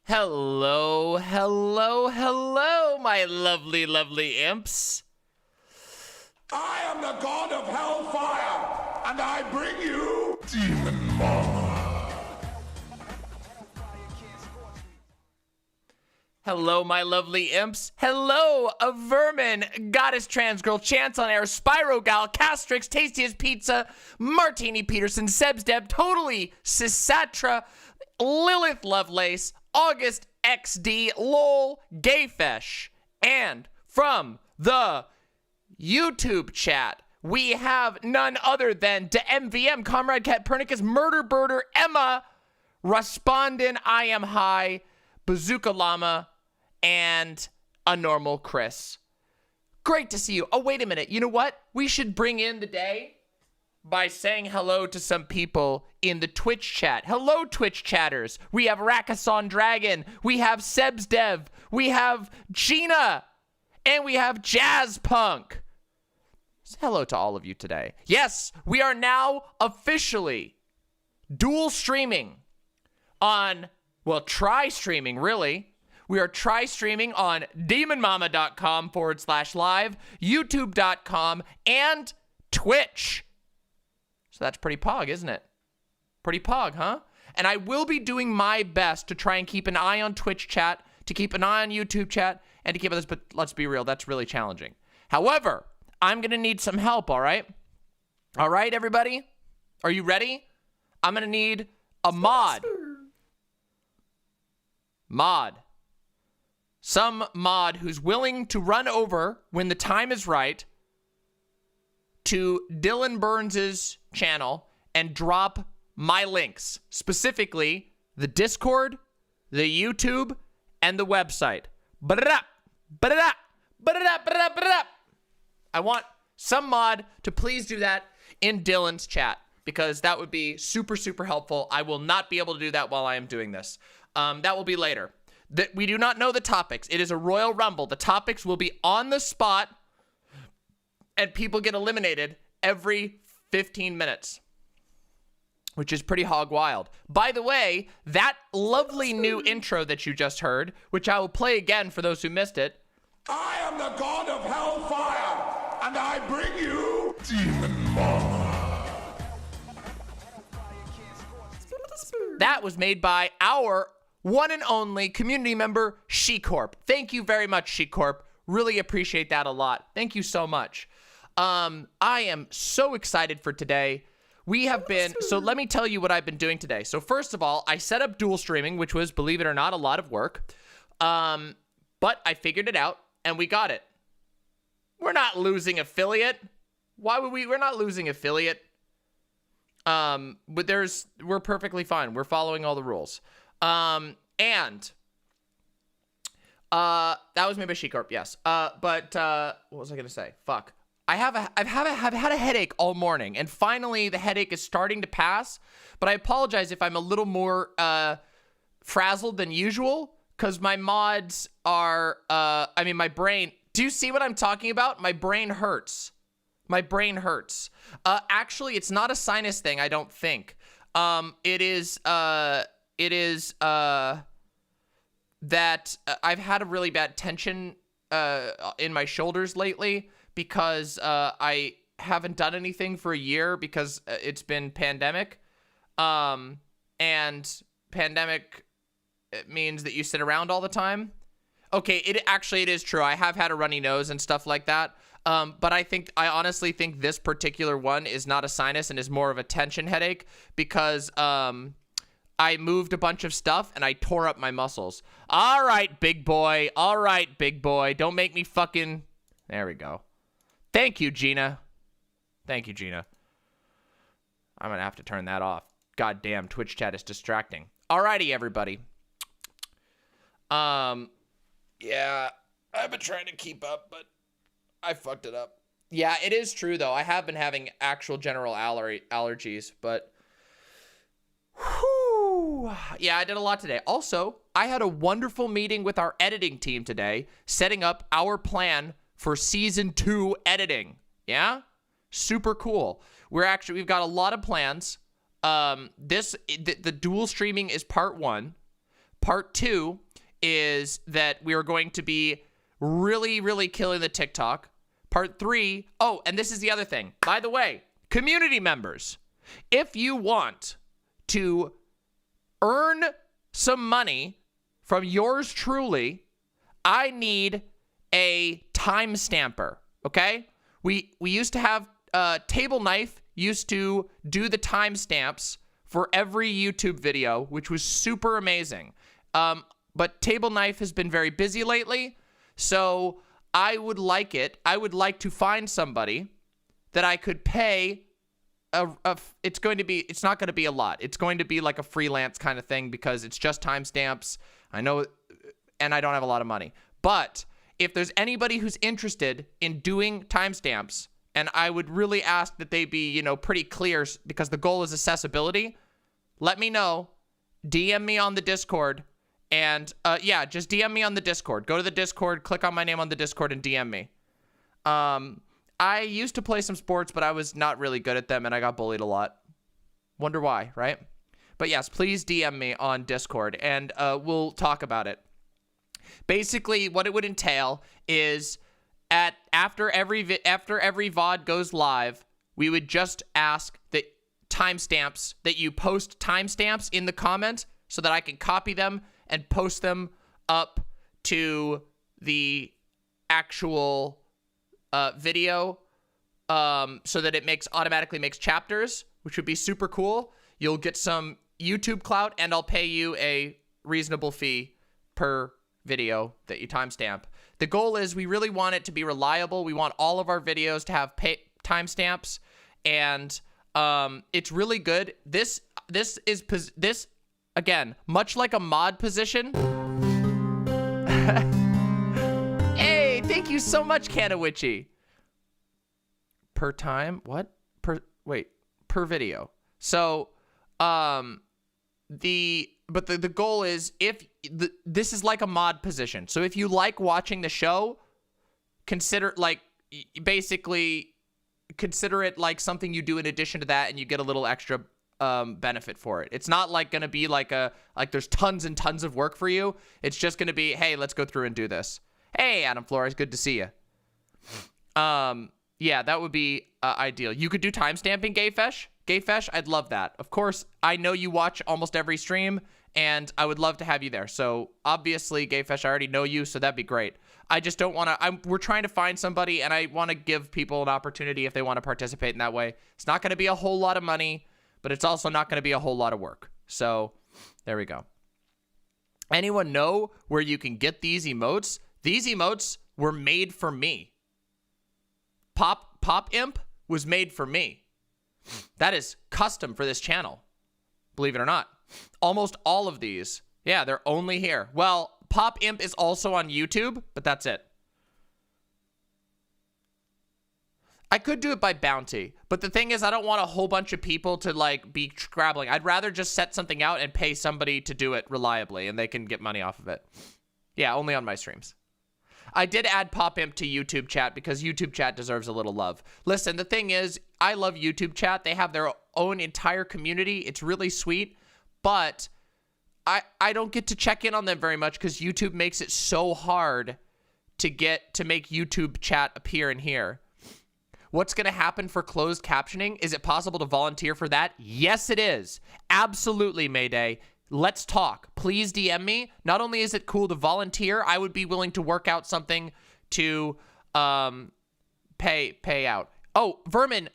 Hello, hello, hello, my lovely, lovely imps. I am the god of hellfire, and I bring you Demon Mama. Hello, my lovely imps. Hello, a vermin, goddess trans girl, chance on air, Spyro gal, Castrix, tastiest pizza, Martini Peterson, Sebs Deb, totally Sisatra, Lilith Lovelace, August XD, lol, Gayfesh, and from the YouTube chat, we have none other than the MVM, Comrade Catpernicus, Murder Birder, Emma, Respondin, I Am High, Bazooka Llama, and a normal Chris. Great to see you. Oh, wait a minute. You know what? We should bring in the day by saying hello to some people in the Twitch chat. Hello, Twitch chatters. We have Rakason Dragon. We have Sebs Dev. We have Gina. And we have Jazz Punk. So hello to all of you today. Yes, we are now officially dual streaming on, well, try-streaming, really. We are try-streaming on demonmama.com/live, youtube.com, and Twitch. So that's pretty pog, isn't it? Pretty pog, huh? And I will be doing my best to try and keep an eye on Twitch chat, to keep an eye on YouTube chat, and to keep this, but let's be real, that's really challenging. However, I'm going to need some help, all right? All right, everybody? Are you ready? I'm going to need a mod. Some mod who's willing to run over when the time is right to Dylan Burns's channel and drop my links, specifically the Discord, the YouTube, and the website. I want some mod to please do that in Dylan's chat, because that would be super, super helpful. I will not be able to do that while I am doing this. That will be later. We do not know the topics. It is a Royal Rumble. The topics will be on the spot, and people get eliminated every 15 minutes, which is pretty hog wild. By the way, that lovely new intro that you just heard, which I will play again for those who missed it. I am the god of hellfire, and I bring you Demon Mama. That was made by our one and only community member, SheCorp. Thank you very much, SheCorp. Really appreciate that a lot. Thank you so much. I am so excited for today. We have been, so let me tell you what I've been doing today. So first of all, I set up dual streaming, which was, believe it or not, a lot of work. But I figured it out, and we got it. We're not losing affiliate. Why would we're not losing affiliate. But we're perfectly fine. We're following all the rules. That was made by SheCorp, yes. But what was I gonna say? Fuck. I've had a headache all morning, and finally the headache is starting to pass. But I apologize if I'm a little more frazzled than usual, because my mods are my brain. Do you see what I'm talking about? My brain hurts. My brain hurts. Actually, it's not a sinus thing, I don't think. It is that I've had a really bad tension in my shoulders lately, because I haven't done anything for a year because it's been pandemic. And pandemic, it means that you sit around all the time. Okay, it is true. I have had a runny nose and stuff like that. But I honestly think this particular one is not a sinus and is more of a tension headache, because I moved a bunch of stuff and I tore up my muscles. All right, big boy. All right, big boy. Don't make me fucking... There we go. Thank you, Gina. Thank you, Gina. I'm going to have to turn that off. God damn, Twitch chat is distracting. Alrighty, everybody. Yeah, I've been trying to keep up, but I fucked it up. Yeah, it is true, though. I have been having actual general allergies, but... Whew. Yeah, I did a lot today. Also, I had a wonderful meeting with our editing team today, setting up our plan for season 2 editing. Yeah? Super cool. We've got a lot of plans. The dual streaming is part 1. Part 2 is that we are going to be really, really killing the TikTok. Part 3, oh, and this is the other thing. By the way, community members, if you want to earn some money from yours truly, I need a time stamper, okay? We used to have Table Knife used to do the timestamps for every YouTube video, which was super amazing. But Table Knife has been very busy lately, so I would like to find somebody that I could pay. It's not going to be a lot. It's going to be like a freelance kind of thing because it's just timestamps. I know, and I don't have a lot of money. But if there's anybody who's interested in doing timestamps, and I would really ask that they be, pretty clear because the goal is accessibility, let me know. DM me on the Discord. And, just DM me on the Discord. Go to the Discord, click on my name on the Discord, and DM me. I used to play some sports, but I was not really good at them, and I got bullied a lot. Wonder why, right? But yes, please DM me on Discord, and we'll talk about it. Basically, what it would entail is after every VOD goes live, we would just ask that timestamps, that you post timestamps in the comments so that I can copy them and post them up to the actual video so that it automatically makes chapters, which would be super cool. You'll get some YouTube clout, and I'll pay you a reasonable fee per video that you timestamp. The goal is we really want it to be reliable. We want all of our videos to have timestamps, and it's really good. This again, much like a mod position. Hey, thank you so much, Kanawitchy. Per time? What? Per video. So, the goal is this is like a mod position. So if you like watching the show, consider it like something you do in addition to that, and you get a little extra benefit for it. It's not like gonna be like there's tons and tons of work for you. It's just gonna be, hey, let's go through and do this. Hey, Adam Flores, good to see you. Yeah, that would be ideal. You could do timestamping, Gayfesh. Gayfesh, I'd love that. Of course, I know you watch almost every stream, and I would love to have you there. So obviously, Gayfesh, I already know you, so that'd be great. I just don't want to. We're trying to find somebody, and I want to give people an opportunity if they want to participate in that way. It's not going to be a whole lot of money, but it's also not going to be a whole lot of work. So there we go. Anyone know where you can get these emotes? These emotes were made for me. Pop Imp was made for me. That is custom for this channel. Believe it or not. Almost all of these. Yeah, they're only here. Well, Pop Imp is also on YouTube, but that's it. I could do it by bounty, but the thing is I don't want a whole bunch of people to be scrabbling. I'd rather just set something out and pay somebody to do it reliably, and they can get money off of it. Yeah, only on my streams. I did add Pop Imp to YouTube chat because YouTube chat deserves a little love. Listen, the thing is, I love YouTube chat. They have their own entire community. It's really sweet, but I don't get to check in on them very much because YouTube makes it so hard to make YouTube chat appear in here. What's going to happen for closed captioning? Is it possible to volunteer for that? Yes, it is. Absolutely, Mayday. Let's talk. Please DM me. Not only is it cool to volunteer, I would be willing to work out something to pay out. Oh, Vermin,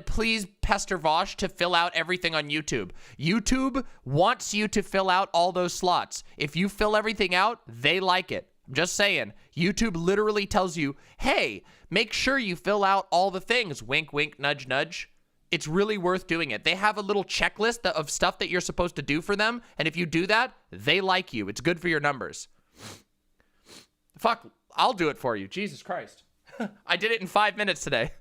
please pester Vosh to fill out everything on YouTube. YouTube wants you to fill out all those slots. If you fill everything out, they like it. I'm just saying. YouTube literally tells you, hey, make sure you fill out all the things. Wink, wink, nudge, nudge. It's really worth doing it. They have a little checklist of stuff that you're supposed to do for them, and if you do that, they like you. It's good for your numbers. Fuck, I'll do it for you. Jesus Christ. I did it in 5 minutes today.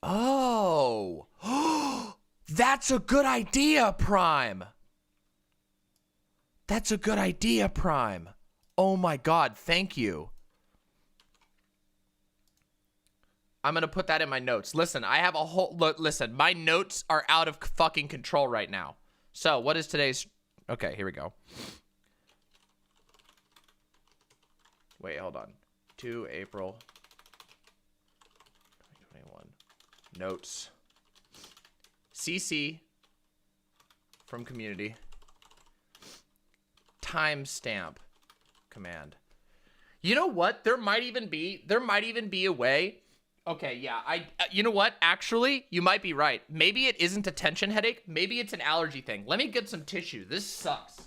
Oh. That's a good idea, Prime. That's a good idea, Prime. Oh my God, thank you. I'm going to put that in my notes. Listen, I have a whole... Look, listen, my notes are out of fucking control right now. So, what is today's... Okay, here we go. Wait, hold on. 2 April 2021. Notes. CC from community. Timestamp command. You know what? There might even be a way. Okay, yeah. You know what? Actually, you might be right. Maybe it isn't a tension headache. Maybe it's an allergy thing. Let me get some tissue. This sucks.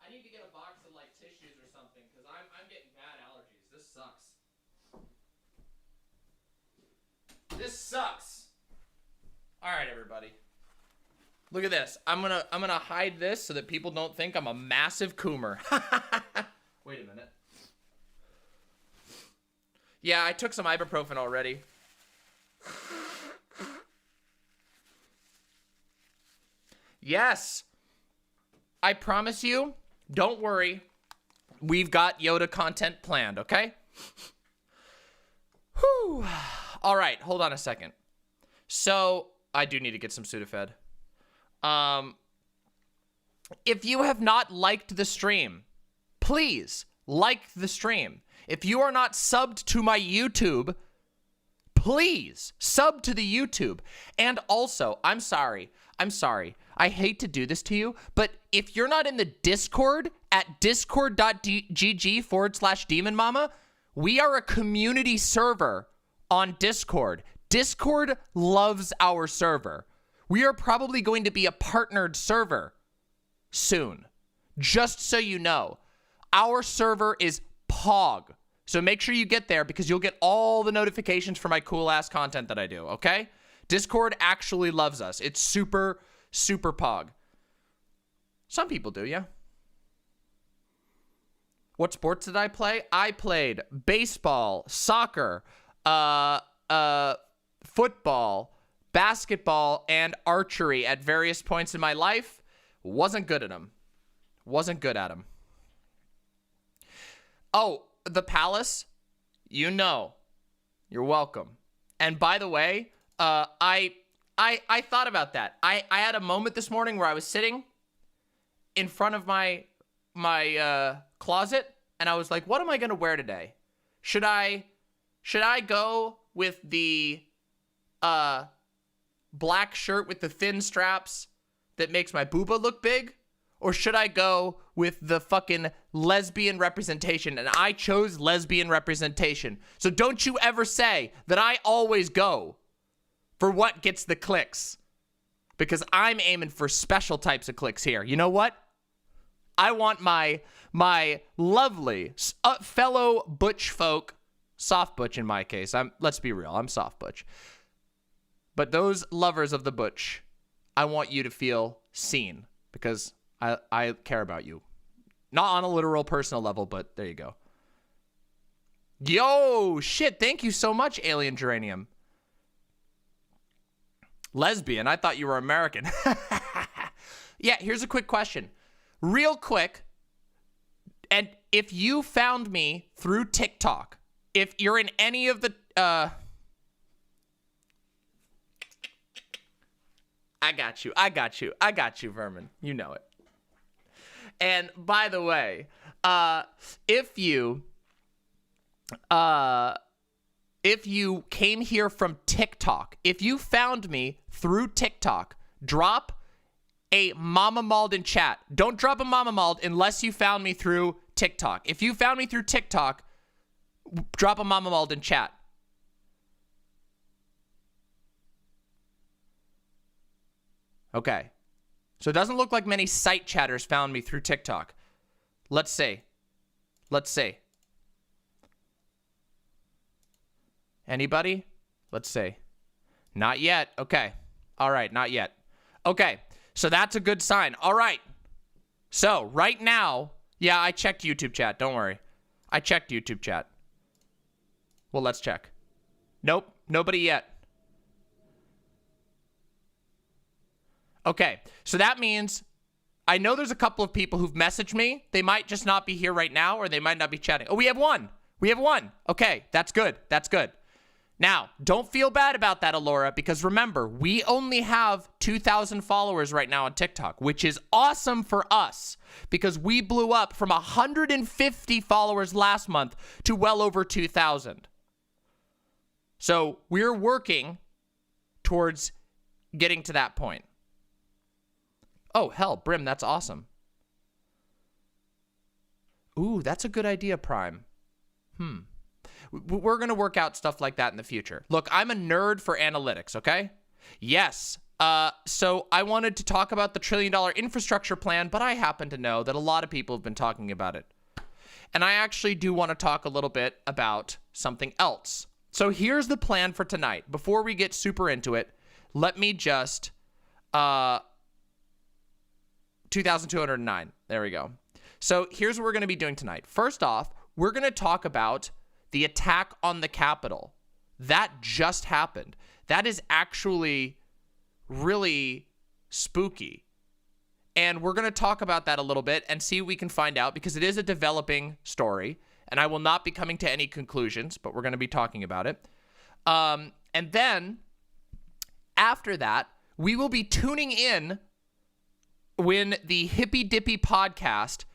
I need to get a box of like tissues or something because I'm getting bad allergies. This sucks. This sucks. All right, everybody. Look at this. I'm gonna hide this so that people don't think I'm a massive coomer. Wait a minute. Yeah, I took some ibuprofen already. Yes. I promise you, don't worry. We've got Yoda content planned, okay? Whew. All right, hold on a second. So, I do need to get some Sudafed. If you have not liked the stream, please like the stream. If you are not subbed to my YouTube, please sub to the YouTube. And also, I'm sorry. I hate to do this to you, but if you're not in the Discord at discord.gg/demonmama, we are a community server on Discord. Discord loves our server. We are probably going to be a partnered server soon. Just so you know, our server is POG. So make sure you get there because you'll get all the notifications for my cool ass content that I do, okay? Discord actually loves us. It's super, super POG. Some people do, yeah. What sports did I play? I played baseball, soccer, football, basketball, and archery at various points in my life. Wasn't good at them. Oh, the Palace? You know. You're welcome. And by the way, I thought about that. I had a moment this morning where I was sitting in front of my closet, and I was like, what am I going to wear today? Should I go with the black shirt with the thin straps that makes my booba look big? Or should I go with the fucking lesbian representation? And I chose lesbian representation. So don't you ever say that I always go for what gets the clicks. Because I'm aiming for special types of clicks here. You know what? I want my lovely fellow butch folk, soft butch in my case. Let's be real, I'm soft butch. But those lovers of the butch, I want you to feel seen because I care about you. Not on a literal personal level, but there you go. Yo, shit, thank you so much, Alien Geranium. Lesbian, I thought you were American. Yeah, here's a quick question. Real quick, and if you found me through TikTok, if you're in any of the, I got you, Vermin. You know it. And by the way, if you came here from TikTok, if you found me through TikTok, drop a Mama Mald in chat. Don't drop a Mama Mald unless you found me through TikTok. If you found me through TikTok, drop a Mama Mald in chat. Okay. So it doesn't look like many site chatters found me through TikTok. Let's see. Anybody? Let's see. Not yet. Okay. All right, not yet. Okay, so that's a good sign. All right. So right now, yeah, I checked YouTube chat. Don't worry. I checked YouTube chat. Well, let's check. Nope, nobody yet. Okay, so that means I know there's a couple of people who've messaged me. They might just not be here right now, or they might not be chatting. Oh, we have one. We have one. Okay, that's good. That's good. Now, don't feel bad about that, Alora, because remember, we only have 2,000 followers right now on TikTok, which is awesome for us because we blew up from 150 followers last month to well over 2,000. So we're working towards getting to that point. Oh, hell, Brim, that's awesome. Ooh, that's a good idea, Prime. We're going to work out stuff like that in the future. Look, I'm a nerd for analytics, okay? Yes. So I wanted to talk about the $1 trillion infrastructure plan, but I happen to know that a lot of people have been talking about it. And I actually do want to talk a little bit about something else. So here's the plan for tonight. Before we get super into it, let me just... 2,209. There we go. So here's what we're going to be doing tonight. First off, we're going to talk about the attack on the Capitol. That just happened. That is actually really spooky. And we're going to talk about that a little bit and see what we can find out because it is a developing story. And I will not be coming to any conclusions, but we're going to be talking about it. And then after that, we will be tuning in when the Hippy Dippy podcast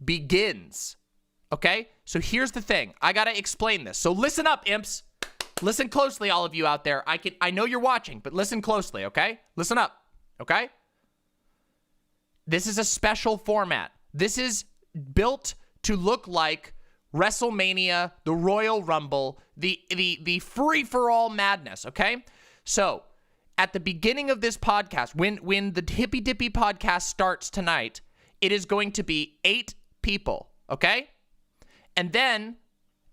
begins. Okay? So here's the thing. I got to explain this. So listen up, imps. Listen closely, all of you out there. I know you're watching, but listen closely, okay? Listen up, okay? This is a special format. This is built to look like WrestleMania, the Royal Rumble, the free-for-all madness, okay? So at the beginning of this podcast, when the Hippy Dippy podcast starts tonight, it is going to be 8 people, okay? And then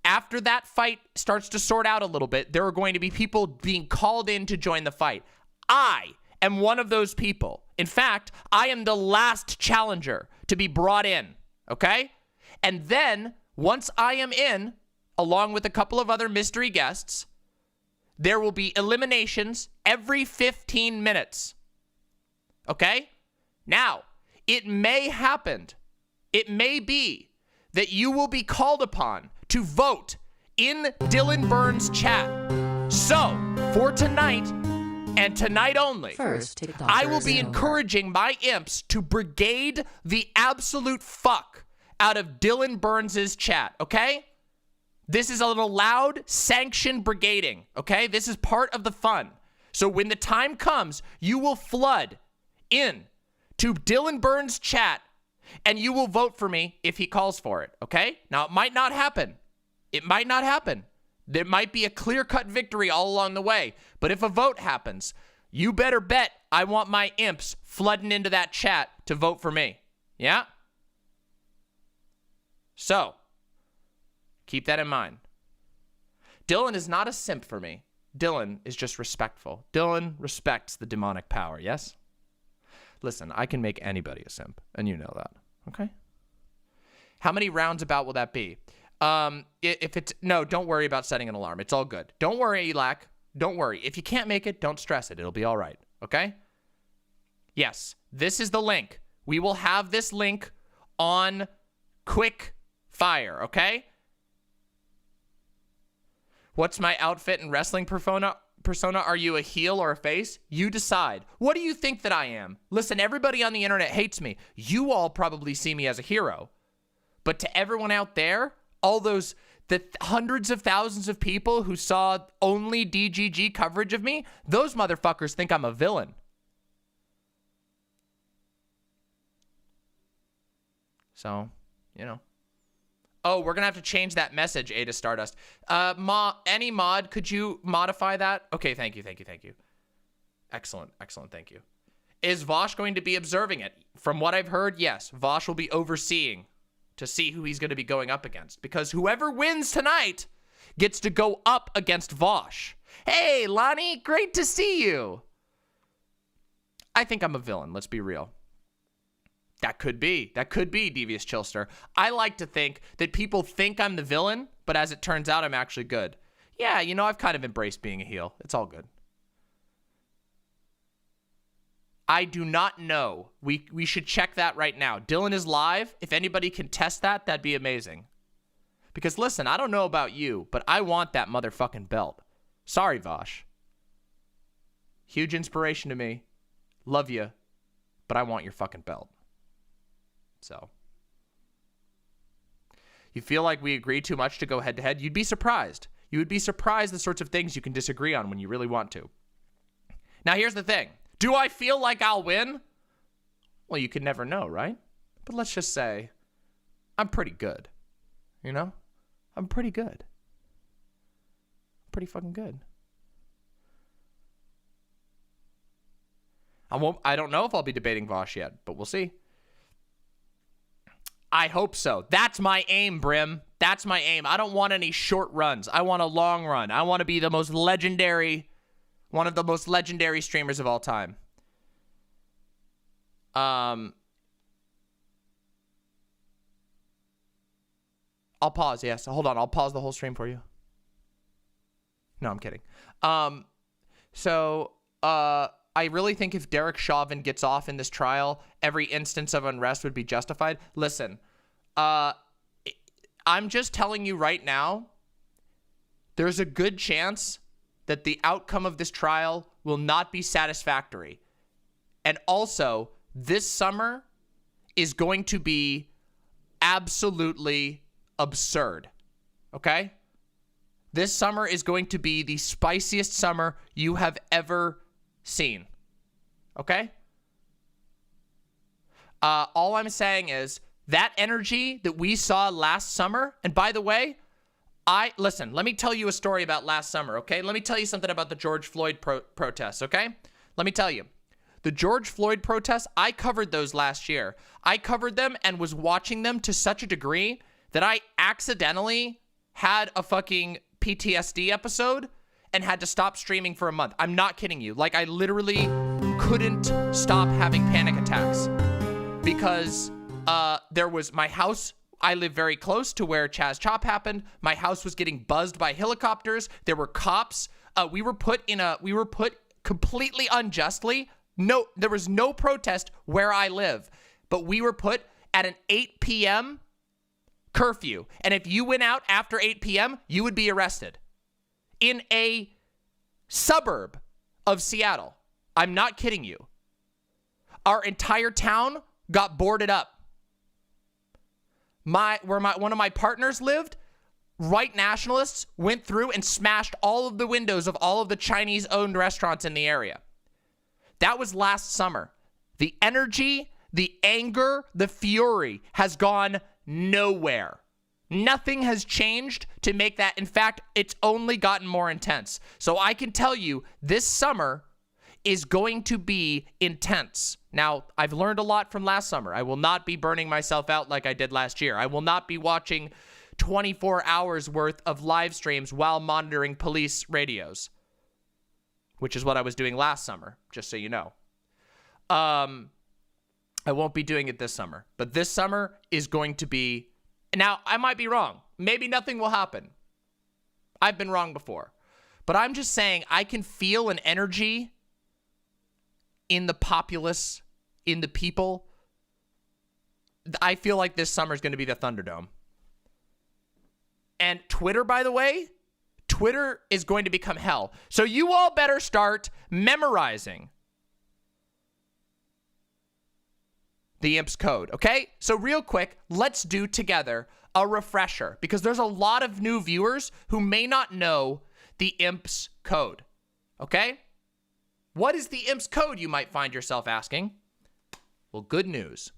after that fight starts to sort out a little bit, there are going to be people being called in to join the fight. I am one of those people. In fact, I am the last challenger to be brought in, okay? And then once I am in, along with a couple of other mystery guests, there will be eliminations every 15 minutes. Okay? Now, it may happen. It may be that you will be called upon to vote in Dylan Burns' chat. So, for tonight, and tonight only, I will be encouraging my imps to brigade the absolute fuck out of Dylan Burns' chat, okay? This is a little loud, sanctioned brigading, okay? This is part of the fun. So when the time comes, you will flood in to Dylan Burns' chat, and you will vote for me if he calls for it, okay? Now, it might not happen. It might not happen. There might be a clear-cut victory all along the way. But if a vote happens, you better bet I want my imps flooding into that chat to vote for me. Yeah? So, keep that in mind. Dylan is not a simp for me. Dylan is just respectful. Dylan respects the demonic power, yes? Listen, I can make anybody a simp, and you know that, okay? How many rounds about will that be? If it's, no, don't worry about setting an alarm. It's all good. Don't worry, Elac. Don't worry. If you can't make it, don't stress it. It'll be all right, okay? Yes, this is the link. We will have this link on Quick Fire, okay? What's my outfit and wrestling persona? Are you a heel or a face? You decide. What do you think that I am? Listen, everybody on the internet hates me. You all probably see me as a hero. But to everyone out there, all those, the hundreds of thousands of people who saw only DGG coverage of me, those motherfuckers think I'm a villain. So, you know. Oh, we're going to have to change that message, Ada Stardust. Any mod, could you modify that? Okay, thank you. Excellent, thank you. Is Vosh going to be observing it? From what I've heard, yes. Vosh will be overseeing to see who he's going to be going up against. Because whoever wins tonight gets to go up against Vosh. Hey, Lonnie, great to see you. I think I'm a villain, let's be real. That could be. That could be, Devious Chillster. I like to think that people think I'm the villain, but as it turns out, I'm actually good. Yeah, you know, I've kind of embraced being a heel. It's all good. I do not know. We should check that right now. Dylan is live. If anybody can test that, that'd be amazing. Because listen, I don't know about you, but I want that motherfucking belt. Sorry, Vosh. Huge inspiration to me. Love you, but I want your fucking belt. So, you feel like we agree too much to go head to head? You'd be surprised. You would be surprised the sorts of things you can disagree on when you really want to. Now, here's the thing. Do I feel like I'll win? Well, you could never know, right? But let's just say I'm pretty good. You know? I'm pretty good. Pretty fucking good. I don't know if I'll be debating Vosh yet, but we'll see. I hope so. That's my aim, Brim. That's my aim. I don't want any short runs. I want a long run. I want to be the most legendary, one of the most legendary streamers of all time. I'll pause, yes. Hold on, I'll pause the whole stream for you. No, I'm kidding. I really think if Derek Chauvin gets off in this trial, every instance of unrest would be justified. Listen, I'm just telling you right now, there's a good chance that the outcome of this trial will not be satisfactory. And also, this summer is going to be absolutely absurd, okay? This summer is going to be the spiciest summer you have ever seen, okay? All I'm saying is that energy that we saw last summer, and by the way, listen, let me tell you a story about last summer, okay? Let me tell you something about the George Floyd protests, okay? Let me tell you. The George Floyd protests, I covered those last year. I covered them and was watching them to such a degree that I accidentally had a fucking PTSD episode and had to stop streaming for a month. I'm not kidding you. Like, I literally couldn't stop having panic attacks because there was my house. I live very close to where Chaz Chop happened. My house was getting buzzed by helicopters. There were cops. We were put completely unjustly. No, there was no protest where I live, but we were put at an 8 p.m. curfew. And if you went out after 8 p.m., you would be arrested in a suburb of Seattle. I'm not kidding you. Our entire town got boarded up. One of my partners lived, white nationalists went through and smashed all of the windows of all of the Chinese-owned restaurants in the area. That was last summer. The energy, the anger, the fury has gone nowhere. Nothing has changed to make that. In fact, it's only gotten more intense. So I can tell you this summer is going to be intense. Now, I've learned a lot from last summer. I will not be burning myself out like I did last year. I will not be watching 24 hours worth of live streams while monitoring police radios, which is what I was doing last summer, just so you know. I won't be doing it this summer, but this summer is going to be... Now, I might be wrong. Maybe nothing will happen. I've been wrong before. But I'm just saying I can feel an energy in the populace, in the people. I feel like this summer is going to be the Thunderdome. And Twitter, by the way, Twitter is going to become hell. So you all better start memorizing the IMP's code, okay? So real quick, let's do together a refresher because there's a lot of new viewers who may not know the IMP's code, okay? What is the IMP's code, you might find yourself asking? Well, good news.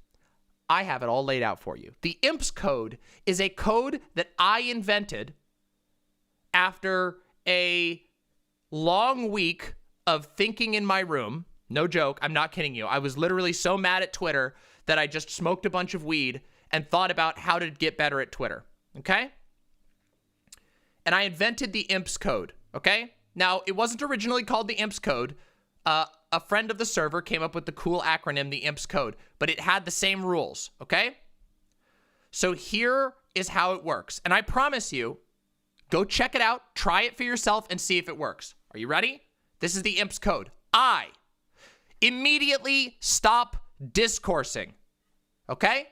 I have it all laid out for you. The IMP's code is a code that I invented after a long week of thinking in my room. No joke, I'm not kidding you. I was literally so mad at Twitter that I just smoked a bunch of weed and thought about how to get better at Twitter, okay? And I invented the IMP's code, okay? Now, it wasn't originally called the IMP's code. A a friend of the server came up with the cool acronym, the IMPS code, but it had the same rules, okay? So here is how it works. And I promise you, go check it out, try it for yourself, and see if it works. Are you ready? This is the IMPS code. I immediately stop discoursing, okay?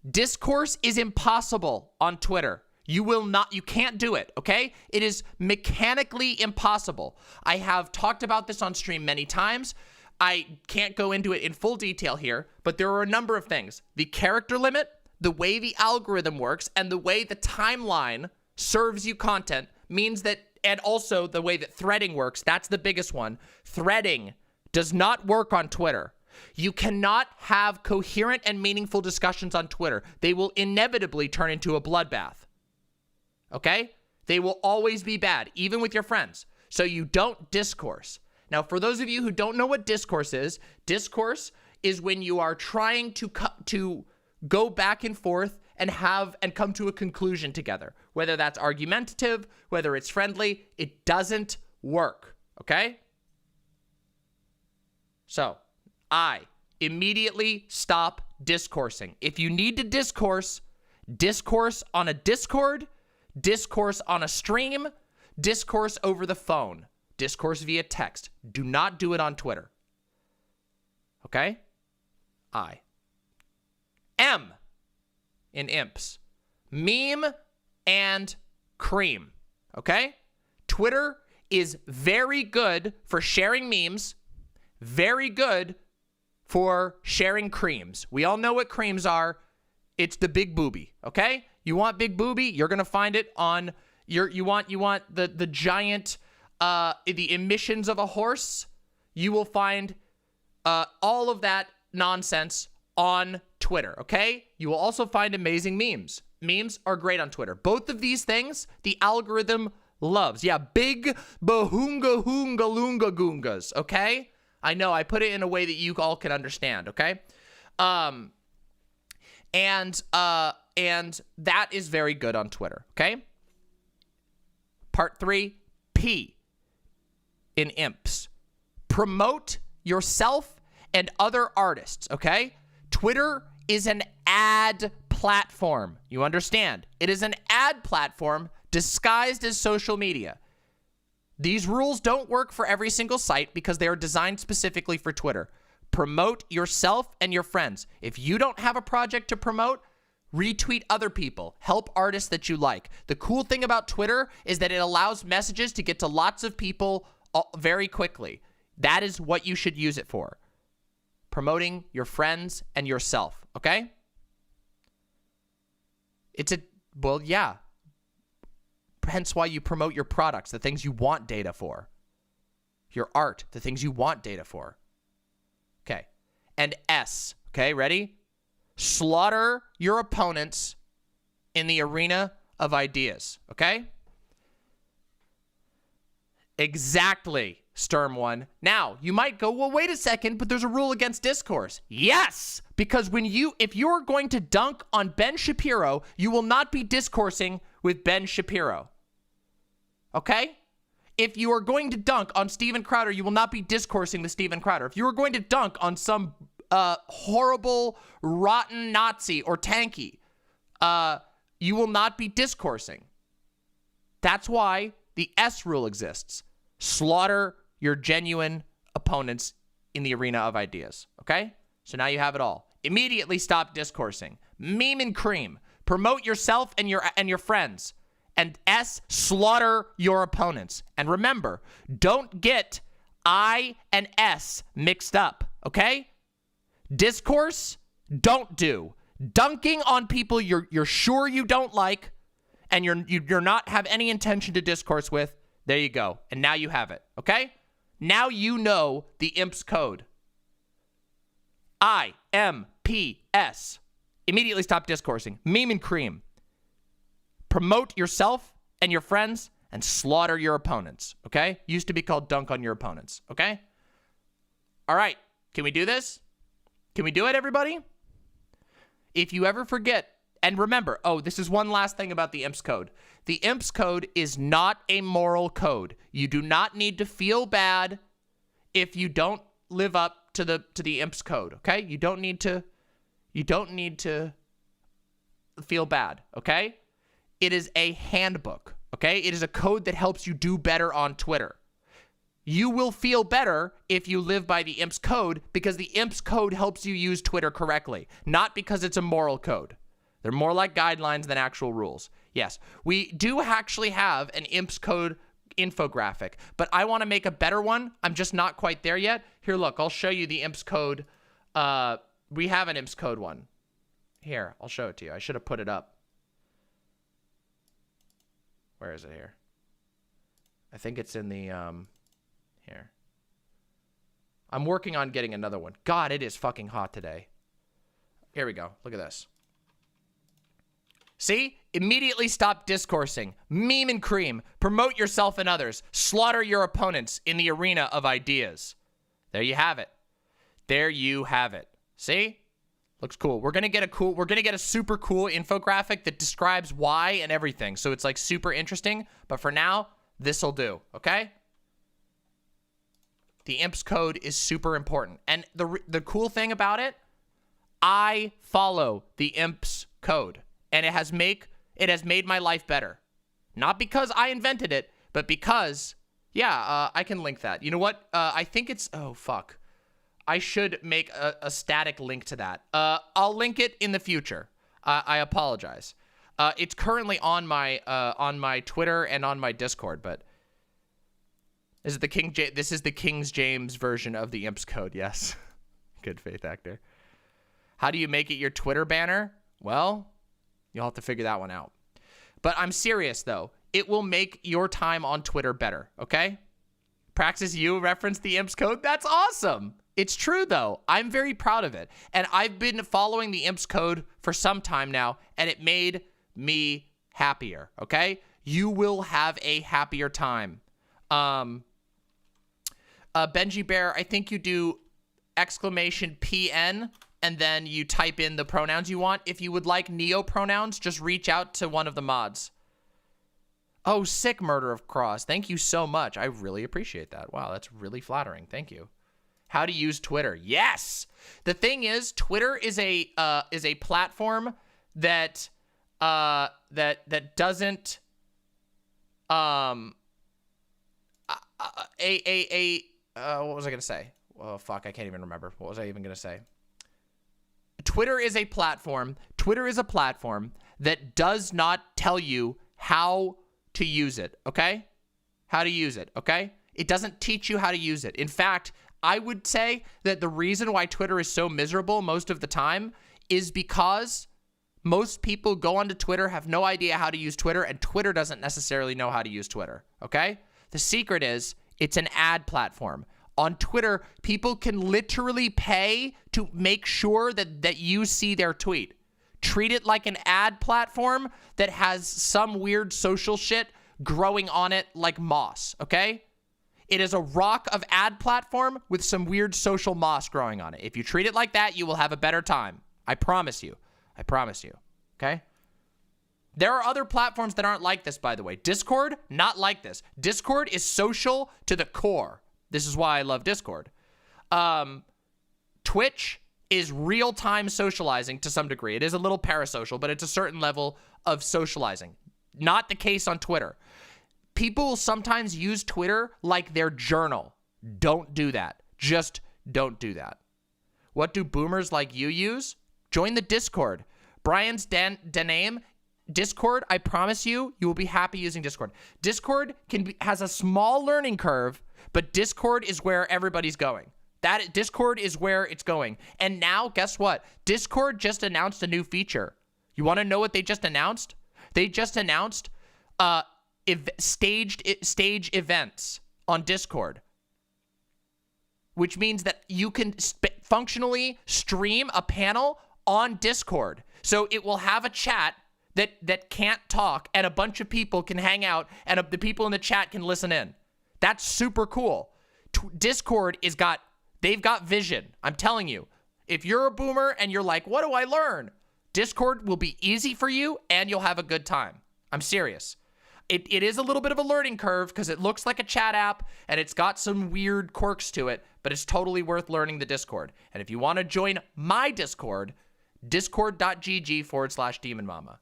Discourse is impossible on Twitter. You can't do it, okay? It is mechanically impossible. I have talked about this on stream many times. I can't go into it in full detail here, but there are a number of things. The character limit, the way the algorithm works, and the way the timeline serves you content means that, and also the way that threading works, that's the biggest one. Threading does not work on Twitter. You cannot have coherent and meaningful discussions on Twitter. They will inevitably turn into a bloodbath. Okay? They will always be bad, even with your friends. So you don't discourse. Now, for those of you who don't know what discourse is when you are trying to go back and forth and come to a conclusion together. Whether that's argumentative, whether it's friendly, it doesn't work. Okay? So, I immediately stop discoursing. If you need to discourse on a Discord, discourse on a stream, discourse over the phone, discourse via text. Do not do it on Twitter. Okay? I. M in imps. Meme and cream. Okay? Twitter is very good for sharing memes, very good for sharing creams. We all know what creams are. It's the big booby, okay? You want big booby, you're gonna find it on you want the giant the emissions of a horse. You will find all of that nonsense on Twitter, okay? You will also find amazing memes. Memes are great on Twitter. Both of these things, the algorithm loves. Yeah, big bahunga hoonga loonga goongas, okay? I know, I put it in a way that you all can understand, okay? And that is very good on Twitter, okay? Part 3, P in imps. Promote yourself and other artists, okay? Twitter is an ad platform. You understand? It is an ad platform disguised as social media. These rules don't work for every single site because they are designed specifically for Twitter. Promote yourself and your friends. If you don't have a project to promote, retweet other people. Help artists that you like. The cool thing about Twitter is that it allows messages to get to lots of people very quickly. That is what you should use it for. Promoting your friends and yourself, okay? Well, yeah. Hence why you promote your products, the things you want data for. Your art, the things you want data for. Okay. And S, okay, ready? Slaughter your opponents in the arena of ideas, okay? Exactly, Sturm One. Now, you might go, well, wait a second, but there's a rule against discourse. Yes, because if you're going to dunk on Ben Shapiro, you will not be discoursing with Ben Shapiro. Okay? If you are going to dunk on Steven Crowder, you will not be discoursing with Steven Crowder. If you are going to dunk on some horrible, rotten Nazi or tanky, you will not be discoursing. That's why the S rule exists. Slaughter your genuine opponents in the arena of ideas. Okay? So now you have it all. Immediately stop discoursing. Meme and cream. Promote yourself and your friends. And S, slaughter your opponents. And remember, don't get I and S mixed up, okay? Discourse, don't do. Dunking on people you're sure you don't like and you're not have any intention to discourse with, there you go. And now you have it, okay? Now you know the IMPS code. IMPS. Immediately stop discoursing. Meme and cream. Promote yourself and your friends and slaughter your opponents, okay? Used to be called dunk on your opponents, okay? All right, can we do this? Can we do it, everybody? If you ever forget, and remember, this is one last thing about the IMPS code. The IMPS code is not a moral code. You do not need to feel bad if you don't live up to the imps code, okay? You don't need to feel bad, okay? It is a handbook, okay? It is a code that helps you do better on Twitter. You will feel better if you live by the imps code because the imps code helps you use Twitter correctly, not because it's a moral code. They're more like guidelines than actual rules. Yes, we do actually have an imps code infographic, but I want to make a better one. I'm just not quite there yet. Here, look, I'll show you the imps code. We have an imps code one. Here, I'll show it to you. I should have put it up. Where is it here? I think it's in the, here. I'm working on getting another one. God, it is fucking hot today. Here we go. Look at this. See? Immediately stop discoursing. Meme and cream. Promote yourself and others. Slaughter your opponents in the arena of ideas. There you have it. There you have it. See? Looks cool. We're gonna get a super cool infographic that describes why and everything. So it's like super interesting. But for now, this'll do. Okay? The imps code is super important. And the cool thing about it, I follow the imps code. And it has made my life better. Not because I invented it, but because, yeah, I can link that. You know what? I think it's, oh, fuck. I should make a static link to that. I'll link it in the future. I apologize. It's currently on my Twitter and on my Discord, but this is the King James version of the imps code, yes. Good faith actor. How do you make it your Twitter banner? Well, you'll have to figure that one out. But I'm serious, though. It will make your time on Twitter better, okay? Praxis, you referenced the imps code? That's awesome. It's true, though. I'm very proud of it. And I've been following the imps code for some time now, and it made me happier, okay? You will have a happier time. Benji Bear, I think you do exclamation PN, and then you type in the pronouns you want. If you would like neo pronouns, just reach out to one of the mods. Oh, sick, Murder of Cross. Thank you so much. I really appreciate that. Wow, that's really flattering. Thank you. How to use Twitter? Yes. The thing is, Twitter is a platform that that doesn't what was I gonna say? Oh fuck, I can't even remember. What was I even gonna say? Twitter is a platform. Twitter is a platform that does not tell you how to use it, okay? How to use it, okay? It doesn't teach you how to use it. In fact, I would say that the reason why Twitter is so miserable most of the time is because most people go onto Twitter, have no idea how to use Twitter, and Twitter doesn't necessarily know how to use Twitter, okay? The secret is it's an ad platform. On Twitter, people can literally pay to make sure that you see their tweet. Treat it like an ad platform that has some weird social shit growing on it like moss, okay? It is a rock of ad platform with some weird social moss growing on it. If you treat it like that, you will have a better time. I promise you. I promise you, okay? There are other platforms that aren't like this, by the way. Discord, not like this. Discord is social to the core. This is why I love Discord. Twitch is real-time socializing to some degree. It is a little parasocial, but it's a certain level of socializing. Not the case on Twitter. People sometimes use Twitter like their journal. Don't do that. Just don't do that. What do boomers like you use? Join the Discord. Brian's name, Discord, I promise you, you will be happy using Discord. Discord has a small learning curve, but Discord is where everybody's going. Discord is where it's going. And now, guess what? Discord just announced a new feature. You want to know what they just announced? They just announced stage events on Discord, which means that you can functionally stream a panel on Discord. So it will have a chat that can't talk, and a bunch of people can hang out, and the people in the chat can listen in. That's super cool. Discord they've got vision. I'm telling you, if you're a boomer and you're like, what do I learn? Discord will be easy for you, and you'll have a good time. I'm serious. It is a little bit of a learning curve because it looks like a chat app and it's got some weird quirks to it, but it's totally worth learning the Discord. And if you want to join my Discord, discord.gg/demonmama.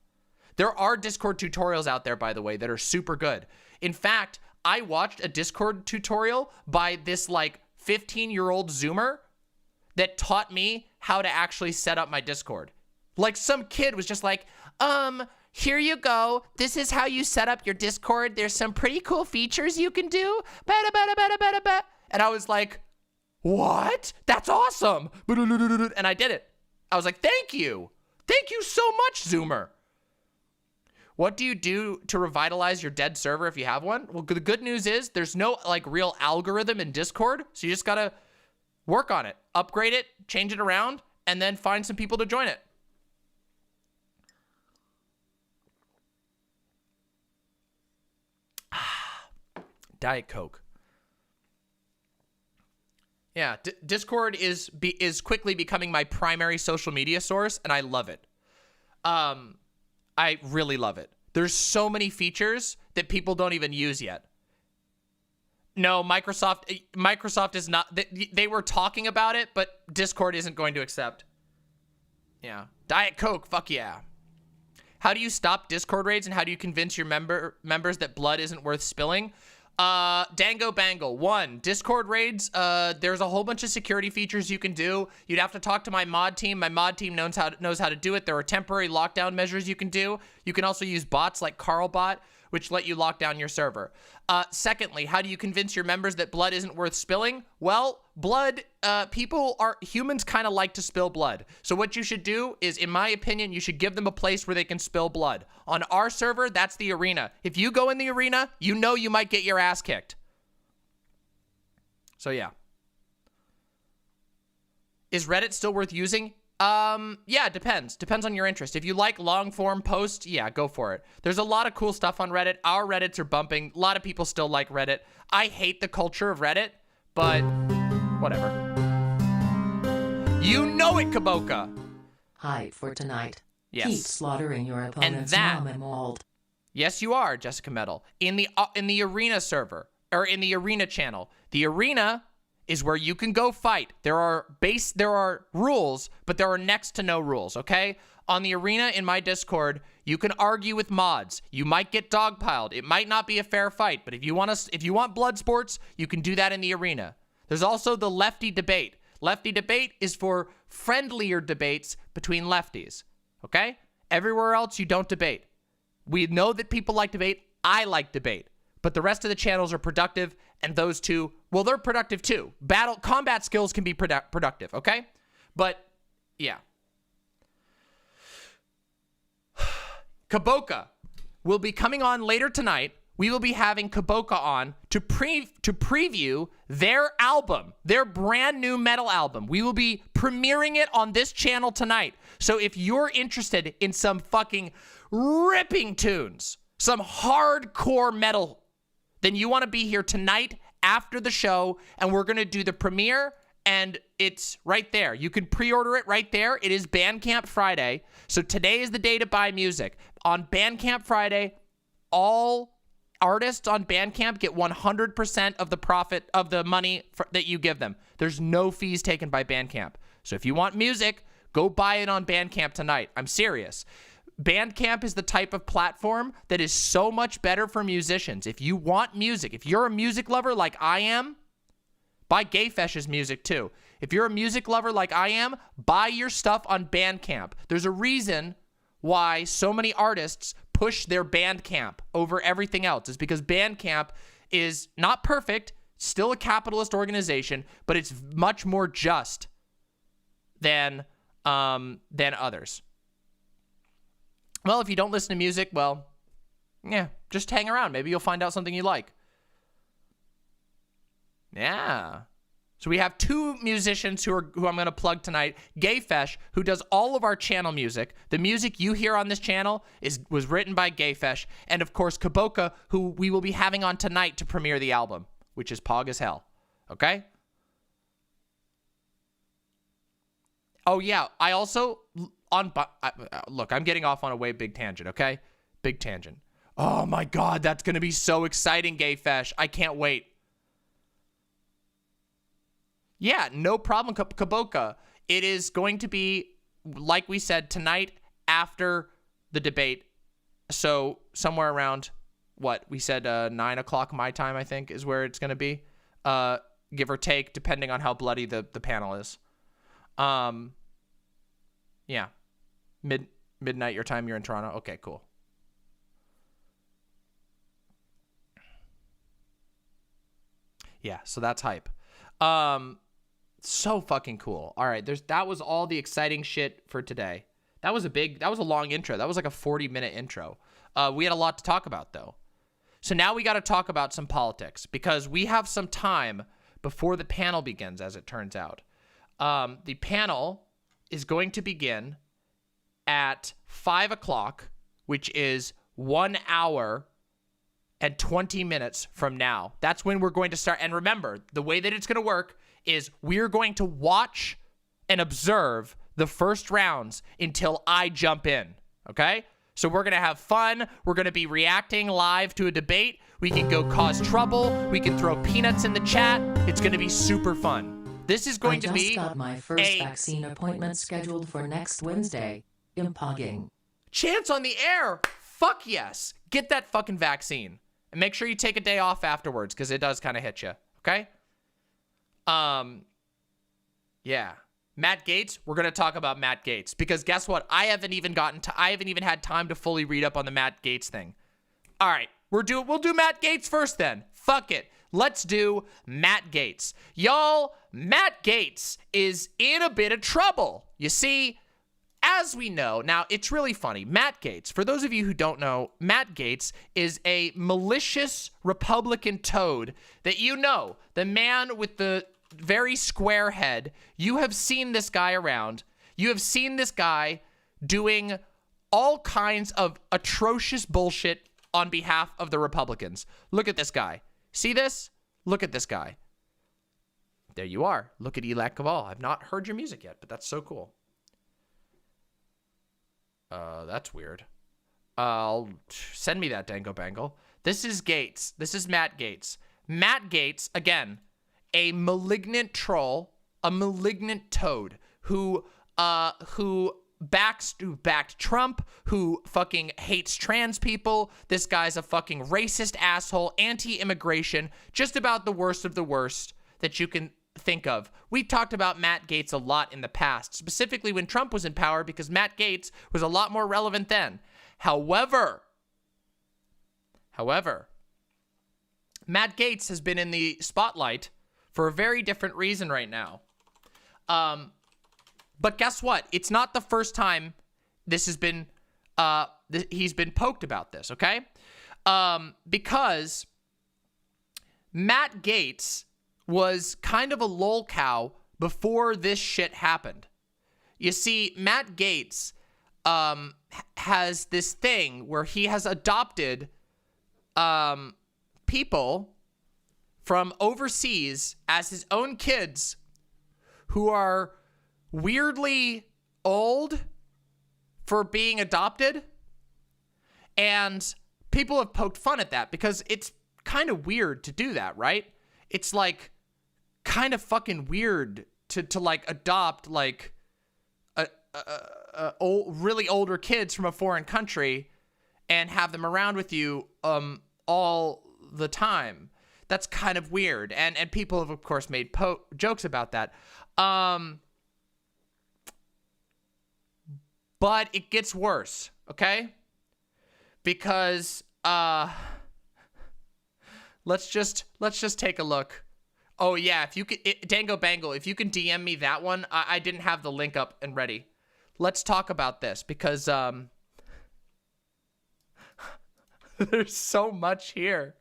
There are Discord tutorials out there, by the way, that are super good. In fact, I watched a Discord tutorial by this like 15-year-old Zoomer that taught me how to actually set up my Discord. Like some kid was just like, here you go. This is how you set up your Discord. There's some pretty cool features you can do. And I was like, what? That's awesome. And I did it. I was like, thank you. Thank you so much, Zoomer. What do you do to revitalize your dead server if you have one? Well, the good news is there's no like real algorithm in Discord. So you just got to work on it, upgrade it, change it around, and then find some people to join it. Diet Coke. Yeah, Discord is quickly becoming my primary social media source, and I love it. I really love it. There's so many features that people don't even use yet. No, Microsoft is not. They were talking about it, but Discord isn't going to accept. Yeah, Diet Coke. Fuck yeah. How do you stop Discord raids, and how do you convince your members that blood isn't worth spilling? Dango Bangle. 1, Discord raids. There's a whole bunch of security features you can do. You'd have to talk to my mod team. My mod team knows how to do it. There are temporary lockdown measures you can do. You can also use bots like CarlBot, which let you lock down your server. Secondly, how do you convince your members that blood isn't worth spilling? Well, humans kind of like to spill blood. So what you should do is, in my opinion, you should give them a place where they can spill blood. On our server, that's the arena. If you go in the arena, you know you might get your ass kicked. So yeah. Is Reddit still worth using? Yeah, it depends. Depends on your interest. If you like long form posts, yeah, go for it. There's a lot of cool stuff on Reddit. Our Reddits are bumping. A lot of people still like Reddit. I hate the culture of Reddit, but whatever. You know it, Kaboka. Hype for tonight. Yes. Keep slaughtering your opponent's mom and mold. Yes, you are, Jessica Metal. In the arena server, or in the arena channel. The arena is where you can go fight. There are rules, but there are next to no rules, okay? On the arena in my Discord, you can argue with mods. You might get dogpiled. It might not be a fair fight, but if you want blood sports, you can do that in the arena. There's also the lefty debate. Lefty debate is for friendlier debates between lefties, okay? Everywhere else, you don't debate. We know that people like debate. I like debate. But the rest of the channels are productive, and those two, well, they're productive too. Combat skills can be productive, okay? But, yeah. Kaboka will be coming on later tonight. We will be having Kaboka on to preview their album, their brand new metal album. We will be premiering it on this channel tonight. So if you're interested in some fucking ripping tunes, some hardcore metal, then you want to be here tonight after the show, and we're going to do the premiere, and it's right there. You can pre-order it right there. It is Bandcamp Friday, so today is the day to buy music. On Bandcamp Friday, all artists on Bandcamp get 100% of the profit of the money that you give them. There's no fees taken by Bandcamp. So if you want music, go buy it on Bandcamp tonight. I'm serious. Bandcamp is the type of platform that is so much better for musicians. If you want music, if you're a music lover like I am, buy Gayfesh's music too. If you're a music lover like I am, buy your stuff on Bandcamp. There's a reason why so many artists push their Bandcamp over everything else. It's because Bandcamp is not perfect, still a capitalist organization, but it's much more just than others. Well, if you don't listen to music, well, yeah, just hang around. Maybe you'll find out something you like. Yeah. So we have 2 musicians who I'm going to plug tonight. Gayfesh, who does all of our channel music. The music you hear on this channel was written by Gayfesh. And of course, Kaboka, who we will be having on tonight to premiere the album, which is pog as hell. Okay? Oh, yeah. I also... look, I'm getting off on a way big tangent, okay? Big tangent. Oh my God, that's going to be so exciting, Gay Fesh. I can't wait. Yeah, no problem, Kaboka. It is going to be, like we said, tonight after the debate. So somewhere around, what, we said 9 o'clock my time, I think, is where it's going to be. Give or take, depending on how bloody the panel is. Yeah. Midnight your time, you're in Toronto. Okay, cool. Yeah, so that's hype. So fucking cool. All right, that was all the exciting shit for today. That was a long intro. That was like a 40-minute intro. We had a lot to talk about, though. So now we got to talk about some politics, because we have some time before the panel begins, as it turns out. The panel is going to begin at 5 o'clock, which is 1 hour and 20 minutes from now. That's when we're going to start. And remember, the way that it's going to work is we're going to watch and observe the first rounds until I jump in, okay? So we're going to have fun. We're going to be reacting live to a debate. We can go cause trouble. We can throw peanuts in the chat. It's going to be super fun. This is going to be I just got my first vaccine appointment scheduled for next Wednesday. Impogging. Chance on the air. Fuck yes. Get that fucking vaccine. And make sure you take a day off afterwards, because it does kind of hit you, okay? Yeah. Matt Gaetz, we're going to talk about Matt Gaetz, because guess what? I haven't even had time to fully read up on the Matt Gaetz thing. All right, we'll do Matt Gaetz first then. Fuck it. Let's do Matt Gaetz. Y'all, Matt Gaetz is in a bit of trouble. You see, as we know, now it's really funny. Matt Gaetz, for those of you who don't know, Matt Gaetz is a malicious Republican toad that you know, the man with the very square head. You have seen this guy around. You have seen this guy doing all kinds of atrocious bullshit on behalf of the Republicans. Look at this guy. See this? Look at this guy. There you are. Look at Elak Kaval. I've not heard your music yet, but that's so cool. That's weird. Send me that, Dango Bangle. This is Gaetz. This is Matt Gaetz. Matt Gaetz, again, a malignant troll, a malignant toad who backed Trump, who fucking hates trans people. This guy's a fucking racist asshole, anti-immigration, just about the worst of the worst that you can think of. We talked about Matt Gaetz a lot in the past, specifically when Trump was in power, because Matt Gaetz was a lot more relevant then. However, Matt Gaetz has been in the spotlight for a very different reason right now. But guess what? It's not the first time this has been, he's been poked about this, okay? Because Matt Gaetz was kind of a lol cow before this shit happened. You see, Matt Gaetz has this thing where he has adopted people from overseas as his own kids who are weirdly old for being adopted. And people have poked fun at that because it's kind of weird to do that, right? It's like kind of fucking weird to like adopt like really older kids from a foreign country and have them around with you all the time. That's kind of weird. And people have, of course, made jokes about that. But it gets worse, okay? Because let's just take a look. Oh yeah, if you could, Dango Bangle, if you can DM me that one. I didn't have the link up and ready. Let's talk about this because there's so much here.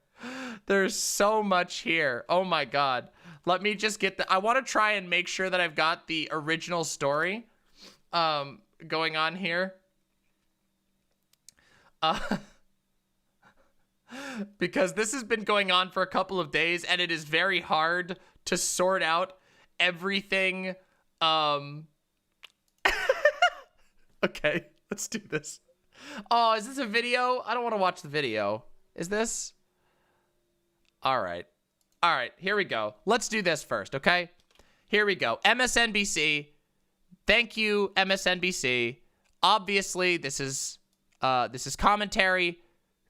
There's so much here. Oh my God. Let me just get I want to try and make sure that I've got the original story going on here. Because this has been going on for a couple of days and it is very hard to sort out everything. Okay, let's do this. Oh, is this a video? I don't want to watch the video. Is this? All right. All right, here we go. Let's do this first, okay? Here we go. MSNBC. Thank you, MSNBC. Obviously, this is commentary.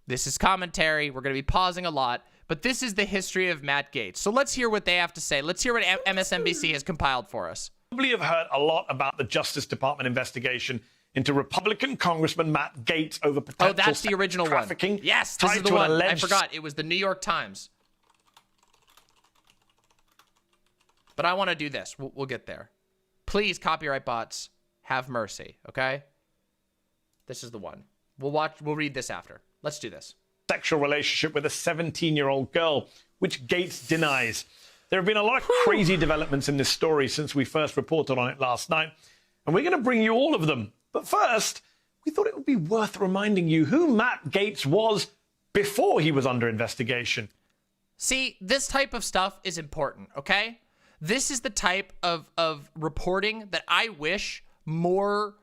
This is commentary. We're going to be pausing a lot, but this is the history of Matt Gaetz. So let's hear what they have to say. Let's hear what MSNBC has compiled for us. Probably have heard a lot about the Justice Department investigation into Republican Congressman Matt Gaetz over potential that's the original trafficking. One. Yes, this is the one. I forgot. It was the New York Times. But I want to do this. We'll get there. Please, copyright bots, have mercy, okay? This is the one. We'll read this after. Let's do this. Sexual relationship with a 17-year-old girl, which Gaetz denies. There have been a lot of crazy developments in this story since we first reported on it last night, and we're going to bring you all of them. But first, we thought it would be worth reminding you who Matt Gaetz was before he was under investigation. See, this type of stuff is important, okay? This is the type of reporting that I wish more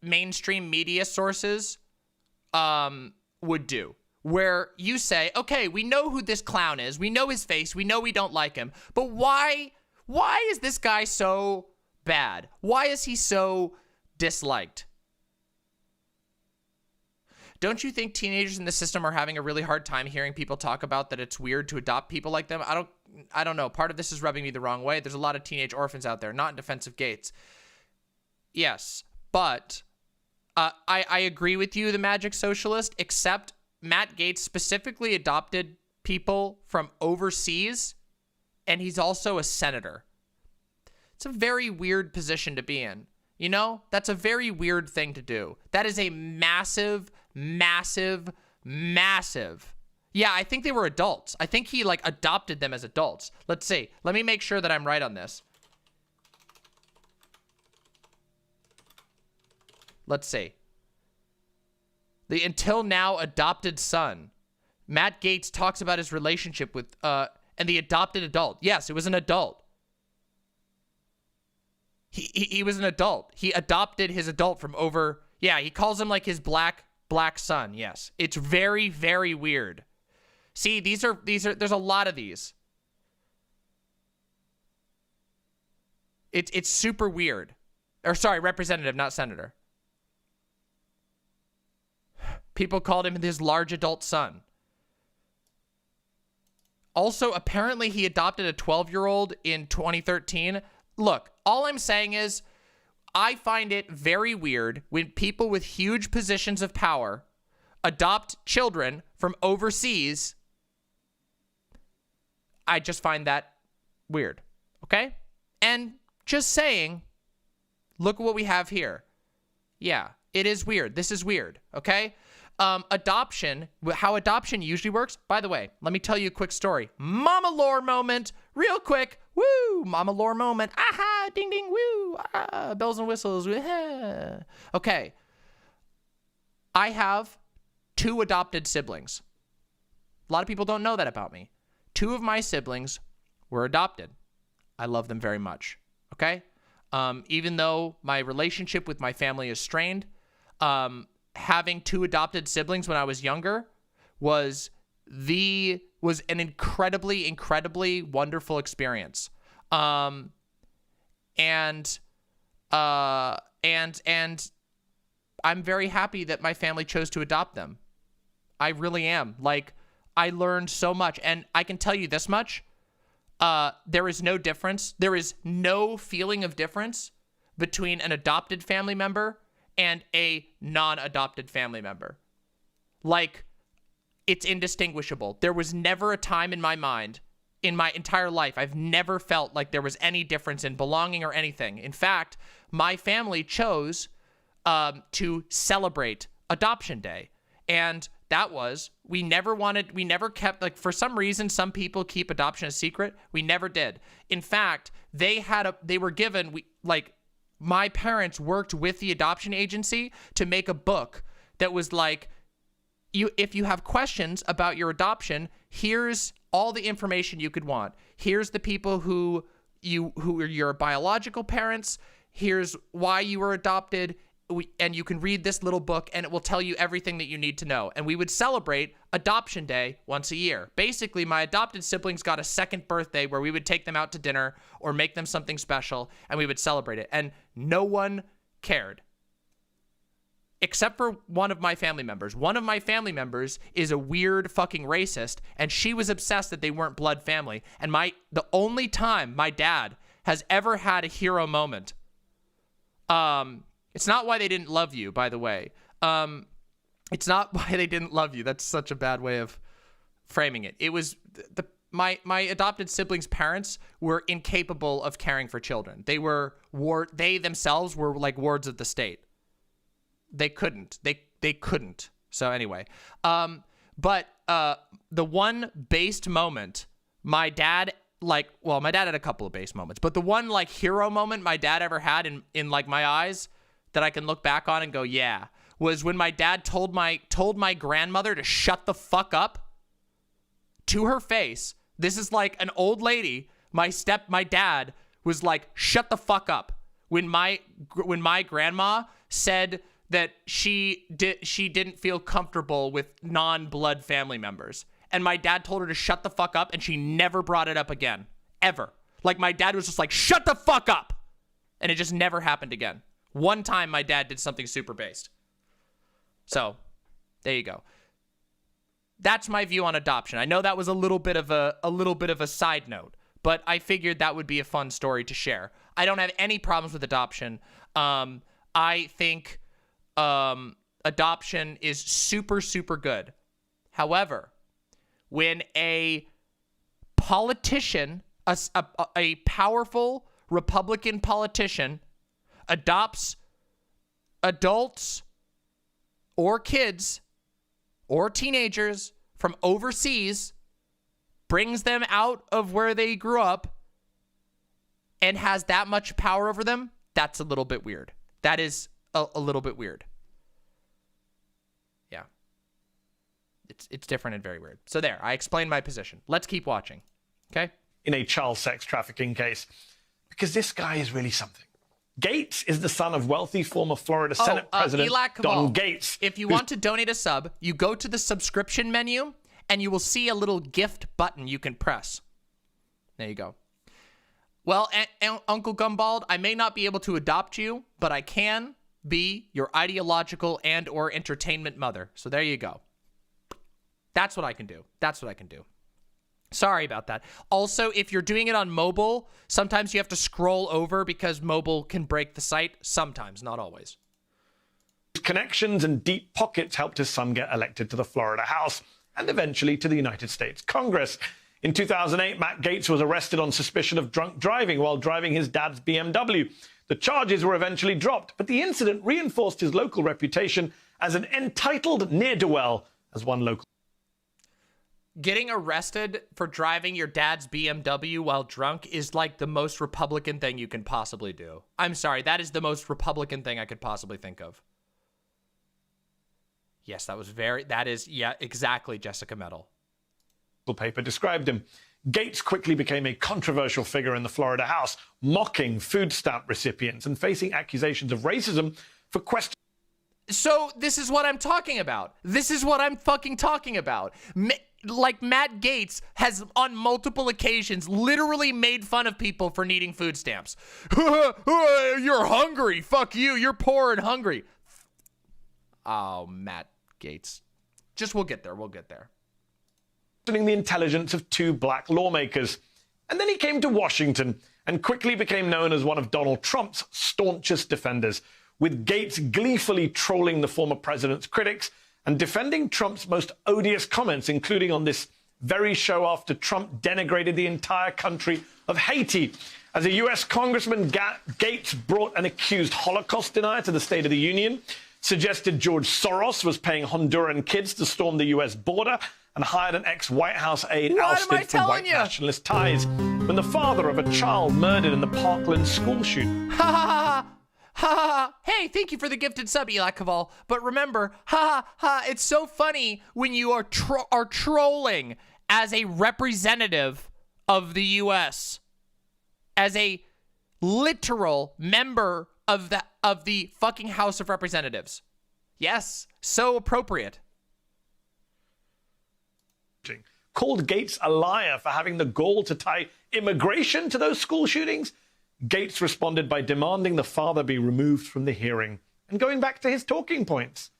mainstream media sources would do. Where you say, okay, we know who this clown is. We know his face. We know we don't like him. But why is this guy so bad? Why is he so disliked? Don't you think teenagers in the system are having a really hard time hearing people talk about that it's weird to adopt people like them? I don't know. Part of this is rubbing me the wrong way. There's a lot of teenage orphans out there, not in defense of Gaetz. Yes, but I agree with you, the Magic Socialist, except Matt Gaetz specifically adopted people from overseas, and he's also a senator. It's a very weird position to be in. You know, that's a very weird thing to do. That is a massive, massive, massive. Yeah, I think they were adults. I think he, like, adopted them as adults. Let's see. Let me make sure that I'm right on this. Let's see. The until now adopted son. Matt Gaetz talks about his relationship with, and the adopted adult. Yes, it was an adult. He was an adult. He adopted his adult from over. Yeah, he calls him like his black son. Yes, it's very, very weird. See, these are. There's a lot of these. It's super weird. Or sorry, representative, not senator. People called him his large adult son. Also, apparently he adopted a 12-year-old in 2013. Look, all I'm saying is I find it very weird when people with huge positions of power adopt children from overseas. I just find that weird, okay? And just saying, look at what we have here. Yeah, it is weird. This is weird, okay? Adoption, how adoption usually works. By the way, let me tell you a quick story. Mama lore moment, real quick. Woo, mama lore moment. Aha, ding, ding, woo. Ah, bells and whistles. Ah. Okay. I have 2 adopted siblings. A lot of people don't know that about me. 2 of my siblings were adopted. I love them very much. Okay. Even though my relationship with my family is strained, having 2 adopted siblings when I was younger was an incredibly, incredibly wonderful experience. And I'm very happy that my family chose to adopt them. I really am. Like, I learned so much, and I can tell you this much. There is no difference. There is no feeling of difference between an adopted family member and a non-adopted family member. Like, it's indistinguishable. There was never a time in my mind, in my entire life, I've never felt like there was any difference in belonging or anything. In fact, my family chose to celebrate Adoption Day. And that was, we never kept, like, for some reason, some people keep adoption a secret. We never did. In fact, they were given, my parents worked with the adoption agency to make a book that was like, if you have questions about your adoption, here's all the information you could want. Here's the people who are your biological parents. Here's why you were adopted. and you can read this little book, and it will tell you everything that you need to know. And we would celebrate Adoption Day once a year. Basically, my adopted siblings got a second birthday where we would take them out to dinner or make them something special, and we would celebrate it. And no one cared. Except for one of my family members. One of my family members is a weird fucking racist, and she was obsessed that they weren't blood family. And the only time my dad has ever had a hero moment, it's not why they didn't love you, by the way. It's not why they didn't love you. That's such a bad way of framing it. It was my adopted siblings' parents were incapable of caring for children. They themselves were like wards of the state. They couldn't. They couldn't. So anyway, but the one based moment my dad had a couple of base moments, but the one like hero moment my dad ever had in like my eyes that I can look back on and go, yeah, was when my dad told my grandmother to shut the fuck up to her face. This is like an old lady. My dad was like, shut the fuck up when my grandma said that she didn't feel comfortable with non-blood family members. And my dad told her to shut the fuck up, and she never brought it up again. Ever. Like, my dad was just like, shut the fuck up! And it just never happened again. One time my dad did something super based. So, there you go. That's my view on adoption. I know that was a little bit of a side note, but I figured that would be a fun story to share. I don't have any problems with adoption. I think adoption is super, super good. However, when a politician, a powerful Republican politician, adopts adults or kids or teenagers from overseas, brings them out of where they grew up, and has that much power over them, that's a little bit weird. That is a little bit weird. Yeah. It's different and very weird. So there, I explained my position. Let's keep watching. Okay? In a child sex trafficking case, because this guy is really something. Gates is the son of wealthy former Florida Senate President Don Gates. If you want to donate a sub, you go to the subscription menu, and you will see a little gift button you can press. There you go. Well, Uncle Gumbald, I may not be able to adopt you, but I can be your ideological and or entertainment mother. So there you go. That's what I can do. That's what I can do. Sorry about that. Also, if you're doing it on mobile, sometimes you have to scroll over because mobile can break the site. Sometimes, not always. Connections and deep pockets helped his son get elected to the Florida House and eventually to the United States Congress. In 2008, Matt Gaetz was arrested on suspicion of drunk driving while driving his dad's BMW. The charges were eventually dropped, but the incident reinforced his local reputation as an entitled ne'er-do-well, as one local. Getting arrested for driving your dad's BMW while drunk is like the most Republican thing you can possibly do. I'm sorry, that is the most Republican thing I could possibly think of. Yes, yeah, exactly, Jessica Metal. Paper described him. Gates quickly became a controversial figure in the Florida House, mocking food stamp recipients and facing accusations of racism for questioning. So this is what I'm talking about. This is what I'm fucking talking about. Like, Matt Gaetz has on multiple occasions literally made fun of people for needing food stamps. You're hungry. Fuck you. You're poor and hungry. Oh, Matt Gaetz. We'll get there. We'll get there. The intelligence of two black lawmakers. And then he came to Washington and quickly became known as one of Donald Trump's staunchest defenders, with Gaetz gleefully trolling the former president's critics and defending Trump's most odious comments, including on this very show after Trump denigrated the entire country of Haiti. As a U.S. Congressman, Gaetz brought an accused Holocaust denier to the State of the Union, suggested George Soros was paying Honduran kids to storm the U.S. border, and hired an ex-White House aide ousted for white nationalist ties when the father of a child murdered in the Parkland school shoot. Ha ha ha! Hey, thank you for the gifted sub, Eli Caval. But remember, ha ha! It's so funny when you are trolling as a representative of the U.S., as a literal member of the fucking House of Representatives. Yes, so appropriate. Called Gates a liar for having the gall to tie immigration to those school shootings. Gates responded by demanding the father be removed from the hearing and going back to his talking points.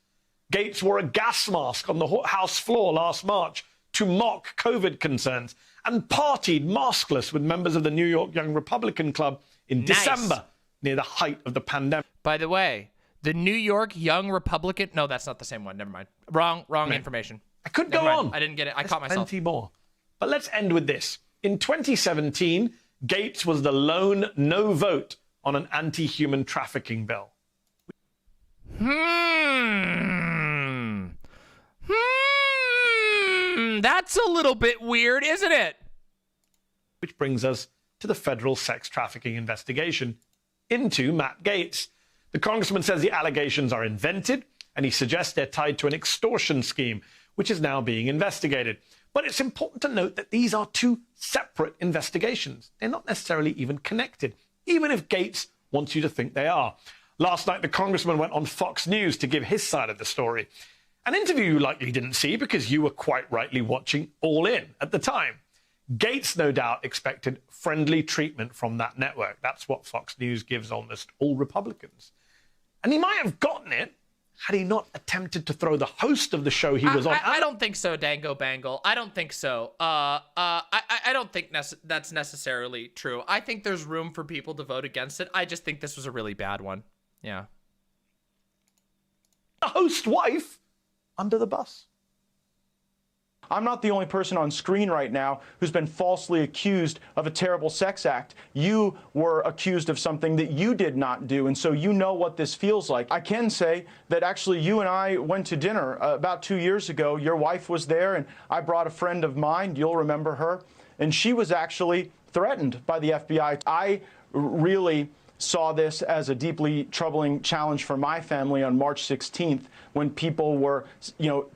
Gates wore a gas mask on the House floor last March to mock COVID concerns and partied maskless with members of the New York Young Republican Club in December, near the height of the pandemic. By the way, the New York Young Republican... No, that's not the same one. Never mind. Wrong information. I could Never go mind. on. I didn't get it. I There's caught myself. Plenty more. But let's end with this. In 2017, Gates was the lone no vote on an anti-human trafficking bill. That's a little bit weird, isn't it? Which brings us to the federal sex trafficking investigation into Matt Gaetz. The congressman says the allegations are invented, and he suggests they're tied to an extortion scheme, which is now being investigated. But it's important to note that these are two separate investigations. They're not necessarily even connected, even if Gaetz wants you to think they are. Last night, the congressman went on Fox News to give his side of the story. An interview you likely didn't see because you were quite rightly watching All In at the time. Gaetz, no doubt, expected friendly treatment from that network. That's what Fox News gives almost all Republicans. And he might have gotten it had he not attempted to throw the host of the show he was on. I don't think so, Dango Bangle. I don't think so. I don't think that's necessarily true. I think there's room for people to vote against it. I just think this was a really bad one. Yeah. The host's wife under the bus. I'm not the only person on screen right now who's been falsely accused of a terrible sex act. You were accused of something that you did not do, and so you know what this feels like. I can say that actually you and I went to dinner about 2 years ago. Your wife was there, and I brought a friend of mine. You'll remember her. And she was actually threatened by the FBI. I really saw this as a deeply troubling challenge for my family on March 16th when people were,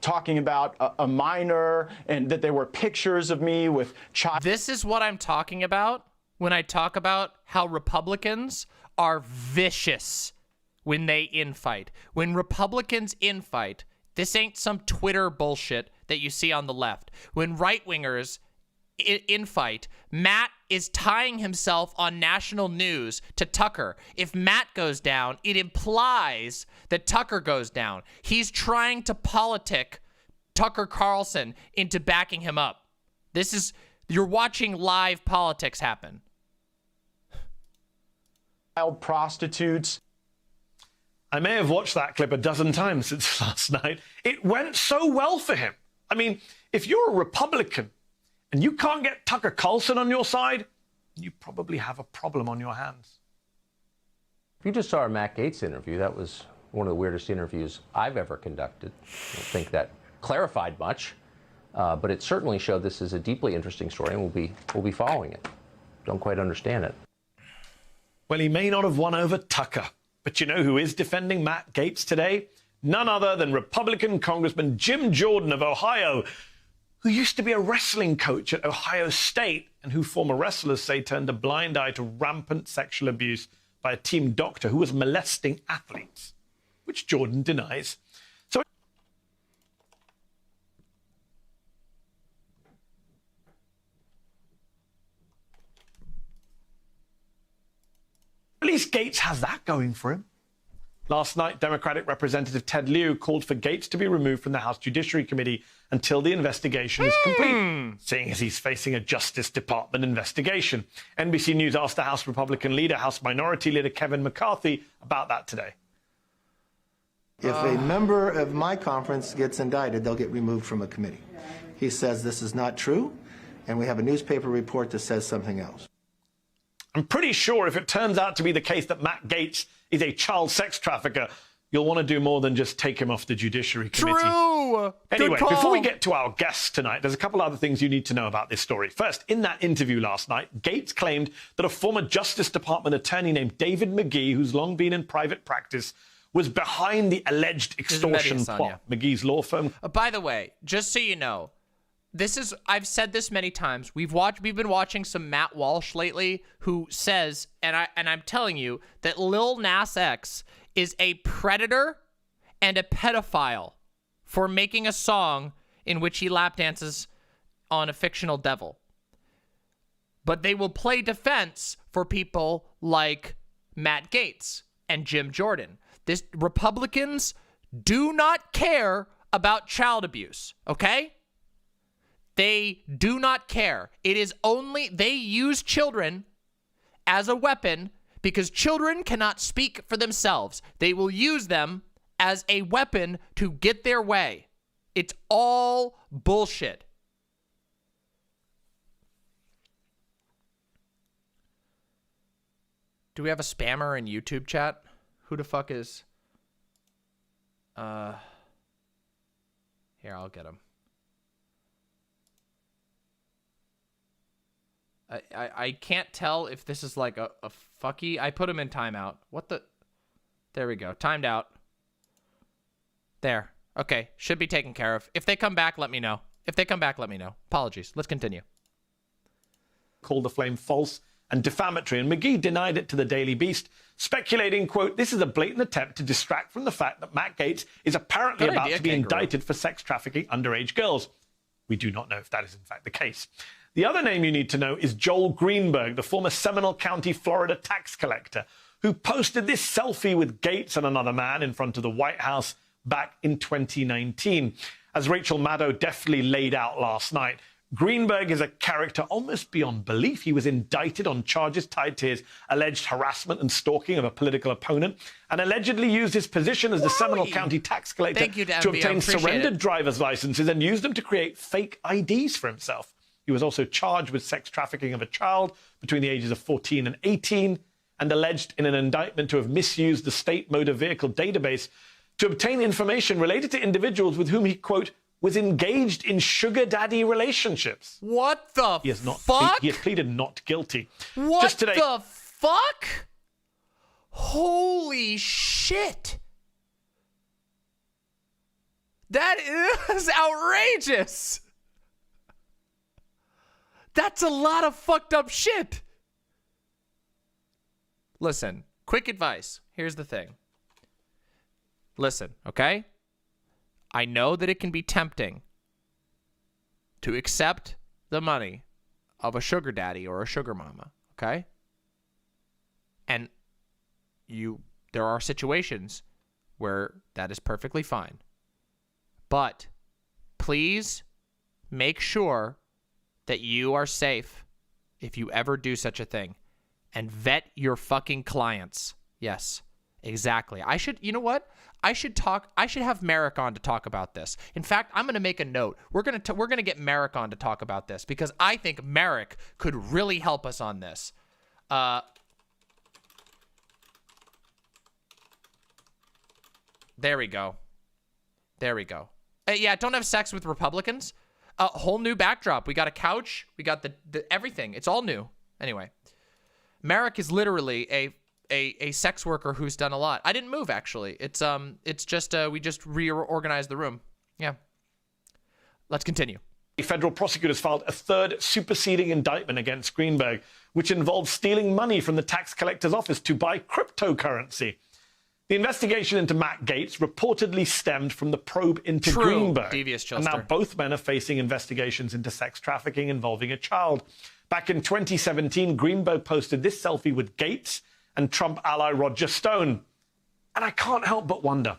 talking about a minor and that there were pictures of me with child. This is what I'm talking about when I talk about how Republicans are vicious when they infight. When Republicans infight, this ain't some Twitter bullshit that you see on the left. When right-wingers infight, Matt is tying himself on national news to Tucker. If Matt goes down, it implies that Tucker goes down. He's trying to politic Tucker Carlson into backing him up. You're watching live politics happen. Child prostitutes. I may have watched that clip a dozen times since last night. It went so well for him. I mean, if you're a Republican and you can't get Tucker Carlson on your side, you probably have a problem on your hands. If you just saw our Matt Gaetz interview, that was one of the weirdest interviews I've ever conducted. I don't think that clarified much, but it certainly showed this is a deeply interesting story, and we'll be following it. Don't quite understand it. Well, he may not have won over Tucker, but you know who is defending Matt Gaetz today? None other than Republican Congressman Jim Jordan of Ohio, who used to be a wrestling coach at Ohio State and who former wrestlers say turned a blind eye to rampant sexual abuse by a team doctor who was molesting athletes, which Jordan denies. So at least Gaetz has that going for him. Last night, Democratic Representative Ted Lieu called for Gaetz to be removed from the House Judiciary Committee until the investigation is complete, seeing as he's facing a Justice Department investigation. NBC News asked the House Republican leader, House Minority Leader Kevin McCarthy, about that today. If a member of my conference gets indicted, they'll get removed from a committee. He says this is not true, and we have a newspaper report that says something else. I'm pretty sure if it turns out to be the case that Matt Gaetz is a child sex trafficker, you'll want to do more than just take him off the Judiciary Committee. True! Anyway, before we get to our guests tonight, there's a couple other things you need to know about this story. First, in that interview last night, Gaetz claimed that a former Justice Department attorney named David McGee, who's long been in private practice, was behind the alleged extortion plot. McGee's law firm. By the way, just so you know, I've said this many times. We've been watching some Matt Walsh lately, who says, and I'm telling you that Lil Nas X is a predator and a pedophile for making a song in which he lap dances on a fictional devil. But they will play defense for people like Matt Gaetz and Jim Jordan. Republicans do not care about child abuse, okay? They do not care. It is only, they use children as a weapon because children cannot speak for themselves. They will use them as a weapon to get their way. It's all bullshit. Do we have a spammer in YouTube chat? Who the fuck is... Here, I'll get him. I can't tell if this is like a fucky. I put him in timeout. What the... There we go. Timed out. There. Okay. Should be taken care of. If they come back, let me know. If they come back, let me know. Apologies. Let's continue. Called the flame false and defamatory, and McGee denied it to the Daily Beast, speculating, quote, this is a blatant attempt to distract from the fact that Matt Gaetz is apparently about to be indicted for sex trafficking underage girls. We do not know if that is in fact the case. The other name you need to know is Joel Greenberg, the former Seminole County, Florida tax collector, who posted this selfie with Gaetz and another man in front of the White House back in 2019. As Rachel Maddow deftly laid out last night, Greenberg is a character almost beyond belief. He was indicted on charges tied to his alleged harassment and stalking of a political opponent, and allegedly used his position as the Seminole County tax collector to obtain surrendered driver's licenses and use them to create fake IDs for himself. He was also charged with sex trafficking of a child between the ages of 14 and 18, and alleged in an indictment to have misused the state motor vehicle database to obtain information related to individuals with whom he, quote, was engaged in sugar daddy relationships. What the fuck? He has pleaded not guilty. What Just today, the fuck? Holy shit. That is outrageous. That's a lot of fucked up shit. Listen, quick advice. Here's the thing. Listen, okay? I know that it can be tempting to accept the money of a sugar daddy or a sugar mama, okay? And there are situations where that is perfectly fine. But please make sure that you are safe if you ever do such a thing, and vet your fucking clients. Yes, exactly. You know what? I should have Merrick on to talk about this. In fact, I'm going to make a note. We're going to get Merrick on to talk about this because I think Merrick could really help us on this. There we go. There we go. Yeah, don't have sex with Republicans. A whole new backdrop. We got a couch. We got the everything. It's all new. Anyway, Merrick is literally a sex worker who's done a lot. I didn't move, actually. It's just we just reorganized the room. Yeah. Let's continue. Federal prosecutors filed a third superseding indictment against Greenberg, which involved stealing money from the tax collector's office to buy cryptocurrency. The investigation into Matt Gaetz reportedly stemmed from the probe into Greenberg. Devious Chilster. And now both men are facing investigations into sex trafficking involving a child. Back in 2017, Greenberg posted this selfie with Gaetz and Trump ally Roger Stone. And I can't help but wonder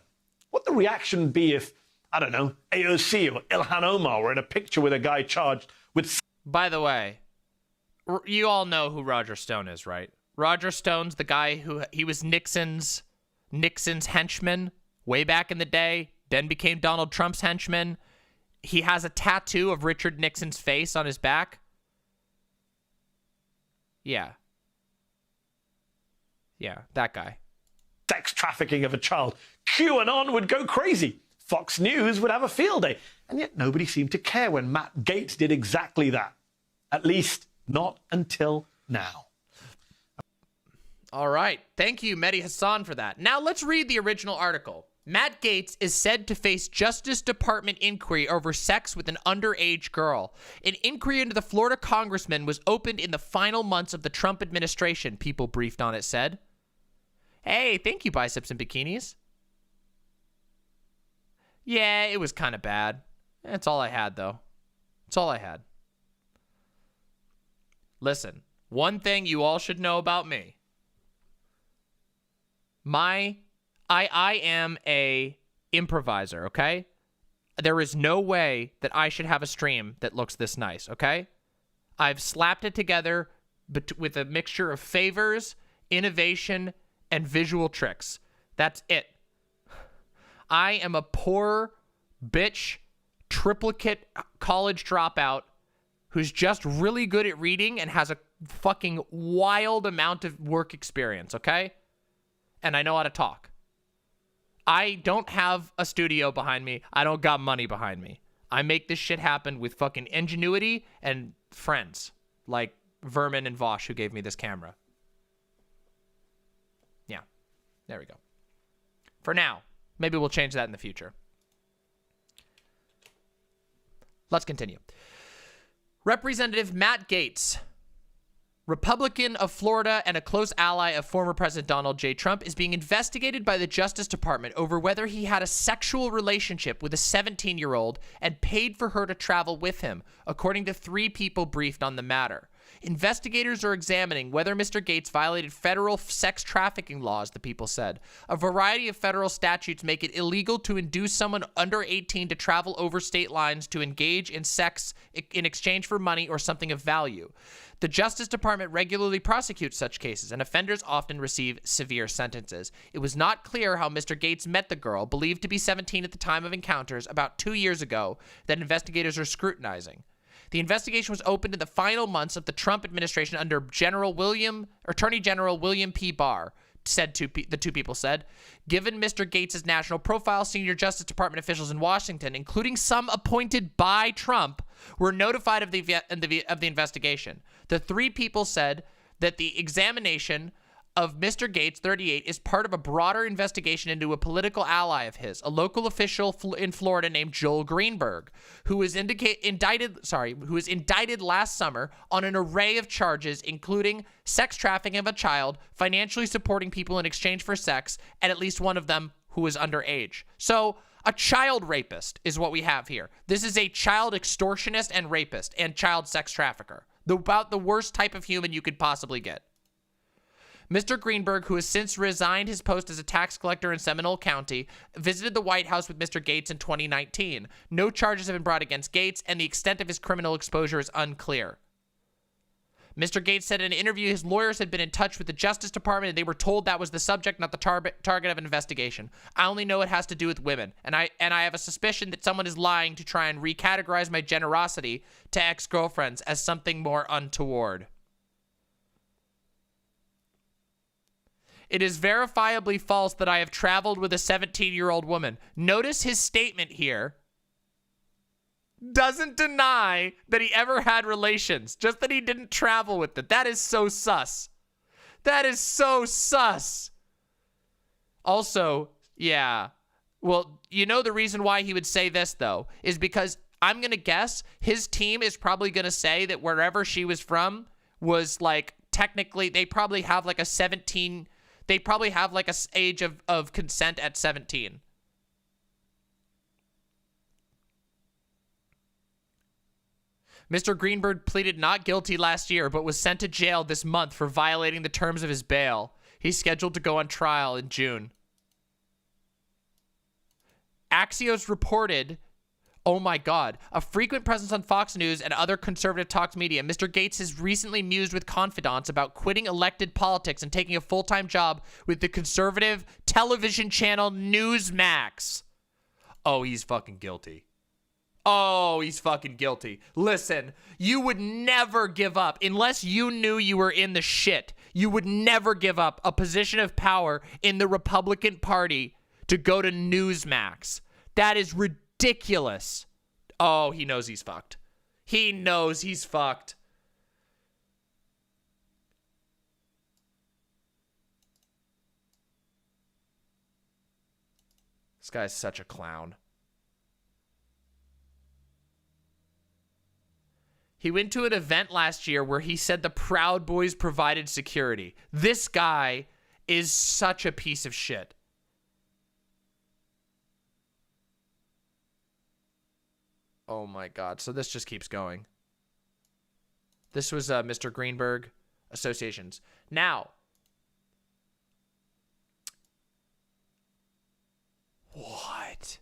what the reaction would be if, I don't know, AOC or Ilhan Omar were in a picture with a guy charged with... By the way, you all know who Roger Stone is, right? Roger Stone's the guy who, he was Nixon's henchman way back in the day, then became Donald Trump's henchman. He has a tattoo of Richard Nixon's face on his back. Yeah. Yeah, that guy. Sex trafficking of a child. QAnon would go crazy. Fox News would have a field day. And yet nobody seemed to care when Matt Gaetz did exactly that. At least not until now. All right. Thank you, Mehdi Hassan, for that. Now let's read the original article. Matt Gaetz is said to face Justice Department inquiry over sex with an underage girl. An inquiry into the Florida congressman was opened in the final months of the Trump administration, people briefed on it said. Hey, thank you, Biceps and Bikinis. Yeah, it was kind of bad. That's all I had, though. That's all I had. Listen, one thing you all should know about me. I am a improviser, okay? There is no way that I should have a stream that looks this nice, okay? I've slapped it together with a mixture of favors, innovation, and visual tricks. That's it. I am a poor bitch, triplicate college dropout who's just really good at reading and has a fucking wild amount of work experience, okay? And I know how to talk. I don't have a studio behind me. I don't got money behind me. I make this shit happen with fucking ingenuity and friends like Vermin and Vosh, who gave me this camera. Yeah, there we go. For now, maybe we'll change that in the future. Let's continue. Representative Matt Gaetz, Republican of Florida and a close ally of former President Donald J. Trump, is being investigated by the Justice Department over whether he had a sexual relationship with a 17-year-old and paid for her to travel with him, according to 3 people briefed on the matter. Investigators are examining whether Mr. Gaetz violated federal sex trafficking laws, the people said. A variety of federal statutes make it illegal to induce someone under 18 to travel over state lines to engage in sex in exchange for money or something of value. The Justice Department regularly prosecutes such cases, and offenders often receive severe sentences. It was not clear how Mr. Gaetz met the girl, believed to be 17 at the time of encounters about 2 years ago, that investigators are scrutinizing. The investigation was opened in the final months of the Trump administration under Attorney General William P. Barr, the 2 people said. Given Mr. Gaetz' national profile, senior Justice Department officials in Washington, including some appointed by Trump, were notified of the investigation. The 3 people said that the examination of Mr. Gaetz, 38, is part of a broader investigation into a political ally of his, a local official in Florida named Joel Greenberg, who was indicted last summer on an array of charges, including sex trafficking of a child, financially supporting people in exchange for sex, and at least one of them who is underage. So, a child rapist is what we have here. This is a child extortionist and rapist and child sex trafficker. About the worst type of human you could possibly get. Mr. Greenberg, who has since resigned his post as a tax collector in Seminole County, visited the White House with Mr. Gaetz in 2019. No charges have been brought against Gaetz, and the extent of his criminal exposure is unclear. Mr. Gaetz said in an interview his lawyers had been in touch with the Justice Department and they were told that was the subject, not the target of an investigation. I only know it has to do with women, and I have a suspicion that someone is lying to try and recategorize my generosity to ex-girlfriends as something more untoward. It is verifiably false that I have traveled with a 17-year-old woman. Notice his statement here doesn't deny that he ever had relations, just that he didn't travel with it. That is so sus. That is so sus. Also, yeah. Well, you know the reason why he would say this, though, is because I'm going to guess his team is probably going to say that wherever she was from was, like, technically, they probably have, like, they probably have, like, a age of consent at 17. Mr. Greenberg pleaded not guilty last year, but was sent to jail this month for violating the terms of his bail. He's scheduled to go on trial in June. Axios reported, oh my God, a frequent presence on Fox News and other conservative talk media. Mr. Gaetz has recently mused with confidants about quitting elected politics and taking a full-time job with the conservative television channel Newsmax. Oh, he's fucking guilty. Oh, he's fucking guilty. Listen, you would never give up unless you knew you were in the shit. You would never give up a position of power in the Republican Party to go to Newsmax. That is ridiculous. Oh, he knows he's fucked. He knows he's fucked. This guy's such a clown. He went to an event last year where he said the Proud Boys provided security. This guy is such a piece of shit. Oh my God. So this just keeps going. This was Mr. Greenberg Associations. Now, what?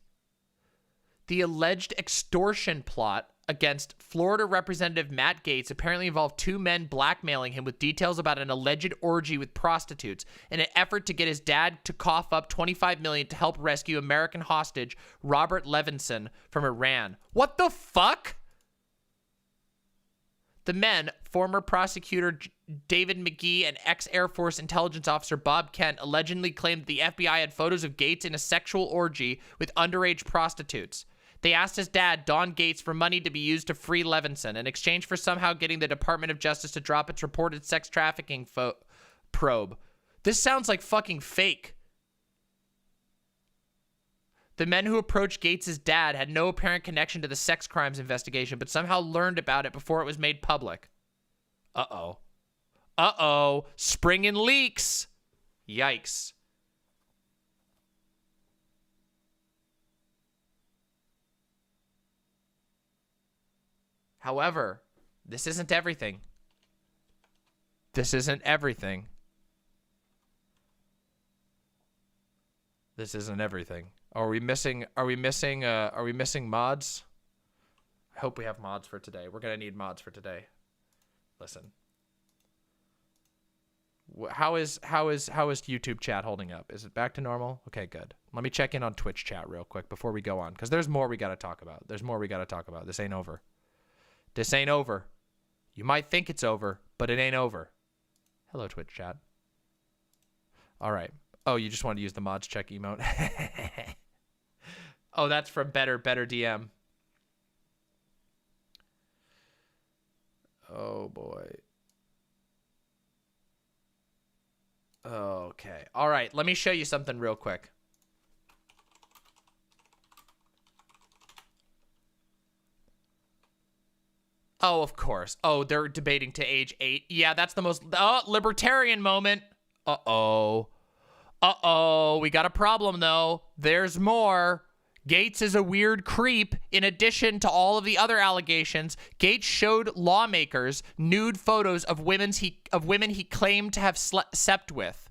The alleged extortion plot against Florida Representative Matt Gaetz apparently involved two men blackmailing him with details about an alleged orgy with prostitutes in an effort to get his dad to cough up $25 million to help rescue American hostage Robert Levinson from Iran. What the fuck? The men, former prosecutor David McGee and ex-Air Force intelligence officer Bob Kent, allegedly claimed the FBI had photos of Gaetz in a sexual orgy with underage prostitutes. They asked his dad, Don Gaetz, for money to be used to free Levinson in exchange for somehow getting the Department of Justice to drop its reported sex trafficking probe. This sounds like fucking fake. The men who approached Gaetz' dad had no apparent connection to the sex crimes investigation, but somehow learned about it before it was made public. Uh-oh. Uh-oh. Springing leaks. Yikes. However, this isn't everything. This isn't everything. This isn't everything. Are we missing mods? I hope we have mods for today. We're going to need mods for today. Listen. How is YouTube chat holding up? Is it back to normal? Okay, good. Let me check in on Twitch chat real quick before we go on, cuz there's more we got to talk about. This ain't over. This ain't over. You might think it's over, but it ain't over. Hello, Twitch chat. All right. Oh, you just wanted to use the mods check emote. Oh, that's from Better DM. Oh, boy. Okay. All right. Let me show you something real quick. Oh, of course. Oh, they're debating to age 8. Yeah, that's the most libertarian moment. Uh-oh. Uh-oh. We got a problem, though. There's more. Gaetz is a weird creep. In addition to all of the other allegations, Gaetz showed lawmakers nude photos of women he claimed to have slept with.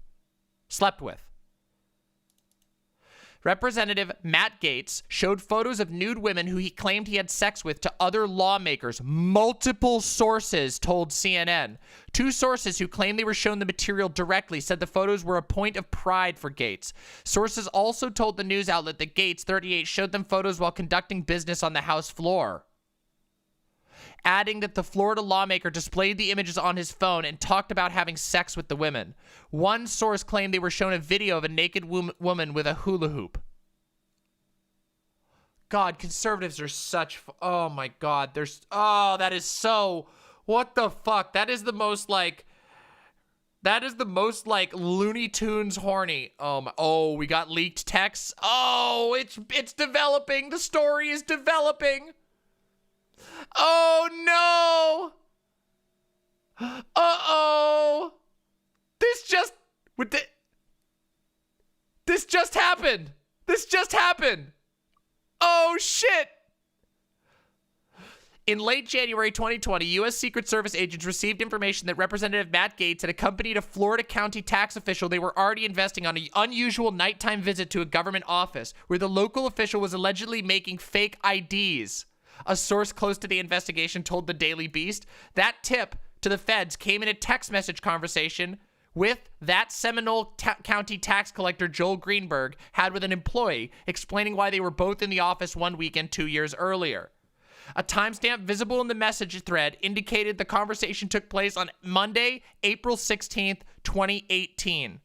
Representative Matt Gaetz showed photos of nude women who he claimed he had sex with to other lawmakers. Multiple sources told CNN. Two sources who claimed they were shown the material directly said the photos were a point of pride for Gaetz. Sources also told the news outlet that Gaetz, 38, showed them photos while conducting business on the House floor, adding that the Florida lawmaker displayed the images on his phone and talked about having sex with the women. One source claimed they were shown a video of a naked woman with a hula hoop. God, conservatives are such... Oh, my God. Oh, that is so... What the fuck? That is the most, like... Looney Tunes horny. Oh, we got leaked texts. Oh, it's developing. The story is developing. Oh, no. Uh-oh. This just happened. This just happened. Oh, shit. In late January 2020, U.S. Secret Service agents received information that Representative Matt Gaetz had accompanied a Florida county tax official they were already investing on an unusual nighttime visit to a government office where the local official was allegedly making fake IDs. A source close to the investigation told the Daily Beast. That tip to the feds came in a text message conversation with that Seminole County tax collector Joel Greenberg had with an employee, explaining why they were both in the office one weekend 2 years earlier. A timestamp visible in the message thread indicated the conversation took place on Monday, April 16th, 2018.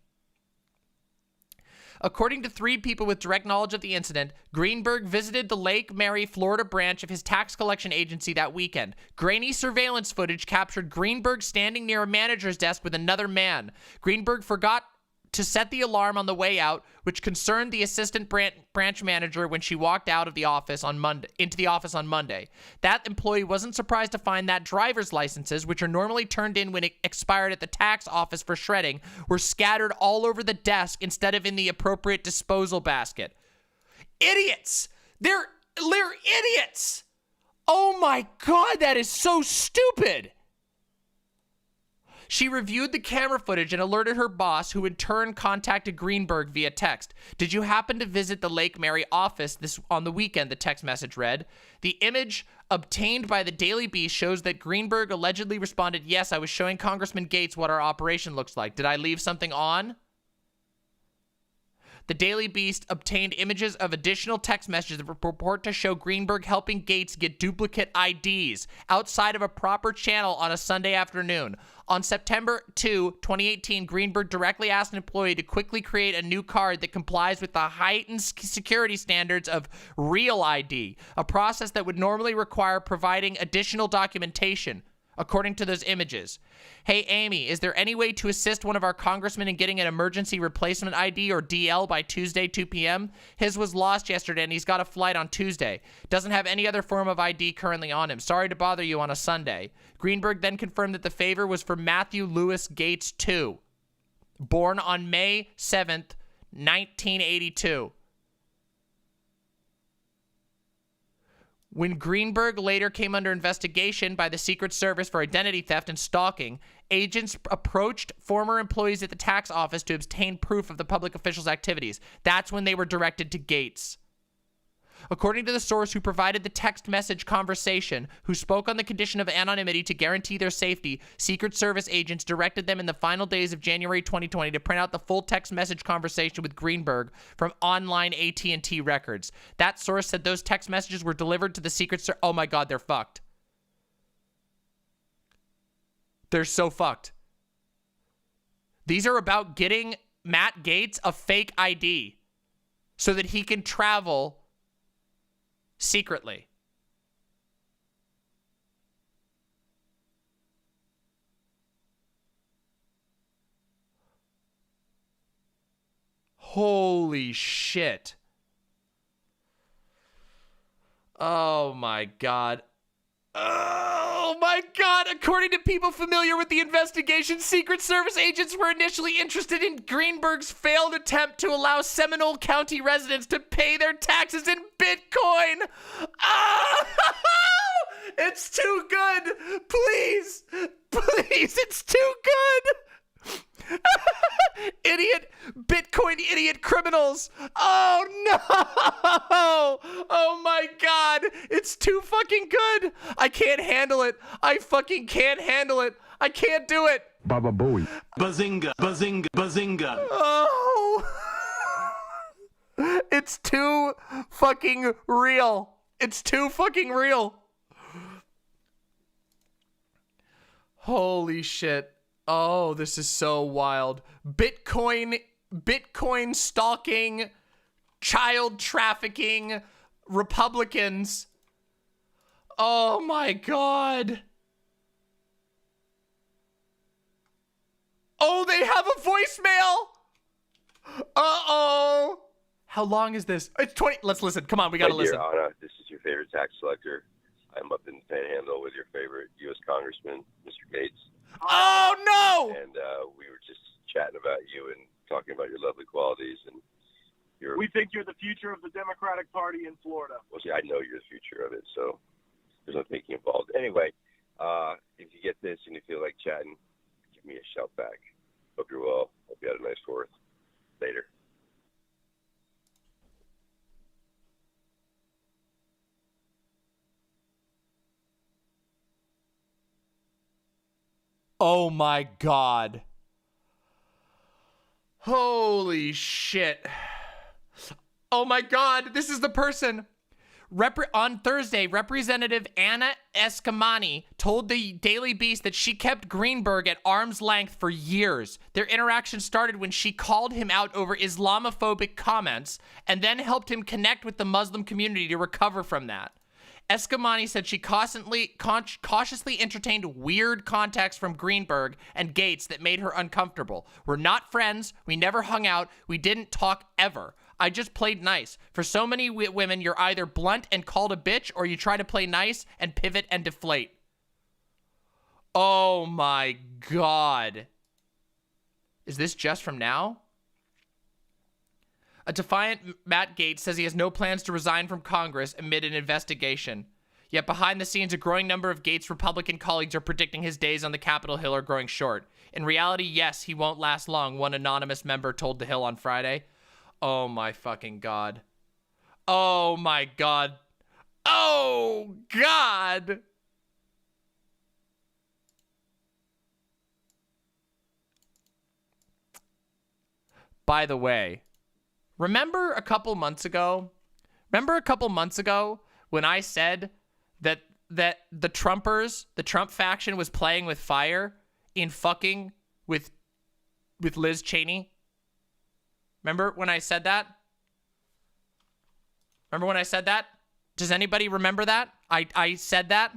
According to 3 people with direct knowledge of the incident, Greenberg visited the Lake Mary, Florida branch of his tax collection agency that weekend. Grainy surveillance footage captured Greenberg standing near a manager's desk with another man. Greenberg forgot to set the alarm on the way out, which concerned the assistant branch manager when she walked out of the office on Monday. That employee wasn't surprised to find that driver's licenses, which are normally turned in when it expired at the tax office for shredding, were scattered all over the desk instead of in the appropriate disposal basket. Idiots! They're idiots! Oh my God, that is so stupid! She reviewed the camera footage and alerted her boss, who in turn contacted Greenberg via text. Did you happen to visit the Lake Mary office on the weekend? The text message read. The image obtained by the Daily Beast shows that Greenberg allegedly responded, yes, I was showing Congressman Gates what our operation looks like. Did I leave something on? The Daily Beast obtained images of additional text messages that purport to show Greenberg helping Gates get duplicate IDs outside of a proper channel on a Sunday afternoon. On September 2, 2018, Greenberg directly asked an employee to quickly create a new card that complies with the heightened security standards of Real ID, a process that would normally require providing additional documentation, according to those images. Hey, Amy, is there any way to assist one of our congressmen in getting an emergency replacement ID or DL by Tuesday, 2 p.m.? His was lost yesterday, and he's got a flight on Tuesday. Doesn't have any other form of ID currently on him. Sorry to bother you on a Sunday. Greenberg then confirmed that the favor was for Matthew Lewis Gates II, born on May 7th, 1982. When Greenberg later came under investigation by the Secret Service for identity theft and stalking, agents approached former employees at the tax office to obtain proof of the public official's activities. That's when they were directed to Gates. According to the source who provided the text message conversation, who spoke on the condition of anonymity to guarantee their safety, Secret Service agents directed them in the final days of January 2020 to print out the full text message conversation with Greenberg from online AT&T records. That source said those text messages were delivered to the Secret Service. Oh my God, they're fucked. They're so fucked. These are about getting Matt Gaetz a fake ID so that he can travel secretly. Holy shit. Oh my God. Oh my God. According to people familiar with the investigation, Secret Service agents were initially interested in Greenberg's failed attempt to allow Seminole County residents to pay their taxes in Bitcoin. Oh, it's too good. Please, it's too good. Idiot Bitcoin idiot criminals. Oh no. Oh my God. It's too fucking good. I can't handle it. I fucking can't handle it. I can't do it. Baba Booey. Bazinga, bazinga, bazinga. Oh. It's too fucking real. It's too fucking real. Holy shit. Oh, this is so wild. Bitcoin stalking, child trafficking, Republicans. Oh my God. Oh, they have a voicemail. Uh-oh. How long is this? It's 20. Let's listen. Come on, we gotta listen. Dear Anna, this is your favorite tax collector. I'm up in the Panhandle with your favorite U.S. Congressman, Mr. Gates. Oh, no! And we were just chatting about you and talking about your lovely qualities. And We think you're the future of the Democratic Party in Florida. Well, see, I know you're the future of it, so there's no thinking involved. Anyway, if you get this and you feel like chatting, give me a shout back. Hope you're well. Hope you had a nice 4th. Later. Oh my God. Holy shit. Oh my God, this is the person. On Thursday, Representative Anna Eskamani told the Daily Beast that she kept Greenberg at arm's length for years. Their interaction started when she called him out over Islamophobic comments and then helped him connect with the Muslim community to recover from that. Escamani said she cautiously entertained weird contacts from Greenberg and Gates that made her uncomfortable. We're not friends. We never hung out. We didn't talk ever. I just played nice. For so many women, you're either blunt and called a bitch, or you try to play nice and pivot and deflate. Oh my God. Is this just from now? A defiant Matt Gaetz says he has no plans to resign from Congress amid an investigation. Yet behind the scenes, a growing number of Gaetz' Republican colleagues are predicting his days on the Capitol Hill are growing short. In reality, yes, he won't last long, one anonymous member told The Hill on Friday. Oh my fucking God. Oh my God. Oh God. By the way, remember a couple months ago when I said that the Trumpers, the Trump faction was playing with fire in fucking with Liz Cheney? Remember when I said that? Does anybody remember that? I said that?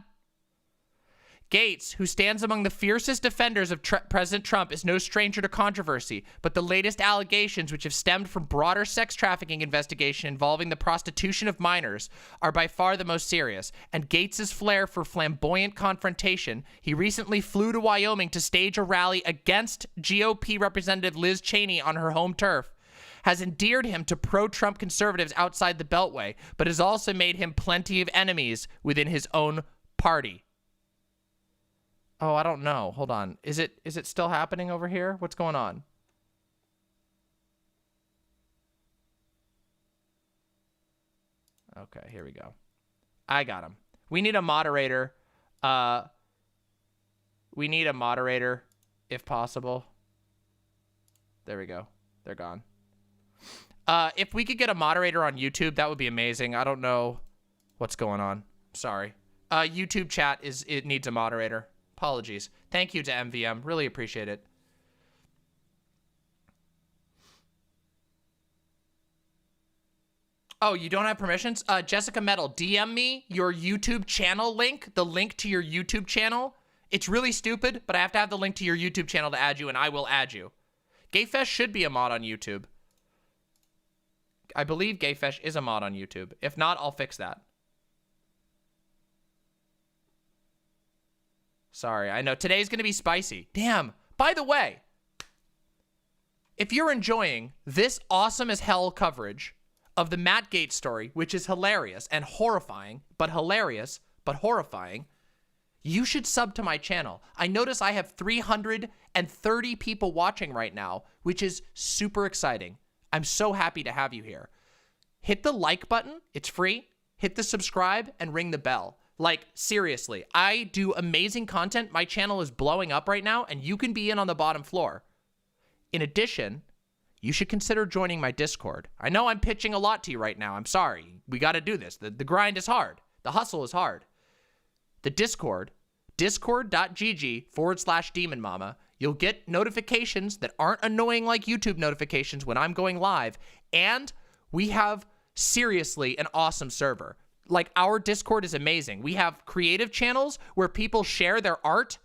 Gaetz, who stands among the fiercest defenders of President Trump, is no stranger to controversy, but the latest allegations, which have stemmed from broader sex trafficking investigation involving the prostitution of minors, are by far the most serious. And Gaetz' flair for flamboyant confrontation, he recently flew to Wyoming to stage a rally against GOP Representative Liz Cheney on her home turf, has endeared him to pro-Trump conservatives outside the Beltway, but has also made him plenty of enemies within his own party. Oh, I don't know. Hold on. Is it still happening over here? What's going on? Okay, here we go. I got him. We need a moderator. We need a moderator, if possible. There we go. They're gone. If we could get a moderator on YouTube, that would be amazing. I don't know what's going on. Sorry. YouTube chat it needs a moderator. Apologies. Thank you to MVM. Really appreciate it. Oh, you don't have permissions? Jessica Metal, DM me your YouTube channel link, the link to your YouTube channel. It's really stupid, but I have to have the link to your YouTube channel to add you, and I will add you. Gayfesh should be a mod on YouTube. I believe Gayfesh is a mod on YouTube. If not, I'll fix that. Sorry, I know today's going to be spicy. Damn. By the way, if you're enjoying this awesome as hell coverage of the Matt Gaetz story, which is hilarious and horrifying, but hilarious, but horrifying, you should sub to my channel. I notice I have 330 people watching right now, which is super exciting. I'm so happy to have you here. Hit the like button. It's free. Hit the subscribe and ring the bell. Like, seriously, I do amazing content. My channel is blowing up right now, and you can be in on the bottom floor. In addition, you should consider joining my Discord. I know I'm pitching a lot to you right now. I'm sorry. We got to do this. The grind is hard. The hustle is hard. The Discord, discord.gg/demonmama. You'll get notifications that aren't annoying like YouTube notifications when I'm going live. And we have seriously an awesome server. Like, our Discord is amazing. We have creative channels where people share their art,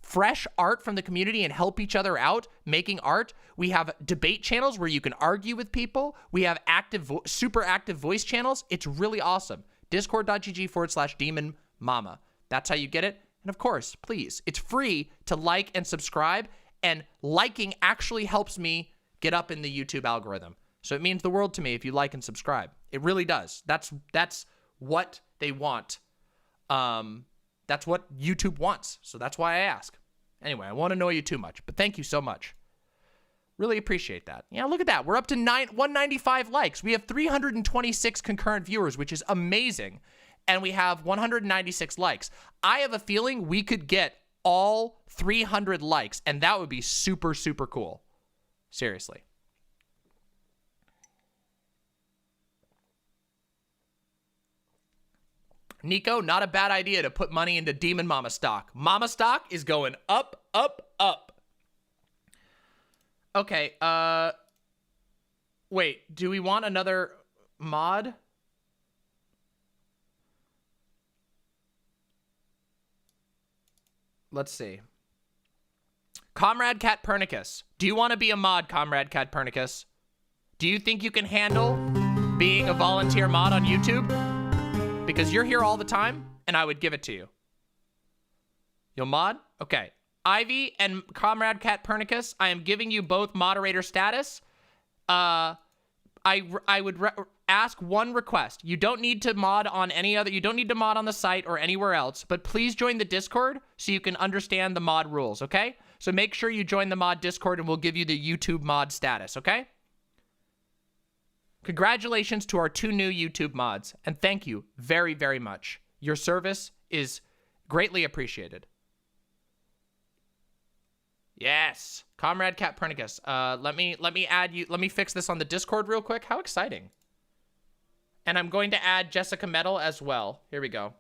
fresh art from the community, and help each other out making art. We have debate channels where you can argue with people. We have super active voice channels. It's really awesome. Discord.gg/demonmama. That's how you get it. And of course, please, it's free to like and subscribe, and liking actually helps me get up in the YouTube algorithm. So it means the world to me if you like and subscribe. It really does. That's what they want. That's what YouTube wants. So that's why I ask. Anyway, I won't annoy you too much, but thank you so much. Really appreciate that. Yeah, look at that. We're up to 195 likes. We have 326 concurrent viewers, which is amazing. And we have 196 likes. I have a feeling we could get all 300 likes, and that would be super, super cool. Seriously. Nico, not a bad idea to put money into Demon Mama stock. Mama stock is going up, up, up. Okay, wait, do we want another mod? let's see. Comrade Catpernicus. Do you want to be a mod, Comrade Catpernicus? Do you think you can handle being a volunteer mod on YouTube? Because you're here all the time, and I would give it to you. You'll mod? Okay. Ivy and Comrade Catpernicus, I am giving you both moderator status. I would ask one request. You don't need to mod on any other, you don't need to mod on the site or anywhere else, but please join the Discord so you can understand the mod rules, okay? So make sure you join the mod Discord and we'll give you the YouTube mod status, okay? Congratulations to our 2 new YouTube mods, and thank you very, very much. Your service is greatly appreciated. Yes, Comrade Catpernicus. Let me add you. Let me fix this on the Discord real quick. How exciting! And I'm going to add Jessica Metal as well. Here we go.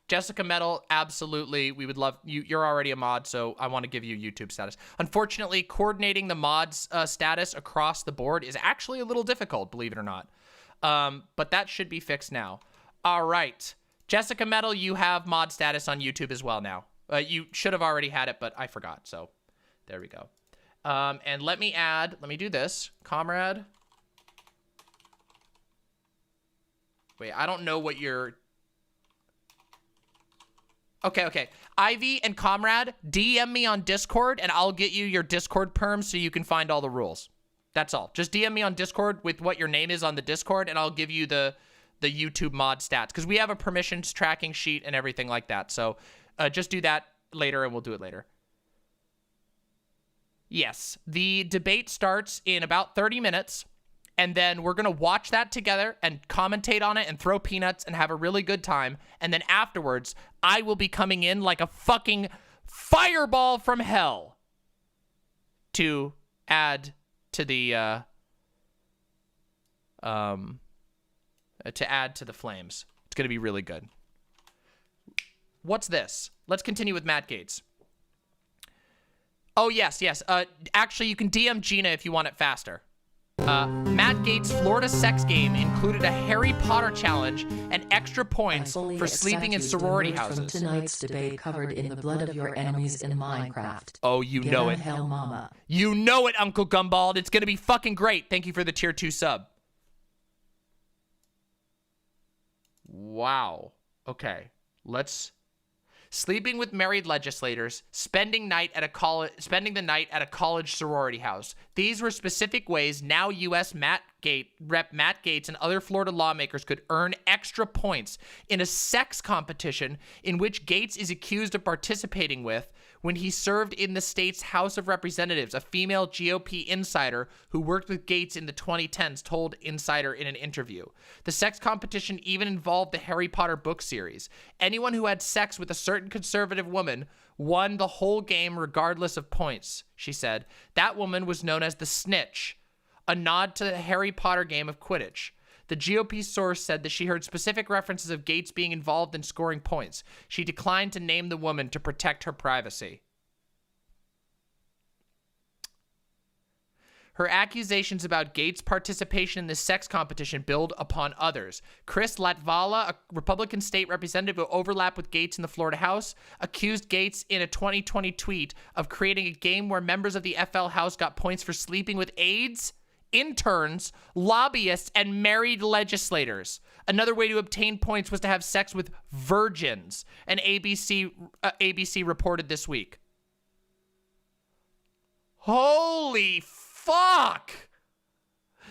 Jessica Metal, absolutely. We would love you. You're already a mod, so I want to give you YouTube status. Unfortunately, coordinating the mods status across the board is actually a little difficult, believe it or not. But that should be fixed now. All right, Jessica Metal, you have mod status on YouTube as well now. You should have already had it, but I forgot. So there we go. And let me do this. Comrade. Wait, I don't know what your... Okay. Ivy and Comrade, DM me on Discord, and I'll get you your Discord perms so you can find all the rules. That's all. Just DM me on Discord with what your name is on the Discord, and I'll give you the YouTube mod stats. Because we have a permissions tracking sheet and everything like that. So... just do that later, and we'll do it later. Yes, the debate starts in about 30 minutes, and then we're going to watch that together and commentate on it and throw peanuts and have a really good time. And then afterwards, I will be coming in like a fucking fireball from hell to add to the, flames. It's going to be really good. What's this? Let's continue with Matt Gaetz. Oh, yes. Actually, you can DM Gina if you want it faster. Matt Gaetz' Florida sex game included a Harry Potter challenge and extra points for sleeping in sorority houses. From tonight's debate covered in the blood of your enemies in Minecraft. Oh, you know it. Hell mama. You know it, Uncle Gumbald. It's going to be fucking great. Thank you for the tier 2 sub. Wow. Okay. Sleeping with married legislators, spending the night at a college sorority house. These were specific ways now U.S. Rep. Matt Gaetz and other Florida lawmakers could earn extra points in a sex competition in which Gaetz is accused of participating with when he served in the state's House of Representatives. A female GOP insider who worked with Gaetz in the 2010s told Insider in an interview. The sex competition even involved the Harry Potter book series. Anyone who had sex with a certain conservative woman won the whole game regardless of points, she said. That woman was known as the Snitch, a nod to the Harry Potter game of Quidditch. The GOP source said that she heard specific references of Gaetz being involved in scoring points. She declined to name the woman to protect her privacy. Her accusations about Gaetz' participation in the sex competition build upon others. Chris Latvala, a Republican state representative who overlapped with Gaetz in the Florida House, accused Gaetz in a 2020 tweet of creating a game where members of the FL House got points for sleeping with aides, interns, lobbyists, and married legislators. Another way to obtain points was to have sex with virgins, an ABC reported this week. Holy fuck!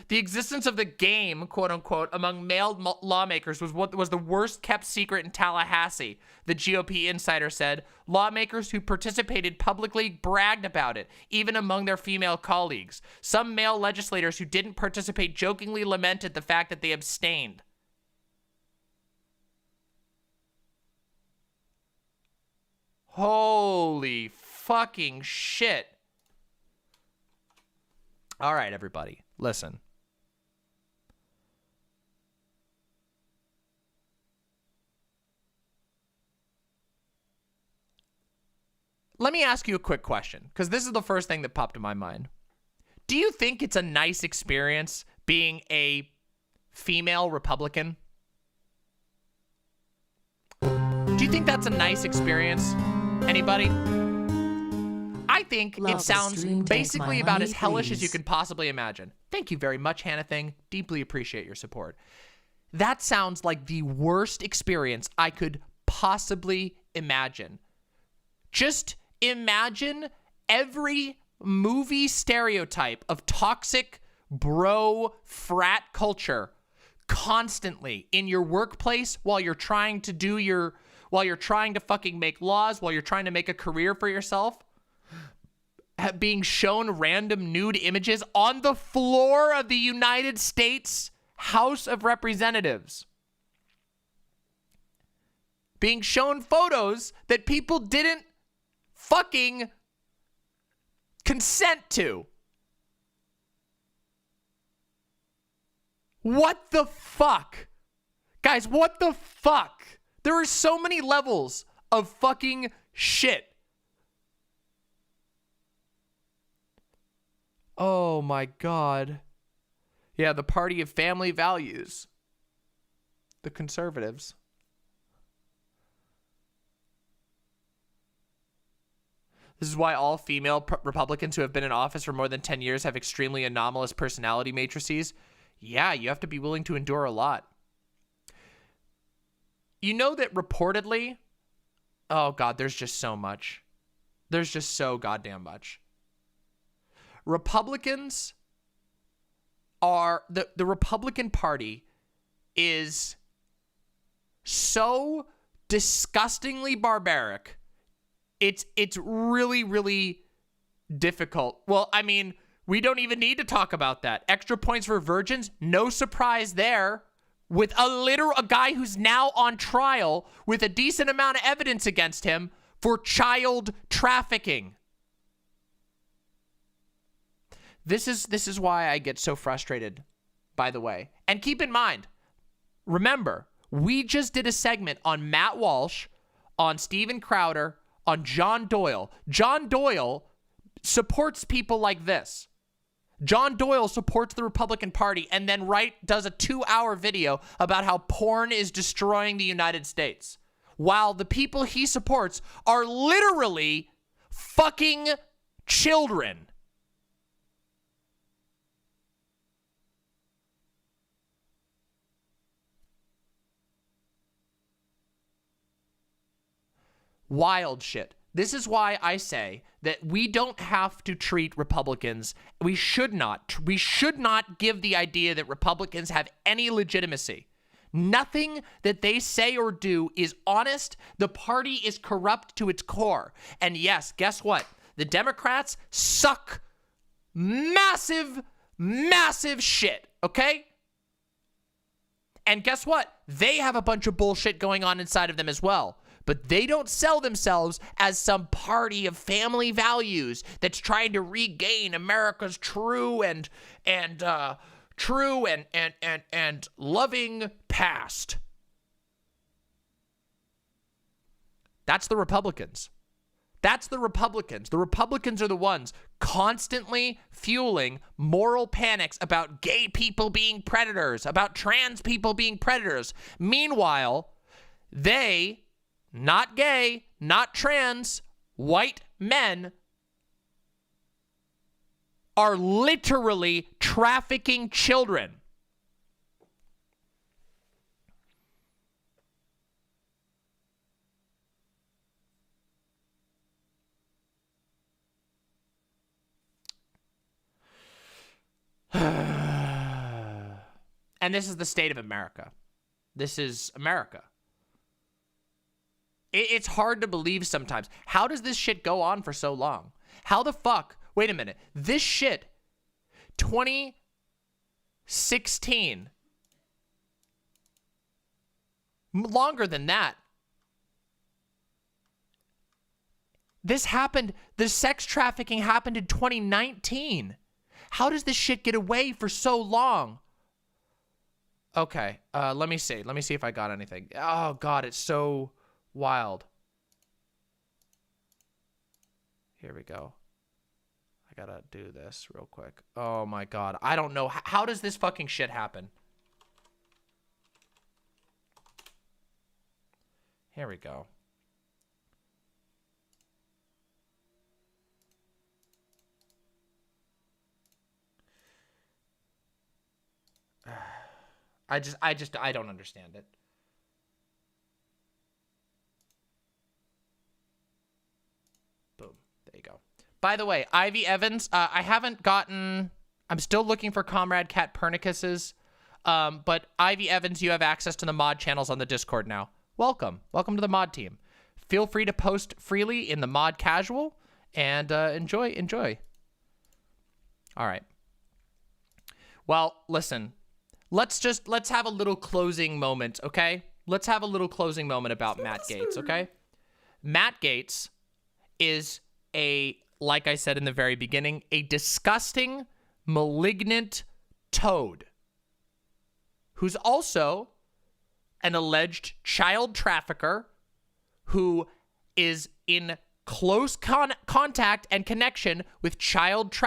The existence of the game, quote unquote, among male lawmakers was what was the worst kept secret in Tallahassee, the GOP insider said. Lawmakers who participated publicly bragged about it, even among their female colleagues. Some male legislators who didn't participate jokingly lamented the fact that they abstained. Holy fucking shit. All right, everybody, listen. Let me ask you a quick question, because this is the first thing that popped in my mind. Do you think it's a nice experience being a female Republican? Do you think that's a nice experience? Anybody? I think Love it sounds stream, take basically my about money, as hellish as you please. could possibly imagine. Thank you very much, Hannah Thing. Deeply appreciate your support. That sounds like the worst experience I could possibly imagine. Just imagine every movie stereotype of toxic bro frat culture constantly in your workplace while you're trying to fucking make laws, while you're trying to make a career for yourself. Being shown random nude images on the floor of the United States House of Representatives. Being shown photos that people didn't fucking consent to. What the fuck? Guys, what the fuck? There are so many levels of fucking shit. Oh my God. Yeah, the party of family values. The conservatives. This is why all female Republicans who have been in office for more than 10 years have extremely anomalous personality matrices. Yeah, you have to be willing to endure a lot. You know that reportedly, oh God, there's just so much. There's just so goddamn much. Republicans are, the Republican Party is so disgustingly barbaric. It's really, really difficult. Well, I mean, we don't even need to talk about that. Extra points for virgins, no surprise there. With a guy who's now on trial with a decent amount of evidence against him for child trafficking. This is why I get so frustrated, by the way. And keep in mind, remember, we just did a segment on Matt Walsh, on Steven Crowder, on John Doyle. John Doyle supports people like this. John Doyle supports the Republican Party and then does a 2-hour video about how porn is destroying the United States, while the people he supports are literally fucking children. Wild shit. This is why I say that we don't have to treat Republicans. We should not give the idea that Republicans have any legitimacy. Nothing that they say or do is honest. The party is corrupt to its core. And yes, guess what? The Democrats suck massive, massive shit, okay? And guess what? They have a bunch of bullshit going on inside of them as well. But they don't sell themselves as some party of family values that's trying to regain America's true and loving past. That's the Republicans. That's the Republicans. The Republicans are the ones constantly fueling moral panics about gay people being predators, about trans people being predators. Meanwhile, they, not gay, not trans, white men, are literally trafficking children. And this is the state of America. This is America. It's hard to believe sometimes. How does this shit go on for so long? How the fuck? Wait a minute. This shit, 2016, longer than that. This happened, the sex trafficking happened in 2019. How does this shit get away for so long? Okay, let me see. Let me see if I got anything. Oh, God, it's so wild. Here we go. I gotta do this real quick. Oh, my God. I don't know. How does this fucking shit happen? Here we go. I don't understand it. Boom. There you go. By the way, Ivy Evans, I haven't gotten... I'm still looking for Comrade Cat Pernicus's. But Ivy Evans, you have access to the mod channels on the Discord now. Welcome. Welcome to the mod team. Feel free to post freely in the mod casual and enjoy. All right. Well, listen. Let's have a little closing moment, okay? Let's have a little closing moment about Matt Gaetz, okay? Matt Gaetz is like I said in the very beginning, a disgusting, malignant toad who's also an alleged child trafficker who is in close contact and connection with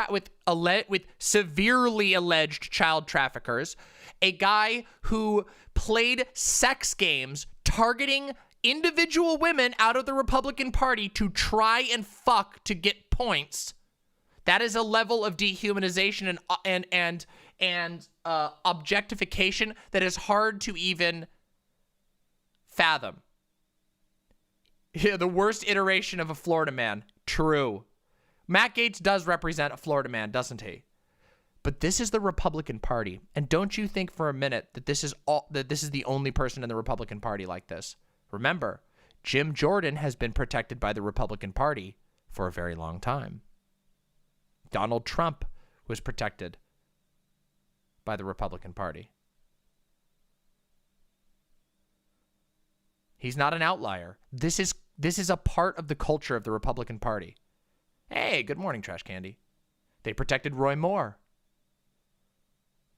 with severely alleged child traffickers, a guy who played sex games targeting individual women out of the Republican Party to try and fuck to get points. That is a level of dehumanization and objectification that is hard to even fathom. Yeah, the worst iteration of a Florida man. True. Matt Gaetz does represent a Florida man, doesn't he? But this is the Republican Party, and don't you think for a minute that this is the only person in the Republican Party like this? Remember, Jim Jordan has been protected by the Republican Party for a very long time. Donald Trump was protected by the Republican Party. He's not an outlier. This is a part of the culture of the Republican Party. Hey, good morning, Trash Candy. They protected Roy Moore.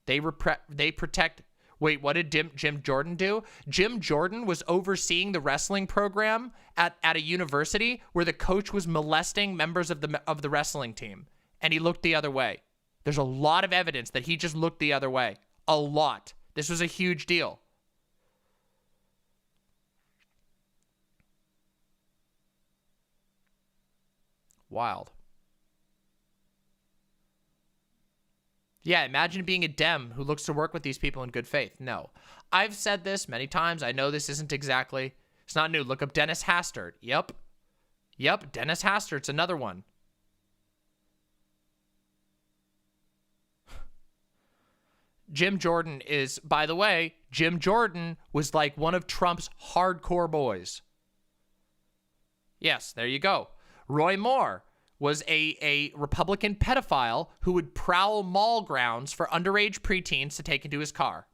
They protect... Wait, what did Jim Jordan do? Jim Jordan was overseeing the wrestling program at a university where the coach was molesting members of the wrestling team, and he looked the other way. There's a lot of evidence that he just looked the other way. A lot. This was a huge deal. Wild. Yeah, imagine being a Dem who looks to work with these people in good faith. No. I've said this many times. I know this isn't exactly... It's not new. Look up Dennis Hastert. Yep, Dennis Hastert's another one. Jim Jordan is... By the way, Jim Jordan was like one of Trump's hardcore boys. Yes, there you go. Roy Moore was a Republican pedophile who would prowl mall grounds for underage preteens to take into his car.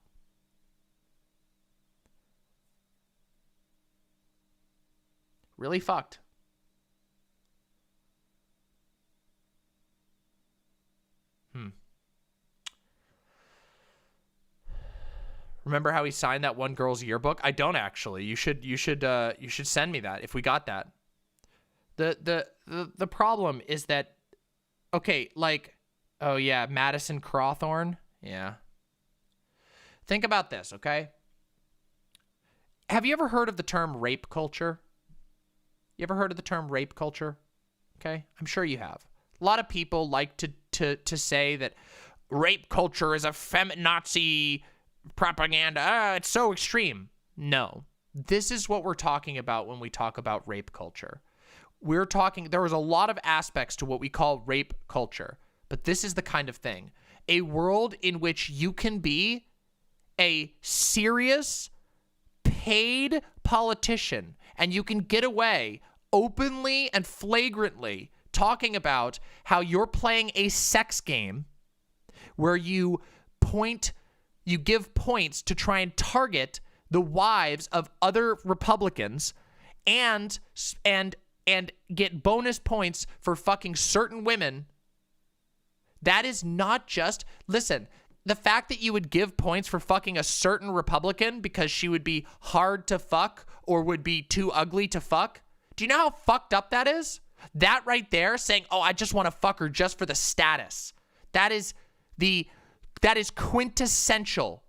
Really fucked. Remember how he signed that one girl's yearbook? I don't actually. You should send me that if we got that. The problem is that, okay, like, oh yeah, Madison Crawthorne. Yeah. Think about this, okay? Have you ever heard of the term rape culture? You ever heard of the term rape culture? Okay, I'm sure you have. A lot of people like to say that rape culture is a Nazi propaganda. It's so extreme. No, this is what we're talking about when we talk about rape culture. We're talking, there was a lot of aspects to what we call rape culture, but this is the kind of thing. A world in which you can be a serious, paid politician and you can get away openly and flagrantly talking about how you're playing a sex game where you give points to try and target the wives of other Republicans and get bonus points for fucking certain women. That is not just... Listen, the fact that you would give points for fucking a certain Republican because she would be hard to fuck or would be too ugly to fuck, do you know how fucked up that is? That right there, saying, oh, I just want to fuck her just for the status. That is quintessential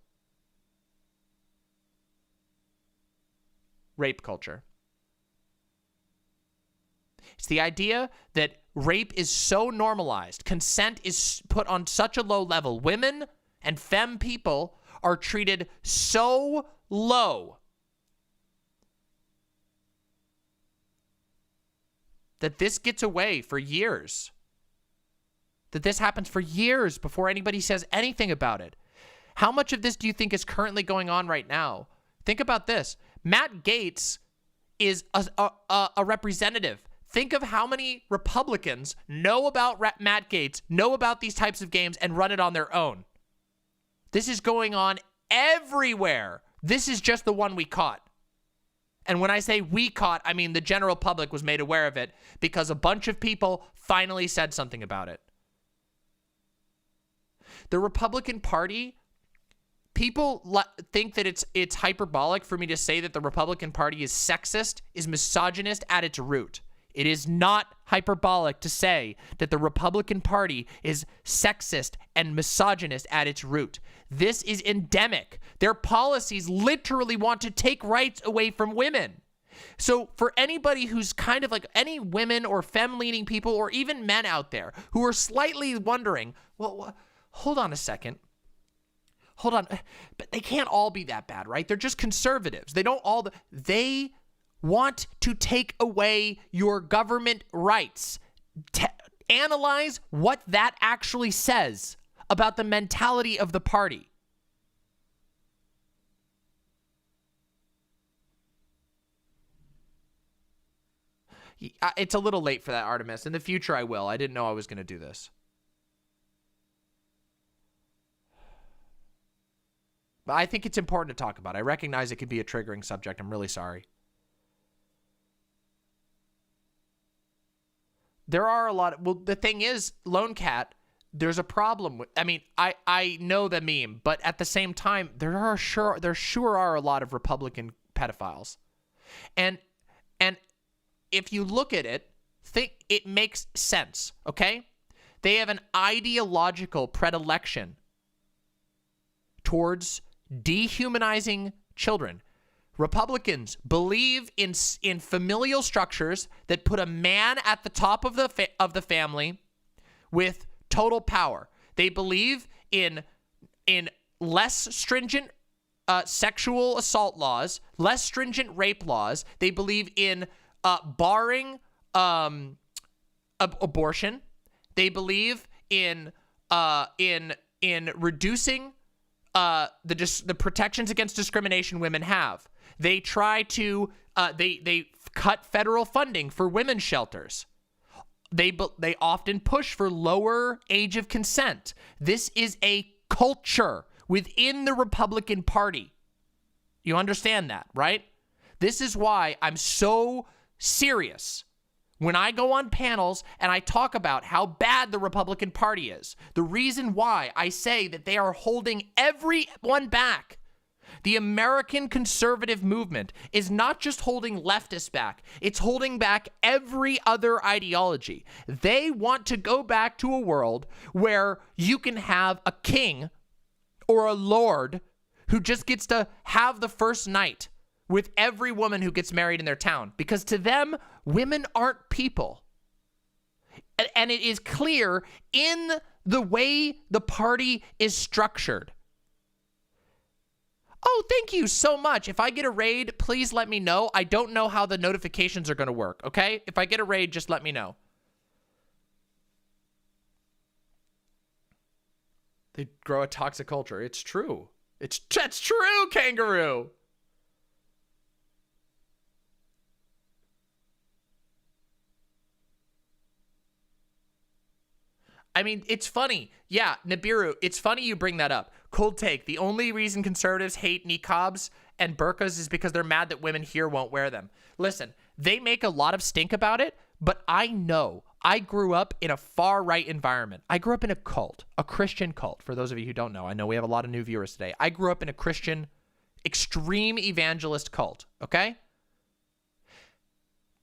rape culture. It's the idea that rape is so normalized. Consent is put on such a low level. Women and femme people are treated so low that this gets away for years. That this happens for years before anybody says anything about it. How much of this do you think is currently going on right now? Think about this. Matt Gaetz is a representative. Think of how many Republicans know about Matt Gaetz, know about these types of games, and run it on their own. This is going on everywhere. This is just the one we caught. And when I say we caught, I mean the general public was made aware of it because a bunch of people finally said something about it. The Republican Party, people think that it's hyperbolic for me to say that the Republican Party is sexist, is misogynist at its root. It is not hyperbolic to say that the Republican Party is sexist and misogynist at its root. This is endemic. Their policies literally want to take rights away from women. So for anybody who's kind of like any women or femme-leaning people or even men out there who are slightly wondering, well, hold on a second. Hold on. But they can't all be that bad, right? They're just conservatives. They don't all... They want to take away your government rights. Analyze what that actually says about the mentality of the party. It's a little late for that, Artemis. In the future, I will. I didn't know I was going to do this. But I think it's important to talk about. I recognize it can be a triggering subject. I'm really sorry. There are a lot of, well, the thing is, Lone Cat, there's a problem with, I mean, I know the meme, but at the same time, there sure are a lot of Republican pedophiles. And if you look at it, think it makes sense, okay? They have an ideological predilection towards dehumanizing children. Republicans believe in familial structures that put a man at the top of the family with total power. They believe in less stringent sexual assault laws, less stringent rape laws. They believe in barring abortion. They believe in reducing the protections against discrimination women have. They try to they cut federal funding for women's shelters. They often push for lower age of consent. This is a culture within the Republican Party. You understand that, right? This is why I'm so serious when I go on panels and I talk about how bad the Republican Party is. The reason why I say that they are holding everyone back. The American conservative movement is not just holding leftists back, it's holding back every other ideology. They want to go back to a world where you can have a king or a lord who just gets to have the first night with every woman who gets married in their town. Because to them, women aren't people. And it is clear in the way the party is structured. Oh, thank you so much. If I get a raid, please let me know. I don't know how the notifications are going to work, okay? If I get a raid, just let me know. They grow a toxic culture. It's true. That's true, Kangaroo. I mean, it's funny. Yeah, Nibiru, it's funny you bring that up. Cold take. The only reason conservatives hate niqabs and burqas is because they're mad that women here won't wear them. Listen, they make a lot of stink about it, but I know. I grew up in a far-right environment. I grew up in a cult, a Christian cult. For those of you who don't know, I know we have a lot of new viewers today. I grew up in a Christian, extreme evangelist cult, okay?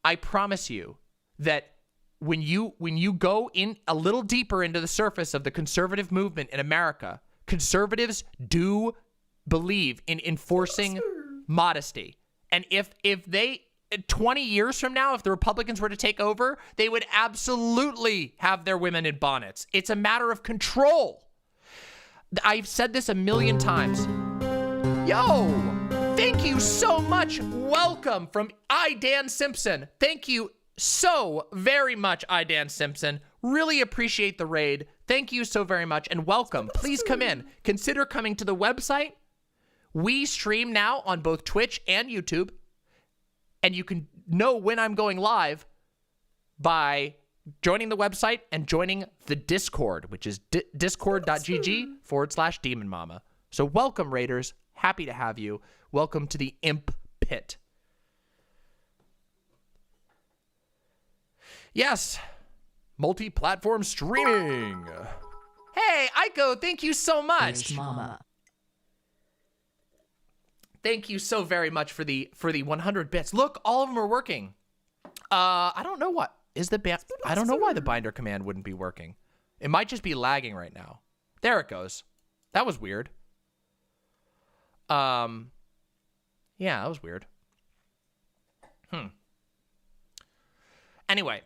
I promise you that when you go in a little deeper into the surface of the conservative movement in America, conservatives do believe in enforcing modesty. And if they 20 years from now, if the Republicans were to take over, they would absolutely have their women in bonnets. It's a matter of control. I've said this a million times. Yo, thank you so much. Welcome from Dan Simpson. Thank you so very much, Dan Simpson. Really appreciate the raid. Thank you so very much and welcome. Please come in. Consider coming to the website. We stream now on both Twitch and YouTube. And you can know when I'm going live by joining the website and joining the Discord, which is discord.gg/Demon Mama. So welcome, Raiders. Happy to have you. Welcome to the Imp Pit. Yes, multi-platform streaming. Hey, Aiko, thank you so much. Mama. Thank you so very much for the 100 bits. Look, all of them are working. I don't know what is the I don't know why the binder command wouldn't be working. It might just be lagging right now. There it goes. That was weird. Yeah, that was weird. Anyway,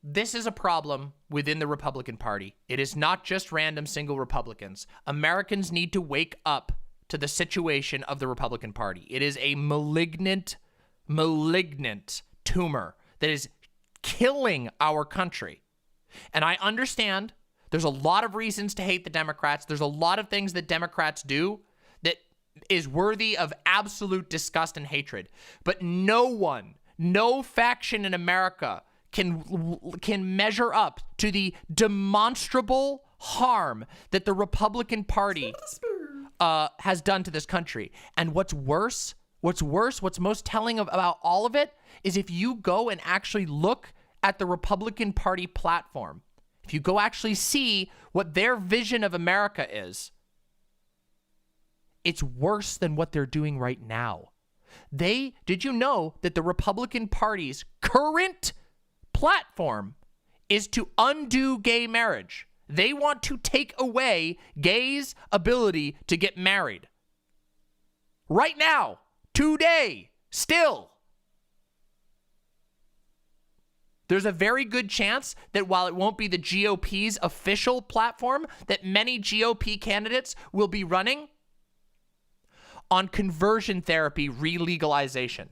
this is a problem within the Republican Party. It is not just random single Republicans. Americans need to wake up to the situation of the Republican Party. It is a malignant tumor that is killing our country. And I understand there's a lot of reasons to hate the Democrats. There's a lot of things that Democrats do that is worthy of absolute disgust and hatred. But no faction in America can measure up to the demonstrable harm that the Republican Party has done to this country. And what's most telling about all of it is if you go and actually look at the Republican Party platform, if you go actually see what their vision of America is, it's worse than what they're doing right now. Did you know that the Republican Party's current platform is to undo gay marriage? They want to take away gays' ability to get married. Right now, today, still. There's a very good chance that while it won't be the GOP's official platform, that many GOP candidates will be running on conversion therapy re-legalization.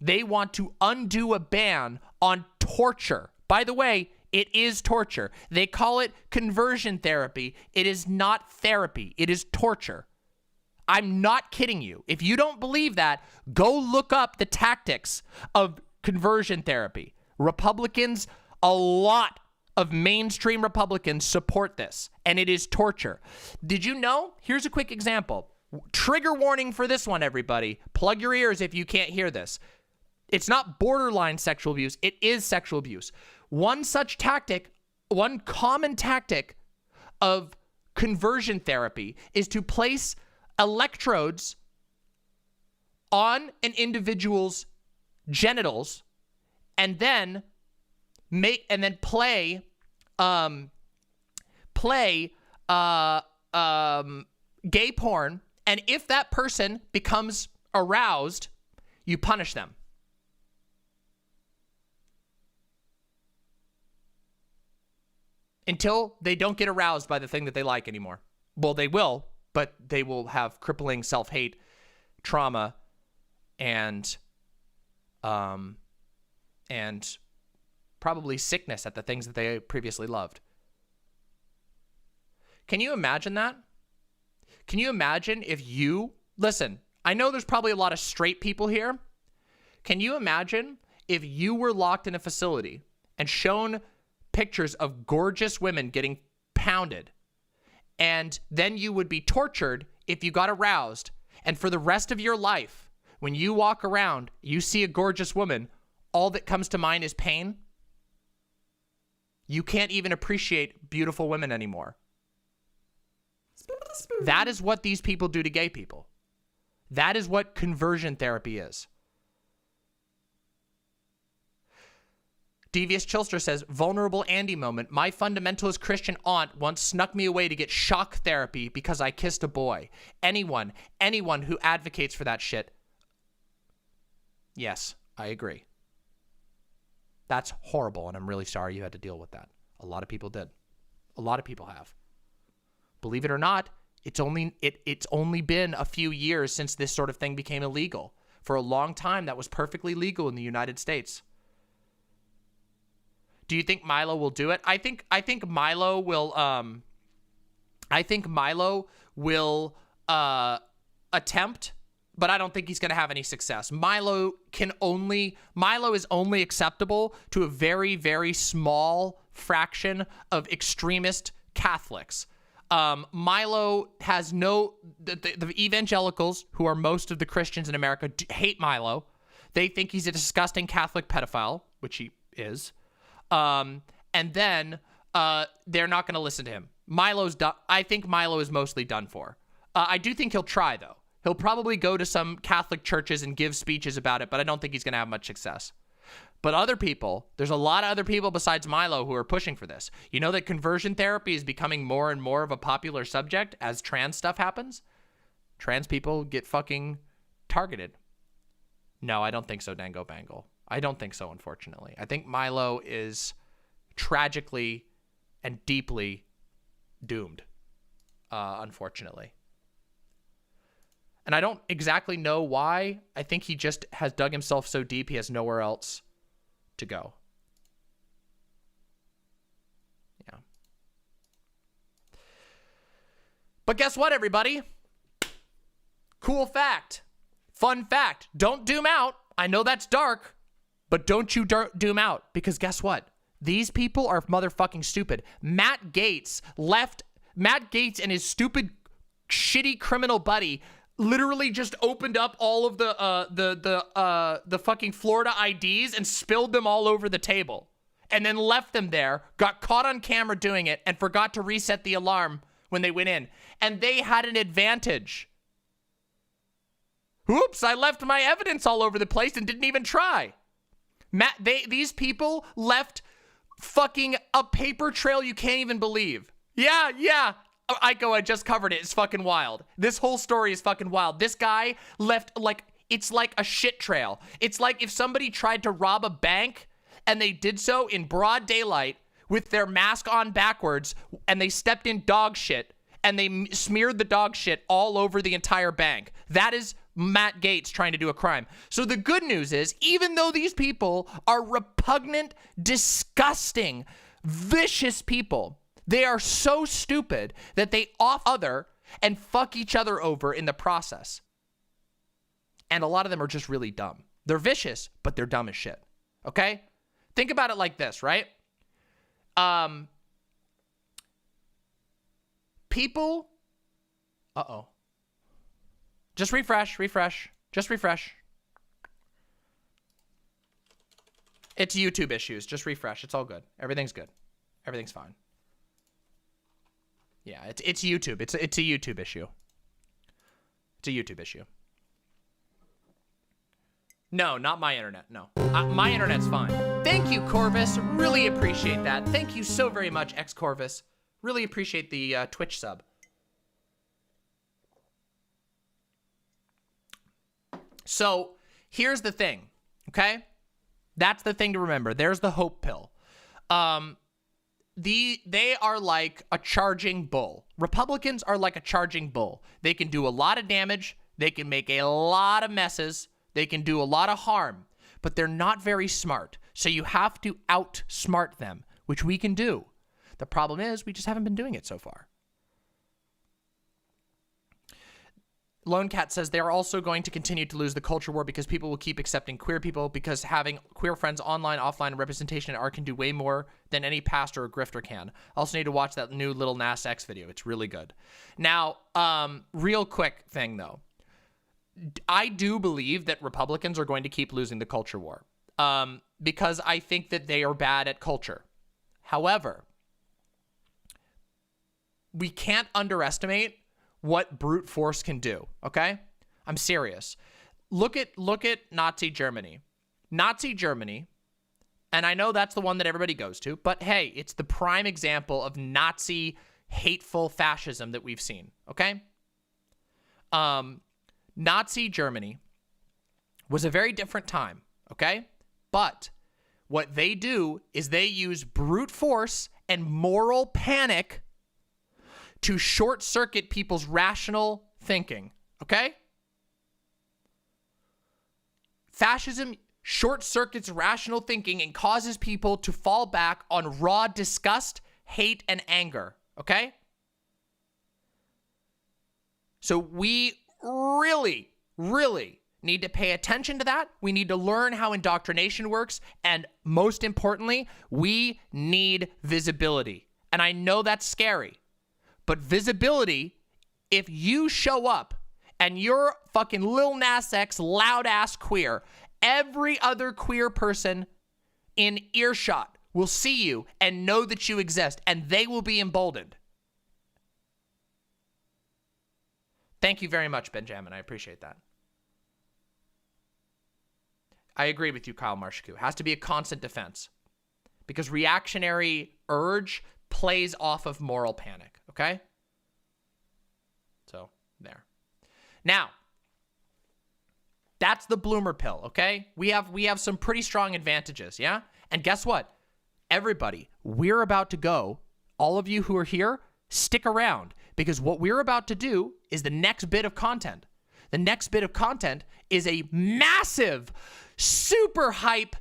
They want to undo a ban on torture. By the way, it is torture. They call it conversion therapy. It is not therapy. It is torture. I'm not kidding you. If you don't believe that, go look up the tactics of conversion therapy. Republicans, a lot of mainstream Republicans support this, and it is torture. Did you know? Here's a quick example. Trigger warning for this one, everybody. Plug your ears if you can't hear this. It's not borderline sexual abuse. It is sexual abuse. One common tactic of conversion therapy is to place electrodes on an individual's genitals and then play gay porn. And if that person becomes aroused, you punish them. Until they don't get aroused by the thing that they like anymore. Well, they will, but they will have crippling self-hate, trauma, and probably sickness at the things that they previously loved. Can you imagine that? Can you imagine if listen, I know there's probably a lot of straight people here. Can you imagine if you were locked in a facility and shown pictures of gorgeous women getting pounded, and then you would be tortured if you got aroused, and for the rest of your life, when you walk around, you see a gorgeous woman, all that comes to mind is pain? You can't even appreciate beautiful women anymore. That is what these people do to gay people. That is what conversion therapy is. Devious Chilster says, vulnerable Andy moment. My fundamentalist Christian aunt once snuck me away to get shock therapy because I kissed a boy. Anyone who advocates for that shit. Yes, I agree. That's horrible, and I'm really sorry you had to deal with that. A lot of people did. A lot of people have. Believe it or not, It's only been a few years since this sort of thing became illegal. For a long time, that was perfectly legal in the United States. Do you think Milo will do it? I think Milo will. I think Milo will attempt, but I don't think he's going to have any success. Milo is only acceptable to a very, very small fraction of extremist Catholics. Milo has the evangelicals, who are most of the Christians in America, hate Milo. They think he's a disgusting Catholic pedophile, which he is. And then they're not going to listen to him. I think Milo is mostly done for. I do think he'll try, though. He'll probably go to some Catholic churches and give speeches about it, but I don't think he's going to have much success. But other people, there's a lot of other people besides Milo who are pushing for this. You know that conversion therapy is becoming more and more of a popular subject as trans stuff happens? Trans people get fucking targeted. No, I don't think so, Dango Bangle. I don't think so, unfortunately. I think Milo is tragically and deeply doomed, unfortunately. And I don't exactly know why. I think he just has dug himself so deep he has nowhere else to go. Yeah. But guess what, everybody? Cool fact. Fun fact. Don't doom out. I know that's dark, but don't you doom out, because guess what? These people are motherfucking stupid. Matt Gaetz and his stupid, shitty criminal buddy literally just opened up all of the fucking Florida IDs and spilled them all over the table, and then left them there, got caught on camera doing it, and forgot to reset the alarm when they went in. And they had an advantage. Oops, I left my evidence all over the place and didn't even try. These people left fucking a paper trail you can't even believe. Yeah. Iko, I just covered it. It's fucking wild. This whole story is fucking wild. This guy left, it's like a shit trail. It's like if somebody tried to rob a bank and they did so in broad daylight with their mask on backwards, and they stepped in dog shit and they smeared the dog shit all over the entire bank. That is Matt Gaetz trying to do a crime. So the good news is, even though these people are repugnant, disgusting, vicious people, they are so stupid that they off other and fuck each other over in the process. And a lot of them are just really dumb. They're vicious, but they're dumb as shit. Okay? Think about it like this, right? People... Uh-oh. Just refresh. Just refresh. It's YouTube issues. Just refresh. It's all good. Everything's good. Everything's fine. Yeah, it's YouTube. It's a YouTube issue. It's a YouTube issue. No, not my internet. No. My internet's fine. Thank you, Corvus. Really appreciate that. Thank you so very much, X-Corvus. Really appreciate the Twitch sub. So, here's the thing, okay? That's the thing to remember. There's the hope pill. They are like a charging bull. Republicans are like a charging bull. They can do a lot of damage. They can make a lot of messes. They can do a lot of harm, but they're not very smart. So you have to outsmart them, which we can do. The problem is we just haven't been doing it so far. Lone Cat says they are also going to continue to lose the culture war because people will keep accepting queer people, because having queer friends online, offline, representation in art can do way more than any pastor or grifter can. Also need to watch that new Lil Nas X video. It's really good. Now, real quick thing though. I do believe that Republicans are going to keep losing the culture war because I think that they are bad at culture. However, we can't underestimate what brute force can do, okay? I'm serious. Look at Nazi Germany. Nazi Germany, and I know that's the one that everybody goes to, but hey, it's the prime example of Nazi hateful fascism that we've seen, okay? Nazi Germany was a very different time, okay? But what they do is they use brute force and moral panic to short circuit people's rational thinking, okay? Fascism short circuits rational thinking and causes people to fall back on raw disgust, hate, and anger, okay? So we really, really need to pay attention to that. We need to learn how indoctrination works. And most importantly, we need visibility. And I know that's scary, but visibility, if you show up and you're fucking Lil Nas X, loud ass queer, every other queer person in earshot will see you and know that you exist, and they will be emboldened. Thank you very much, Benjamin. I appreciate that. I agree with you, Kyle Marshku. It has to be a constant defense because reactionary urge plays off of moral panic, okay? So, there. Now, that's the bloomer pill, okay? We have some pretty strong advantages, yeah? And guess what? Everybody, we're about to go. All of you who are here, stick around because what we're about to do is the next bit of content. The next bit of content is a massive, super hype,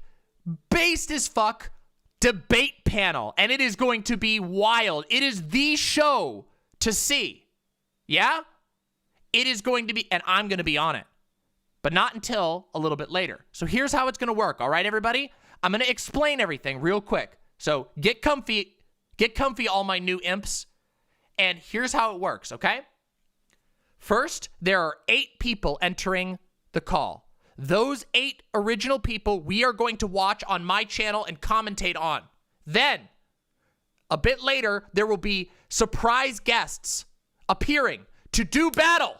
based as fuck debate panel. And it is going to be wild. It is the show to see. Yeah? It is going to be, and I'm going to be on it. But not until a little bit later. So here's how it's going to work. All right, everybody? I'm going to explain everything real quick. So get comfy, all my new imps. And here's how it works, okay? First, there are 8 people entering the call. Those 8 original people we are going to watch on my channel and commentate on. Then, a bit later, there will be surprise guests appearing to do battle,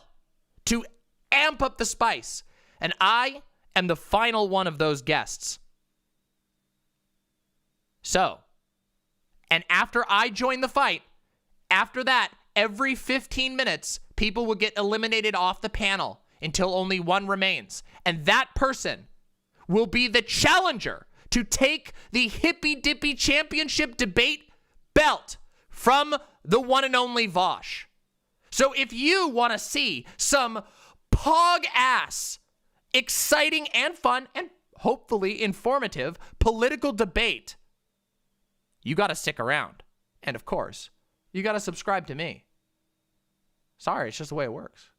to amp up the spice. And I am the final one of those guests. So, and after I join the fight, after that, every 15 minutes, people will get eliminated off the panel until only one remains. And that person will be the challenger to take the Hippy Dippy Championship debate belt from the one and only Vosh. So if you want to see some pog-ass, exciting and fun and hopefully informative political debate, you got to stick around. And of course, you got to subscribe to me. Sorry, it's just the way it works.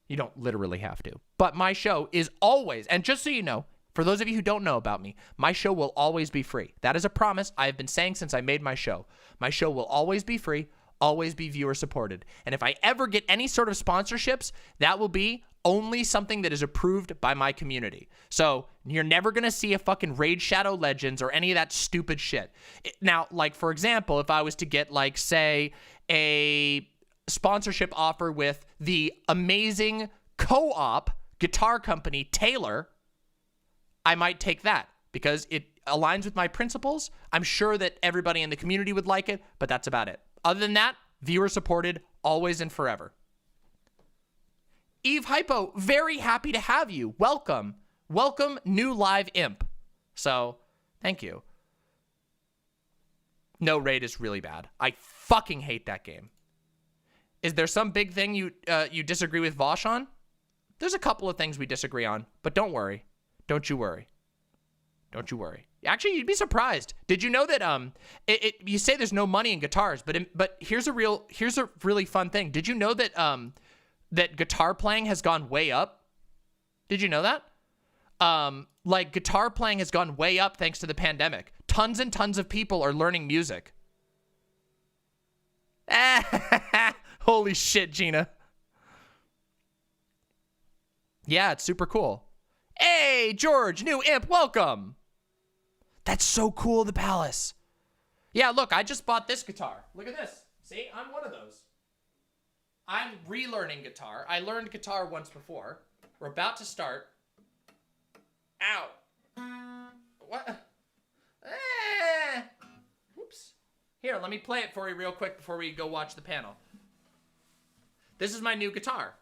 You don't literally have to. But my show is always, and just so you know, for those of you who don't know about me, my show will always be free. That is a promise I have been saying since I made my show. My show will always be free, always be viewer supported. And if I ever get any sort of sponsorships, that will be only something that is approved by my community. So you're never going to see a fucking Raid Shadow Legends or any of that stupid shit. Now, like, for example, if I was to get, like, say, a sponsorship offer with the amazing co-op guitar company Taylor, I might take that because it aligns with my principles. I'm sure that everybody in the community would like it, but that's about it. Other than that, viewer supported, always and forever. Eve Hypo, very happy to have you. Welcome. Welcome, new live imp. So, thank you. No, Raid is really bad. I fucking hate that game. Is there some big thing you disagree with Vosh on? There's a couple of things we disagree on, but don't worry. Don't you worry. Don't you worry. Actually, you'd be surprised. Did you know that you say there's no money in guitars, but here's a really fun thing. Did you know that that guitar playing has gone way up? Did you know that? Like, guitar playing has gone way up thanks to the pandemic. Tons and tons of people are learning music. Holy shit, Gina. Yeah, it's super cool. Hey, George, new imp, welcome. That's so cool, the Palace. Yeah, look, I just bought this guitar. Look at this. See, I'm one of those. I'm relearning guitar. I learned guitar once before. We're about to start. Ow. What? Whoops. Here, let me play it for you real quick before we go watch the panel. This is my new guitar.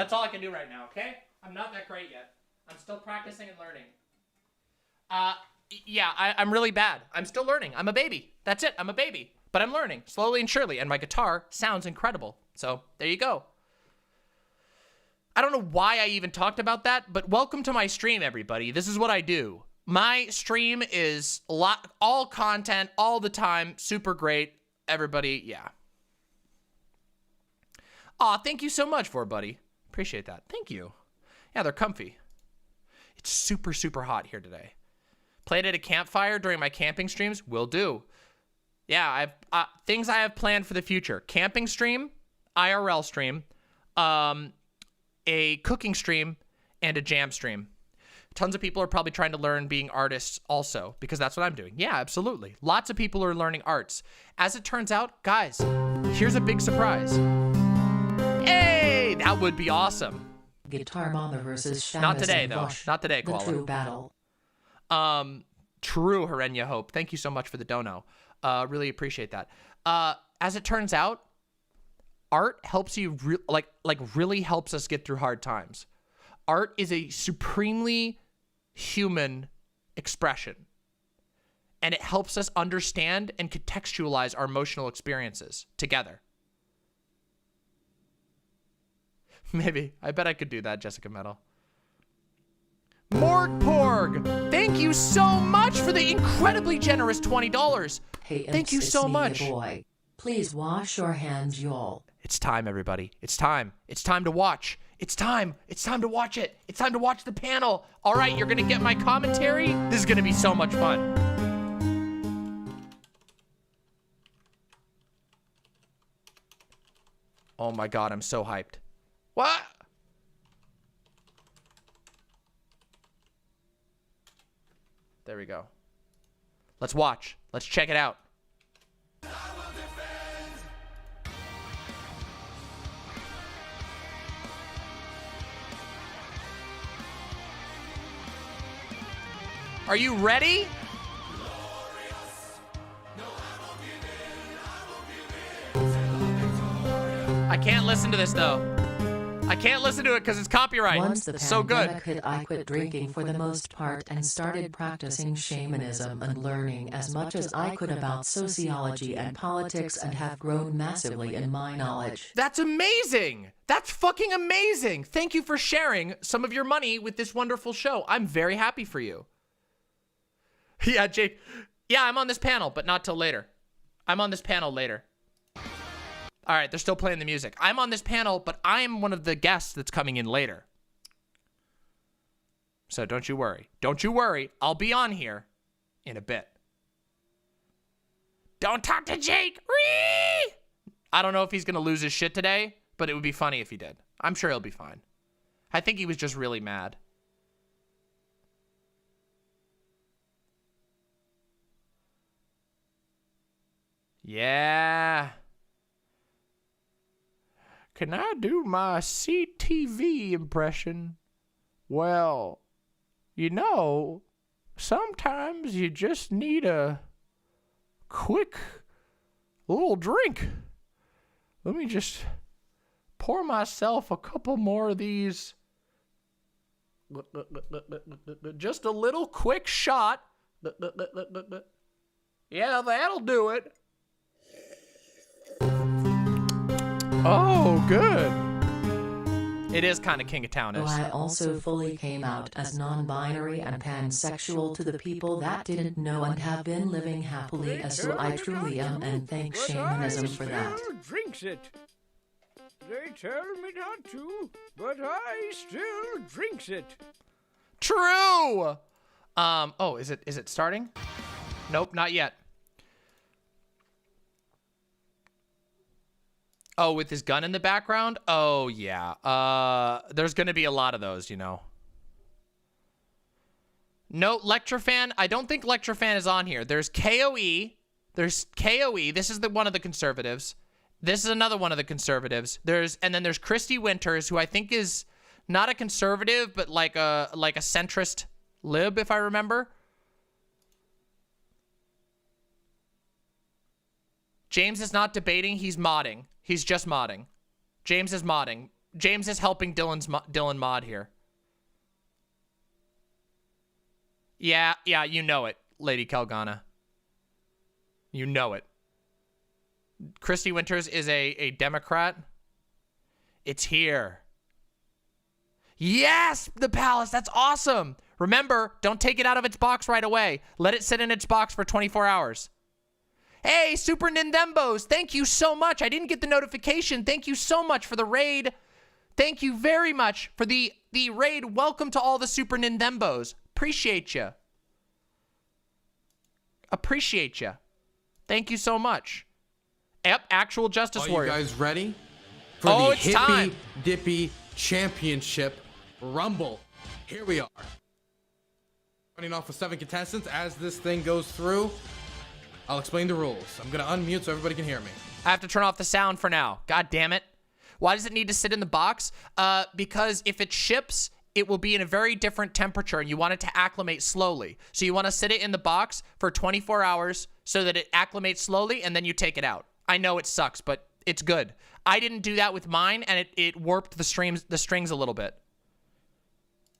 That's all I can do right now, okay? I'm not that great yet. I'm still practicing and learning. Yeah, I'm really bad. I'm still learning. I'm a baby. That's it. I'm a baby. But I'm learning slowly and surely, and my guitar sounds incredible. So there you go. I don't know why I even talked about that, but welcome to my stream, everybody. This is what I do. My stream is all content, all the time, super great. Everybody, yeah. Aw, thank you so much for it, buddy. Appreciate that. Thank you. Yeah, they're comfy. It's super, super hot here today. Played at a campfire during my camping streams? Will do. Yeah, I've things I have planned for the future. Camping stream, IRL stream, a cooking stream, and a jam stream. Tons of people are probably trying to learn being artists also, because that's what I'm doing. Yeah, absolutely. Lots of people are learning arts. As it turns out, guys, here's a big surprise. Hey, that would be awesome. Guitar Mama versus Shamus. Not today, though. Vosh. Not today, The Koala. true battle. True, Herenya Hope. Thank you so much for the dono. Really appreciate that. As it turns out, art helps you, really helps us get through hard times. Art is a supremely human expression, and it helps us understand and contextualize our emotional experiences together. Maybe. I bet I could do that, Jessica Metal. Morgporg, thank you so much for the incredibly generous $20. Hey, thank you it's so me, much. Boy. Please wash your hands, y'all. It's time, everybody. It's time. It's time to watch. It's time. It's time to watch it. It's time to watch the panel. All right, you're going to get my commentary. This is going to be so much fun. Oh my God, I'm so hyped. What? There we go. Let's watch. Let's check it out. Are you ready? I can't listen to this though. I can't listen to it because it's copyright. Once the It's so good. pandemic hit, I quit drinking for the most part and started practicing shamanism and learning as much as I could about sociology and politics and have grown massively in my knowledge. That's amazing. That's fucking amazing. Thank you for sharing some of your money with this wonderful show. I'm very happy for you. Yeah, Jake. Yeah, I'm on this panel, but not till later. I'm on this panel later. All right, they're still playing the music. I'm on this panel, but I'm one of the guests that's coming in later. So don't you worry. Don't you worry. I'll be on here in a bit. Don't talk to Jake. Whee! I don't know if he's going to lose his shit today, but it would be funny if he did. I'm sure he'll be fine. I think he was just really mad. Yeah. Can I do my CTV impression? Well, you know, sometimes you just need a quick little drink. Let me just pour myself a couple more of these. Just a little quick shot. Yeah, that'll do it. Oh, good. It is kind of King of Though Town-ish. I also fully came out as non-binary and pansexual to the people that didn't know and have been living happily as who I truly am, and thank shamanism for that. Drinks it. They tell me not to, but I still drinks it. True. Oh, is it starting? Nope, not yet. Oh, with his gun in the background? Oh, yeah. There's going to be a lot of those, you know. No, Lectrofan. I don't think Lectrofan is on here. There's KOE. There's KOE. This is one of the conservatives. This is another one of the conservatives. And then there's Christy Winters, who I think is not a conservative, but like a centrist lib, if I remember. James is not debating. He's modding. He's just modding. James is modding. James is helping Dylan Mod here. Yeah, you know it, Lady Kelgana. You know it. Christy Winters is a Democrat. It's here. Yes, the palace. That's awesome. Remember, don't take it out of its box right away. Let it sit in its box for 24 hours. Hey, Super Nintembos, thank you so much. I didn't get the notification. Thank you so much for the raid. Thank you very much for the raid. Welcome to all the Super Nintembos. Appreciate you. Appreciate you. Thank you so much. Yep, actual Justice Warrior. Are you guys ready for the it's time. Hippy Dippy Championship Rumble? Here we are. Running off with 7 contestants. As this thing goes through, I'll explain the rules. I'm going to unmute so everybody can hear me. I have to turn off the sound for now. God damn it. Why does it need to sit in the box? Because if it ships, it will be in a very different temperature and you want it to acclimate slowly. So you want to sit it in the box for 24 hours so that it acclimates slowly and then you take it out. I know it sucks, but it's good. I didn't do that with mine and it warped the strings a little bit.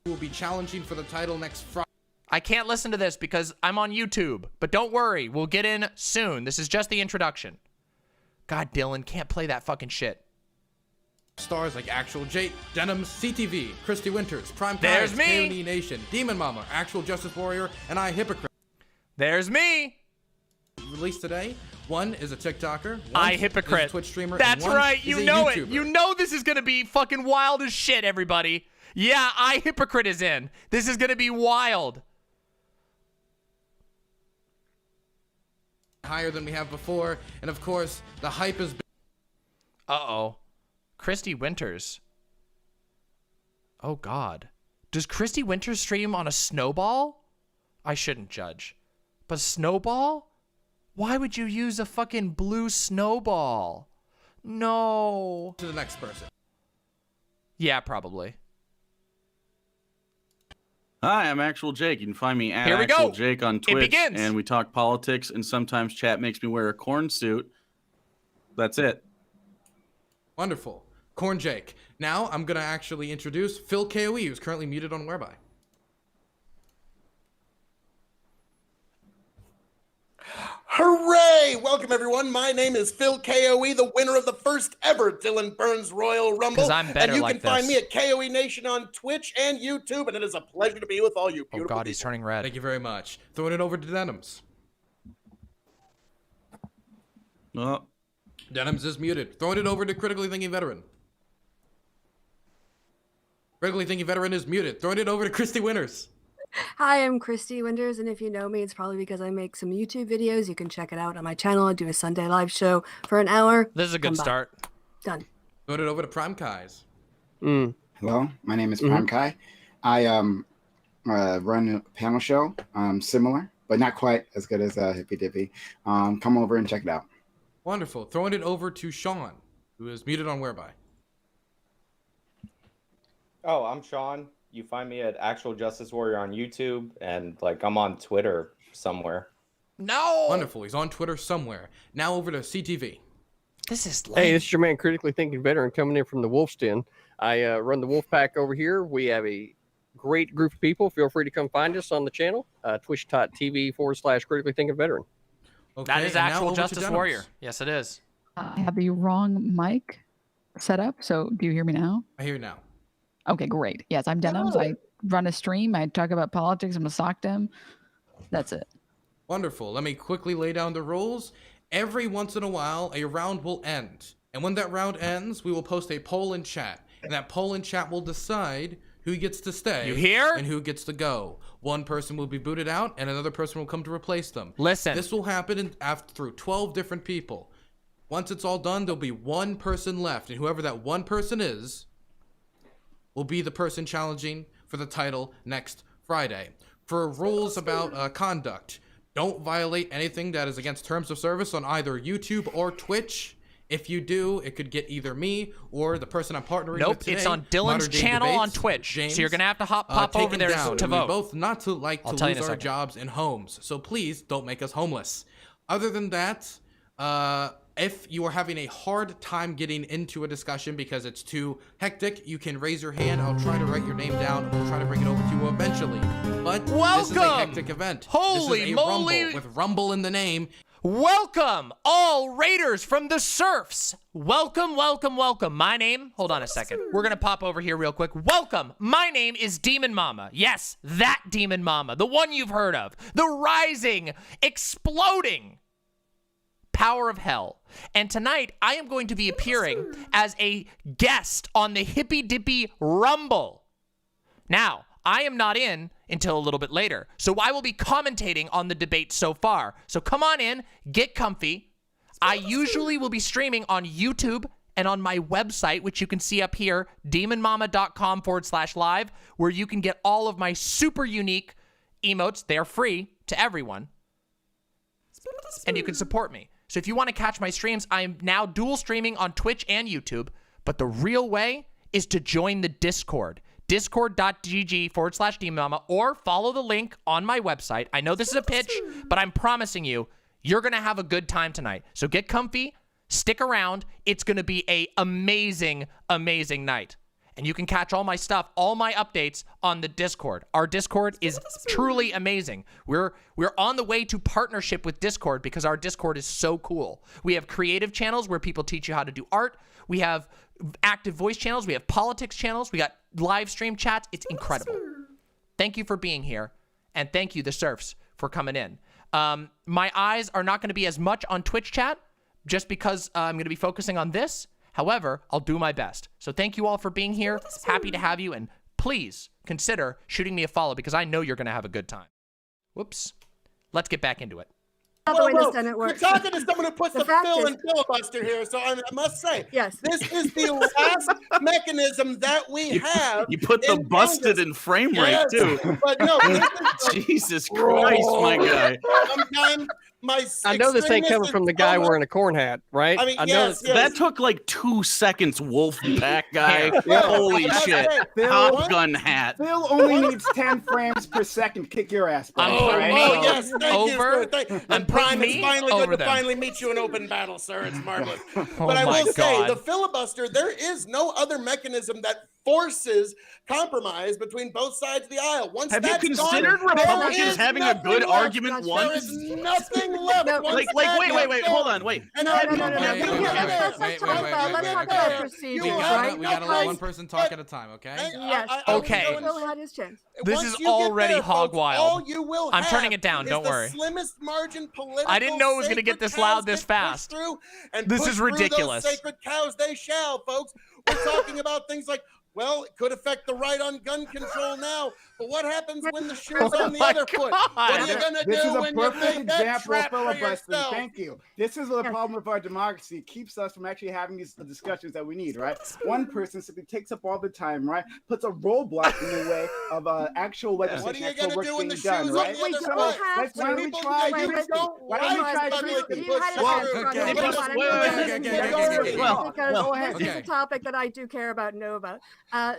We'll be challenging for the title next Friday. I can't listen to this because I'm on YouTube, but don't worry, we'll get in soon. This is just the introduction. God, Dylan, can't play that fucking shit. Stars like Actual Jake, Denim's CTV, Christy Winters, Prime There's Pirates, me. KOD Nation, Demon Mama, Actual Justice Warrior, and I Hypocrite. There's me. Released today. One is a TikToker. I Hypocrite. Is a Twitch streamer. That's and one right. is You a know YouTuber. it. You know this is going to be fucking wild as shit, everybody. Yeah, I Hypocrite is in. This is going to be wild. Higher than we have before. And of course, the hype is... Uh-oh. Christy Winters. Oh, God. Does Christy Winters stream on a snowball? I shouldn't judge. But snowball? Why would you use a fucking blue snowball? No. To the next person. Yeah, probably. Hi, I'm Actual Jake. You can find me at Here we Actual go. Jake on It Twitch. begins. And we talk politics, and sometimes chat makes me wear a corn suit. That's it. Wonderful. Corn Jake. Now, I'm going to actually introduce Phil KOE, who's currently muted on Whereby. Hooray! Welcome, everyone. My name is Phil KOE, the winner of the first ever Dylan Burns Royal Rumble. 'Cause I'm better and you like can find this. me at KOE Nation on Twitch and YouTube, and it is a pleasure to be with all you Oh, beautiful God, he's people. turning red. Thank you very much. Throwing it over to Denims. Oh, Denims is muted. Throwing it over to Critically Thinking Veteran. Critically Thinking Veteran is muted. Throwing it over to Christy Winters. Hi, I'm Christy Winters, and if you know me, it's probably because I make some YouTube videos. You can check it out on my channel. I do a Sunday live show for an hour. This is a good Come by. start. Done. Throwing it over to Prime Kais. Hello, my name is Prime Kai. I run a panel show, similar, but not quite as good as Hippy Dippy. Come over and check it out. Wonderful. Throwing it over to Sean, who is muted on Whereby. Oh, I'm Sean. You find me at Actual Justice Warrior on YouTube, and I'm on Twitter somewhere. No. Wonderful. He's on Twitter somewhere. Now over to CTV. This is lame. Hey, this is your man, Critically Thinking Veteran, coming in from the Wolf's Den. I run the Wolf Pack over here. We have a great group of people. Feel free to come find us on the channel, twitch.tv/Critically Thinking Veteran. Okay, That is and now Actual over to Justice Denims. Warrior. Yes, it is. I have the wrong mic set up, so do you hear me now? I hear you now. Okay, great. Yes, I'm Denims. I run a stream. I talk about politics. I'm a SOCDEM. That's it. Wonderful. Let me quickly lay down the rules. Every once in a while, a round will end. And when that round ends, we will post a poll in chat. And that poll in chat will decide who gets to stay. You hear? And who gets to go. One person will be booted out, and another person will come to replace them. Listen. This will happen through 12 different people. Once it's all done, there'll be one person left. And whoever that one person is will be the person challenging for the title next Friday. For rules about conduct, don't violate anything that is against terms of service on either YouTube or Twitch. If you do, it could get either me or the person I'm partnering with Nope, today. it's on Dylan's Modern Day channel on Debates, Twitch. James, So you're going to have to pop over taken there down, to and vote. We both not to I'll tell you in lose a our second. jobs and homes. So please don't make us homeless. Other than that, If you are having a hard time getting into a discussion because it's too hectic, you can raise your hand. I'll try to write your name down, and we'll try to bring it over to you eventually. But this is a hectic event. Holy this is a moly! Rumble with Rumble in the name. Welcome, all Raiders from the Surfs. Welcome, welcome, welcome. My name, hold on a second. We're going to pop over here real quick. Welcome. My name is Demon Mama. Yes, that Demon Mama, the one you've heard of. The rising, exploding power of hell. And tonight, I am going to be appearing as a guest on the Hippy Dippy Rumble. Now, I am not in until a little bit later, so I will be commentating on the debate so far. So come on in, get comfy. I usually will be streaming on YouTube and on my website, which you can see up here, demonmama.com/live, where you can get all of my super unique emotes. They are free to everyone, and you can support me. So if you want to catch my streams, I am now dual streaming on Twitch and YouTube, but the real way is to join the Discord. Discord.gg/DemonMama, or follow the link on my website. I know this is a pitch, but I'm promising you, you're going to have a good time tonight. So get comfy, stick around. It's going to be an amazing, amazing night. And you can catch all my stuff, all my updates on the Discord. Our Discord is truly amazing. We're on the way to partnership with Discord because our Discord is so cool. We have creative channels where people teach you how to do art. We have active voice channels. We have politics channels. We got live stream chats. It's incredible. Thank you for being here. And thank you, the Surfs, for coming in. My eyes are not going to be as much on Twitch chat just because I'm going to be focusing on this. However, I'll do my best. So thank you all for being here. Happy to have you. And please consider shooting me a follow because I know you're going to have a good time. Whoops. Let's get back into it. You're talking to someone who puts the fill and filibuster here, so I must say, yes, this is the last mechanism that we have. You put the busted in frame rate, too. But no, Jesus Christ, my guy. Sometimes I know this ain't coming from the guy wearing a corn hat, right? I mean, know That took like 2 seconds, wolf pack guy. Yeah. Holy shit. Top Gun hat. Phil only needs 10 frames per second. Kick your ass, bro. Yes, thank you, sir. And Prime, it's me finally over good to them. finally meet you in open battle, sir. It's marvelous. Oh But I my will say, God. the filibuster, there is no other mechanism that forces compromise between both sides of the aisle. Once Have you that's considered gone, there Republicans is having a nothing good left. argument There once? is nothing left. Once Wait, that wait, is hold gone. on, wait. And Let's Wait, talk about procedures, We right? gotta let one person talk at a time, okay? Yes. Okay. Phil had his chance. This Once is you get already there, hog folks, wild. all you will I'm have turning it down, is don't the worry. Slimmest margin political I didn't know it was going to get sacred this loud cows this get fast. pushed through, and This push is through ridiculous. Those sacred cows they shall, folks. We're talking about things like, well, it could affect the right on gun control now, but what happens when the shoe's on the my other foot? What are you going to This is do a when you perfect make that example of trap for filibustering. yourself? Thank you. This is the problem with our democracy. It keeps us from actually having these discussions that we need, right? One person simply takes up all the time, right? Puts a roadblock in the way of actual legislation. What are you actual going work to do when the being shoe's done, on right? the other So foot? let's When why don't we people try you Christie? don't Why don't we like try public Christie? You had a chance, Ronnie. Well, Hold on. Because this is a topic that I do care about and know about.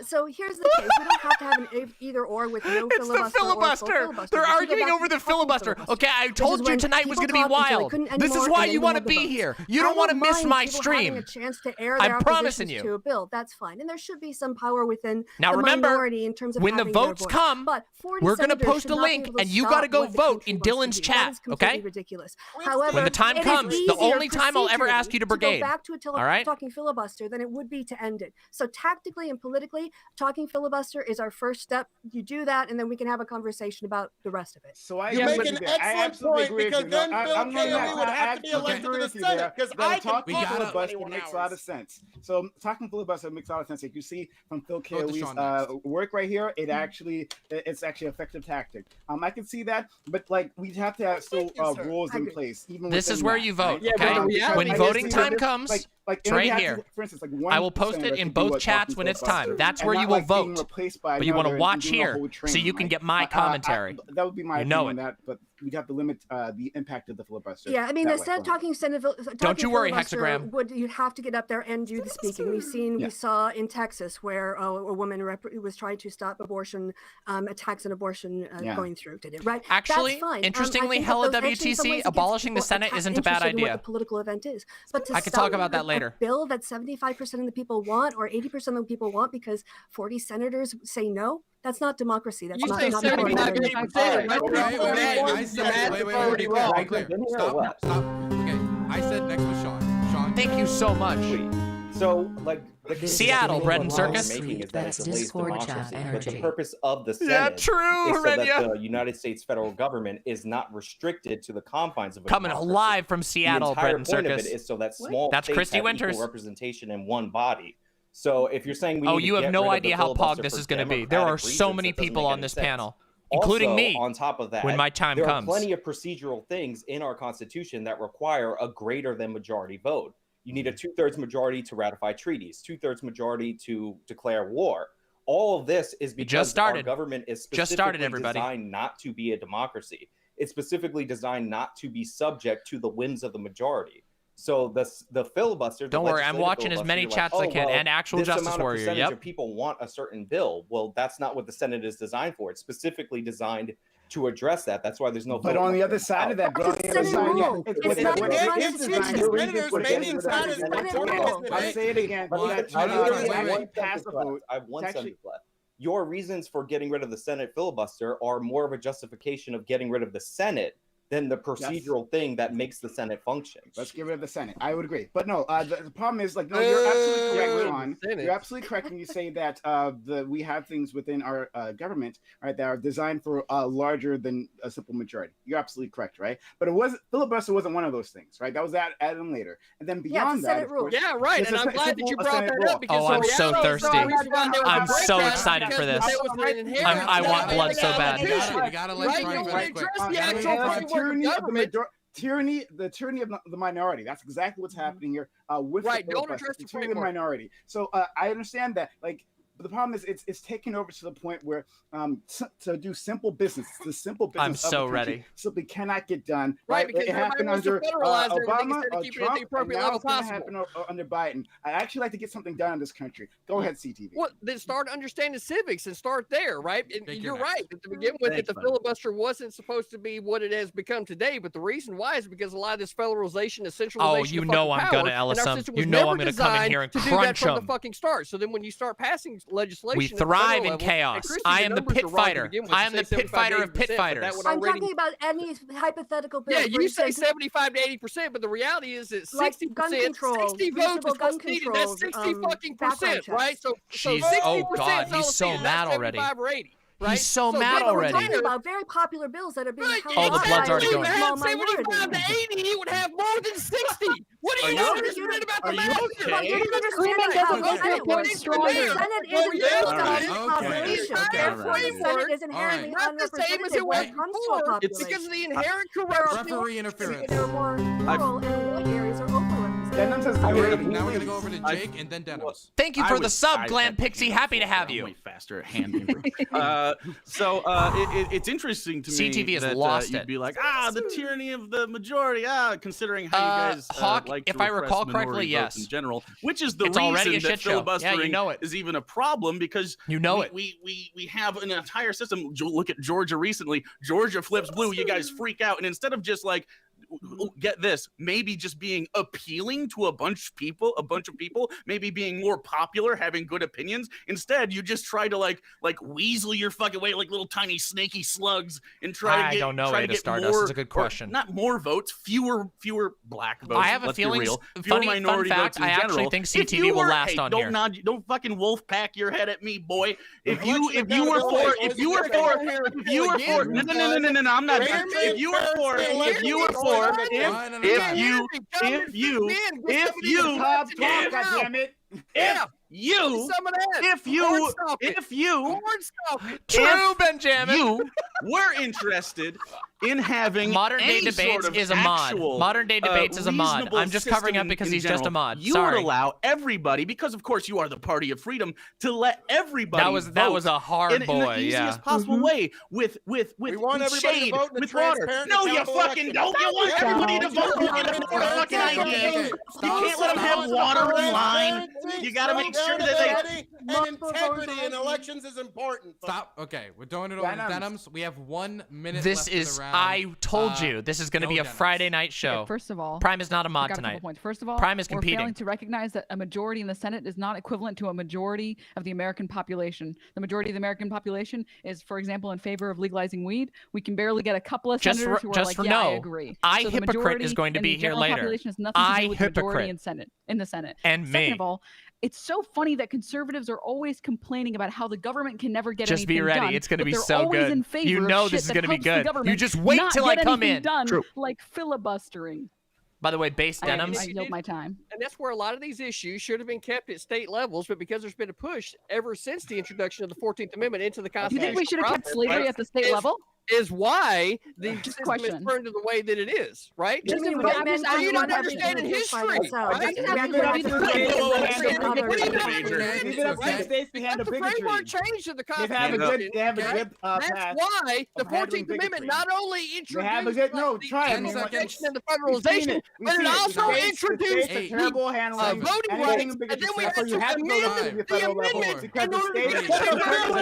So here's the case. We don't have to have an either or with no It's the filibuster. They're arguing over the filibuster. Okay, I told you tonight was going to be wild. This is why you want to be here. You don't want to miss my stream. A chance to air I'm their promising oppositions you. to a bill. That's fine, and there should be some power within Now the remember, minority in terms of when the having their votes voice. come, But 40 we're going to senators post should a not be link, able to and you stop got to go what the vote country in wants to Dylan's do. chat, That is completely okay? ridiculous. However, When the time it is comes, the easier only time I'll ever ask you to procedurally brigade. go back to a All right? talking filibuster than it would be to end it. So tactically and politically, talking filibuster is our first step. You do that, and then we can have a conversation about the rest of it. So I You make an I excellent absolutely point agree with because you. then No, Bill I'm not- Cayoe would have to be I elected to agree the with you Senate there, because that I can talking talk for filibuster 21 makes a lot of sense. So talking filibuster makes a lot of sense. Like you see from Phil Go with Cayoe's Deshaun work right here, it's actually an effective tactic. I can see that, but like we have to have still rules in place. Even This is within where that, you vote, right? okay? When voting time comes, like it's right have here. to- for instance, like I will post it in both chats when it's time. That's where you will vote. But you want to watch here so you can get my commentary. That would be my You know opinion it. on that, but have to limit the impact of the filibuster. Yeah, I mean, that instead of way. talking Don't you worry, filibuster, Hexagram. you'd have to get up there and do the speaking. We saw in Texas where a woman was trying to stop abortion attacks and abortion going through. Did it right? Actually, that's fine. interestingly, Hella WTC, abolishing the Senate isn't a bad In what idea. the political event is, but to I could talk stop about that a later. bill that 75% of the people want or 80% of the people want because 40 senators say no. That's not democracy. That's You not say not 75, 80%. Stop. Okay, I said next was Sean. Sean. Thank you so much. So, like, Seattle, bread and circus. Making is that it delays Discord chat democracy, but the energy. purpose of the Senate Yeah, true, is so that Renya. the United States federal government is not restricted to the confines of a Coming democracy. live from Seattle, the entire bread and point circus. of it is so that small That's states Christy have Winters. equal representation in one body. So if you're saying we need to You have get no rid of the idea how filibuster pog this for is going to be. There are democratic so reasons, many that doesn't people make on any this sense. panel, including Also, me. on top of that, when my time there comes. are plenty of procedural things in our Constitution that require a greater than majority vote. You need a 2/3 majority to ratify treaties, 2/3 majority to declare war. All of this is because our government is specifically designed not to be a democracy. It's specifically designed not to be subject to the whims of the majority. So the filibuster. Don't worry, I'm watching as many chats as I can, and actual Justice Warrior. Percentage Yep. of people want a certain bill. Well, that's not what the Senate is designed for. It's specifically designed to address that. That's why there's no. But on the other side of that, bro, on the other side, It's not the Constitution. I'll say it again. I have one sentence left. Your reasons for getting rid of the Senate filibuster are more of a justification of getting rid of the Senate than the procedural thing that makes the Senate function. Let's get rid of the Senate. I would agree. But no, the problem is, like, no, you're absolutely correct, Ron. You're absolutely correct when you say that we have things within our government, right, that are designed for larger than a simple majority. You're absolutely correct, right? But filibuster wasn't one of those things, right? That was added in later. And then beyond that, of course, yeah, right. And I'm glad that you brought that up because I'm so thirsty. I'm so excited for this. I want blood so bad. You gotta let Frank finish quick. Tyranny of the minority. That's exactly what's happening here with the filibuster. The tyranny of the minority. So I understand that, like, but the problem is it's taken over to the point where to do simple business, the simple business I'm so ready. simply cannot get done. Right, because it happened under Obama, Trump, and now it's going to happen under Biden. I actually like to get something done in this country. Go ahead, CTV. Well, then start understanding civics and start there, right? And you're right. To begin with, the filibuster wasn't supposed to be what it has become today, but the reason why is because a lot of this federalization and centralization. Oh, you know I'm gonna Ellison. You know I'm gonna come in here and crunch them from the fucking start. So then when you start passing legislation, we thrive in chaos. I am the pit fighter. I am the pit fighter of pit fighters. I'm talking about any hypothetical bill. Yeah, you say 75 to 80%, but the reality is that 60%, gun control, 60 votes is what's needed. That's 60 fucking percent, right? So Jeez, 60% oh God, he's so mad already. 75 or 80. Right? He's so mad already. We're talking about very popular bills that are being held Oh, the blood's already going. Have 75 to 80, he would have more than 60. What are you understand about the math? You don't understand how the Senate works. The Senate isn't based on population. Therefore, the Senate is inherently unrepresentative when it comes to a population. It's because of the inherent corruption. Referee interference. There are more rural and white areas are overrepresented. Now we're gonna go over to Jake and then Dennis. Thank you for the sub, Glenn Pixie. Happy to have you. Way faster at hand. It's interesting to me CTV has that lost you'd it. be like, the tyranny of the majority. Considering how you guys Hawk, like if to I repress recall correctly, minority votes yes. in general, which is the It's already a reason that shit show. Yeah, filibustering you know it. is even a problem because we have an entire system. Look at Georgia recently. Georgia flips blue. You guys freak out, and instead of just like, get this, maybe just being appealing to a bunch of people, maybe being more popular, having good opinions. Instead, you just try to like weasel your fucking way like little tiny snaky slugs and try to get. I don't know way to start us. It's a good question. Not more votes, fewer black votes. I have a feeling. Fewer minority votes in I general. actually think CTV will last on here. Don't fucking wolf pack your head at me, boy. If you were for, no, I'm not. If you True, Benjamin. You were interested in having Modern Day any Debates sort of is a mod. actual, Modern Day Debates is a mod. reasonable I'm just covering up system because in he's just a general, mod. You Sorry. would allow everybody, because of course you are the party of freedom, to let everybody that was a hard in boy, the easiest yeah. possible way with We want everybody shade, to vote in a with water. transparent, No, you accountable fucking election. don't. You want everybody to vote for a fucking idea. You can't let them have water in line. You got to make sure that they. And integrity in elections is important. Stop. Okay, we're doing it over Denims. We have 1 minute This left in is, the round. I told you, this is going to be a Denims. Friday night show. Okay, first of all, Prime is not a mod got a couple tonight. points. First of all, Prime is we're competing. failing to recognize that a majority in the Senate is not equivalent to a majority of the American population. The majority of the American population is, for example, in favor of legalizing weed. We can barely get a couple of senators who are like, yeah, I agree. So the Hypocrite majority is going to in be the here general later. population has nothing to do with the majority in the Senate. And Second me. of all, it's so funny that conservatives are always complaining about how the government can never get Just anything be ready. done. It's going to but be they're so always good. in favor You of know shit this is that going to be helps the good. You government just wait not till I get come anything in. done, True. like filibustering. By the way, base denims. I yield my time. And that's where a lot of these issues should have been kept at state levels, but because there's been a push ever since the introduction of the 14th Amendment into the Do you Constitution. think we should have kept slavery at the state level? Is why the system is question. turned to the way that it is, right? Just Right? white men Are you do not not have to understanding do this by history? themselves. Right? We have to Leave it up to the states to handle The bigotry. framework changed in the They have a Constitution. good okay? pass That's why the of handling 14th Amendment bigotry. not only They have a introduced good no. Try it. the man. protection and the We've seen federalization, it. We've but seen it it. also The introduced states are terrible handling voting anything rights, in and bigotry then we stuff, had so you to have to go amend to the the federal level amendment because in the order to states get are to terrible.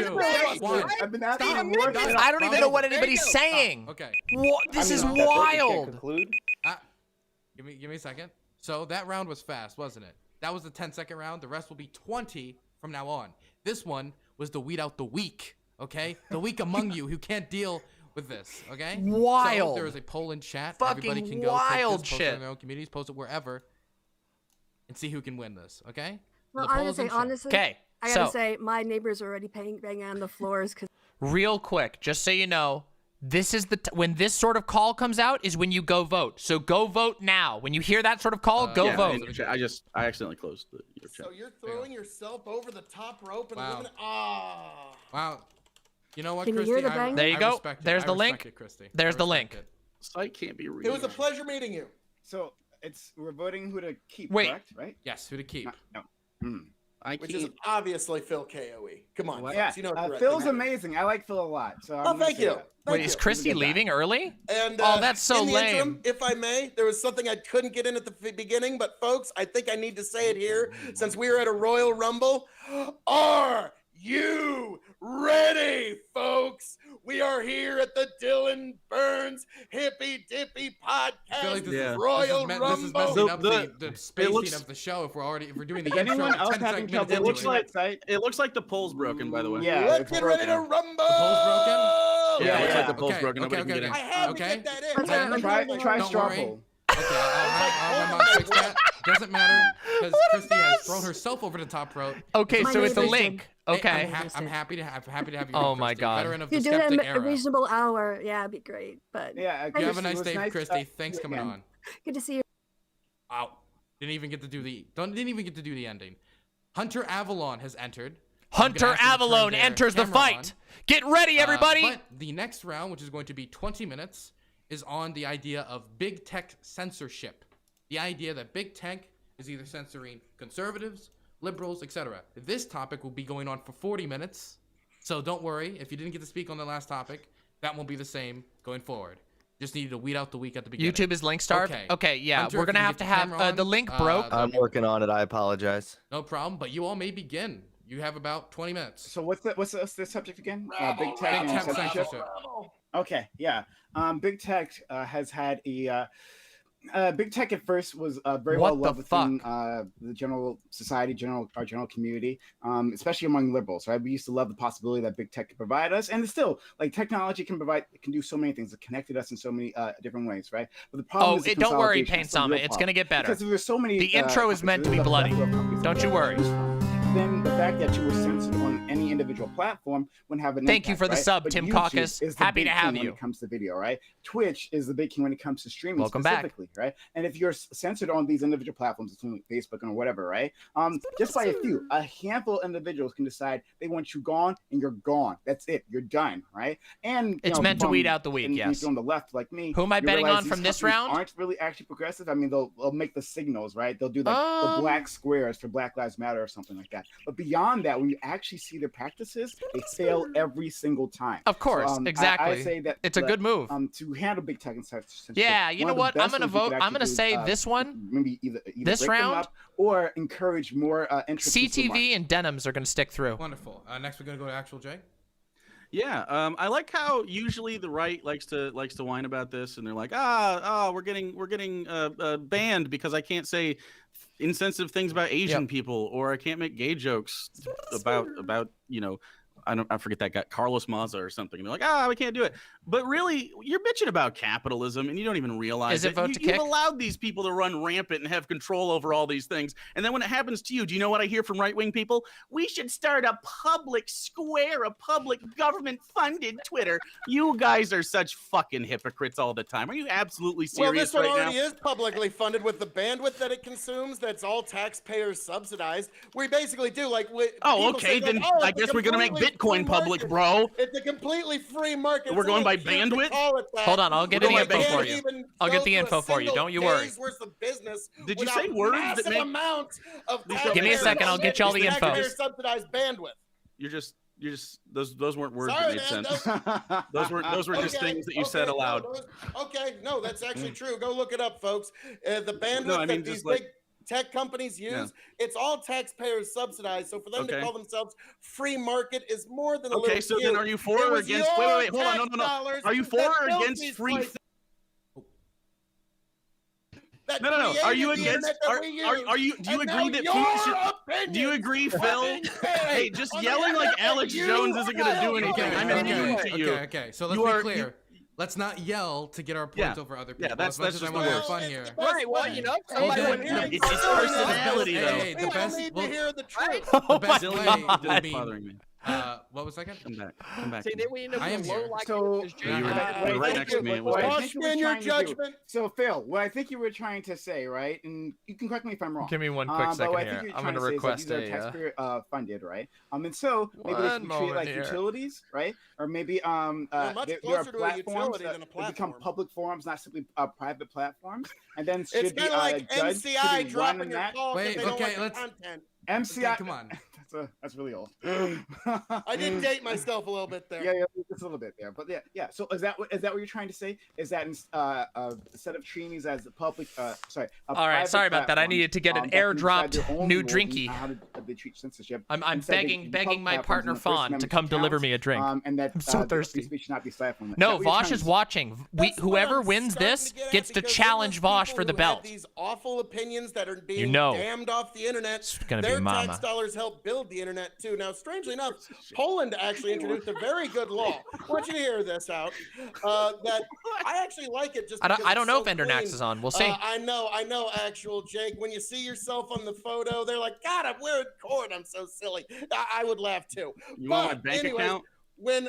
the I've been asking The for more amendment- than I don't even know what There you anybody's go. saying. Okay. This is that's it. You can't wild. conclude. Give me a second. So that round was fast, wasn't it? That was the 10-second round. The rest will be 20 from now on. This one was the weed out the weak, okay? The weak among you who can't deal with this, okay? Wild. So there is a poll in chat. Fucking Everybody can go wild take this, post it shit. in their own communities, post it wherever, and see who can win this, okay? Well, The I poll gotta is in say, chat. honestly, Okay, I gotta so- say, my neighbors are already banging on the floors because. Real quick, just so you know, this is when this sort of call comes out is when you go vote. So go vote now. When you hear that sort of call, go Yeah, vote. I accidentally closed your chat. So you're throwing yourself over the top rope and Wow. living. Ah. Wow. You know what, Can you Christy? hear the bang? There you I go. respect it. There's I the respect link. it, Christy. There's I the respect link. it. Site can't be read. It was a pleasure meeting you. So we're voting who to keep, Wait. correct? Right? Yes, who to keep. No. Which is obviously Phil KOE. Come on, Yeah, folks, you know what the Phil's record is. amazing. I like Phil a lot. So I'm Oh, gonna thank say you. that. Wait, is Christy leaving early? And Oh, that's so in the lame. interim, if I may, there was something I couldn't get in at the beginning, but folks, I think I need to say it here since we are at a Royal Rumble. Are you ready, folks? We are here at the Dylan Burns Hippy Dippy I feel Podcast like this is, Royal this is Rumble. messing up the spacing looks- of the show if we're doing the Is anyone intro else 10 having minutes trouble into looks it. like- site? It looks like the poll's broken, by the way. Yeah, Let's it's get ready to broken. rumble. The poll's broken? Yeah, it looks like the Yeah. poll's Okay, broken. okay, Nobody can okay, get in. I had to Okay. get that in. Try Don't straw worry. poll. Okay, I'll have my mom fix that. Doesn't matter because Christy has thrown herself over the top rope. Okay, My so it's a neighbors link. Hey, Okay. I'm happy to have you. Oh here, my Christy, God. Veteran of the You do it skeptic at a era. reasonable hour. Yeah, it'd be great. But Yeah, You have a it nice was day, nice, Christy. Thanks yeah, coming man. on. good to see you. Wow. Didn't even get to do the ending. Hunter Avalon has entered. Hunter I'm gonna ask them to turn Avalon their enters the camera fight. on. Get ready, everybody. But the next round, which is going to be 20 minutes, is on the idea of big tech censorship. The idea that big tech is either censoring conservatives, liberals, etc. This topic will be going on for 40 minutes. So don't worry, if you didn't get to speak on the last topic, that won't be the same going forward. Just needed to weed out the week at the beginning. YouTube is link starved. Okay, yeah, Hunter, we're if you gonna can have get to the have camera on, the link broke. I'm working on it. I apologize. No problem, but you all may begin. You have about 20 minutes. So what's the subject again? Big tech Big and tech censorship. censorship. Okay, yeah. Big tech has had a big tech at first was very What well loved the within the general society, our general community, especially among liberals. Right, we used to love the possibility that big tech could provide us, and still, like technology can do so many things. It connected us in so many different ways, right? But the problem is the don't worry, consolidation. Pain That's the Sama. real It's problem. gonna get better. Because there's so many. The intro is meant to be bloody. Don't you worry. then the fact that you were censored on any individual platform wouldn't have an Thank impact, you for the right? sub, But Tim YouTube Caucus. is the Happy big to have king you. when it comes to video, right? Twitch is the big king when it comes to streaming Welcome back. specifically, right? And if you're censored on these individual platforms, including Facebook or whatever, right? Just by a handful of individuals can decide they want you gone, and you're gone. That's it. You're done, right? And It's meant to weed out the weak. Yes. On the left, like me, who am I you betting realize on from these this companies round? Aren't really actually progressive. I mean, they'll make the signals, right? They'll do the black squares for Black Lives Matter or something like that. But beyond that, when you actually see their practices, they fail every single time. Of course, So, exactly. I say that it's a good move. To handle big tech and such. Yeah, you know what? I'm gonna vote. I'm gonna say this one. Maybe either this break them round up or encourage more interest. CTV and denims are gonna stick through. Wonderful. Next, we're gonna go to Actual Jay. Yeah, I like how usually the right likes to whine about this, and they're like, we're getting banned because I can't say insensitive things about Asian people, or I can't make gay jokes about I forget that guy, Carlos Maza or something. And they're like, we can't do it. But really, you're bitching about capitalism, and you don't even realize Is it vote to kick? You've allowed these people to run rampant and have control over all these things. And then when it happens to you, do you know what I hear from right-wing people? We should start a public square, a public government-funded Twitter. You guys are such fucking hypocrites all the time. Are you absolutely serious Well, this one right already now? is publicly funded with the bandwidth that it consumes. That's all taxpayers subsidized. We basically do like. Okay, then I guess we're gonna make Bitcoin public, bro. It's a completely free market. We're going by bandwidth? Hold on, I'll get the info for you. I'll get the info for you. Don't you worry. Did you say words that make? Give me a second. I'll get you all the info. Subsidized bandwidth. You're just those weren't words Sorry, that made man, sense. Those were just things that you said aloud. No, that's actually true. Go look it up, folks. The bandwidth that these big tech companies use, it's all taxpayers subsidized. So for them to call themselves free market is more than a little so cute. then are you for or against? Wait, hold on, no. Are you for or against free? No. Are you against? Are you? Do you agree that people should? Do you agree, Phil? Hey, just yelling like Alex Jones isn't going to do anything. I'm immune to you. Okay. So let's be clear. Let's not yell to get our points over other people. Yeah, that's just I want to have fun here. Right. Well, It's his personality, though. Hey, the best. Need to hear the truth. The best way It's to bothering me. What was second? Come back. See, then we end up I am with low here. like So, you were right next to me. It was Wash in your judgment. So, Phil, what I think you were trying to say, right? And you can correct me if I'm wrong. Give me one quick second but here. I'm going to request these are taxpayer funded, right? And so maybe they should be treated like utilities, right? Or maybe there are platforms that become public forums, not simply private platforms, and then should be like judged MCI to be run in your that. call Wait, if they don't okay, like the let's- content. MCI, come on. That's really old. I did date myself a little bit there. Yeah, just a little bit there, but yeah. So is that what you're trying to say? Is that instead of treating these as the public, All right, sorry about that. I needed to get an airdropped new drinky. How they treat censorship? I'm begging my partner Fawn to come deliver me a drink. And that I'm so thirsty. Speech should not be stifled. No, Vosh is watching. Whoever wins this gets to challenge Vosh for the belt. These awful opinions that are being You know. damned off the internet. It's gonna be Their mama. tax dollars help build the internet too. Now, strangely enough, Poland actually introduced a very good law. I want you to hear this out. That I actually like it. Just I don't know if so Endernax clean. is on. We'll see. I know. Actual Jake, when you see yourself on the photo, they're like, God, I'm wearing cord. I'm so silly. I would laugh too. You want my bank account? When,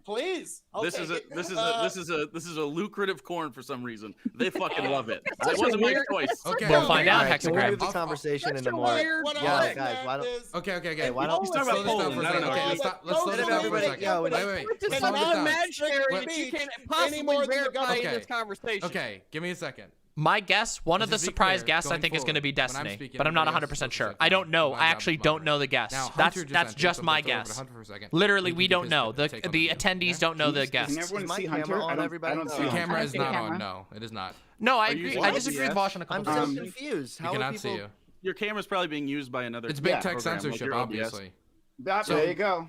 please. This is a lucrative corn for some reason. They fucking love it. It wasn't my choice. Okay. We'll find out, Can we Hexagram. move the conversation into more? Yeah, guys, why don't? Okay. Hey, why don't? He's talking about Poland. I don't know. Okay, let's slow this down for a second. Yeah, Wait. It's Let's slow this down. non-imaginary that you can't possibly verify in this conversation. Okay, give me a second. My guess, one of the Just to be surprise clear, guests, I going think, is going to be forward, when I'm Destiny, speaking, but I'm not everybody 100% else sure. is I don't know. my I job actually is don't know the guess. Now, That's Hunter that's just just my entered, so guess. let's go over to Hunter for a second. Literally, You we can don't take know. the take on The the attendees don't know the Can guests. everyone Is my see camera Hunter? on, I don't everybody? see The No. camera is see not camera. on. No, it is not. No, I Are you agree. I what? disagree with Vosh on a I'm couple so things. confused. You How are cannot see people? you. Your camera's probably being used by another. It's big tech program, like censorship, your OBS. obviously. There you go.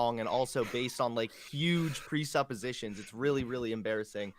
wrong and also based on like huge presuppositions. It's really, really embarrassing.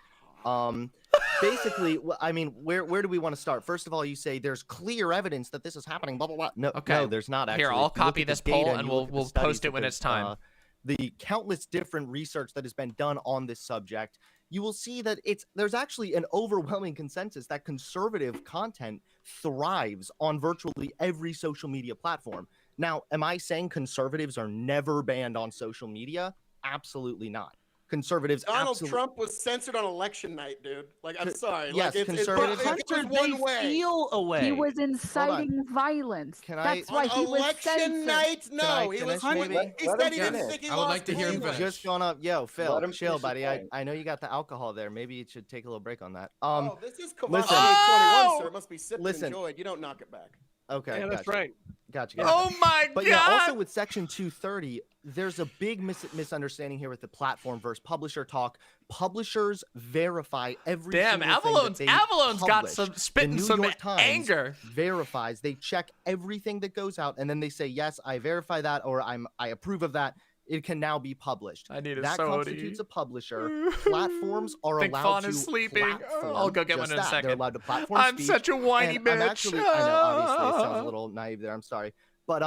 Basically, I mean, where do we want to start? First of all, you say there's clear evidence that this is happening, blah, blah, blah. No, no, there's not actually. Here, I'll copy this poll and we'll post it when it's time. The countless different research that has been done on this subject, you will see that there's actually an overwhelming consensus that conservative content thrives on virtually every social media platform. Now, am I saying conservatives are never banned on social media? Absolutely not. Conservatives. Donald Trump was censored on election night, dude. Like, I'm sorry. Yes, like, conservatives. it goes one way. Feel away. He was inciting violence. That's why he was election night. No, he was. He said he didn't think he lost. I would like to hear him finish. Just gone up. Yo, Phil, chill, buddy. I know you got the alcohol there. Maybe you should take a little break on that. Oh, this is Kavanaugh 21, sir. It must be sipped and enjoyed. You don't knock it back. Okay, yeah, that's right. Gotcha. Oh my God! But yeah, also with Section 230, there's a big misunderstanding here with the platform versus publisher talk. Publishers verify every single thing that they Avalone's got some spitting some New York Times anger. Verifies. They check everything that goes out, and then they say, yes, I verify that, or I approve of that. It can now be published. I need a that soda. Constitutes a publisher. Platforms are Think allowed Fawn to is sleeping. platform I'll go get just one in a that. second. They're allowed to platform I'm speech, such a whiny and bitch. I'm actually, I know, obviously, it sounds a little naive there. I'm sorry. But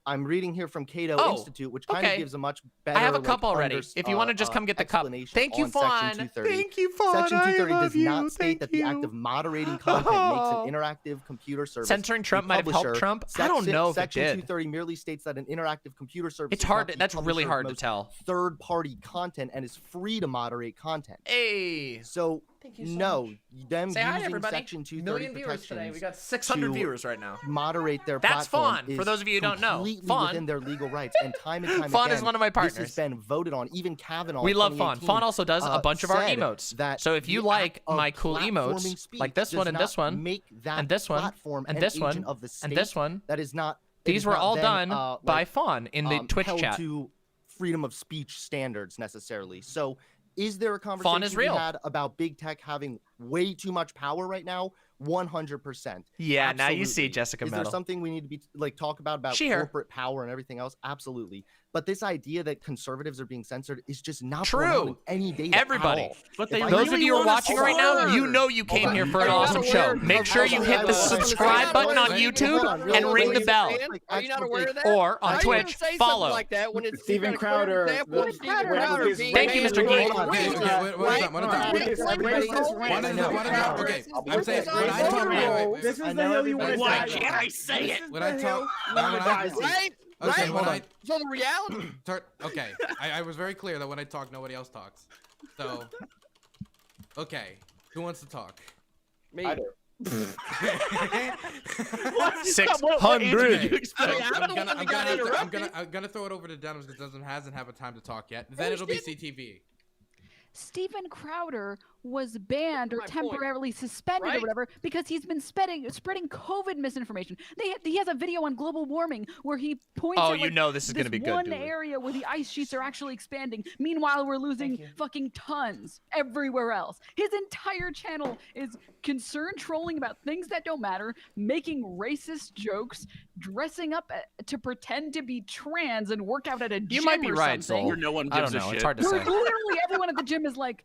I'm reading here from Cato Institute, which kind of gives a much better. I have a cup already. If you want to just come get the cup. Thank you, Fawn. Thank you, Fawn. Section 230 does not you. state that the act of moderating content makes an interactive computer service. Censoring Trump might have helped Trump. I don't know if it Section did. 230 merely states that an interactive computer service. It's hard. That's really hard to tell. Third-party content and is free to moderate content. Hey. So no, them Say hi, using everybody. Section 230 Million viewers today. We got 600 to viewers right now. Moderate their That's platform Fawn. For is those of you who don't know, completely Fawn. within their legal rights, and time Fawn again, is one of my partners. This has been voted on. Even Kavanaugh. We in love Fawn. 2018, Fawn also does a bunch of our said emotes. That So if you the like act of my cool platforming emotes, speech like this one does and this not one, make that and this one, platform and an this one, agent of the state. and this one, that is not. these were all done by Fawn in the Twitch held chat. to freedom of speech standards necessarily. So, is there a conversation Fawn is real. we had about big tech having way too much power right now? 100%. Yeah, now you Absolutely. see Jessica Is there Metal. something we need to be talk about She her. corporate power and everything else? Absolutely. But this idea that conservatives are being censored is just not True. borne out in any data. Everybody. At all. But If I Those really of you who are wanna watching right now, slur- you know you came here for an Are you not awesome show. aware Make sure you hit the subscribe button on YouTube and ring the bell. Are you not aware of that? Or on How are you Twitch, gonna say something follow. like that when it's Steven you've got a clear Crowder, example of the- Steven Crowder Crowder being Thank you, banned Mr. from Geek. the Okay, right? one at a time. Okay, I'm saying when I talk. Wait. This is the hill you want to Why die can't on. I say This it? is When the I hill talk- you wanna when I- die on. Right? Okay, Right? when I So the reality. okay, I was very clear that when I talk, nobody else talks. So, okay, who wants to talk? Me. 600. I'm gonna throw it over to Dennis because hasn't had time to talk yet. Then it'll be CTV. Steven Crowder was banned or My point. temporarily suspended or Right? whatever because he's been spreading COVID misinformation. He has a video on global warming where he points Oh, out you know this is gonna be good, one Dooley. area where the ice sheets are actually expanding. Meanwhile, we're losing fucking tons everywhere else. His entire channel is concerned trolling about things that don't matter, making racist jokes, dressing up to pretend to be trans and work out at a gym You might be or right, something. Soul. No one I don't gives a know. shit. It's hard to Where say. literally everyone at the gym is like,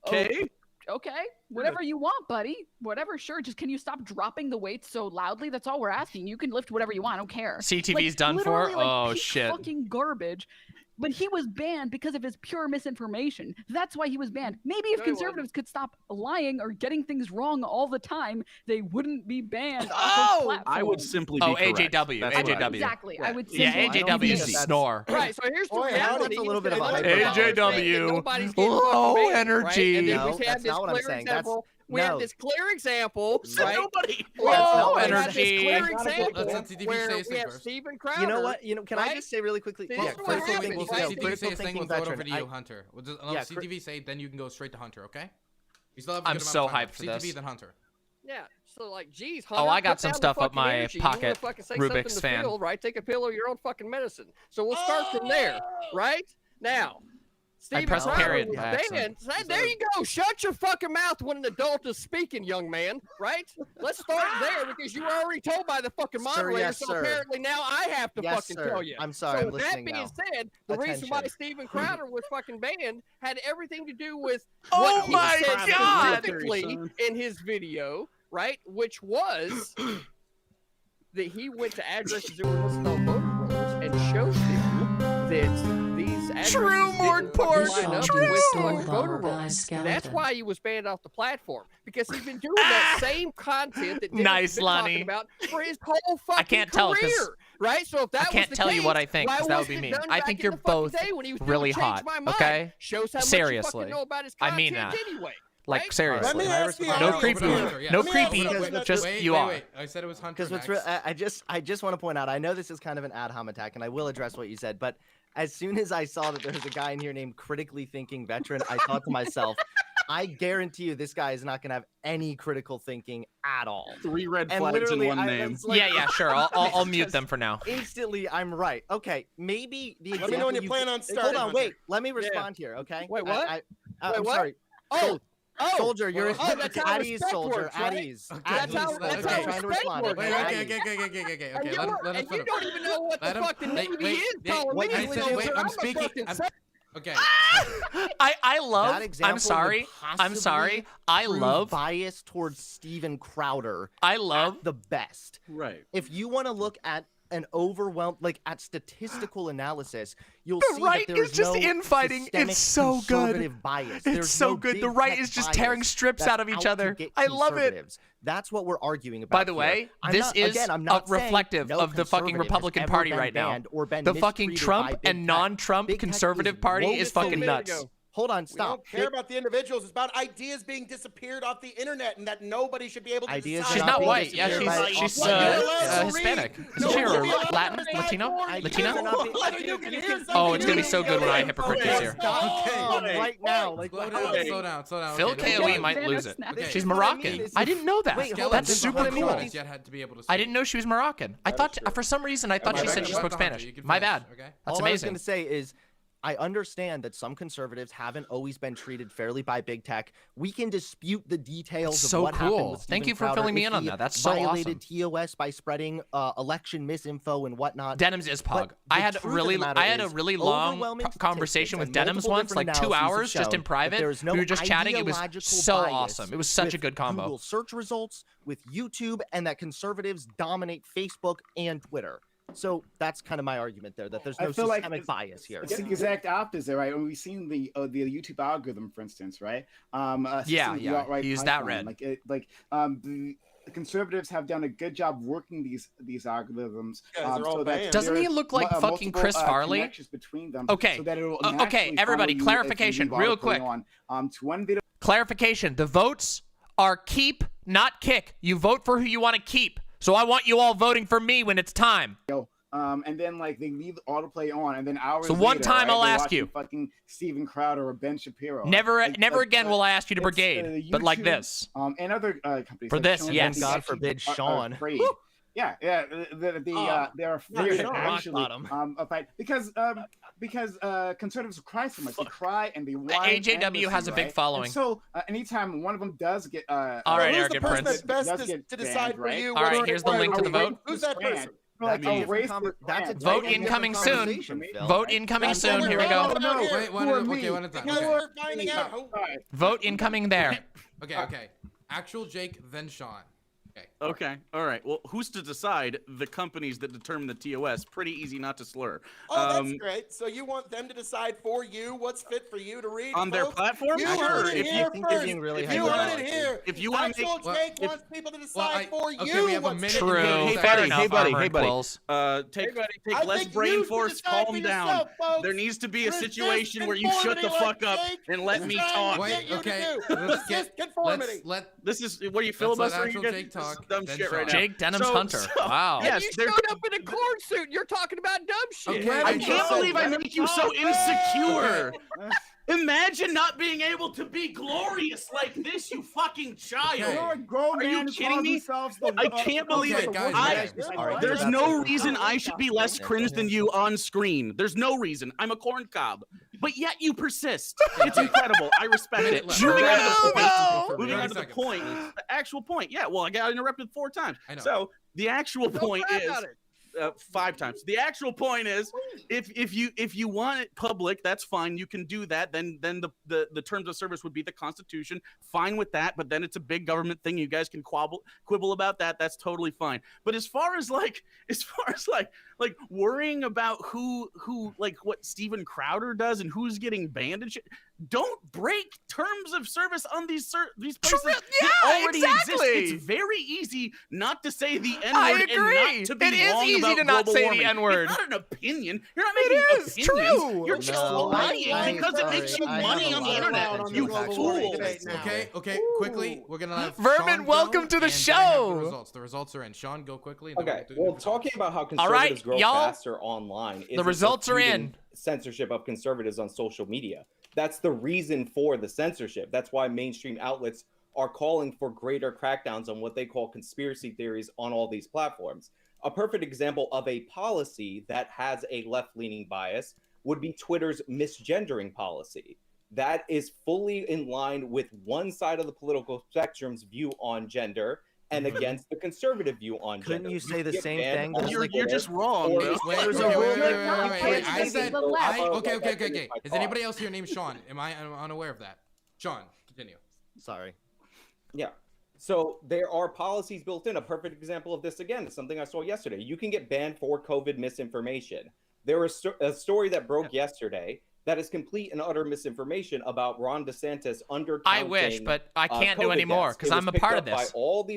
Okay. okay, whatever you want, buddy. Whatever, sure. Just can you stop dropping the weights so loudly? That's all we're asking. You can lift whatever you want. I don't care. CTV's done for? literally, Oh, peak shit. Fucking garbage. But he was banned because of his pure misinformation. That's why he was banned. Maybe if No, he conservatives could stop lying or getting things wrong all the time, they wouldn't be banned. Oh! Off of platforms. I would simply Oh, be correct. AJW. That's what I would AJW. do. Exactly. I would Yeah, simply AJW Easy. snore. Right, so here's the Boy, reality. that's a little bit of a Nobody's hyper- saying that AJW. nobody's getting Low fucking banned, energy. Right? And then No, we had that's this not what I'm clear saying. example. We no. have this clear example, right? Nobody. Low not what I'm We had this energy. clear Let's example let CTV where say his we thing have first. Steven Crowder. You know what? Can I right? just say really quickly? This Yeah, is what critical happens, thinking. right? Yo, CTV critical say his thing. thinking We'll throw it over veteran. to you, Hunter. We'll just let Yeah, CTV say, then you can go straight to Hunter. Okay? You still have a I'm good amount so of time. hyped for CTV, this. then Hunter. Yeah, so like, geez, Oh, Hunter, I got put some down the stuff up fucking my energy. You wanna pocket. fucking say Rubik's something to fan. Phil, right? Take a pill of your own fucking medicine. So we'll start from there, right? Now, Steven pressed Crowder period was by accident. banned. There you go. Shut your fucking mouth when an adult is speaking, young man. Right? Let's start there because you were already told by the fucking moderator. yes, so sir. apparently now I have to Yes, fucking sir. tell you. I'm sorry, So I'm with that listening being now. said, the reason why Attention. Steven Crowder was fucking banned had everything to do with Oh what he my said God! specifically in his video, right? Which was that he went to addresses that were listed on voter rolls and showed them that these addresses didn't line up True. with Store voter bumper rolls. skeleton. That's why he was banned off the platform, because he's been doing that same content that Dennis Nice, been Lonnie. talking about for his whole fucking I can't tell 'cause career, right? So if that I can't was the tell case, you what I think, why 'cause that would wasn't be it me. done I back think in you're the fucking both day when he was doing really Change hot, My Mind? okay? Shows how much you Seriously. fucking know about his I content mean that. anyway. Like, right? seriously. Let me ask you No how creepy. Yeah. No Let me ask creepy. you- Just wait, you wait, are. wait. I said it was Hunter Because Max. I just want to point out, I know this is kind of an ad hom attack, and I will address what you said, but as soon as I saw that there was a guy in here named Critically Thinking Veteran, I thought to myself, I guarantee you this guy is not going to have any critical thinking at all. 3 red And flags in literally, one name. it's like- Yeah, sure. I'll mute just them for now. Instantly, I'm right. Okay, maybe the Let me know when you plan on Hold starting. on, wait. Let me respond here, okay? Wait, what? I'm Wait, what? sorry. Oh, Soldier, you're that's how at ease, respect soldier. works, At right? ease. Okay, That's how Soldier, respect trying to works. respond. Wait, At okay. ease. Okay, let him And you finish. don't even know what Let the him- fucking wait, Navy wait, is wait, calling what me. you Legal said- soldier. wait, I'm a speaking- fucking I'm- sex- Okay. I love. That example I'm sorry. would I'm sorry. possibly I prove love. bias towards Steven Crowder. I love the best. Right. If you want to look at an overwhelmed, like at statistical analysis, you'll The see right that there is just no infighting. systemic It's so good. conservative bias. It's There's so no good. big The right tech is just bias tearing strips that's out of each out to other. get I love it. conservatives. That's what we're arguing about. By the way, here. I'm this not- is again, I'm not saying reflective no of the fucking conservative has Republican ever Party been right now. banned or been The fucking mistreated Trump by big and tech. non-Trump Big tech conservative is party woke is as fucking a nuts. minute ago. Hold on, We stop. don't care about the individuals. It's about ideas being disappeared off the internet and that nobody should be able to Ideas decide. She's are not being white. Yeah, disappeared by she's Well, you're allowed to Hispanic. read. Isn't she No, or you're allowed Latin? to decide Latino? for you. Latina? Whether you can hear Oh, it's gonna be something so good when I you hypocrite don't gets here. Stop Okay. right now. Like, Slow okay. down, slow down. Phil Okay, KOE okay. might lose it. Okay. She's Moroccan. I didn't know that. Wait, hold on. That's This is super what I mean. cool. Yet had to be able to I didn't know she was Moroccan. I thought for some reason I thought she said she spoke Spanish. My bad. That's All I was amazing. going to say is I understand that some conservatives haven't always been treated fairly by big tech. We can dispute the details That's of so what happened cool. with Thank Steven you for Crowder, filling me if in on he that. That's so violated TOS by spreading election misinfo and whatnot. Denims is pog. But I the had truth of really, the matter I had a is really long overwhelming conversation with statistics and Denims multiple once, like different 2 analyses hours, have just in shown private. that there is no We were just chatting. It was ideological so bias awesome. It was such a with good combo. Google search results, with YouTube, and that conservatives dominate Facebook and Twitter. So that's kind of my argument there, that there's no I feel like systemic bias here. It's the exact opposite, right? When we've seen the YouTube algorithm, for instance, right? Yeah, alt-right use that pipeline. red. The conservatives have done a good job working these algorithms. Doesn't he look like fucking Chris Farley? Connections between them, Okay. so that it will Okay, naturally everybody, follow you clarification, if you leave real autoplay quick. On to one video. Clarification. The votes are keep, not kick. You vote for who you want to keep. So I want you all voting for me when it's time. And then like they leave the autoplay on, and then hours. So one later, time right, I'll they're ask watching you. fucking Steven Crowder or Ben Shapiro. Never again will I ask you to it's, brigade, but like YouTube, this. And other companies. For like this, Sean yes. Hannity God actually forbid are Sean. afraid. Yeah, they're afraid Sean. to actually Rock fight because conservatives cry so much. They cry and they whine. AJW endlessly, has a big right? following. And so anytime one of them does get All right, who's Arrogant the person Prince. that's best to decide for you? All right, whether here's it's the link to the right or vote. Who's that person? Like, That's a Vote totally incoming different soon. conversation, Phil. Vote incoming That's soon. what Here we we're go. talking about here. Wait, one Who at are okay, me? one at a time. Because Okay. we're finding out who. Vote incoming there. Okay. Actual Jake, then Sean. Okay. All right. Well, who's to decide? The companies that determine the TOS. Pretty easy not to slur. Oh, that's great. So you want them to decide for you what's fit for you to read On their folks? platform? You Sure. heard it If you here think they're first. being really If you heard hyper-violent. it here. If you want to Actual make, Jake wants people to decide for you. Okay, we have a what's minute. fit. True. Hey, Fair buddy, enough, hey, buddy, Armored hey, buddy. Quills. Take I less think brain you should force, decide calm for down. yourself, folks. There needs to be a Resist situation where you shut the conformity fuck up like Jake and let is me trying talk. to Wait, get you to okay. do. Let's get. Resist conformity. This is what are you Let's let filibustering actual again? Jake This is talk, dumb then shit right now. Sean. Jake Denham's Hunter. Wow. Yes, you there showed up in a corn suit. And you're talking about dumb shit. Okay, I can't believe I make you so insecure. Imagine not being able to be glorious like this, you fucking child. You're a grown Are you man who kidding calls me? himself the- I can't believe Okay, it. guys, There's no reason I should be less cringe than you on screen. There's no reason. I'm a corn cob. But yet you persist. It's incredible. I respect it. Moving on to the point. The actual point. Yeah, well, I got interrupted 4 times. I know. So the actual point is 5 times. The actual point is, if you want it public, that's fine. You can do that. Then the terms of service would be the Constitution. Fine with that. But then it's a big government thing. You guys can quibble about that. That's totally fine. But as far as worrying about who like what Steven Crowder does and who's getting banned and shit. Don't break terms of service on these places that already exist. It's very easy not to say the N-word and not to be wrong easy about to not global say warming. the N-word. It's not an opinion. You're not making opinions. True. You're just lying because it makes you money on the internet. You fool. Okay, quickly. We're going to have Vermin, Sean welcome to the show. The results are in. Sean, go quickly. Okay, well, talking about how conservatives grow faster online. The results are in. Censorship of conservatives on social media. That's the reason for the censorship. That's why mainstream outlets are calling for greater crackdowns on what they call conspiracy theories on all these platforms. A perfect example of a policy that has a left-leaning bias would be Twitter's misgendering policy. That is fully in line with one side of the political spectrum's view on gender and against the conservative view on gender. Couldn't you say the same thing? You're just wrong. Wait. Okay. Is anybody else here named Sean? Am I unaware of that? Sean, continue. Sorry. Yeah. So there are policies built in. A perfect example of this, again, is something I saw yesterday. You can get banned for COVID misinformation. There was a story that broke yesterday that is complete and utter misinformation about Ron DeSantis undercounting. I wish, but I can't do anymore because I'm a part of this.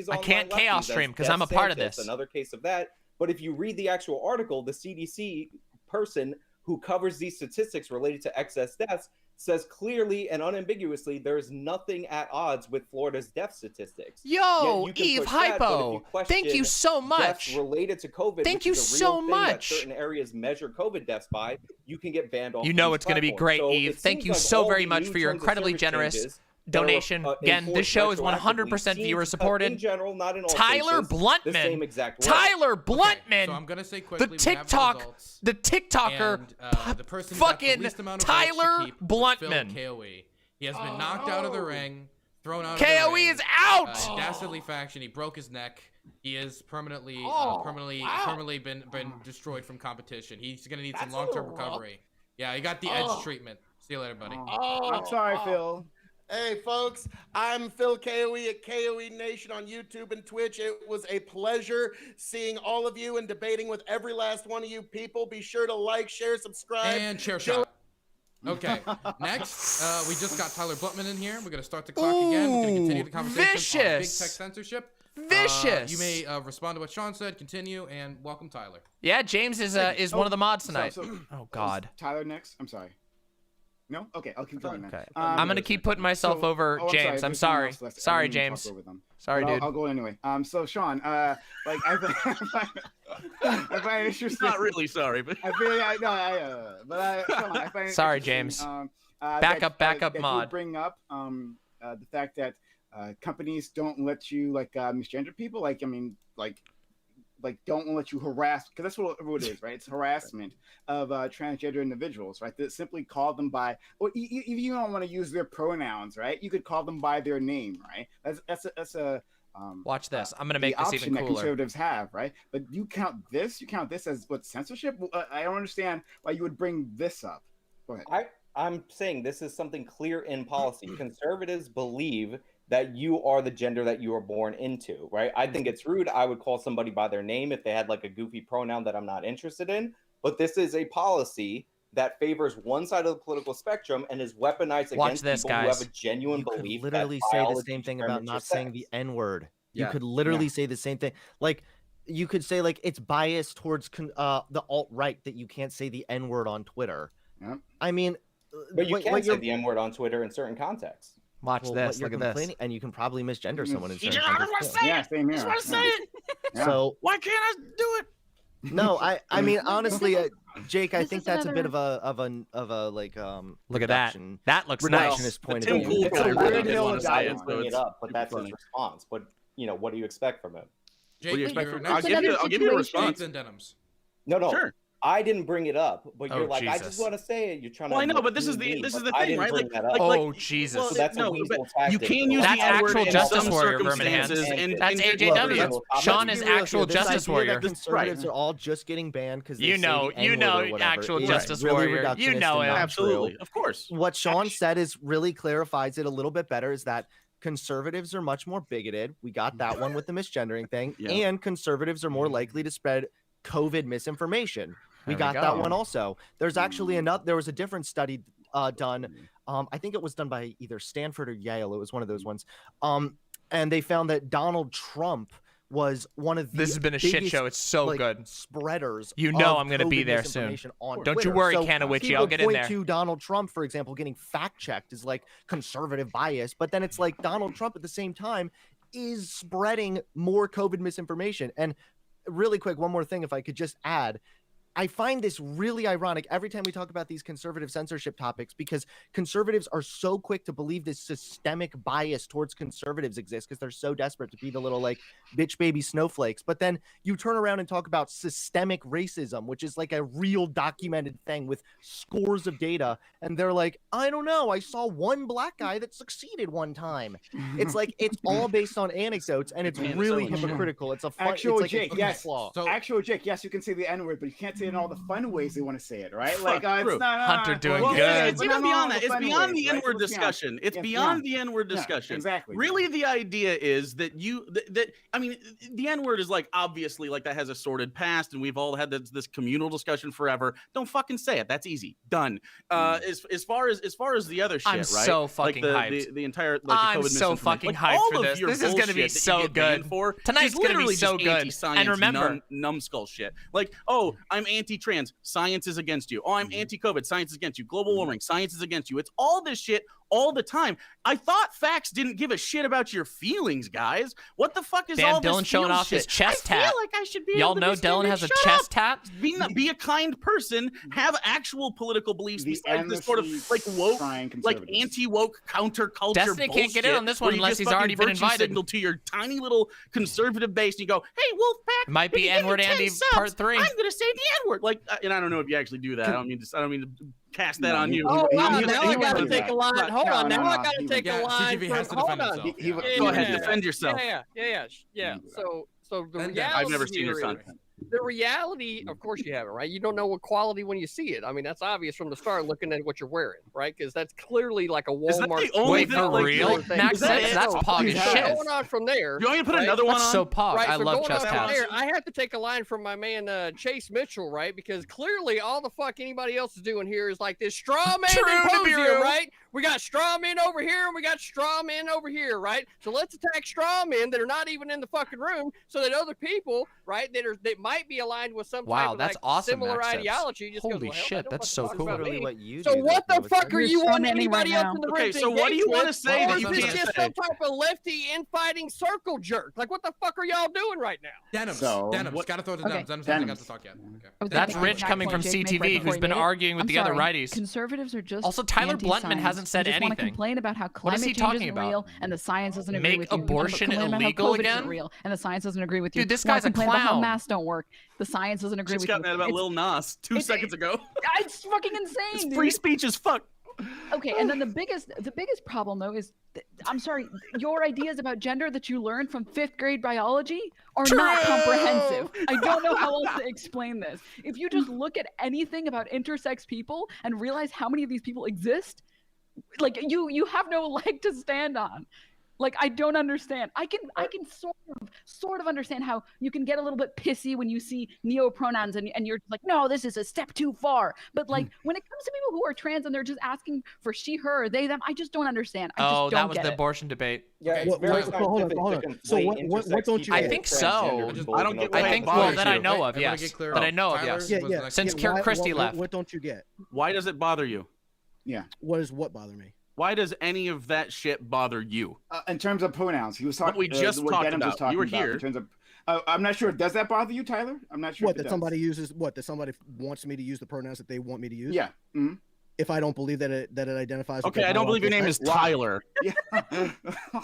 I can't chaos stream because I'm a part of this. Another case of that. But if you read the actual article, the CDC person who covers these statistics related to excess deaths says clearly and unambiguously there's nothing at odds with Florida's death statistics. Yo, Eve Hypo, thank you so much. Related to COVID, thank you so much. That certain areas measure COVID deaths by, you can get banned off. You know it's going to be great, Eve. Thank you so very much for your incredibly generous donation. Again, this show is 100% viewer supported. In general, not in all Tyler cases, Bluntman. the same exact way. Tyler Bluntman. So I'm gonna say quickly, the TikToker, the person fucking Tyler Bluntman. Phil KOE. He has been knocked out of the ring, thrown out. KOE of the ring. Is out. Dastardly faction. He broke his neck. He is permanently been destroyed from competition. He's gonna need some long-term recovery. Yeah, he got the edge treatment. See you later, buddy. I'm sorry, Phil. Hey, folks, I'm Phil KOE at KOE Nation on YouTube and Twitch. It was a pleasure seeing all of you and debating with every last one of you people. Be sure to like, share, subscribe. And share shot. Okay, next, we just got Tyler Bluntman in here. We're going to start the clock again. We're going to continue the conversation on big tech censorship. Vicious. You may respond to what Sean said, continue, and welcome Tyler. Yeah, James is one of the mods tonight. Oh, God. Tyler next? I'm sorry. No? Okay, I'll keep going. Okay. I'm going to keep putting myself over James. I'm sorry. Sorry, James. Sorry, dude. I'll go anyway. So, Sean, I find interesting. Not really sorry, but I feel I find sorry, James. Back up, mod. You bring up the fact that companies don't let you misgender people. Don't let you harass, because that's what it is, right? It's harassment of transgender individuals, right? That simply call them by, or if you don't want to use their pronouns, right? You could call them by their name, right? That's a watch this. I'm gonna make this even cooler. That conservatives have, right? But you count this as what, censorship? I don't understand why you would bring this up. Go ahead. I'm saying this is something clear in policy. Conservatives believe that you are the gender that you were born into, right? I think it's rude. I would call somebody by their name if they had like a goofy pronoun that I'm not interested in. But this is a policy that favors one side of the political spectrum and is weaponized against people who have a genuine belief. You could literally say the same thing about not saying the N-word. You could literally say the same thing. Like, you could say like it's biased towards the alt-right that you can't say the N-word on Twitter. Yep. I mean, but you can say the N-word on Twitter in certain contexts. Watch this. Look at this. And you can probably misgender someone in certain contexts. I just want to say it. Same here. I just want to say it. So why can't I do it? No, I mean honestly, Jake, I think that's a bit of a like look at that. That looks nice. Point of view. It's a weird hill to die on, bring it up, but that's his response. But what do you expect from him? Jake, I'll give you a response. In denims. No. Sure. I didn't bring it up, but you're like, I Jesus. just want to say it. You're trying to. Well, I know, but this is the thing, right? Like, Jesus. Well, so that's a weasel tactic. You can use that's the N-word actual in justice some warrior, Vermin Hands. circumstances, That's AJW. Sean is actual justice warrior. Conservatives are all just getting banned because you know, actual justice warrior. You know him. Absolutely, of course. What Sean said is really clarifies it a little bit better. Is that conservatives are much more bigoted. We got that one with the misgendering thing, and conservatives are more likely to spread COVID misinformation. We got that one also. There's actually there was a different study done. I think it was done by either Stanford or Yale. It was one of those ones. And they found that Donald Trump was one of the This has been a shit show. It's so good. Spreaders. You know I'm going to be there soon. Don't you worry, Kanowitchi. I'll get in there. To Donald Trump, for example, getting fact-checked is like conservative bias. But then it's like Donald Trump at the same time is spreading more COVID misinformation. And really quick, one more thing, if I could just add. I find this really ironic every time we talk about these conservative censorship topics because conservatives are so quick to believe this systemic bias towards conservatives exists because they're so desperate to be the little like bitch baby snowflakes. But then you turn around and talk about systemic racism, which is like a real documented thing with scores of data. And they're like, I don't know. I saw one black guy that succeeded one time. It's like it's all based on anecdotes and it's really hypocritical. It's a fun, actual it's like Jake, yes. flaw. So, actual Jake, yes, you can say the N-word, but you can't say it in all the fun ways they want to say it, right? Like it's not Hunter doing well, good. It's even beyond that. It's beyond the N-word Right? discussion. It's beyond the N-word discussion. Exactly. Really, the idea is that I mean, the N-word is like obviously like that has a sordid past, and we've all had this communal discussion forever. Don't fucking say it. That's easy. Done. As far as the other shit, I'm right? so fucking like hyped. The entire I'm COVID so fucking like, hyped all for of this. your This is gonna be bullshit that so you get banned good. for Tonight's is gonna be literally so just good. anti-science, And remember, numbskull shit. Like, oh, I'm anti-trans. Science is against you. Oh, I'm anti-COVID. Science is against you. Global warming. Science is against you. It's all this shit all the time. I thought facts didn't give a shit about your feelings, guys. What the fuck is all this Dylan showing off his shit? chest I tat. feel like I should be Y'all able to know be Dylan standing, has a shut chest up. tat? Be a kind person. Have actual political beliefs besides this sort of like woke, like anti-woke counterculture Destiny bullshit. can't get in on this one where you unless just he's fucking already been virtue invited. signal to your tiny little conservative base, and you go, "Hey, Wolfpack, might be N-word Andy part 3. I'm gonna say the N-word." Like, and I don't know if you actually do that. I don't mean to cast that on you. Oh wow! Now I gotta take a line. Hold on. Now I gotta take a line. CGV has to defend himself. Go ahead, defend yourself. Yeah. So the reality I've never seen your son. The reality, of course, you have it, right? You don't know what quality when you see it. I mean, that's obvious from the start, looking at what you're wearing, right? Because that's clearly like a Walmart. Is that the only thing? For real? Max, that's pog as shit. Going on from there. You want me to put another one on? That's so pog. Right, I so love going chest on from tats. there, I have to take a line from my man Chase Mitchell, right? Because clearly all the fuck anybody else is doing here is like this straw man symposium, right? We got straw men over here and we got straw men over here, right? So let's attack straw men that are not even in the fucking room, so that other people, right, that might be aligned with some type of that's like awesome, similar Max. ideology. Just Holy goes, well, shit, that's so cool. So what the fuck are you on anybody else in the room? Okay, so what do you want to say that you Or is can't this just say? some type of lefty infighting circle jerk? Like what the fuck are y'all doing right now? Denims. Gotta throw it to Denims. Denims hasn't got to talk yet. Okay. That's Rich coming from CTV, who's been arguing with the other righties. Conservatives are just also Tyler Bluntman hasn't said they just want to anything. complain about how What climate is he change talking isn't about? real and the science doesn't agree Make with you. abortion Complain about how illegal COVID again? isn't real and the science doesn't agree with you. Dude, this Wanna guy's a complain about how clown. masks don't work. The science doesn't agree Just with you. got mad about Lil Nas 2 seconds ago. It's fucking insane. It's dude. free speech as fuck. Okay, and then the biggest problem though is, I'm sorry, your ideas about gender that you learned from 5th grade biology are not comprehensive. I don't know how else to explain this. If you just look at anything about intersex people and realize how many of these people exist, like you have no leg to stand on. Like, I don't understand. I can sort of understand how you can get a little bit pissy when you see neo-pronouns and you're like, no, this is a step too far. But like when it comes to people who are trans and they're just asking for she, her, they, them, I just don't understand. I just don't that was get the it. abortion debate. Yeah, hold on. So what don't you I get? think so. I don't get. I think well that I know of, yes. That I know of, yes. Yeah. Since Christie left. What don't you get? Why does it bother you? Yeah. What bother me? Why does any of that shit bother you? In terms of pronouns, he was talking. What we just what talked Denham was about. You were talking about here. In terms of, I'm not sure. Does that bother you, Tyler? I'm not sure. What, that somebody uses? What, that somebody wants me to use the pronouns that they want me to use? Yeah. Mm-hmm. if I don't believe that it identifies. with Okay, their I don't believe your name is biological Tyler. Yeah.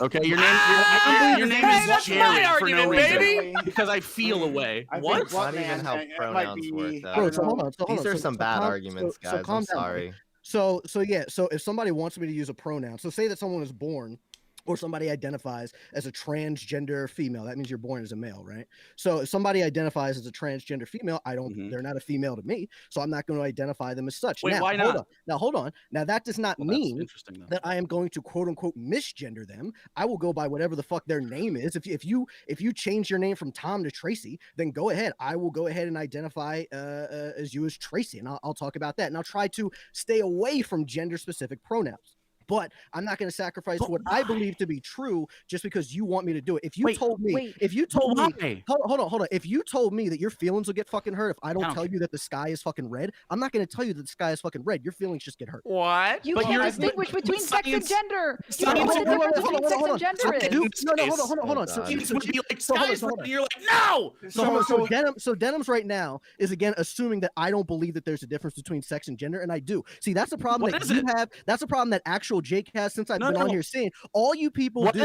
Okay, your name Hey, is that's my Jared for argument, no reason. baby. Because I feel away. I What? think Not even man, how it might pronouns be- work. I Though. Bro, don't so hold know. on. So hold These on. are So- some so bad calm- arguments, so guys. calm I'm down, buddy. sorry. So yeah. So if somebody wants me to use a pronoun, so say that someone is born, or somebody identifies as a transgender female, that means you're born as a male, right? So if somebody identifies as a transgender female, they're not a female to me, so I'm not going to identify them as such. Wait, now, why hold not? on. Now hold on. Now that does not Well, that's mean interesting, though. that I am going to quote unquote misgender them. I will go by whatever the fuck their name is. If you change your name from Tom to Tracy, then go ahead. I will go ahead and identify as you as Tracy, and I'll talk about that. And I'll try to stay away from gender specific pronouns. But I'm not going to sacrifice what I believe to be true just because you want me to do it. If you told me, hold on. If you told me that your feelings will get fucking hurt if I don't tell you that the sky is fucking red, I'm not going to tell you that the sky is fucking red. Your feelings just get hurt. What? You can't distinguish between sex and gender. You don't know what the difference between sex and gender is. No, hold on. It would be like skies red, and you're like, no! So Denims right now is again assuming that I don't believe that there's a difference between sex and gender, and I do. See, that's the problem that you have. That's the problem that actual Jake has since I've been on here saying all you people do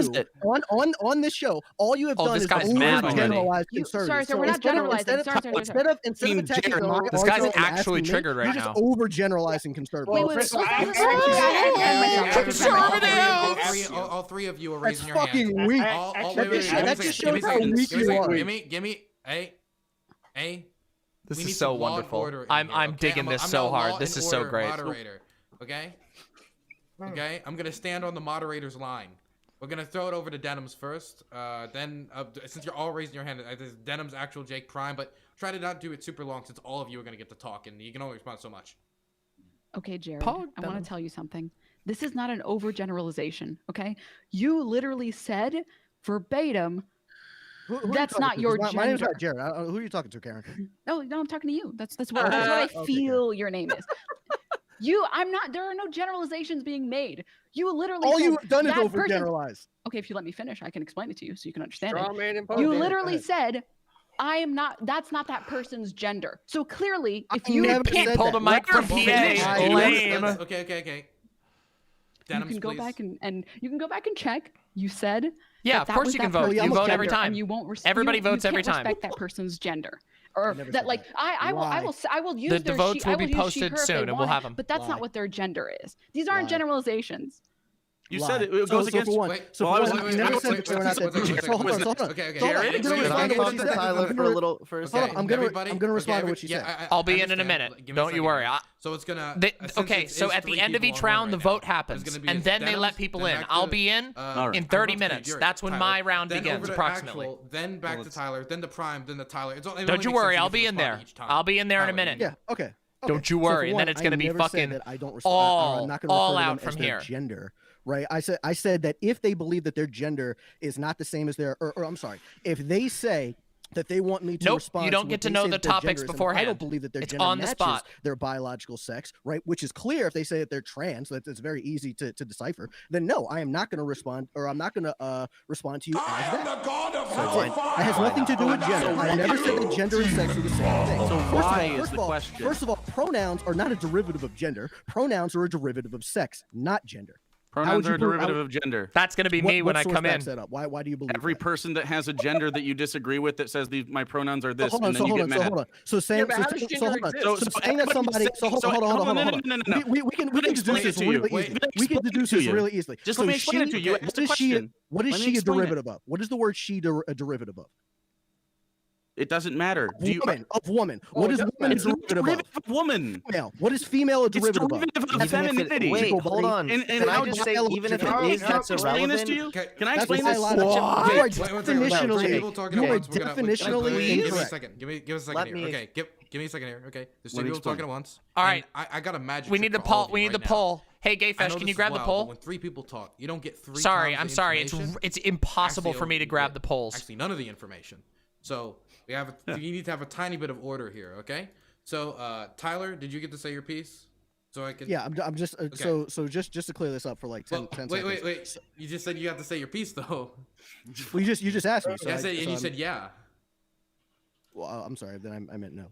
on this show. All you have done is overgeneralize conservatives. Sorry, we're not generalizing. Instead of attacking this guy's actually triggered right now. You're just overgeneralizing conservatives. All three of you are raising your hand. That's fucking weak. That just shows how weak you are. Give me. Hey. This is so wonderful. I'm digging this so hard. This is so great. Moderator, okay? Okay, I'm gonna stand on the moderator's line. We're gonna throw it over to Denims first. Then, since you're all raising your hand, there's Denims, actual Jake, Prime, but try to not do it super long since all of you are gonna get to talk, and you can only respond so much. Okay, Jared, I want to tell you something. This is not an overgeneralization, okay? You literally said verbatim. That's not your gender. My name's not Jared. Who are you talking to, Karen? No, I'm talking to you. That's what I feel your name is. I'm not. There are no generalizations being made. You literally. All you have done is overgeneralize. Okay, if you let me finish, I can explain it to you so you can understand it. You literally said, "I am not. That's not that person's gender." So clearly, if you can't pull the mic from PA, lame. Okay. Denims, you can go back and you can go back and check. You said. Yeah, of course you can vote. You vote every time. You won't Everybody votes every time. Respect that person's gender. Or that, like, I will use the votes will be posted soon, and we'll have them. But that's not what their gender is. These aren't generalizations. You said it goes against. Tyler for a little first. I'm gonna respond to what she said. I'll be in a minute. Don't you worry. So it's gonna. Okay, so at the end of each round, the vote happens, and then they let people in. I'll be in 30 minutes. That's when my round begins, approximately. Then back to Tyler, then to Prime, then to Tyler. Don't you worry. I'll be in there. I'll be in there in a minute. Yeah. Okay. Don't you worry. And then it's gonna be fucking all out from here. Gender. Right. I said that if they believe that their gender is not the same as their, or I'm sorry, if they say that they want me to respond. You don't get to know the topics beforehand. I don't believe that their it's gender on the matches spot. Their biological sex, right? Which is clear if they say that they're trans. That it's very easy to decipher. Then no, I am not going to respond, or I'm not going to respond to you as that. The god of It has nothing to do with gender. I never said that gender and sex are the same thing. So first of all, pronouns are not a derivative of gender. Pronouns are a derivative of sex, not gender. Pronouns are a derivative of gender. That's going to be me when I come in. Why do you believe every person that has a gender that you disagree with that says my pronouns are this, hold on. So saying that somebody. Hold on. We can deduce this really easily. We can deduce this really easily. Just let me explain it to you. What is she a derivative of? What is the word she a derivative of? It doesn't matter. Of woman. What is woman a derivative of? Woman. Female. What is female a derivative of? Of femininity. Wait, hold on. Can I just say, even if it is, that's irrelevant? Can I explain this? You are definitionally incorrect. Give me a second here. Okay, give me a second here. Okay, there's two people talking at once. All right, I got a magic. We need the poll. We need the poll. Hey, Gayfesh, can you grab the poll? When three people talk, you don't get three. Sorry, I'm sorry. It's impossible for me to grab the polls. Actually, none of the information. So you need to have a tiny bit of order here, okay? So, Tyler, did you get to say your piece? So I can. Yeah, I'm just okay. So just to clear this up for like 10 seconds. Wait. You just said you have to say your piece though. Well, you just asked me. So you said yeah. Well, I'm sorry. Then I meant no.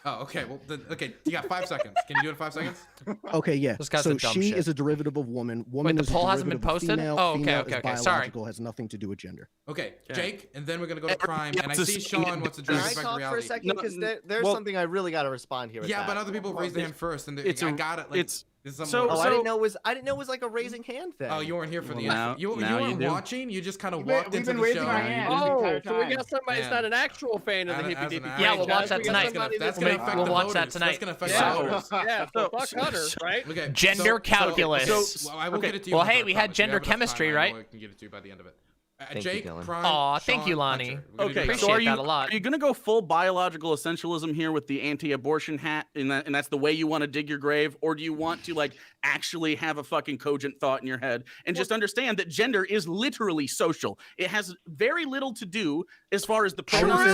Oh, okay. Well, okay. You got 5 seconds. Can you do it in 5 seconds? Okay, yeah. This guy's So a dumb she shit. is a derivative of woman. Woman Wait, the is a poll hasn't been derivative of posted? female. Oh, okay, Female okay, is okay. Sorry. biological, has nothing to do with gender. Okay, Jake, and then we're gonna go to Prime, and I it's a see swing Sean wants to Can drag I us back to talk for a reality. second? Because there's something I really got to respond here. With Yeah, that. but other people raised their hand first, and I got it. Like, it's so. I didn't know it was like a raising hand thing. Oh, you weren't here for the now- intro. You now weren't you do. watching. You just kind of We've walked been into the raising show. our hands. Oh, so we got somebody Man. that's not an actual fan of the As Hippy an Dippy. actual Yeah, we'll watch fan. that tonight. That's gonna affect We'll the watch that voters. tonight. That's gonna affect Yeah, the voters. yeah. So fuck Hunter, right? Okay. Gender calculus. So I will get it to you. Well, Hunter, hey, I we had promise. gender have enough chemistry, time. I right? know I can give it to you by the end of it. Thank you, Jake, Dylan. Prime, Aw, thank Sean, you, Lonnie. Hunter. We're gonna do Okay, that. so that a lot. are you gonna go full biological essentialism here with the anti-abortion hat, and that's the way you want to dig your grave, or do you want to like actually have a fucking cogent thought in your head and just understand that gender is literally social? It has very little to do as far as the pronouns. As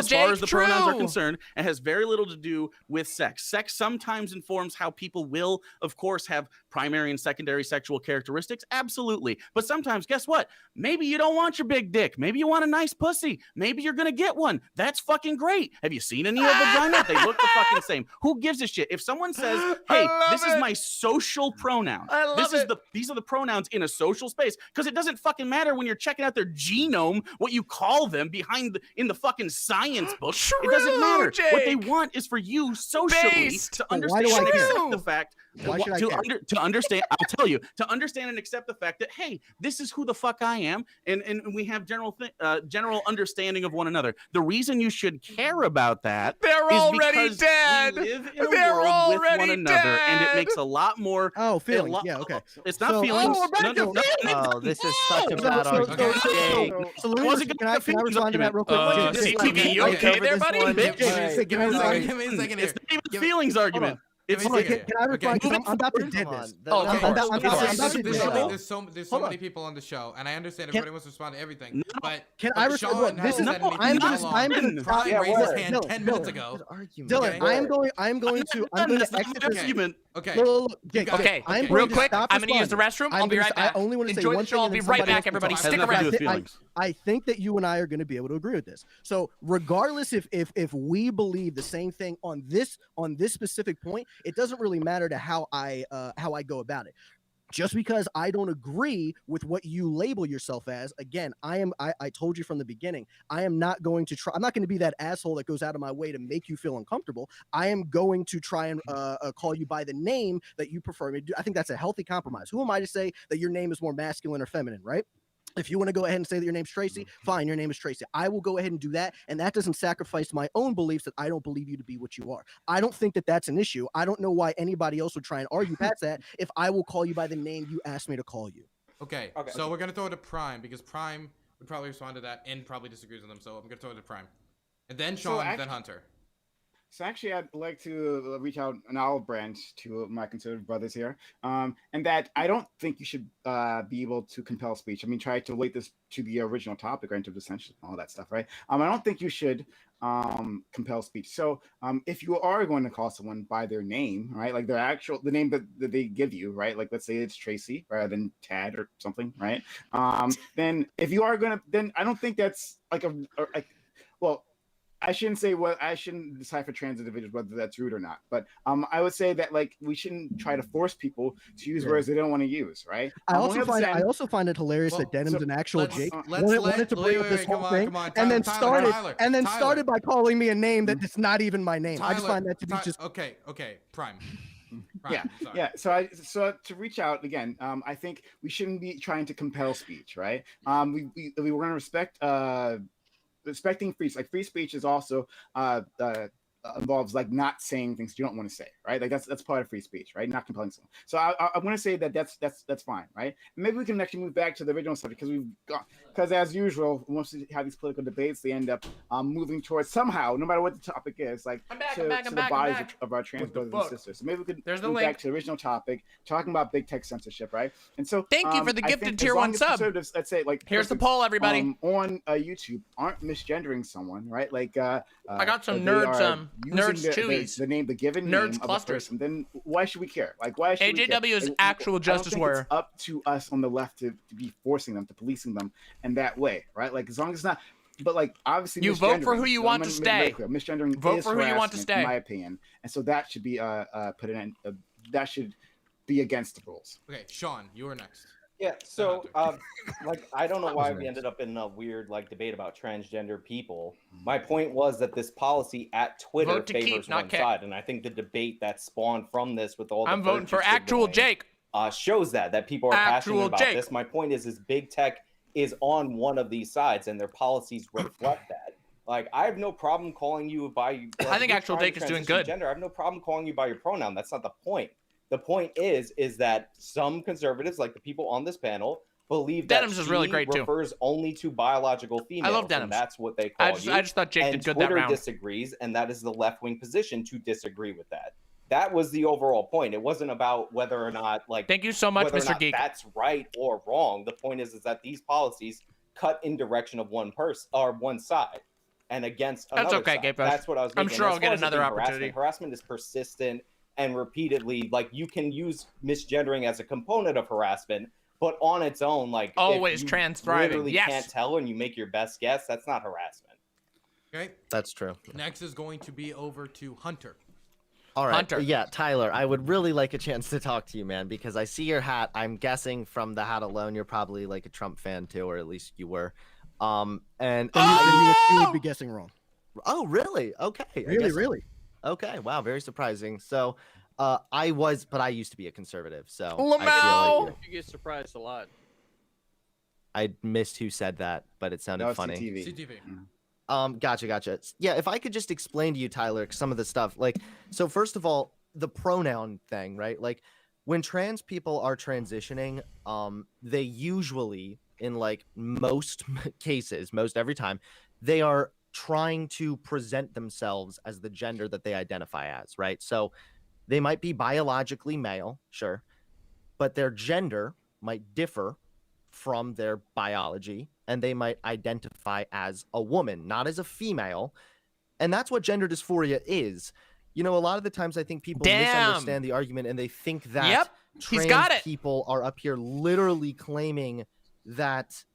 far as the pronouns are concerned, it has very little to do with sex. Sex sometimes informs how people will, of course, have primary and secondary sexual characteristics. Absolutely, but sometimes, guess what? Maybe you don't want your big dick. Maybe you want a nice pussy. Maybe you're gonna get one. That's fucking great. Have you seen any of vagina? They look the fucking same. Who gives a shit? If someone says, "Hey, this is my social pronoun. These are the pronouns in a social space," because it doesn't fucking matter when you're checking out their genome what you call them in the fucking science book. It doesn't matter. Jake. What they want is for you socially to understand and accept the fact. To understand, I'll tell you, to understand and accept the fact that, hey, this is who the fuck I am, and we have general understanding of one another. The reason you should care about that They're is already because dead. we live in a They're world with already one another, and it dead. makes a lot more. Feelings. Yeah, okay. It's not feelings. Oh, this is such a bad argument. So let me can I respond to that real quick? CTV, you okay there, buddy? Give me a second It's not even a feelings argument. It's can I respond? Because I'm about to dig this. There's so many people on the show, and I understand everybody wants to respond to everything. But can I respond? Sean hasn't said anything I'm that long. going to Prime raised his hand 10 minutes ago. Dylan, I'm going to exit this argument. Okay. Okay. Real quick, I'm going to use the restroom. I'll be right back. I only want to say Enjoy one the show. thing. I'll be right back, everybody. Stick around. I think that you and I are going to be able to agree with this. So regardless if we believe the same thing on this specific point, it doesn't really matter to how I go about it. Just because I don't agree with what you label yourself as, again, I told you from the beginning, I'm not going to be that asshole that goes out of my way to make you feel uncomfortable. I am going to try and call you by the name that you prefer me to do. I think that's a healthy compromise. Who am I to say that your name is more masculine or feminine, right? If you want to go ahead and say that your name's Tracy, fine, your name is Tracy. I will go ahead and do that, and that doesn't sacrifice my own beliefs that I don't believe you to be what you are. I don't think that that's an issue. I don't know why anybody else would try and argue past that if I will call you by the name you asked me to call you. Okay, so we're going to throw it to Prime, because Prime would probably respond to that and probably disagrees with them, so I'm going to throw it to Prime. And then Sean, then Hunter. So actually, I'd like to reach out an olive branch to my conservative brothers here, and that I don't think you should be able to compel speech. I mean, try to relate this to the original topic, right, in terms of censorship and all that stuff, right? I don't think you should compel speech. So if you are going to call someone by their name, right, like the name that they give you, right, like let's say it's Tracy rather than Tad or something, right? Then if you are going to, then I don't think that's like I shouldn't decide for trans individuals whether that's rude or not. But I would say that like we shouldn't try to force people to use words they don't want to use, right? I also find it hilarious that Denim's an actual Jake wanted to bring up this whole thing and then started by calling me a name that is not even my name. I just find that to be just okay. Prime. Yeah. So to reach out again, I think we shouldn't be trying to compel speech, right? We were going to respect. Respecting free speech is also involves like not saying things you don't want to say, right? Like that's part of free speech, right? Not compelling someone. So I'm going to say that that's fine, right? And maybe we can actually move back to the original subject because as usual, once we have these political debates, they end up moving towards somehow, no matter what the topic is, like to the bodies of our trans brothers and sisters. So maybe we could move back to the original topic, talking about big tech censorship, right? And so thank you for the gifted tier 1 sub. Let's say like here's the poll, everybody. On YouTube, aren't misgendering someone, right? Like I got some nerds chewies. The given nerds name clusters. Of the person, then why should we care? Like why should AJW we care? is actual justice warrior. It's up to us on the left to be forcing them, to policing them in that way, right? Like as long as it's not but like obviously you vote for who you so want to stay. Misgendering vote is for who you want to harassment, stay, in my opinion, and so that should be put in. That should be against the rules. Okay, Sean, you are next. Yeah, so like I don't know why we ended up in a weird like debate about transgender people. My point was that this policy at Twitter Vote to keep, favors not one kick. side, and I think the debate that spawned from this with all the I'm voting for virtue actual signaling, Jake. Shows that people are Actual passionate about Jake. this. My point is big tech is on one of these sides, and their policies reflect that. Like I have no problem calling you by. I think actual Jake is doing good. Gender. I have no problem calling you by your pronoun. That's not the point. The point is that some conservatives, like the people on this panel, believe Denims that is really she great, too. refers only to biological females. I love Denims. And that's what they call I you. just thought Jake and did good Twitter that round. disagrees, and that is the left-wing position to disagree with that. That was the overall point. It wasn't about whether or not, like, thank you so much, whether or Mr. not Geek. that's right or wrong. The point is that these policies cut in direction of one person or one side and against another That's okay, side. Gabe. That's what I was I'm making. sure As I'll get far as it another being opportunity. Harassment is persistent and repeatedly, like you can use misgendering as a component of harassment, but on its own, like Always if you trans thriving. literally Yes. can't tell and you make your best guess, that's not harassment. Okay. That's true. Next is going to be over to Hunter. All right. Hunter. Yeah, Tyler, I would really like a chance to talk to you, man, because I see your hat. I'm guessing from the hat alone, you're probably like a Trump fan too, or at least you were. And you would be guessing wrong. Oh, really? Okay. Really? Okay. Wow. Very surprising. So, I was, but I used to be a conservative. So I Lamau! feel like You get surprised a lot. I missed who said that, but it sounded No, it's funny. CTV. Gotcha. Yeah, if I could just explain to you, Tyler, some of the stuff. Like, so first of all, the pronoun thing, right? Like, when trans people are transitioning, they usually, in like most cases, most every time, they are trying to present themselves as the gender that they identify as, right? So they might be biologically male, sure, but their gender might differ from their biology, and they might identify as a woman, not as a female. And that's what gender dysphoria is. You know, a lot of the times I think people misunderstand the argument, and they think that trans people are up here literally claiming that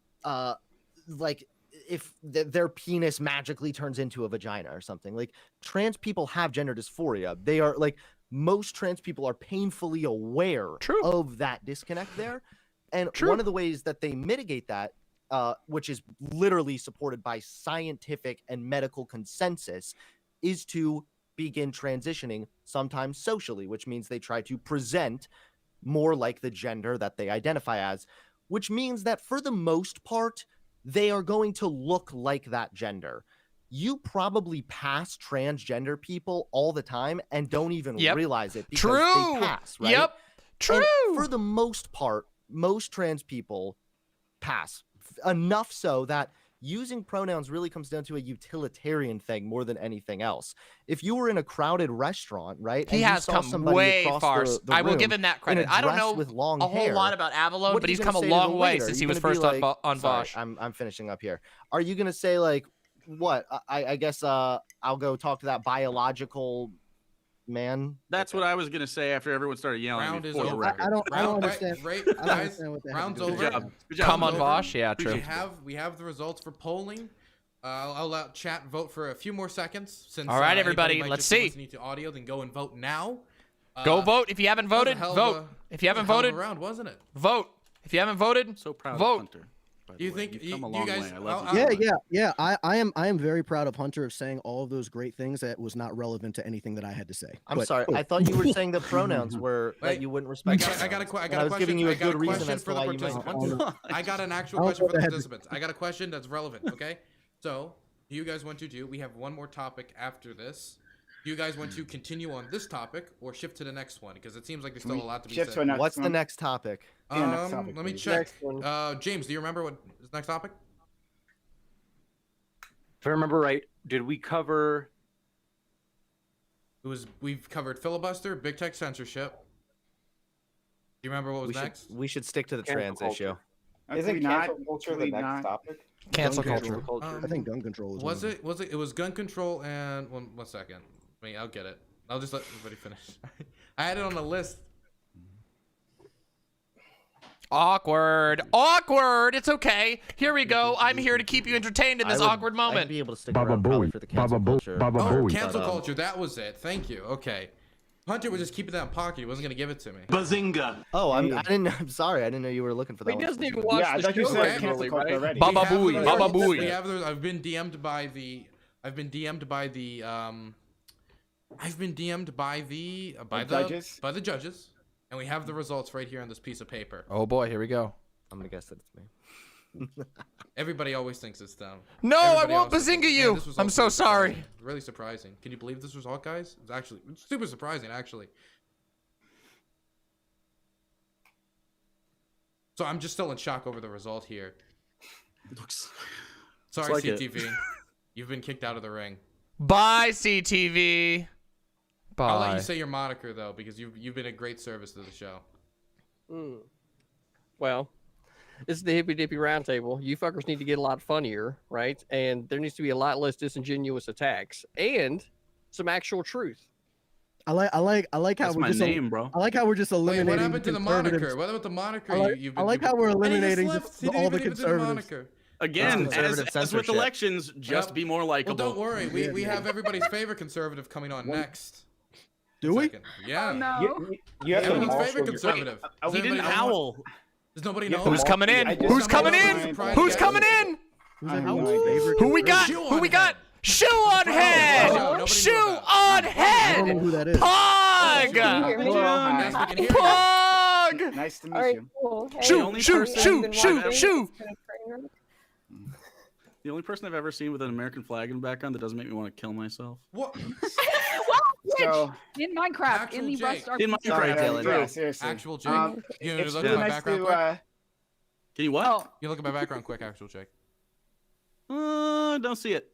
like if their penis magically turns into a vagina or something. Like, trans people have gender dysphoria. They are like, most trans people are painfully aware of that disconnect there. And one of the ways that they mitigate that, which is literally supported by scientific and medical consensus, is to begin transitioning, sometimes socially, which means they try to present more like the gender that they identify as, which means that for the most part, they are going to look like that gender. You probably pass transgender people all the time and don't even realize it because they pass, right? And for the most part, most trans people pass, enough so that using pronouns really comes down to a utilitarian thing more than anything else. If you were in a crowded restaurant, right? He has come way far. I will give him that credit. I don't know with long a whole lot about Avalon, but he's come a long way since he was first on Bosch. I'm finishing up here. Are you gonna say like, what? I guess I'll go talk to that biological man. That's what I was gonna say after everyone started yelling. Round is before the over. record. I don't understand. Right, I don't guys, understand what that had round's to do with over. it. Good job. Come on, Round's Bosch. over. Yeah, true. We have the results for polling. I'll let chat vote for a few more seconds. Since All right, everybody, anybody might let's just be see. listening to audio, then go and vote now. Go vote. If you haven't voted, vote. If you haven't voted, round, wasn't it? Vote. If you haven't voted, so proud vote. Of Hunter. Do you think You've come a you long guys? way. I love you. Yeah. I am very proud of Hunter of saying all of those great things that was not relevant to anything that I had to say. I'm sorry. I thought you were saying the pronouns were that you wouldn't respect. I got a question. I was giving you a good reason as to for the why you might participants. want to. I got an actual question for the participants. I got a question that's relevant. Okay, so do you guys want to do? We have one more topic after this. Do you guys want to continue on this topic or shift to the next one? Because it seems like there's still a lot to be said. What's the next topic? Let me check. James, do you remember what is next topic? If I remember right, did we cover? We've covered filibuster, big tech censorship. Do you remember what was next? We should stick to the trans issue. Isn't cancel culture the next topic? Cancel culture. I think gun control was it. It was gun control and one second. I'll get it. I'll just let everybody finish. I had it on the list. Awkward. Awkward. It's okay. Here we go. I'm here to keep you entertained in this awkward moment. I'd be able to stick around probably for the cancel culture. Cancel culture. That was it. Thank you. Okay. Hunter was just keeping that in pocket. He wasn't gonna give it to me. Bazinga! Oh, I'm sorry. I didn't know you were looking for that. He one. doesn't even watch Yeah, I the thought you show said regularly, cancel culture right? already. Baba booey. Baba We booey. have the, I've been DM'd by the I've been DM'd by the judges, and we have the results right here on this piece of paper. Oh boy, here we go. I'm gonna guess that it's me. Everybody always thinks it's them. No, Everybody I won't always thinks bazinga it's them. you. Man, this result I'm so really surprising. sorry. Really surprising. Can you believe this result, guys? It's actually super surprising, actually. So I'm just still in shock over the result here. Sorry, like CTV. You've been kicked out of the ring. Bye, CTV. Bye. I'll let you say your moniker though, because you've been a great service to the show. Well, this is the Hippy Dippy Roundtable. You fuckers need to get a lot funnier, right? And there needs to be a lot less disingenuous attacks and some actual truth. I like how That's we're my just name, bro. I like how we're just Wait, eliminating. what happened to the moniker? conservatives. What about the moniker? I like how we're eliminating And he just just left. He all didn't the even do the conservatives. moniker. Again, Conservative as with censorship. elections, just be more Well, likable. don't worry. We have everybody's favorite conservative coming on next. Do we? Second. Yeah. No. You have to Everyone's marshal favorite your- conservative. Does He didn't anybody know? howl. Does nobody Yeah, know? Who's coming in? I just- Who's coming somebody in? surprised Who's guys. coming in? I have no idea. Who we got? Shoe Who on we got? head. Shoe on head. Nobody knew Shoe about on I head. don't know who that is. Pog. Yes, we can hear you. Pog. Nice to meet All right, you. cool. Hey, Shoo, only shoo, person- shoo, I've been shoo, watching. shoo. It's been a train wreck. The only person I've ever seen with an American flag in the background that doesn't make me want to kill myself. What? So, In Minecraft, Actual in the Jake. Rust In RPG. Sorry, Dylan. yeah, seriously. Actual Jake. You It's look really at my nice background quick? to. Can you what? Oh, You look at my background quick, actual Jake. Don't see it.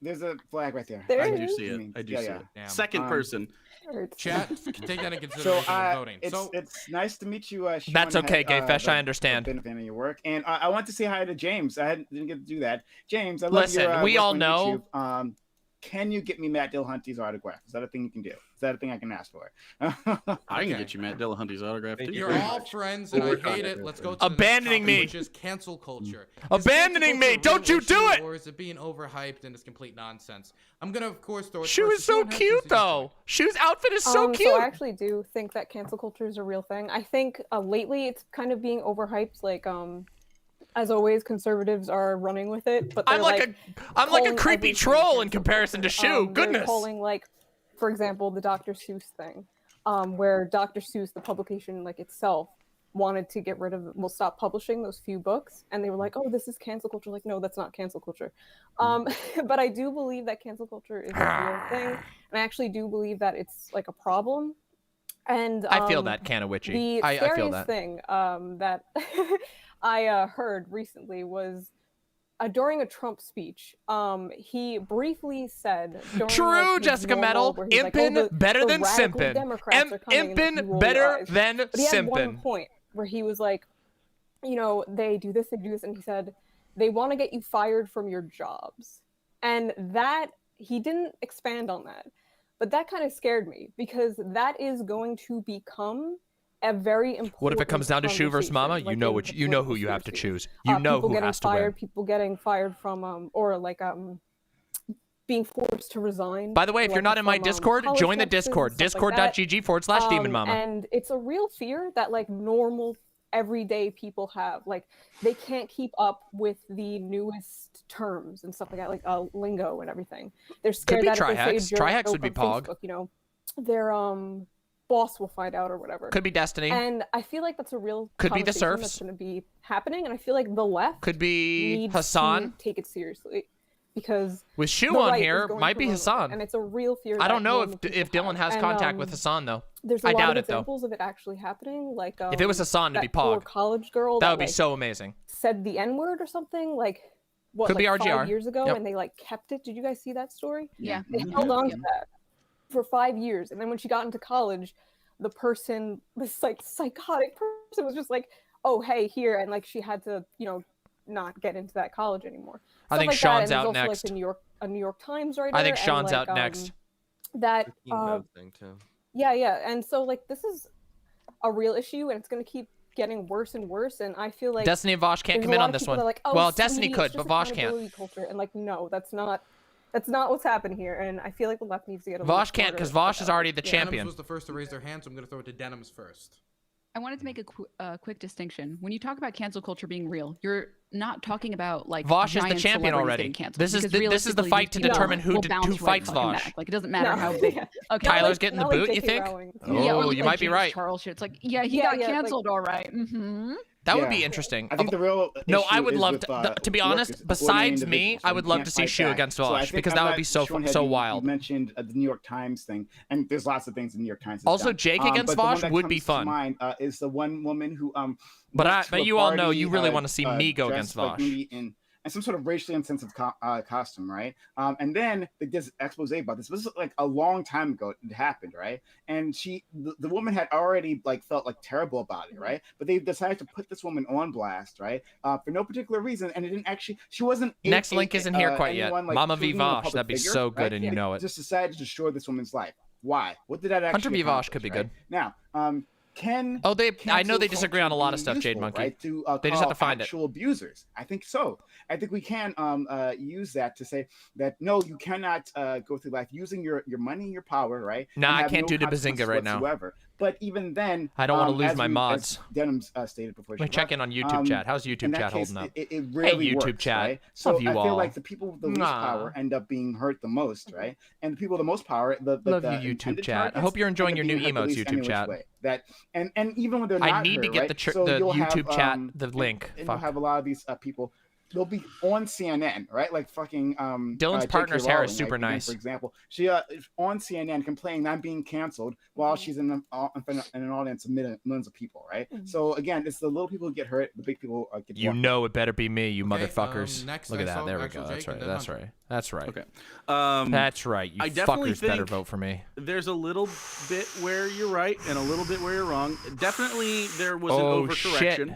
There's a flag right there. There I it do is. see it. I do Yeah, see yeah. it. Damn. Second person. Hurts. Chat, take that in So consideration when voting. it's nice to meet you. Sean. That's okay, Gayfesh. I understand. Been a fan of your work, and I want to say hi to James. didn't get to do that. James, I love Listen, your, we work all on know- YouTube. Can you get me Matt Dillahunty's autograph? Is that a thing you can do? Is that a thing I can ask for? I can get you Matt Dillahunty's autograph too. You're all friends, and I hate it. Let's go to Abandoning the me. next topic, which is cancel culture. Is Abandoning cancel me. culture a Don't you real do issue, it. Or is it being overhyped and it's complete nonsense? I'm gonna, of course, throw it Shoe first is to so Sean Hess, cute since he's though. Shoe's outfit is so cute. So I actually do think that cancel culture is a real thing. I think lately it's kind of being overhyped. Like, as always, conservatives are running with it. But I'm they're, like a calling creepy everything troll in cancel comparison to culture. Shoe. They're Goodness. calling, like, for example, the Dr. Seuss thing, where Dr. Seuss, the publication like itself, wanted to get rid of, stop publishing those few books, and they were like, "Oh, this is cancel culture." Like, no, that's not cancel culture. But I do believe that cancel culture is a real thing, and I actually do believe that it's like a problem. And I feel that, Kanawitchy. The I feel scariest that. thing that I heard recently was during a Trump speech. He briefly said, during, True, like, his Jessica normal, Metal. where he's like, Impin' "Oh, better the than radical simpin'. Democrats are coming," and, like, you Impin' roll better your eyes. than But he had one simpin'. point where he was like, you know, they do this, and he said, they want to get you fired from your jobs. And that, he didn't expand on that. But that kind of scared me, because that is going to become a very important What if it comes down to Shoe versus Mama? conversation, You know like, what in you know who political you have to spheres. choose. You know people who getting has to fired, win. people getting fired from being forced to resign. By the way, if you're not in my from, Discord, college join the campuses Discord. and stuff like that. Discord.gg/Demon Mama. And it's a real fear that like normal everyday people have. Like they can't keep up with the newest terms and stuff like that, like lingo and everything. They're scared be that if they Trihex. say Trihex joke would be on Pog. Facebook, you know, their boss will find out or whatever. Could be Destiny. And I feel like that's a real Could be the conversation Serfs. that's going to be happening, and I feel like the left Could be needs Hassan. to take it seriously, because With Shoe the on right is here, going might to be run with it, Hassan. and it's a real fear. I don't that know normal people if Dylan has have. contact And, with Hassan though. There's a I lot doubt of it though. examples of it actually happening. Like If it was Hassan, it'd be that poor Pog. college girl That would be like, so amazing. said the N-word or something, like what, Could be like RGR. 5 years ago, Yep. and they like kept it. Did you guys see that story? Yeah. They held on to that for 5 years, and then when she got into college, the person, this like psychotic person, was just like, "Oh, hey, here," and like she had to, you know, not get into that college anymore. I Stuff think like that. Sean's And there's out also, next. Like a New York Times writer. I think and, Sean's like, out next. That Thing too. yeah, and so like this is a real issue, and it's going to keep getting worse and worse, and I feel like Destiny and Vosh can't come in on this one. Like, oh, well, it's Destiny sweet, could, it's but just Vosh can't. accountability culture. And like, no, that's not what's happening here. And I feel like the left needs to get a little Vosh can't because Vosh is already the champion. Denims was the first to raise their hand, so I'm going to throw it to Denims first. I wanted to make a quick distinction. When you talk about cancel culture being real, you're not talking about like Vosh is the giant champion celebrities already. getting canceled, This is because the realistically, fight to these people determine will bounce right fights fucking Vosh. back. Like it doesn't matter how big. Okay, Tyler's getting the boot, you think? Oh, you might be right. Charles shit. It's like, yeah, he got canceled, all right. That would be interesting. I think the real I would issue love is to. with, To be workers, honest, ordinary besides me, individuals, I and would you love can't to see fight Shu back. against So I Vosh think because I'm that would not be sure so you wild. mentioned the New York Times thing, and there's lots of things the New York Times has Also, done. Jake against but the one Vosh that would be comes to fun. mind, is the one woman who But you all know you really want to see me go against dressed like Vosh. me in some sort of racially insensitive costume, right? And then they did this expose about this. This was like a long time ago it happened, right? And the woman had already like felt like terrible about it, right? But they decided to put this woman on blast, right? For no particular reason, and it didn't actually. She wasn't. Next link isn't here quite yet. Anyone, like, Mama she V wasn't even a Vosh, public that'd be figure, so good, right? and you know They it. just decided to destroy this woman's life. Why? What did that actually? Hunter V Vosh could be accomplish, good. right? Now, can I know they disagree on a lot of stuff, Jade useful, Monkey. right, to, They just have to find it. actual abusers. I think so. I think we can use that to say that no, you cannot go through life using your money and your power, right? Nah, and I have can't no do the consequences Bazinga right now. whatsoever. But even then, I don't want to lose as my as mods. Denims stated before. Let me check in on YouTube chat. How's in YouTube that chat case, holding up? It really hey, YouTube works, chat. right? So Love you I feel all. like the people with the least Nah. power end up being hurt the most, right? And the people with the most power, Love you, YouTube intended chat. I targets, hope you're enjoying end your up new being hurt the emotes, least YouTube any which chat. way. That and even when they're not I need to hurt, get right? the So you'll YouTube have, chat, the link. And Fuck. you'll have a lot of these people. They'll be on CNN, right? Like fucking Dylan's J.K. partner's hair is Rowling, super again, nice. For example, she is on CNN complaining I'm being canceled while she's in an audience of millions of people, right? So again, it's the little people who get hurt, the big people get. You know it better be me, you motherfuckers. next Look I at that. saw There we actual go. That's Jake right. and That's then right. That's right. Okay. That's right. You I definitely fuckers better think vote for me. There's a little bit where you're right and a little bit where you're wrong. Definitely there was Oh, an overcorrection. shit.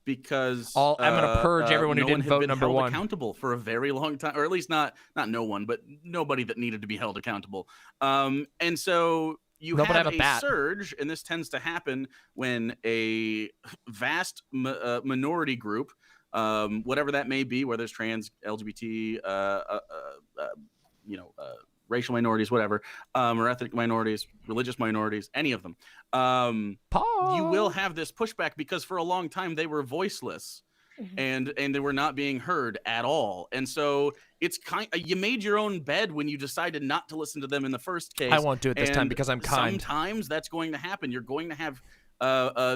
Because I'm gonna purge everyone who no didn't one had vote been number held one. accountable for a very long time, or at least not no one, but nobody that needed to be held accountable. And so you No, but I have have a bat. surge, and this tends to happen when a vast minority group, whatever that may be, whether it's trans, LGBT, racial minorities, whatever, or ethnic minorities, religious minorities, any of them, you will have this pushback because for a long time they were voiceless. And they were not being heard at all, and so it's you made your own bed when you decided not to listen to them in the first case. I won't do it this time and because I'm kind. Sometimes that's going to happen. You're going to have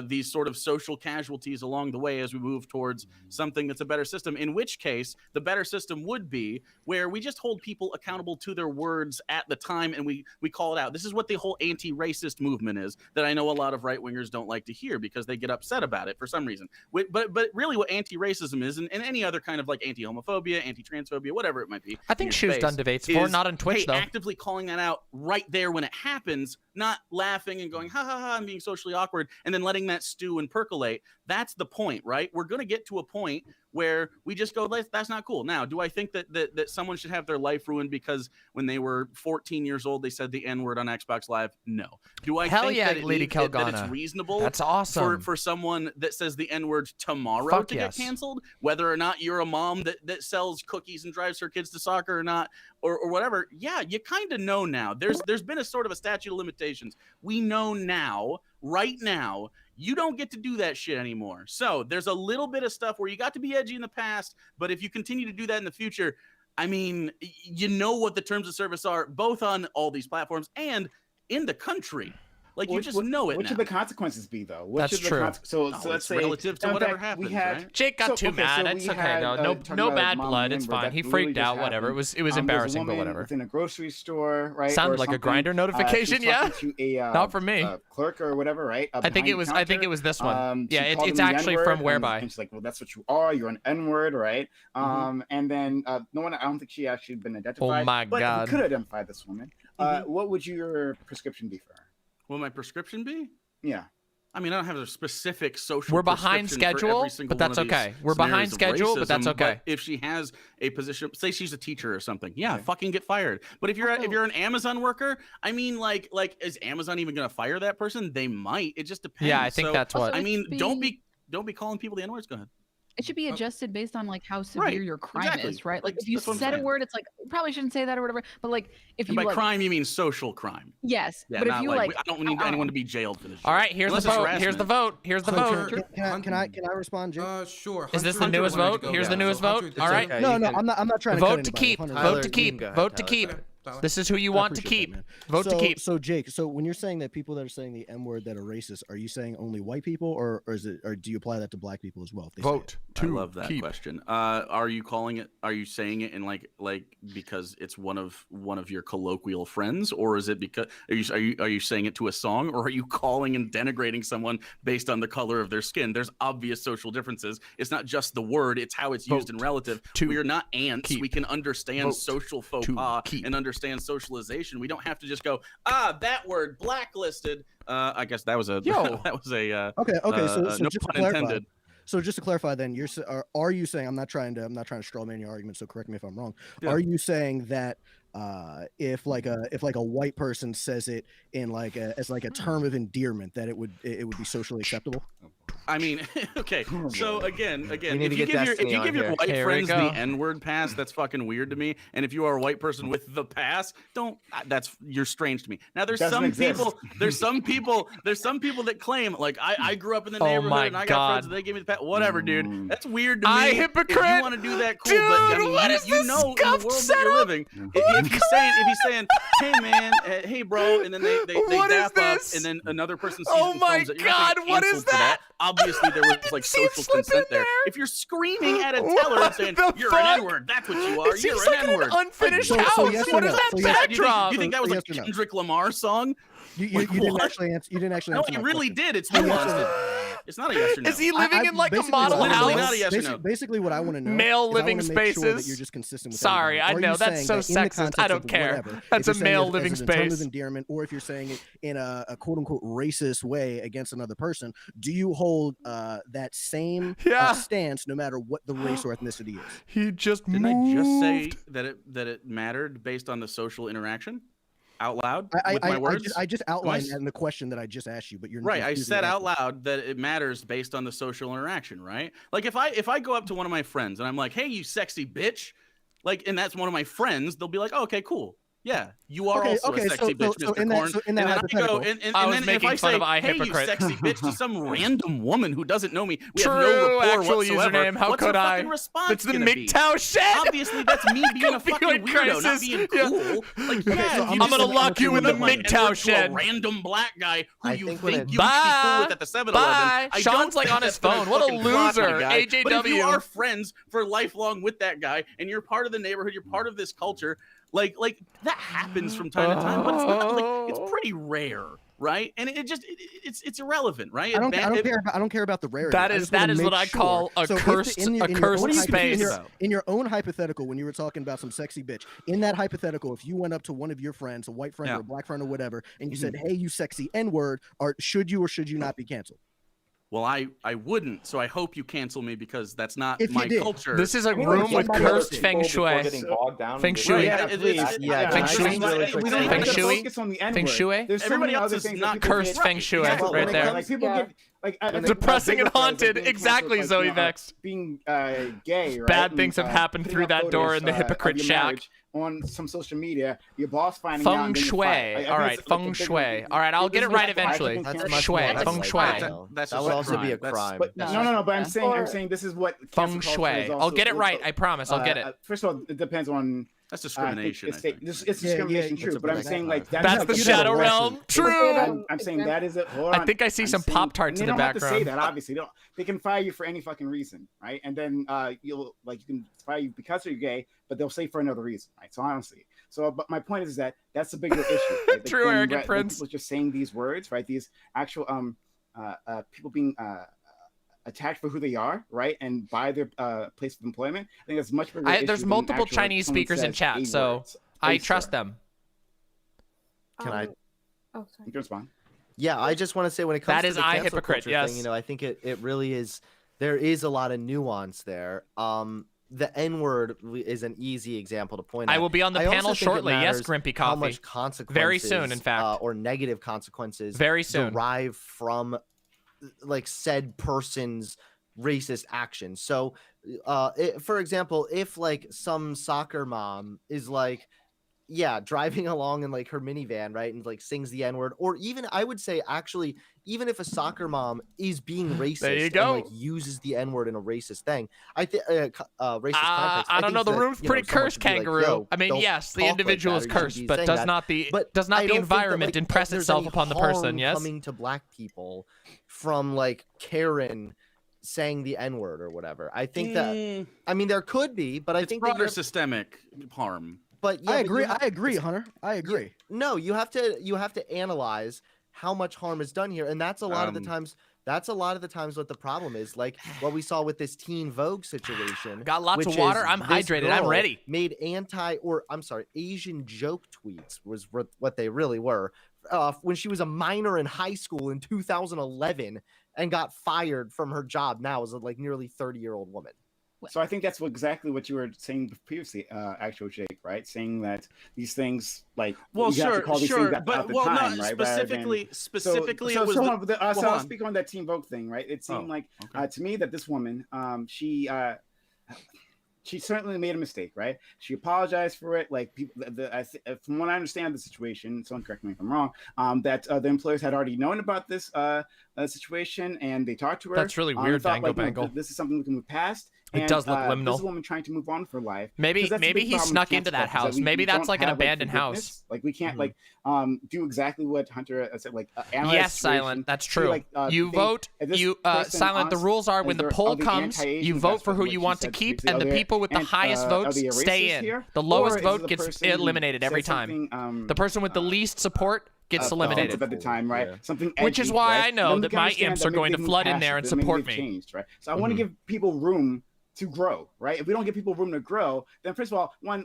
these sort of social casualties along the way as we move towards something that's a better system, in which case the better system would be where we just hold people accountable to their words at the time and we call it out. This is what the whole anti-racist movement is that I know a lot of right-wingers don't like to hear because they get upset about it for some reason. But really what anti-racism is, and any other kind of like anti-homophobia, anti-transphobia, whatever it might be. I think Shu's done debates before, not on Twitch, though. Actively calling that out right there when it happens, not laughing and going, ha ha ha, I'm being socially awkward, and then letting that stew and percolate. That's the point, right? We're going to get to a point where we just go, that's not cool. Now, do I think that someone should have their life ruined because when they were 14 years old, they said the N-word on Xbox Live? No. Do I think that, Lady that it's reasonable That's awesome. for someone that says the N-word tomorrow Fuck to yes. get canceled? Whether or not you're a mom that sells cookies and drives her kids to soccer or not, or whatever. Yeah, you kind of know now. There's been a sort of a statute of limitations. We know now, right now, you don't get to do that shit anymore. So there's a little bit of stuff where you got to be edgy in the past, but if you continue to do that in the future, I mean, you know what the terms of service are, both on all these platforms and in the country. Like, you just know it What now. should the consequences be, though? That's true. So Oh, let's it's say relative to in whatever fact, happens, we had, right? Jake got too mad. we It's okay, had, though. talking No about bad mom blood. and It's N-word, fine. that He literally freaked just out. Whatever. happened. It was There's a embarrassing, but woman whatever. within a grocery store, right? Sounded or like a something. Grindr notification, she was yeah. talking to a, Not from me. Clerk or whatever, right? I think it was. I think it was this one. She Yeah, called it's him the actually N-word, from Whereby. and she's like, "Well, that's what you are. You're an N-word, right?" And then no one. I don't think she actually been identified. Oh my but God. If we could identify this woman, what would your prescription be for her? Will my prescription be? Yeah. I mean, I don't have a specific social. We're behind prescription for schedule, every single but that's one of these okay. We're behind scenarios of schedule, but that's racism, okay. If she has a position, say she's a teacher or something, yeah, fucking get fired. But if you're an Amazon worker, I mean, like is Amazon even going to fire that person? They might. It just depends. Yeah, I think that's what. I mean, don't be don't be calling people the N-words. Go ahead. It should be adjusted based on like how severe your crime exactly. is, right? Like Like, if you that's what I'm said a saying. word, it's like you probably shouldn't say that or whatever. But like if And you by like, crime, you mean social crime. yes, Yeah, but if not you like, like, I don't need anyone to be jailed for this. All shit. right, here's Unless the it's vote. harassment. Here's the vote. Here's the vote. Can I respond, Jake? Sure. Is this the newest vote? Here's the newest vote. All right. No, I'm not trying to cut Vote to anybody. keep. 100%. Vote to keep. Vote to keep. This is who you want to keep. Vote to keep. So Jake, so when you're saying that people that are saying the N word that are racist, are you saying only white people, or do you apply that to black people as well? If they Vote say it? I love that question. Are you calling it? Are you saying it in like because it's one of your colloquial friends, or is it because are you saying it to a song, or are you calling and denigrating someone based on the color of their skin? There's obvious social differences. It's not just the word; it's how it's used and relative. We are not ants. We can understand social faux pas and understand socialization. We don't have to just go that word blacklisted. I guess that was a that was a okay. So no just to pun clarify, intended. So just to clarify, then are you saying, I'm not trying to straw man your argument, so correct me if I'm wrong. Yeah. Are you saying that if like a white person says it in as a term of endearment, that it would be socially acceptable? I mean, okay. So again, if need to you get give your white Here friends we the go. N-word pass, that's fucking weird to me. And if you are a white person with the pass, you're strange to me. Now there's Doesn't some exist. there's some people that claim like I grew up in the Oh neighborhood my and I got God. friends and they gave me the pass. Whatever, dude. That's weird to me. I hypocrite. If you want to do that, cool. Dude, but I mean, what is you this know in the scuffed world that you're setup? living. If he's saying, hey man, hey bro, and then they What is dap up, this? and then another person sees Oh it and my films it, you're not God, getting what is canceled for that? Obviously, there was like see it social slip consent in there. there. If you're screaming at a teller and saying the you're fuck? an N-word, that's what you are. It You're seems an like N-word. an unfinished So house. yes or What no? is that So yes- backdrop? You think that was Yes a or no? Kendrick Lamar song? You Like, didn't what? actually answer. You didn't actually No, answer. he my really question. did. It's So yes or nuanced. no? It's not a yes or no. Is he living in like a basically model what I wanna house? know- Not a yes or no. Basically, what I want to know. Male is I living wanna make sure that spaces? you're just consistent with Sorry, everybody. I Are know, you that's saying so that in the sexist. I context don't of care. whatever, That's if you're a saying male it living as a term of space. endearment, or if you're saying it in a quote unquote racist way against another person, do you hold that same stance no matter what the race or ethnicity is? He just Didn't moved. I just say that it mattered based on the social interaction out loud with my words? I just outlined that in the question that I just asked you, but you're right. I refusing said to out answer. loud that it matters based on the social interaction, right? Like if I go up to one of my friends and I'm like, "Hey, you sexy bitch," like, and that's one of my friends, they'll be like, "Oh, okay, cool. Yeah, you are also a sexy bitch, Mr. Corn." in that and then I hypothetical, go, and I was then if making I fun say, of I "Hey, hypocrite." you sexy bitch," to some random woman who doesn't know me, we True, have no rapport actual whatsoever. username. How What's could her I? fucking response It's the gonna be? MGTOW shit. Obviously, that's me being a fucking weirdo, not being cool. Like, yeah, so you I'm gonna just lock you in the like MGTOW N-word to shed. a random black guy who you think think when it- you would be cool with at the 7-Eleven. Bye. I Sean's don't like think on his that's gonna phone. What a fucking fly, my loser. guy. But if you AJW. are friends for lifelong with that guy and you're part of the neighborhood, you're part of this culture, like that happens from time to time, but it's not like it's pretty rare, right? And it's irrelevant, right? I don't care about the rarity. That I is just wanna what make I call a So if cursed in your own space. in your own hypothetical, when you were talking about some sexy bitch, in that hypothetical, if you went up to one of your friends, a white friend or a black friend or whatever, and you said, "Hey, you sexy N-word," should you or should you not be canceled? Well, I wouldn't, so I hope you cancel me because that's not If you my did. culture. This is a room with cursed feng shui. Feng shui. Feng shui. Feng shui. Feng shui. Everybody else is not cursed feng shui right there. Like people get Depressing and haunted. Exactly, Zoe Vex. Being gay, right? Bad things have happened putting through up that door photos, in the hypocrite of your shack. marriage on some social media, your boss finding out. Feng and then you shui. fight. I All think right, it's like feng a big- shui. All right, I'll get it right eventually. Shui. Feng shui. That's That would also be a crime. But no. But I'm saying this is what Feng cancel culture is shui. also- I'll get it right. I promise. I'll get it. First of all, it depends on. That's discrimination. It's discrimination, true. But I'm saying like That's the Shadow Realm. True. I'm saying that is it. I think I see some Pop-Tarts in the They don't have to say background. that. Obviously, they can fire you for any fucking reason, right? And then you can fire you because you're gay, but they'll say for another reason, right? So honestly, but my point is that that's a bigger issue. Right? True, when arrogant prince. People just saying these words, right? These actual people being attacked for who they are, right, and by their place of employment. I think that's much bigger. There's multiple Chinese speakers in chat, so I trust them. Can I? Oh, sorry. You can respond. Yeah, I just want to say when it comes That to is the I cancel hypocrite, culture yes. thing, I think it really is. There is a lot of nuance there. The N-word is an easy example to point out. I will be on the I also panel think it shortly. Yes, matters Grimpy How Coffee. much consequences Very soon, in fact. or negative consequences Very soon. derive from said person's racist actions. So, for example, if like some soccer mom is like, yeah, driving along in like her minivan, right, and like sings the N-word, or even I would say actually, even if a soccer mom is being racist and like uses the N-word in a racist thing, I think racist context. I don't know. The room's pretty cursed, Kangaroo. I mean, yes, the individual is cursed, but does not the environment impress itself upon the person? Yes, coming to black people from like Karen saying the N-word or whatever. I think that I mean there could be, but I think broader systemic harm. But yeah, I agree, Hunter. I agree. No, you have to analyze how much harm is done here, and that's a lot of the times. That's a lot of the times what the problem is, like what we saw with this Teen Vogue situation. Got lots of water. I'm hydrated. I'm ready. Made Asian joke tweets was what they really were. When she was a minor in high school in 2011 and got fired from her job now as a like nearly 30-year-old woman. So I think that's exactly what you were saying previously, actual Jake, right? Saying that these things, like, well, you have to call these things at the time, right? Specifically, so I'll speak on that Teen Vogue thing, right? It seemed to me that this woman, she certainly made a mistake, right? She apologized for it. Like people, from what I understand the situation, someone correct me if I'm wrong, that the employers had already known about this situation and they talked to her. That's really weird, Dango Bangle. This is something we can move past. It does look liminal. This is a woman trying to move on for life. Maybe he snuck into that house. Maybe that's like an abandoned house. Like we can't do exactly what Hunter said. Like yes, Silent. That's true. You vote. Silent. The rules are when the poll comes, you vote for who you want to keep, and the people with the highest votes stay in. The lowest vote gets eliminated every time. The person with the least support gets eliminated at the time, right? Something edgy, which is why right? I know that my imps are going to flood in there and support me. Changed, right? So I want to give people room to grow, right? If we don't give people room to grow, then first of all, they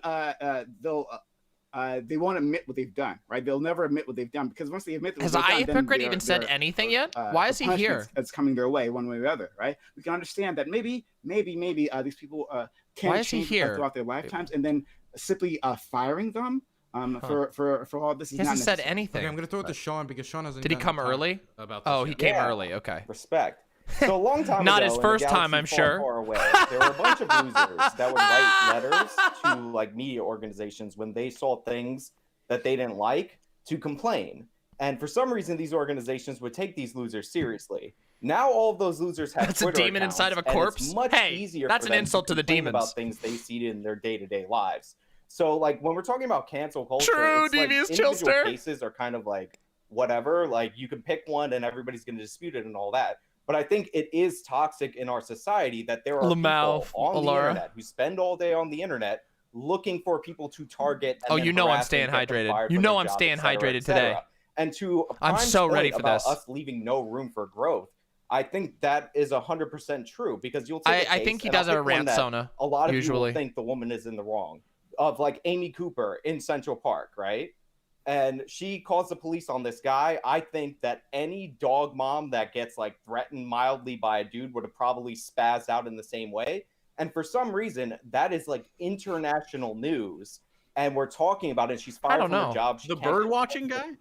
won't admit what they've done, right? They'll never admit what they've done because once they admit, has Hypocrite even said anything yet? Why is he here? It's coming their way, one way or the other, right? We can understand that maybe these people can change throughout their lifetimes, and then simply firing them. For all this is he hasn't said anything. Okay, I'm gonna throw it to Sean because Sean hasn't. Did he come early? About this oh, he came early. Okay. Respect. So a long time Not ago, his first in a time, I'm sure. Far away, there were a bunch of losers that would write letters to like media organizations when they saw things that they didn't like to complain. And for some reason, these organizations would take these losers seriously. Now all of those losers have Twitter a demon accounts, inside of a corpse. It's much easier. That's for an them insult to the demons about things they see in their day-to-day lives. So like when we're talking about cancel culture, true, it's like devious individual chillster. cases are kind of like whatever. Like you can pick one and everybody's going to dispute it and all that. But I think it is toxic in our society that there are people on the internet who spend all day on the internet looking for people to target. And you know I'm staying hydrated. You know I'm staying hydrated today. And to I'm so ready for about this. Us leaving no room for growth. I think that is 100% true because you'll take I think he does have a rant Sona. A lot of usually people think the woman is in the wrong. Of like Amy Cooper in Central Park, right? And she calls the police on this guy. I think that any dog mom that gets like threatened mildly by a dude would have probably spazzed out in the same way. And for some reason, that is like international news. And we're talking about it. She's fired from her job. The bird watching guy?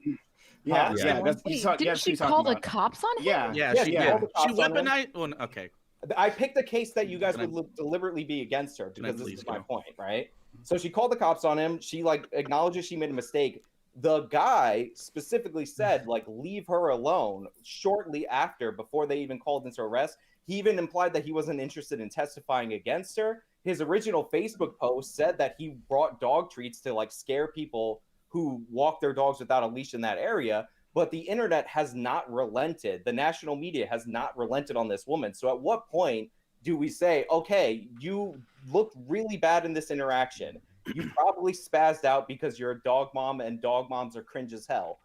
Yeah. Didn't she call the cops on him? Yeah, she did. She weaponized. Well, okay. I picked a case that you guys would deliberately be against her because this is my point, right? So she called the cops on him. She like acknowledges she made a mistake. The guy specifically said, like, leave her alone shortly after, before they even called into arrest. He even implied that he wasn't interested in testifying against her. His original Facebook post said that he brought dog treats to like scare people who walk their dogs without a leash in that area. But the internet has not relented. The national media has not relented on this woman. So at what point do we say, okay, you looked really bad in this interaction. You probably spazzed out because you're a dog mom and dog moms are cringe as hell.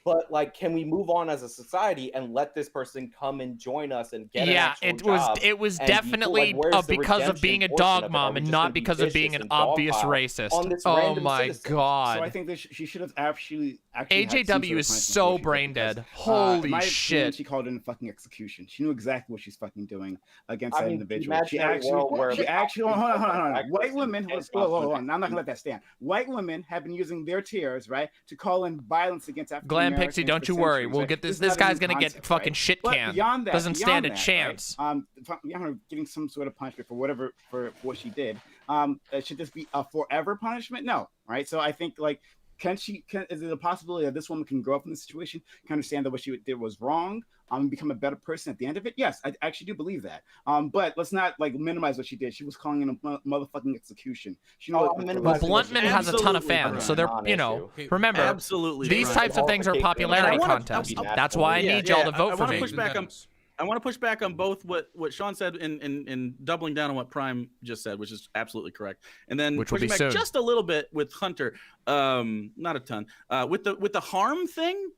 But like, can we move on as a society and let this person come and join us and get an actual job? It was definitely because of being a dog mom and not because of being an obvious racist. Oh my god! So I think that she should have actually AJW is so brain dead. Holy shit! She called it a fucking execution. She knew exactly what she's fucking doing against that individual. She actually hold on. White women. Hold on. I'm not gonna let that stand. White women have been using their tears, right, to call in violence against African time, Pixie. Don't you worry. We'll get this. This guy's gonna get fucking shit canned. Doesn't stand a chance. Beyond her getting some sort of punishment for what she did, should this be a forever punishment? No, right? So I think like. Is it a possibility that this woman can grow up in this situation, can understand that what she did was wrong, become a better person at the end of it? Yes, I actually do believe that. But let's not like minimize what she did. She was calling in a motherfucking execution. Bluntman has a ton of fans, so they're remember these types of things are popularity contests. That's why I need y'all to vote for me. I want to push back on both what Sean said and doubling down on what Prime just said, which is absolutely correct. And then pushing back just a little bit with Hunter, not a ton. With the harm thing,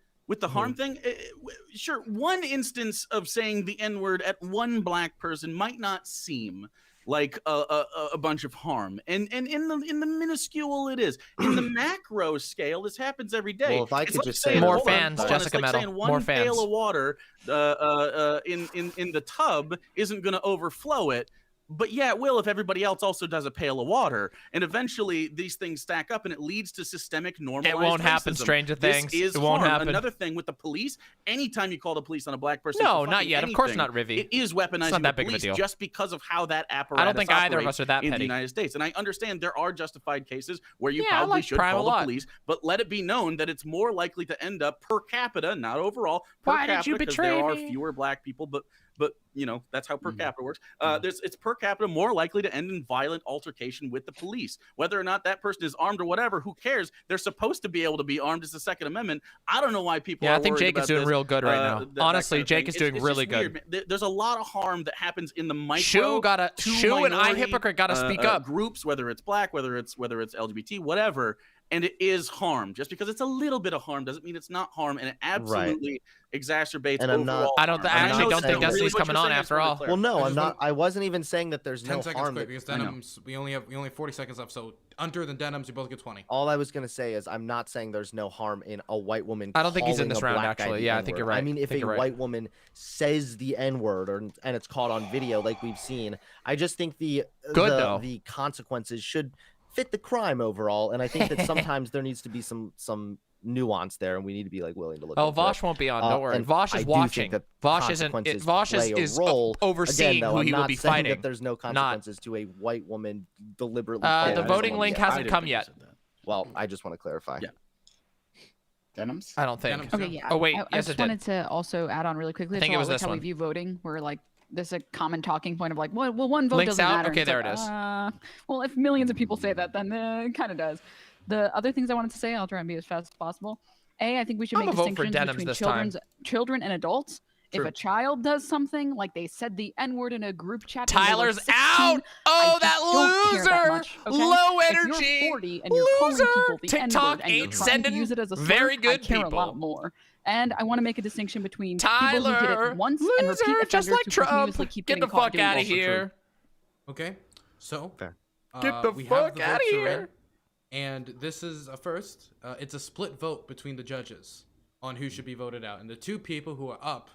sure, one instance of saying the N-word at one black person might not seem like a bunch of harm, and in the minuscule it is. In the macro scale, this happens every day. Well, if I could just say more fans, Jessica Metal, saying one more fans. pail of water in the tub isn't going to overflow it. But yeah, it will if everybody else also does a pail of water. And eventually these things stack up and it leads to systemic normalized It won't happen, racism. Stranger Things. This is It won't harm. happen. Another thing with the police, anytime you call the police on a black person, No, for not fucking yet. anything, Of course not, Rivy. It is weaponizing It's not that the big of a police deal. just because of how that apparatus I don't think either of operates us are that in petty. the United States. And I understand there are justified cases where you Yeah, I probably like should Prime call a the lot. police, but let it be known that it's more likely to end up per capita, not overall, per Why did capita, you because betray there are me? fewer black people, but you know that's how per capita works. It's per capita more likely to end in violent altercation with the police, whether or not that person is armed or whatever. Who cares? They're supposed to be able to be armed. It's the Second Amendment. I don't know why people. Yeah, are I think worried Jake is about doing this, real good right now. that Honestly, kind of Jake thing. is doing It's really just weird, good. man. There's a lot of harm that happens in the micro. Shu and I minority, Hypocrite gotta speak up. Groups, whether it's black, whether it's LGBT, whatever. And it is harm. Just because it's a little bit of harm doesn't mean it's not harm, and it absolutely exacerbates And I'm overall. not. harm. I actually don't think Really Destiny's what coming you're on saying, after I just all. wanted to Well, no, clarify. I'm not. I wasn't even saying that there's 10 no seconds harm. quick because Denims, we only have 40 seconds left. So under the Denims, you both get 20. All I was gonna say is I'm not saying there's no harm in a white woman. I don't think he's in calling this a round, black guy actually. the Yeah, I think N-word. you're right. I mean, I if think a you're right. white woman says the N-word and it's caught on video, like we've seen, I just think the consequences should fit the crime overall. And I think that sometimes there needs to be some nuance there, and we need to be like willing to look. Oh, into Vosh it. won't be on. Don't worry. And Vosh I is do watching. think that Vosh isn't. consequences Vosh play a is role. overseeing Again, though, who I'm he will not be saying fighting. that there's no consequences to a white woman deliberately. The calling voting someone link the N-word. hasn't come yet. Well, I just want to clarify. Yeah. Denims? I don't think. Okay, yeah. Oh wait, I yes, just it did. wanted to also add on really quickly. I think it was like this how one. we view voting, where like there's a common talking point of like, well, one vote Links doesn't out? matter. Okay, It's there like, it is. Well, if millions of people say that, then it kind of does. The other things I wanted to say, I'll try and be as fast as possible. I think we should I'm make gonna vote for distinctions Denims between this time. children and adults. True. If a child does something, like they said the N-word in a group chat, Tyler's when they were 16, out. Oh, I that just don't care that loser. much, okay? Low If energy. you're 40 and you're calling people the TikTok N-word and you're ain't trying sending to use it as a slur, very I good care people. a lot more. And I want to make a distinction between people who did Tyler, it once and loser, repeat just offenders like who Trump. continuously keep Get getting the caught fuck doing out of also true. here. Okay, so Get the we fuck have the outta votes are in, here. and this is a first. It's a split vote between the judges on who should be voted out, and the two people who are up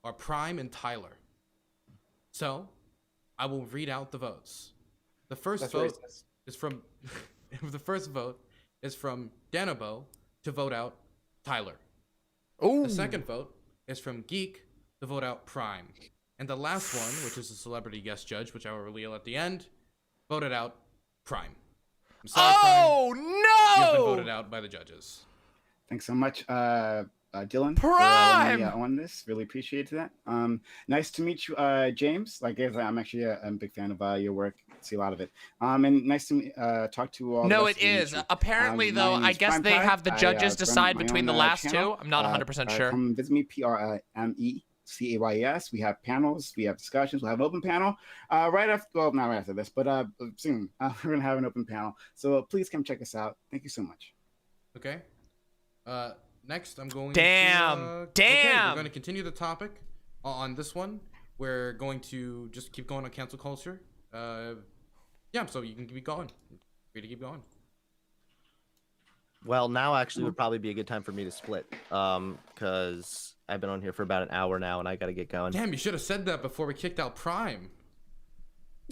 are Prime and Tyler. So I will read out the votes. The first vote is from the first vote is from Danobo to vote out Tyler. Ooh. The second vote is from Geek to vote out Prime. And the last one, which is a celebrity guest judge, which I will reveal at the end, voted out Prime. I'm sorry, Oh, Prime. no! You have been voted out by the judges. Thanks so much, Dylan. Prime! On this, really appreciate that. Nice to meet you, James. Like I'm actually a big fan of your work. See a lot of it. And nice to talk to all. No, the it rest of you is. too. Apparently, though, my name I is guess Prime they Pie. have the I, judges run decide my between the own, last channel. two. I'm not 100% sure. Come visit me, PRMECAYES. We have panels, we have discussions, we'll have an open panel right after, well, not right after this, but soon. We're gonna have an open panel. So please come check us out. Thank you so much. Okay. Next, I'm going Damn. to... Okay, Damn. we're going to continue the topic on this one. We're going to just keep going on cancel culture. Yeah, so you can keep going. Free to keep going. Well, now actually would probably be a good time for me to split, because I've been on here for about an hour now, and I got to get going. Damn, you should have said that before we kicked out Prime.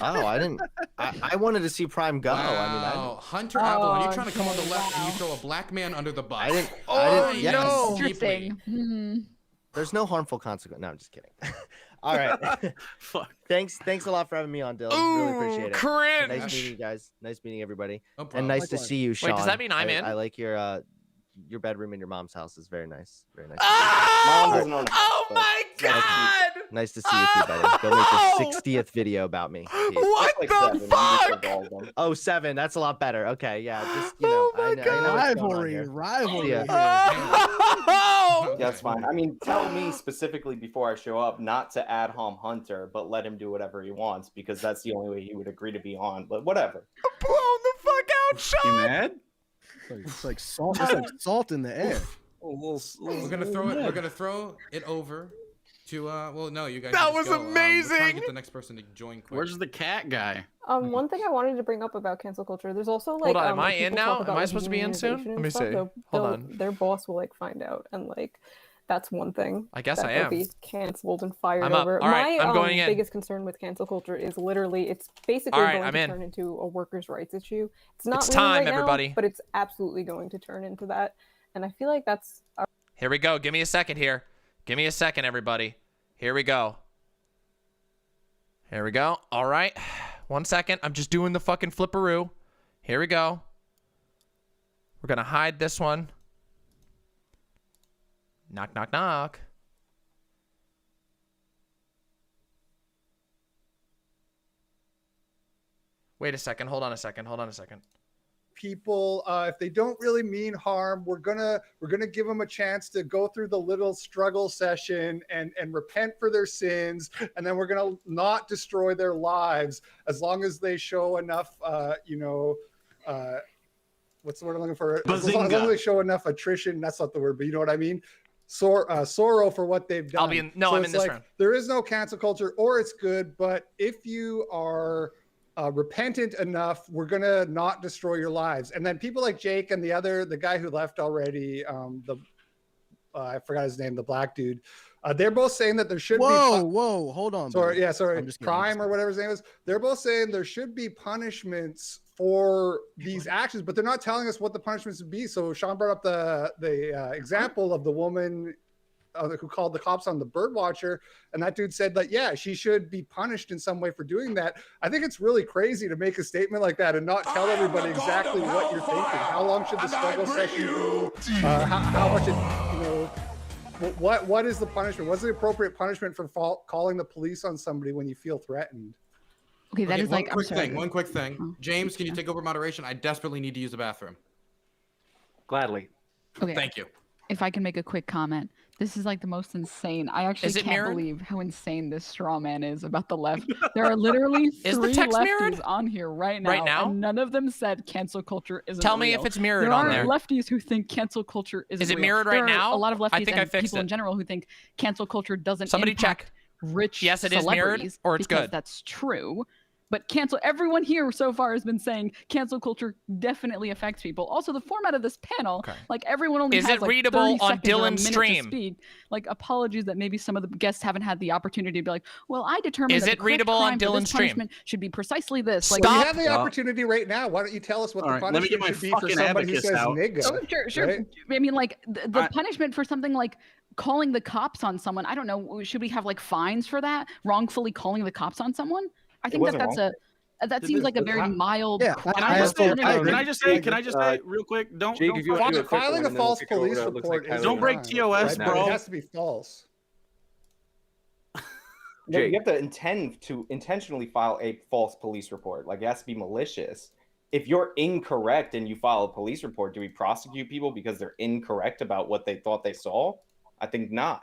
Oh, I didn't. I wanted to see Prime go. Wow. Hunter Avalon, you're trying to come on the left and you throw a black man under the bus. I didn't. Yes, No. deeply. There's no harmful consequence. No, I'm just kidding. All right. Fuck. Thanks a lot for having me on, Dylan. Really appreciate it. Cringe. Nice meeting you guys. Nice meeting everybody. No problem. And nice to see you, Sean. Wait, does that mean I'm in? I like your bedroom in your mom's house is very nice. Very nice. Oh my God! Nice to see you too, buddy. Go make your 60th video about me. Peace. What the fuck? Oh, 7. That's a lot better. Okay, yeah. Just I know what's going on here. Rivalry. Yeah, that's fine. I mean, tell me specifically before I show up not to add Hom Hunter, but let him do whatever he wants because that's the only way he would agree to be on. But whatever. Blown the fuck out, Sean. You mad? It's like salt. It's like salt in the air. We're gonna throw it. We're gonna throw it over to. Well, no, you guys. That just was go. We're amazing. trying to get the next person to join quick. Where's the cat guy? One thing I wanted to bring up about cancel culture, there's also like. Hold on, am when I in people now? talk Am about, I like, supposed to be in soon? unionization Let and me stuff, see. Hold Hold on. on. Their boss will like find out, and like that's one thing. I guess that I they'll am. Be canceled and fired I'm up. over. All right, My I'm going in. biggest concern with cancel culture is literally it's basically All right, going I'm to in. turn into a workers' rights issue. It's not It's really time, right everybody. now, but it's absolutely going to turn into that, and I feel like that's. Here we go. Give me a second here. Give me a second, everybody. Here we go. Here we go. All right. 1 second. I'm just doing the fucking flipperoo. Here we go. We're going to hide this one. Knock, knock, knock. Wait a second. Hold on a second. Hold on a second. People, if they don't really mean harm, we're gonna give them a chance to go through the little struggle session and repent for their sins, and then we're gonna not destroy their lives as long as they show enough what's the word I'm looking for? As long as they show enough attrition, that's not the word, but you know what I mean. Sorrow for what they've done. I'm in this round. There is no cancel culture, or it's good, but if you are repentant enough, we're gonna not destroy your lives. And then people like Jake and the guy who left already, I forgot his name, the black dude. They're both saying that there should be. Whoa, hold on. Sorry, buddy. sorry, I'm just kidding, Prime or whatever his name is. They're both saying there should be punishments for these actions, but they're not telling us what the punishments would be. So Sean brought up the example of the woman who called the cops on the bird watcher, and that dude said that, yeah, she should be punished in some way for doing that. I think it's really crazy to make a statement like that and not tell everybody exactly what you're thinking. How long should the struggle session be? How much what is the punishment? What's the appropriate punishment for calling the police on somebody when you feel threatened? Okay, that is one like quick thing. One quick thing. Oh. James, can you take over moderation? I desperately need to use the bathroom. Gladly. Okay. Thank you. If I can make a quick comment, this is like the most insane. I actually Is it can't mirrored? believe how insane this straw man is about the left. There are literally Is the three text lefties mirrored? on here right now. Right now? And none of them said cancel culture isn't Tell me real. if it's mirrored there on are there. lefties who think cancel culture isn't Is it real. mirrored right There are now? A lot of I lefties think I and fixed people in it. general who think cancel culture doesn't Somebody impact check. rich Yes, it is mirrored, celebrities or it's because good. that's true. But everyone here so far has been saying cancel culture definitely affects people. Also, the format of this panel, like everyone only Is has it like readable 30 on seconds or a Dylan's minute stream? to speak. Like, apologies that maybe some of the guests haven't had the opportunity to be like, well, I determined Is that it the correct readable on crime for Dylan's this stream? punishment should be precisely this. Like, Well, you have the opportunity right now. Why don't you tell us what All the right, let me get punishment my should be for fucking somebody who abacus says out. nigga? Oh, sure. right? I mean, like the punishment for something like calling the cops on someone. I don't know. Should we have like fines for that? Wrongfully calling the cops on someone? I think wasn't that's that seems like a very mild. Yeah, Can I just say real quick? Don't Filing a false police report is don't break TOS, right? bro. It has to be false. No, you have to intend to intentionally file a false police report. Like, it has to be malicious. If you're incorrect and you file a police report, do we prosecute people because they're incorrect about what they thought they saw? I think not.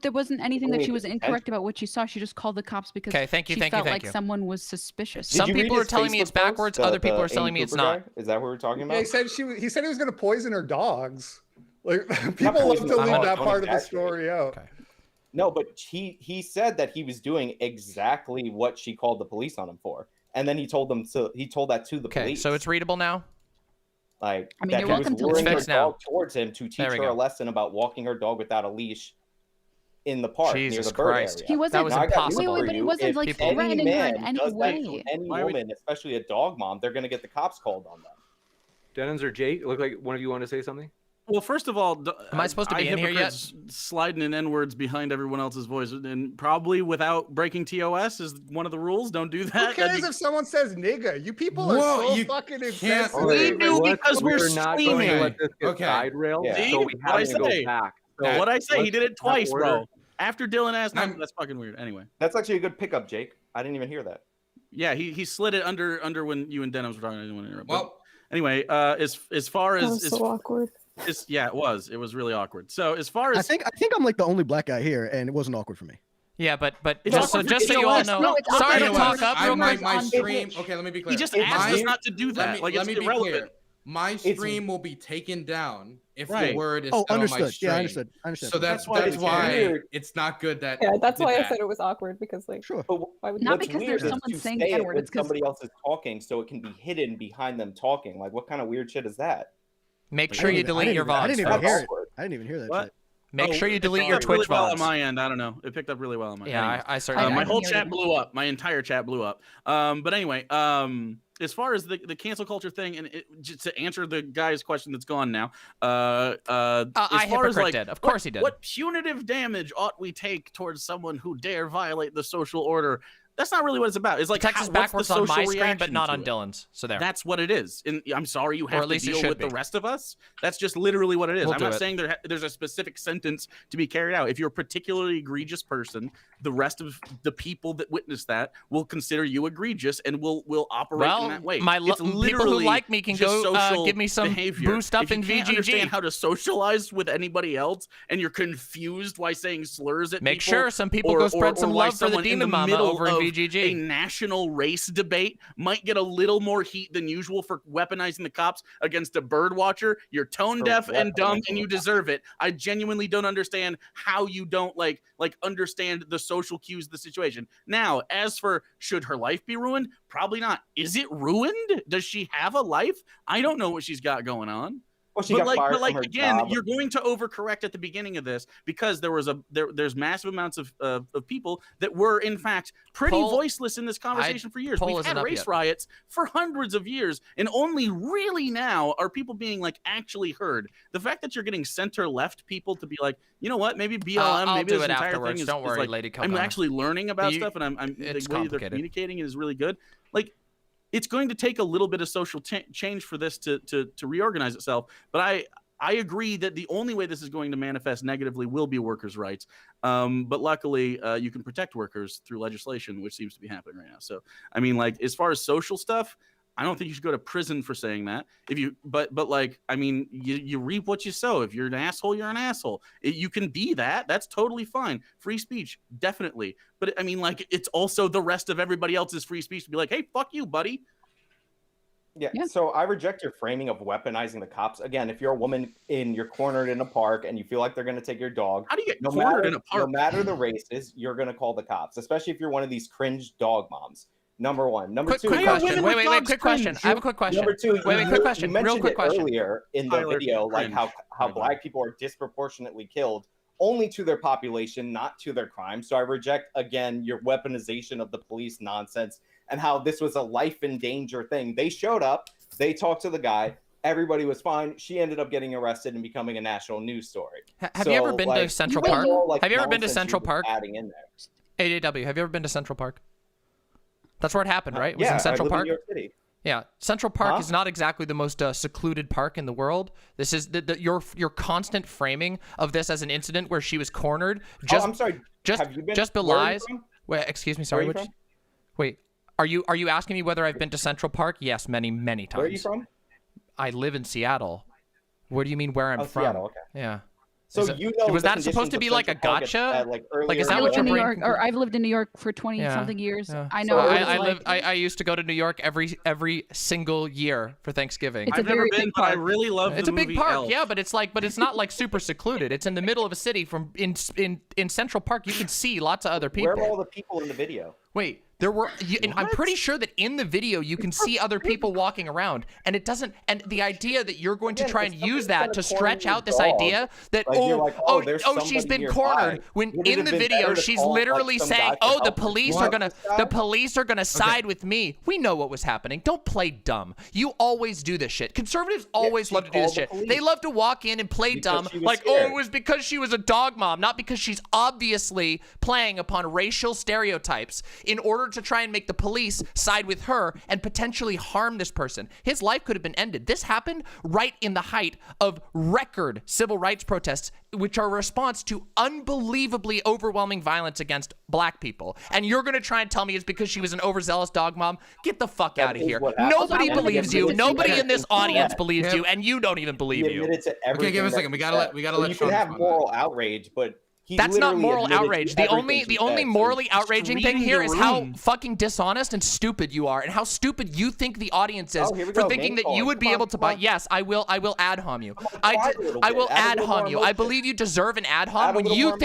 There wasn't anything that Only she if was it's incorrect about what she saw. She just called the cops because Okay, thank you, she thank you, felt thank like you. someone was suspicious. Did Some you read people are his telling me Facebook it's backwards. post, Other people the are telling Amy me it's Cooper not. guy? Is that what we're talking Yeah, about? he said he was going to poison her dogs. Like people love to leave that part of the story out. Okay. No, but he said that he was doing exactly what she called the police on him for, and then he told that to the Okay, police. so it's readable now. Like, I mean, that you're he was welcome to luring leave her it. Now. dog towards him to teach There we her a go. lesson about walking her dog without a leash. in the park Jesus near the bird Christ. area. He wasn't. That was impossible. Wait, but he wasn't If like any threatening her man in any does that way. to any woman, especially a dog mom, they're going to get the cops called on them. Denons or Jake, look like one of you want to say something. Well, first of all, am I supposed to be in here yet? Sliding in N-words behind everyone else's voice, and probably without breaking TOS is one of the rules. Don't do that. Who cares if someone says nigga? You people are so fucking insensitive. We do because we're not going to streaming. let this get side railed, so we have to go back. So What I say, he did it twice, order. bro. After Dylan asked, that's fucking weird. Anyway, that's actually a good pickup, Jake. I didn't even hear that. Yeah, he slid it under when you and Dennis were talking. I didn't want to interrupt. Well, anyway, as far as That was so awkward. Yeah, it was really awkward. So as far as I think I'm like the only black guy here, and it wasn't awkward for me. Yeah, but It's just so you all know, No, it's sorry to awkward. talk up real quick. My stream. Okay, let me be clear. He just asked us not to do that. Let me be clear. My stream will be taken down if the word is said on my stream. Yeah, understood. So that's why it's not good that. Yeah, that's why I said it was awkward because like, sure. Why would Not you- because there's someone saying the N-word. It's because somebody else is talking, so it can be hidden behind them talking. Like, what kind of weird shit is that? Make sure you delete your VODs. I didn't even folks. hear it. I didn't even hear that shit. Make sure you delete your It picked up Twitch really well VODs. on my end. I don't know. It picked up really well on my end. Yeah, Anyways. I certainly. my I whole hear chat it. blew up. My entire chat blew up. But anyway, as far as the cancel culture thing, and just to answer the guy's question that's gone now, as far as like, did. Of course he did. What punitive damage ought we take towards someone who dare violate the social order? That's not really what it's about. It's like Text is what's backwards the on my social screen, but reaction not to on it? Dylan's. So there. That's what it is. And I'm sorry you have at least to it deal should with the be. rest of us. That's just literally what it is. We'll I'm do not it. saying there's a specific sentence to be carried out. If you're a particularly egregious person, the rest of the people that witness that will consider you egregious and will operate in that way. It's people who literally like me can just go social give me some behavior. boost up If you in can't VGG. understand how to socialize with anybody else, and you're confused why saying slurs at Make people, sure some people or- go spread or some why love for the someone in Demon Mama middle over in of VGG. A national race debate might get a little more heat than usual for weaponizing the cops against a bird watcher. You're tone deaf and dumb, and you deserve it. I genuinely don't understand how you don't like understand the social cues of the situation. Now, as for should her life be ruined? Probably not. Is it ruined? Does she have a life? I don't know what she's got going on. Well, she got fired from her again, job. you're going to overcorrect at the beginning of this because there's massive amounts of people that were in fact pretty voiceless in this conversation for years. We've had race riots for hundreds of years, and only really now are people being like actually heard. The fact that you're getting center left people to be like, you know what, maybe BLM, I'll maybe do this it entire afterwards. thing is, Don't is worry, like, Lady I'm Kokona. actually learning about You- stuff, and I'm it's the way they're complicated. communicating is really good. Like, it's going to take a little bit of social change for this to reorganize itself, but I agree that the only way this is going to manifest negatively will be workers' rights. But luckily, you can protect workers through legislation, which seems to be happening right now. So, I mean, like, as far as social stuff, I don't think you should go to prison for saying that. But like, I mean, you reap what you sow. If you're an asshole, you're an asshole. You can be that. That's totally fine. Free speech, definitely. But I mean, like, it's also the rest of everybody else's free speech to be like, hey, fuck you, buddy. Yeah, so I reject your framing of weaponizing the cops. Again, if you're a woman you're cornered in a park and you feel like they're going to take your dog, how do you get cornered in a park? No matter the races, you're going to call the cops, especially if you're one of these cringe dog moms. Number one. Number two. Quick question. Wait, quick question. I have a quick question. Number two. Wait, quick question. You mentioned Real quick it question. earlier in the video, like how black people are disproportionately killed only to their population, not to their crime. So I reject, again, your weaponization of the police nonsense and how this was a life in danger thing. They showed up. They talked to the guy. Everybody was fine. She ended up getting arrested and becoming a national news story. Have you ever been to Central Park? Have you ever been to Central Park? Adding in there. AJW, have you ever been to Central Park? That's where it happened, right? It was Yeah, in Central I live Park. in New York City. Yeah, Central Park Huh? is not exactly the most secluded park in the world. This is your constant framing of this as an incident where she was cornered. Just, I'm sorry. Just Have you been? just Where are you belies. from? Wait, excuse me. Where Sorry. are you from? Wait, are you asking me whether I've been to Central Park? Yes, many times. Where are you from? I live in Seattle. What do you mean where I'm from? Seattle, okay. Yeah. So Is it- you know was the that supposed to conditions be of like a Central Park gotcha? at, like, Is that I what lived you're in New bringing? York, or I've lived in New York for 20 something years. Yeah. I know. So what it's like. I used to go to New York every single year for Thanksgiving. It's a very big but I park. really love It's the a big movie park, Elf. yeah, but it's not like super secluded. It's in the middle of a city. In Central Park, you can see lots of other people. Where are all the people in the video? Wait, There were, and I'm pretty sure that in the video you can see other people walking around, and it doesn't. And the idea that you're going to try and use that to stretch out this idea that she's been cornered, when in the video she's literally saying, "Oh, the police are gonna side with me." We know what was happening. Don't play dumb. You always do this shit. Conservatives always love to do this shit. They love to walk in and play dumb, like, "Oh, it was because she was a dog mom," not because she's obviously playing upon racial stereotypes in order to try and make the police side with her and potentially harm this person. His life could have been ended. This happened right in the height of record civil rights protests, which are a response to unbelievably overwhelming violence against black people. And you're going to try and tell me it's because she was an overzealous dog mom? Get the fuck out of here. Nobody believes you. Nobody in this audience believes you, and you don't even believe you. Okay, give us a second. We gotta let you can have moral outrage, but that's not moral outrage. The only morally outraging thing here is how fucking dishonest and stupid you are, and how stupid you think the audience is for thinking that you would be able to buy. Yes, I will ad hom you. I will ad hom you. I believe you deserve an ad hom when you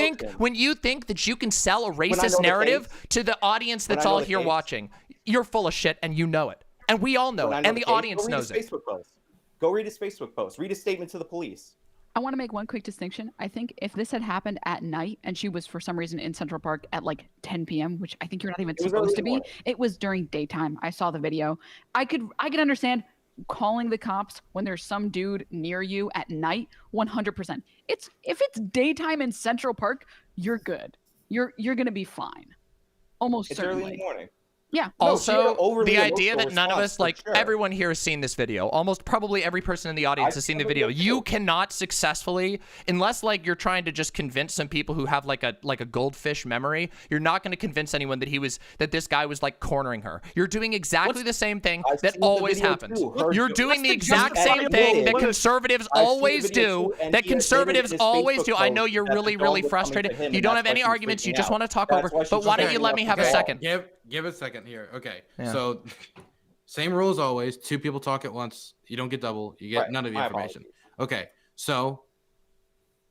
think that you can sell a racist narrative to the audience that's all here watching. You're full of shit, and you know it, and we all know it, and the audience knows it. Go read his Facebook post. Read his statement to the police. I want to make one quick distinction. I think if this had happened at night and she was for some reason in Central Park at like 10 p.m., which I think you're not even supposed to be, it was during daytime. I saw the video. I could understand calling the cops when there's some dude near you at night. 100%. If it's daytime in Central Park, you're good. You're gonna be fine. Almost certainly. Early in the morning. Yeah. Also, the idea that none of us, like everyone here has seen this video, almost probably every person in the audience has seen the video. You cannot successfully, unless like you're trying to just convince some people who have like a goldfish memory, you're not going to convince anyone that this guy was like cornering her. You're doing exactly the same thing that always happens. You're doing the exact same thing that conservatives always do. That conservatives always do. I know you're really, really frustrated. You don't have any arguments. You just want to talk over. But why don't you let me have a second? Give a second here. Okay. Yeah. So same rule as always. Two people talk at once. You don't get double. You get none of the information. Okay. So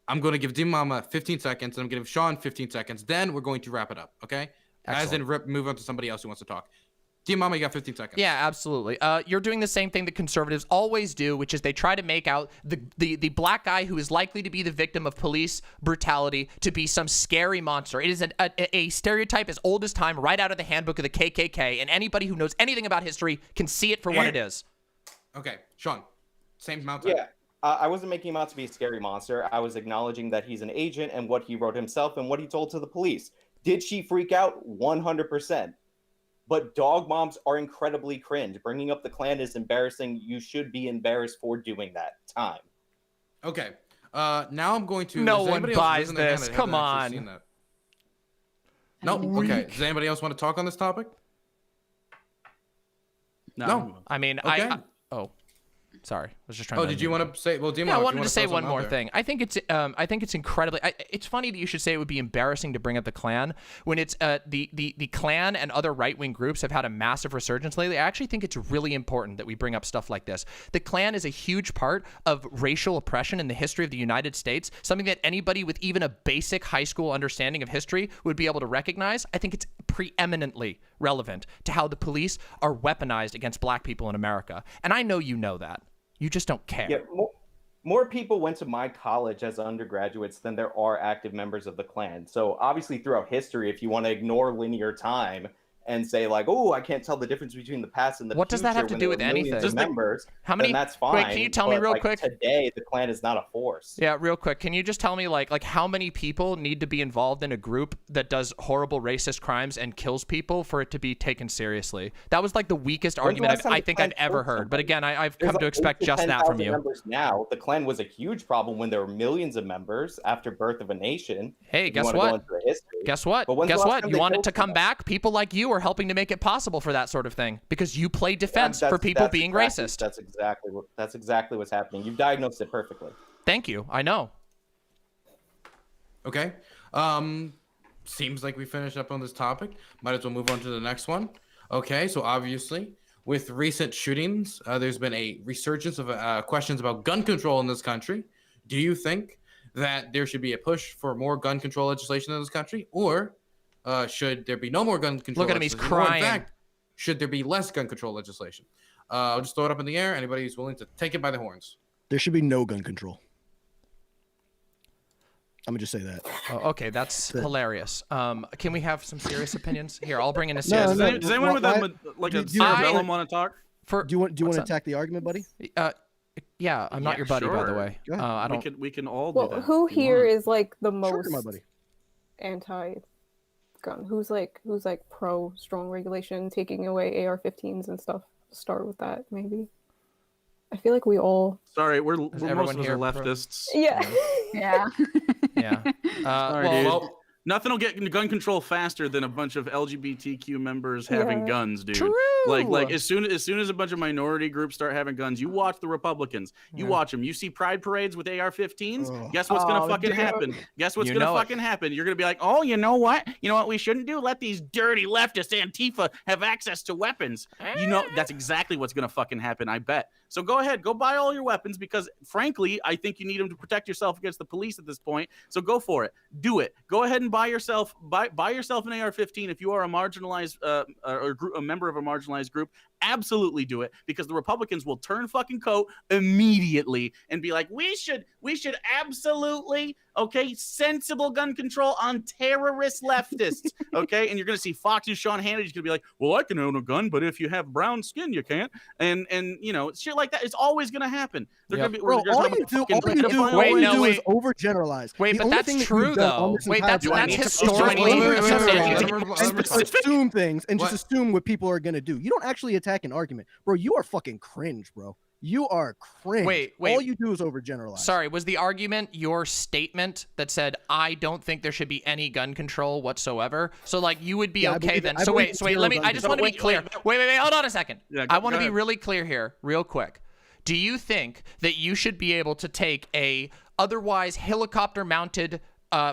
I'm going to give D-Mama 15 seconds. And I'm going to give Sean 15 seconds. Then we're going to wrap it up. Okay. Excellent. As in move on to somebody else who wants to talk. D-Mama, you got 15 seconds. Yeah, absolutely. You're doing the same thing that conservatives always do, which is they try to make out the black guy who is likely to be the victim of police brutality to be some scary monster. It is a stereotype as old as time, right out of the handbook of the KKK, and anybody who knows anything about history can see it for what it is. Okay, Sean, same amount. Yeah, I wasn't making him out to be a scary monster. I was acknowledging that he's an agent and what he wrote himself and what he told to the police. Did she freak out? 100%. But dog moms are incredibly cringe. Bringing up the Klan is embarrassing. You should be embarrassed for doing that. Time. Okay. Now I'm going to... No one buys this. Come on. No. Okay. Does anybody else want to talk on this topic? No. I mean, okay. Oh. Sorry, I was just trying to... did you want to say... Well, I wanted to say one more thing. I think it's incredibly... it's funny that you should say it would be embarrassing to bring up the Klan when it's the Klan and other right-wing groups have had a massive resurgence lately. I actually think it's really important that we bring up stuff like this. The Klan is a huge part of racial oppression in the history of the United States, something that anybody with even a basic high school understanding of history would be able to recognize. I think it's preeminently relevant to how the police are weaponized against black people in America. And I know you know that. You just don't care. Yeah, more people went to my college as undergraduates than there are active members of the Klan. So obviously throughout history, if you want to ignore linear time and say like, oh, I can't tell the difference between the past and the future. What does that have to do with anything? Members, how many? That's fine. Wait, can you tell me real quick? Today, the Klan is not a force. Yeah, real quick. Can you just tell me like how many people need to be involved in a group that does horrible racist crimes and kills people for it to be taken seriously? That was like the weakest argument I think I've ever heard. But again, I've come to expect just that from you. Members now, the Klan was a huge problem when there were millions of members after Birth of a Nation. Hey, guess what? Guess what? Guess what? You want it to come back? People like you are helping to make it possible for that sort of thing because you play defense for people being racist. That's exactly what's happening. You've diagnosed it perfectly. Thank you. I know. Okay. Seems like we finished up on this topic. Might as well move on to the next one. Okay. So obviously, with recent shootings, there's been a resurgence of questions about gun control in this country. Do you think that there should be a push for more gun control legislation in this country, or should there be no more gun control? Look at him, he's legislation, or in crying. fact, should there be less gun control legislation? I'll just throw it up in the air. Anybody who's willing to take it by the horns. There should be no gun control. I'm gonna just say that. Oh, okay, that's hilarious. Can we have some serious opinions? Here, I'll bring in a Yeah, serious. does anyone with a cerebellum want to talk? Do you want to attack the argument, buddy? Yeah, I'm not your buddy, by the way. I don't. We can all do Well, that. who here is like the most my buddy. anti-gun? Who's like pro strong regulation, taking away AR-15s and stuff? Start with that, maybe. I feel like we all. Sorry, we're most everyone of us here are leftists. Yeah. Yeah. Yeah. Sorry, dude. Nothing will get gun control faster than a bunch of LGBTQ members having guns, dude. True. Like as soon as a bunch of minority groups start having guns, you watch the Republicans. You watch them. You see pride parades with AR-15s. Guess what's gonna fucking happen? Guess what's gonna fucking happen? You're gonna be like, oh, you know what? You know what we shouldn't do? Let these dirty leftists, Antifa, have access to weapons. You know that's exactly what's gonna fucking happen. I bet. So go ahead, go buy all your weapons because, frankly, I think you need them to protect yourself against the police at this point. So go for it. Do it. Go ahead and buy yourself an AR-15 if you are a marginalized a member of a marginalized group. Absolutely do it because the Republicans will turn fucking coat immediately and be like, we should absolutely sensible gun control on terrorist leftists. Okay, and you're gonna see Fox News Sean Hannity's gonna be like, well, I can own a gun, but if you have brown skin, you can't. And you know, shit like that. It's always gonna happen. They're gonna be. Bro, all you do is overgeneralize. Wait, but that's true though. Wait, that's historically. Just assume things and just assume what people are gonna do. You don't actually attack an argument, bro. You are fucking cringe, bro. You are cringe. Wait. All you do is overgeneralize. Sorry, was the argument your statement that said, I don't think there should be any gun control whatsoever? So, like, you would be okay then. So, wait, I just want to be clear. Wait, hold on a second. Yeah, I want to be really clear here, real quick. Do you think that you should be able to take a otherwise helicopter-mounted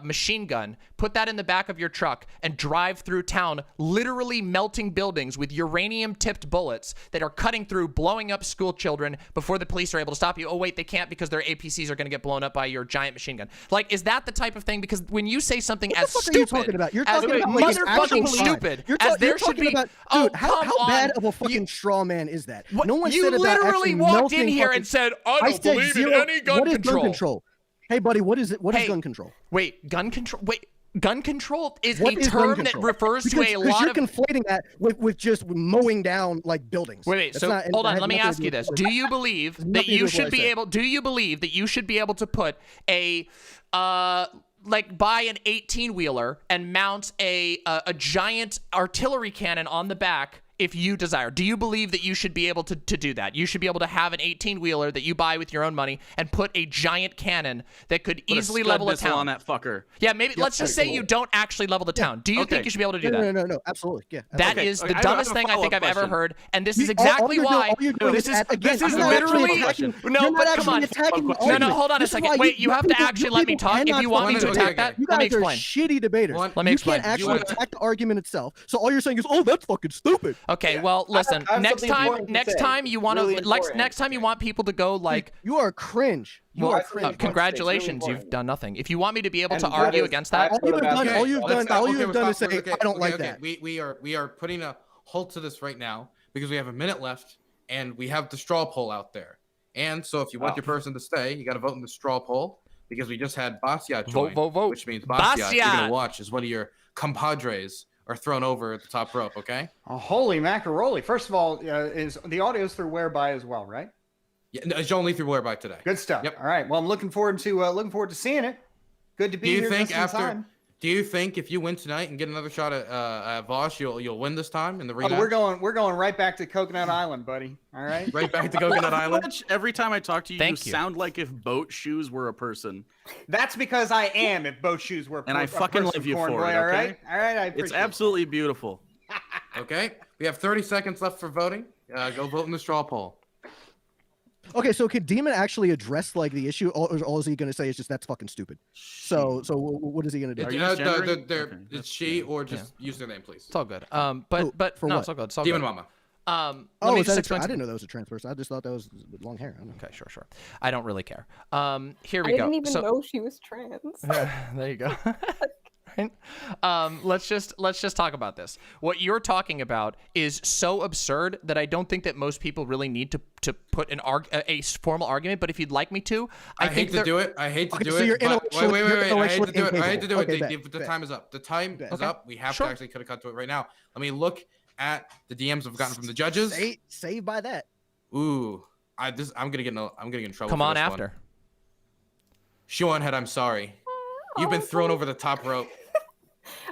machine gun, put that in the back of your truck, and drive through town, literally melting buildings with uranium-tipped bullets that are cutting through, blowing up school children before the police are able to stop you? Oh, wait, they can't because their APCs are going to get blown up by your giant machine gun. Like, is that the type of thing? Because when you say something as stupid, are you talking about? You're talking about motherfucking stupid, as there should be. About, dude, how bad of a fucking straw man is that? What, no one you said about literally walked in here and said, I don't believe in any gun control. Hey, buddy, what is it? What is gun control? Wait, gun control? Wait, gun control is a term that refers to a lot of... You're conflating that with just mowing down, like, buildings. Wait, so hold on, let me ask you this. Do you believe that you should be able... Do you believe that you should be able to put a... like, buy an 18-wheeler and mount a giant artillery cannon on the back if you desire? Do you believe that you should be able to do that? You should be able to have an 18-wheeler that you buy with your own money and put a giant cannon that could easily level a town. On that fucker. Yeah, maybe. Let's just say you don't actually level the town. Do you think you should be able to do that? No, absolutely. Yeah. That is the dumbest thing I think I've ever heard, and this is exactly why. This is literally. No, but come on. No, hold on a second. Wait, you have to actually let me talk. If you want me to attack that, let me explain. Shitty debaters. Let me explain. You can't actually attack the argument itself. So all you're saying is, oh, that's fucking stupid. Okay, well, listen. Next time you want to, next time you want people to go like, you are cringe. Congratulations, you've done nothing. If you want me to be able to argue against that, all you've done is say, I don't like that. We are putting a halt to this right now because we have a minute left and we have the straw poll out there. And so if you want your person to stay, you got to vote in the straw poll because we just had Bastiat join, vote. Which means Bastiat, you're gonna watch as one of your compadres are thrown over at the top rope. Okay. Oh, holy macaroni! First of all, is the audio's through Whereby as well, right? Yeah, no, it's only through Whereby today. Good stuff. Yep. All right. Well, I'm looking forward to seeing it. Good to be here. Do you think if you win tonight and get another shot at Vosh, you'll win this time in the rematch? Oh, we're going right back to Coconut Island, buddy. All right. Right back to Coconut Island. Every time I talk to you, you sound like if boat shoes were a person. That's because I am. If boat shoes were, and I fucking love you for it. Okay? All right. I appreciate it's absolutely beautiful. Okay. We have 30 seconds left for voting. Go vote in the straw poll. Okay, so could Demon actually address like the issue, or all is he going to say is just that's fucking stupid? So what is he going to do? It's she or just use their name, please. It's all good. But for no, what? it's all good. It's all Demon good. Mama. I didn't know that was a trans person. I just thought that was long hair. I don't know. Okay, sure. I don't really care. Here we go. I didn't even know she was trans. There you go. Right? Let's just talk about this. What you're talking about is so absurd that I don't think that most people really need to put a formal argument. But if you'd like me to, I hate to do it. I hate to do so you're it. But wait. I hate to do it. I hate to do it. Okay, The time is up. The time is up. We have to actually cut to it right now. Let me look at the DMs I've gotten from the judges. Saved by that. Ooh, I'm gonna get in trouble. Come on after. Shoeonhead, I'm sorry. You've been thrown over the top rope.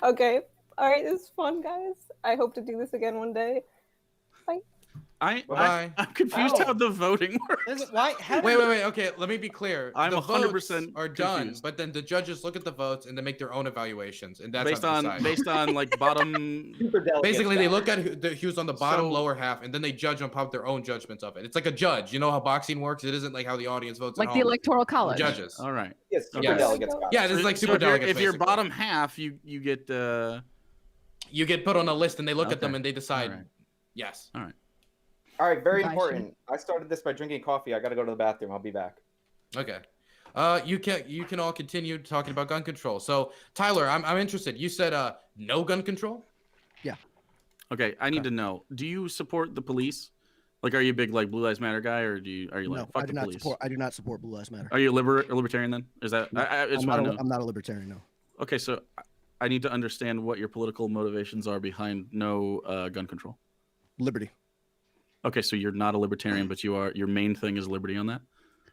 Okay. All right. This is fun, guys. I hope to do this again one day. Bye. I'm confused how the voting works. Wait. Okay, let me be clear. I'm the 100% are done, confused. but then the judges look at the votes and they make their own evaluations, and that's based how they on decide. based on like bottom. Basically, they look at who's on the bottom, lower half, and then they judge on their own judgments of it. It's like a judge. You know how boxing works? It isn't like how the audience votes. Like at the home. Electoral College. The judges. All right. Yes, super delegates. Yeah, this is like super if delegates. If you're basically. bottom half, you get you get put on a list, and they look at them and they decide. Right. Yes. All right. All right, very Nice. important. I started this by drinking coffee. I got to go to the bathroom. I'll be back. Okay. You can all continue talking about gun control. So Tyler, I'm interested. You said no gun control? Yeah. Okay, I need to know. Do you support the police? Like, are you a big like Blue Lives Matter guy, or are you like No, fuck I do the not police? support. I do not support Blue Lives Matter. Are you a libertarian then? Is that? I just want to know. I'm not a libertarian. No. Okay, so I need to understand what your political motivations are behind no gun control. Liberty. Okay, so you're not a libertarian, but your main thing is liberty on that?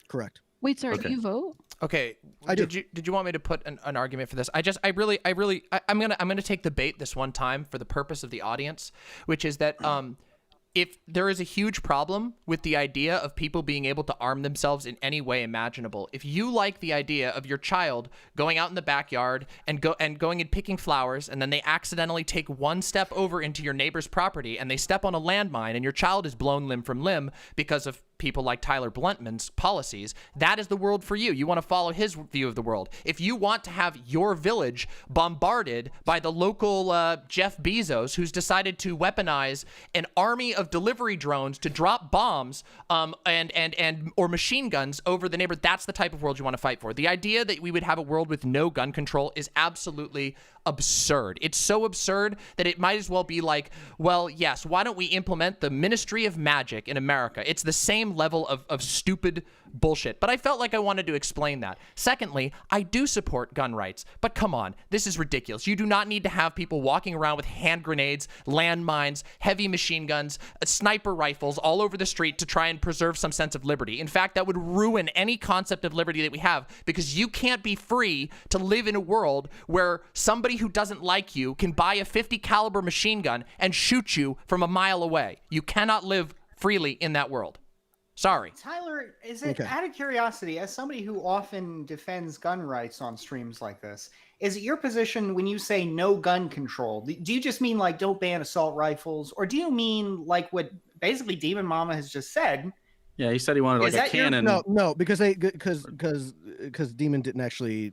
Correct. Wait, sorry, Okay. do you vote? Okay. Did you want me to put an argument for this? I'm gonna take the bait this one time for the purpose of the audience, which is that if there is a huge problem with the idea of people being able to arm themselves in any way imaginable, if you like the idea of your child going out in the backyard and going and picking flowers, and then they accidentally take one step over into your neighbor's property and they step on a landmine and your child is blown limb from limb because of people like Tyler Bluntman's policies, that is the world for you. You want to follow his view of the world. If you want to have your village bombarded by the local Jeff Bezos, who's decided to weaponize an army of delivery drones to drop bombs or machine guns over the neighborhood, that's the type of world you want to fight for. The idea that we would have a world with no gun control is absolutely absurd. It's so absurd that it might as well be like, well, yes, why don't we implement the Ministry of Magic in America? It's the same level of stupid bullshit. But I felt like I wanted to explain that. Secondly, I do support gun rights, but come on, this is ridiculous. You do not need to have people walking around with hand grenades, landmines, heavy machine guns, sniper rifles all over the street to try and preserve some sense of liberty. In fact, that would ruin any concept of liberty that we have, because you can't be free to live in a world where somebody who doesn't like you can buy a 50 caliber machine gun and shoot you from a mile away. You cannot live freely in that world. Sorry. Tyler, is it out of curiosity, as somebody who often defends gun rights on streams like this, is it your position when you say no gun control? Do you just mean like don't ban assault rifles, or do you mean like what basically Demon Mama has just said? Yeah, he said he wanted like a cannon. No, because Demon didn't actually.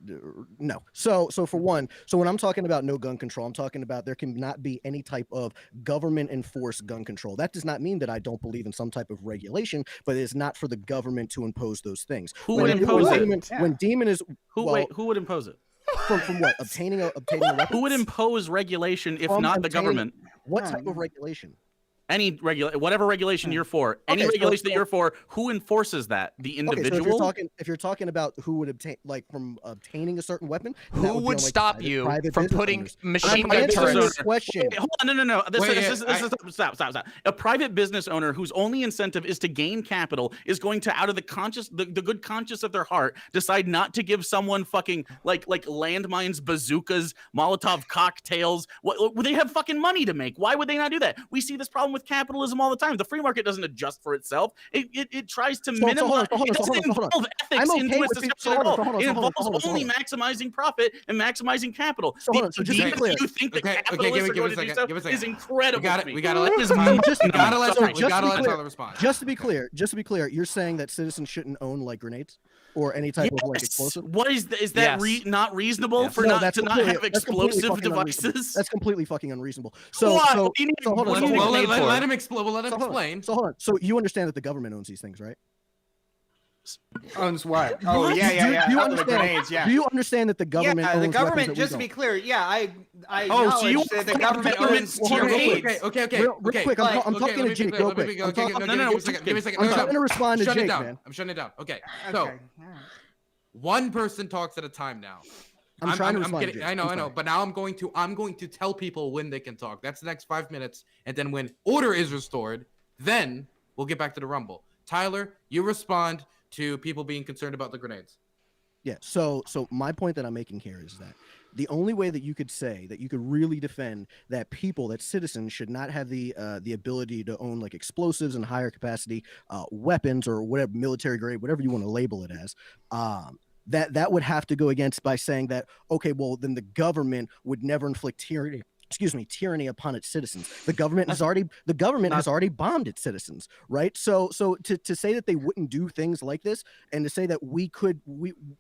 No. So for one, when I'm talking about no gun control, I'm talking about there can not be any type of government enforced gun control. That does not mean that I don't believe in some type of regulation, but it's not for the government to impose those things. Who would impose it? When Demon is who would impose it? From what? Obtaining a weapon? Who would impose regulation if not the government? What type of regulation? Any whatever regulation you're for, any regulation that you're for, who enforces that? The individual. Okay, so if you're talking about who would obtain, like, from obtaining a certain weapon, who would stop you from putting machine gun turrets? Question. Hold on, no. Stop. A private business owner whose only incentive is to gain capital is going to, out of the good conscience of their heart, decide not to give someone fucking like landmines, bazookas, Molotov cocktails. They have fucking money to make. Why would they not do that? We see this problem with capitalism all the time. The free market doesn't adjust for itself. It tries to minimize. It doesn't involve ethics into its discussion at all. It involves only maximizing profit and maximizing capital. So just to be clear, you think that capitalists are going to do stuff is incredible. We gotta let this man. We gotta let Tyler respond. Just to be clear, you're saying that citizens shouldn't own like grenades or any type of like explosive. What is that? Not reasonable for not to not have explosive devices? That's completely fucking unreasonable. Let him explain. So hold on. So you understand that the government owns these things, right? Owns what? Oh, yeah. Do you The understand? grenades, yeah. Do you understand that the government? Yeah, the owns government. weapons that Just we to be don't? clear, yeah, I Oh, so you acknowledge that the government owns grenades. Okay. Real quick, I'm talking to Jake. Real quick. Give me a second. I'm trying to respond to Jake, man. I'm shutting it down. Okay. So, one person talks at a time now. I'm trying to respond to Jake. I know. But now I'm going to tell people when they can talk. That's the next 5 minutes. And then when order is restored, then we'll get back to the Rumble. Tyler, you respond to people being concerned about the grenades. Yeah. So my point that I'm making here is that the only way that you could say that you could really defend that people, that citizens should not have the ability to own like explosives and higher capacity weapons or whatever, military grade, whatever you want to label it as, that would have to go against by saying that, okay, well, then the government would never inflict tyranny upon its citizens. The government has already bombed its citizens, right? So to say that they wouldn't do things like this, and to say that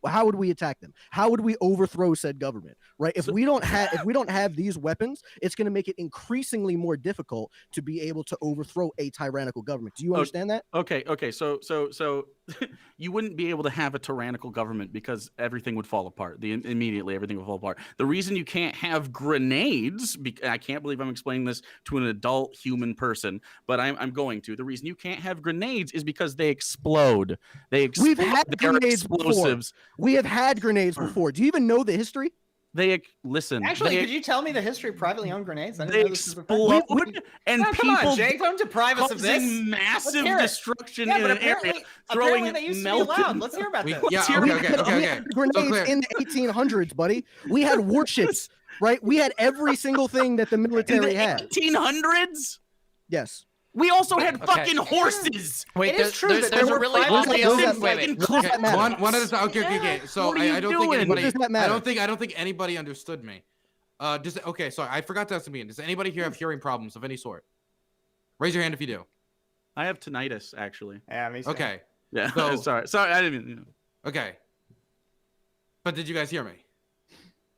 how would we attack them? How would we overthrow said government, right? If we don't have these weapons, it's going to make it increasingly more difficult to be able to overthrow a tyrannical government. Do you understand that? Okay. So you wouldn't be able to have a tyrannical government because everything would fall apart. Immediately everything would fall apart. The reason you can't have grenades, I can't believe I'm explaining this to an adult human person, but I'm going to. The reason you can't have grenades is because they explode. We've had grenades explosives. Before. We have had grenades before. Do you even know the history? Actually, could you tell me the history of privately owned grenades? I didn't They know this was explode, and come on, people Jake, don't deprive us of this. causing massive destruction Yeah, in but an area, apparently throwing they used to be melted. allowed. Let's hear about this. We had grenades in the 1800s, buddy. We had warships, right? We had every single thing that the military had. 1800s? Yes. We also had fucking horses. Wait, It is true there's that there a were really privately obvious owned wait. Okay, one at a time. Okay. So What are you I don't doing? think What does that matter? I don't think anybody understood me. Sorry, I forgot to ask something. Does anybody here have hearing problems of any sort? Raise your hand if you do. I have tinnitus, actually. Yeah, me too. Okay. Yeah. So, sorry, I didn't mean. Okay. But did you guys hear me?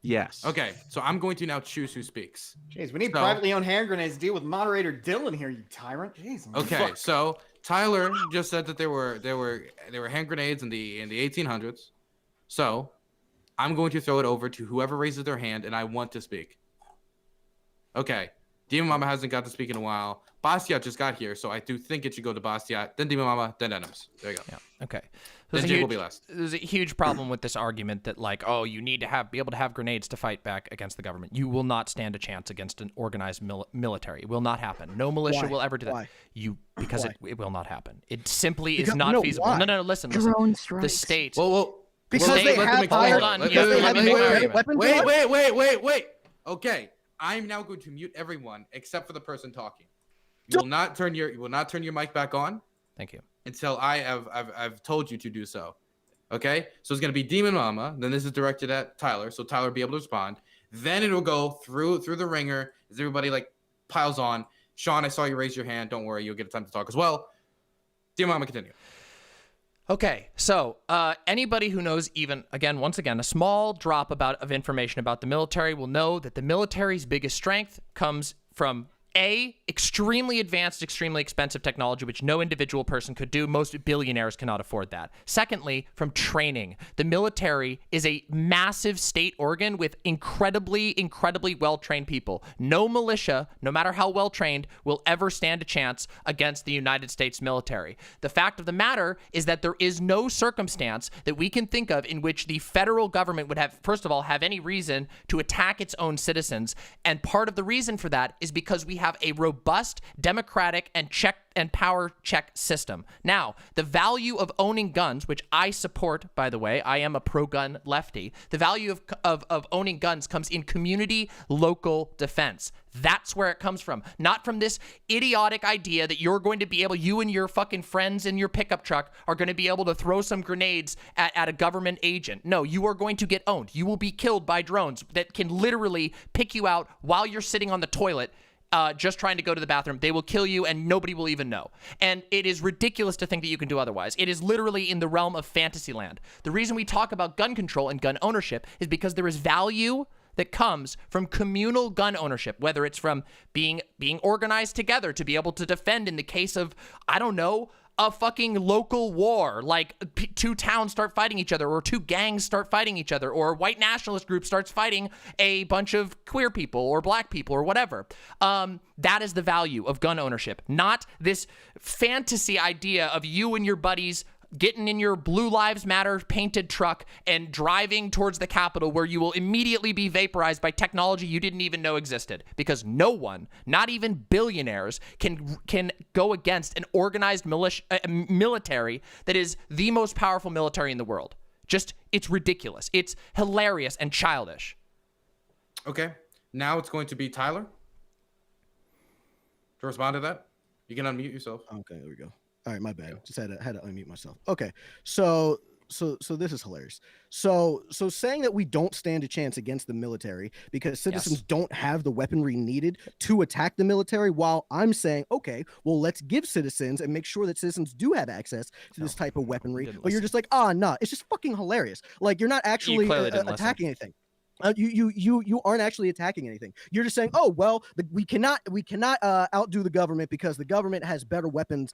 Yes. Okay, so I'm going to now choose who speaks. Jeez, we need privately owned hand grenades to deal with moderator Dylan here, you tyrant. Jeez. Okay, so Tyler just said that there were hand grenades in the 1800s. So I'm going to throw it over to whoever raises their hand, and I want to speak. Okay, Demon Mama hasn't got to speak in a while. Bastiat just got here, so I do think it should go to Bastiat, then Demon Mama, then Denims. There you go. Yeah. Okay. Then Jake will be last. There's a huge problem with this argument that, like, oh, you need to be able to have grenades to fight back against the government. You will not stand a chance against an organized military. It will not happen. No militia will ever do that. Why? Because Why? it will not happen. It simply is not feasible. Why? No, listen. Drone The strikes. state. Well, Because State- they let have me- hold on. because Yeah, they let have me make my nuclear argument. weapons. Wait. Okay, I'm now going to mute everyone except for the person talking. You will not turn your mic back on. Thank you. Until I've told you to do so. Okay? So it's gonna be Demon Mama, then this is directed at Tyler, so Tyler will be able to respond. Then it'll go through the ringer as everybody like piles on. Sean, I saw you raise your hand. Don't worry, you'll get time to talk as well. Demon Mama, continue. Okay, so anybody who knows once again, a small drop of information about the military will know that the military's biggest strength comes from extremely advanced, extremely expensive technology, which no individual person could do. Most billionaires cannot afford that. Secondly, from training. The military is a massive state organ with incredibly, incredibly well-trained people. No militia, no matter how well-trained, will ever stand a chance against the United States military. The fact of the matter is that there is no circumstance that we can think of in which the federal government would have, first of all, have any reason to attack its own citizens. And part of the reason for that is because we have a robust democratic and power check system. Now, the value of owning guns, which I support, by the way, I am a pro-gun lefty. The value of owning guns comes in community, local defense. That's where it comes from. Not from this idiotic idea that you're going to be able, you and your fucking friends in your pickup truck are going to be able to throw some grenades at a government agent. No, you are going to get owned. You will be killed by drones that can literally pick you out while you're sitting on the toilet just trying to go to the bathroom. They will kill you and nobody will even know. And it is ridiculous to think that you can do otherwise. It is literally in the realm of fantasy land. The reason we talk about gun control and gun ownership is because there is value that comes from communal gun ownership, whether it's from being organized together to be able to defend in the case of, I don't know, a fucking local war, like two towns start fighting each other, or two gangs start fighting each other, or a white nationalist group starts fighting a bunch of queer people or black people or whatever. That is the value of gun ownership, not this fantasy idea of you and your buddies getting in your Blue Lives Matter painted truck and driving towards the Capitol, where you will immediately be vaporized by technology you didn't even know existed, because no one, not even billionaires, can go against an organized military that is the most powerful military in the world. Just, it's ridiculous. It's hilarious and childish. Okay, now it's going to be Tyler to respond to that. You can unmute yourself. Okay, there we go. All right, my bad. Just had to unmute myself. Okay, so this is hilarious. So saying that we don't stand a chance against the military because citizens don't have the weaponry needed to attack the military, while I'm saying, okay, well, let's give citizens and make sure that citizens do have access to this type of weaponry. But you're just like, nah, it's just fucking hilarious. Like, you're not actually attacking anything. You aren't actually attacking anything. You're just saying, oh well, we cannot outdo the government because the government has better weapons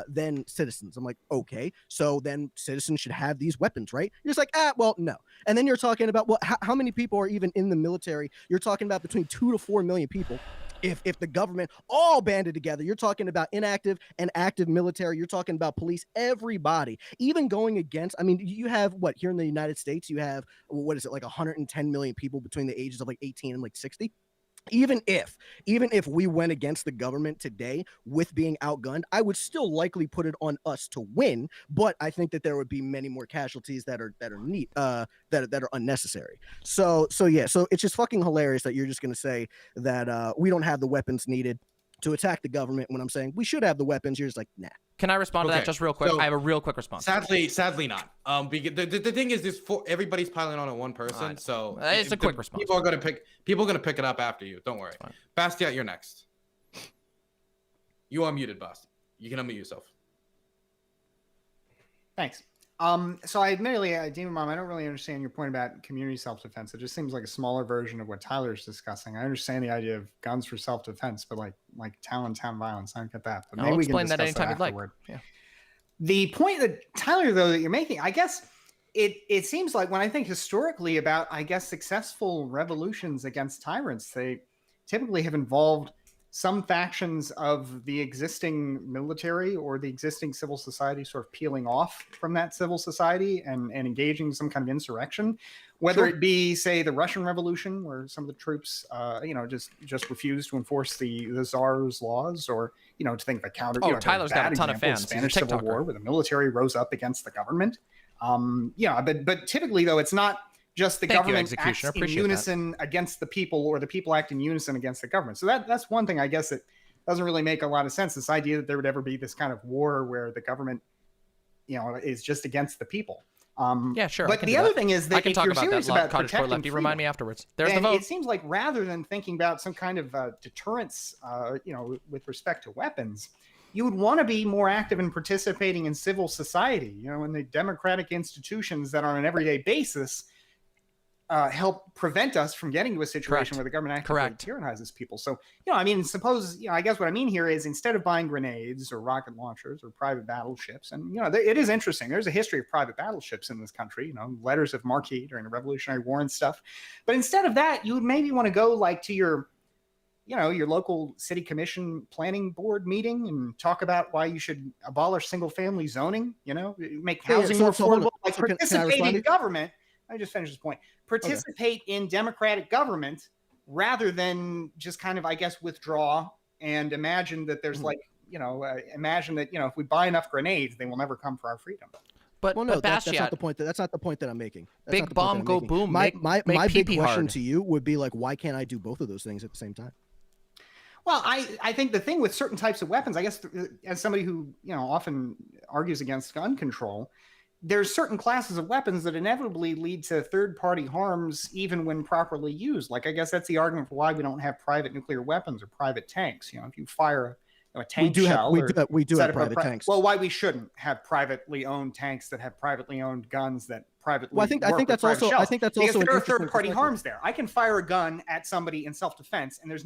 than citizens. I'm like, okay, so then citizens should have these weapons, right? You're just like, well, no. And then you're talking about, well, how many people are even in the military? You're talking about between 2 to 4 million people. If the government all banded together, you're talking about inactive and active military. You're talking about police, everybody, even going against. I mean, you have what here in the United States, you have what is it, like 110 million people between the ages of like 18 and like 60. Even if we went against the government today with being outgunned, I would still likely put it on us to win. But I think that there would be many more casualties that are unnecessary. So it's just fucking hilarious that you're just gonna say that we don't have the weapons needed to attack the government when I'm saying we should have the weapons. You're just like, nah. Can I respond to that just real quick? I have a real quick response. Sadly not. The thing is, everybody's piling on one person, so it's a quick response. People are gonna pick it up after you. Don't worry. Bastiat, you're next. You are muted, Bastiat. You can unmute yourself. Thanks. So I admittedly, Demon Mom, I don't really understand your point about community self-defense. It just seems like a smaller version of what Tyler's discussing. I understand the idea of guns for self-defense, but like town violence, I don't get that. But maybe we can explain that anytime you'd like. Yeah. The point that Tyler, though, that you're making, I guess it seems like when I think historically about, I guess, successful revolutions against tyrants, they typically have involved some factions of the existing military or the existing civil society sort of peeling off from that civil society and engaging some kind of insurrection, whether it be, say, the Russian Revolution, where some of the troops, just refused to enforce the Tsar's laws, or, to think of a counter. Tyler's got a ton of fans. Spanish Civil War, where the military rose up against the government. But typically, though, it's not just the government acts in unison against the people, or the people act in unison against the government. So that's one thing, I guess, that doesn't really make a lot of sense. This idea that there would ever be this kind of war where the government, is just against the people. Yeah, sure. But the other thing is that I can talk about that. Cottage protecting Lefty, remind me afterwards. There's the vote. It seems like rather than thinking about some kind of deterrence, with respect to weapons, you would want to be more active in participating in civil society, in the democratic institutions that on an everyday basis help prevent us from getting to a situation where the government actually tyrannizes people. So, suppose, I guess what I mean here is, instead of buying grenades or rocket launchers or private battleships, and, it is interesting. There's a history of private battleships in this country, letters of marque during the Revolutionary War and stuff. But instead of that, you would maybe want to go like to your local city commission planning board meeting and talk about why you should abolish single family zoning, make housing more affordable, participate in government. I just finished this point. Participate in democratic government rather than just kind of, I guess, withdraw and imagine that there's imagine that, if we buy enough grenades, they will never come for our freedom. But that's not the point. That's not the point that I'm making. Big bomb, go boom. My big question to you would be like, why can't I do both of those things at the same time? Well, I think the thing with certain types of weapons, I guess, as somebody who, often argues against gun control, there's certain classes of weapons that inevitably lead to third-party harms even when properly used. Like, I guess that's the argument for why we don't have private nuclear weapons or private tanks. If you fire a tank shell, we do have private tanks. Well, why we shouldn't have privately owned tanks that have privately owned guns that privately. Well, I think that's also because there are third-party harms there. I can fire a gun at somebody in self-defense, and there's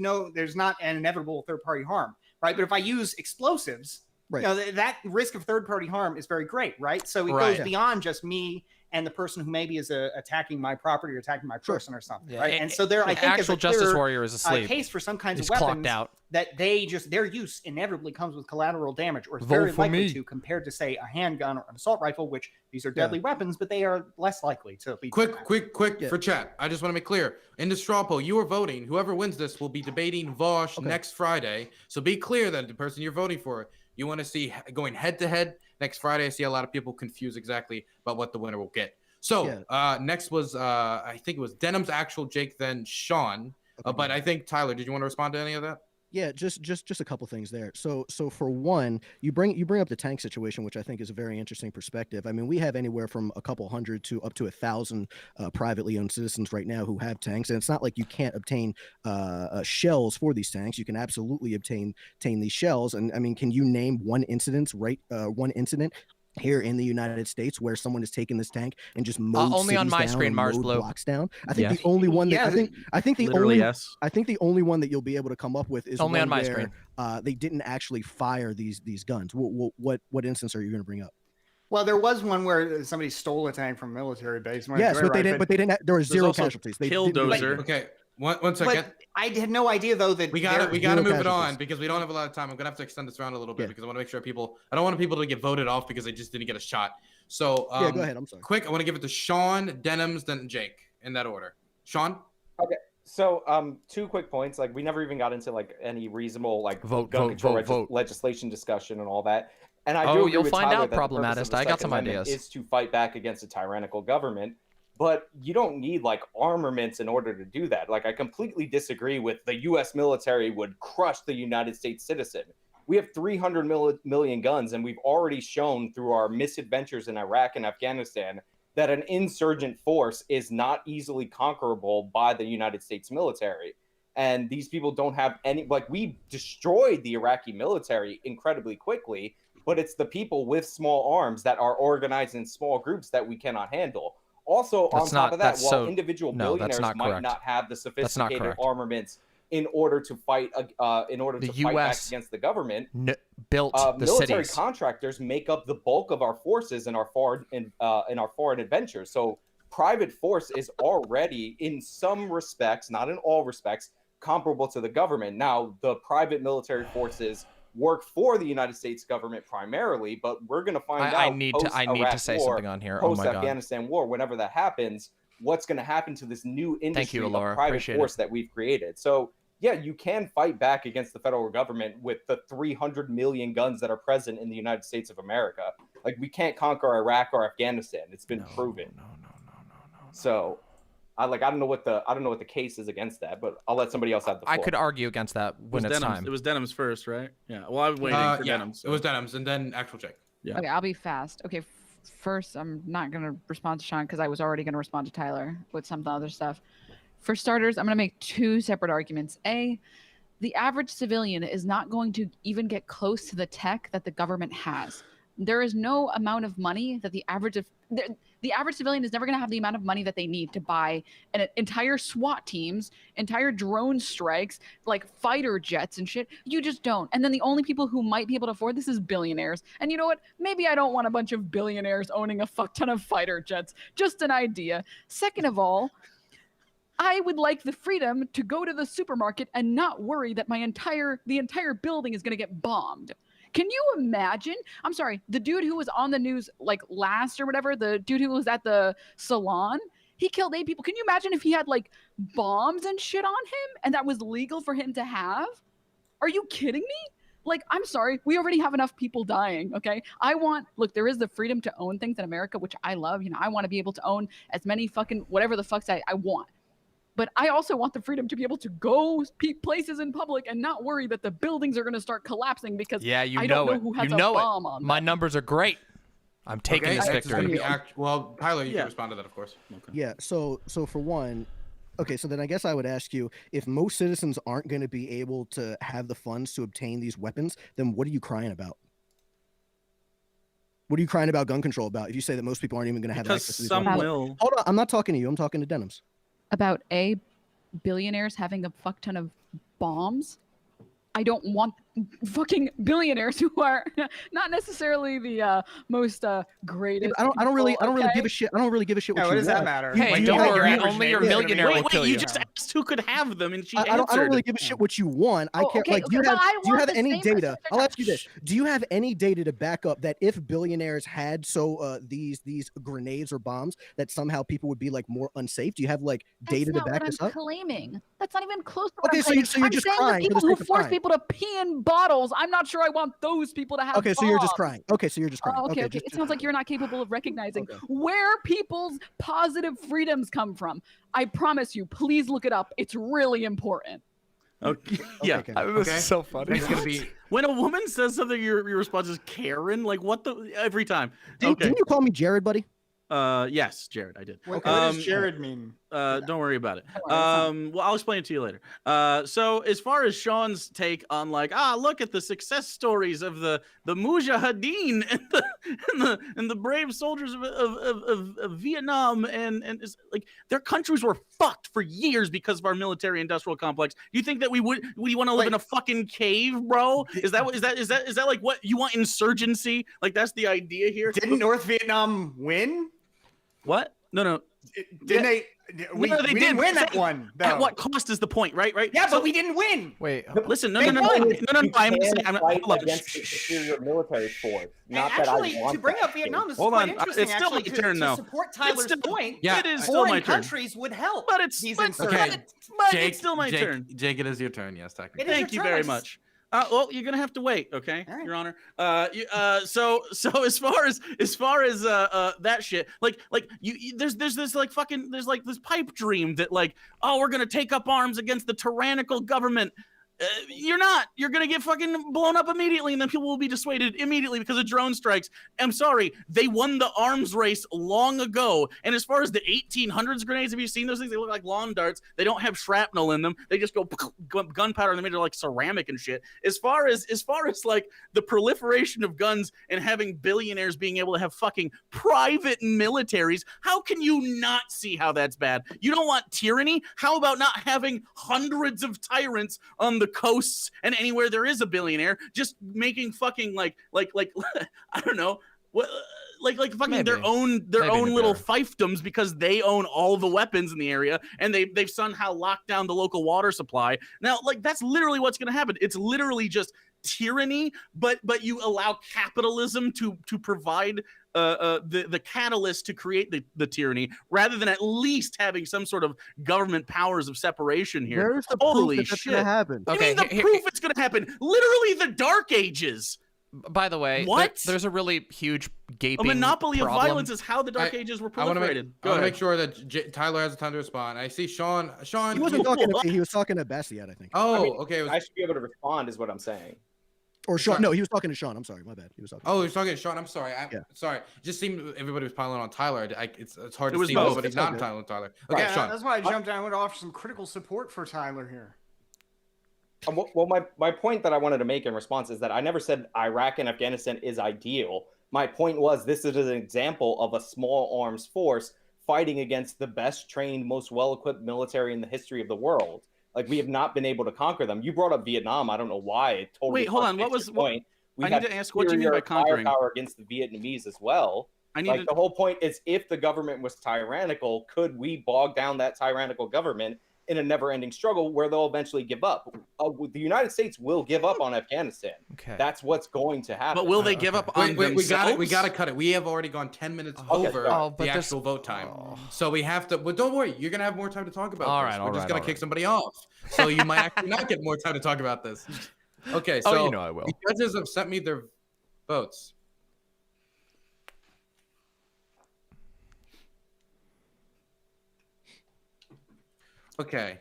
not an inevitable third-party harm, right? But if I use explosives, You know, that risk of third-party harm is very great, right? So it Right. goes beyond just me and the person who maybe is attacking my property or attacking my person or something, right? And so there, I think, actual is a justice clear, warrior is asleep. case for some kinds He's of clocked weapons out. that their use inevitably comes with collateral damage, or is Vote very for likely me. to, compared to, say, a handgun or an assault rifle, which these are deadly weapons, but they are less likely to lead. Quick for chat. I just want to make clear. In the straw poll, you are voting. Whoever wins this will be debating Vosh next Friday. So be clear that the person you're voting for, you want to see going head to head next Friday. I see a lot of people confused exactly about what the winner will get. So next was I think it was Denham's actual Jake, then Sean. But I think Tyler, did you want to respond to any of that? Yeah, just a couple things there. So for one, you bring up the tank situation, which I think is a very interesting perspective. I mean, we have anywhere from a couple hundred to up to 1,000 privately owned citizens right now who have tanks, and it's not like you can't obtain shells for these tanks. You can absolutely obtain these shells. And I mean, can you name one incident here in the United States where someone has taken this tank and just mowed only on cities my down screen, and Mars mowed Blue. blocks down? I think the only one that I think the only one that you'll be able to come up with is only one on my where, screen. They didn't actually fire these guns. What instance are you going to bring up? Well, there was one where somebody stole a tank from a military base. Yes, but they didn't. But they didn't. There were zero casualties. They didn't do anything. Okay, one second. But I had no idea though that we gotta move it on because we don't have a lot of time. I'm gonna have to extend this round a little bit because I want to make sure I don't want people to get voted off because they just didn't get a shot. So go ahead. I'm sorry. Quick, I want to give it to Sean, Denham's, then Jake in that order. Sean. Okay. So, 2 quick points. Like, we never even got into like any reasonable like gun control legislation discussion and all that. And I do agree you'll with find Tyler out, that the purpose of problematist. the I got Second some Amendment ideas. is to fight back against a tyrannical government, but you don't need like armaments in order to do that. Like, I completely disagree with the U.S. military would crush the United States citizen. We have 300 million guns, and we've already shown through our misadventures in Iraq and Afghanistan that an insurgent force is not easily conquerable by the United States military. And these people don't have any, like, we destroyed the Iraqi military incredibly quickly, but it's the people with small arms that are organized in small groups that we cannot handle. Also, on top of that, while individual billionaires might not have the sophisticated armaments in order to fight, fight back against the government, built the military cities. Contractors make up the bulk of our forces in our foreign adventures. So private force is already, in some respects, not in all respects, comparable to the government. Now, the private military forces work for the United States government primarily, but we're going to find out. I need to say something on here. Oh my God. Post-Afghanistan war, whenever that happens, what's going to happen to this new industry of private force that we've created? So, yeah, you can fight back against the federal government with the 300 million guns that are present in the United States of America. Like, we can't conquer Iraq or Afghanistan. It's been proven. No. So, I don't know what the case is against that, but I'll let somebody else have the floor. I could argue against that when it's time. It was Denham's first, right? Yeah. Well, I'm waiting for Denham's. So. It was Denham's, and then actual Jake. Yeah. Okay, I'll be fast. Okay, first, I'm not gonna respond to Sean because I was already gonna respond to Tyler with some of the other stuff. For starters, I'm going to make 2 separate arguments. A, the average civilian is not going to even get close to the tech that the government has. There is no amount of money that the average civilian is never going to have the amount of money that they need to buy an entire SWAT teams, entire drone strikes, like fighter jets and shit. You just don't. And then the only people who might be able to afford this is billionaires. And you know what? Maybe I don't want a bunch of billionaires owning a fuck ton of fighter jets. Just an idea. Second of all, I would like the freedom to go to the supermarket and not worry that the entire building is going to get bombed. Can you imagine? I'm sorry, the dude who was on the news like last or whatever, the dude who was at the salon, he killed 8 people. Can you imagine if he had like bombs and shit on him and that was legal for him to have? Are you kidding me? Like, I'm sorry, we already have enough people dying, okay? Look, there is the freedom to own things in America, which I love. You know, I want to be able to own as many fucking whatever the fucks I want. But I also want the freedom to be able to go places in public and not worry that the buildings are going to start collapsing because I don't know who has a bomb on them. My numbers are great. I'm taking this victory. Well, Tyler, you can respond to that, of course. Okay. Yeah. So for one, okay. So then I guess I would ask you, if most citizens aren't going to be able to have the funds to obtain these weapons, then what are you crying about? What are you crying about gun control about? If you say that most people aren't even going to have access to these weapons? Will. Hold on. I'm not talking to you. I'm talking to Denham's. About billionaires having a fuck ton of bombs. I don't want fucking billionaires who are not necessarily the most greatest. I don't really give a shit. I don't really give a shit what you what does that want. matter? Hey, don't worry. Only your millionaire will kill you. You just asked who could have them, and she I answered. don't really give a shit what you want. I care. okay, Like, do you but I have want the any same data? percentage I'll ask you this: do you have any data to back up that if billionaires had these grenades or bombs, that somehow people would be like more unsafe? Do you have like data to back this up? Claiming. That's not even close to what Okay, I'm so claiming. you're I'm just saying crying the for the people who sake of force crying. people to pee in bottles. I'm not sure I want those people to have. Okay, so you're just bombs. crying. Okay, so you're just crying. Okay. Just- It sounds like you're not capable of recognizing where people's positive freedoms come from. I promise you, please look it up. It's really important. Okay. Yeah. This is so funny. It's gonna be when a woman says something, your response is Karen. Like what the every time. Didn't you call me Jared, buddy? Yes, Jared, I did. What does Jared mean? Don't worry about it. Well, I'll explain it to you later. So as far as Sean's take on like, look at the success stories of the Mujahideen and the brave soldiers of Vietnam and it's like their countries were fucked for years because of our military industrial complex. Do you think that we want to live in a fucking cave, bro? Is that like what you want, insurgency? Like that's the idea here? Didn't North Vietnam win? What? No. Didn't they? We didn't win that one. Though. At what cost is the point, right? Yeah, but we didn't win. Wait, listen, no. I'm Fight against the superior military force. Not actually, that I want to bring that. up Vietnam, this is Hold quite on, interesting. it's still actually, my turn, to though. support Tyler's point. Yeah, it is still my foreign turn. countries would help. But it's these okay. insurgents. But it's still my turn. Jake, it is your turn. Yes, technically. Thank you very much. Well, you're gonna have to wait, okay, Your Honor. So as far as that shit, like there's this like fucking there's like this pipe dream that like, oh, we're gonna take up arms against the tyrannical government. You're not. You're gonna get fucking blown up immediately, and then people will be dissuaded immediately because of drone strikes. I'm sorry, they won the arms race long ago. And as far as the 1800s grenades, have you seen those things? They look like lawn darts. They don't have shrapnel in them. They just go gunpowder, and they're made of like ceramic and shit. As far as like the proliferation of guns and having billionaires being able to have fucking private militaries, how can you not see how that's bad? You don't want tyranny? How about not having hundreds of tyrants on the coasts and anywhere there is a billionaire just making fucking like I don't know what like fucking Maybe. their own little fiefdoms because they own all the weapons in the area and they've somehow locked down the local water supply. Now like that's literally what's going to happen. It's literally just tyranny, but you allow capitalism to provide the catalyst to create the tyranny rather than at least having some sort of government powers of separation here. Where's the Holy proof that that's shit. gonna happen? I mean, the proof it's going to happen. Literally the Dark Ages. By the way, what? There's a really huge gaping A monopoly problem. of violence is how the Dark Ages were I want proliferated. to make sure that Tyler has time to respond. I see Sean. He wasn't talking to me. He was talking to Bastiat, I think. Oh, I mean, okay. I should be able to respond, is what I'm saying. Or Sean. No, he was talking to Sean. I'm sorry. My bad. He was talking. Oh, he was talking to Sean. I'm sorry. Sorry. It just seemed everybody was piling on Tyler. It's hard to see nobody's not piling on Tyler. Okay, Yeah, Sean. that's why I jumped down. I would offer some critical support for Tyler here. Well, my point that I wanted to make in response is that I never said Iraq and Afghanistan is ideal. My point was this is an example of a small arms force fighting against the best trained, most well-equipped military in the history of the world. Like, we have not been able to conquer them. You brought up Vietnam. I don't know why. It totally Wait, hold on. What was your point? I need to ask what you mean by conquering. Firepower against the Vietnamese as well. The whole point is, if the government was tyrannical, could we bog down that tyrannical government in a never-ending struggle where they'll eventually give up? The United States will give up on Afghanistan. Okay, that's what's going to happen. But will they give up on themselves? We got to cut it. We have already gone 10 minutes over the actual vote time, so we have to. But don't worry, you're gonna have more time to talk about this. We're just gonna kick somebody off, so you might actually not get more time to talk about this. Okay, so I will. The judges have sent me their votes. Okay.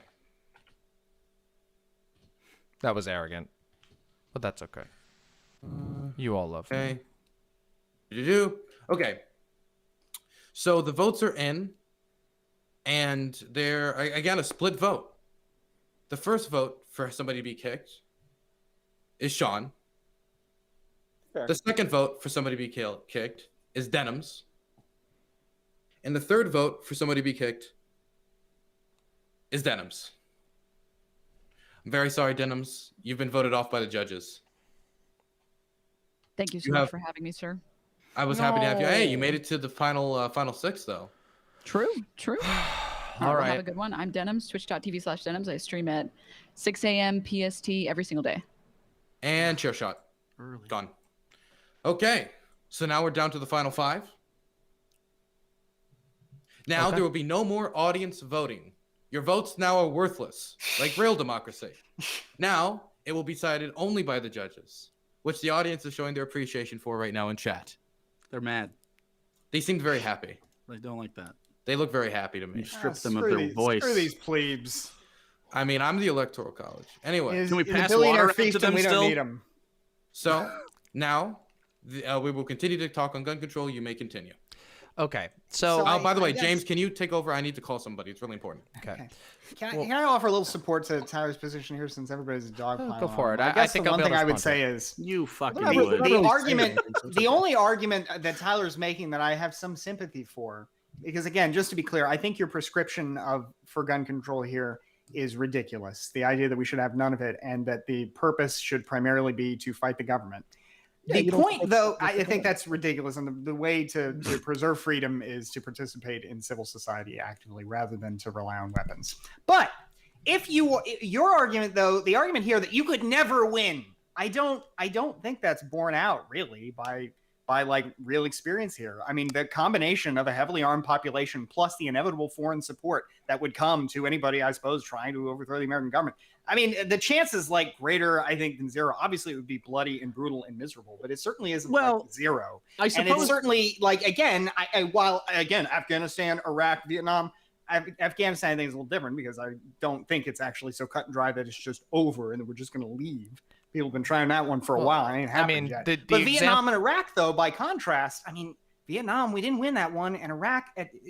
That was arrogant, but that's okay. You all love me. Okay. So the votes are in, and they're again a split vote. The first vote for somebody to be kicked is Sean. Fair. The second vote for somebody to be kicked is Denham's. And the third vote for somebody to be kicked is Denham's. I'm very sorry, Denims. You've been voted off by the judges. Thank you so much for having me, sir. I was happy to have you. Hey, you made it to the final 6, though. True. All right. Have a good one. I'm Denims, twitch.tv/Denims. I stream at 6 a.m. PST every single day. And chair shot. Gone. Okay. So now we're down to the final 5. Now there will be no more audience voting. Your votes now are worthless, like real democracy. Now it will be decided only by the judges, which the audience is showing their appreciation for right now in chat. They're mad. They seem very happy. They don't like that. They look very happy to me. You stripped them of their voice. Screw these plebes. I mean, I'm the Electoral College. Anyway. Can we pass water to them we still? Don't need them. So now we will continue to talk on gun control. You may continue. Okay. So by the way, James, can you take over? I need to call somebody. It's really important. Okay. Can I offer a little support to Tyler's position here, since everybody's a dog pile? Go for it. I guess the one thing I would say is you fucking the argument. The only argument that Tyler's making that I have some sympathy for, because again, just to be clear, I think your prescription for gun control here is ridiculous. The idea that we should have none of it and that the purpose should primarily be to fight the government. The point, though, I think that's ridiculous. And the way to preserve freedom is to participate in civil society actively rather than to rely on weapons. But if your argument, though, the argument here that you could never win, I don't think that's borne out really by like real experience here. I mean, the combination of a heavily armed population plus the inevitable foreign support that would come to anybody, I suppose, trying to overthrow the American government. I mean, the chances like greater, I think, than zero. Obviously, it would be bloody and brutal and miserable, but it certainly isn't like zero. I suppose, and it's certainly like while Afghanistan, Iraq, Vietnam. Afghanistan, I think is a little different because I don't think it's actually so cut and dry that it's just over and we're just going to leave. People have been trying that one for a while. It ain't happened yet. But Vietnam and Iraq, though, by contrast, I mean, Vietnam, we didn't win that one, and Iraq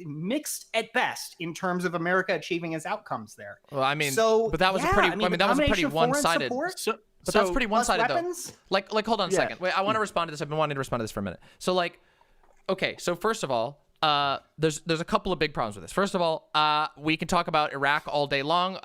mixed at best in terms of America achieving its outcomes there. Well, I mean, so, but that was a pretty. I mean, that was a pretty one-sided. But that's pretty one-sided, though. Like, hold on a second. Wait, I want to respond to this. I've been wanting to respond to this for a minute. So, like, okay. So first of all, there's a couple of big problems with this. First of all, we can talk about Iraq all day long.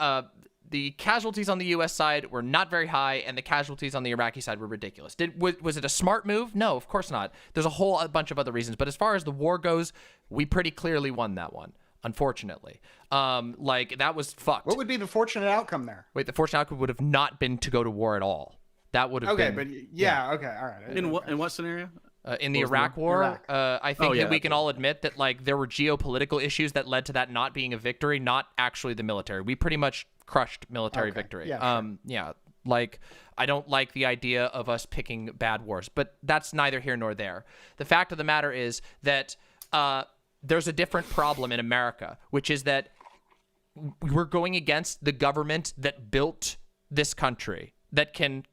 The casualties on the U.S. side were not very high, and the casualties on the Iraqi side were ridiculous. Was it a smart move? No, of course not. There's a bunch of other reasons. But as far as the war goes, we pretty clearly won that one, unfortunately. Like, that was fucked. What would be the fortunate outcome there? Wait, the fortunate outcome would have not been to go to war at all. That would have been... Okay, but yeah, okay, all right. In what scenario? In the Iraq War, I think that we can all admit that like there were geopolitical issues that led to that not being a victory, not actually the military. We pretty much crushed military victory. Yeah, yeah, like I don't like the idea of us picking bad wars, but that's neither here nor there. The fact of the matter is that there's a different problem in America, which is that we're going against the government that built this country. That can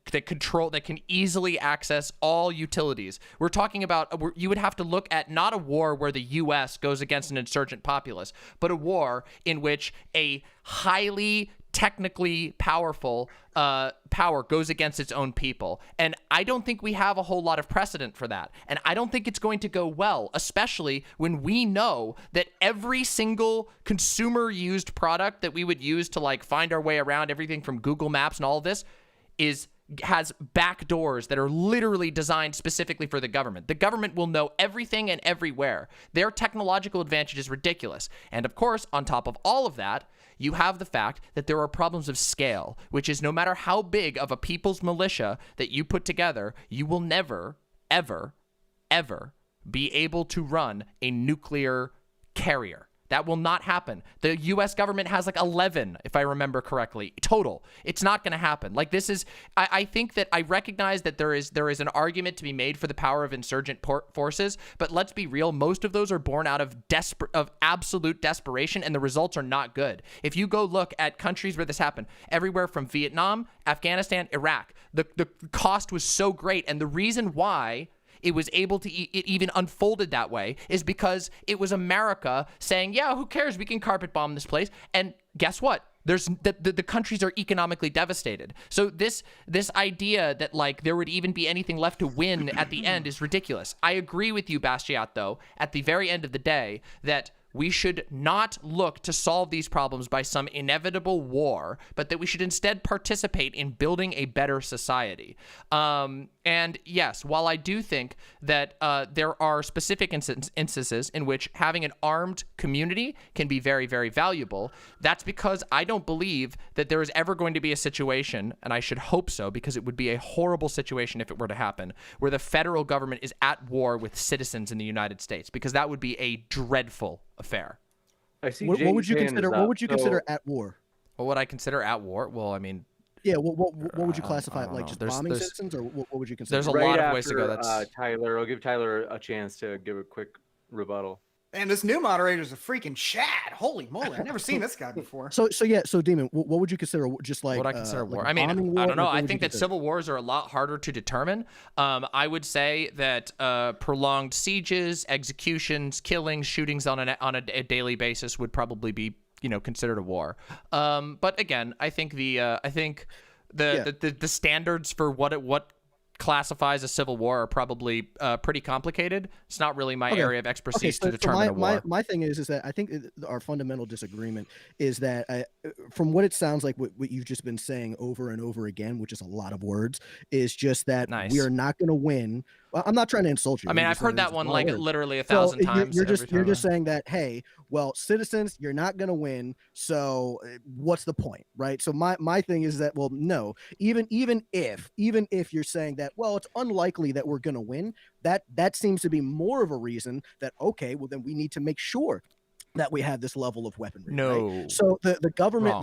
easily access all utilities. We're talking about, you would have to look at not a war where the U.S. goes against an insurgent populace, but a war in which a highly technically powerful power goes against its own people. And I don't think we have a whole lot of precedent for that. And I don't think it's going to go well, especially when we know that every single consumer used product that we would use to like find our way around everything from Google Maps and all of this has back doors that are literally designed specifically for the government. The government will know everything and everywhere. Their technological advantage is ridiculous. And of course, on top of all of that, you have the fact that there are problems of scale, which is no matter how big of a people's militia that you put together, you will never, ever, ever be able to run a nuclear carrier. That will not happen. The U.S. government has like 11, if I remember correctly, total. It's not going to happen. Like this is, I think that I recognize that there is an argument to be made for the power of insurgent forces, but let's be real. Most of those are born out of absolute desperation, and the results are not good. If you go look at countries where this happened, everywhere from Vietnam, Afghanistan, Iraq, the cost was so great, and the reason why it was able to it even unfolded that way is because it was America saying, yeah, who cares? We can carpet bomb this place. And guess what? There's the countries are economically devastated. So this idea that like there would even be anything left to win at the end is ridiculous. I agree with you, Bastiat, though, at the very end of the day, that we should not look to solve these problems by some inevitable war, but that we should instead participate in building a better society. And yes, while I do think that there are specific instances in which having an armed community can be very, very valuable, that's because I don't believe that there is ever going to be a situation, and I should hope so, because it would be a horrible situation if it were to happen, where the federal government is at war with citizens in the United States, because that would be a dreadful affair. I see. What would you consider? What would you consider at war? What would I consider at war? Well, I mean, yeah. What would you classify it like? Just bombing citizens, or what would you consider? There's a lot of ways to go. That's Tyler. I'll give Tyler a chance to give a quick rebuttal. And this new moderator's a freaking Chad. Holy moly! I've never seen this guy before. So Demon, what would you consider just like? What I consider war? Like I mean, I don't know. I think that consider? civil wars are a lot harder to determine. I would say that prolonged sieges, executions, killings, shootings on a daily basis would probably be considered a war. But again, I think the standards for what classifies a civil war are probably pretty complicated. It's not really my area of expertise to determine a war. My thing is that I think our fundamental disagreement is that from what it sounds like, what you've just been saying over and over again, which is a lot of words, is just that we are not going to win. Well, I'm not trying to insult you. I mean, I've heard that one like literally 1,000 times. You're just saying that, hey, well, citizens, you're not going to win. So what's the point, right? So my thing is that, well, no, even if you're saying that, well, it's unlikely that we're going to win, that seems to be more of a reason that, okay, well, then we need to make sure that we have this level of weaponry. No. Right? So the government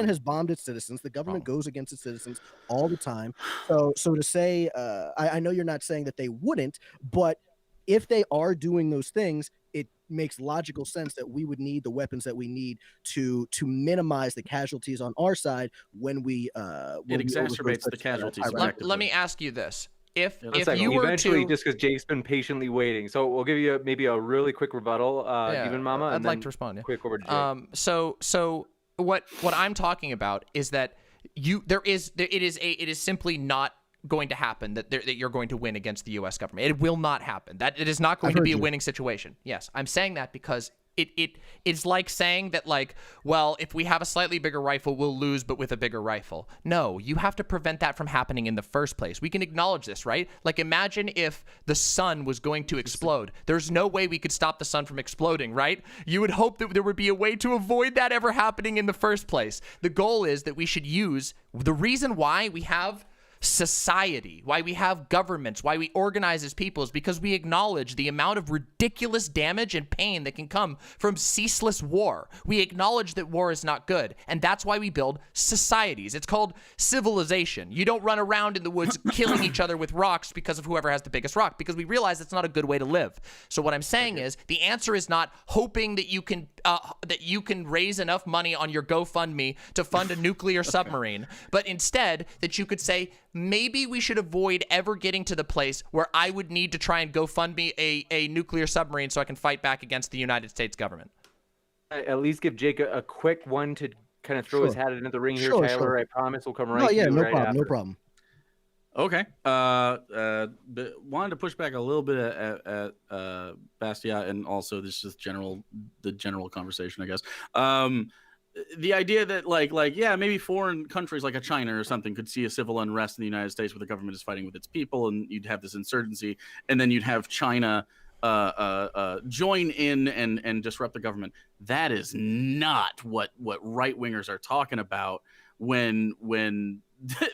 has bombed its citizens. The government goes against its citizens all the time. So to say, I know you're not saying that they wouldn't, but if they are doing those things, it makes logical sense that we would need the weapons that we need to minimize the casualties on our side when we it exacerbates the casualties. Let me ask you this. If you were eventually, just because Jake's been patiently waiting, so we'll give you maybe a really quick rebuttal, Demon Mama. I'd like to respond. Quick over to Jake. So what I'm talking about is that it is simply not going to happen that you're going to win against the U.S. government. It will not happen. That it is not going to be a winning situation. Yes, I'm saying that because it's like saying that, like, well, if we have a slightly bigger rifle, we'll lose, but with a bigger rifle. No, you have to prevent that from happening in the first place. We can acknowledge this, right? Like, imagine if the sun was going to explode. There's no way we could stop the sun from exploding, right? You would hope that there would be a way to avoid that ever happening in the first place. The goal is that we should use the reason why we have society, why we have governments, why we organize as people, is because we acknowledge the amount of ridiculous damage and pain that can come from ceaseless war. We acknowledge that war is not good, and that's why we build societies. It's called civilization. You don't run around in the woods killing each other with rocks because of whoever has the biggest rock, because we realize that's not a good way to live. So what I'm saying is the answer is not hoping that you can raise enough money on your GoFundMe to fund a nuclear submarine, but instead that you could say, maybe we should avoid ever getting to the place where I would need to try and GoFundMe a nuclear submarine so I can fight back against the United States government. At least give Jake a quick one to kind of throw his hat into the ring here, Tyler. I promise we'll come right to you. No problem. No problem. Okay. But wanted to push back a little bit at Bastia, and also this is the general conversation, I guess. The idea that yeah, maybe foreign countries like a China or something could see a civil unrest in the United States where the government is fighting with its people, and you'd have this insurgency, and then you'd have China join in and disrupt the government. That is not what right wingers are talking about when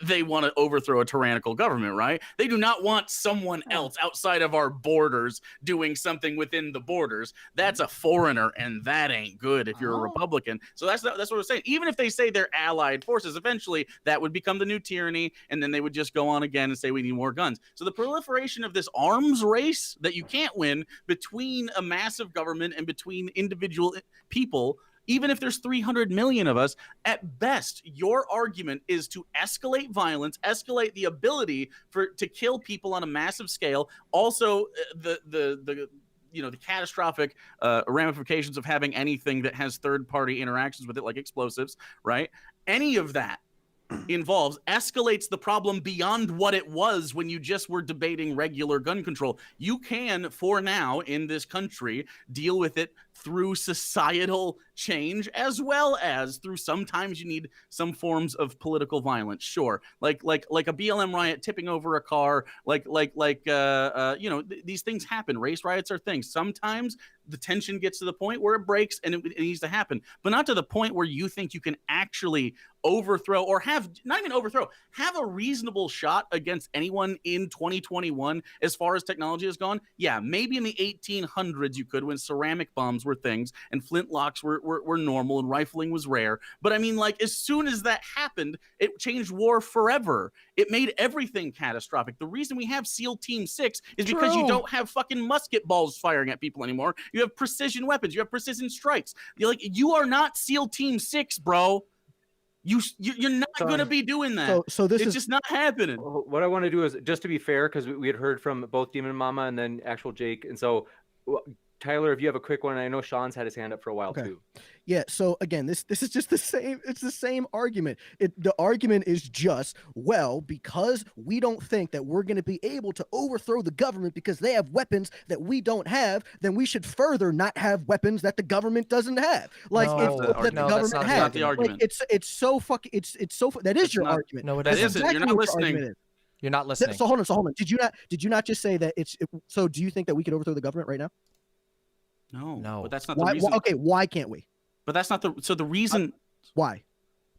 they want to overthrow a tyrannical government, right? They do not want someone else outside of our borders doing something within the borders. That's a foreigner, and that ain't good if you're a Republican. So that's what we're saying. Even if they say they're allied forces, eventually that would become the new tyranny, and then they would just go on again and say we need more guns. So the proliferation of this arms race that you can't win between a massive government and between individual people, even if there's 300 million of us, at best, your argument is to escalate violence, escalate the ability to kill people on a massive scale. Also, the catastrophic ramifications of having anything that has third-party interactions with it, like explosives, right? Any of that involves escalates the problem beyond what it was when you just were debating regular gun control. You can, for now, in this country, deal with it through societal change, as well as through sometimes you need some forms of political violence. Sure, like a BLM riot tipping over a car, these things happen. Race riots are things. Sometimes the tension gets to the point where it breaks and it needs to happen, but not to the point where you think you can actually overthrow or have a reasonable shot against anyone in 2021 as far as technology has gone. Yeah, maybe in the 1800s you could, when ceramic bombs were things and flintlocks were normal and rifling was rare. But I mean, like, as soon as that happened, it changed war forever. It made everything catastrophic. The reason we have SEAL Team 6 is because you don't have fucking musket balls firing at people anymore. You have precision weapons. You have precision strikes. You are not SEAL Team 6, bro. You're not going to be doing that. So this is just not happening. What I want to do is, just to be fair, because we had heard from both Demon Mama and then actual Jake, and so Tyler, if you have a quick one, I know Sean's had his hand up for a while too. Yeah, so again, this is just the same. It's the same argument. The argument is just, well, because we don't think that we're going to be able to overthrow the government because they have weapons that we don't have, then we should further not have weapons that the government doesn't have. Like the government has. Not the argument. Like, it's so fucking. It's so. That is your argument. No, it isn't. Exactly You're not listening. You're not listening. So hold on. Did you not just say that it's? So do you think that we could overthrow the government right now? No. But that's not Why, the reason. okay, why can't we? But that's not the reason. Why?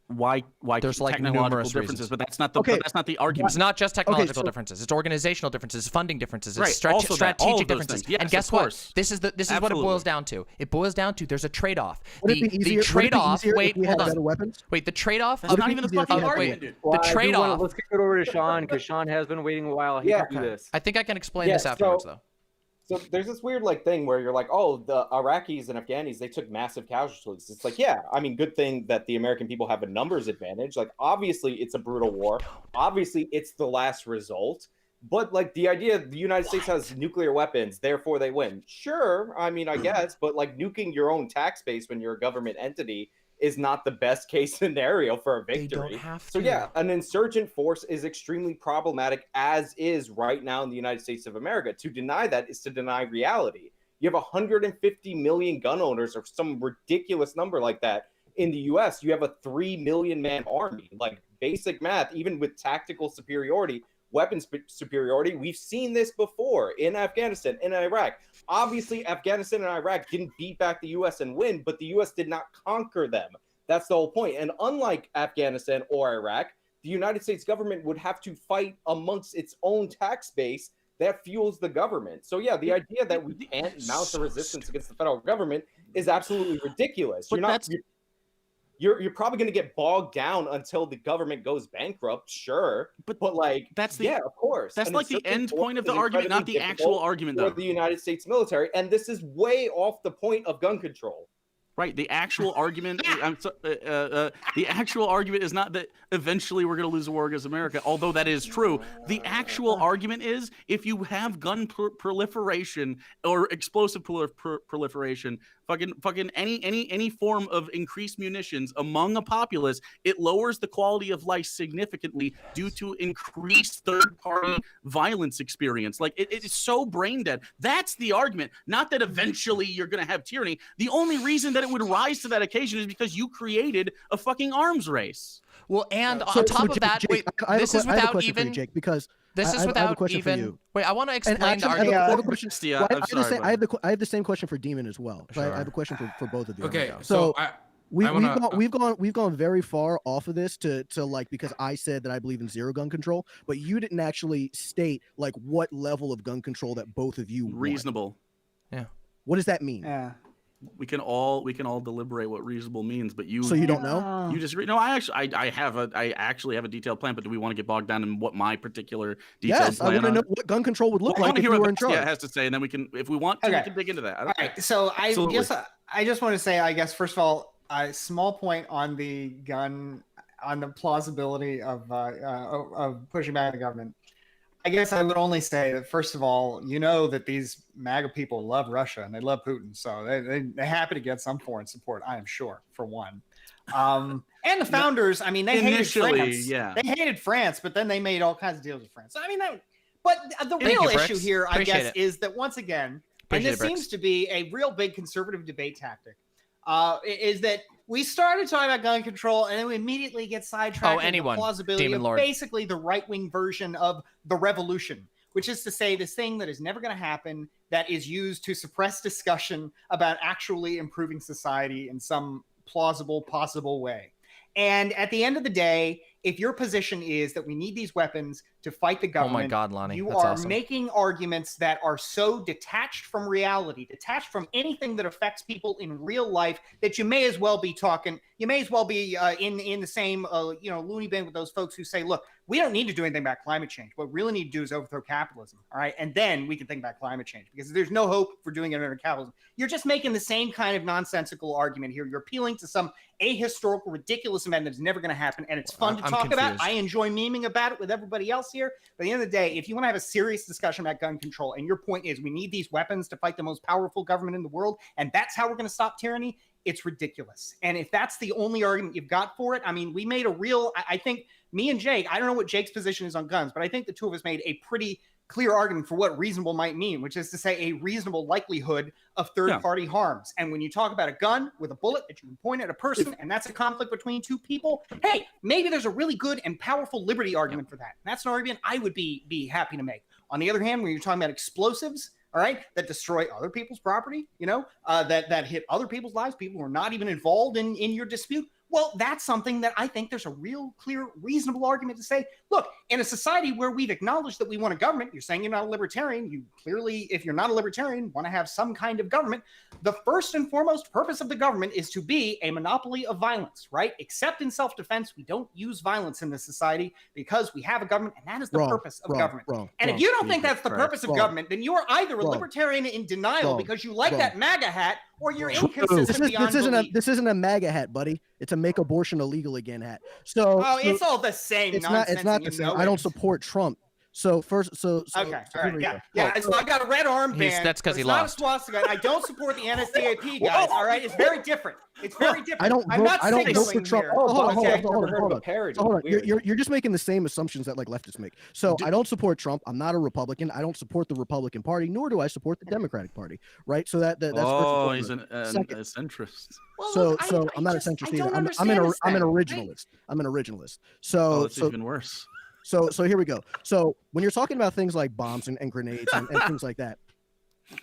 Why there's like technological numerous differences, reasons. but that's not the argument. It's not just technological differences. It's organizational differences, funding differences, it's strategic differences. Yes, and guess what? This is what it boils down to. It boils down to there's a trade-off. The trade-off. Wait, hold on. Wait, the trade-off. That's not even the fucking argument, dude. The trade-off. Let's kick it over to Sean because Sean has been waiting a while. He can do this. I think I can explain this afterwards, though. So there's this weird thing where you're like, oh, the Iraqis and Afghanis, they took massive casualties. It's like, yeah, I mean, good thing that the American people have a numbers advantage. Like, obviously, it's a brutal war. Obviously, it's the last result. But like the idea the United States has nuclear weapons, therefore they win. Sure, I mean, I guess, but like nuking your own tax base when you're a government entity is not the best case scenario for a victory. They don't have to. So yeah, an insurgent force is extremely problematic, as is right now in the United States of America. To deny that is to deny reality. You have 150 million gun owners or some ridiculous number like that in the US. You have a 3 million man army. Like, basic math, even with tactical superiority, weapons superiority, we've seen this before in Afghanistan, in Iraq. Obviously, Afghanistan and Iraq didn't beat back the U.S. and win, but the U.S. did not conquer them. That's the whole point. And unlike Afghanistan or Iraq, the United States government would have to fight amongst its own tax base that fuels the government. So yeah, the idea that we can't mount the resistance against the federal government is absolutely ridiculous. You're probably going to get bogged down until the government goes bankrupt, sure. But like, of course. That's like the end point of the argument, not the actual argument, though. For the United States military, and this is way off the point of gun control. Right. The actual argument, the actual argument is not that eventually we're going to lose the war against America, although that is true. The actual argument is if you have gun proliferation or explosive proliferation, fucking any form of increased munitions among a populace, it lowers the quality of life significantly due to increased third-party violence experience. Like, it is so brain dead. That's the argument. Not that eventually you're going to have tyranny. The only reason that it would rise to that occasion is because you created a fucking arms race. Well, and on top of that, wait, this is without even Jake, because this is without even. Wait, I want to explain the argument. I have a question. I have the same question for Demon as well. Sure. I have a question for both of you. Okay, so we've gone very far off of this to like, because I said that I believe in zero gun control, but you didn't actually state like what level of gun control that both of you reasonable. Yeah. What does that mean? Yeah. We can all deliberate what reasonable means, but you. So you don't know? You disagree? No, I actually have a detailed plan. But do we want to get bogged down in what my particular detailed plan? I want to know what gun control would look like if you were in charge. Yeah, has to say, and then we can, if we want to, we can dig into that. All right. So I just want to say, I guess first of all, a small point on the gun, on the plausibility of pushing back the government. I guess I would only say that, first of all, you know that these MAGA people love Russia and they love Putin. So they're happy to get some foreign support, I am sure, for one. And the founders, I mean, they hated France. Yeah. They hated France, but then they made all kinds of deals with France. I mean, but the real issue here, I guess, is that once again, and this seems to be a real big conservative debate tactic, is that we started talking about gun control and then we immediately get sidetracked with the plausibility of basically the right-wing version of the revolution, which is to say this thing that is never going to happen that is used to suppress discussion about actually improving society in some plausible, possible way. And at the end of the day, if your position is that we need these weapons to fight the government, oh my God, Lonnie, you that's are awesome. making arguments that are so detached from reality, detached from anything that affects people in real life, that you may as well be talking, you may as well be in the same loony bin with those folks who say, look, we don't need to do anything about climate change. What we really need to do is overthrow capitalism, all right? And then we can think about climate change, because there's no hope for doing it under capitalism. You're just making the same kind of nonsensical argument here. You're appealing to some ahistorical, ridiculous event that's never going to happen, and it's fun to talk about. I enjoy memeing about it with everybody else here. But at the end of the day, if you want to have a serious discussion about gun control, and your point is we need these weapons to fight the most powerful government in the world, and that's how we're going to stop tyranny, it's ridiculous. And if that's the only argument you've got for it, I mean, we made a real, I think me and Jake, I don't know what Jake's position is on guns, but I think the two of us made a pretty clear argument for what reasonable might mean, which is to say a reasonable likelihood of third-party harms. And when you talk about a gun with a bullet that you can point at a person, and that's a conflict between two people, hey, maybe there's a really good and powerful liberty argument for that. And that's an argument I would be happy to make. On the other hand, when you're talking about explosives, all right, that destroy other people's property, that hit other people's lives, people who are not even involved in your dispute, well, that's something that I think there's a real clear, reasonable argument to say, look, in a society where we've acknowledged that we want a government, you're saying you're not a libertarian, you clearly, if you're not a libertarian, want to have some kind of government, the first and foremost purpose of the government is to be a monopoly of violence, right? Except in self-defense, we don't use violence in this society because we have a government, and that is the purpose of government. And if you don't think that's the purpose of government, then you are either a libertarian in denial because you like that MAGA hat, or you're inconsistent beyond belief. This isn't a MAGA hat, buddy. It's a make abortion illegal again hat. It's all the same nonsense. It's not the same. I don't support Trump. So okay, all right, yeah. So I got a red armband. That's because he lost. Not a swastika. I don't support the NSDAP, guys. All right, it's very different. It's very different. I don't vote for Trump. Hold on. Weird. You're just making the same assumptions that like leftists make. So I don't support Trump. I'm not a Republican. I don't support the Republican Party, nor do I support the Democratic Party. Right. So that's he's a centrist. So I'm not a centrist either. I'm an originalist. I'm an originalist. So it's even worse. So here we go. So when you're talking about things like bombs and grenades and things like that,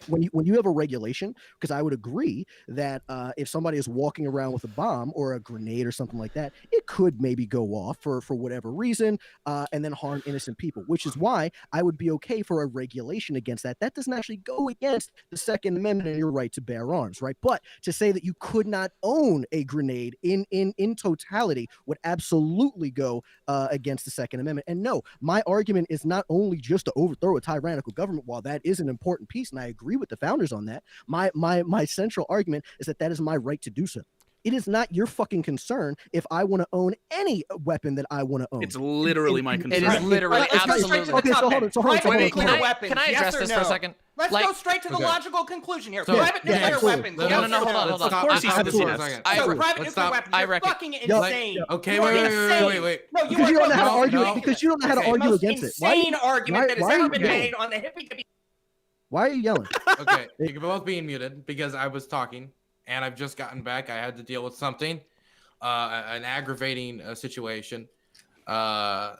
when you have a regulation, because I would agree that if somebody is walking around with a bomb or a grenade or something like that, it could maybe go off for whatever reason and then harm innocent people, which is why I would be okay for a regulation against that. That doesn't actually go against the Second Amendment and your right to bear arms, right? But to say that you could not own a grenade in totality would absolutely go against the Second Amendment. And no, my argument is not only just to overthrow a tyrannical government, while that is an important piece, and I agree with the founders on that. My central argument is that is my right to do so. It is not your fucking concern if I want to own any weapon that I want to own. It's literally my concern. It is literally absolutely. Okay, so hold on. Can I address this for a second? Let's go straight to the logical conclusion here. Private nuclear weapons. No, hold on. Of course he said this. So private nuclear weapons. You're fucking insane. Okay, wait. No, because you don't know how to argue. Because you don't know how to argue against it. Insane argument that has ever been made on the Hippy Dippy. Why are you yelling? Okay, you're both being muted because I was talking and I've just gotten back. I had to deal with something, an aggravating situation. I'll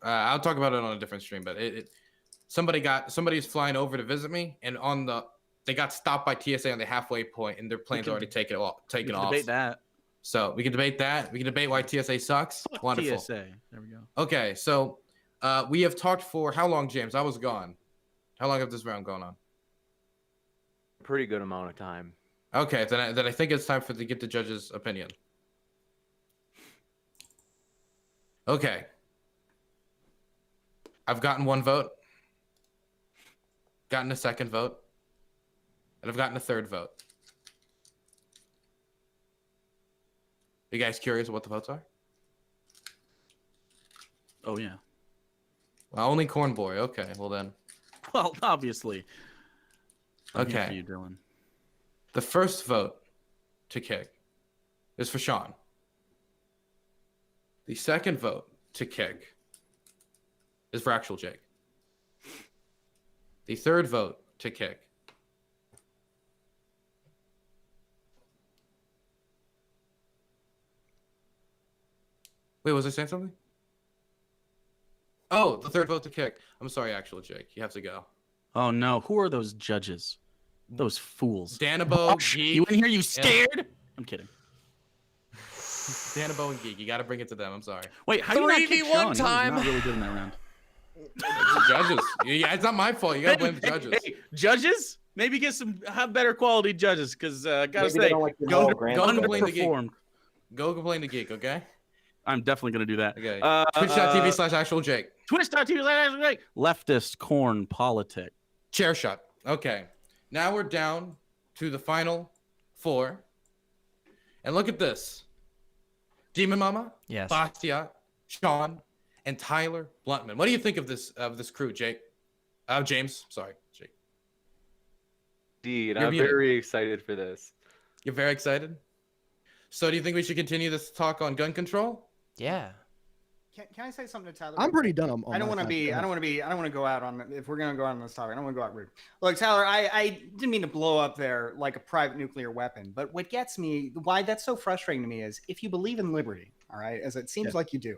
talk about it on a different stream, but somebody's flying over to visit me, and they got stopped by TSA on the halfway point, and their plane's already taken off. Debate that. So we can debate that. We can debate why TSA sucks. Wonderful. TSA. There we go. Okay, so we have talked for how long, James? I was gone. How long have this round gone on? Pretty good amount of time. Okay, then I think it's time to get the judge's opinion. Okay. I've gotten one vote, gotten a second vote, and I've gotten a third vote. Are you guys curious what the votes are? Oh, yeah. Well, only Corn Boy. Okay, well then. Well, obviously. Okay. For you, Dylan. The first vote to kick is for Sean. The second vote to kick is for actual Jake. The third vote to kick. Wait, was I saying something? Oh, the third vote to kick. I'm sorry, actual Jake. You have to go. Oh no, who are those judges? Those fools. Danabo, Geek. You in here? You scared? I'm kidding. Danabo and Geek. You got to bring it to them. I'm sorry. Wait, how do you not kick Sean? He was time. not really good in that round. It's the judges. Yeah, it's not my fault. You got to blame the judges. Hey, judges? Maybe have better quality judges, because gotta Maybe say, they don't like the go complain to Geek. underperformed. Go complain to Geek, okay? I'm definitely gonna do that. Okay. Twitch.tv/actual Jake. Twitch.tv/actual Jake. Leftist corn politic. Chair shot. Okay. Now we're down to the final 4. And look at this. Demon Mama, yes, Bastiat, Sean, and Tyler Bluntman. What do you think of this crew, Jake? James, sorry, Jake. Indeed, I'm very excited for this. You're very excited? So do you think we should continue this talk on gun control? Yeah. Can I say something to Tyler? I'm pretty done on I don't want to go out on, if we're going to go out on this topic, I don't want to go out rude. Look, Tyler, I didn't mean to blow up there like a private nuclear weapon, but what gets me, why that's so frustrating to me is if you believe in liberty, all right, as it seems like you do,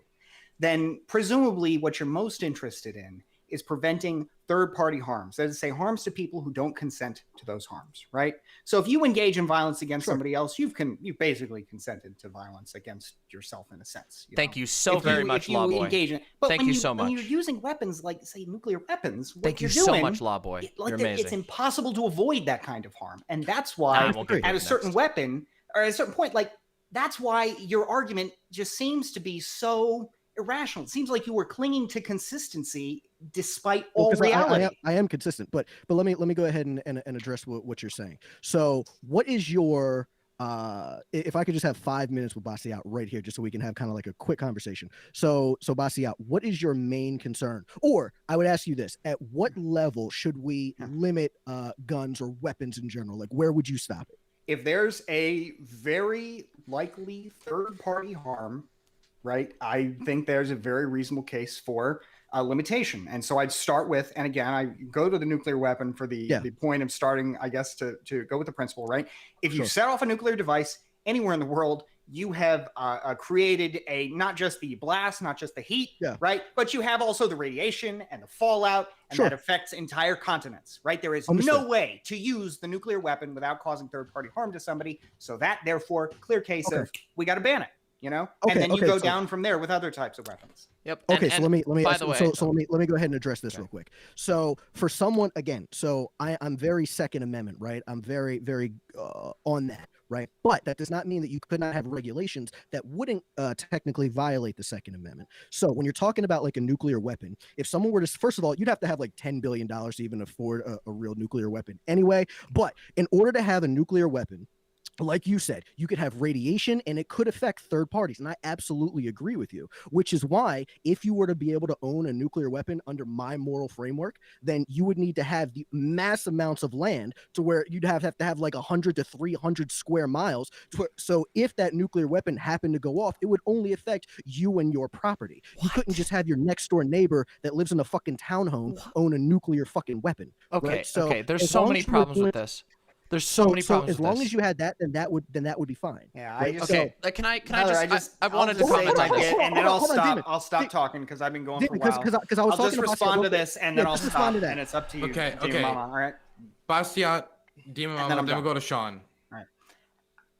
then presumably what you're most interested in is preventing third-party harms. That is to say, harms to people who don't consent to those harms, right? So if you engage in violence against somebody else, you've basically consented to violence against yourself in a sense. Thank you so very much, Lawboy. Thank you so much. When you're using weapons like, say, nuclear weapons, thank you so much, Lawboy. You're amazing. It's impossible to avoid that kind of harm, and that's why at a certain weapon or at a certain point, like that's why your argument just seems to be so irrational. It seems like you were clinging to consistency despite all reality. I am consistent, but let me go ahead and address what you're saying. So what is your if I could just have 5 minutes with Bastiat right here, just so we can have kind of like a quick conversation. So Bastiat, what is your main concern? Or I would ask you this: at what level should we limit guns or weapons in general? Like, where would you stop it? If there's a very likely third-party harm, right, I think there's a very reasonable case for a limitation. And so I'd start with, and again, I go to the nuclear weapon for the point of starting, I guess, to go with the principle, right? If you set off a nuclear device anywhere in the world, you have created not just the blast, not just the heat, right? But you have also the radiation and the fallout, and that affects entire continents, right? There is no way to use the nuclear weapon without causing third-party harm to somebody. So that, therefore, clear case of we got to ban it. You know, and then you go down from there with other types of weapons. Yep. Okay, so let me by the way, let me go ahead and address this real quick. So for someone, again, so I'm very Second Amendment, right? I'm very on that, right? But that does not mean that you could not have regulations that wouldn't technically violate the Second Amendment. So when you're talking about like a nuclear weapon, if someone were to, first of all, you'd have to have like $10 billion to even afford a real nuclear weapon anyway. But in order to have a nuclear weapon, like you said, you could have radiation and it could affect third parties. And I absolutely agree with you, which is why if you were to be able to own a nuclear weapon under my moral framework, then you would need to have the mass amounts of land to where you'd have to have like 100 to 300 square miles. So if that nuclear weapon happened to go off, it would only affect you and your property. You couldn't just have your next door neighbor that lives in a fucking townhome own a nuclear fucking weapon. Okay, right? So okay. There's so many problems with this. There's so many problems. As long as you had that, then that would be fine. Yeah. Right? Okay. Can I just? I wanted to comment on this, and then I'll stop. I'll stop talking because I've been going for a while. Because I was I'll just respond to this, and then I'll stop. And it's up to you. Okay. Mama, all right. Bastiat, Demon Mama, then we'll go to Sean. All right.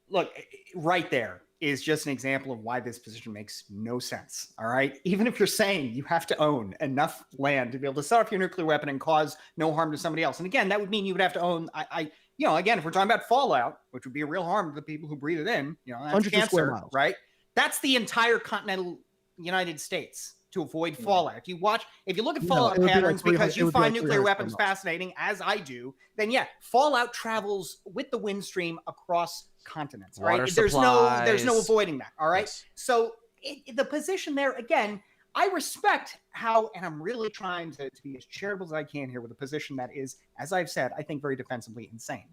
Look, right there is just an example of why this position makes no sense. All right. Even if you're saying you have to own enough land to be able to set off your nuclear weapon and cause no harm to somebody else, and again, that would mean you would have to own. You know, again, if we're talking about fallout, which would be a real harm to the people who breathe it in, you know, that's cancer, right? That's the entire continental United States to avoid fallout. If you look at fallout patterns because you find nuclear weapons fascinating, as I do, then fallout travels with the wind stream across continents, right? There's no avoiding that, all right? Yes. So the position there, again, I respect how, and I'm really trying to be as charitable as I can here with a position that is, as I've said, I think very defensively insane.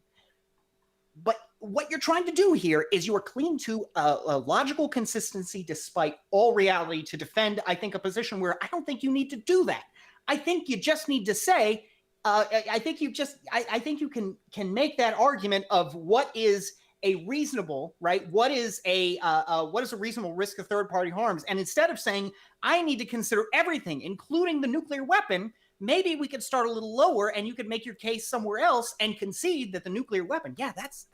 But what you're trying to do here is you are clinging to a logical consistency despite all reality to defend, I think, a position where I don't think you need to do that. I think you just need to say, I think you can make that argument of what is a reasonable, right? What is a reasonable risk of third-party harms? And instead of saying, I need to consider everything, including the nuclear weapon, maybe we could start a little lower and you could make your case somewhere else and concede that the nuclear weapon, yeah, that's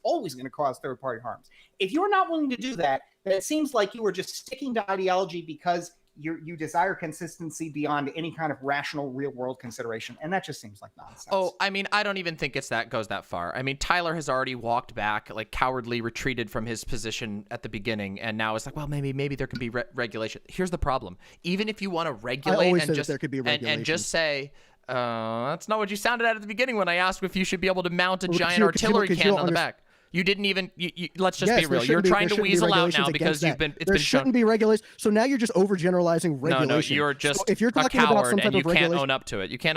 always going to cause third-party harms. If you're not willing to do that, then it seems like you are just sticking to ideology because you desire consistency beyond any kind of rational real-world consideration, and that just seems like nonsense. Oh, I mean, I don't even think goes that far. I mean, Tyler has already walked back, like cowardly retreated from his position at the beginning, and now it's like, well, maybe there can be regulation. Here's the problem: even if you want to regulate and just and just say. That's not what you sounded at the beginning when I asked if you should be able to mount a giant artillery cannon on the back. You didn't even. Let's just be real. You're trying to weasel out now because it's been shown. There shouldn't be regulations. So now you're just overgeneralizing regulation. No, you're just if you're talking a coward about some type and you of regulation, can't own up to it. You can't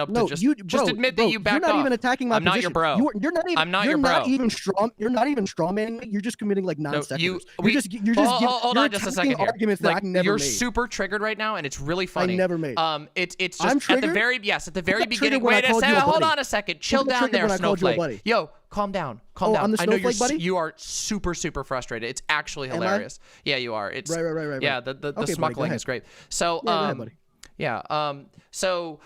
just admit bro, that you backed off. You're not even attacking my I'm position. not your bro. You're not even. I'm not you're your bro. Not even strong. You're not even strawmanning me. You're just committing like non-sequiturs. You're just hold on just a second here. Arguments that I never you're made. super triggered right now, and it's really funny. I never made. It's just at the very beginning. Wait a second. Hold on a second. Chill down there, Snowflake. Yo. Calm down. I'm the snowflake buddy? You are super frustrated. It's actually hilarious. Yeah, you are. It's right. Yeah, the smuggling is great. So buddy. Yeah. So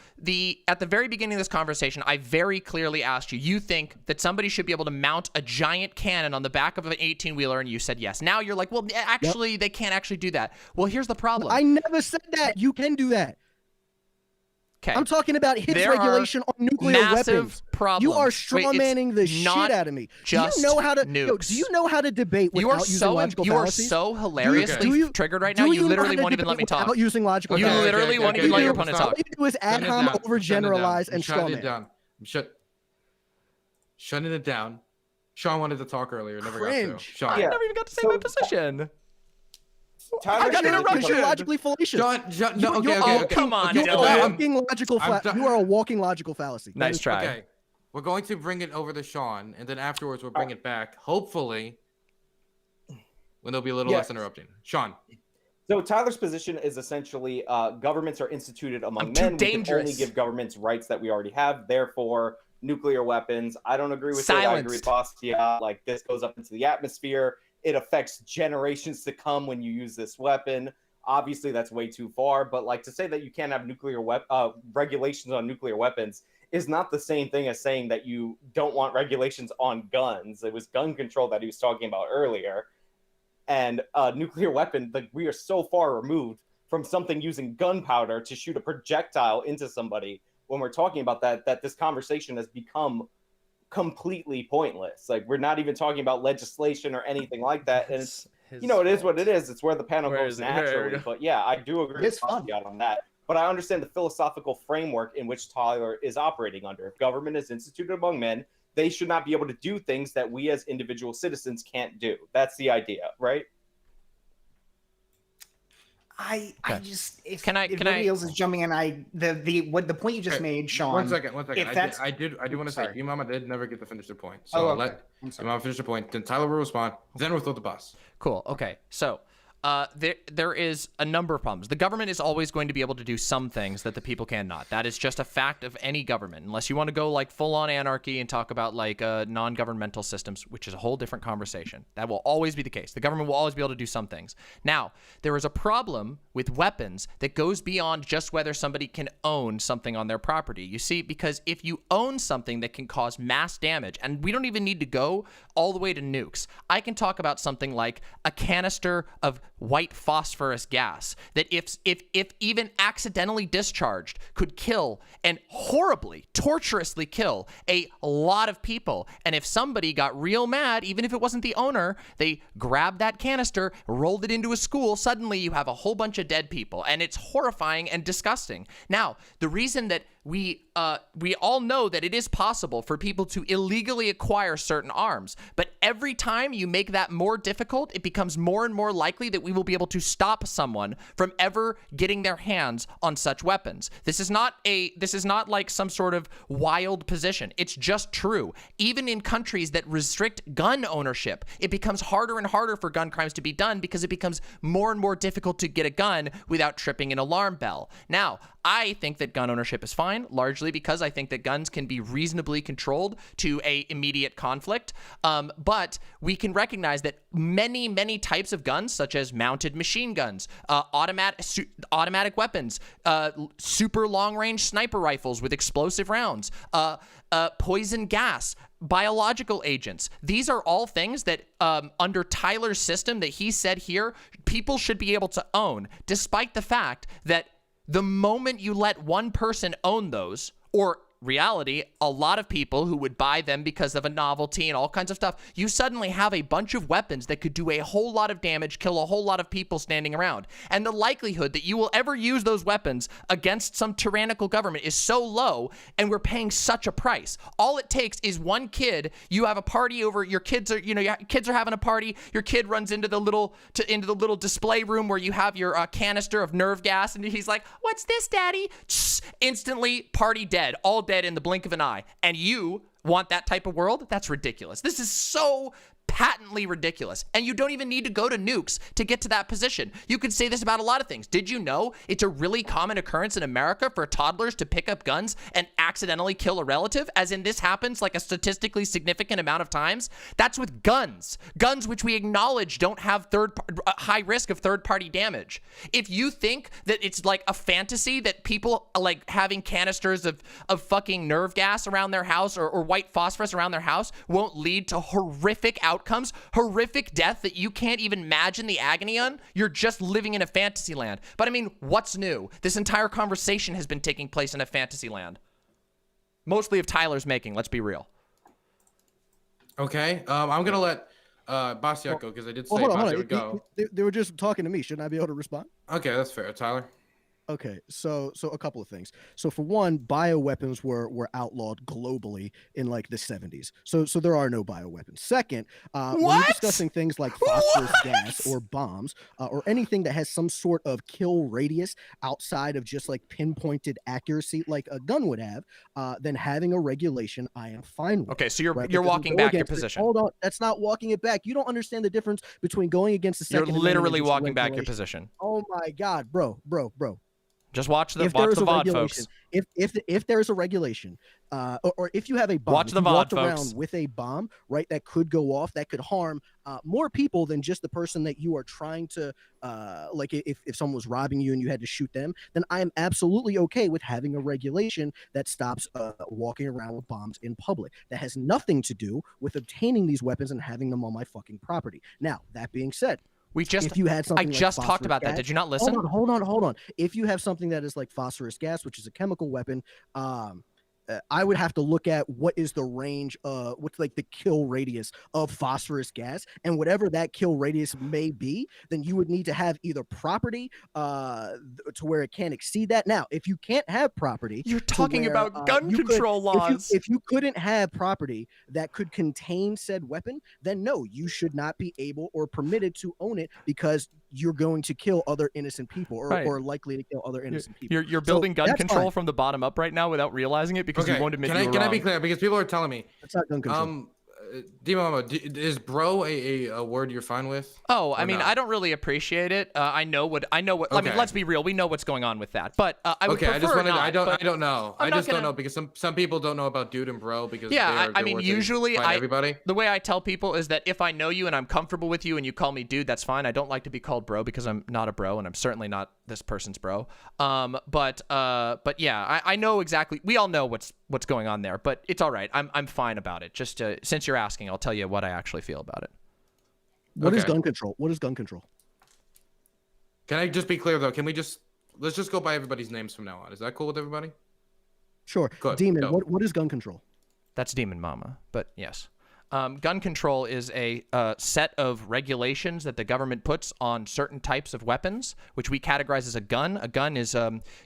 at the very beginning of this conversation, I very clearly asked you. You think that somebody should be able to mount a giant cannon on the back of an 18-wheeler, and you said yes. Now you're like, well, actually, they can't actually do that. Well, here's the problem. I never said that. You can do that. Okay. I'm talking about his regulation on nuclear weapons. Problems. You are strawmanning the shit out of me. Do you know how to? Do you know how to debate without using logical fallacies? You are so hilariously triggered right now. You literally won't even let me talk. Without using logical fallacies. You literally won't even let your opponent talk. All you do is ad hom, overgeneralize, and strawman. I'm shutting it down. Sean wanted to talk earlier. Never got to. Sean. I never even got to say my position. I got interrupted. You're logically fallacious. Okay. Come on, you are a walking logical fallacy. Nice try. Okay. We're going to bring it over to Sean, and then afterwards we'll bring it back, hopefully, when there'll be a little less interrupting. Sean. So Tyler's position is essentially governments are instituted among men. We can only give governments rights that we already have. Therefore, nuclear weapons. I don't agree with it. I agree with Bastia. Like, this goes up into the atmosphere. It affects generations to come when you use this weapon. Obviously, that's way too far. But like to say that you can't have regulations on nuclear weapons is not the same thing as saying that you don't want regulations on guns. It was gun control that he was talking about earlier. And nuclear weapon, like, we are so far removed from something using gunpowder to shoot a projectile into somebody when we're talking about that this conversation has become completely pointless. Like, we're not even talking about legislation or anything like that. And it's, it is what it is. It's where the panel goes naturally. But yeah, I do agree with Basquiat on that. But I understand the philosophical framework in which Tyler is operating under. If government is instituted among men, they should not be able to do things that we as individual citizens can't do. That's the idea, right? I just if nobody else is jumping in, the point you just made, Sean. One second. I do want to say, Mama did never get to finish the point. So let Mama finish the point. Then Tyler will respond. Then we'll throw the bus. Cool. Okay. So there is a number of problems. The government is always going to be able to do some things that the people cannot. That is just a fact of any government, unless you want to go like full-on anarchy and talk about like non-governmental systems, which is a whole different conversation. That will always be the case. The government will always be able to do some things. Now, there is a problem with weapons that goes beyond just whether somebody can own something on their property. You see, because if you own something that can cause mass damage, and we don't even need to go all the way to nukes. I can talk about something like a canister of white phosphorus gas that if even accidentally discharged could kill and horribly, torturously kill a lot of people. And if somebody got real mad, even if it wasn't the owner, they grabbed that canister, rolled it into a school, suddenly you have a whole bunch of dead people. And it's horrifying and disgusting. Now, the reason that we all know that it is possible for people to illegally acquire certain arms, but every time you make that more difficult, it becomes more and more likely that we will be able to stop someone from ever getting their hands on such weapons. This is not like some sort of wild position. It's just true. Even in countries that restrict gun ownership, it becomes harder and harder for gun crimes to be done because it becomes more and more difficult to get a gun without tripping an alarm bell. Now, I think that gun ownership is fine, largely because I think that guns can be reasonably controlled to a immediate conflict. But we can recognize that many types of guns, such as mounted machine guns, automatic weapons, super long-range sniper rifles with explosive rounds, poison gas, biological agents. These are all things that under Tyler's system that he said here, people should be able to own, despite the fact that the moment you let one person own those, or reality, a lot of people who would buy them because of a novelty and all kinds of stuff, you suddenly have a bunch of weapons that could do a whole lot of damage, kill a whole lot of people standing around. And the likelihood that you will ever use those weapons against some tyrannical government is so low, and we're paying such a price. All it takes is one kid, you have a party over, your kids are having a party, your kid runs into the little display room where you have your canister of nerve gas, and he's like, "What's this, Daddy?" Instantly, party dead, all dead in the blink of an eye. And you want that type of world? That's ridiculous. This is so patently ridiculous. And you don't even need to go to nukes to get to that position. You could say this about a lot of things. Did you know it's a really common occurrence in America for toddlers to pick up guns and accidentally kill a relative? As in, this happens like a statistically significant amount of times. That's with guns. Guns which we acknowledge don't have high risk of third-party damage. If you think that it's like a fantasy that people like having canisters of fucking nerve gas around their house or white phosphorus around their house won't lead to horrific outcomes, horrific death that you can't even imagine the agony on, you're just living in a fantasy land. But I mean, what's new? This entire conversation has been taking place in a fantasy land. Mostly of Tyler's making, let's be real. Okay, I'm gonna let Bastiat go because I did say Bastiat would go. They were just talking to me. Shouldn't I be able to respond? Okay, that's fair. Tyler? Okay, so a couple of things. So for one, bioweapons were outlawed globally in like the 70s. So there are no bioweapons. Second, when you're discussing things like phosphorus gas or bombs or anything that has some sort of kill radius outside of just like pinpointed accuracy like a gun would have, then having a regulation I am fine with. Okay, so you're walking back your position. Hold on, that's not walking it back. You don't understand the difference between going against the Second You're literally walking back your position. Oh my God, bro. Just watch the VOD, folks. If there's a regulation, or if you have a bomb, watch the VOD, around folks. with a bomb, right, that could go off, that could harm more people than just the person that you are trying to, like if someone was robbing you and you had to shoot them, then I am absolutely okay with having a regulation that stops walking around with bombs in public. That has nothing to do with obtaining these weapons and having them on my fucking property. Now, that being said, if you had something I just like talked about gas, that. Did you not listen? Hold on. If you have something that is like phosphorus gas, which is a chemical weapon, I would have to look at what is the range, what's like the kill radius of phosphorus gas, and whatever that kill radius may be, then you would need to have either property to where it can't exceed that. Now, if you can't have property, you're talking about gun control laws. If you couldn't have property that could contain said weapon, then no, you should not be able or permitted to own it because you're going to kill other innocent people or likely to kill other innocent people. You're building gun control from the bottom up right now without realizing it because you won't admit you were wrong. Can I be clear? Because people are telling me. That's not gun control. D-Mama, is bro a word you're fine with? Oh, I mean, I don't really appreciate it. I know what. I mean, let's be real. We know what's going on with that. But I would prefer I don't know. I just don't know because some people don't know about dude and bro because I mean, usually everybody. The way I tell people is that if I know you and I'm comfortable with you and you call me dude, that's fine. I don't like to be called bro because I'm not a bro and I'm certainly not this person's bro. But yeah, I know exactly. We all know what's going on there, but it's all right. I'm fine about it. Just since you're asking, I'll tell you what I actually feel about it. What is gun control? What is gun control? Can I just be clear though? Let's just go by everybody's names from now on. Is that cool with everybody? Sure. Good. Demon, what is gun control? That's Demon Mama, but yes. Gun control is a set of regulations that the government puts on certain types of weapons, which we categorize as a gun. A gun is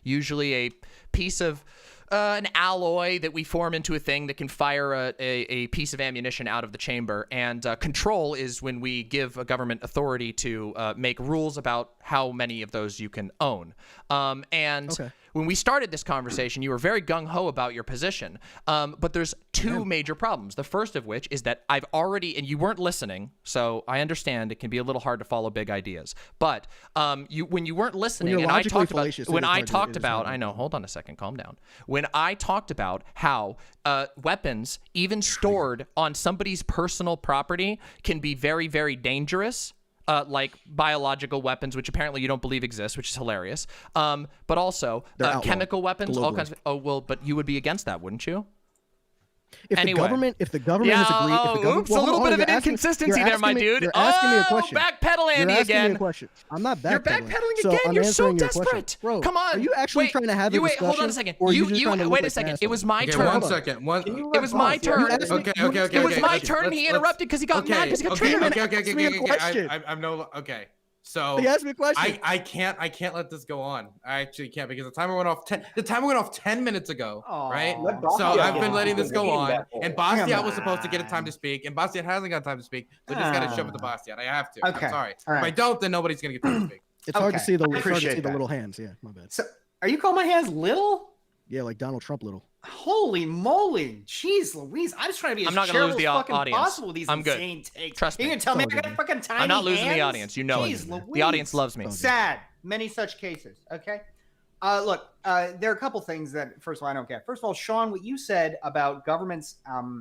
usually a piece of an alloy that we form into a thing that can fire a piece of ammunition out of the chamber. And control is when we give a government authority to make rules about how many of those you can own. When we started this conversation, you were very gung-ho about your position. But there's two major problems. The first of which is that I've already, and you weren't listening, so I understand it can be a little hard to follow big ideas. But when you weren't listening, and I talked about, I know, hold on a second, calm down. When I talked about how weapons, even stored on somebody's personal property, can be very, very dangerous. Like biological weapons, which apparently you don't believe exist, which is hilarious. But also chemical weapons, all kinds of. Oh well, but you would be against that, wouldn't you? If the government has agreed, oops, a little bit of an inconsistency there, my dude. You're asking me a question. Backpedal, Andy, you're again. Me a question. I'm not backpedaling. You're backpedaling again. You're so desperate. Bro, come on. Are you actually trying to have a discussion? Wait, hold on a second. Wait a second. It was my turn. 1 second. It was my turn. Okay. It was my turn. He interrupted because he got mad because he got triggered. Okay. So he asked me a question. I can't let this go on. I actually can't because the timer went off 10 minutes ago. Right? So I've been letting this go on. And Bastiat was supposed to get a time to speak, and Bastiat hasn't got time to speak. So I just gotta shove it to Bastiat. I have to. Okay. I'm sorry. Right. If I don't, then nobody's gonna get time to speak. It's hard to see the little hands. Yeah, my bad. So, are you calling my hands little? Yeah, like Donald Trump little. Holy moly! Jeez Louise, I'm just trying to be as charitable as fucking possible with these insane takes. Trust me. You can tell me I got fucking tiny hands? I'm not losing the audience. You know it. The audience loves me. Sad. Many such cases. Okay. Look, there are a couple things that, first of all, I don't get. First of all, Sean, what you said about governments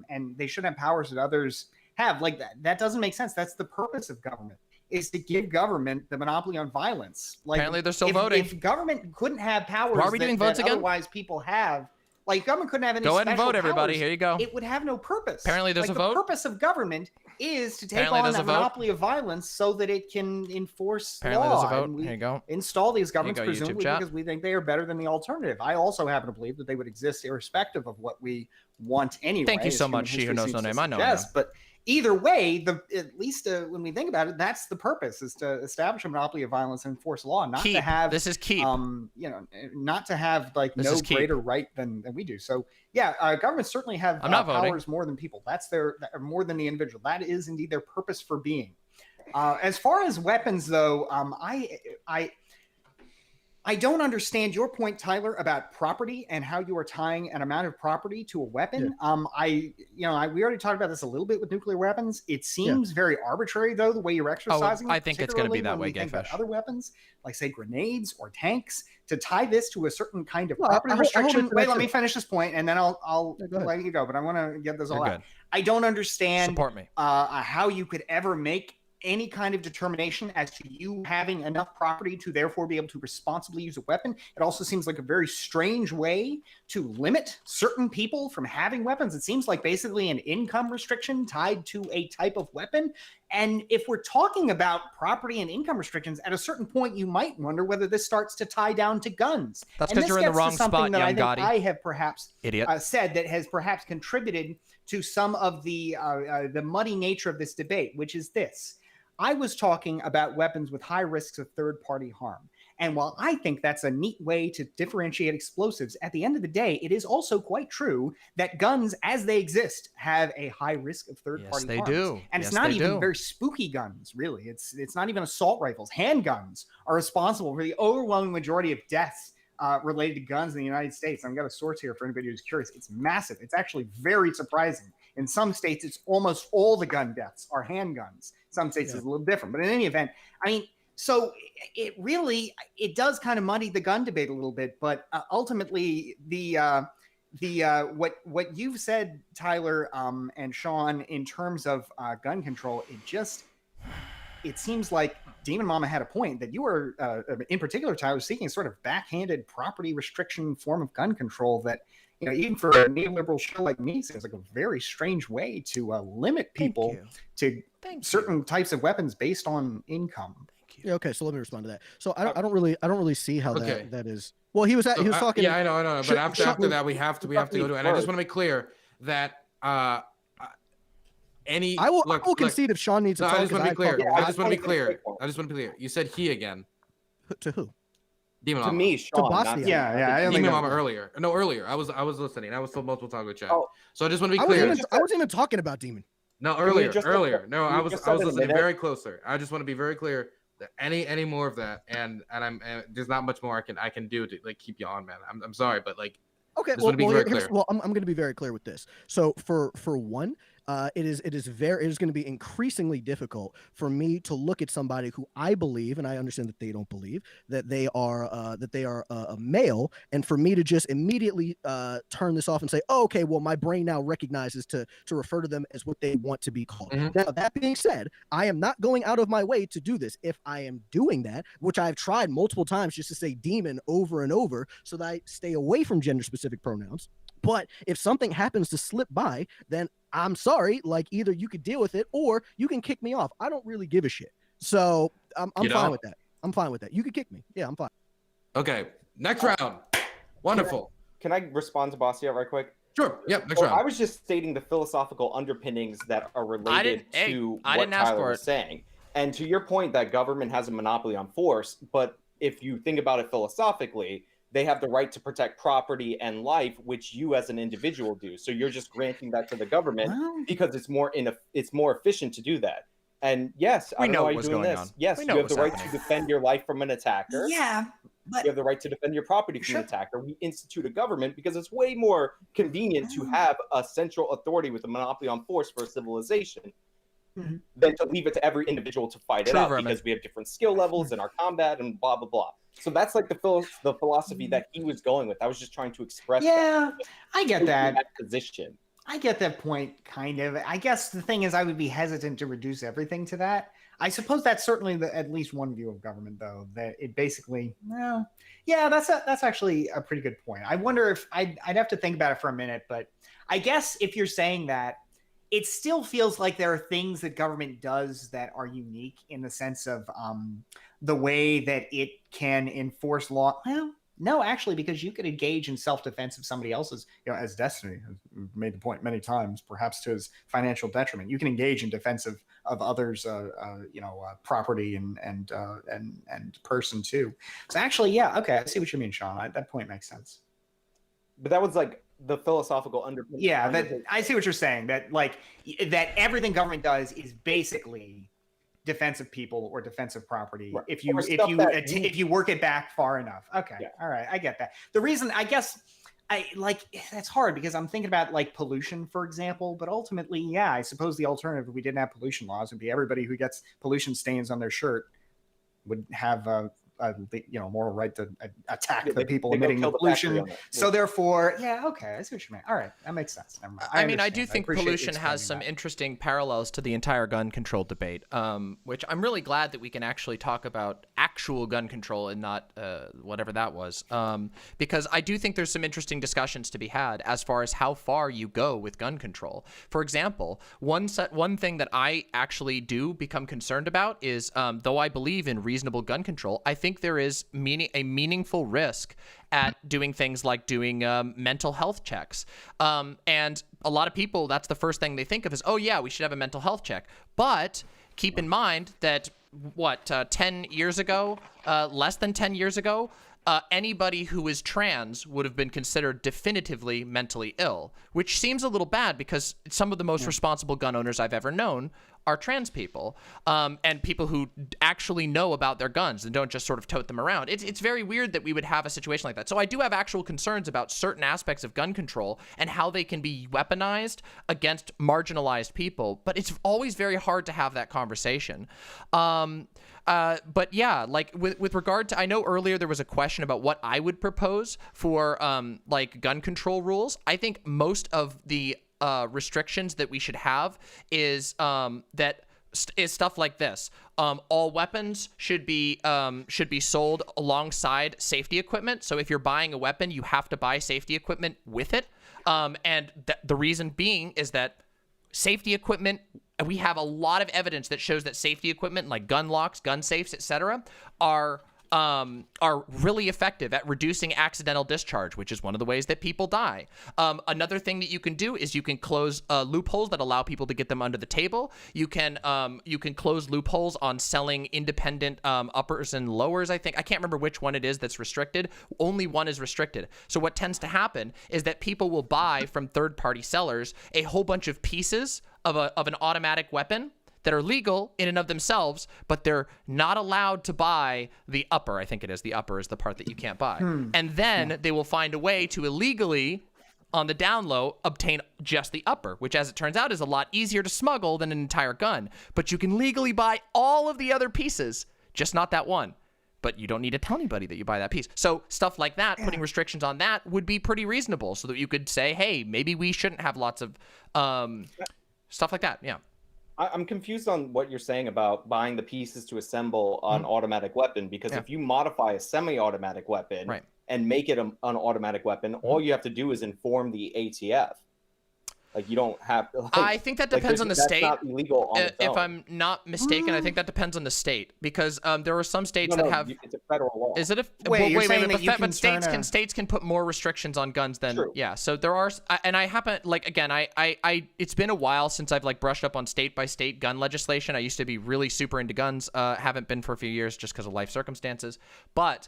and they shouldn't have powers that others have, like that doesn't make sense. That's the purpose of government, is to give government the monopoly on violence. Like, apparently they're still voting. If government couldn't have powers Why are we doing votes again? Otherwise people have, like government couldn't have any Go ahead and special vote, everybody. powers, Here you go. It would have no purpose. Apparently there's a vote. The purpose of government is to take Apparently on there's that a vote. monopoly of violence so that it can enforce Apparently law. there's a vote. And we Here you go. install these governments Here you go, YouTube presumably chat. because we think they are better than the alternative. I also happen to believe that they would exist irrespective of what we want anyway. Thank you so as much, human She Who history Knows No seems Name. to I know. suggest. But either way, at least when we think about it, that's the purpose: is to establish a monopoly of violence and enforce law, not to have. This is keep. Not to have like no greater right than we do. So yeah, governments certainly have powers more than people. That's more than the individual. That is indeed their purpose for being. As far as weapons, though, I don't understand your point, Tyler, about property and how you are tying an amount of property to a weapon. Yeah. We already talked about this a little bit with nuclear weapons. It seems very arbitrary, though, the way you're exercising. I think it's going to be that way, Gayfish. Other weapons, like say grenades or tanks, to tie this to a certain kind of property restriction. Wait, let me finish this point, and then I'll let you go. But I want to get this all out. I don't understand Support me. How you could ever make any kind of determination as to you having enough property to therefore be able to responsibly use a weapon. It also seems like a very strange way to limit certain people from having weapons. It seems like basically an income restriction tied to a type of weapon. And if we're talking about property and income restrictions, at a certain point, you might wonder whether this starts to tie down to guns. That's because you're in the wrong spot, young Gotti. I have perhaps Idiot. Said that has perhaps contributed to some of the muddy nature of this debate, which is this. I was talking about weapons with high risks of third-party harm. And while I think that's a neat way to differentiate explosives, at the end of the day, it is also quite true that guns as they exist have a high risk of third-party harm. Yes, they do. And it's not even very spooky guns, really. It's not even assault rifles. Handguns are responsible for the overwhelming majority of deaths related to guns in the United States. I've got a source here for anybody who's curious. It's massive. It's actually very surprising. In some states, it's almost all the gun deaths are handguns. Some states it's a little different. But in any event, I mean, so it really does kind of muddy the gun debate a little bit. But ultimately, what you've said, Tyler and Sean, in terms of gun control, it seems like Demon Mama had a point that you were, in particular, Tyler, seeking a sort of backhanded property restriction form of gun control that, even for a neoliberal show like me, seems like a very strange way to limit people to certain types of weapons based on income. Yeah, okay, so let me respond to that. So I don't really see how that is. Well, he was talking. Yeah, I know. But after that, we have to go to. And I just want to make clear that I will concede if Sean needs to talk. I just want to be clear. I just want to be clear. You said he again. To who? Demon To Mama. me, Sean, not Bosnia. Yeah. Demon Mama earlier. No, earlier. I was listening. I was told multiple times with chat. Oh. So I just want to be I clear. wasn't even talking about Demon. No, we earlier. just- No, I we was just said in a listening minute. very closer. I just want to be very clear that any more of that, and there's not much more I can do to like keep you on, man. I'm sorry, but like. Okay, Just want to be very clear. I'm going to be very clear with this. So for one, it is going to be increasingly difficult for me to look at somebody who I believe, and I understand that they don't believe, that they are a male, and for me to just immediately turn this off and say, oh, okay, well, my brain now recognizes to refer to them as what they want to be called. Mm-hmm. Now, that being said, I am not going out of my way to do this. If I am doing that, which I've tried multiple times just to say demon over and over so that I stay away from gender-specific pronouns. But if something happens to slip by, then I'm sorry, like either you could deal with it or you can kick me off. I don't really give a shit. So I'm fine with that. I'm fine with that. You could kick me. Yeah, I'm fine. Okay, next round. Wonderful. Can I respond to Bosnia right quick? Sure. Yep. Next Well, round. I was just stating the philosophical underpinnings that are related to I what didn't ask Tyler for was it. saying. And to your point that government has a monopoly on force, but if you think about it philosophically, they have the right to protect property and life, which you as an individual do. So you're just granting that to the government because it's more efficient to do that. And yes, I don't know why you're doing this. Yes, you have the right to defend your life from an attacker. Yeah, but you have the right to defend your property from an attacker. We institute a government because it's way more convenient to have a central authority with a monopoly on force for a civilization than to leave it to every individual to fight it out because we have different skill levels in our combat and blah, blah, blah. So that's like the philosophy that he was going with. I was just trying to express I get that position. I get that point, kind of. I guess the thing is I would be hesitant to reduce everything to that. I suppose that's certainly at least one view of government, though, that it basically, that's actually a pretty good point. I wonder if I'd have to think about it for a minute, but I guess if you're saying that, it still feels like there are things that government does that are unique in the sense of the way that it can enforce law. Well, no, actually, because you could engage in self-defense of somebody else's, as Destiny has made the point many times, perhaps to his financial detriment. You can engage in defense of others, property and person too. So actually, okay, I see what you mean, Sean. That point makes sense. But that was like the philosophical underpinning. Yeah, I see what you're saying. That that everything government does is basically defensive people or defensive property. Right. If you work it back far enough. Okay. Yeah. All right. I get that. The reason I guess that's hard because I'm thinking about like pollution, for example, but ultimately, I suppose the alternative if we didn't have pollution laws would be everybody who gets pollution stains on their shirt would have a moral right to attack the people emitting the pollution. So therefore, okay, I see what you mean. All right, that makes sense. I do think pollution has some interesting parallels to the entire gun control debate, which I'm really glad that we can actually talk about actual gun control and not whatever that was, because I do think there's some interesting discussions to be had as far as how far you go with gun control. For example, one thing that I actually do become concerned about is, though I believe in reasonable gun control, I think there is a meaningful risk at doing things like doing mental health checks. And a lot of people, that's the first thing they think of is, oh yeah, we should have a mental health check. But keep in mind that 10 years ago, less than 10 years ago, anybody who is trans would have been considered definitively mentally ill, which seems a little bad because some of the most responsible gun owners I've ever known are trans people, and people who actually know about their guns and don't just sort of tote them around. It's very weird that we would have a situation like that. So I do have actual concerns about certain aspects of gun control and how they can be weaponized against marginalized people, but it's always very hard to have that conversation. But yeah, like with regard to, I know earlier there was a question about what I would propose for like gun control rules. I think most of the restrictions that we should have is stuff like this. All weapons should be sold alongside safety equipment. So if you're buying a weapon, you have to buy safety equipment with it. And the reason being is that safety equipment, we have a lot of evidence that shows that safety equipment like gun locks, gun safes, etc., are are really effective at reducing accidental discharge, which is one of the ways that people die. Another thing that you can do is you can close loopholes that allow people to get them under the table. You can close loopholes on selling independent uppers and lowers. I think I can't remember which one it is that's restricted. Only one is restricted. So what tends to happen is that people will buy from third-party sellers a whole bunch of pieces of an automatic weapon that are legal in and of themselves, but they're not allowed to buy the upper. I think it is. The upper is the part that you can't buy. And then they will find a way to illegally, on the down low, obtain just the upper, which, as it turns out, is a lot easier to smuggle than an entire gun. But you can legally buy all of the other pieces, just not that one. But you don't need to tell anybody that you buy that piece. So stuff like that, putting restrictions on that would be pretty reasonable, so that you could say, hey, maybe we shouldn't have lots of stuff like that. Yeah. I'm confused on what you're saying about buying the pieces to assemble an automatic weapon, because if you modify a semi-automatic weapon and make it an automatic weapon, all you have to do is inform the ATF. Like, you don't have to. I think that depends on the state. That's not illegal on its if own. I'm not mistaken, I think that depends on the state, because there are some states that have. It's a federal law. Is it a wait? But states can put more restrictions on guns than So there are, and I happen again. I it's been a while since I've brushed up on state by state gun legislation. I used to be really super into guns. Haven't been for a few years just because of life circumstances, but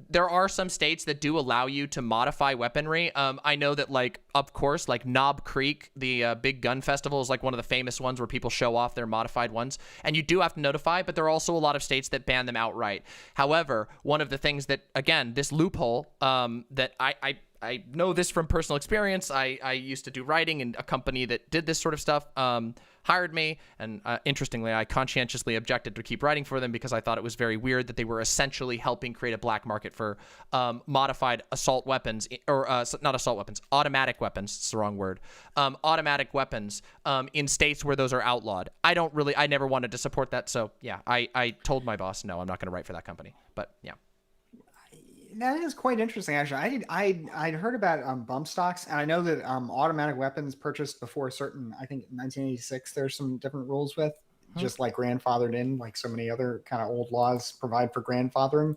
there are some states that do allow you to modify weaponry. I know that, of course, Knob Creek, the big gun festival, is one of the famous ones where people show off their modified ones. And you do have to notify, but there are also a lot of states that ban them outright. However, one of the things that, again, this loophole that I know this from personal experience. I used to do writing, and a company that did this sort of stuff hired me. And interestingly, I conscientiously objected to keep writing for them because I thought it was very weird that they were essentially helping create a black market for modified assault weapons, or not assault weapons, automatic weapons. It's the wrong word. Automatic weapons in states where those are outlawed. I never wanted to support that. So yeah, I told my boss, no, I'm not going to write for that company. But yeah. That is quite interesting, actually. I'd heard about bump stocks, and I know that automatic weapons purchased before a certain, I think 1986, there's some different rules with, just grandfathered in, like so many other kind of old laws provide for grandfathering.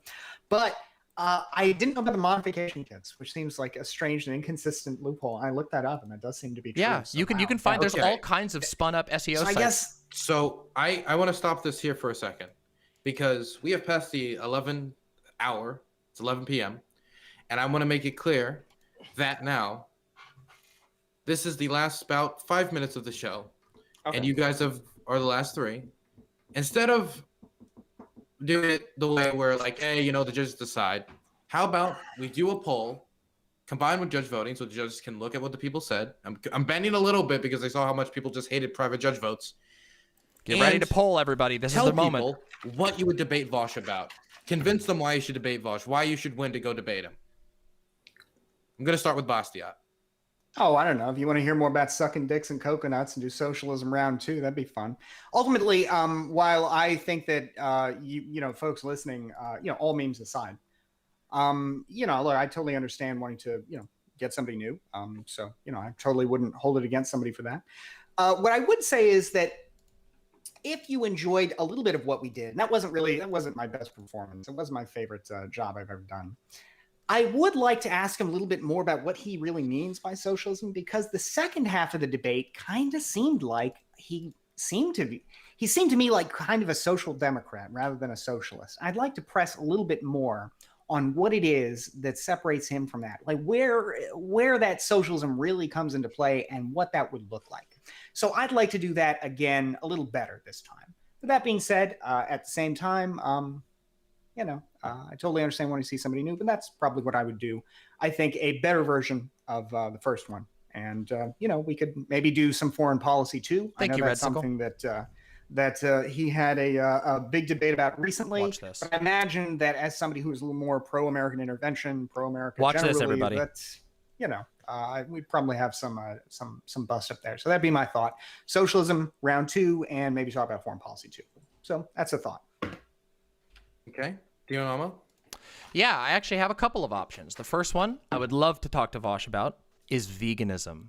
But I didn't know about the modification kits, which seems like a strange and inconsistent loophole. I looked that up, and that does seem to be true. Yeah, you can find there's all kinds of spun up SEO sites. So I want to stop this here for a second, because we have passed the 11 hour. It's 11 p.m. And I want to make it clear that now this is the last about 5 minutes of the show. Okay. And you guys are the last 3. Instead of doing it the way where hey, the judges decide, how about we do a poll combined with judge voting so the judges can look at what the people said. I'm bending a little bit because I saw how much people just hated private judge votes. Get ready to poll, everybody. This is the moment. Tell people what you would debate Vosh about. Convince them why you should debate Vosh, why you should win to go debate him. I'm going to start with Bastiat. Oh, I don't know. If you want to hear more about sucking dicks and coconuts and do socialism round 2, that'd be fun. Ultimately, while I think that, folks listening, all memes aside, look, I totally understand wanting to, get somebody new. So, I totally wouldn't hold it against somebody for that. What I would say is that if you enjoyed a little bit of what we did, and that wasn't my best performance. It wasn't my favorite job I've ever done. I would like to ask him a little bit more about what he really means by socialism, because the second half of the debate kind of seemed like he seemed to me like kind of a social democrat rather than a socialist. I'd like to press a little bit more on what it is that separates him from that, like where that socialism really comes into play and what that would look like. So I'd like to do that again a little better this time. With that being said, at the same time, I totally understand wanting to see somebody new, but that's probably what I would do. I think a better version of the first one. And, we could maybe do some foreign policy too. Thank you, that's something that he had a big debate about recently. Watch this. But I imagine that as somebody who's a little more pro-American intervention, pro-American Watch generally, this, everybody. That's, we'd probably have some bust up there. So that'd be my thought. Socialism round 2, and maybe talk about foreign policy too. So that's a thought. Okay. Mama? Yeah, I actually have a couple of options. The first one I would love to talk to Vosh about is veganism.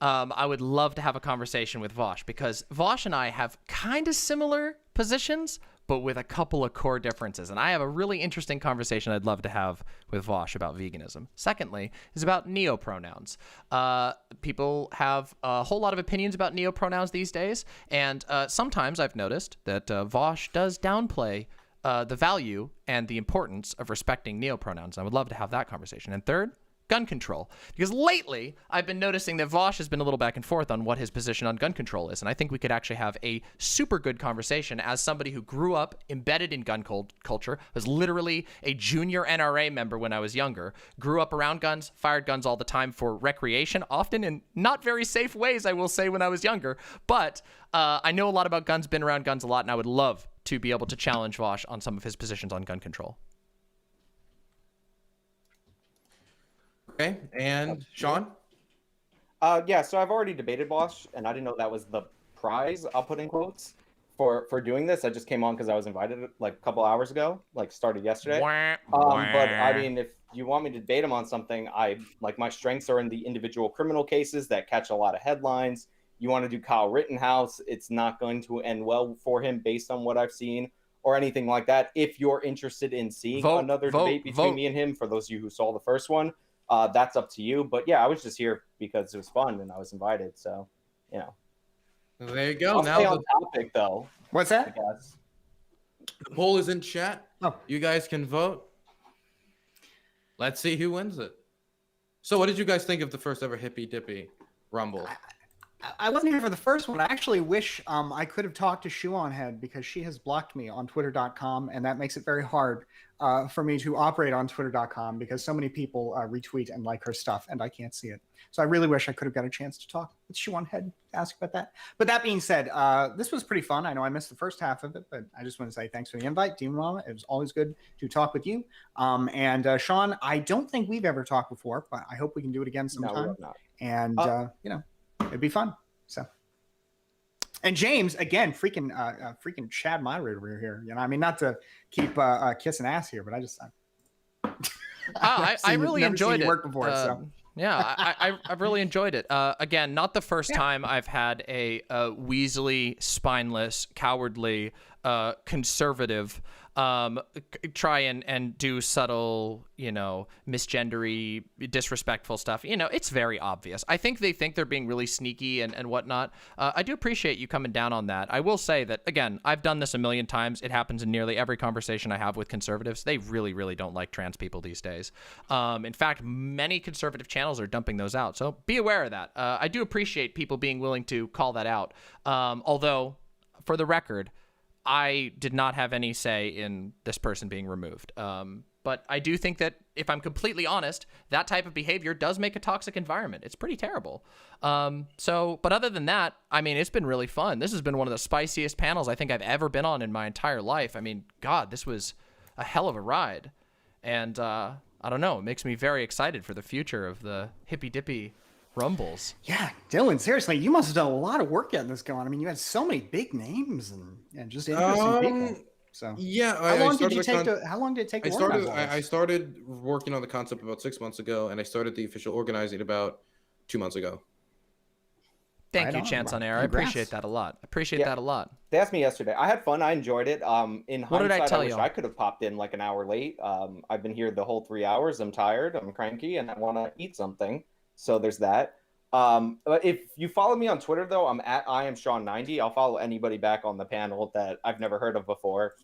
I would love to have a conversation with Vosh, because Vosh and I have kind of similar positions, but with a couple of core differences. And I have a really interesting conversation I'd love to have with Vosh about veganism. Secondly, is about neopronouns. People have a whole lot of opinions about neopronouns these days, and sometimes I've noticed that Vosh does downplay the value and the importance of respecting neopronouns. I would love to have that conversation. And third, gun control. Because lately, I've been noticing that Vosh has been a little back and forth on what his position on gun control is. And I think we could actually have a super good conversation as somebody who grew up embedded in gun culture, was literally a junior NRA member when I was younger, grew up around guns, fired guns all the time for recreation, often in not very safe ways, I will say, when I was younger. But I know a lot about guns, been around guns a lot, and I would love to be able to challenge Vosh on some of his positions on gun control. Okay, and Sean? Yeah, so I've already debated Bosch, and I didn't know that was the prize, I'll put in quotes, for doing this. I just came on because I was invited like a couple hours ago, like started yesterday. But I mean, if you want me to debate him on something, my strengths are in the individual criminal cases that catch a lot of headlines. You want to do Kyle Rittenhouse, it's not going to end well for him based on what I've seen, or anything like that. If you're interested in seeing another debate between me and him, for those of you who saw the first one, that's up to you. But yeah, I was just here because it was fun and I was invited. So, you know. There you go. I'll now stay on topic though. What's that? I guess. The poll is in chat. Oh. You guys can vote. Let's see who wins it. So what did you guys think of the first ever Hippy Dippy Rumble? I wasn't here for the first one. I actually wish I could have talked to Shuon Head because she has blocked me on twitter.com, and that makes it very hard for me to operate on twitter.com because so many people retweet and like her stuff, and I can't see it. So I really wish I could have got a chance to talk with Shuon Head to ask about that. But that being said, this was pretty fun. I know I missed the first half of it, but I just want to say thanks for the invite, Demon Mama. It was always good to talk with you. And Sean, I don't think we've ever talked before, but I hope we can do it again sometime. No, we have not. And, you know, it'd be fun. So, and James, again, freaking Chad moderator over here. You know, I mean, not to keep kissing ass here, but I just I really enjoyed it. Work before, so. Yeah, I've really enjoyed it. Again, not the first time I've had a weaselly, spineless, cowardly, conservative try and do subtle, you know, misgendery, disrespectful stuff. You know, it's very obvious. I think they think they're being really sneaky and whatnot. I do appreciate you coming down on that. I will say that, again, I've done this a million times. It happens in nearly every conversation I have with conservatives. They really, really don't like trans people these days. In fact, many conservative channels are dumping those out. So be aware of that. I do appreciate people being willing to call that out. Although, for the record, I did not have any say in this person being removed. But I do think that, if I'm completely honest, that type of behavior does make a toxic environment. It's pretty terrible. But other than that, I mean, it's been really fun. This has been one of the spiciest panels I think I've ever been on in my entire life. I mean, God, this was a hell of a ride. And I don't know, it makes me very excited for the future of the Hippy Dippy Rumbles. Yeah, Dylan, seriously, you must have done a lot of work getting this going. I mean, you had so many big names and just interesting people. So yeah, how long did it take to organize all this? I started working on the concept about 6 months ago, and I started the official organizing about 2 months ago. Thank you, Chance on Air. I appreciate that a lot. That a lot. They asked me yesterday. I had fun. I enjoyed it. In what did I tell wish you? I could have popped in like an hour late. I've been here the whole 3 hours. I'm tired. I'm cranky, and I want to eat something. So there's that. But if you follow me on Twitter, though, I'm at IamSean90. I'll follow anybody back on the panel that I've never heard of before,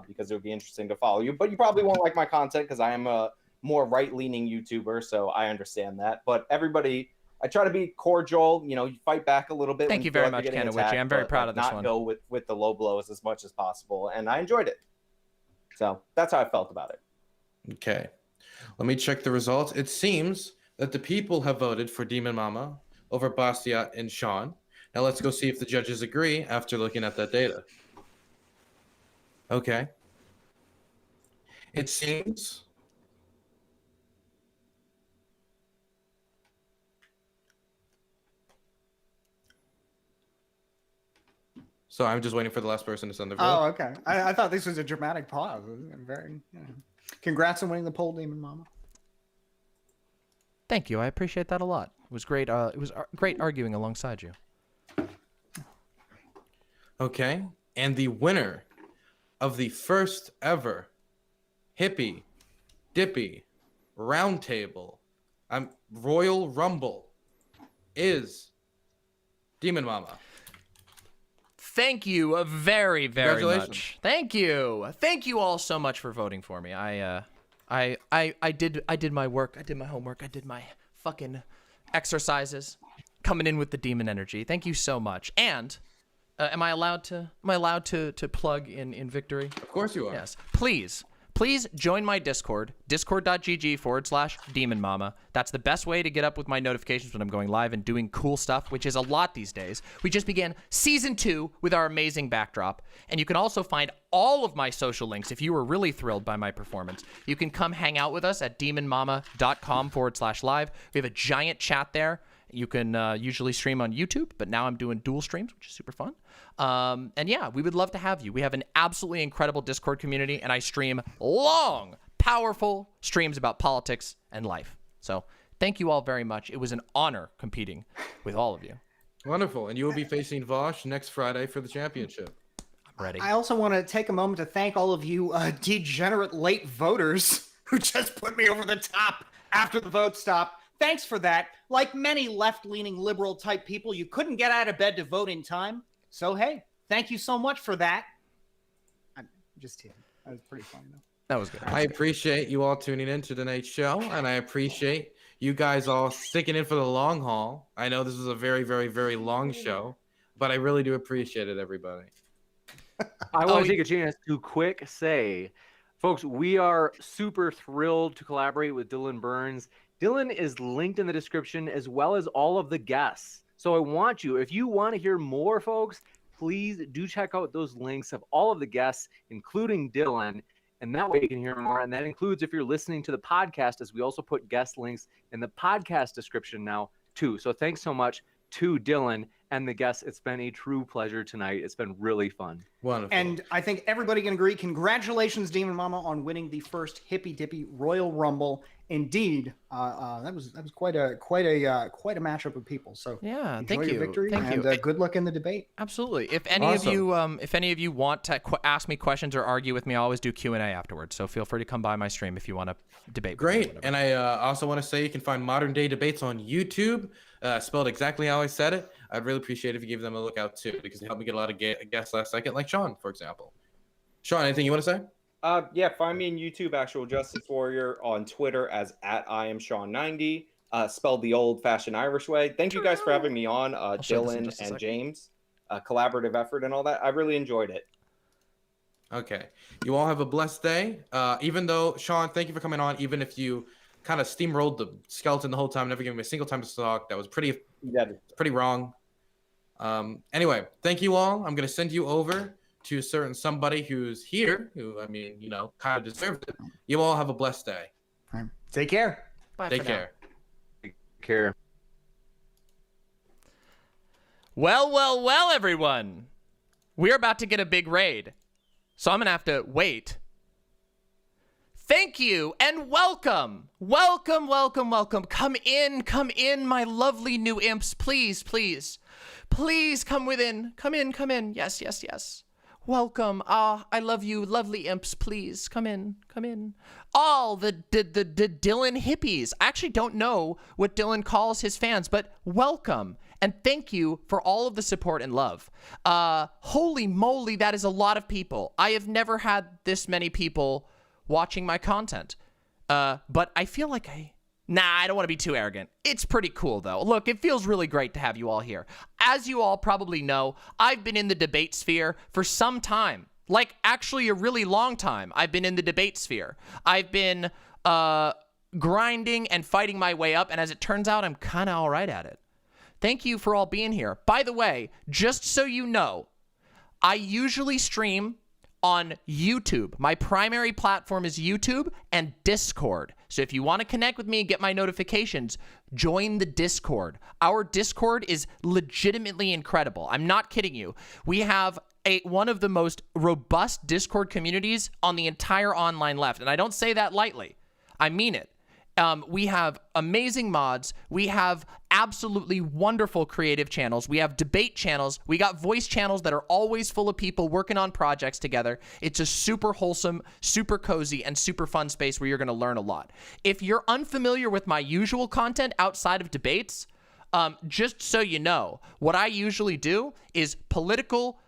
because it would be interesting to follow you. But you probably won't like my content because I am a more right-leaning YouTuber, so I understand that. But everybody, I try to be cordial. You know, you fight back a little bit. Thank you very much, Kanowitchi. I'm very proud of this one. Not go with the low blows as much as possible, and I enjoyed it. So that's how I felt about it. Okay, let me check the results. It seems that the people have voted for Demon Mama over Bastiat and Sean. Now let's go see if the judges agree after looking at that data. Okay. It seems so I'm just waiting for the last person to send their vote. Oh, okay. I thought this was a dramatic pause. Very, congrats on winning the poll, Demon Mama. Thank you. I appreciate that a lot. It was great. It was great arguing alongside you. Okay. And the winner of the first ever Hippy Dippy Roundtable, Royal Rumble, is Demon Mama. Thank you very, very much. Thank you. Thank you all so much for voting for me. I did my work. I did my homework. I did my fucking exercises. Coming in with the demon energy. Thank you so much. And am I allowed to plug in victory? Of course you are. Yes. Please join my Discord, discord.gg/Demon Mama. That's the best way to get up with my notifications when I'm going live and doing cool stuff, which is a lot these days. We just began season 2 with our amazing backdrop. And you can also find all of my social links if you were really thrilled by my performance. You can come hang out with us at demonmama.com/live. We have a giant chat there. You can usually stream on YouTube, but now I'm doing dual streams, which is super fun. And yeah, we would love to have you. We have an absolutely incredible Discord community, and I stream long, powerful streams about politics and life. So thank you all very much. It was an honor competing with all of you. Wonderful. And you will be facing Vosh next Friday for the championship. I'm ready. I also want to take a moment to thank all of you degenerate late voters who just put me over the top after the vote stopped. Thanks for that. Like many left-leaning liberal-type people, you couldn't get out of bed to vote in time. So, hey, thank you so much for that. I'm just kidding. That was pretty funny, though. That was good. I appreciate you all tuning in to tonight's show, and I appreciate you guys all sticking in for the long haul. I know this was a very, very, very long show, but I really do appreciate it, everybody. I want to take a chance to quick say, folks, we are super thrilled to collaborate with Dylan Burns. Dylan is linked in the description as well as all of the guests. So I want you, if you want to hear more, folks, please do check out those links of all of the guests, including Dylan. And that way you can hear more. And that includes if you're listening to the podcast, as we also put guest links in the podcast description now, too. So thanks so much to Dylan and the guests. It's been a true pleasure tonight. It's been really fun. Wonderful. And I think everybody can agree. Congratulations, Demon Mama, on winning the first Hippy Dippy Royal Rumble. Indeed, that was quite a matchup of people. So yeah, enjoy thank your you. victory, Thank and you. good luck in the debate. Absolutely. If any of you want to ask me questions or argue with me, I always do Q&A afterwards. So feel free to come by my stream if you want to debate. Great. And I also want to say you can find Modern Day Debates on YouTube, spelled exactly how I said it. I'd really appreciate it if you give them a look out too, because they helped me get a lot of guests last second, like Sean, for example. Sean, anything you want to say? Yeah, find me on YouTube, Actual Justice Warrior, on Twitter as @IamSean90, spelled the old-fashioned Irish way. Thank you guys for having me on, Dylan and James. Collaborative effort and all that. I really enjoyed it. Okay. You all have a blessed day. Even though, Sean, thank you for coming on, even if you kind of steamrolled the skeleton the whole time, never giving me a single time to talk. That was pretty wrong. Anyway, thank you all. I'm going to send you over to a certain somebody who's here, who, I mean, you know, kind of deserved it. You all have a blessed day. Take care. Bye. Take care. Take care. Well, everyone. We're about to get a big raid. So I'm going to have to wait. Thank you and welcome. Welcome. Come in, my lovely new imps. Please come within. Come in. Yes. Welcome. I love you, lovely imps. Please come in. All the Dylan hippies. I actually don't know what Dylan calls his fans, but welcome. And thank you for all of the support and love. Holy moly, that is a lot of people. I have never had this many people watching my content. But I feel like I don't want to be too arrogant. It's pretty cool, though. Look, it feels really great to have you all here. As you all probably know, I've been in the debate sphere for some time. Like, actually a really long time, I've been in the debate sphere. I've been grinding and fighting my way up, and as it turns out, I'm kind of all right at it. Thank you for all being here. By the way, just so you know, I usually stream on YouTube. My primary platform is YouTube and Discord. So if you want to connect with me and get my notifications, join the Discord. Our Discord is legitimately incredible. I'm not kidding you. We have one of the most robust Discord communities on the entire online left. And I don't say that lightly. I mean it. We have amazing mods. We have absolutely wonderful creative channels. We have debate channels. We got voice channels that are always full of people working on projects together. It's a super wholesome, super cozy, and super fun space where you're going to learn a lot. If you're unfamiliar with my usual content outside of debates, just so you know, what I usually do is political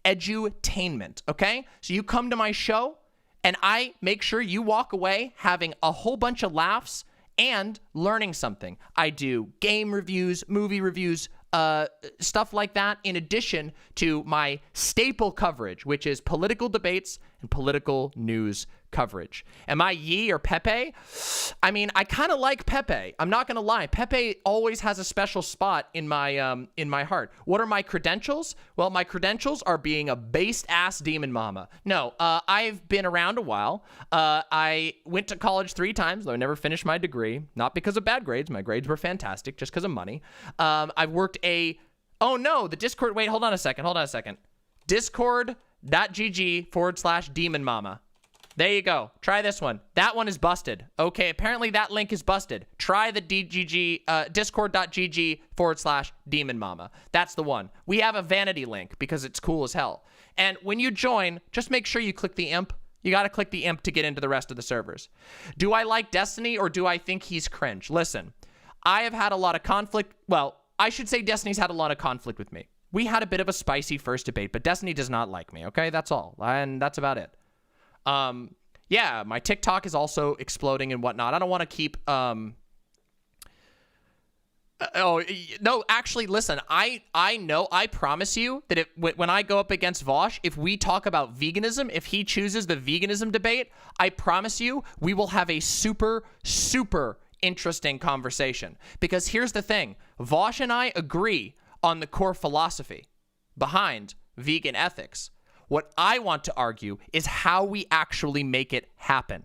edutainment, okay? So you come to my show, and I make sure you walk away having a whole bunch of laughs and learning something. I do game reviews, movie reviews, stuff like that, in addition to my staple coverage, which is political debates and political news coverage. Am I Yi or Pepe? I mean, I kind of like Pepe. I'm not gonna lie. Pepe always has a special spot in my heart. What are my credentials? Well, my credentials are being a based ass demon mama. No, I've been around a while. I went to college 3 times, though I never finished my degree. Not because of bad grades. My grades were fantastic, just because of money. I've worked oh no, the Discord, wait, hold on a second. Discord.gg/demon mama. There you go. Try this one. That one is busted. Okay, apparently that link is busted. Try the discord.gg/demon mama. That's the one. We have a vanity link because it's cool as hell. And when you join, just make sure you click the imp. You got to click the imp to get into the rest of the servers. Do I like Destiny or do I think he's cringe? Listen, I have had a lot of conflict. Well, I should say Destiny's had a lot of conflict with me. We had a bit of a spicy first debate, but Destiny does not like me, okay? That's all. And that's about it. Yeah, my TikTok is also exploding and whatnot. I don't want to keep, oh, no, actually, listen, I know, I promise you that when I go up against Vosh, if we talk about veganism, if he chooses the veganism debate, I promise you, we will have a super, super interesting conversation. Because here's the thing, Vosh and I agree on the core philosophy behind vegan ethics. What I want to argue is how we actually make it happen.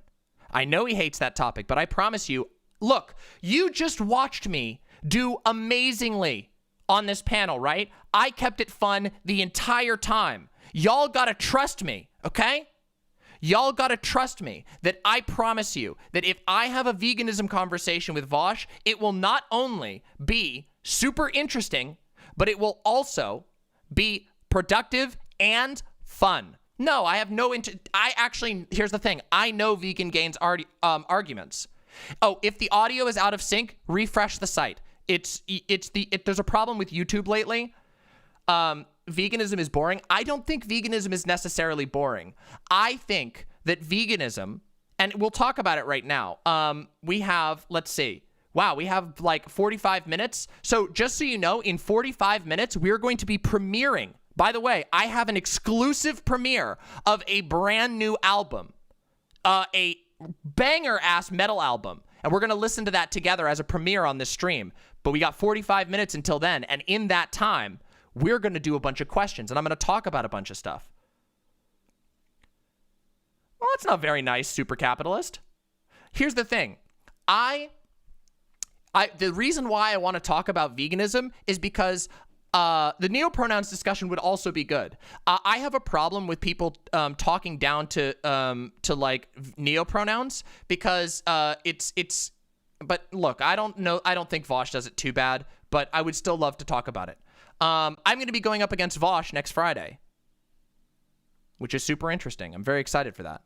I know he hates that topic, but I promise you, look, you just watched me do amazingly on this panel, right? I kept it fun the entire time. Y'all gotta trust me, okay? Y'all gotta trust me that I promise you that if I have a veganism conversation with Vosh, it will not only be super interesting, but it will also be productive and fun. No, I have no here's the thing. I know vegan gains arguments. Oh, if the audio is out of sync, refresh the site. There's a problem with YouTube lately. Veganism is boring. I don't think veganism is necessarily boring. I think that veganism, and we'll talk about it right now. We have, let's see. Wow, we have like 45 minutes. So just so you know, in 45 minutes, we're going to be premiering. By the way, I have an exclusive premiere of a brand new album, a banger-ass metal album, and we're going to listen to that together as a premiere on this stream. But we got 45 minutes until then, and in that time, we're going to do a bunch of questions, and I'm going to talk about a bunch of stuff. Well, that's not very nice, super capitalist. Here's the thing. The reason why I want to talk about veganism is because the neopronouns discussion would also be good. I have a problem with people talking down to like neopronouns because but look, I don't think Vosh does it too bad, but I would still love to talk about it. I'm going to be going up against Vosh next Friday, which is super interesting. I'm very excited for that.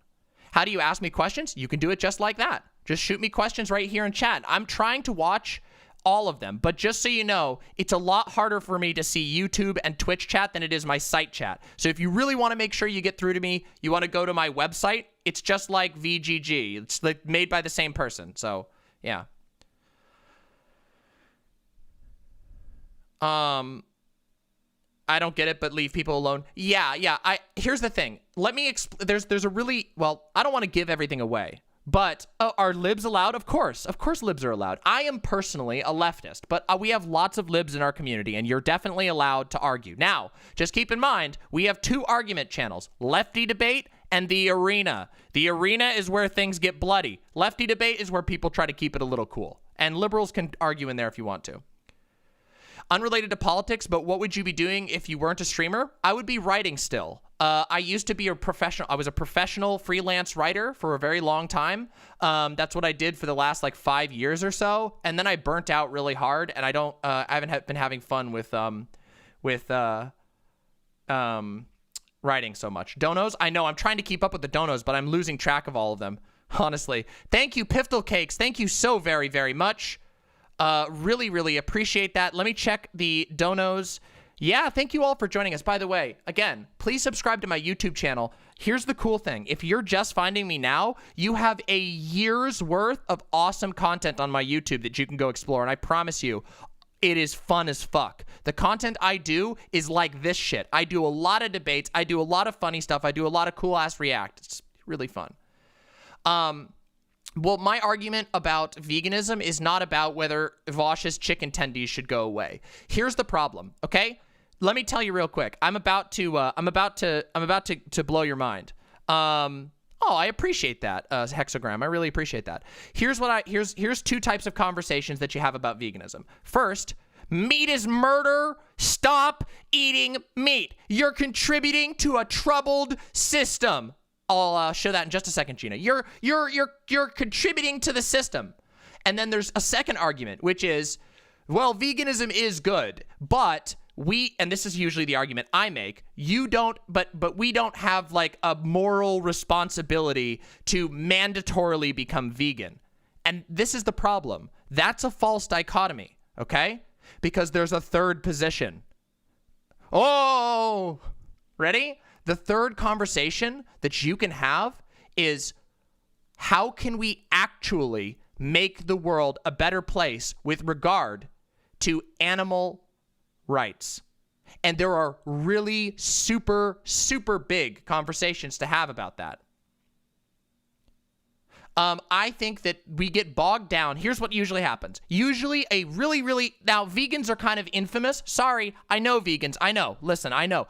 How do you ask me questions? You can do it just like that. Just shoot me questions right here in chat. I'm trying to watch all of them, but just so you know, it's a lot harder for me to see YouTube and Twitch chat than it is my site chat. So if you really want to make sure you get through to me, you want to go to my website. It's just like VGG. It's like made by the same person. So yeah. I don't get it, but leave people alone. Yeah. Here's the thing. Let me there's a really, well, I don't want to give everything away. But are libs allowed? Of course libs are allowed. I am personally a leftist, but we have lots of libs in our community, and you're definitely allowed to argue. Now, just keep in mind, we have 2 argument channels, Lefty Debate and The Arena. The Arena is where things get bloody. Lefty Debate is where people try to keep it a little cool. And liberals can argue in there if you want to. unrelated to politics, but what would you be doing if you weren't a streamer? I would be writing still. I used to be a professional. I was a professional freelance writer for a very long time. That's what I did for the last like 5 years or so. And then I burnt out really hard, and I haven't been having fun with writing so much. Donos, I know I'm trying to keep up with the donos, but I'm losing track of all of them, honestly. Thank you, Piftle Cakes. Thank you so very, very much. Really, really appreciate that. Let me check the donos. Yeah, thank you all for joining us. By the way, again, please subscribe to my YouTube channel. Here's the cool thing. If you're just finding me now, you have a year's worth of awesome content on my YouTube that you can go explore. And I promise you, it is fun as fuck. The content I do is like this shit. I do a lot of debates. I do a lot of funny stuff. I do a lot of cool-ass react. It's really fun. Well, my argument about veganism is not about whether Vosh's chicken tendies should go away. Here's the problem, okay? Let me tell you real quick. I'm about to blow your mind. Oh, I appreciate that, Hexagram. I really appreciate that. Here's two types of conversations that you have about veganism. First, meat is murder. Stop eating meat. You're contributing to a troubled system. I'll show that in just a second, Gina. You're contributing to the system. And then there's a second argument, which is, well, veganism is good, but and this is usually the argument I make, but we don't have like a moral responsibility to mandatorily become vegan. And this is the problem. That's a false dichotomy, okay? Because there's a third position. Oh, ready? The third conversation that you can have is, how can we actually make the world a better place with regard to animal rights? And there are really super, super big conversations to have about that. I think that we get bogged down. Here's what usually happens. Usually now vegans are kind of infamous. Sorry, I know vegans. I know. Listen, I know.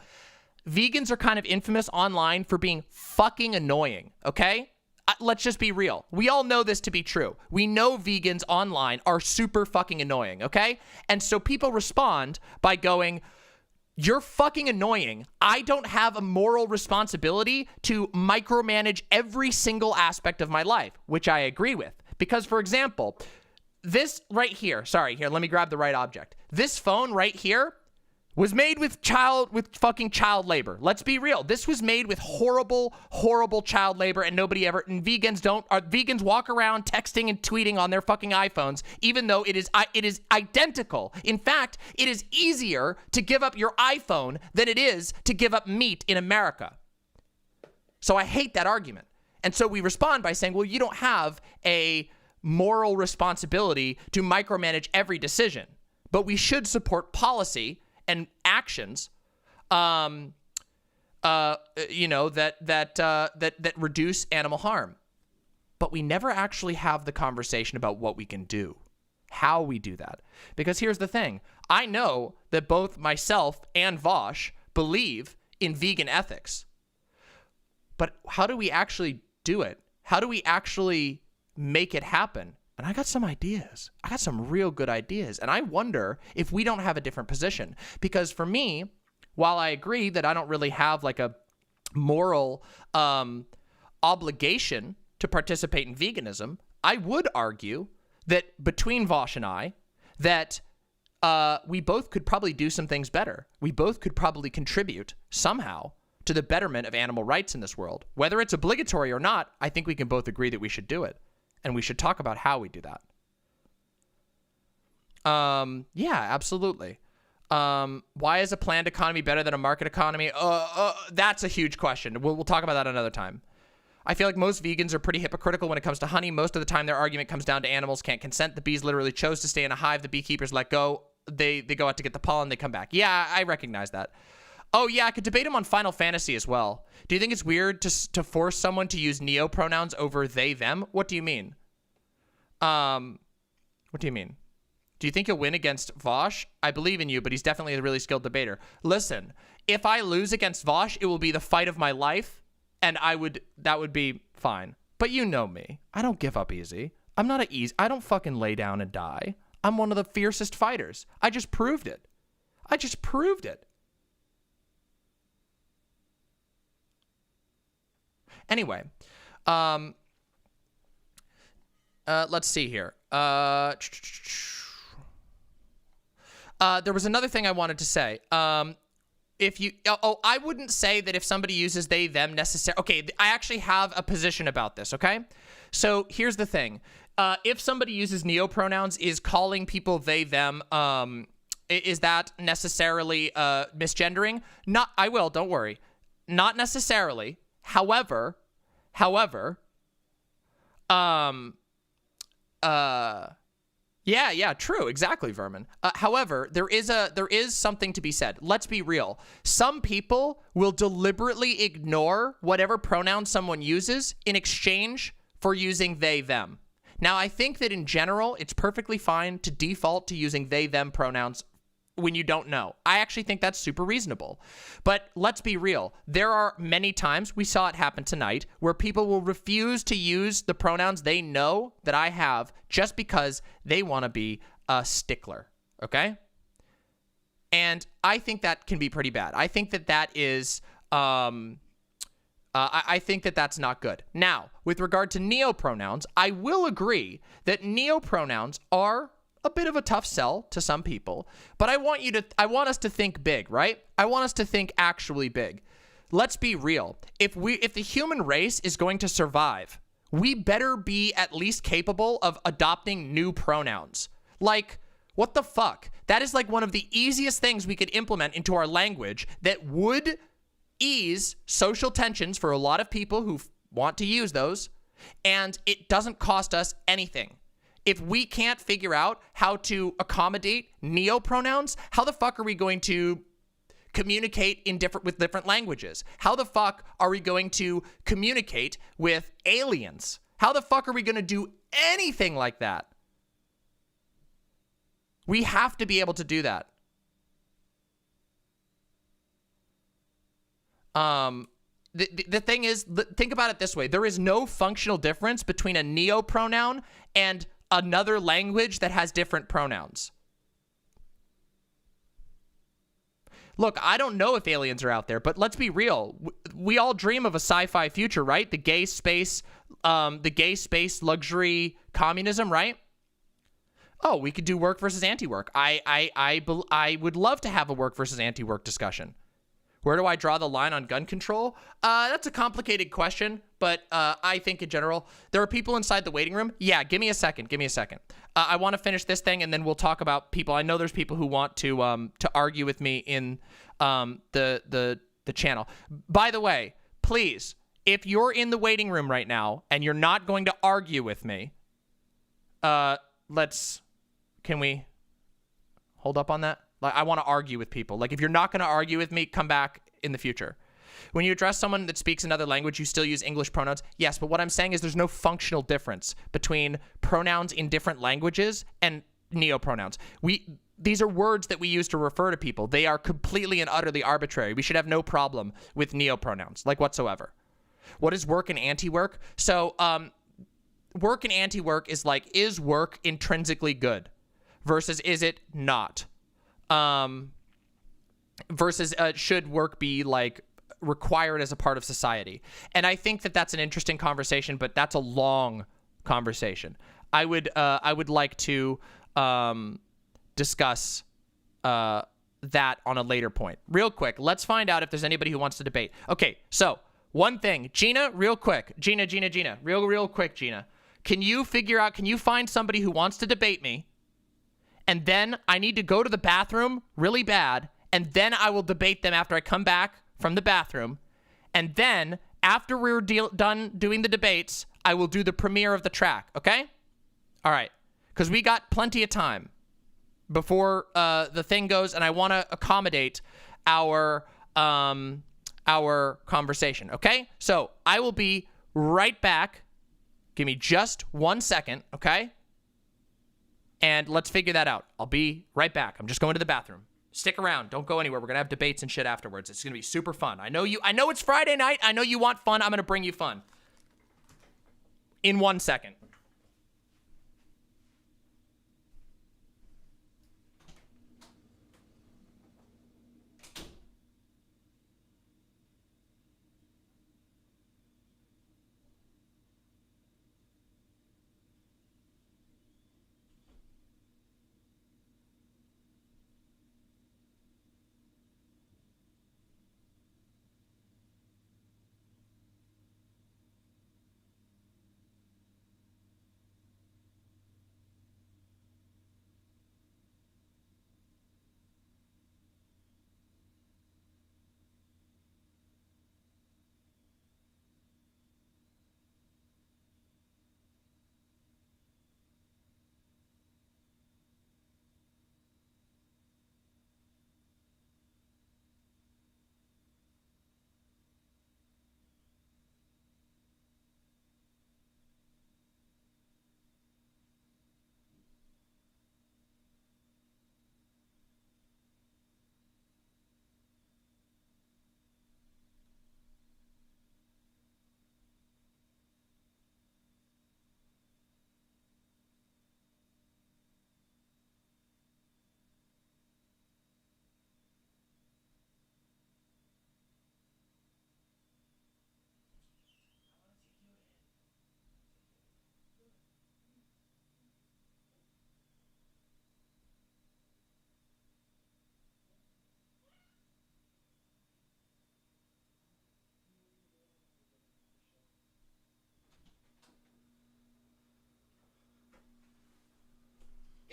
Vegans are kind of infamous online for being fucking annoying, okay? Let's just be real. We all know this to be true. We know vegans online are super fucking annoying, okay? And so people respond by going, you're fucking annoying. I don't have a moral responsibility to micromanage every single aspect of my life, which I agree with. Because, for example, this right here, here, let me grab the right object. This phone right here was made with fucking child labor. Let's be real. This was made with horrible, horrible child labor, and vegans walk around texting and tweeting on their fucking iPhones, even though it is identical. In fact, it is easier to give up your iPhone than it is to give up meat in America. So I hate that argument. And so we respond by saying, well, you don't have a moral responsibility to micromanage every decision, but we should support policy and actions, that reduce animal harm. But we never actually have the conversation about what we can do, how we do that. Because here's the thing. I know that both myself and Vosh believe in vegan ethics. But how do we actually do it? How do we actually make it happen? And I got some ideas. I got some real good ideas. And I wonder if we don't have a different position. Because for me, while I agree that I don't really have like a moral obligation to participate in veganism, I would argue that between Vosh and I, that we both could probably do some things better. We both could probably contribute somehow to the betterment of animal rights in this world. Whether it's obligatory or not, I think we can both agree that we should do it. And we should talk about how we do that. Yeah, absolutely. Why is a planned economy better than a market economy? That's a huge question. We'll talk about that another time. I feel like most vegans are pretty hypocritical when it comes to honey. Most of the time, their argument comes down to animals can't consent. The bees literally chose to stay in a hive. The beekeepers let go. They go out to get the pollen. They come back. Yeah, I recognize that. Oh, yeah, I could debate him on Final Fantasy as well. Do you think it's weird to force someone to use neo pronouns over they, them? What do you mean? What do you mean? Do you think you'll win against Vosh? I believe in you, but he's definitely a really skilled debater. Listen, if I lose against Vosh, it will be the fight of my life, and that would be fine. But you know me. I don't give up easy. I don't fucking lay down and die. I'm one of the fiercest fighters. I just proved it. I just proved it. Anyway, let's see here. There was another thing I wanted to say. If you, I wouldn't say that if somebody uses they, them necessarily. Okay, I actually have a position about this, okay? So here's the thing. If somebody uses neopronouns, is calling people they, them, is that necessarily misgendering? I will, don't worry. Not necessarily. However, yeah, true, exactly, Vermin. However, there is something to be said. Let's be real. Some people will deliberately ignore whatever pronoun someone uses in exchange for using they, them. Now, I think that in general, it's perfectly fine to default to using they, them pronouns when you don't know. I actually think that's super reasonable. But let's be real. There are many times, we saw it happen tonight, where people will refuse to use the pronouns they know that I have just because they want to be a stickler, okay? And I think that can be pretty bad. I think that that is, I think that that's not good. Now, with regard to neopronouns, I will agree that neopronouns are a bit of a tough sell to some people, but I want us to think big, right? I want us to think actually big. Let's be real. If the human race is going to survive, we better be at least capable of adopting new pronouns. Like, what the fuck? That is like one of the easiest things we could implement into our language that would ease social tensions for a lot of people who want to use those, and it doesn't cost us anything. If we can't figure out how to accommodate neopronouns, how the fuck are we going to communicate with different languages? How the fuck are we going to communicate with aliens? How the fuck are we going to do anything like that? We have to be able to do that. The thing is, think about it this way. There is no functional difference between a neopronoun and another language that has different pronouns. Look, I don't know if aliens are out there, but let's be real. We all dream of a sci-fi future, right? The gay space luxury communism, right? Oh, we could do work versus anti-work. I would love to have a work versus anti-work discussion. Where do I draw the line on gun control? That's a complicated question, but I think in general, there are people inside the waiting room. Yeah, give me a second. I want to finish this thing, and then we'll talk about people. I know there's people who want to argue with me in the channel. By the way, please, if you're in the waiting room right now and you're not going to argue with me, can we hold up on that? Like, I want to argue with people. Like, if you're not going to argue with me, come back in the future. When you address someone that speaks another language, you still use English pronouns. Yes, but what I'm saying is there's no functional difference between pronouns in different languages and neopronouns. These are words that we use to refer to people. They are completely and utterly arbitrary. We should have no problem with neopronouns, like whatsoever. What is work and anti-work? So, work and anti-work is like, is work intrinsically good versus is it not? Versus should work be like required as a part of society? And I think that that's an interesting conversation, but that's a long conversation. I would like to discuss that on a later point. Real quick, let's find out if there's anybody who wants to debate. Okay, so one thing, Gina, real quick, Gina, real quick, Gina, can you find somebody who wants to debate me? And then I need to go to the bathroom really bad, and then I will debate them after I come back from the bathroom. And then, after we're done doing the debates, I will do the premiere of the track, okay? All right, because we got plenty of time before the thing goes, and I want to accommodate our conversation, okay? So, I will be right back. Give me just 1 second, okay? And let's figure that out. I'll be right back. I'm just going to the bathroom. Stick around. Don't go anywhere. We're going to have debates and shit afterwards. It's going to be super fun. I know it's Friday night. I know you want fun. I'm going to bring you fun. In 1 second.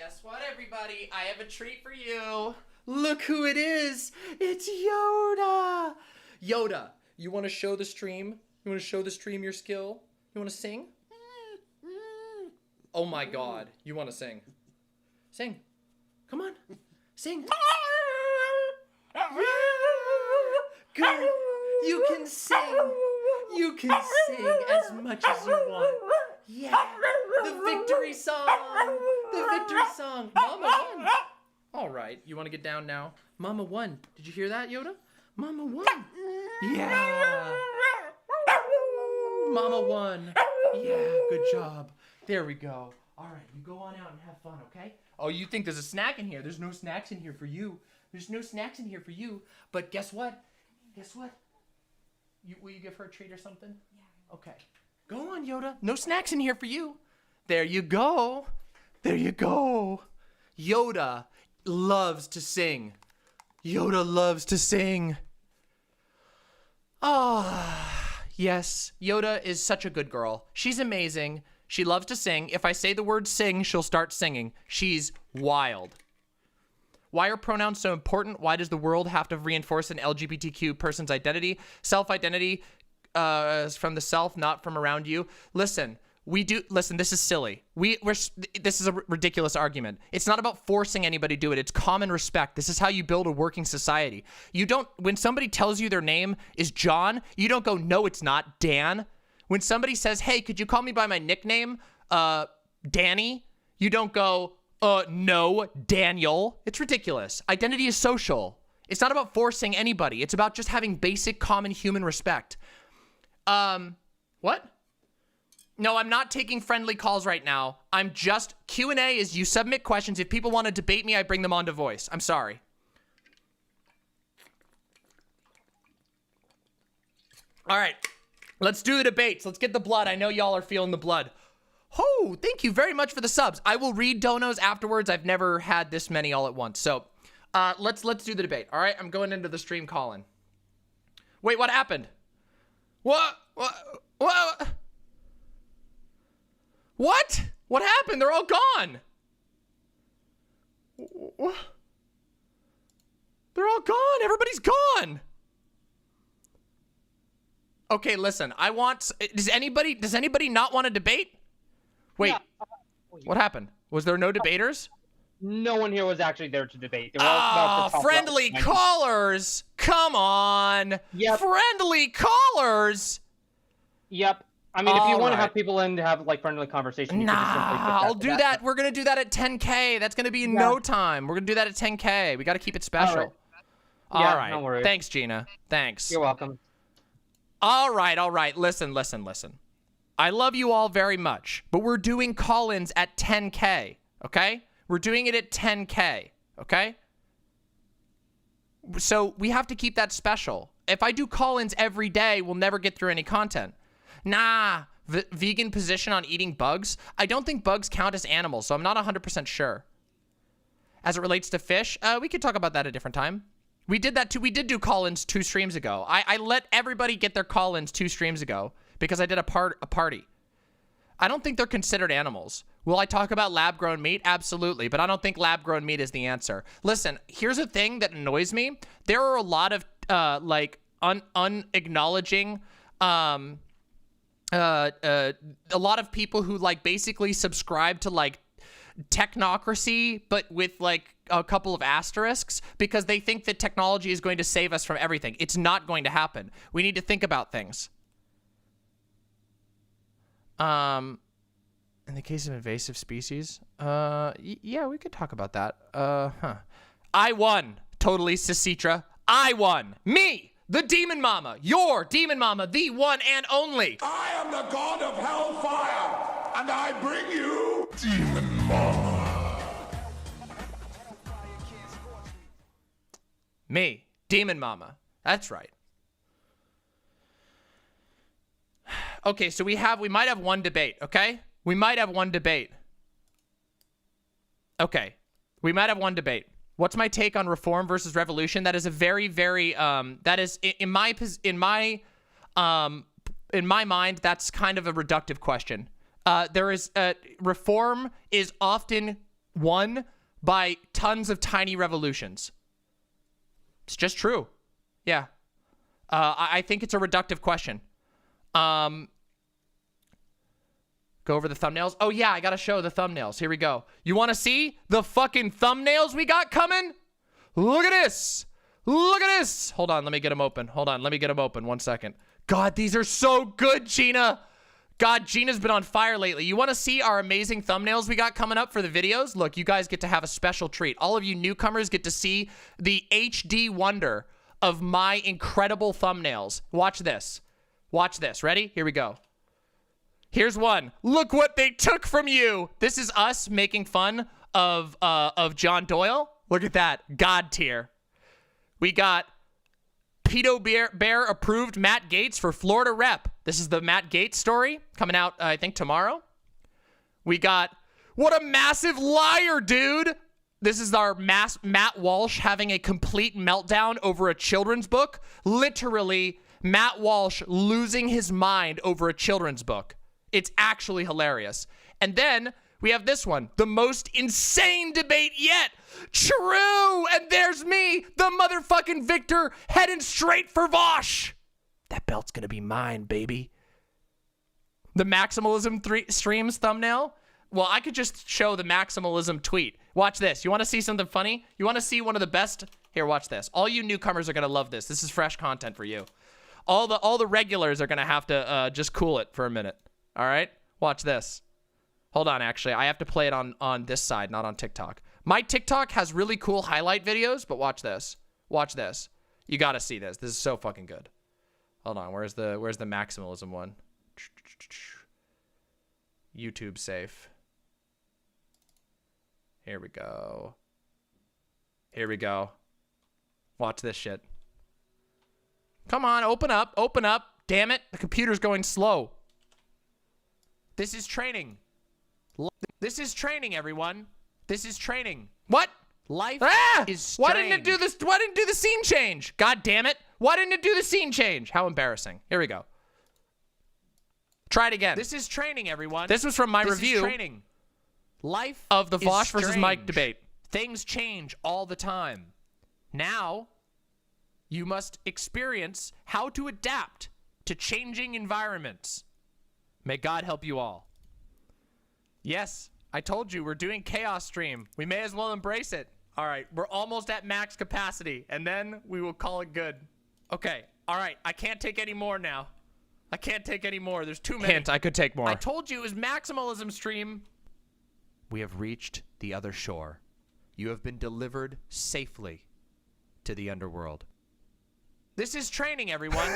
Guess what, everybody? I have a treat for you. Look who it is. It's Yoda. Yoda, you want to show the stream? You want to show the stream your skill? You want to sing? Oh my God. You want to sing? Sing. Come on. Sing. Good. You can sing. You can sing as much as you want. Yeah. The victory song. The victory song. Mama won. All right. You want to get down now? Mama won. Did you hear that, Yoda? Mama won. Yeah. Mama won. Yeah. Good job. There we go. All right. You go on out and have fun, okay? Oh, you think there's a snack in here. There's no snacks in here for you. There's no snacks in here for you. But guess what? Guess what? Will you give her a treat or something? Yeah. Okay. Go on, Yoda. No snacks in here for you. There you go. There you go. Yoda loves to sing. Yoda loves to sing. Ah, yes. Yoda is such a good girl. She's amazing. She loves to sing. If I say the word sing, she'll start singing. She's wild. Why are pronouns so important? Why does the world have to reinforce an LGBTQ person's identity? Self-identity is from the self, not from around you. Listen, this is silly. This is a ridiculous argument. It's not about forcing anybody to do it. It's common respect. This is how you build a working society. When somebody tells you their name is John, you don't go, no, it's not, Dan. When somebody says, hey, could you call me by my nickname, Danny? You don't go, no, Daniel. It's ridiculous. Identity is social. It's not about forcing anybody. It's about just having basic common human respect. What? No, I'm not taking friendly calls right now. I'm just, Q&A is you submit questions. If people want to debate me, I bring them onto voice. I'm sorry. All right, let's do the debates. Let's get the blood. I know y'all are feeling the blood. Oh, thank you very much for the subs. I will read donos afterwards. I've never had this many all at once. So let's do the debate. All right, I'm going into the stream calling. Wait, what happened? What? What happened? They're all gone. They're all gone. Everybody's gone. Okay, listen. Does anybody not want to debate? Wait. Yeah. What happened? Was there no debaters? No one here was actually there to debate. They were all about to friendly callers. Come on. Yep. Friendly callers. Yep. I mean, if you want to have people in to have like friendly conversation, I'll do that. We're gonna do that at 10K. That's gonna be in no time. We're gonna do that at 10K. We got to keep it special. All right. No worries. Thanks, Gina. Thanks. You're welcome. All right. Listen. I love you all very much, but we're doing call-ins at 10K. Okay? We're doing it at 10K. Okay? So we have to keep that special. If I do call-ins every day, we'll never get through any content. Nah, vegan position on eating bugs. I don't think bugs count as animals, so I'm not 100% sure. As it relates to fish, we could talk about that at a different time. We did that too. We did do call-ins 2 streams ago. I let everybody get their call-ins 2 streams ago because I did a party. I don't think they're considered animals. Will I talk about lab-grown meat? Absolutely, but I don't think lab-grown meat is the answer. Listen, here's a thing that annoys me. There are a lot of unacknowledging a lot of people who like basically subscribe to like technocracy, but with like a couple of asterisks because they think that technology is going to save us from everything. It's not going to happen. We need to think about things. In the case of invasive species, yeah, we could talk about that. I won. Totally, Cicitra. I won. Me, the Demon Mama, your Demon Mama, the one and only. I am the god of hellfire, and I bring you Demon Mama. Me, Demon Mama. That's right. Okay, so we might have one debate, okay? We might have one debate. Okay, we might have one debate. What's my take on reform versus revolution? That is a very, very, that is, in my mind, that's kind of a reductive question. Reform is often won by tons of tiny revolutions. It's just true. Yeah. I think it's a reductive question. Go over the thumbnails. Oh, yeah, I got to show the thumbnails. Here we go. You want to see the fucking thumbnails we got coming? Look at this. Look at this. Hold on. Let me get them open. Hold on. Let me get them open. 1 second. God, these are so good, Gina. God, Gina's been on fire lately. You want to see our amazing thumbnails we got coming up for the videos? Look, you guys get to have a special treat. All of you newcomers get to see the HD wonder of my incredible thumbnails. Watch this. Watch this. Ready? Here we go. Here's one. Look what they took from you. This is us making fun of John Doyle. Look at that. God tier. We got Pedo Bear approved Matt Gaetz for Florida rep. This is the Matt Gaetz story coming out, I think, tomorrow. We got, what a massive liar, dude. This is our Matt Walsh having a complete meltdown over a children's book. Literally, Matt Walsh losing his mind over a children's book. It's actually hilarious. And then we have this one, the most insane debate yet. True. And there's me, the motherfucking victor, heading straight for Vosh. That belt's gonna be mine, baby. The Maximalism streams thumbnail. Well, I could just show the Maximalism tweet. Watch this. You want to see something funny? You want to see one of the best? Here, watch this. All you newcomers are gonna love this. This is fresh content for you. All the regulars are gonna have to just cool it for a minute. All right, watch this. Hold on, actually, I have to play it on this side, not on TikTok. My TikTok has really cool highlight videos, but watch this. Watch this. You got to see this. This is so fucking good. Hold on, where's the Maximalism one? YouTube safe. Here we go. Here we go. Watch this shit. Come on, open up, open up. Damn it, the computer's going slow. This is training. This is training, everyone. This is training. What? Life is strange. Why didn't it do this? Why didn't it do the scene change? God damn it. Why didn't it do the scene change? How embarrassing. Here we go. Try it again. This is training, everyone. This was from my review. This is training. Life of the Vosh versus Mike debate. Things change all the time. Now, you must experience how to adapt to changing environments. May God help you all. Yes, I told you we're doing chaos stream. We may as well embrace it. All right, we're almost at max capacity, and then we will call it good. Okay, all right, I can't take any more now. I can't take any more. There's too many. Hint, I could take more. I told you it was Maximalism stream. We have reached the other shore. You have been delivered safely to the underworld. This is training, everyone.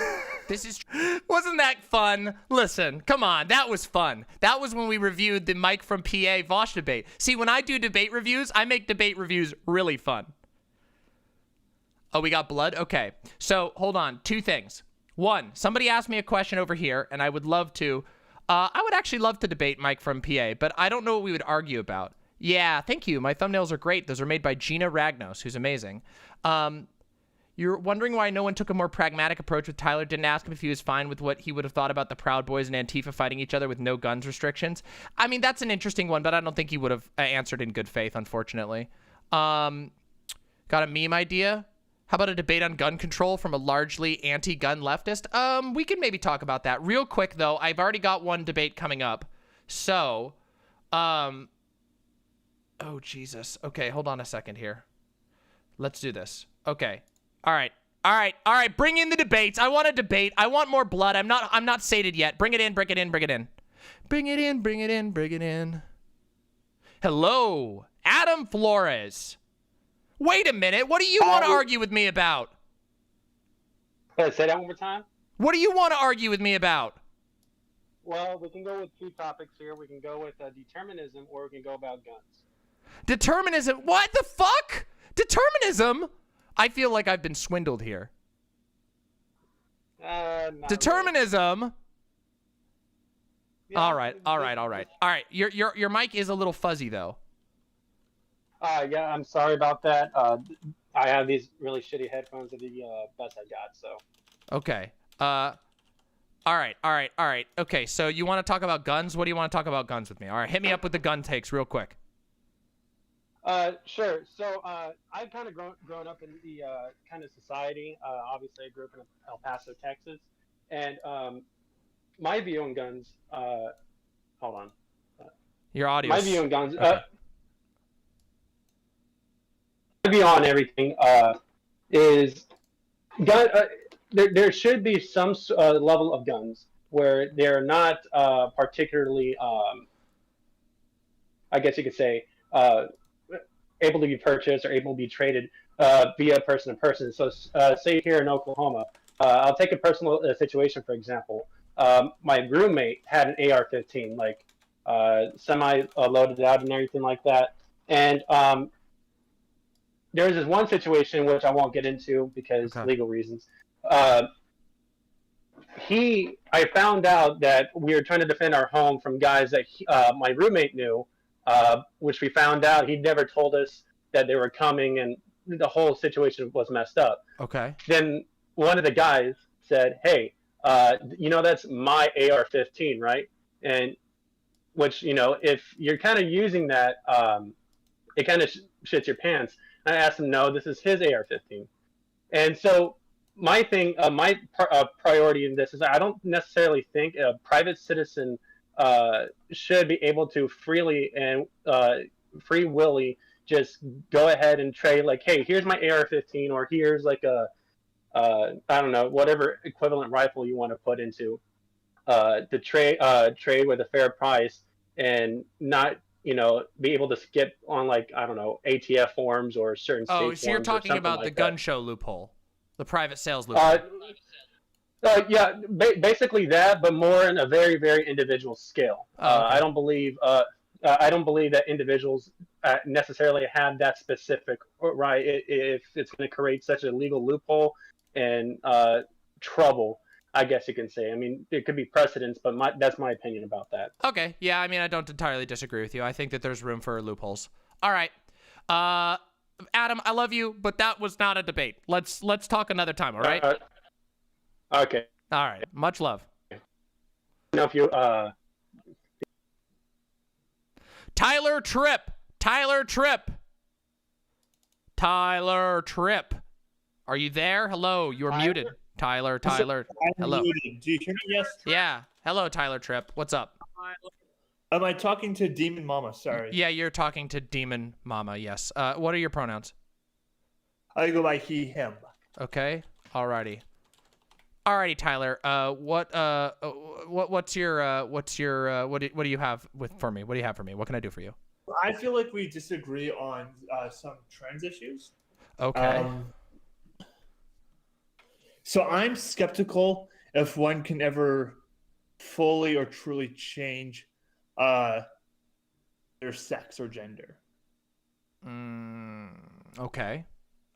This is... Wasn't that fun? Listen, come on. That was fun. That was when we reviewed the Mike from PA Vosh debate. See, when I do debate reviews, I make debate reviews really fun. Oh, we got blood? Okay. So, hold on. Two things. One, somebody asked me a question over here, and I would love to... I would actually love to debate Mike from PA, but I don't know what we would argue about. Yeah, thank you. My thumbnails are great. Those are made by Gina Ragnos, who's amazing. You're wondering why no one took a more pragmatic approach with Tyler, didn't ask him if he was fine with what he would have thought about the Proud Boys and Antifa fighting each other with no guns restrictions. I mean, that's an interesting one, but I don't think he would have answered in good faith, unfortunately. Got a meme idea? How about a debate on gun control from a largely anti-gun leftist? We can maybe talk about that. Real quick, though, I've already got one debate coming up. So, oh, Jesus. Okay, hold on a second here. Let's do this. Okay. All right. All right. All right. Bring in the debates. I want a debate. I want more blood. I'm not sated yet. Bring it in. Bring it in. Bring it in. Bring it in. Bring it in. Bring it in. Hello, Adam Flores. Wait a minute. What do you want to argue with me about? Say that one more time. What do you want to argue with me about? Well, we can go with two topics here. We can go with determinism, or we can go about guns. Determinism? What the fuck? Determinism? I feel like I've been swindled here. Determinism. Really. Yeah, all right. All right. All right. All right. Your mic is a little fuzzy though. Yeah, I'm sorry about that. I have these really shitty headphones that are the best I got, so. Okay. All right. All right. All right. Okay, so you want to talk about guns? What do you want to talk about guns with me? All right, hit me up with the gun takes real quick. Sure. So I've kind of grown up in the kind of society. Obviously, I grew up in El Paso, Texas, and my view on guns. Hold on. Your audio. My view on guns. Okay. My view on everything is gun. There should be some level of guns where they're not particularly, I guess you could say, able to be purchased or able to be traded via person to person. So, say here in Oklahoma, I'll take a personal situation for example. My roommate had an AR-15, like semi-loaded out and everything like that. And there was this one situation which I won't get into because legal reasons. I found out that we were trying to defend our home from guys that my roommate knew. Which we found out he'd never told us that they were coming, and the whole situation was messed up. Okay. Then one of the guys said, "Hey, that's my AR-15, right?" And which, if you're kind of using that, it kind of shits your pants. And I asked him, "No, this is his AR-15." And so my thing, my priority in this is I don't necessarily think a private citizen should be able to freely and free willy just go ahead and trade, like, hey, here's my AR-15, or here's like a I don't know, whatever equivalent rifle you want to put into to trade with a fair price, and not be able to skip on, like, I don't know, ATF forms or certain state forms. So you're talking about like the gun show loophole, the private sales loophole. Yeah, basically that, but more in a very, very individual scale. I don't believe that individuals necessarily have that specific right. If it's going to create such a legal loophole and trouble, I guess you can say. I mean, it could be precedents, but that's my opinion about that. Okay, yeah, I mean, I don't entirely disagree with you. I think that there's room for loopholes. All right, Adam, I love you, but that was not a debate. Let's talk another time. All right. Okay. All right. Much love. Now, if you Tyler Tripp. Are you there? Hello. You're muted. Tyler. I'm Hello. muted. Do you hear me? Yes. Yeah. Hello, Tyler Tripp. What's up? Am I talking to Demon Mama? Sorry. Yeah, you're talking to Demon Mama. Yes. What are your pronouns? I go by he, him. Okay. Alrighty, Tyler. What do you have for me? What do you have for me? What can I do for you? I feel like we disagree on some trans issues. Okay. So I'm skeptical if one can ever fully or truly change their sex or gender. Okay.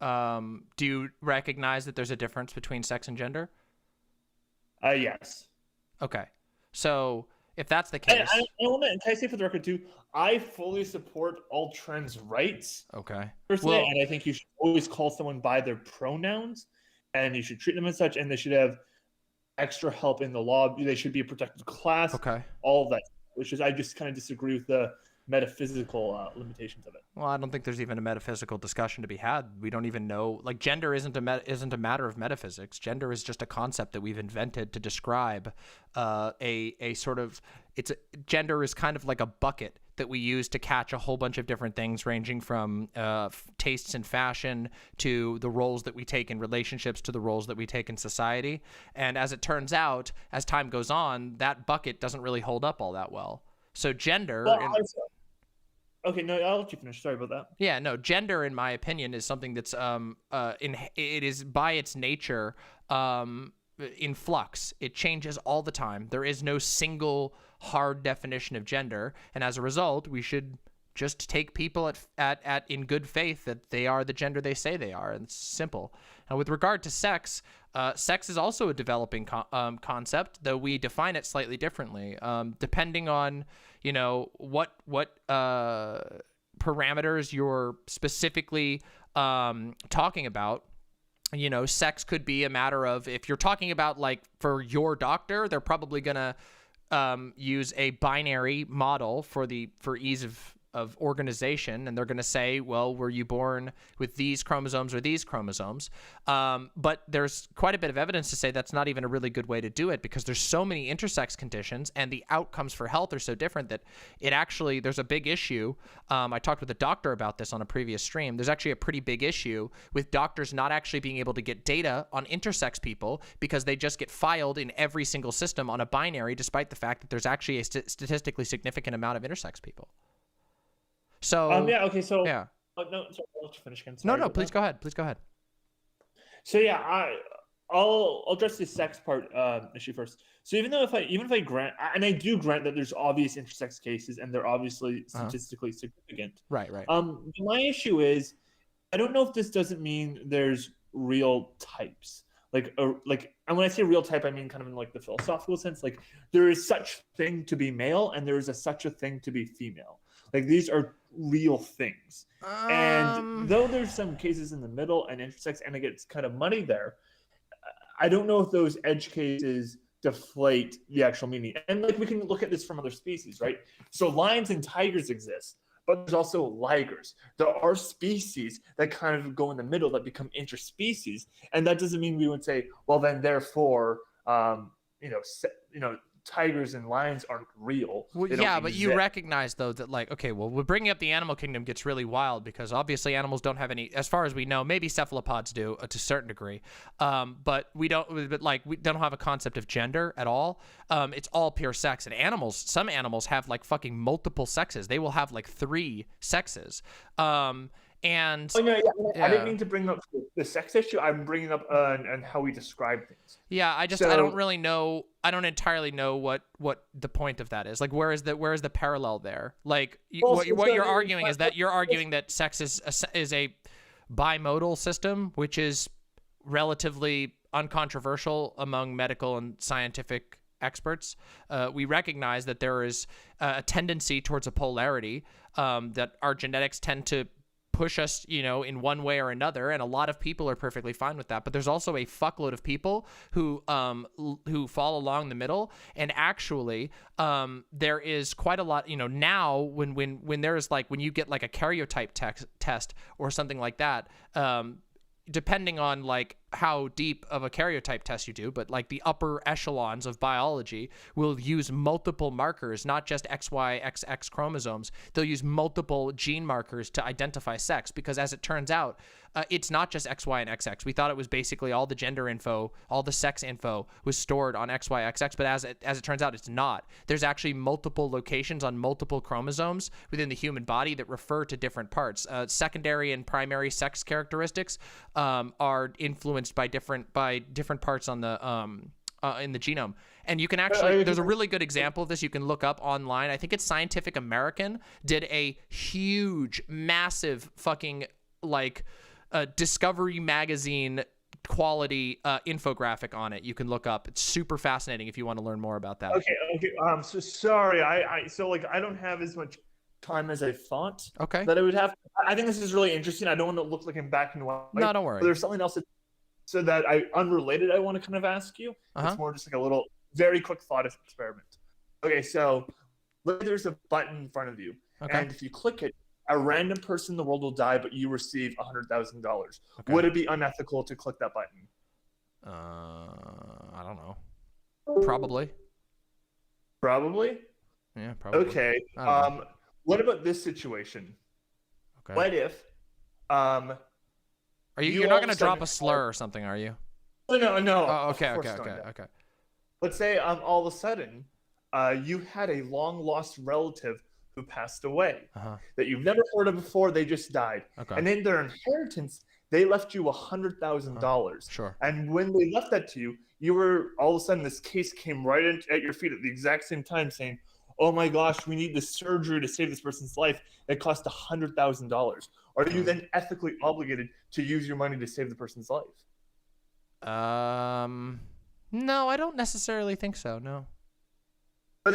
Do you recognize that there's a difference between sex and gender? Yes. Okay. So if that's the case, can I say for the record too, I fully support all trans rights. Okay. Personally, and I think you should always call someone by their pronouns, and you should treat them as such, and they should have extra help in the law. They should be a protected class. Okay. All of that, which is I just kind of disagree with the metaphysical limitations of it. Well, I don't think there's even a metaphysical discussion to be had. We don't even know, like, gender isn't a matter of metaphysics. Gender is just a concept that we've invented to describe a sort of, gender is kind of like a bucket that we use to catch a whole bunch of different things, ranging from tastes in fashion to the roles that we take in relationships to the roles that we take in society. And as it turns out, as time goes on, that bucket doesn't really hold up all that well. So gender... Okay, no, I'll let you finish. Sorry about that. Yeah, no, gender, in my opinion, is something that's it is by its nature in flux. It changes all the time. There is no single hard definition of gender, and as a result, we should just take people at in good faith that they are the gender they say they are, and it's simple. And with regard to sex, sex is also a developing concept, though we define it slightly differently, depending on what parameters you're specifically talking about. Sex could be a matter of, if you're talking about, like, for your doctor, they're probably gonna use a binary model for ease of organization, and they're going to say, well, were you born with these chromosomes or these chromosomes? But there's quite a bit of evidence to say that's not even a really good way to do it, because there's so many intersex conditions and the outcomes for health are so different that it actually, there's a big issue. I talked with a doctor about this on a previous stream. There's actually a pretty big issue with doctors not actually being able to get data on intersex people, because they just get filed in every single system on a binary, despite the fact that there's actually a statistically significant amount of intersex people. So yeah, okay, so yeah. Oh, no, sorry, I'll let you finish again. No, please go ahead. Please go ahead. So yeah, I'll address the sex part issue first. So even if I grant, and I do grant that there's obvious intersex cases and they're obviously statistically significant. Right. My issue is, I don't know if this doesn't mean there's real types. And when I say real type, I mean kind of in like the philosophical sense. Like, there is such thing to be male, and there is such a thing to be female. Like, these are real things. And though there's some cases in the middle and intersex, and it gets kind of muddy there, I don't know if those edge cases deflate the actual meaning. And like, we can look at this from other species, right? So lions and tigers exist, but there's also ligers. There are species that kind of go in the middle that become interspecies, and that doesn't mean we would say, well, then therefore, tigers and lions aren't real. Well, yeah, but you recognize though that, like, okay, well, we're bringing up the animal kingdom gets really wild, because obviously animals don't have any, as far as we know, maybe cephalopods do to a certain degree, but we don't have a concept of gender at all. It's all pure sex. And animals, some animals have like fucking multiple sexes. They will have like 3 sexes. And I didn't mean to bring up the sex issue. I'm bringing up and how we describe things. Yeah, I don't really know. I don't entirely know what the point of that is. Like, where is the parallel there? Like, what you're arguing is that you're arguing that sex is a bimodal system, which is relatively uncontroversial among medical and scientific experts. We recognize that there is a tendency towards a polarity, that our genetics tend to push us, in one way or another, and a lot of people are perfectly fine with that. But there's also a fuckload of people who fall along the middle, and actually, there is quite a lot. Now when there's like, when you get like a karyotype test or something like that, depending on like how deep of a karyotype test you do, but like the upper echelons of biology will use multiple markers, not just XY, XX chromosomes. They'll use multiple gene markers to identify sex, because as it turns out, it's not just XY and XX. We thought it was basically all the gender info, all the sex info was stored on XY, XX, but as it turns out, it's not. There's actually multiple locations on multiple chromosomes within the human body that refer to different parts. Secondary and primary sex characteristics are influenced by different parts on the in the genome. And you can actually, there's a really good example of this you can look up online. I think it's Scientific American did a huge, massive fucking like Discovery magazine quality infographic on it. You can look up. It's super fascinating if you want to learn more about that. Okay. So sorry. I don't have as much time as I thought. Okay. That I would have. I think this is really interesting. I don't want to look like I'm back and white. No, don't worry. But there's something else unrelated I want to kind of ask you. It's more just like a little very quick thought experiment. Okay, so there's a button in front of you, and if you click it, a random person in the world will die, but you receive $100,000. Would it be unethical to click that button? I don't know. Probably. Probably? Yeah, probably. Okay. What about this situation? Okay. What if you're not going to drop a slur or something, are you? No. Oh, okay. Let's say all of a sudden you had a long lost relative who passed away that you've never heard of before. They just died. And in their inheritance, they left you $100,000. Sure. And when they left that to you, you were all of a sudden, this case came right at your feet at the exact same time saying, oh my gosh, we need this surgery to save this person's life. It cost $100,000. Are you then ethically obligated to use your money to save the person's life? No, I don't necessarily think so. No. But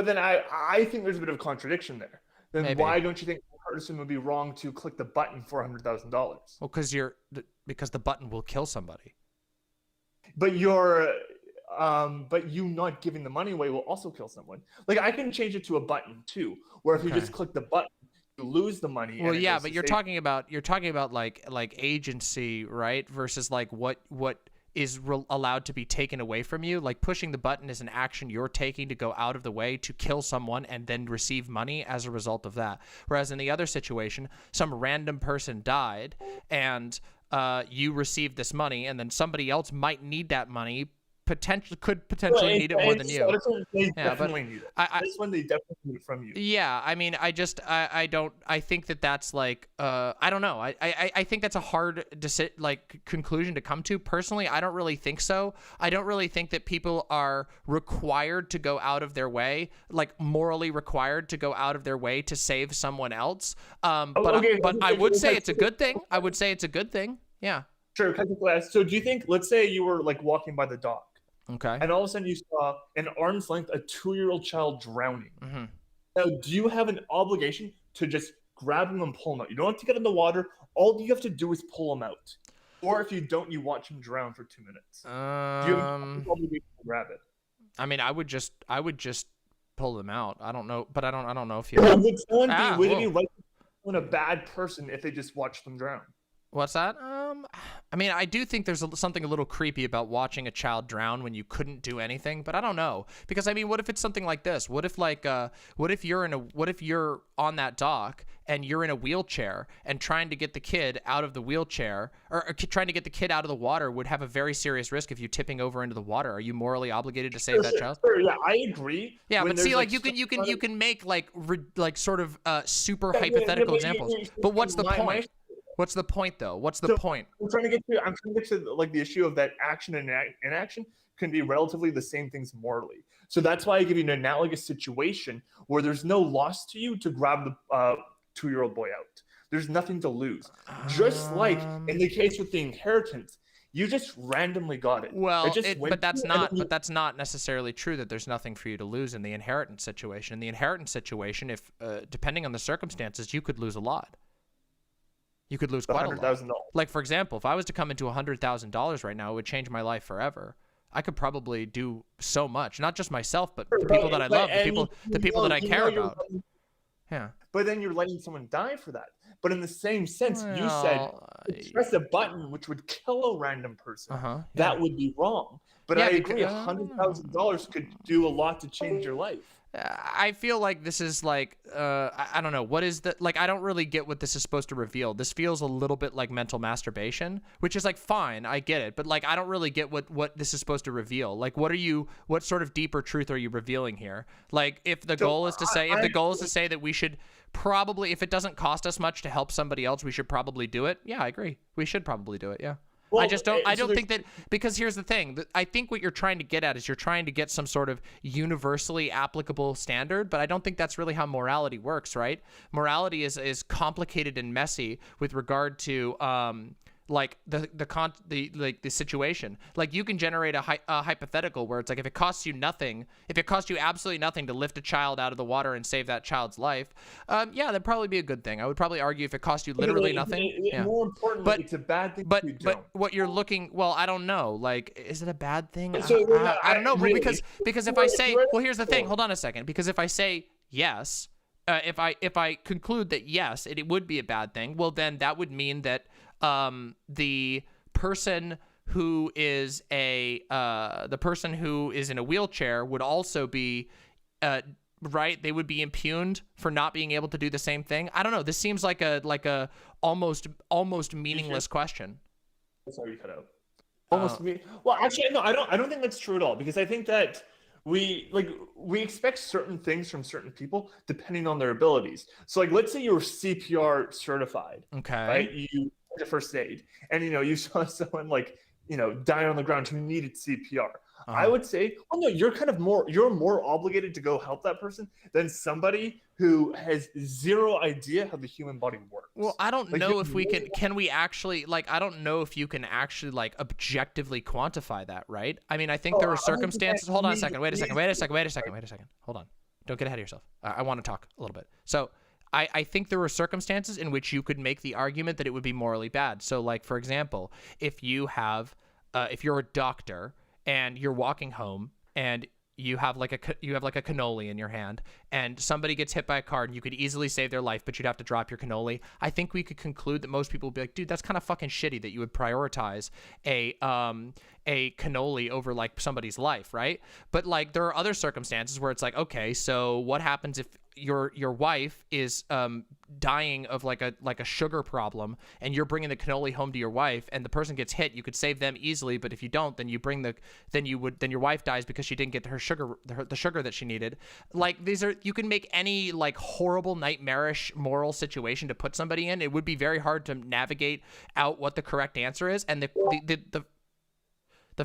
then I think there's a bit of a contradiction there. Then maybe. Why don't you think the person would be wrong to click the button for $100,000? Well, because the button will kill somebody. But you're but you not giving the money away will also kill someone. Like I can change it to a button too, where if you just click the button, you lose the money. Well, yeah, but you're talking about like agency, right? Versus like what is allowed to be taken away from you. Like pushing the button is an action you're taking to go out of the way to kill someone and then receive money as a result of that. Whereas in the other situation, some random person died and you received this money, and then somebody else might need that money. Could potentially need it more than you. They definitely need it. This one they definitely need it from you. Yeah, I mean, I think that's like, I don't know. I think that's a hard conclusion to come to. Personally, I don't really think so. I don't really think that people are required to go out of their way, like morally required to go out of their way to save someone else. But I would say it's a good thing. I would say it's a good thing. Yeah. Sure. So do you think, let's say you were like walking by the dock. Okay. And all of a sudden you saw an arm's length, a 2-year-old child drowning. Mm-hmm. Now, do you have an obligation to just grab him and pull him out? You don't have to get in the water. All you have to do is pull him out. Or if you don't, you watch him drown for 2 minutes. Do you have an obligation to grab it? I mean, I would just pull them out. I don't know, but I don't know if you. Would it be right to a bad person if they just watch them drown? What's that? I mean, I do think there's something a little creepy about watching a child drown when you couldn't do anything, but I don't know. Because I mean, what if it's something like this? What if you're on that dock and you're in a wheelchair and trying to get the kid out of the wheelchair or trying to get the kid out of the water would have a very serious risk of you tipping over into the water. Are you morally obligated to save that child? Sure, yeah, I agree. Yeah, but see, like you can make like sort of super hypothetical examples. But what's the point? What's the point, though? What's the point? I'm trying to get to like the issue of that action and inaction can be relatively the same things morally. So that's why I give you an analogous situation where there's no loss to you to grab the 2-year-old boy out. There's nothing to lose. Just like in the case with the inheritance, you just randomly got it. Well, but that's not necessarily true that there's nothing for you to lose in the inheritance situation. In the inheritance situation, if depending on the circumstances, you could lose a lot. You could lose quite a lot. Like, for example, if I was to come into $100,000 right now, it would change my life forever. I could probably do so much, not just myself, but the people that I love, the people that I care about. Yeah. But then you're letting someone die for that. But in the same sense, you said press a button which would kill a random person. That would be wrong. But I agree, $100,000 could do a lot to change your life. I feel like this is like, I don't know, what is the, like, I don't really get what this is supposed to reveal. This feels a little bit like mental masturbation, which is like, fine, I get it. But like, I don't really get what this is supposed to reveal. Like, what sort of deeper truth are you revealing here? Like, if the goal is to say, that we should probably, if it doesn't cost us much to help somebody else, we should probably do it. Yeah, I agree. We should probably do it. Yeah. Well, I don't think that, because here's the thing. I think what you're trying to get at is you're trying to get some sort of universally applicable standard, but I don't think that's really how morality works, right? Morality is complicated and messy with regard to like the situation. Like, you can generate a hypothetical where it's like, if it costs you absolutely nothing to lift a child out of the water and save that child's life, yeah, that'd probably be a good thing. I would probably argue if it cost you literally nothing. Yeah. More importantly, it's a bad thing. But what you're looking, well, I don't know. Like, is it a bad thing? I don't know, really, because if I say, well, here's the thing. Hold on a second. Because if I say yes, if I conclude that yes, it would be a bad thing, well, then that would mean that the person who is in a wheelchair would also be right. They would be impugned for not being able to do the same thing. I don't know. This seems like a almost meaningless question. Sorry, you cut out. Well, actually, no, I don't think that's true at all, because I think that we expect certain things from certain people depending on their abilities. So like, let's say you were CPR certified. Okay. Right? You did first aid, and you saw someone die on the ground who needed CPR. I would say, well, no, you're more obligated to go help that person than somebody who has zero idea how the human body works. Well, I don't know if can we actually, I don't know if you can actually objectively quantify that, right? I mean, I think there are circumstances. Hold on a second. Wait a second. Hold on. Don't get ahead of yourself. I want to talk a little bit. So I think there are circumstances in which you could make the argument that it would be morally bad. So, like, for example, if you're a doctor and you're walking home and you have like a cannoli in your hand, and somebody gets hit by a car and you could easily save their life, but you'd have to drop your cannoli, I think we could conclude that most people would be like, dude, that's kind of fucking shitty that you would prioritize a cannoli over like somebody's life, right? But like there are other circumstances where it's like, okay, so what happens if your wife is dying of like a sugar problem, and you're bringing the cannoli home to your wife, and the person gets hit, you could save them easily, but if you don't, then your wife dies because she didn't get her sugar, the sugar that she needed. Like you can make any like horrible nightmarish moral situation to put somebody in. It would be very hard to navigate out what the correct answer is, and the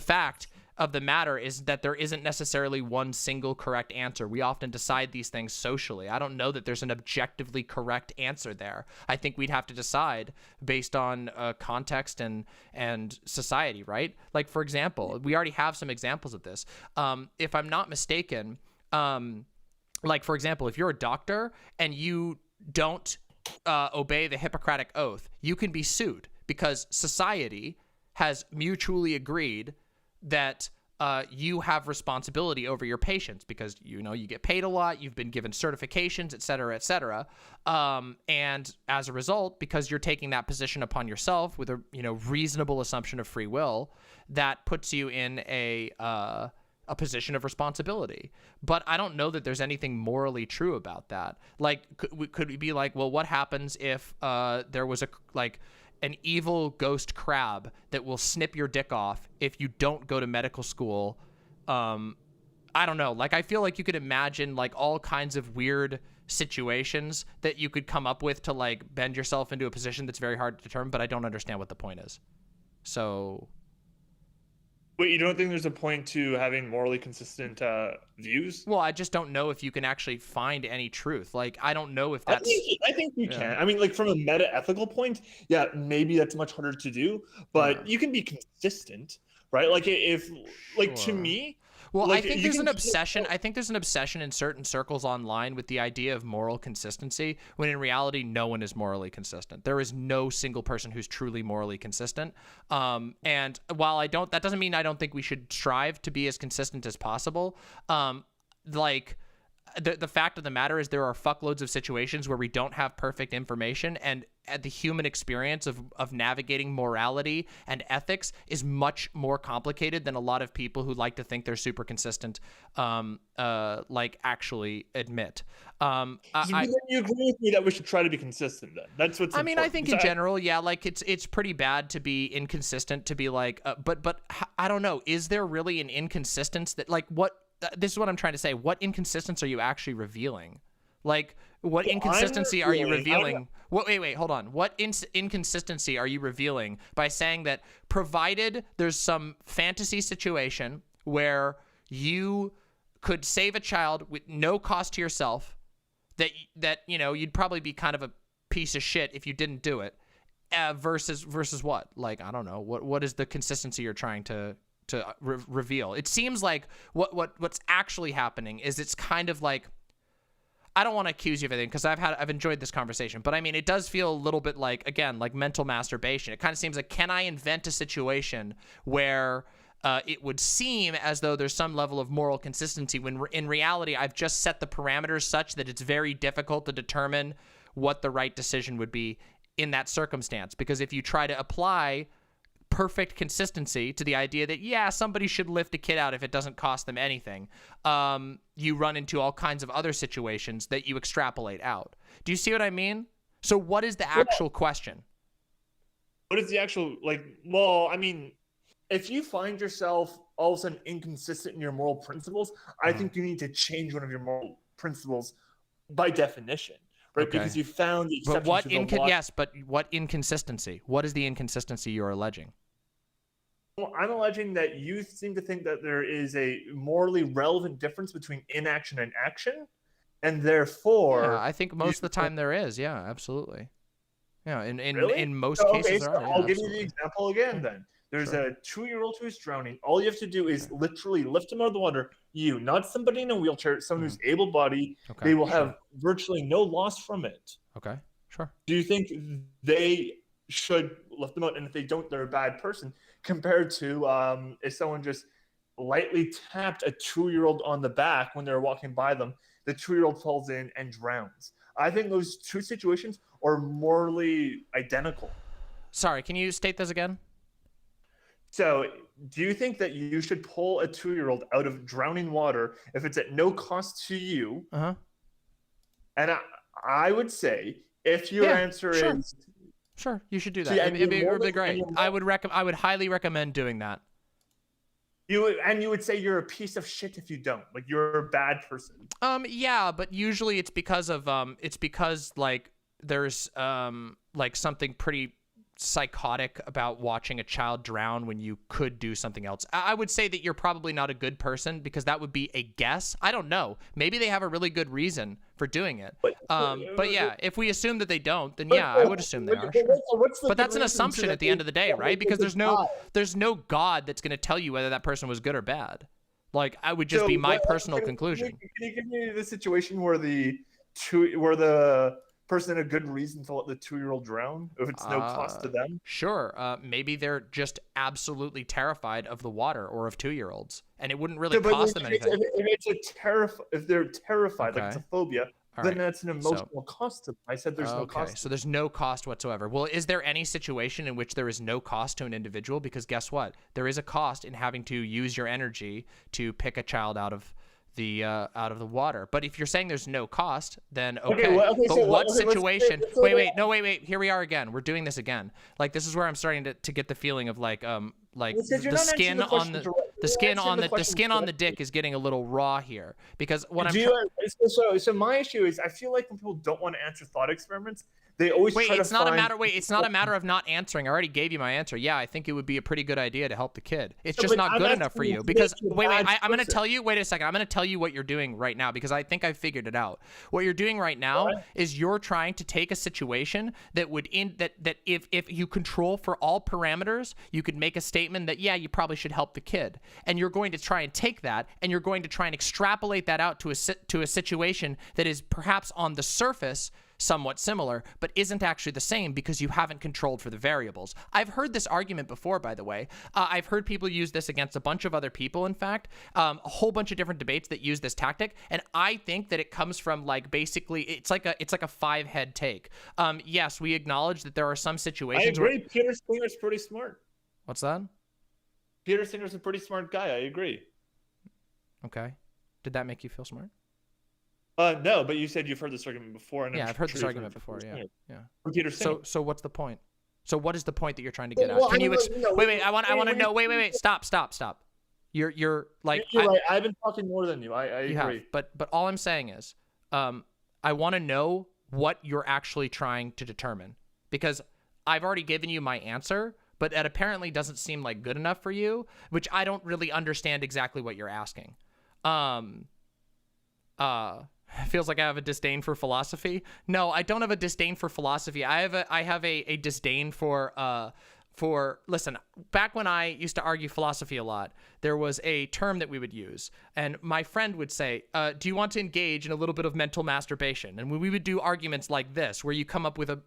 fact of the matter is that there isn't necessarily one single correct answer. We often decide these things socially. I don't know that there's an objectively correct answer there. I think we'd have to decide based on context and society, right? Like, for example, we already have some examples of this. If I'm not mistaken, like, for example, if you're a doctor and you don't obey the Hippocratic Oath, you can be sued because society has mutually agreed that you have responsibility over your patients because, you know, you get paid a lot, you've been given certifications, et cetera, and as a result, because you're taking that position upon yourself with a, you know, reasonable assumption of free will, that puts you in a position of responsibility. But I don't know that there's anything morally true about that. Like, could we be like, well, what happens if there was an evil ghost crab that will snip your dick off if you don't go to medical school? I don't know. Like, I feel like you could imagine like all kinds of weird situations that you could come up with to like bend yourself into a position that's very hard to determine, but I don't understand what the point is. So... Wait, you don't think there's a point to having morally consistent views? Well, I just don't know if you can actually find any truth. Like, I don't know if that's... I think you can. I mean, like, from a meta-ethical point, yeah, maybe that's much harder to do, but you can be consistent, right? Like, if, like, to me... Well, like, I think there's an obsession. I think there's an obsession in certain circles online with the idea of moral consistency, when in reality, no one is morally consistent. There is no single person who's truly morally consistent. And while that doesn't mean I don't think we should strive to be as consistent as possible. Like, the fact of the matter is there are fuckloads of situations where we don't have perfect information, and the human experience of navigating morality and ethics is much more complicated than a lot of people who like to think they're super consistent like actually admit. Then you agree with me that we should try to be consistent then? That's what's important. I think in general, yeah, like it's pretty bad to be inconsistent, to be like, but I don't know, is there really an inconsistency that, like, what, this is what I'm trying to say, what inconsistency are you actually revealing? Like, what inconsistency are you revealing? Wait, hold on. What inconsistency are you revealing by saying that provided there's some fantasy situation where you could save a child with no cost to yourself, that you know, you'd probably be kind of a piece of shit if you didn't do it, versus what? Like, I don't know. What is the consistency you're trying to reveal? It seems like what's actually happening is it's kind of like, I don't want to accuse you of anything because I've enjoyed this conversation, but I mean, it does feel a little bit like, again, like mental masturbation. It kind of seems like, can I invent a situation where it would seem as though there's some level of moral consistency when in reality, I've just set the parameters such that it's very difficult to determine what the right decision would be in that circumstance. Because if you try to apply perfect consistency to the idea that, yeah, somebody should lift a kid out if it doesn't cost them anything, you run into all kinds of other situations that you extrapolate out. Do you see what I mean? So what is the actual question? What is the actual, like, well, I mean, if you find yourself all of a sudden inconsistent in your moral principles, I think you need to change one of your moral principles by definition, right? Okay. Because you found the exception to the law. Yes, but what inconsistency? What is the inconsistency you're alleging? Well, I'm alleging that you seem to think that there is a morally relevant difference between inaction and action, and therefore... Yeah, I think most of the time there is. Yeah, absolutely. Yeah, Really? in most Okay, cases so there are. Yeah, I'll give absolutely. you the example again then. There's a 2-year-old who's drowning. All you have to do is literally lift him out of the water. You, not somebody in a wheelchair, someone who's able-bodied. Okay, They will have virtually no loss from it. Okay, sure. Do you think they should lift them out? And if they don't, they're a bad person compared to if someone just lightly tapped a 2-year-old on the back when they're walking by them, the 2-year-old falls in and drowns. I think those two situations are morally identical. Sorry, can you state those again? So, do you think that you should pull a 2-year-old out of drowning water if it's at no cost to you? Uh-huh. And I would say, if your answer is... Sure, you should do that. It'd be great. I would highly recommend doing that. You would say you're a piece of shit if you don't. Like, you're a bad person. Yeah, but usually it's because like there's like something pretty psychotic about watching a child drown when you could do something else. I would say that you're probably not a good person because that would be a guess. I don't know. Maybe they have a really good reason for doing it. But yeah, if we assume that they don't, then yeah, I would assume they are. Sure. But that's an assumption at the end of the day, right? Because there's no God that's going to tell you whether that person was good or bad. Like, I would just be my personal conclusion. Can you give me the situation where the person had a good reason to let the 2-year-old drown if it's no cost to them? Sure. Maybe they're just absolutely terrified of the water or of 2-year-olds, and it wouldn't really cost them anything. If they're terrified, like it's a phobia, then that's an emotional cost to them. I said there's no cost. So there's no cost whatsoever. Well, is there any situation in which there is no cost to an individual? Because guess what? There is a cost in having to use your energy to pick a child out of the water. But if you're saying there's no cost, then okay. But what situation? Wait. Here we are again. We're doing this again. Like, this is where I'm starting to get the feeling of like the skin on the dick is getting a little raw here, because what so my issue is I feel like when people don't want to answer thought experiments, they always try to it's not a matter of not answering. I already gave you my answer. Yeah, I think it would be a pretty good idea to help the kid. It's just not good enough for you because I'm going to tell you. Wait a second. I'm going to tell you what you're doing right now because I think I figured it out. What you're doing right now is you're trying to take a situation that would that if you control for all parameters, you could make a statement that yeah, you probably should help the kid, and you're going to try and take that and you're going to try and extrapolate that out to a situation that is perhaps on the surface somewhat similar, but isn't actually the same because you haven't controlled for the variables. I've heard this argument before, by the way. I've heard people use this against a bunch of other people, in fact, a whole bunch of different debates that use this tactic, and I think that it comes from, like, basically, it's like a 5-head take. Yes, we acknowledge that there are some situations I agree. Peter Singer's pretty smart. What's that? Peter Singer's a pretty smart guy. I agree. Okay. Did that make you feel smart? No, but you said you've heard this argument before. And yeah, I've heard this argument before. Yeah. From Peter Singer. So what's the point? So what is the point that you're trying to get at? Can you wait? I want to know. Wait. Stop. You're like. You're right. I've been talking more than you. I agree. But all I'm saying is, I want to know what you're actually trying to determine, because I've already given you my answer, but that apparently doesn't seem like good enough for you, which I don't really understand exactly what you're asking. Feels like I have a disdain for philosophy. No, I don't have a disdain for philosophy. I have a disdain for listen, back when I used to argue philosophy a lot, there was a term that we would use, and my friend would say, do you want to engage in a little bit of mental masturbation? And we would do arguments like this, where you come up with a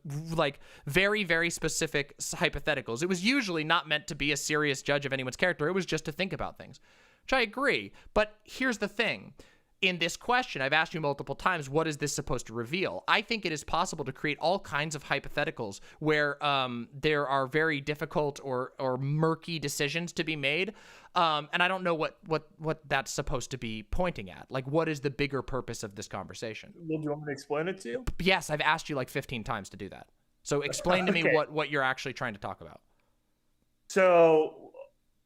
very, very specific hypotheticals. It was usually not meant to be a serious judge of anyone's character. It was just to think about things, which I agree. But here's the thing. In this question, I've asked you multiple times, what is this supposed to reveal? I think it is possible to create all kinds of hypotheticals where there are very difficult or murky decisions to be made. And I don't know what that's supposed to be pointing at. Like, what is the bigger purpose of this conversation? Well, do you want me to explain it to you? Yes, I've asked you like 15 times to do that. So explain to me what you're actually trying to talk about. So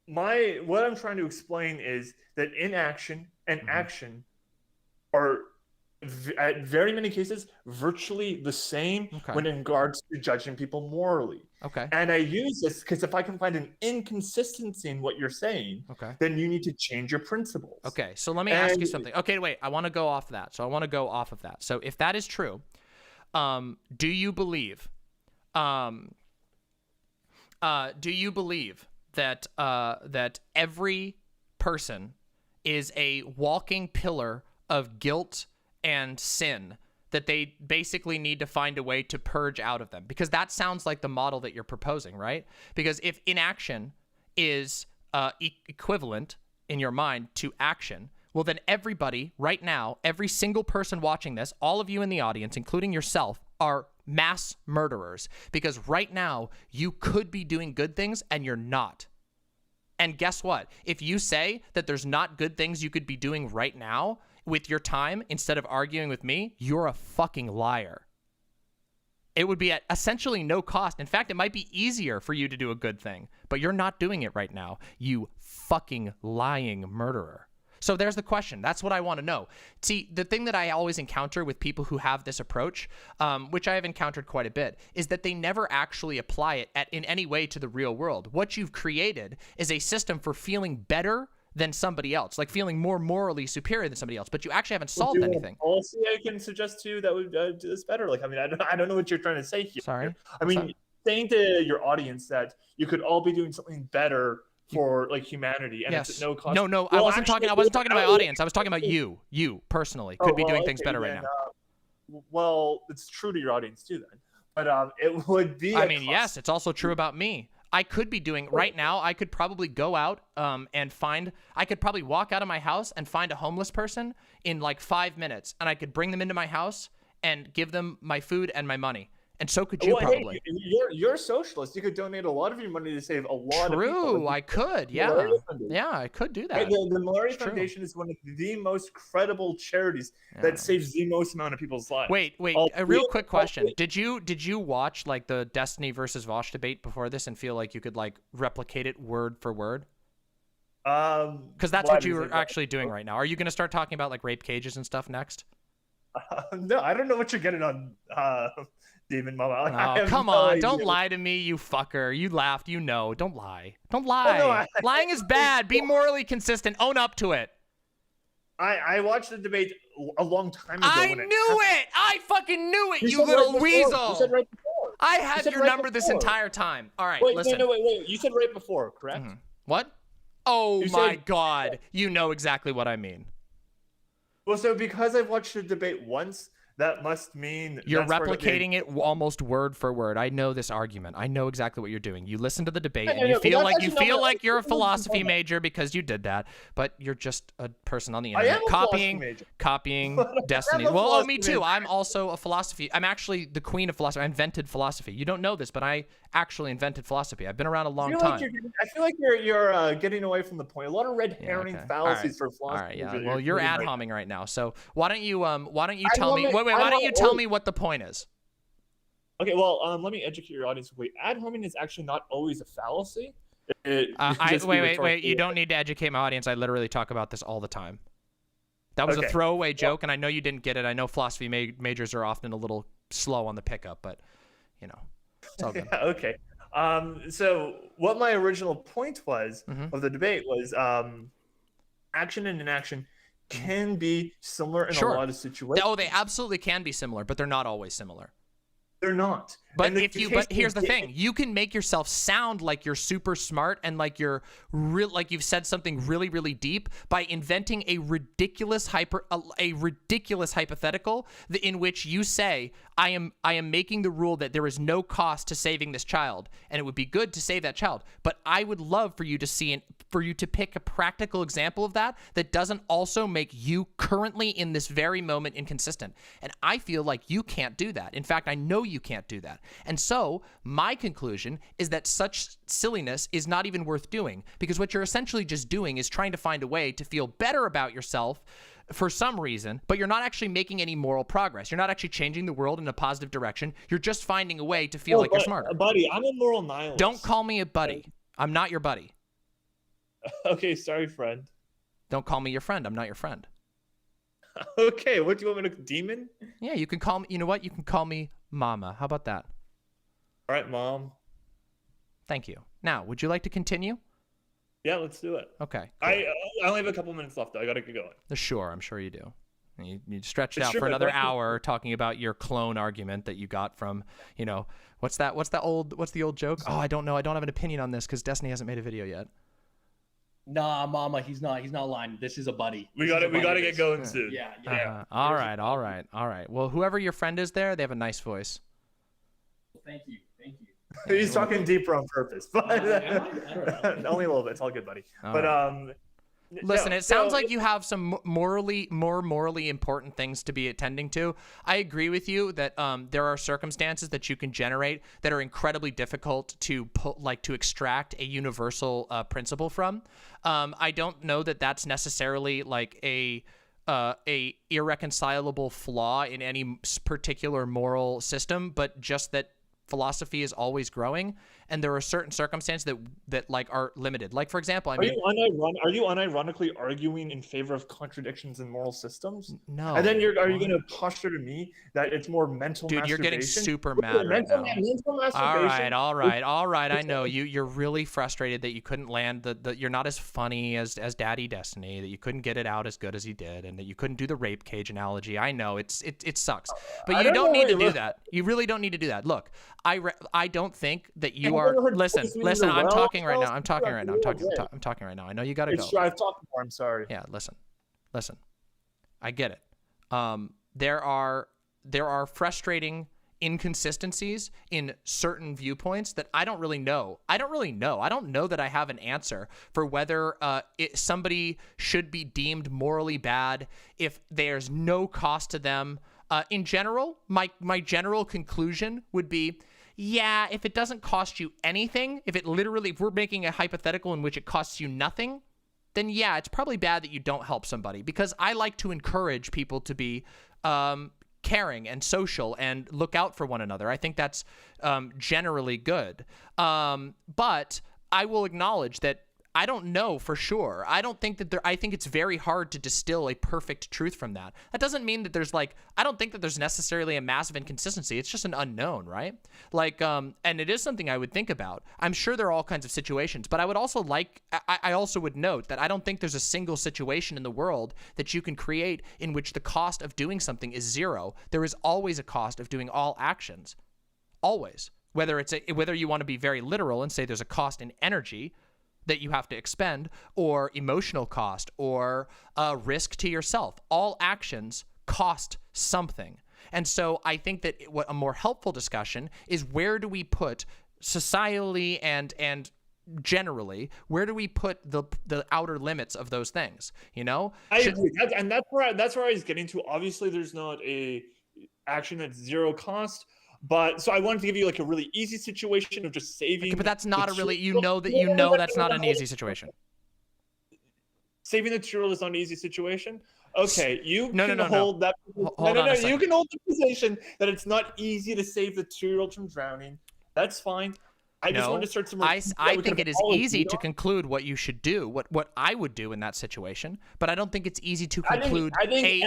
what I'm trying to explain is that inaction and action are, at very many cases, virtually the same when in regards to judging people morally. Okay. And I use this because if I can find an inconsistency in what you're saying, then you need to change your principles. Okay, so let me ask you something. Okay, wait, I want to go off that. So if that is true, do you believe that that every person is a walking pillar of guilt and sin that they basically need to find a way to purge out of them? Because that sounds like the model that you're proposing, right? Because if inaction is equivalent in your mind to action, well, then everybody right now, every single person watching this, all of you in the audience, including yourself, are mass murderers. Because right now, you could be doing good things and you're not. And guess what? If you say that there's not good things you could be doing right now with your time instead of arguing with me, you're a fucking liar. It would be at essentially no cost. In fact, it might be easier for you to do a good thing, but you're not doing it right now, you fucking lying murderer. So there's the question. That's what I want to know. See, the thing that I always encounter with people who have this approach, which I have encountered quite a bit, is that they never actually apply it in any way to the real world. What you've created is a system for feeling better than somebody else, like feeling more morally superior than somebody else, but you actually haven't solved anything. Policy I can suggest to you that would do this better. Like, I mean, I don't know what you're trying to say here. Sorry? I mean, saying to your audience that you could all be doing something better for like humanity, and it's at no cost. No, Well, I wasn't talking to my audience. I was talking about you personally could be doing things better right now. Well, it's true to your audience too then. But it would be I mean, yes, it's also true about me. I could be doing right now. I could probably go out I could probably walk out of my house and find a homeless person in like 5 minutes, and I could bring them into my house and give them my food and my money. And so could you probably. Hey, you're a socialist. You could donate a lot of your money to save a lot of people. True, I could. Yeah, I could do that. Right, the Malaria Foundation is one of the most credible charities that saves the most amount of people's lives. Wait, a real quick question. Did you watch like the Destiny versus Vosh debate before this and feel like you could like replicate it word for word? Because that's what you were actually doing right now. Are you going to start talking about like rape cages and stuff next? No, I don't know what you're getting on. Demon Mama. Oh, come on. Don't lie to me, you fucker. You laughed. You know. Don't lie. Don't lie. Oh, no, Lying is bad. Be morally consistent. Own up to it. I watched the debate a long time ago. I knew it. I fucking knew it, you little weasel. You said right before. I had your number this entire time. All right, wait, listen. Wait. You said right before, correct? What? Oh, my God. You know exactly what I mean. Well, so because I've watched the debate once, that must mean you're replicating it almost word for word. I know this argument. I know exactly what you're doing. You listen to the debate and you feel like you're a philosophy major because you did that, but you're just a person on the internet copying Destiny. Well, me too. I'm also a philosophy. I'm actually the queen of philosophy. I invented philosophy. You don't know this, but I actually invented philosophy. I've been around a long time. I feel like you're getting away from the point. A lot of red herring fallacies for philosophy. All right, yeah. Well, you're ad homing right now. So why don't you tell me? Why don't you tell me what the point is? Okay, well, let me educate your audience. Wait, ad homing is actually not always a fallacy. Wait. You don't need to educate my audience. I literally talk about this all the time. That was a throwaway joke, and I know you didn't get it. I know philosophy majors are often a little slow on the pickup, but you know, it's all good. Okay. So what my original point was of the debate was action and inaction can be similar in a lot of situations. Oh, they absolutely can be similar, but they're not always similar. They're not. But here's the thing: you can make yourself sound like you're super smart and like you're like you've said something really, really deep by inventing a ridiculous hypothetical in which you say, I am making the rule that there is no cost to saving this child, and it would be good to save that child. But I would love for you to pick a practical example of that doesn't also make you currently in this very moment inconsistent. And I feel like you can't do that. In fact, I know you can't do that. And so my conclusion is that such silliness is not even worth doing, because what you're essentially just doing is trying to find a way to feel better about yourself for some reason, but you're not actually making any moral progress. You're not actually changing the world in a positive direction. You're just finding a way to feel like you're smarter. Buddy, I'm a moral nihilist. Don't call me a buddy. I'm not your buddy. Okay, sorry, friend. Don't call me your friend. I'm not your friend. Okay, what do you want me to demon? Yeah, you can call me. You know what? You can call me Mama. How about that? All right, Mom. Thank you. Now, would you like to continue? Yeah, let's do it. Okay. Cool. I only have a couple minutes left, though. I gotta get going. Sure, I'm sure you do. You stretched out for another hour talking about your clone argument that you got from, you know, what's the old joke? Oh, I don't know. I don't have an opinion on this because Destiny hasn't made a video yet. Nah, Mama, he's not lying. This is a buddy. We gotta get going soon. Yeah. All right. Well, whoever your friend is there, they have a nice voice. Thank you. He's talking deeper on purpose, but only a little bit. It's all good, buddy. Listen, it sounds like you have some more morally important things to be attending to. I agree with you that there are circumstances that you can generate that are incredibly difficult to to extract a universal principle from. I don't know that that's necessarily like a irreconcilable flaw in any particular moral system, but just that philosophy is always growing, and there are certain circumstances that like are limited. Like, for example, I mean, are you unironically arguing in favor of contradictions in moral systems? No. And then are you going to posture to me that it's more mental Dude, masturbation? you're getting super mad right now. Mental All right. I know you're really frustrated that you couldn't land you're not as funny as Daddy Destiny, that you couldn't get it out as good as he did, and that you couldn't do the rape cage analogy. I know it sucks, but you don't need to do that. You really don't need to do that. Look, I don't think that you are. Listen. I'm talking right now. I'm talking right now. I know you gotta go. I've talked before. I'm sorry. Yeah. Listen. I get it. There are frustrating inconsistencies in certain viewpoints that I don't really know. I don't know that I have an answer for whether somebody should be deemed morally bad if there's no cost to them. In general, my general conclusion would be, yeah, if it doesn't cost you anything, if we're making a hypothetical in which it costs you nothing, then yeah, it's probably bad that you don't help somebody, because I like to encourage people to be caring and social and look out for one another. I think that's generally good. But I will acknowledge that I don't know for sure. I think it's very hard to distill a perfect truth from that. That doesn't mean that I don't think that there's necessarily a massive inconsistency. It's just an unknown, right? And it is something I would think about. I'm sure there are all kinds of situations, but I would also I also would note that I don't think there's a single situation in the world that you can create in which the cost of doing something is zero. There is always a cost of doing all actions. Always. Whether you want to be very literal and say there's a cost in energy that you have to expend, or emotional cost, or risk to yourself. All actions cost something. And so I think that what a more helpful discussion is, where do we put societally and generally, where do we put the outer limits of those things? I agree. And that's where I was getting to. Obviously, there's not a action that's zero cost. But so I wanted to give you like a really easy situation of just saving. Okay, but that's not that's not an easy situation. Saving the turtle is not an easy situation. Okay, you can hold that. Hold on a second. You can hold the position that it's not easy to save the turtle from drowning. That's fine. I just wanted to start some. I think it is easy to conclude what you should do, what I would do in that situation, but I don't think it's easy to conclude an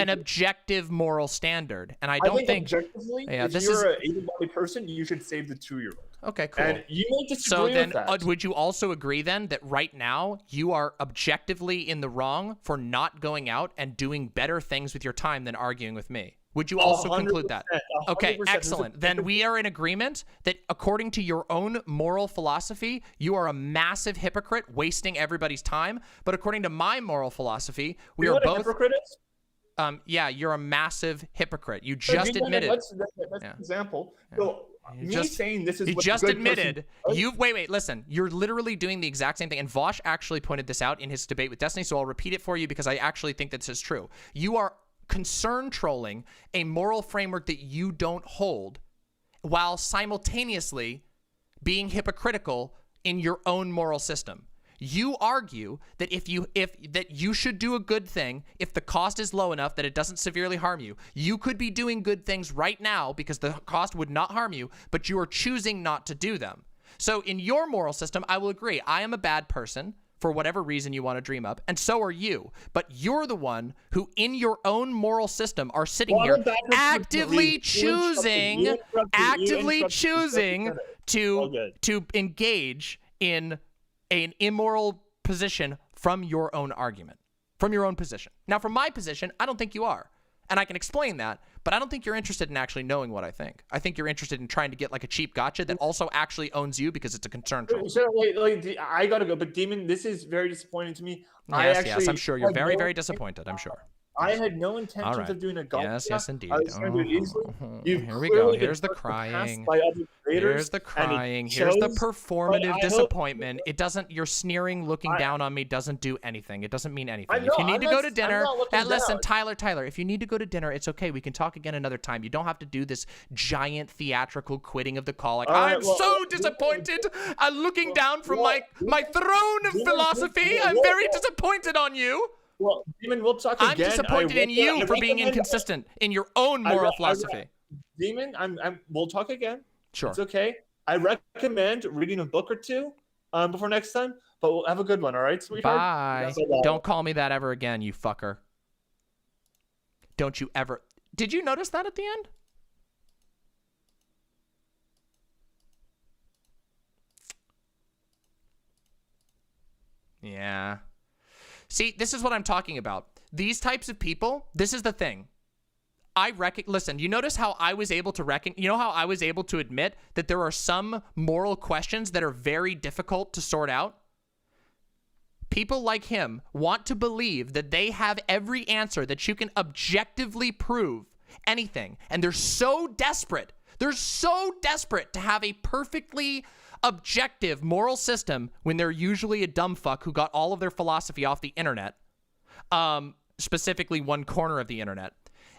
objective moral standard. And I don't think objectively, if you're an able-bodied person, you should save the 2-year-old. Okay, cool. And you may disagree with that. Would you also agree then that right now you are objectively in the wrong for not going out and doing better things with your time than arguing with me? Would you also conclude that? Okay, excellent. Then we are in agreement that according to your own moral philosophy, you are a massive hypocrite wasting everybody's time. But according to my moral philosophy, we are both. A hypocrite is? Yeah, you're a massive hypocrite. You just admitted. That's an example. Yeah. So saying this is you just admitted. Wait, listen. You're literally doing the exact same thing. And Vosh actually pointed this out in his debate with Destiny, so I'll repeat it for you because I actually think that this is true. You are concern trolling a moral framework that you don't hold, while simultaneously being hypocritical in your own moral system. You argue that that you should do a good thing if the cost is low enough that it doesn't severely harm you. You could be doing good things right now because the cost would not harm you, but you are choosing not to do them. So in your moral system, I will agree. I am a bad person for whatever reason you want to dream up, and so are you. But you're the one who, in your own moral system, are sitting here actively choosing to engage in an immoral position from your own argument, from your own position. Now, from my position, I don't think you are. And I can explain that, but I don't think you're interested in actually knowing what I think. I think you're interested in trying to get like a cheap gotcha that also actually owns you because it's a concern troll. So, I gotta go, but Demon, this is very disappointing to me. Yes, I'm sure. You're very, very disappointed, I'm sure. I had no intentions right. of doing a golf Yes, clap. yes, indeed. I was going to do it easily. You've Here we go. clearly been Here's the hurt in past crying. by other creators, Here's the and it crying. Here's the shows, performative but I hope- disappointment. It doesn't. You're sneering, looking down on me doesn't do anything. It doesn't mean anything. If you need to go to dinner, listen, Tyler. If you need to go to dinner, it's okay. We can talk again another time. You don't have to do this giant theatrical quitting of the call. Like I'm so disappointed. I'm looking down from my throne of philosophy. I'm very disappointed on you. Well, Demon, we'll talk again. I'm disappointed in you for being inconsistent in your own moral philosophy. Demon, we'll talk again. Sure. It's okay. I recommend reading a book or two before next time, but we'll have a good one, all right, sweetheart? Bye. Don't call me that ever again, you fucker. Don't you ever. Did you notice that at the end? Yeah. See, this is what I'm talking about. These types of people, this is the thing. Listen, you notice how I was able to how I was able to admit that there are some moral questions that are very difficult to sort out? People like him want to believe that they have every answer, that you can objectively prove anything. And they're so desperate. They're so desperate to have a perfectly objective moral system when they're usually a dumb fuck who got all of their philosophy off the internet, specifically one corner of the internet,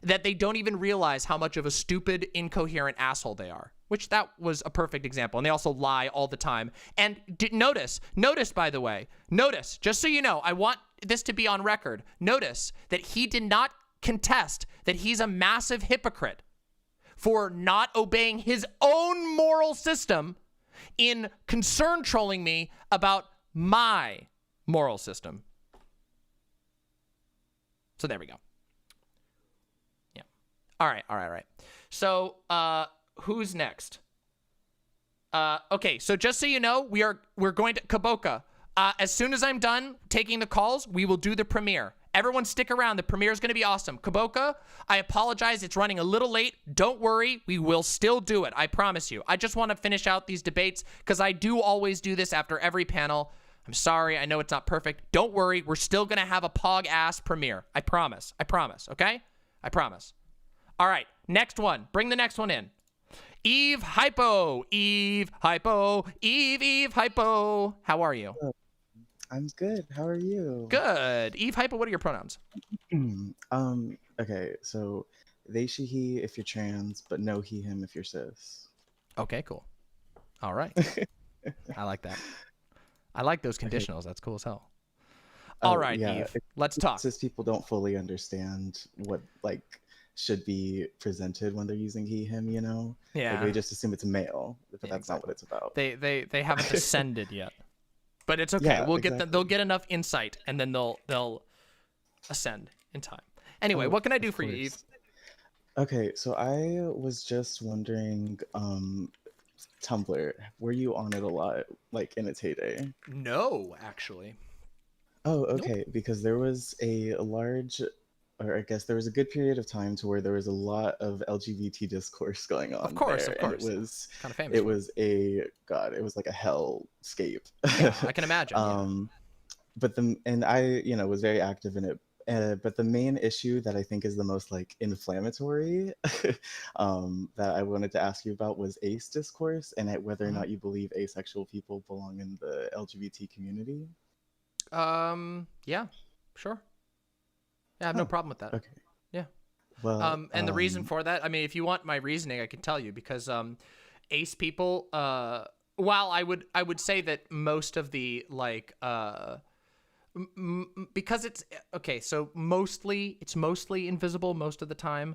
that they don't even realize how much of a stupid, incoherent asshole they are, which that was a perfect example. And they also lie all the time. And notice, by the way, just so you know, I want this to be on record. Notice that he did not contest that he's a massive hypocrite for not obeying his own moral system in concern trolling me about my moral system. So there we go. Yeah. All right. So, who's next? Okay, so just so you know, we're going to Kaboka. As soon as I'm done taking the calls, we will do the premiere. Everyone stick around. The premiere is going to be awesome. Kaboka, I apologize. It's running a little late. Don't worry. We will still do it. I promise you. I just want to finish out these debates because I do always do this after every panel. I'm sorry. I know it's not perfect. Don't worry. We're still going to have a pog-ass premiere. I promise. Okay? I promise. All right. Next one. Bring the next one in. Eve Hypo. Eve Hypo. Eve Hypo. How are you? I'm good. How are you? Good. Eve Hypo, what are your pronouns? Okay, so they, she, he if you're trans, but no he, him if you're cis. Okay, cool. All right. I like that. I like those conditionals. That's cool as hell. All right, yeah, Eve. Let's talk. Cis people don't fully understand what should be presented when they're using he, him, you know? Yeah. They just assume it's male, but that's not what it's about. They haven't ascended yet. But it's okay. Yeah, We'll get them. They'll get enough insight, and then they'll ascend in time. Anyway, what can I do for you, Eve? Okay, so I was just wondering, Tumblr, were you on it a lot, in its heyday? No, actually. Oh, okay, because there was a large, or I guess there was a good period of time to where there was a lot of LGBT discourse going on. Of course. And it was kind of famous. It was it was like a hellscape. Yeah, I can imagine. But I was very active in it. But the main issue that I think is the most inflammatory that I wanted to ask you about was ace discourse and whether or not you believe asexual people belong in the LGBT community. Yeah, sure. Yeah, I have no problem with that. Okay. Yeah. Well, and the reason for that, I mean, if you want my reasoning, I can tell you because ace people, while I would say that most of the because it's okay, so it's mostly invisible most of the time.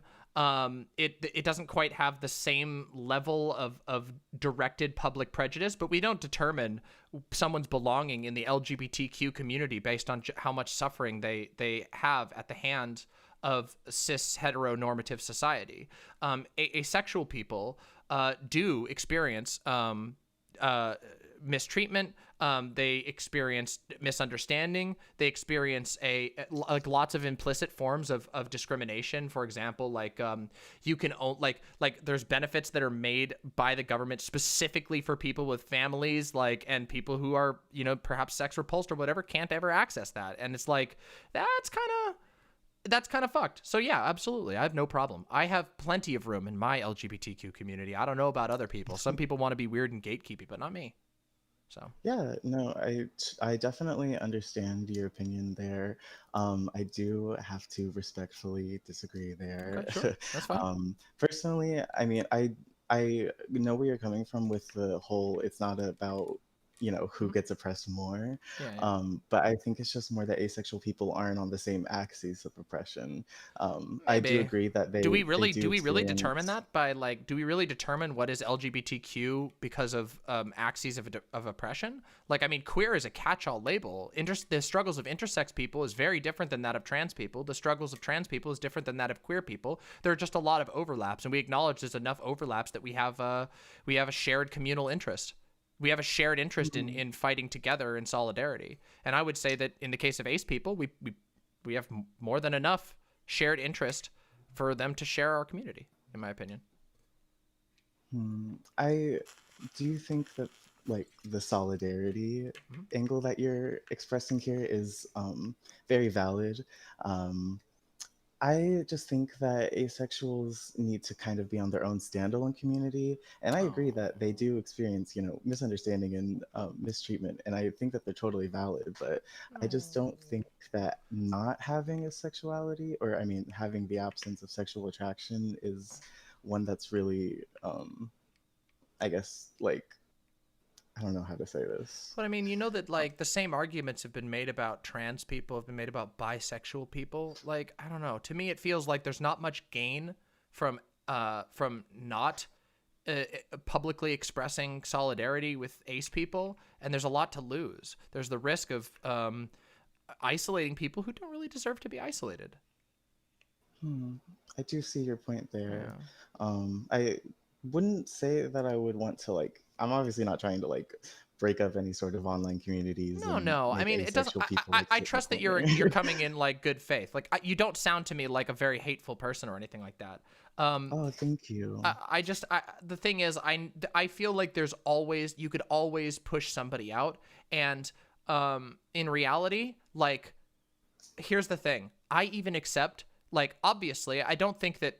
It doesn't quite have the same level of directed public prejudice, but we don't determine someone's belonging in the LGBTQ community based on how much suffering they have at the hand of cis heteronormative society. Asexual people do experience mistreatment. They experience misunderstanding. They experience lots of implicit forms of discrimination. For example, you can there's benefits that are made by the government specifically for people with families, and people who are perhaps sex repulsed or whatever can't ever access that. And it's that's kind of that's kind of fucked. So yeah, absolutely. I have no problem. I have plenty of room in my LGBTQ community. I don't know about other people. Some people want to be weird and gatekeepy, but not me. So yeah, no, I definitely understand your opinion there. I do have to respectfully disagree there. Okay, sure. That's fine. Personally, I mean, I know where you're coming from with the whole. It's not about who gets oppressed more. Yeah. But I think it's just more that asexual people aren't on the same axes of oppression. I do agree that do we really determine that by like, do we really determine what is LGBTQ because of axes of oppression? Like, I mean, queer is a catch-all label. The struggles of intersex people is very different than that of trans people. The struggles of trans people is different than that of queer people. There are just a lot of overlaps, and we acknowledge there's enough overlaps that we have a shared communal interest. We have a shared interest in fighting together in solidarity. And I would say that in the case of ace people, we have more than enough shared interest for them to share our community, in my opinion. I do think that like the solidarity angle that you're expressing here is very valid. I just think that asexuals need to kind of be on their own standalone community. And I agree that they do experience, misunderstanding and mistreatment. And I think that they're totally valid. But I just don't think that not having a sexuality, or I mean, having the absence of sexual attraction is one that's really, I guess, like, I don't know how to say this. But I mean, that like the same arguments have been made about trans people, have been made about bisexual people. Like, I don't know. To me, it feels like there's not much gain from not publicly expressing solidarity with ace people, and there's a lot to lose. There's the risk of isolating people who don't really deserve to be isolated. I do see your point there. I wouldn't say that I would want to like. I'm obviously not trying to like break up any sort of online communities. No. I mean, it doesn't. I trust that you're coming in like good faith. Like you don't sound to me like a very hateful person or anything like that. Oh, thank you. The thing is, I feel like you could always push somebody out, and in reality, like, here's the thing. I even accept, like, obviously, I don't think that.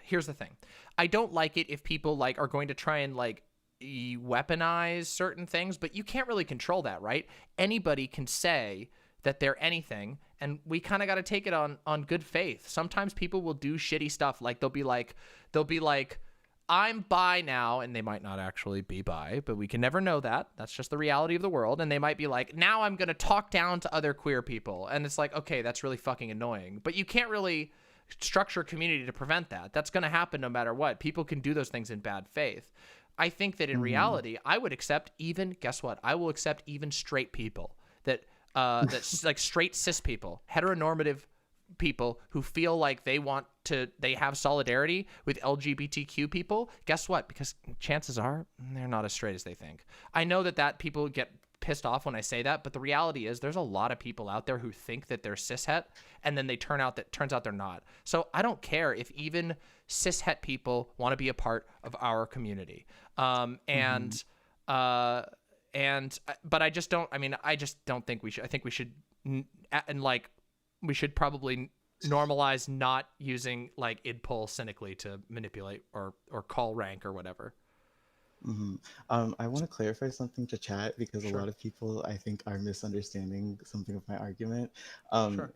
Here's the thing. I don't like it if people like are going to try and like weaponize certain things, but you can't really control that, right? Anybody can say that they're anything, and we kind of got to take it on good faith. Sometimes people will do shitty stuff. Like they'll be like, I'm bi now, and they might not actually be bi, but we can never know that. That's just the reality of the world. And they might be like, now I'm going to talk down to other queer people. And it's like, okay, that's really fucking annoying, but you can't really structure community to prevent that. That's going to happen no matter what. People can do those things in bad faith. I think that in reality, I would accept even, guess what? I will accept even straight people that's like straight cis people, heteronormative people who feel like they have solidarity with LGBTQ people. Guess what? Because chances are they're not as straight as they think. I know that people get pissed off when I say that, but the reality is there's a lot of people out there who think that they're cishet, and then turns out they're not. So I don't care if even cishet people want to be a part of our community. But I just don't. I mean, I just don't think we should. I think we should, and like, we should probably normalize not using like idpol cynically to manipulate or call rank or whatever. I want to clarify something to chat because a lot of people I think are misunderstanding something of my argument.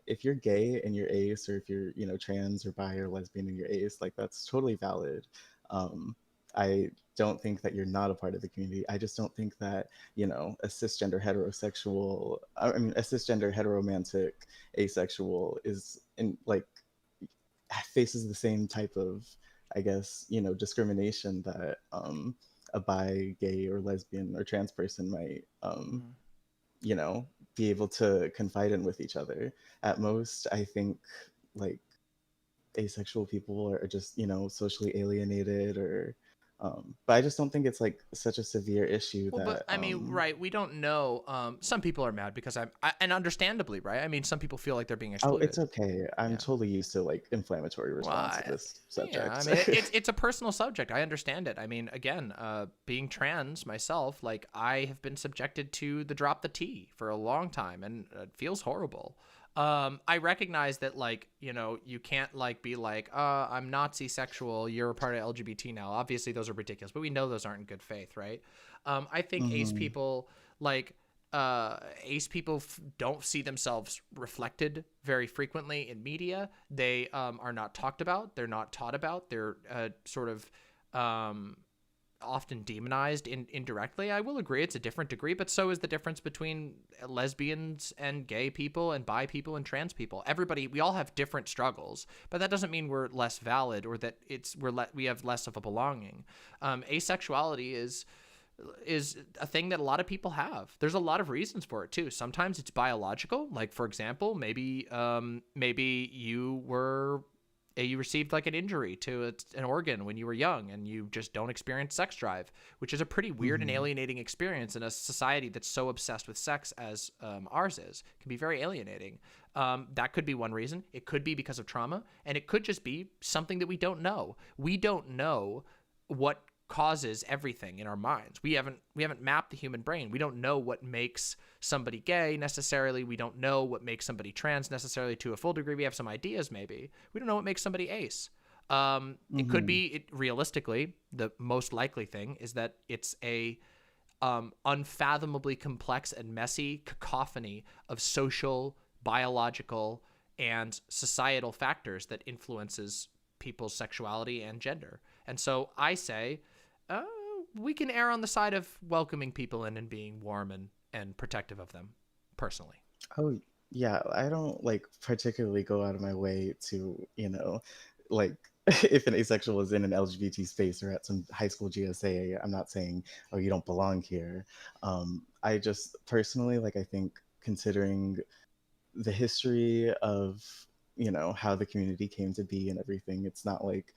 If you're gay and you're ace, or if you're trans or bi or lesbian and you're ace, like that's totally valid. I don't think that you're not a part of the community. I just don't think that a cisgender heteromantic asexual is faces the same type of, I guess, discrimination that a bi, gay, or lesbian or trans person might, be able to confide in with each other. At most, I think like asexual people are just, socially alienated or, but I just don't think it's like such a severe issue. But I mean, right? We don't know. Some people are mad because and understandably, right? I mean, some people feel like they're being excluded. Oh, it's okay. I'm totally used to like inflammatory response to this subject. Yeah, I mean, it's a personal subject. I understand it. I mean, again, being trans myself, like I have been subjected to the drop the T for a long time, and it feels horrible. I recognize that, like, you know, you can't like be like, I'm Nazi sexual, you're a part of LGBT now. Obviously those are ridiculous, but we know those aren't in good faith, right? I think ace people, like, ace people don't see themselves reflected very frequently in media. They are not talked about. They're not taught about. They're sort of often demonized indirectly. I will agree it's a different degree, but so is the difference between lesbians and gay people and bi people and trans people. Everybody, we all have different struggles, but that doesn't mean we're less valid or that we have less of a belonging. Asexuality is a thing that a lot of people have. There's a lot of reasons for it too. Sometimes it's biological. Like, for example, maybe you received like an injury to an organ when you were young and you just don't experience sex drive, which is a pretty weird and alienating experience in a society that's so obsessed with sex as ours is. It can be very alienating. That could be one reason. It could be because of trauma, and it could just be something that we don't know. We don't know what causes everything in our minds. We haven't mapped the human brain. We don't know what makes somebody gay necessarily. We don't know what makes somebody trans necessarily to a full degree. We have some ideas maybe. We don't know what makes somebody ace. It could be, realistically, the most likely thing is that it's a unfathomably complex and messy cacophony of social, biological, and societal factors that influences people's sexuality and gender. And so I say, we can err on the side of welcoming people in and being warm and protective of them, personally. Oh, yeah. I don't like particularly go out of my way to, you know, like if an asexual is in an LGBT space or at some high school GSA, I'm not saying, oh, you don't belong here. I just personally, like, I think considering the history of, you know, how the community came to be and everything, it's not like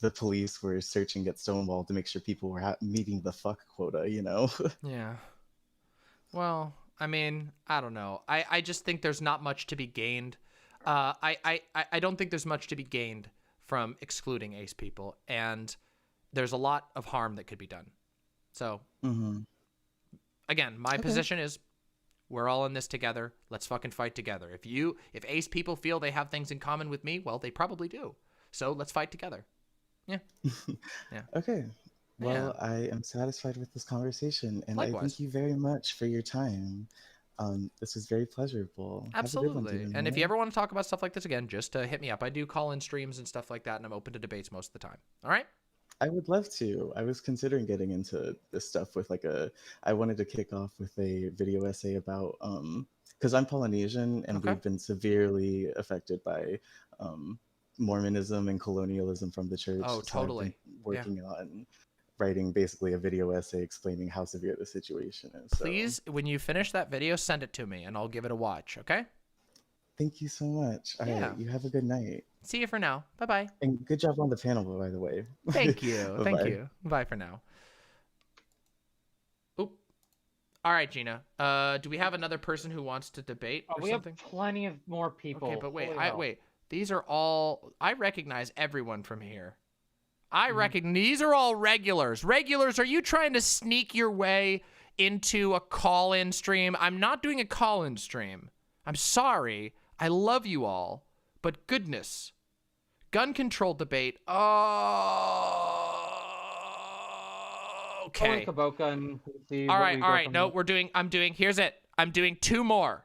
the police were searching at Stonewall to make sure people were meeting the fuck quota, you know? Yeah. Well, I mean, I don't know. I just think there's not much to be gained. I don't think there's much to be gained from excluding ace people, and there's a lot of harm that could be done. So, again, my position is we're all in this together. Let's fucking fight together. If ace people feel they have things in common with me, well, they probably do. So let's fight together. Yeah. Yeah. Okay. Well, I am satisfied with this conversation, and Likewise. I thank you very much for your time. This was very pleasurable. Absolutely. Have a good one, And if you ever want to talk about stuff like this again, just hit me up. I do call-in streams and stuff like that, and I'm open to debates most of the time. All right? I would love to. I was considering getting into this stuff with I wanted to kick off with a video essay about, because I'm Polynesian, and we've been severely affected by Mormonism and colonialism from the church. Oh, totally. So I've been working on writing basically a video essay explaining how severe the situation is. Please, when you finish that video, send it to me, and I'll give it a watch, okay? Thank you so much. All right, you have a good night. See you for now. Bye-bye. And good job on the panel, by the way. Thank you. Thank you. Bye for now. Oop. All right, Gina. Do we have another person who wants to debate or we something? have plenty of more people. Okay, but wait. Holy hell. Wait. These are all... I recognize everyone from here. I reckon these are all regulars. Regulars, are you trying to sneak your way into a call-in stream? I'm not doing a call-in stream. I'm sorry. I love you all. But goodness. Gun control debate. Oh, okay. All right. No, here's it. I'm doing two more.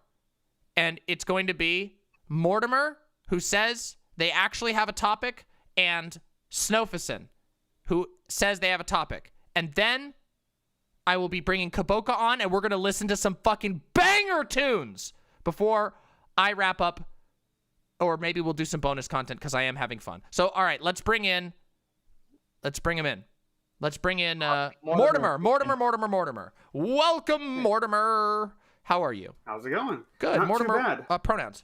And it's going to be Mortimer, who says they actually have a topic, and Snowfison, who says they have a topic. And then I will be bringing Kaboka on, and we're going to listen to some fucking banger tunes before I wrap up. Or maybe we'll do some bonus content because I am having fun. So, all right, let's bring him in. Let's bring in Mortimer. Welcome, Mortimer. How are you? How's it going? Good. Not Mortimer, too bad. Pronouns.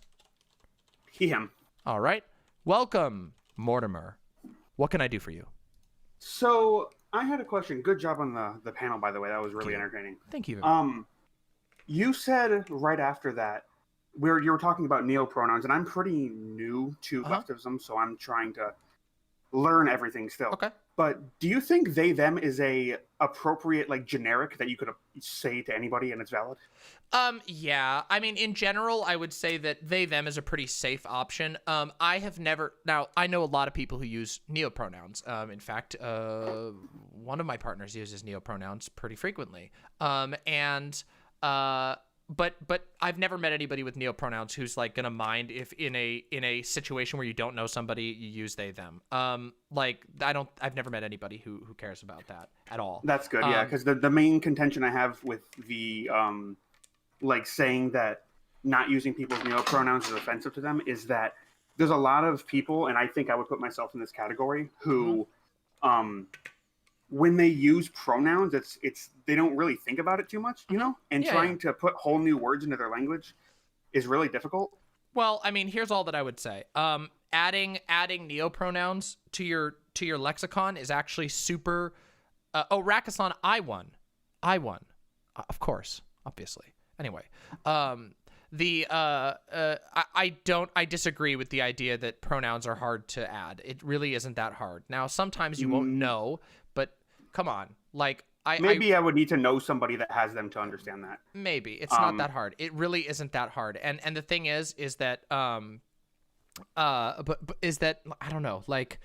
He, him. All right. Welcome, Mortimer. What can I do for you? So I had a question. Good job on the panel, by the way. That was really entertaining. Thank you. You said right after that you were talking about neopronouns, and I'm pretty new to leftism, so I'm trying to learn everything still. Okay. But do you think they them is a appropriate like generic that you could say to anybody and it's valid? Yeah. I mean, in general, I would say that they them is a pretty safe option. I have never now. I know a lot of people who use neopronouns. In fact, one of my partners uses neopronouns pretty frequently. But I've never met anybody with neopronouns who's like gonna mind if in a situation where you don't know somebody, you use they them. I've never met anybody who cares about that at all. That's good, yeah, because the main contention I have with the like saying that not using people's neopronouns is offensive to them is that there's a lot of people, and I think I would put myself in this category, who when they use pronouns, it's they don't really think about it too much, you know? And trying to put whole new words into their language is really difficult. Well, I mean, here's all that I would say. Adding neopronouns to your lexicon is actually super. Rakasan, I won. Of course, obviously. Anyway, I disagree with the idea that pronouns are hard to add. It really isn't that hard. Now, sometimes you won't know, but come on, like I would need to know somebody that has them to understand that. Maybe it's not that hard. It really isn't that hard. And the thing is that is that I don't know, like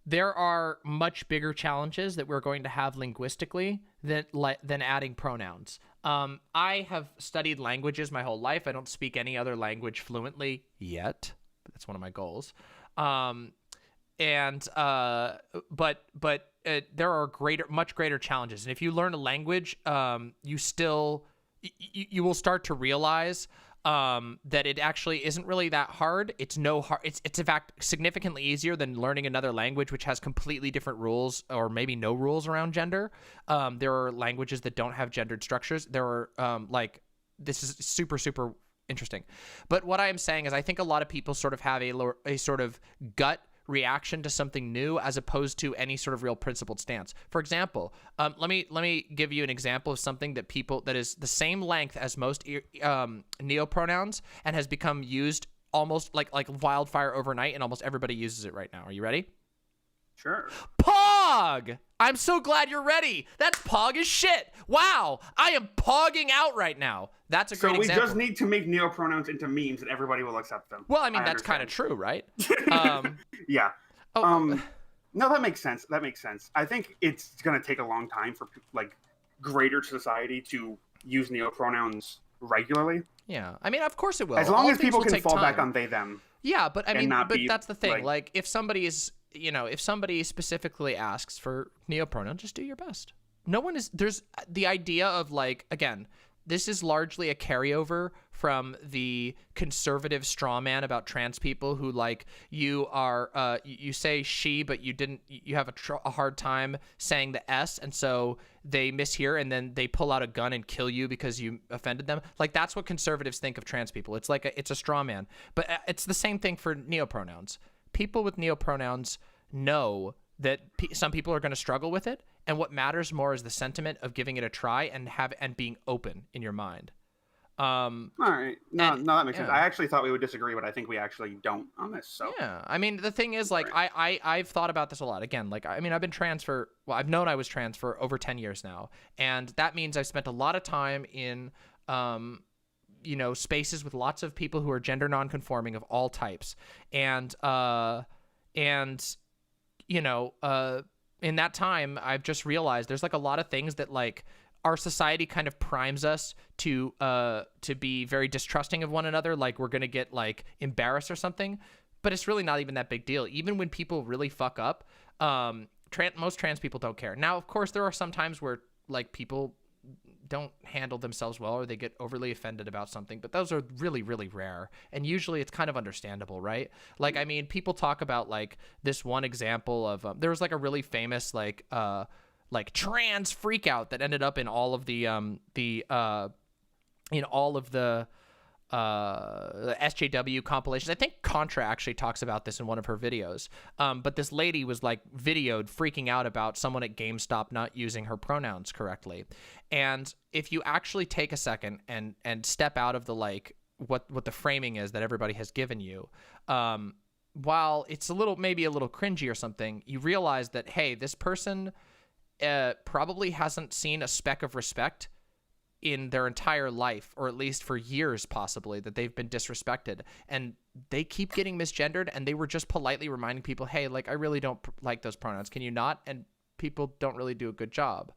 there are much bigger challenges that we're going to have linguistically than adding pronouns. I have studied languages my whole life. I don't speak any other language fluently yet. That's one of my goals. But there are much greater challenges. And if you learn a language, you will start to realize that it actually isn't really that hard. It's in fact significantly easier than learning another language, which has completely different rules or maybe no rules around gender. There are languages that don't have gendered structures. There are this is super, super interesting. But what I am saying is I think a lot of people sort of have a sort of gut reaction to something new as opposed to any sort of real principled stance. For example, let me give you an example of something that is the same length as most neopronouns and has become used almost like wildfire overnight, and almost everybody uses it right now. Are you ready? Sure. Pog! I'm so glad you're ready. That's pog as shit. Wow, I am pogging out right now. That's a great example. So we just need to make neopronouns into memes and everybody will accept them. Well, I mean, that's kind of true, right? Yeah. No, that makes sense. I think it's going to take a long time for like greater society to use neopronouns regularly. Yeah. I mean, of course it will. As long as people can fall back on they, them. Yeah, but I mean, that's the thing. Like if somebody specifically asks for neopronoun, just do your best. There's the idea of like, again, this is largely a carryover from the conservative straw man about trans people who like you say she, but you have a hard time saying the S, and so they mishear and then they pull out a gun and kill you because you offended them. Like that's what conservatives think of trans people. It's like it's a straw man, but it's the same thing for neopronouns. People with neopronouns know that some people are going to struggle with it, and what matters more is the sentiment of giving it a try and being open in your mind. All right, no, that makes sense. I actually thought we would disagree, but I think we actually don't on this. So yeah, I mean, the thing is, like, I've thought about this a lot. Again, like, I mean, I've been trans I've known I was trans for over 10 years now, and that means I've spent a lot of time in spaces with lots of people who are gender nonconforming of all types, and in that time, I've just realized there's like a lot of things that like our society kind of primes us to be very distrusting of one another, like we're gonna get like embarrassed or something, but it's really not even that big deal. Even when people really fuck up, most trans people don't care. Now, of course, there are some times where like people don't handle themselves well or they get overly offended about something, but those are really, really rare. And usually it's kind of understandable, right? Like, I mean, people talk about like this one example of, there was like a really famous, like trans freak out that ended up in all of the SJW compilations. I think Contra actually talks about this in one of her videos. But this lady was like videoed freaking out about someone at GameStop not using her pronouns correctly. And if you actually take a second and step out of the like what the framing is that everybody has given you, while it's maybe a little cringy or something, you realize that, hey, this person probably hasn't seen a speck of respect in their entire life, or at least for years possibly, that they've been disrespected, and they keep getting misgendered, and they were just politely reminding people, hey, like, I really don't like those pronouns, can you not? And people don't really do a good job.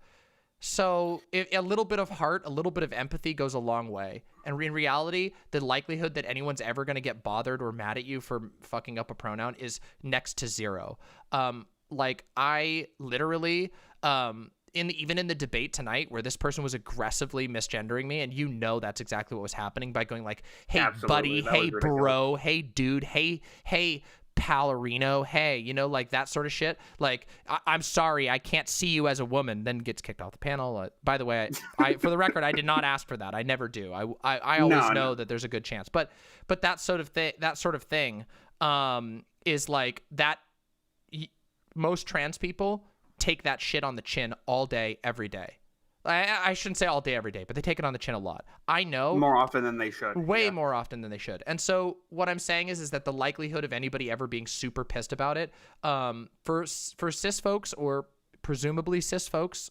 So a little bit of heart, a little bit of empathy goes a long way. And in reality, the likelihood that anyone's ever going to get bothered or mad at you for fucking up a pronoun is next to zero. Like, I literally, even in the debate tonight where this person was aggressively misgendering me, and you know that's exactly what was happening by going like, hey, Absolutely. buddy, hey, bro, hey, dude, hey, Palerino, hey, you know, like that sort of shit. Like, I'm sorry, I can't see you as a woman, then gets kicked off the panel. By the way, I for the record, I did not ask for that. I never do. I always know that there's a good chance. But that sort of thing is like that. Most trans people take that shit on the chin all day, every day. I shouldn't say all day, every day, but they take it on the chin a lot. I know. More often than they should. Way more often than they should. And so what I'm saying is that the likelihood of anybody ever being super pissed about it, for cis folks or presumably cis folks,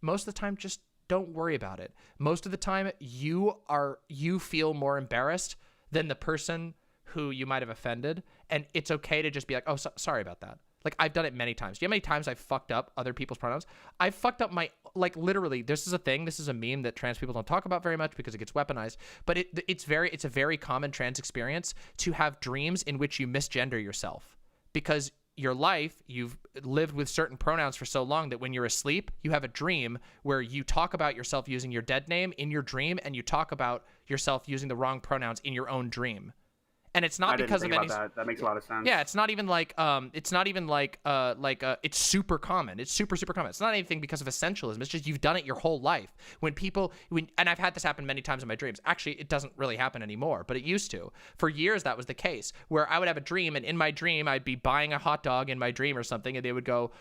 most of the time just don't worry about it. Most of the time you feel more embarrassed than the person who you might have offended, and it's okay to just be like, oh, sorry about that. Like, I've done it many times. Do you know how many times I've fucked up other people's pronouns? I've fucked up like, literally, this is a meme that trans people don't talk about very much because it gets weaponized, but it's a very common trans experience to have dreams in which you misgender yourself. Because your life, you've lived with certain pronouns for so long that when you're asleep, you have a dream where you talk about yourself using your dead name in your dream, and you talk about yourself using the wrong pronouns in your own dream. And it's not because of any. That makes a lot of sense. Yeah, it's not even like it's super common. It's super common. It's not anything because of essentialism. It's just you've done it your whole life. And I've had this happen many times in my dreams. Actually, it doesn't really happen anymore, but it used to. For years, that was the case, where I would have a dream, and in my dream, I'd be buying a hot dog in my dream or something, and they would go,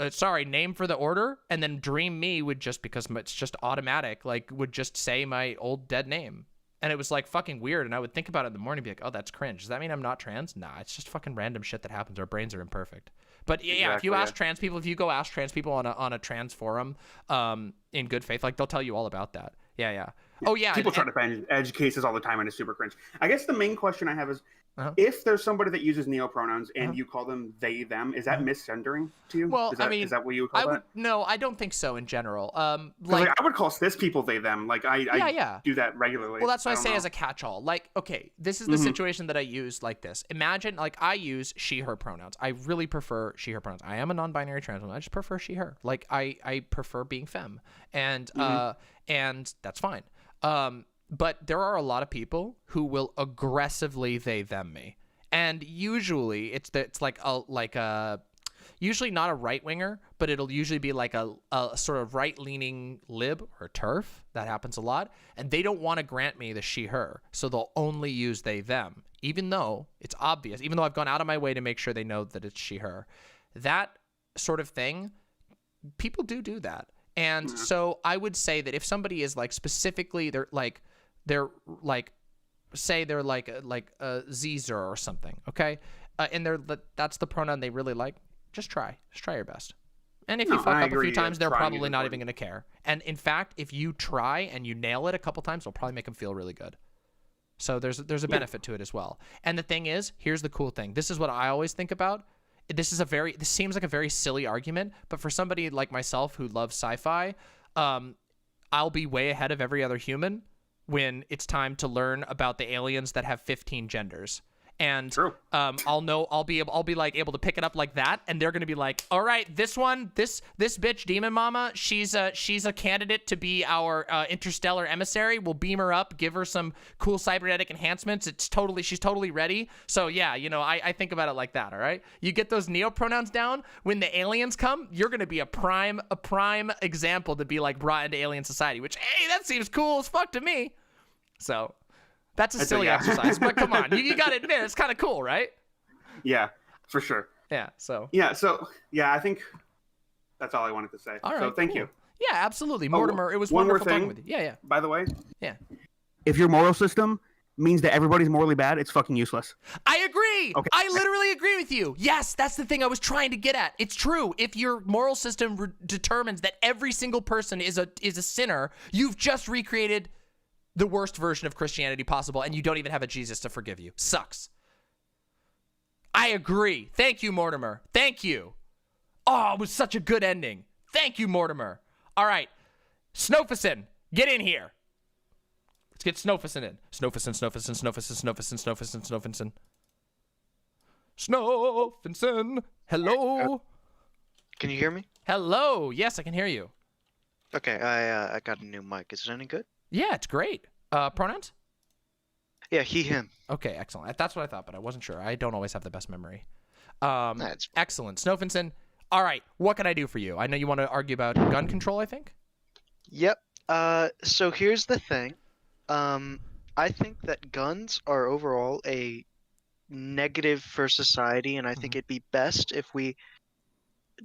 sorry, name for the order, and then dream me would just, because it's just automatic, like, would just say my old dead name. And it was like fucking weird, and I would think about it in the morning and be like, oh, that's cringe. Does that mean I'm not trans? Nah, it's just fucking random shit that happens. Our brains are imperfect. But yeah, Exactly, if you ask trans people, if you go ask trans people on a trans forum in good faith, like, they'll tell you all about that. Yeah. Oh, yeah. People try to find edge cases all the time, and it's super cringe. I guess the main question I have is, if there's somebody that uses neopronouns and you call them they, them, is that misgendering to you? Well, is that what you would call that? No, I don't think so in general. Like, I would call cis people they, them. Like, I do that regularly. Well, that's what I say as a catch-all. Like, okay, this is the situation that I use like this. Imagine, like, I use she, her pronouns. I really prefer she, her pronouns. I am a non-binary trans woman. I just prefer she, her. Like, I prefer being femme. And that's fine. But there are a lot of people who will aggressively they, them me. And usually it's usually not a right winger, but it'll usually be like a sort of right leaning lib or TERF. That happens a lot. And they don't want to grant me the she, her. So they'll only use they, them, even though it's obvious, even though I've gone out of my way to make sure they know that it's she, her. That sort of thing, people do that. And so I would say that if somebody is like specifically, they're like say they're like a Zer or something, okay, and that's the pronoun they really like, just try your best. And if you fuck up a few times, they're probably not even going to care. And in fact, if you try and you nail it a couple times, it'll probably make them feel really good. So there's a benefit to it as well. And the thing is, here's the cool thing. This is what I always think about. This seems like a very silly argument, but for somebody like myself who loves sci-fi, I'll be way ahead of every other human when it's time to learn about the aliens that have 15 genders. And I'll be able to pick it up like that, and they're gonna be like, all right, this bitch Demon Mama, she's a candidate to be our interstellar emissary. We'll beam her up, give her some cool cybernetic enhancements. She's totally ready. So yeah, I think about it like that. All right, you get those neopronouns down. When the aliens come, you're gonna be a prime example to be like brought into alien society. Which, hey, that seems cool as fuck to me. So. That's a silly exercise, but come on, you got to admit it's kind of cool, right? Yeah, for sure. Yeah. So I think that's all I wanted to say. All right. So thank you. Yeah, absolutely, Mortimer. It was wonderful talking with you. Yeah. By the way. Yeah. If your moral system means that everybody's morally bad, it's fucking useless. I agree. agree. Okay. I literally agree with you. Yes, that's the thing I was trying to get at. It's true. If your moral system determines that every single person is a sinner, you've just recreated the worst version of Christianity possible, and you don't even have a Jesus to forgive you. Sucks. I agree. Thank you, Mortimer. Thank you. Oh, it was such a good ending. Thank you, Mortimer. All right. Snowfison, get in here. Let's get Snowfison in. Snowfison. Snowfison. Hello. Can you hear me? Hello. Yes, I can hear you. Okay, I got a new mic. Is it any good? Yeah, it's great. Pronouns? Yeah, he, him. Okay, excellent. That's what I thought, but I wasn't sure. I don't always have the best memory. Excellent. Snowfinson. All right, what can I do for you? I know you want to argue about gun control, I think? Yep. So here's the thing. I think that guns are overall a negative for society, and I think it'd be best if we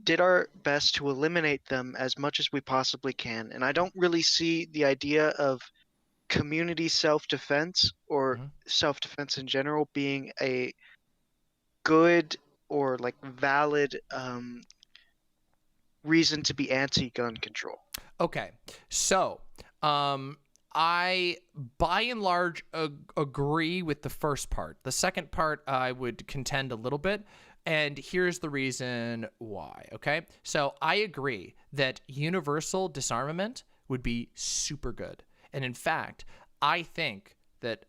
did our best to eliminate them as much as we possibly can. And I don't really see the idea of community self-defense or self-defense in general being a good or like valid reason to be anti-gun control. Okay, so I by and large agree with the first part. The second part I would contend a little bit, and here's the reason why. Okay, so I agree that universal disarmament would be super good. And in fact, I think that,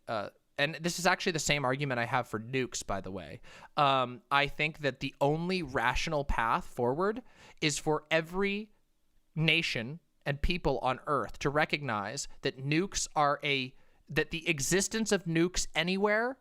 and this is actually the same argument I have for nukes, by the way. I think that the only rational path forward is for every nation and people on Earth to recognize that that the existence of nukes anywhere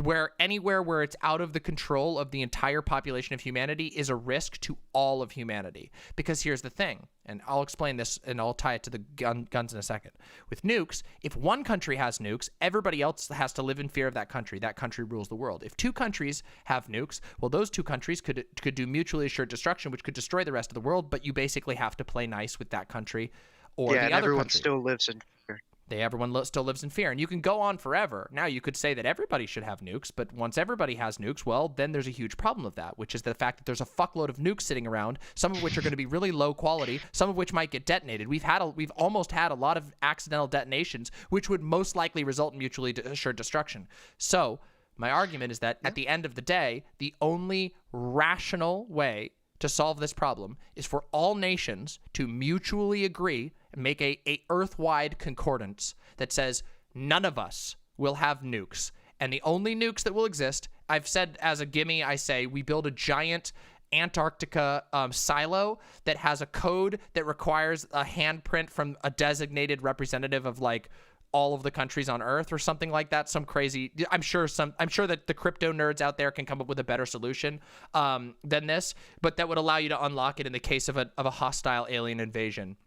where it's out of the control of the entire population of humanity is a risk to all of humanity. Because here's the thing, and I'll explain this and I'll tie it to the guns in a second. With nukes, if one country has nukes, everybody else has to live in fear of that country. That country rules the world. If two countries have nukes, well, those two countries could do mutually assured destruction, which could destroy the rest of the world, but you basically have to play nice with that country or the other country. Yeah, and everyone still lives in fear. Everyone still lives in fear, and you can go on forever. Now, you could say that everybody should have nukes, but once everybody has nukes, well, then there's a huge problem of that, which is the fact that there's a fuckload of nukes sitting around, some of which are going to be really low quality, some of which might get detonated. We've almost had a lot of accidental detonations, which would most likely result in mutually assured destruction. So, my argument is that at the end of the day, the only rational way to solve this problem is for all nations to mutually agree and make a Earth-wide concordance that says none of us will have nukes. And the only nukes that will exist, I've said as a gimme, I say we build a giant Antarctica silo that has a code that requires a handprint from a designated representative of like all of the countries on Earth or something like that. Some crazy, I'm sure that the crypto nerds out there can come up with a better solution than this, but that would allow you to unlock it in the case of a hostile alien invasion.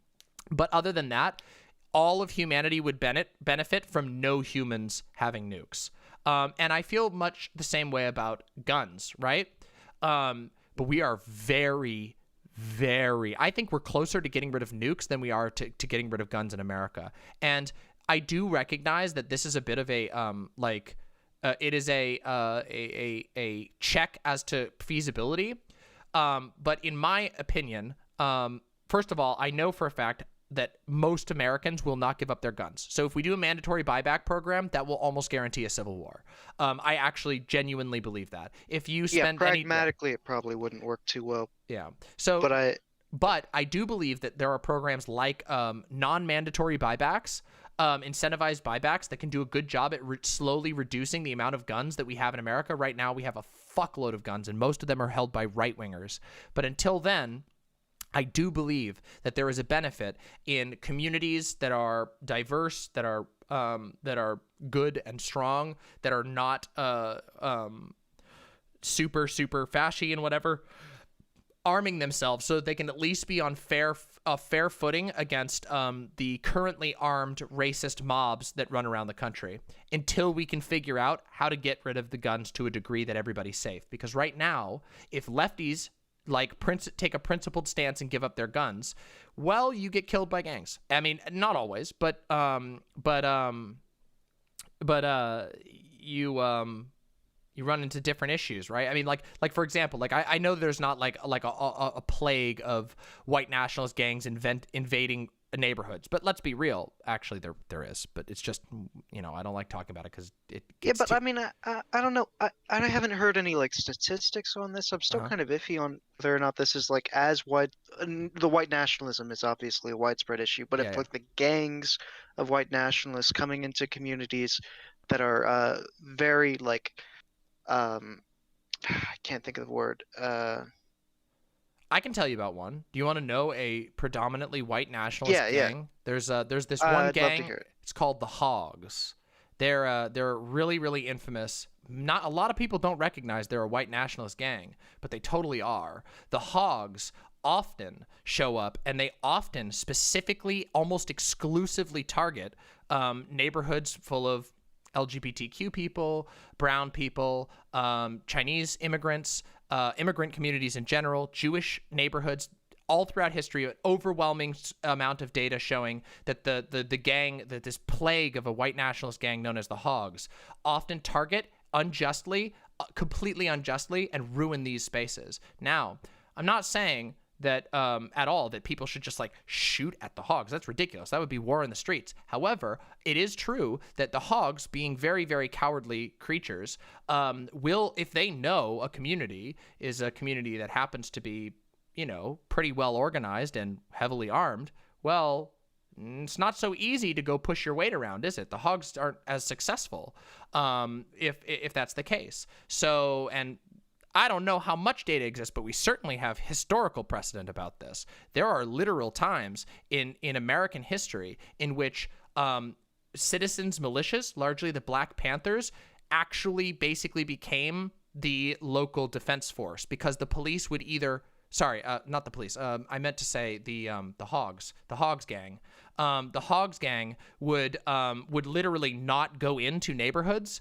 But other than that, all of humanity would benefit from no humans having nukes. And I feel much the same way about guns, right? But we are very, I think we're closer to getting rid of nukes than we are to getting rid of guns in America. And I do recognize that this is a bit of a it is a check as to feasibility. But in my opinion, first of all, I know for a fact that most Americans will not give up their guns. So if we do a mandatory buyback program, that will almost guarantee a civil war. I actually genuinely believe that. If you spend pragmatically, it probably wouldn't work too well. Yeah. So, but I do believe that there are programs like non-mandatory buybacks, incentivized buybacks that can do a good job at slowly reducing the amount of guns that we have in America. Right now, we have a fuckload of guns, and most of them are held by right-wingers. But until then, I do believe that there is a benefit in communities that are diverse, that are good and strong, that are not super fashy and whatever, arming themselves so that they can at least be on fair footing against the currently armed racist mobs that run around the country until we can figure out how to get rid of the guns to a degree that everybody's safe. Because right now, if lefties take a principled stance and give up their guns, well, you get killed by gangs. I mean, not always, but you run into different issues, right? I mean, like for example, like I know there's not like a plague of white nationalist gangs invading neighborhoods, but let's be real. Actually, there is, but it's just, you know, I don't like talking about it because it. Yeah, but I mean, I don't know. I haven't heard any like statistics on this. I'm still kind of iffy on whether or not this is like as wide. The white nationalism is obviously a widespread issue, but if like the gangs of white nationalists coming into communities that are very like, I can't think of the word. I can tell you about one. Do you want to know a predominantly white nationalist gang? Yeah. There's this one I'd love to gang. hear it. It's called the Hogs. They're really, really infamous. Not a lot of people don't recognize they're a white nationalist gang, but they totally are. The Hogs often show up, and they often specifically, almost exclusively target neighborhoods full of LGBTQ people, brown people, Chinese immigrants, immigrant communities in general, Jewish neighborhoods. All throughout history, an overwhelming amount of data showing that the gang, that this plague of a white nationalist gang known as the Hogs, often target unjustly, completely unjustly, and ruin these spaces. Now, I'm not saying that at all that people should just like shoot at the Hogs. That's ridiculous. That would be war in the streets. However, it is true that the Hogs, being very, very cowardly creatures, will, if they know a community is a community that happens to be, you know, pretty well organized and heavily armed, well, it's not so easy to go push your weight around, is it? The Hogs aren't as successful if that's the case. So, and I don't know how much data exists, but we certainly have historical precedent about this. There are literal times in American history in which citizens' militias, largely the Black Panthers, actually basically became the local defense force because the police would either... Sorry, not the police. I meant to say the Hogs gang. The Hogs gang would literally not go into neighborhoods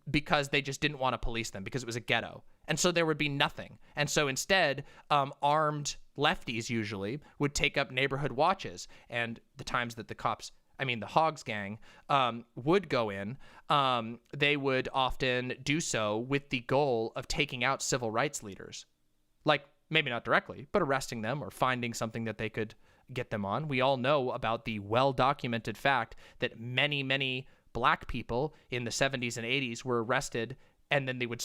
because they just didn't want to police them because it was a ghetto. And so there would be nothing. And so instead, armed lefties usually would take up neighborhood watches. And the times that the Hogs gang would go in, they would often do so with the goal of taking out civil rights leaders. Like, maybe not directly, but arresting them or finding something that they could get them on. We all know about the well-documented fact that many, many Black people in the 70s and 80s were arrested, and then they would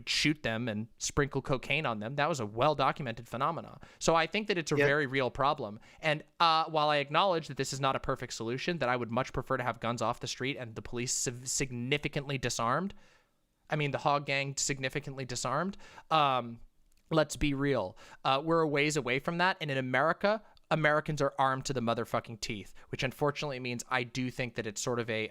shoot them and sprinkle cocaine on them. That was a well-documented phenomenon. So I think that it's a very real problem. And while I acknowledge that this is not a perfect solution, that I would much prefer to have guns off the street and the police significantly disarmed. I mean, the Hog gang significantly disarmed. Let's be real. We're a ways away from that. And in America, Americans are armed to the motherfucking teeth, which unfortunately means I do think that it's sort of a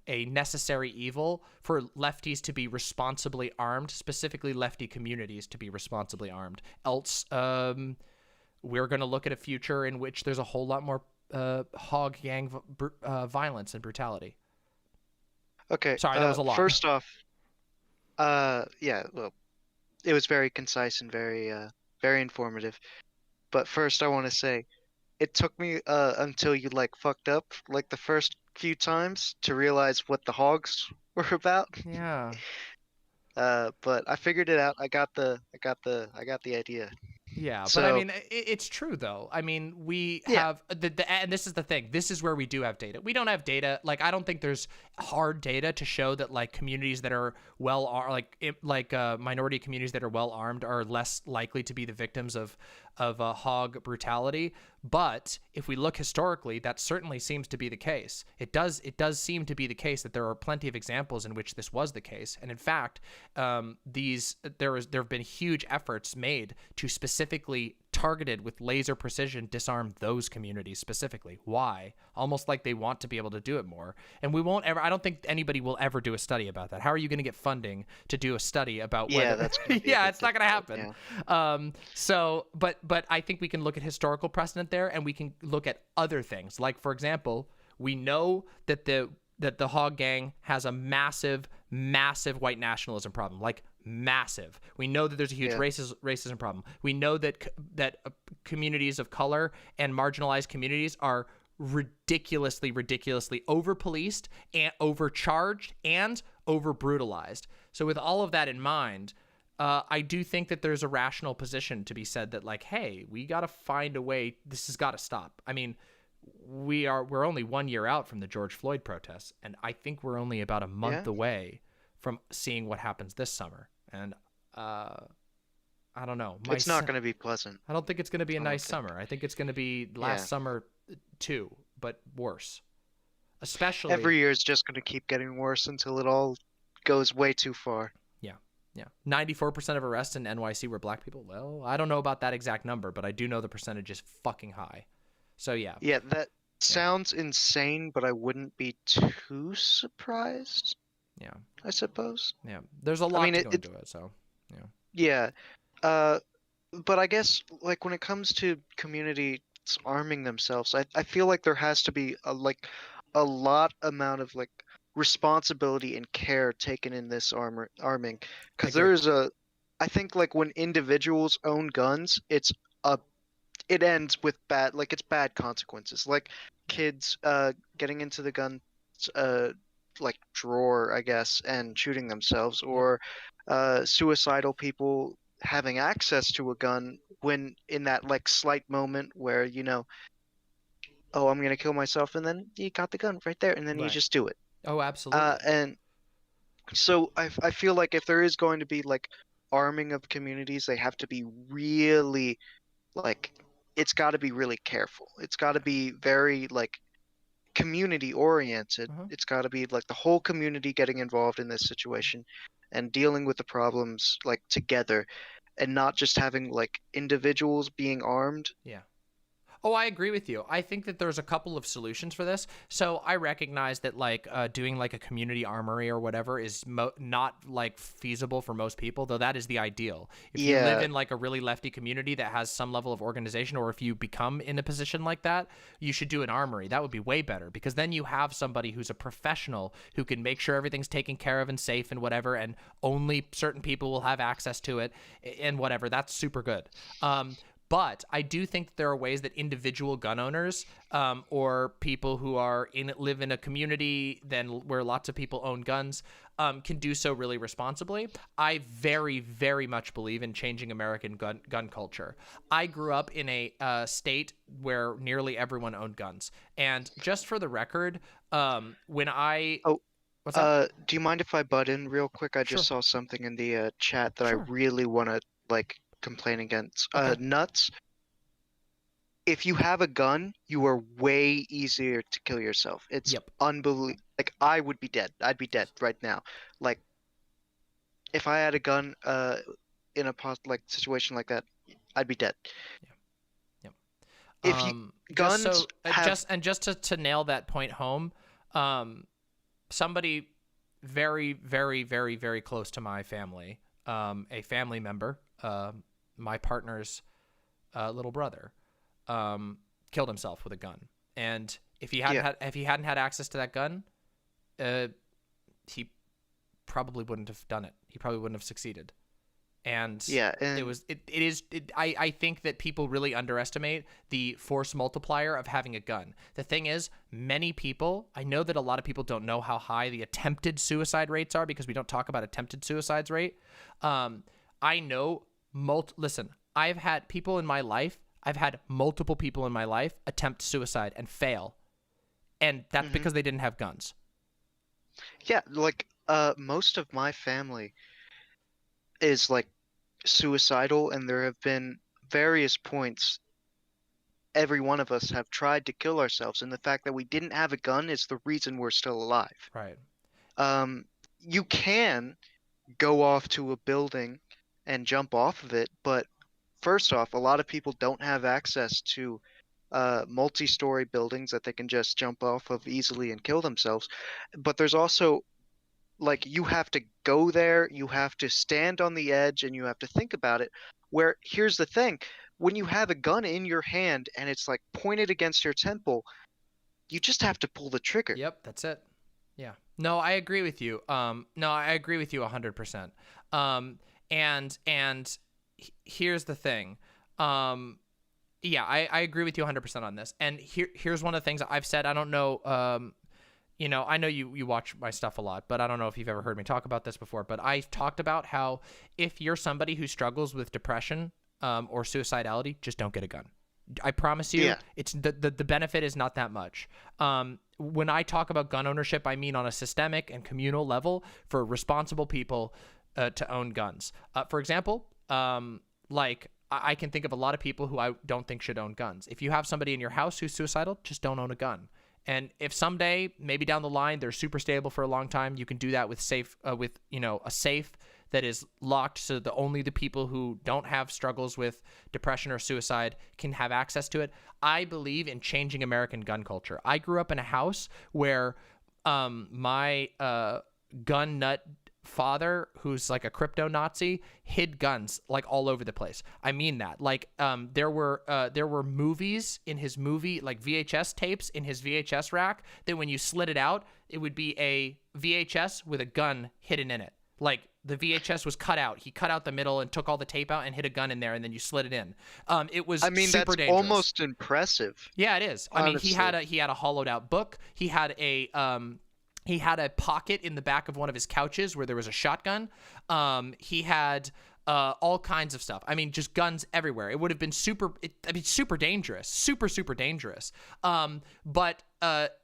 necessary evil for lefties to be responsibly armed, specifically lefty communities to be responsibly armed. Else, we're going to look at a future in which there's a whole lot more hog gang violence and brutality. Okay. Sorry, that was a lot. First off, well, it was very concise and very informative. But first, I want to say, it took me until you like fucked up like the first few times to realize what the Hogs were about. Yeah. But I figured it out. I got the idea. Yeah, so, but I mean, it's true though. I mean, we have and this is the thing. This is where we do have data. We don't have data. Like, I don't think there's hard data to show that like communities that are minority communities that are well armed are less likely to be the victims of hog brutality. But if we look historically, that certainly seems to be the case. It does seem to be the case that there are plenty of examples in which this was the case. And in fact, there have been huge efforts made to specifically targeted with laser precision disarm those communities specifically. Why? Almost like they want to be able to do it more. And we won't ever, I don't think anybody will ever do a study about that. How are you going to get funding to do a study about whether... that's yeah, it's not going to happen. Yeah. But I think we can look at historical precedent there, and we can look at other things. Like, for example, we know that the Hog gang has a massive white nationalism problem. Like, massive. We know that there's a huge racism problem. We know that communities of color and marginalized communities are ridiculously over-policed and overcharged and over brutalized. So with all of that in mind, I do think that there's a rational position to be said that, like, hey, we got to find a way. This has got to stop. I mean, we're only 1 year out from the George Floyd protests, and I think we're only about a month away from seeing what happens this summer. And I don't know. It's not going to be pleasant. I don't think it's going to be a nice summer. I think it's going to be last summer too, but worse. Especially every year is just going to keep getting worse until it all goes way too far. Yeah. 94% of arrests in NYC were black people. Well, I don't know about that exact number, but I do know the percentage is fucking high. So yeah. Yeah, that sounds insane, but I wouldn't be too surprised. Yeah. I suppose. Yeah. There's a lot to go into it, so yeah. Yeah. But I guess, like, when it comes to communities arming themselves, I feel like there has to be a lot amount of like responsibility and care taken in this arming, because I think like when individuals own guns, it ends with bad consequences, like kids getting into the gun like drawer, I guess, and shooting themselves, or suicidal people having access to a gun when in that like slight moment where, you know, oh, I'm gonna kill myself, and then you got the gun right there, and then you just do it. Oh, absolutely. And so I feel like if there is going to be like arming of communities, they have to be really like, it's got to be really careful. It's got to be very like community oriented. It's got to be like the whole community getting involved in this situation and dealing with the problems like together, and not just having like individuals being armed. Yeah. Oh, I agree with you. I think that there's a couple of solutions for this. So I recognize that like doing like a community armory or whatever is not like feasible for most people, though that is the ideal. If you live in like a really lefty community that has some level of organization, or if you become in a position like that, you should do an armory. That would be way better, because then you have somebody who's a professional who can make sure everything's taken care of and safe and whatever, and only certain people will have access to it and whatever. That's super good. But I do think that there are ways that individual gun owners or people who live in a community where lots of people own guns can do so really responsibly. I very, very much believe in changing American gun culture. I grew up in a state where nearly everyone owned guns. And just for the record, when I... What's that? Do you mind if I butt in real quick? I just saw something in the chat that I really want to like complain against. Nuts. If you have a gun, you are way easier to kill yourself. It's unbelievable. Like, I would be dead. I'd be dead right now. Like, if I had a gun in a situation like that, I'd be dead. If you guns just to nail that point home, somebody very, very, very, very close to my family, a family member, my partner's little brother, killed himself with a gun. And if he hadn't had access to that gun, he probably wouldn't have done it. He probably wouldn't have succeeded. And I think that people really underestimate the force multiplier of having a gun. The thing is, many people, I know that a lot of people don't know how high the attempted suicide rates are, because we don't talk about attempted suicides rate. I know, listen, I've had people in my life, I've had multiple people in my life attempt suicide and fail. And that's because they didn't have guns. Yeah, like, most of my family is like suicidal, and there have been various points every one of us have tried to kill ourselves, and the fact that we didn't have a gun is the reason we're still alive. Right. You can go off to a building and jump off of it, but first off, a lot of people don't have access to multi-story buildings that they can just jump off of easily and kill themselves. But there's also, like, you have to go there, you have to stand on the edge, and you have to think about it. Where, here's the thing, when you have a gun in your hand and it's like pointed against your temple, you just have to pull the trigger. Yep, that's it. Yeah. No, I agree with you. I agree with you 100%. And here's the thing. Yeah, I agree with you 100% on this. And here's one of the things I've said. I don't know, you know, I know you watch my stuff a lot, but I don't know if you've ever heard me talk about this before, but I've talked about how if you're somebody who struggles with depression or suicidality, just don't get a gun. I promise you, it's the benefit is not that much. When I talk about gun ownership, I mean on a systemic and communal level for responsible people to own guns. For example, like I can think of a lot of people who I don't think should own guns. If you have somebody in your house who's suicidal, just don't own a gun. And if someday, maybe down the line, they're super stable for a long time, you can do that with a safe that is locked so that only the people who don't have struggles with depression or suicide can have access to it. I believe in changing American gun culture. I grew up in a house where my gun nut father, who's like a crypto Nazi, hid guns like all over the place. I mean that. Like there were movies in his movie, like VHS tapes in his VHS rack that when you slid it out, it would be a VHS with a gun hidden in it. Like the VHS was cut out. He cut out the middle and took all the tape out and hid a gun in there, and then you slid it in. It was super that's dangerous. Almost impressive. Yeah, it is. Honestly. I mean, he had a hollowed out book. He had a pocket in the back of one of his couches where there was a shotgun. He had all kinds of stuff. I mean, just guns everywhere. It would have been super dangerous, super dangerous. But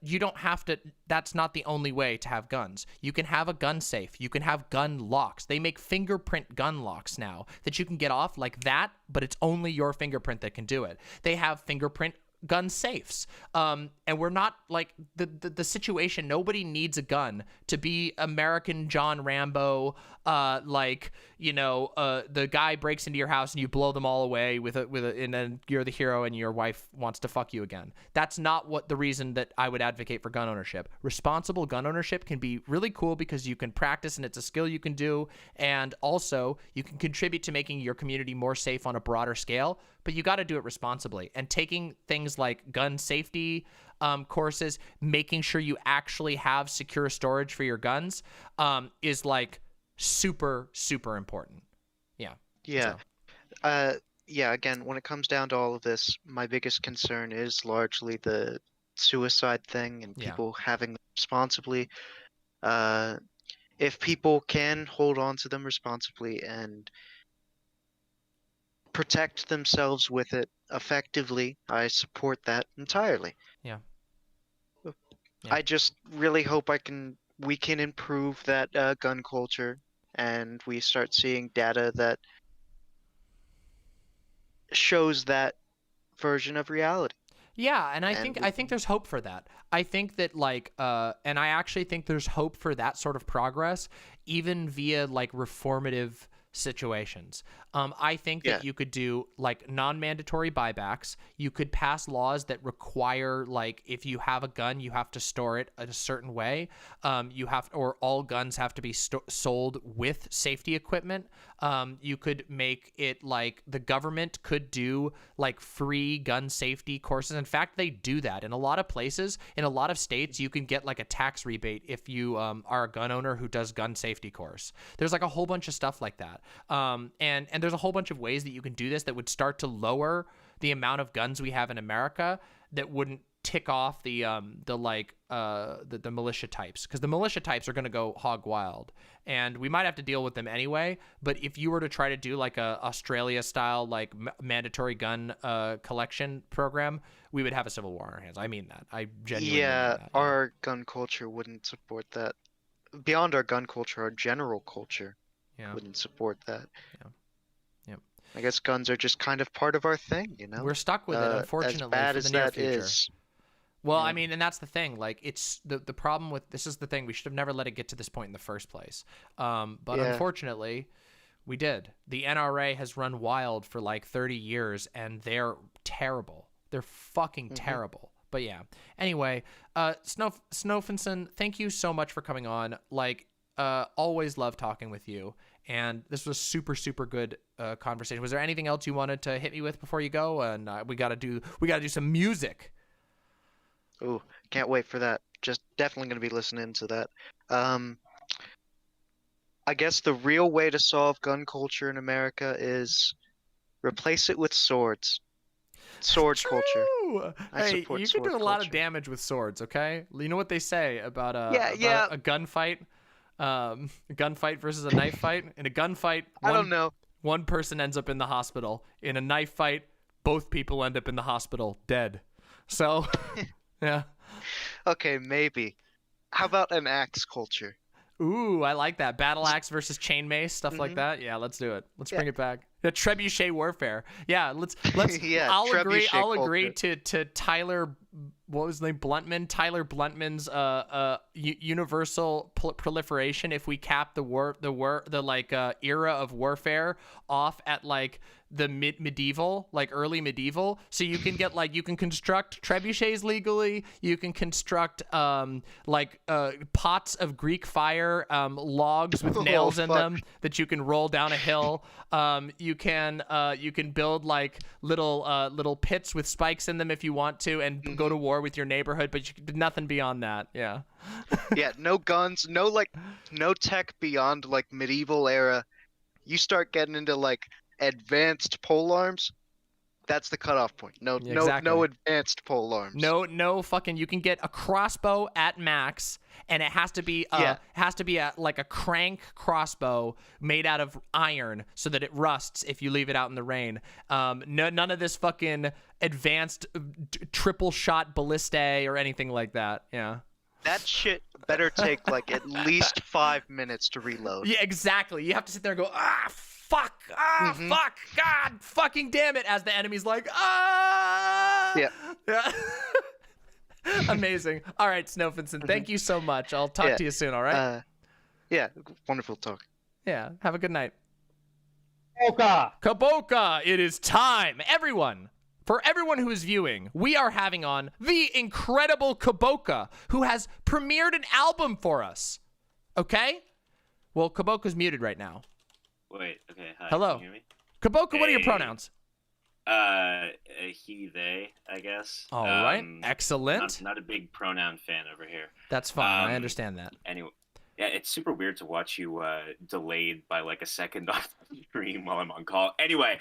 you don't have to. That's not the only way to have guns. You can have a gun safe. You can have gun locks. They make fingerprint gun locks now that you can get off like that, but it's only your fingerprint that can do it. They have fingerprint gun safes, and we're not like the situation. Nobody needs a gun to be American John Rambo. Like, you know, the guy breaks into your house and you blow them all away and then you're the hero and your wife wants to fuck you again. That's not what the reason that I would advocate for gun ownership. Responsible gun ownership can be really cool because you can practice and it's a skill you can do, and also you can contribute to making your community more safe on a broader scale. But you got to do it responsibly, and taking things like gun safety courses, making sure you actually have secure storage for your guns is like super important. Yeah. Again, when it comes down to all of this, my biggest concern is largely the suicide thing and people having them responsibly. If people can hold on to them responsibly and protect themselves with it effectively, I support that entirely. Yeah. I just really hope we can improve that gun culture, and we start seeing data that shows that version of reality. Yeah, and I think there's hope for that. I think that and I actually think there's hope for that sort of progress, even via like reformative situations. I think that you could do like non-mandatory buybacks. You could pass laws that require, like, if you have a gun, you have to store it a certain way. Or all guns have to be sold with safety equipment. You could make it like the government could do like free gun safety courses. In fact, they do that in a lot of places. In a lot of states, you can get like a tax rebate if you are a gun owner who does gun safety course. There's like a whole bunch of stuff like that. And there's a whole bunch of ways that you can do this that would start to lower the amount of guns we have in America, that wouldn't tick off the militia types, because the militia types are going to go hog wild, and we might have to deal with them anyway. But if you were to try to do like a Australia style like mandatory gun collection program, we would have a civil war on our hands. I mean that. I genuinely mean that. Our gun culture wouldn't support that. Beyond our gun culture, our general culture wouldn't support that. I guess guns are just kind of part of our thing, you know? We're stuck with it, unfortunately, as bad for as the near that future. is. Well, I mean, and that's the thing. Like, it's the problem with this is the thing. We should have never let it get to this point in the first place. But unfortunately, we did. The NRA has run wild for like 30 years, and they're terrible. They're fucking terrible. But yeah. Anyway, Snowfinson, thank you so much for coming on. Like, always love talking with you. And this was super good conversation. Was there anything else you wanted to hit me with before you go? And we gotta do some music. Ooh, can't wait for that. Just definitely gonna be listening to that. I guess the real way to solve gun culture in America is replace it with swords. sword culture. Hey, you can do a lot of damage with swords, okay? You know what they say about a gunfight? A gunfight versus a knife fight? In a gunfight, I don't know. One person ends up in the hospital. In a knife fight, both people end up in the hospital dead. So, yeah. Okay, maybe. How about an axe culture? Ooh, I like that. Battle axe versus chain mace, stuff like that. Yeah, let's do it. Let's bring it back. The trebuchet warfare. Yeah, let's. Yeah, I'll agree culture. to Tyler. What was the name? Bluntman. Tyler Bluntman's universal proliferation. If we cap the era of warfare off at like the medieval, like early medieval, so you can get you can construct trebuchets legally. You can construct pots of Greek fire, logs with nails in them that you can roll down a hill. You can build like little pits with spikes in them if you want to, and go to war with your neighborhood, but nothing beyond that. Yeah. Yeah, no guns, no tech beyond like medieval era. You start getting into like advanced pole arms, that's the cutoff point. No advanced pole arms. No fucking. You can get a crossbow at max, and it has to be like a crank crossbow made out of iron so that it rusts if you leave it out in the rain. None of this fucking advanced triple shot ballistae or anything like that. Yeah. That shit better take like at least 5 minutes to reload. Yeah, exactly. You have to sit there and go, fuck, fuck, God, fucking damn it, as the enemy's like, Yeah. Amazing. All right, Snowfinson, thank you so much. I'll talk to you soon, all right? Yeah, wonderful talk. Yeah, have a good night. Kaboka! It is time. For everyone who is viewing, we are having on the incredible Kaboka, who has premiered an album for us. Okay? Well, Kaboka's muted right now. Wait, okay, hi. Hello. Can you hear me? Kaboka, what are your pronouns? He, they, I guess. All right, excellent. Not a big pronoun fan over here. That's fine, I understand that. Anyway, yeah, it's super weird to watch you delayed by like a second on the stream while I'm on call. Anyway,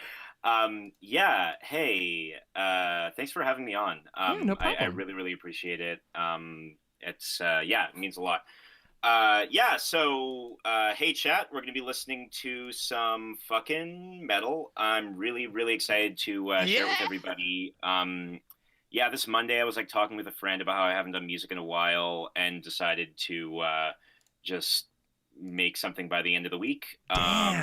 yeah, hey, thanks for having me on. No problem. I really, really appreciate it. It's, it means a lot. So, hey chat, we're going to be listening to some fucking metal. I'm really, really excited to share it with everybody. This Monday I was like talking with a friend about how I haven't done music in a while and decided to just make something by the end of the week.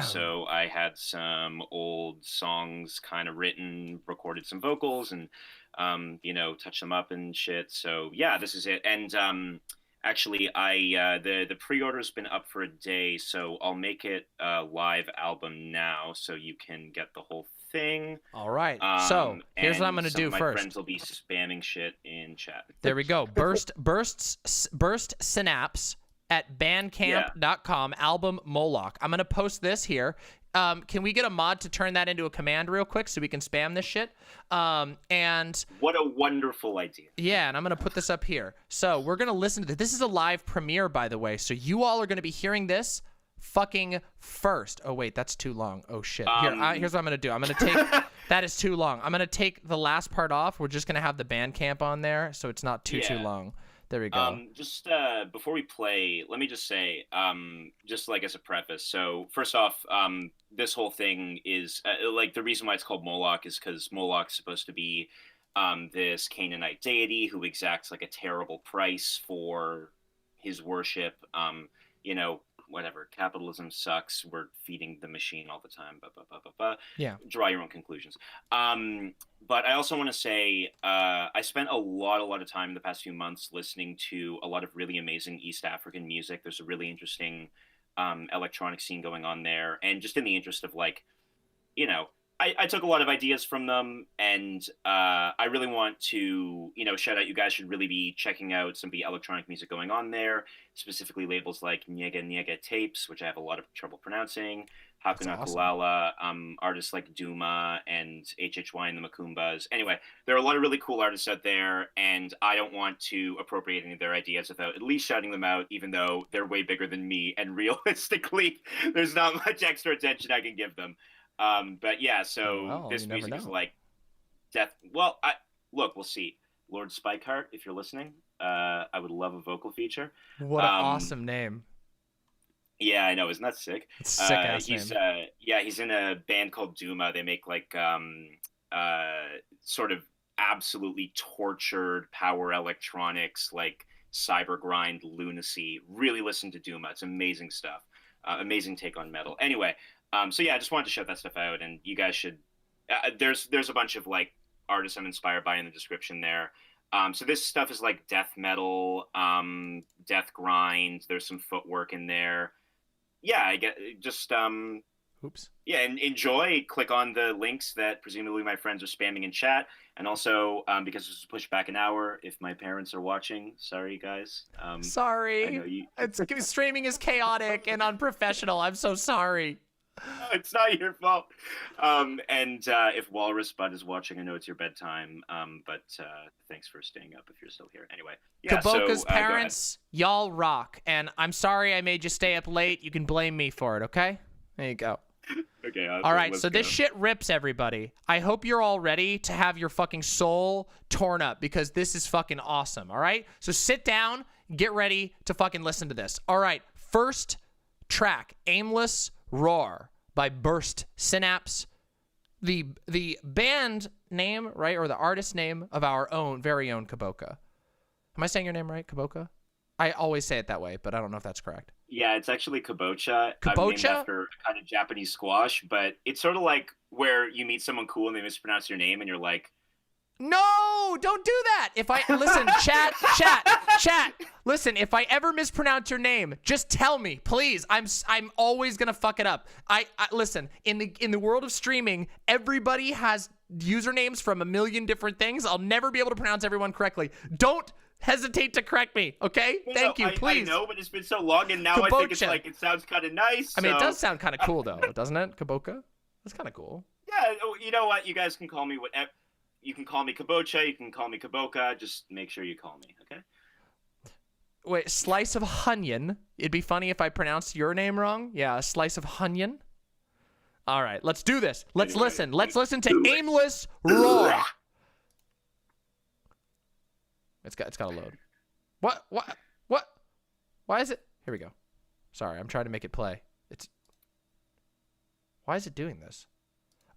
So I had some old songs kind of written, recorded some vocals and, touched them up and shit. So yeah, this is it. And, actually, the pre-order's been up for a day, so I'll make it a live album now, so you can get the whole thing. All right. So here's what I'm gonna do my first. Friends will be spamming shit in chat. There we go. Burst Synapse at bandcamp.com. Album Moloch. I'm gonna post this here. Can we get a mod to turn that into a command real quick so we can spam this shit? And what a wonderful idea. Yeah, and I'm gonna put this up here. So we're gonna listen to this. This is a live premiere, by the way. So you all are gonna be hearing this fucking first. Oh wait, that's too long. Oh shit. Here's what I'm gonna do. I'm gonna take that is too long. I'm gonna take the last part off. We're just gonna have the Bandcamp on there, so it's not too long. There we go. Just before we play, let me just say, just like as a preface. So first off, this whole thing is like the reason why it's called Moloch is because Moloch's supposed to be this Canaanite deity who exacts like a terrible price for his worship. Whatever, capitalism sucks. We're feeding the machine all the time. Yeah. Draw your own conclusions. But I also want to say I spent a lot of time in the past few months listening to a lot of really amazing East African music. There's a really interesting electronic scene going on there. And just in the interest of I took a lot of ideas from them, and I really want to, shout out, you guys should really be checking out some of the electronic music going on there, specifically labels like Nyega Nyega Tapes, which I have a lot of trouble pronouncing, Hakuna Kulala, artists like Duma and HHY and the Makumbas. Anyway, there are a lot of really cool artists out there, and I don't want to appropriate any of their ideas without at least shouting them out, even though they're way bigger than me, and realistically, there's not much extra attention I can give them. But yeah, so this music is like, Death. Well, look, we'll see. Lord Spikeheart, if you're listening, I would love a vocal feature. What an awesome name. Yeah, I know. Isn't that sick? It's a sick ass name. He's in a band called Duma. They make like sort of absolutely tortured power electronics, like cyber grind lunacy. Really listen to Duma. It's amazing stuff. Amazing take on metal. Anyway, so yeah, I just wanted to shout that stuff out, and you guys should. There's a bunch of like artists I'm inspired by in the description there. So this stuff is like death metal, death grind. There's some footwork in there. Yeah, I get just oops. Yeah, and enjoy. Click on the links that presumably my friends are spamming in chat, and also because this is pushed back an hour. If my parents are watching, sorry guys. Sorry. I know you. Streaming is chaotic and unprofessional. I'm so sorry. It's not your fault. And if Walrus Bud is watching, I know it's your bedtime. But thanks for staying up if you're still here. Anyway, yeah. Kaboka's parents, y'all rock. And I'm sorry I made you stay up late. You can blame me for it, okay? There you go. Okay. All right, so this shit rips, everybody. I hope you're all ready to have your fucking soul torn up because this is fucking awesome, all right? So sit down, get ready to fucking listen to this. All right, first track, Aimless Roar by Burst Synapse. The band name, right, or the artist name of our own, very own Kaboka. Am I saying your name right, Kaboka? I always say it that way, but I don't know if that's correct. Yeah, it's actually kabocha. Kabocha? Named after a kind of Japanese squash, but it's sort of like where you meet someone cool and they mispronounce your name and you're like, no, don't do that. If I listen, chat. Listen, if I ever mispronounce your name, just tell me, please. I'm always gonna fuck it up. I listen. In the world of streaming, everybody has usernames from a million different things. I'll never be able to pronounce everyone correctly. Don't hesitate to correct me, okay? Thank you, please. I know, but it's been so long, and now Kabocha. I think it's like it sounds kind of nice. I mean, it so- does sound kind of cool though, doesn't it, Kaboka? That's kind of cool. Yeah, you know what? You guys can call me whatever. You can call me kabocha. You can call me kaboka. Just make sure you call me, okay? Wait, slice of onion. It'd be funny if I pronounced your name wrong. Yeah, a slice of onion. All right, let's do this. Let's listen. Let's listen to Aimless Roar. It's got to load. What? Why is it? Here we go. Sorry, I'm trying to make it play. Why is it doing this?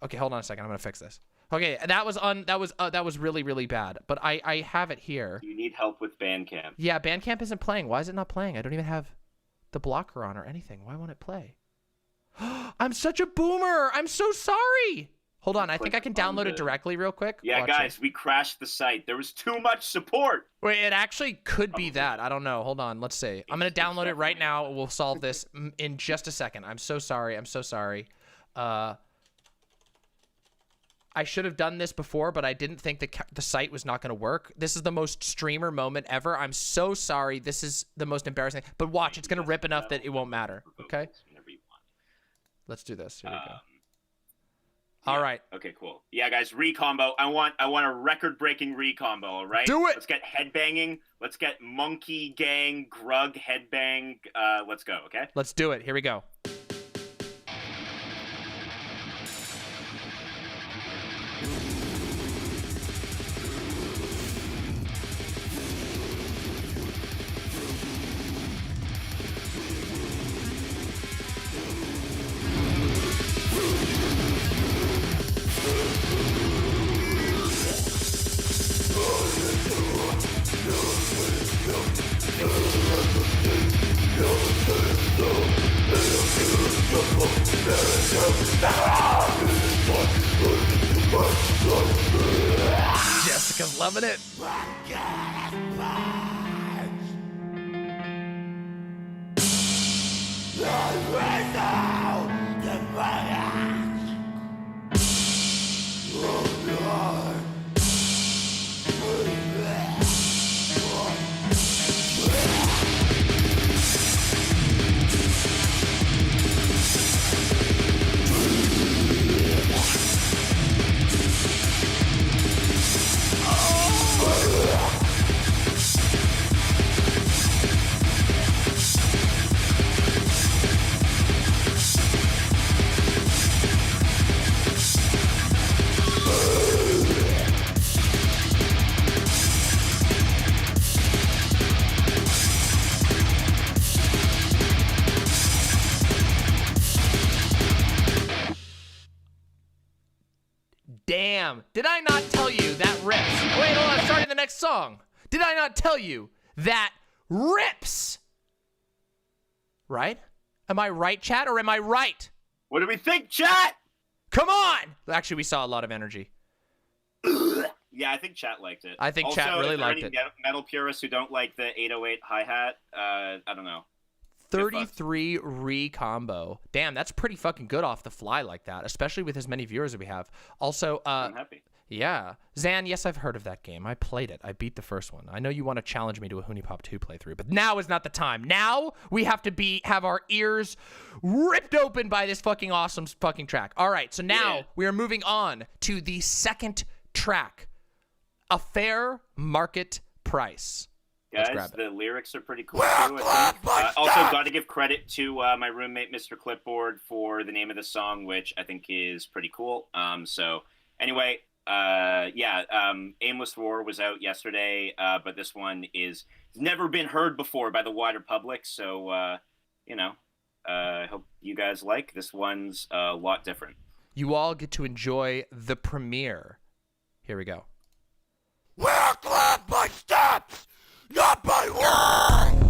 Okay, hold on a second. I'm gonna fix this. Okay, that was really, really bad. But I have it here. You need help with Bandcamp. Yeah, Bandcamp isn't playing. Why is it not playing? I don't even have the blocker on or anything. Why won't it play? I'm such a boomer. I'm so sorry. Hold on. I think I can download it directly real quick. Yeah, Watch guys, it. we crashed the site. There was too much support. Wait, it actually could be that. I don't know. Hold on. Let's see. I'm going to download it right now. We'll solve this in just a second. I'm so sorry. I'm so sorry. I should have done this before, but I didn't think the site was not going to work. This is the most streamer moment ever. I'm so sorry. This is the most embarrassing. But watch, it's going to rip enough that it won't matter. Okay? Let's do this. Here we go. All right. Okay, cool. Yeah, guys, recombo. I want a record-breaking recombo, all right? Do it! Let's get headbanging. Let's get monkey gang, grug, headbang. Let's go, okay? Let's do it. Here we go. Jessica's loving it. Damn, did I not tell you that rips? Wait, hold on, starting the next song. Did I not tell you that rips? Right? Am I right, chat, or am I right? What do we think, chat? Come on! Actually, we saw a lot of energy. Yeah, I think chat liked it. I think also, chat really if there are liked any it. Metal purists who don't like the 808 hi-hat, I don't know. 33 re-combo. Damn, that's pretty fucking good off the fly like that, especially with as many viewers as we have. Also, I'm happy. Yeah. Zan, yes, I've heard of that game. I played it. I beat the first one. I know you want to challenge me to a Hoonie Pop 2 playthrough, but now is not the time. Now we have to have our ears ripped open by this fucking awesome fucking track. All right, so now we are moving on to the second track, A Fair Market Price. Guys, the lyrics are pretty cool too. I think. Also, got to give credit to my roommate, Mr. Clipboard, for the name of the song, which I think is pretty cool. So anyway, Aimless War was out yesterday, but this one has never been heard before by the wider public. So I hope you guys like this one's a lot different. You all get to enjoy the premiere. Here we go. We're glad by steps, not by words.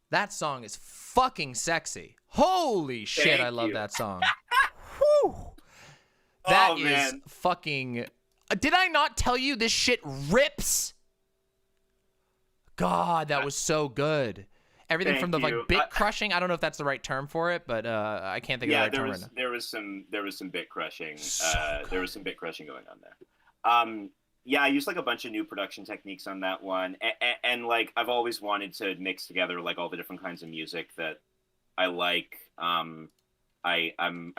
That song is fucking sexy. Holy shit, I love that song. Whew. That is fucking... Did I not tell you this shit rips? God, that was so good. Everything from the bit crushing. I don't know if that's the right term for it, but I can't think of the right term right now. There was some bit crushing. There was some bit crushing going on there. Yeah, I used like a bunch of new production techniques on that one, and like I've always wanted to mix together like all the different kinds of music that I like. I'm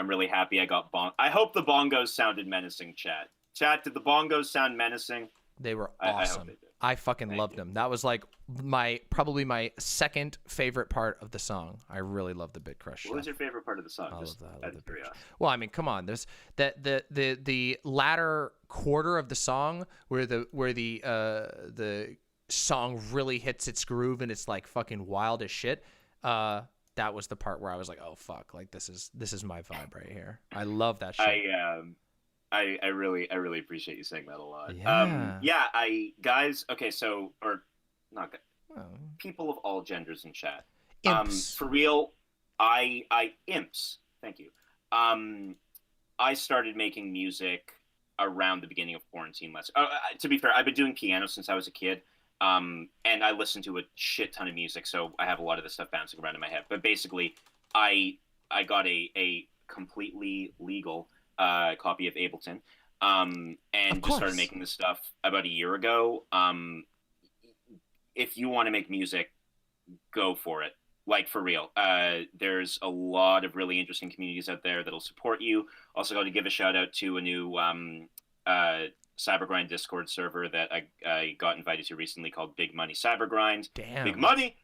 really happy I got I hope the bongos sounded menacing, chat. Chat, did the bongos sound menacing? They were awesome. I fucking loved them. That was like probably my second favorite part of the song. I really love the bit crush. What was your favorite part of the song? I love that. Well, I mean, come on. There's the latter quarter of the song where the song really hits its groove and it's like fucking wild as shit. That was the part where I was like, oh fuck, like this is my vibe right here. I love that shit. I really appreciate you saying that a lot. Yeah. Guys, okay, so, or not people of all genders in chat. Imps. For real, imps. Thank you. I started making music around the beginning of quarantine. To be fair, I've been doing piano since I was a kid. And I listen to a shit ton of music, so I have a lot of this stuff bouncing around in my head. But basically, I got a completely legal copy of Ableton, and just started making this stuff about a year ago. If you want to make music, go for it. Like, for real. There's a lot of really interesting communities out there that'll support you. Also got to give a shout out to a new Cybergrind Discord server that I got invited to recently called Big Money Cybergrind. Damn. Big Money!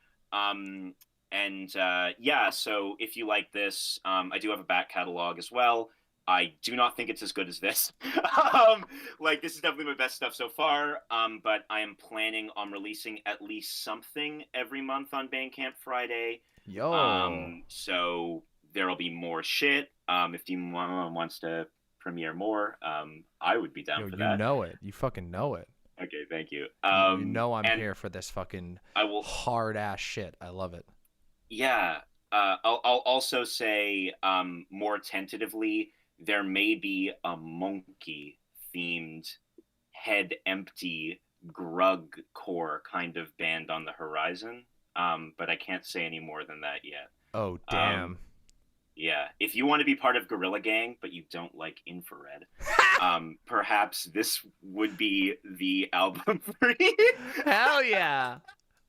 Yeah, so if you like this, I do have a back catalog as well. I do not think it's as good as this. Like, this is definitely my best stuff so far, but I am planning on releasing at least something every month on Bandcamp Friday. Yo. So there'll be more shit. If Demon wants to premiere more, I would be down for that. You know it. You fucking know it. Okay, thank you. You know I'm here for this fucking hard-ass shit. I love it. Yeah. I'll also say, more tentatively, there may be a monkey-themed, head-empty, grug-core kind of band on the horizon, but I can't say any more than that yet. Oh, damn. Yeah, if you want to be part of Gorilla Gang, but you don't like infrared, perhaps this would be the album for you. Hell yeah.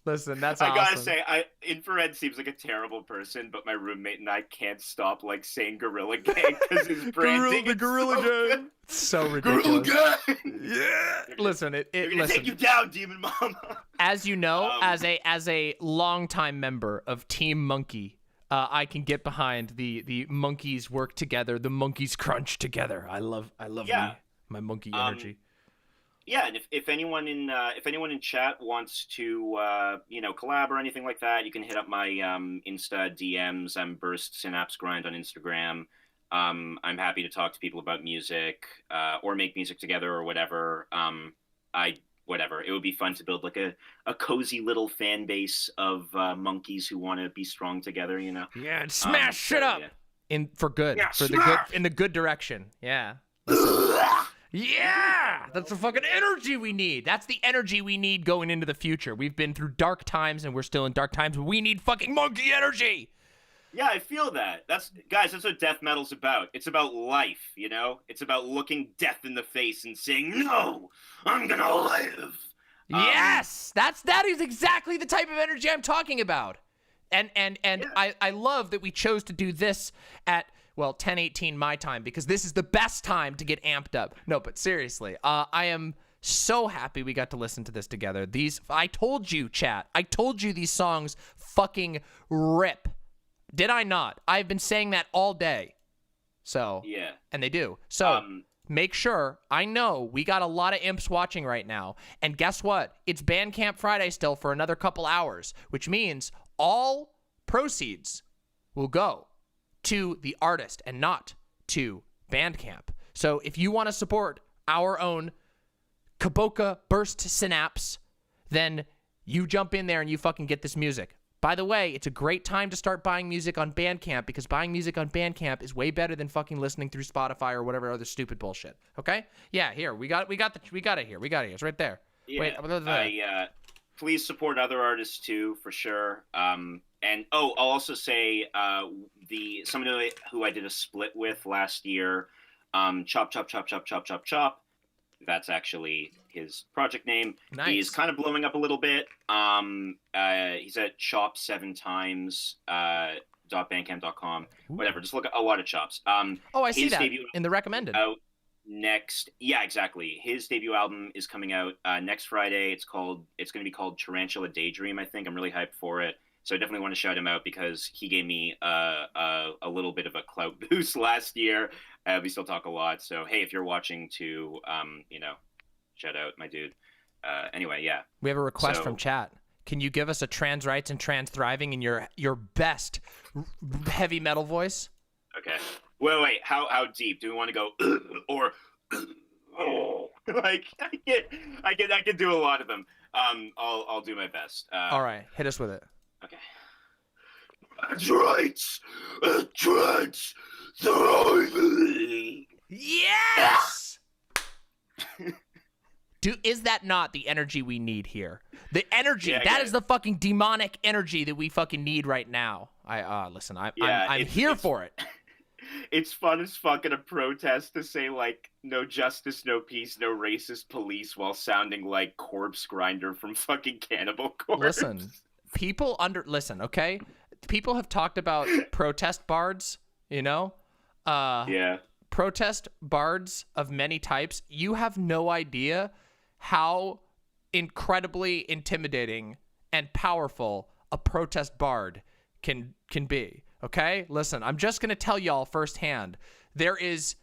Listen, that's I awesome. gotta say, Infrared seems like a terrible person, but my roommate and I can't stop like saying Gorilla Gang because his branding. The Gorilla Gang. So ridiculous. Gorilla Gang. Yeah. Listen, They're gonna take you down, Demon Mama. As you know, as a longtime member of Team Monkey, I can get behind the monkeys work together, the monkeys crunch together. I love my monkey energy. Yeah, and if anyone in chat wants to collab or anything like that, you can hit up my Insta DMs. I'm Burst Synapse Grind on Instagram. I'm happy to talk to people about music or make music together or whatever. Whatever. It would be fun to build like a cozy little fan base of monkeys who want to be strong together. You know. Yeah, and smash shit up for good, Yeah, for the good, in the good direction. Yeah. Yeah, that's the fucking energy we need. That's the energy we need going into the future. We've been through dark times and we're still in dark times, but we need fucking monkey energy. Yeah, I feel that. That's what death metal's about. It's about life, you know? It's about looking death in the face and saying, "No, I'm gonna live." Yes, that is exactly the type of energy I'm talking about. And I love that we chose to do this at 10:18 my time, because this is the best time to get amped up. No, but seriously, I am so happy we got to listen to this together. I told you, chat. I told you these songs fucking rip. Did I not? I've been saying that all day. So, yeah. And they do. So, make sure, I know we got a lot of imps watching right now. And guess what? It's Bandcamp Friday still for another couple hours, which means all proceeds will go to the artist and not to Bandcamp. So if you want to support our own Kaboka Burst Synapse, then you jump in there and you fucking get this music. By the way, it's a great time to start buying music on Bandcamp, because buying music on Bandcamp is way better than fucking listening through Spotify or whatever other stupid bullshit. Okay? Yeah, here. We got it here. It's right there. Yeah. Wait, please support other artists too, for sure. And I'll also say someone who I did a split with last year, Chop. That's actually his project name. Nice. He's kind of blowing up a little bit. He's at chop7times.bandcamp.com. Whatever. Just look at a lot of chops. I see that in the recommended. Out next. Yeah, exactly. His debut album is coming out next Friday. It's going to be called Tarantula Daydream, I think. I'm really hyped for it. So I definitely want to shout him out because he gave me a little bit of a clout boost last year. We still talk a lot. So, hey, if you're watching to, shout out my dude. Anyway, yeah. We have a request from chat. Can you give us a trans rights and trans thriving in your best heavy metal voice? Okay. Wait. How deep? Do we want to go or like I can do a lot of them. I'll do my best. All right, hit us with it. Okay. Trans thriving. Yes. Is that not the energy we need here? The energy that is the fucking demonic energy that we fucking need right now. Listen, I'm here for it. It's fun as fuck at a protest to say like no justice, no peace, no racist police while sounding like Corpse Grinder from fucking Cannibal Corpse. Listen, people listen, okay? People have talked about protest bards, you know? Yeah. Protest bards of many types. You have no idea how incredibly intimidating and powerful a protest bard can be. Okay? Listen, I'm just going to tell y'all firsthand. There is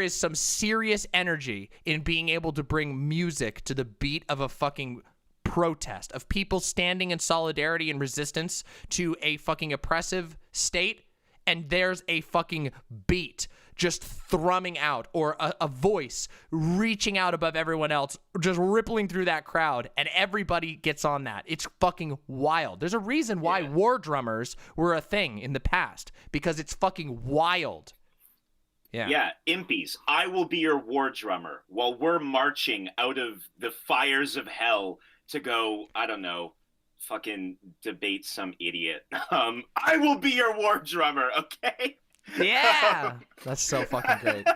some serious energy in being able to bring music to the beat of a fucking protest, of people standing in solidarity and resistance to a fucking oppressive state, and there's a fucking beat just thrumming out, or a voice reaching out above everyone else, just rippling through that crowd, and everybody gets on that. It's fucking wild. There's a reason why war drummers were a thing in the past, because it's fucking wild. Yeah, impies, I will be your war drummer while we're marching out of the fires of hell to go, I don't know, fucking debate some idiot. I will be your war drummer, okay? Yeah! That's so fucking great.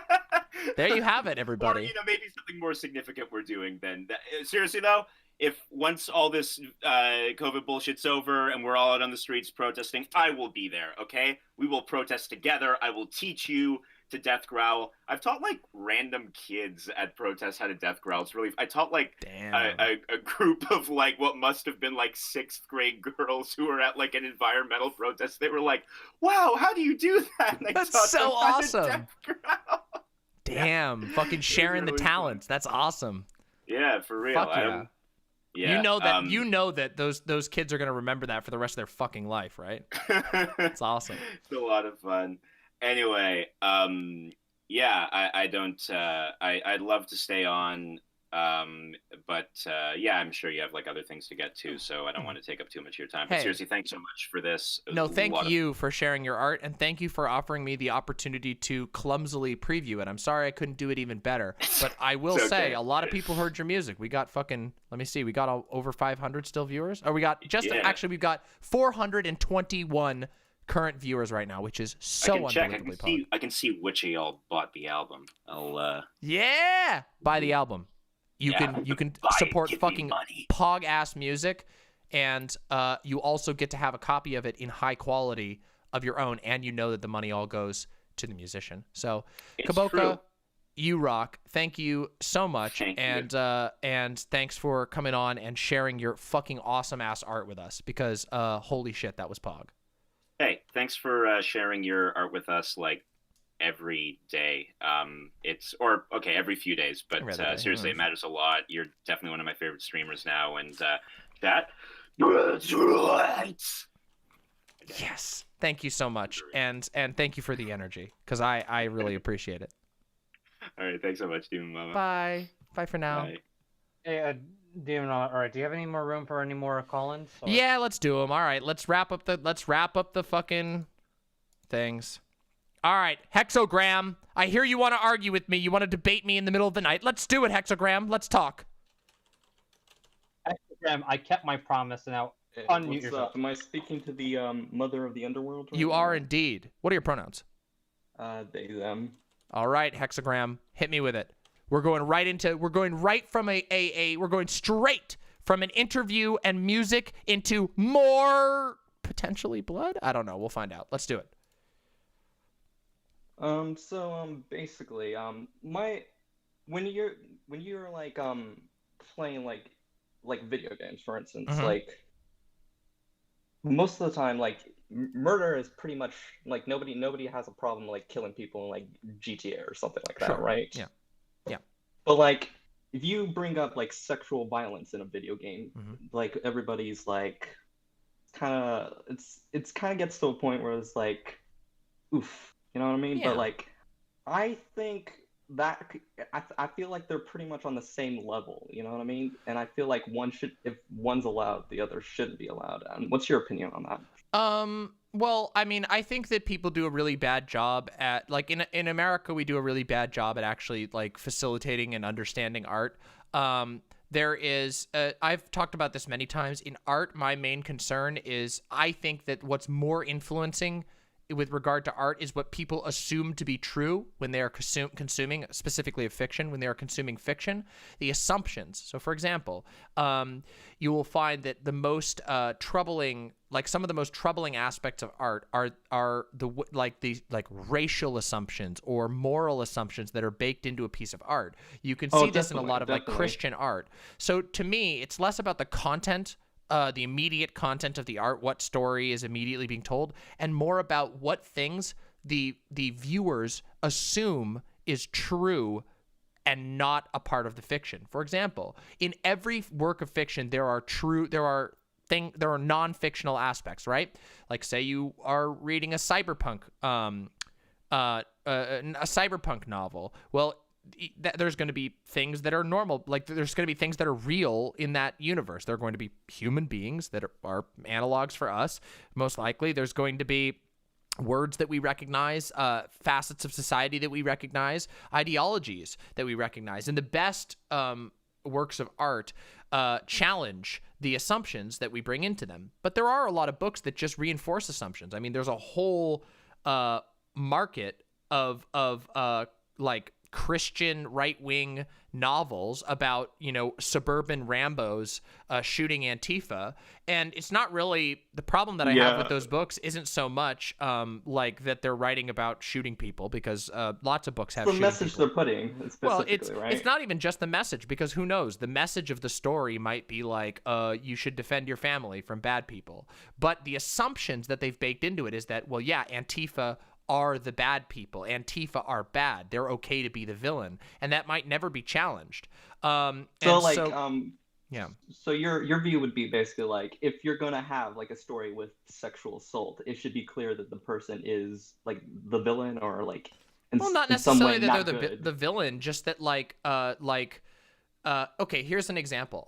There you have it, everybody. Or, you know, maybe something more significant we're doing than that. Seriously, though, if once all this COVID bullshit's over and we're all out on the streets protesting, I will be there, okay? We will protest together. I will teach you to death growl. I've taught like random kids at protests how to death growl. It's really, I taught like a group of like what must have been like 6th grade girls who were at like an environmental protest. They were like, wow, how do you do that? And I That's taught so them how to awesome. death growl. Damn, fucking sharing really the talents. That's awesome. Yeah, for real. Fuck yeah. Yeah, you know that those kids are gonna remember that for the rest of their fucking life, right? It's awesome. It's a lot of fun. Anyway, yeah, I'd love to stay on, but yeah, I'm sure you have like other things to get to, so I don't want to take up too much of your time. But Hey. seriously, thanks so much for this. It was No, a thank lot of you for sharing your art, and thank you for offering me the opportunity to clumsily preview it. I'm sorry I couldn't do it even better, but I will It's say okay. a lot of people heard your music. We got fucking, let me see, we got over 500 still viewers? Or we got just, Yeah. actually we've got 421 current viewers right now, which is so I can check. unbelievably I can see which of y'all bought the album. Yeah, buy the album. You Yeah. can Buy it, support give me fucking money. pog ass music, and you also get to have a copy of it in high quality of your own, and you know that the money all goes to the musician. So, It's Kaboka, true. you rock. Thank you so much, Thank you. and thanks for coming on and sharing your fucking awesome ass art with us, because holy shit, that was pog. Hey, thanks for sharing your art with us like every day. Every few days, but Every other day, seriously, yeah. it matters a lot. You're definitely one of my favorite streamers now, and that's right. Yes, thank you so much, and thank you for the energy, because I really appreciate it. All right, thanks so much, Demon Mama. Bye for now. Bye. Hey, Demon, all right. Do you have any more room for any more call-ins? or- Yeah, let's do them. All right, let's wrap up the fucking things. All right, Hexogram. I hear you want to argue with me. You want to debate me in the middle of the night. Let's do it, Hexogram. Let's talk. Instagram, I kept my promise. Now unmute What's yourself. up? Am I speaking to the mother of the underworld? Right You now? are indeed. What are your pronouns? They, them. All right, Hexogram, hit me with it. We're going straight from an interview and music into more potentially blood. I don't know. We'll find out. Let's do it. Basically, when you're like playing like video games, for instance, Mhm. like most of the time, like murder is pretty much like nobody has a problem like killing people in like GTA or something like that, Sure. right? Yeah. But like if you bring up like sexual violence in a video game, Mhm. like everybody's like it's kind of gets to a point where it's like oof, you know what I mean? Yeah. But like I think that I feel like they're pretty much on the same level, you know what I mean? And I feel like if one's allowed, the other shouldn't be allowed. And what's your opinion on that? Well, I mean, I think that people do a really bad job at, like, in America, we do a really bad job at actually, like, facilitating and understanding art. There is, I've talked about this many times. In art, my main concern is I think that what's more influencing with regard to art is what people assume to be true when they are consuming, specifically of fiction, when they are consuming fiction, the assumptions. So, for example, you will find that the most troubling, like some of the most troubling aspects of art are the racial assumptions or moral assumptions that are baked into a piece of art. You can see this in a lot of like Christian art. So to me, it's less about the content, the immediate content of the art, what story is immediately being told, and more about what things the viewers assume is true and not a part of the fiction. For example, in every work of fiction, there are non-fictional aspects, right? Like say you are reading a cyberpunk novel. Well, there's going to be things that are normal, like there's going to be things that are real in that universe. There are going to be human beings that are analogs for us, most likely. There's going to be words that we recognize, facets of society that we recognize, ideologies that we recognize. And the best works of art challenge the assumptions that we bring into them. But there are a lot of books that just reinforce assumptions. I mean, there's a whole market of like Christian right-wing novels about, you know, suburban Rambos shooting Antifa, and it's not really the problem that I have with those books isn't so much like that they're writing about shooting people, because lots of books have the shooting message people. they're putting specifically, right? It's not even just the message, because who knows, the message of the story might be like you should defend your family from bad people, but the assumptions that they've baked into it is that, well, yeah, Antifa are the bad people. Antifa are bad. They're okay to be the villain, and that might never be challenged. So your view would be basically like, if you're gonna have like a story with sexual assault, it should be clear that the person is like the villain, or like not necessarily that they're the villain, just that okay, here's an example.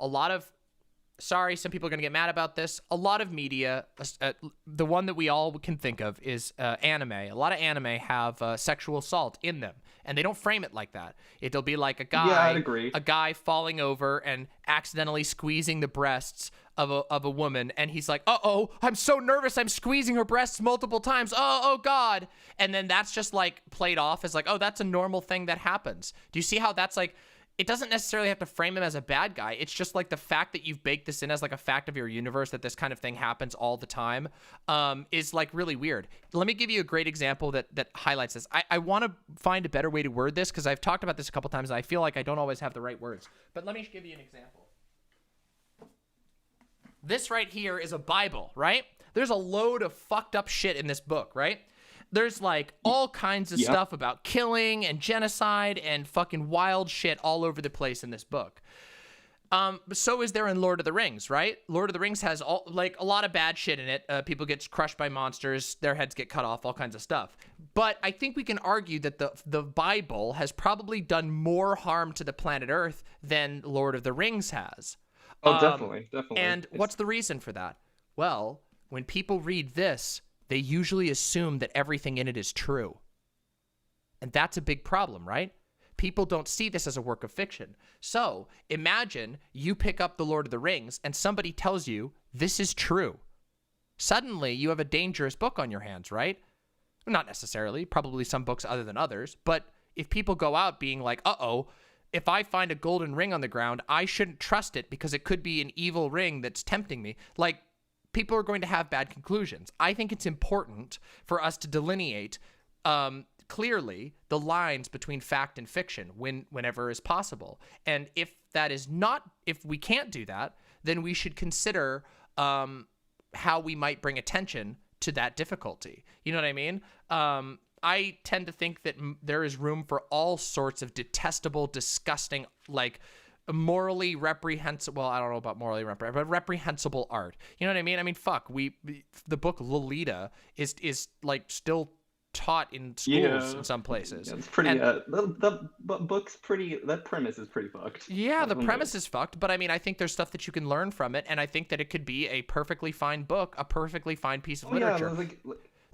Sorry, some people are going to get mad about this. A lot of media, the one that we all can think of is anime. A lot of anime have sexual assault in them, and they don't frame it like that. It'll be like a guy falling over and accidentally squeezing the breasts of a woman, and he's like, "Uh-oh, I'm so nervous. I'm squeezing her breasts multiple times. Oh God." And then that's just like played off as like, "Oh, that's a normal thing that happens." Do you see how that's like, it doesn't necessarily have to frame him as a bad guy. It's just like the fact that you've baked this in as like a fact of your universe, that this kind of thing happens all the time, is like really weird. Let me give you a great example that highlights this. I want to find a better way to word this, because I've talked about this a couple times and I feel like I don't always have the right words. But let me give you an example. This right here is a Bible, right? There's a load of fucked up shit in this book, right? There's like all kinds of stuff about killing and genocide and fucking wild shit all over the place in this book. So is there in Lord of the Rings, right? Lord of the Rings has a lot of bad shit in it. People get crushed by monsters, their heads get cut off, all kinds of stuff. But I think we can argue that the Bible has probably done more harm to the planet Earth than Lord of the Rings has. Oh, definitely. And what's the reason for that? Well, when people read this, they usually assume that everything in it is true. And that's a big problem, right? People don't see this as a work of fiction. So imagine you pick up The Lord of the Rings and somebody tells you this is true. Suddenly you have a dangerous book on your hands, right? Not necessarily, probably some books other than others. But if people go out being like, uh-oh, if I find a golden ring on the ground, I shouldn't trust it because it could be an evil ring that's tempting me. Like, people are going to have bad conclusions. I think it's important for us to delineate clearly the lines between fact and fiction whenever is possible. And if we can't do that, then we should consider how we might bring attention to that difficulty. You know what I mean? I tend to think that there is room for all sorts of detestable, disgusting, like morally reprehensible, well, I don't know about morally reprehensible, but reprehensible art. You know what I mean? I mean, fuck, the book Lolita is like still taught in schools in some places. Yeah, it's pretty, the book's pretty, that premise is pretty fucked. Yeah, the premise is fucked, but I mean, I think there's stuff that you can learn from it, and I think that it could be a perfectly fine book, a perfectly fine piece of literature.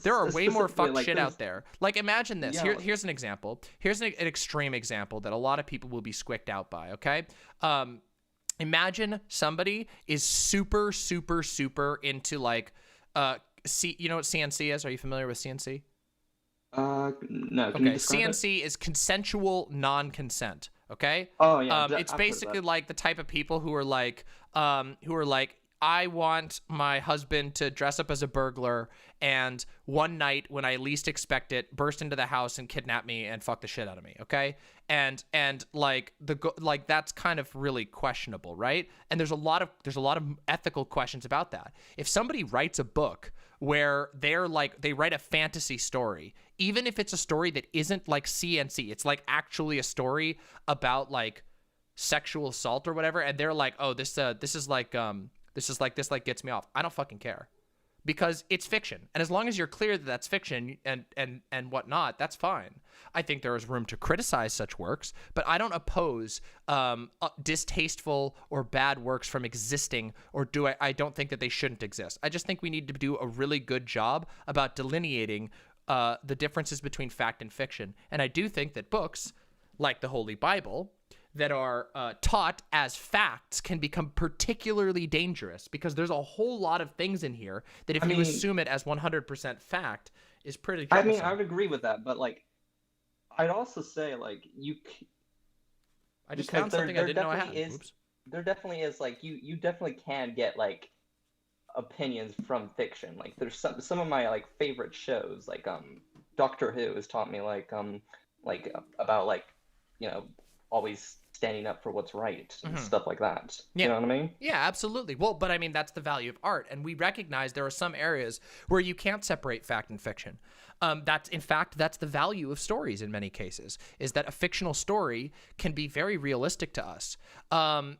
There are way more fucked shit out there. Like, imagine this. Here's an example. Here's an extreme example that a lot of people will be squicked out by, okay? Imagine somebody is super, super, super into, like, you know what CNC is? Are you familiar with CNC? No. Can Okay, you describe it? CNC is consensual non-consent. Okay. Oh yeah. It's basically like the type of people who are like, I want my husband to dress up as a burglar and one night when I least expect it, burst into the house and kidnap me and fuck the shit out of me. Okay. And like that's kind of really questionable, right? And there's a lot of ethical questions about that. If somebody writes a book where they write a fantasy story, even if it's a story that isn't like CNC, it's like actually a story about like sexual assault or whatever, and they're like, oh, this gets me off. I don't fucking care, because it's fiction, and as long as you're clear that that's fiction and whatnot, that's fine. I think there is room to criticize such works, but I don't oppose distasteful or bad works from existing, or I don't think that they shouldn't exist. I just think we need to do a really good job about delineating the differences between fact and fiction, and I do think that books like the Holy Bible that are taught as facts can become particularly dangerous, because there's a whole lot of things in here that if you assume it as 100% fact is pretty troublesome. I mean, I would agree with that, but like, I'd also say like I just found something I didn't know I had. There definitely is like you definitely can get like opinions from fiction. Like there's some of my like favorite shows, like Doctor Who has taught me like about like, you know, always standing up for what's right and stuff like that. Yeah. You know what I mean? Yeah, absolutely. Well, but I mean, that's the value of art. And we recognize there are some areas where you can't separate fact and fiction. That's the value of stories in many cases, is that a fictional story can be very realistic to us. But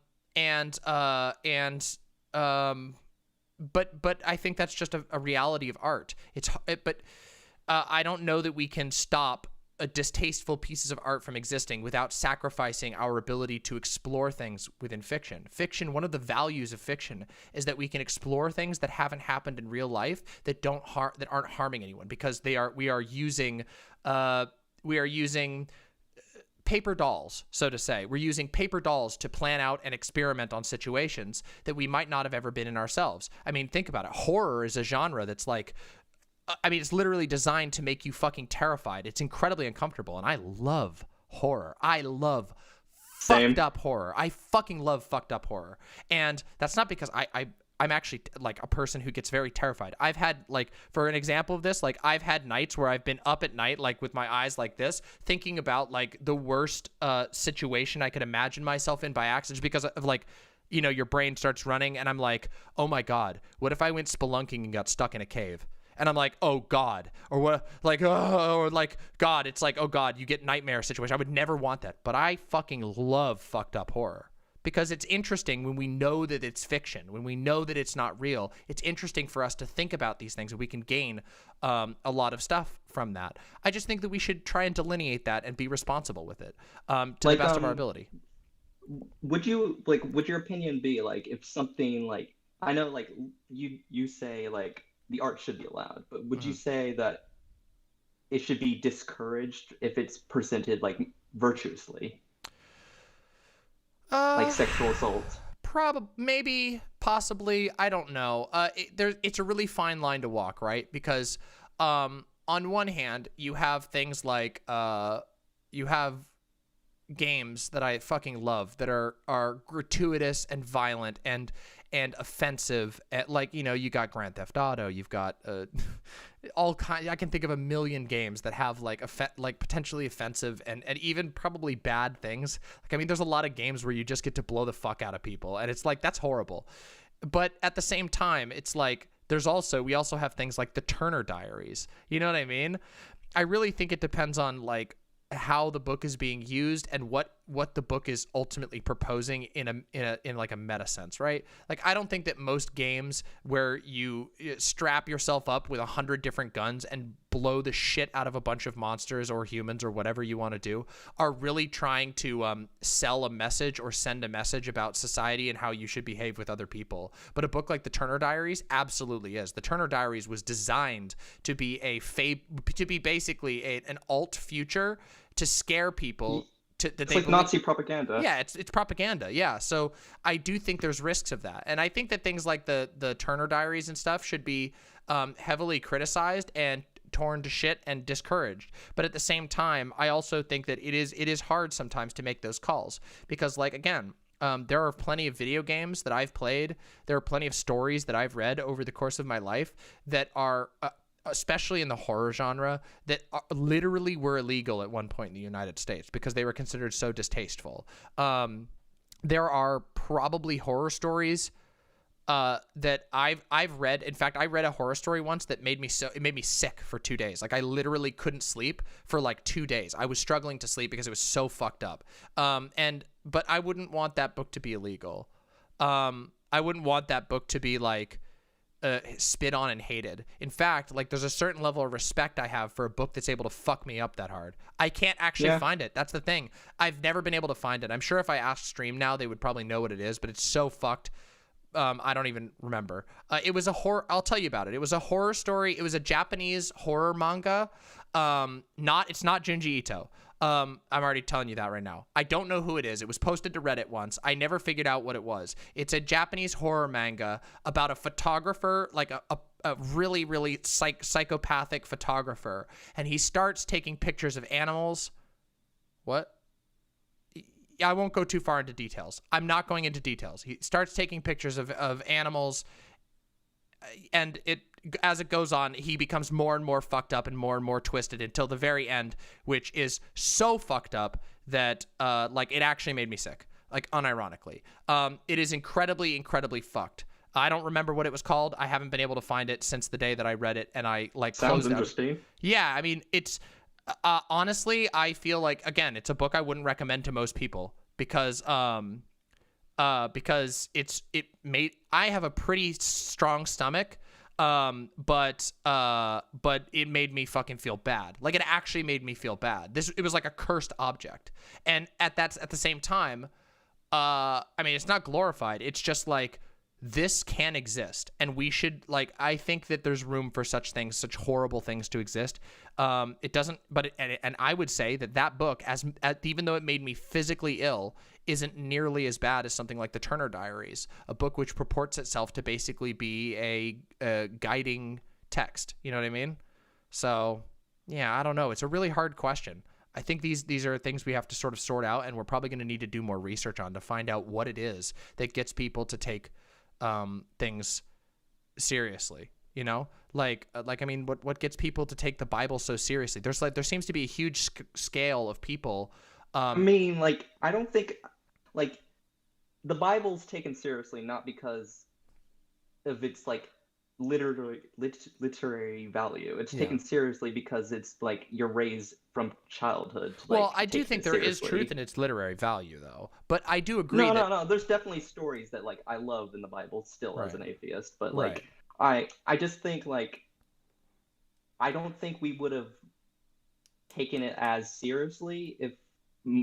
I think that's just a reality of art. I don't know that we can stop distasteful pieces of art from existing without sacrificing our ability to explore things within fiction. Fiction, one of the values of fiction is that we can explore things that haven't happened in real life, that aren't harming anyone, because we are using paper dolls, so to say. We're using paper dolls to plan out and experiment on situations that we might not have ever been in ourselves. I mean, think about it. Horror is a genre that's like, it's literally designed to make you fucking terrified. It's incredibly uncomfortable, and I love horror. I love fucked up horror. I fucking love fucked up horror. And that's not because I'm actually like a person who gets very terrified. I've had, like, for an example of this, like I've had nights where I've been up at night, like with my eyes like this, thinking about like the worst situation I could imagine myself in by accident, because of like, you know, your brain starts running, and I'm like, oh my God, what if I went spelunking and got stuck in a cave? And I'm like, oh God, or what, like, oh, or like, God, it's like, oh God, you get nightmare situation. I would never want that. But I fucking love fucked up horror, because it's interesting when we know that it's fiction, when we know that it's not real. It's interesting for us to think about these things, and we can gain a lot of stuff from that. I just think that we should try and delineate that and be responsible with it to the best of our ability. Would your opinion be like, if something like, I know like you say like the art should be allowed, but would you say that it should be discouraged if it's presented like virtuously, like sexual assault? Maybe, possibly, I don't know. It's a really fine line to walk, right? Because on one hand, you have things like you have games that I fucking love that are gratuitous and violent and offensive. Like, you know, you got Grand Theft Auto, you've got all kind. I can think of a million games that have like potentially offensive and even probably bad things. Like, I mean, there's a lot of games where you just get to blow the fuck out of people, and it's like, that's horrible. But at the same time, it's like we also have things like the Turner Diaries. You know what I mean? I really think it depends on like how the book is being used and what the book is ultimately proposing in like a meta sense, right? Like, I don't think that most games where you strap yourself up with 100 different guns and blow the shit out of a bunch of monsters or humans or whatever you want to do are really trying to sell a message or send a message about society and how you should behave with other people. But a book like the Turner Diaries absolutely is. The Turner Diaries was designed to be basically an alt future to scare people It's like Nazi propaganda. Yeah, it's propaganda. Yeah, so I do think there's risks of that, and I think that things like the Turner Diaries and stuff should be heavily criticized and torn to shit and discouraged. But at the same time, I also think that it is hard sometimes to make those calls because, like, again, there are plenty of video games that I've played. There are plenty of stories that I've read over the course of my life that are, especially in the horror genre, that literally were illegal at one point in the United States because they were considered so distasteful. There are probably horror stories that I've read. In fact, I read a horror story once that made me sick for 2 days. Like, I literally couldn't sleep for like 2 days. I was struggling to sleep because it was so fucked up. But I wouldn't want that book to be illegal. I wouldn't want that book to be like spit on and hated. In fact, like, there's a certain level of respect I have for a book that's able to fuck me up that hard. I can't actually find it. That's the thing. I've never been able to find it. I'm sure if I asked Stream now, they would probably know what it is, but it's so fucked. I don't even remember. It was a horror. I'll tell you about it. It was a horror story. It was a Japanese horror manga. It's not Junji Ito. I'm already telling you that right now. I don't know who it is. It was posted to Reddit once. I never figured out what it was. It's a Japanese horror manga about a photographer, like a really, really psychopathic photographer. And he starts taking pictures of animals. What? I won't go too far into details. I'm not going into details. He starts taking pictures of animals, and as it goes on, he becomes more and more fucked up and more twisted until the very end, which is so fucked up that like, it actually made me sick, like, unironically. It is incredibly, incredibly fucked. I don't remember what it was called. I haven't been able to find it since the day that I read it, and I like Sounds closed interesting. Yeah, I mean, it's honestly, I feel like, again, it's a book I wouldn't recommend to most people because I have a pretty strong stomach, but it made me fucking feel bad. Like, it actually made me feel bad. It was like a cursed object, and at the same time, I mean, it's not glorified. It's just like, this can exist, and we should, like, I think that there's room for such things, such horrible things to exist. It doesn't, but and I would say that book, even though it made me physically ill, isn't nearly as bad as something like the Turner Diaries, a book which purports itself to basically be a guiding text. You know what I mean? So, yeah, I don't know. It's a really hard question. I think these are things we have to sort of sort out, and we're probably going to need to do more research on to find out what it is that gets people to take things seriously, you know, like I mean, what gets people to take the Bible so seriously? There seems to be a huge scale of people. I mean, like, I don't think, like, the Bible's taken seriously not because of its, like, literary value. It's taken seriously because it's like you're raised from childhood to, like, well, I do think there is truth in its literary value, though. But I do agree. No. There's definitely stories that, like, I love in the Bible still as an atheist. But like, I just think, like, I don't think we would have taken it as seriously if,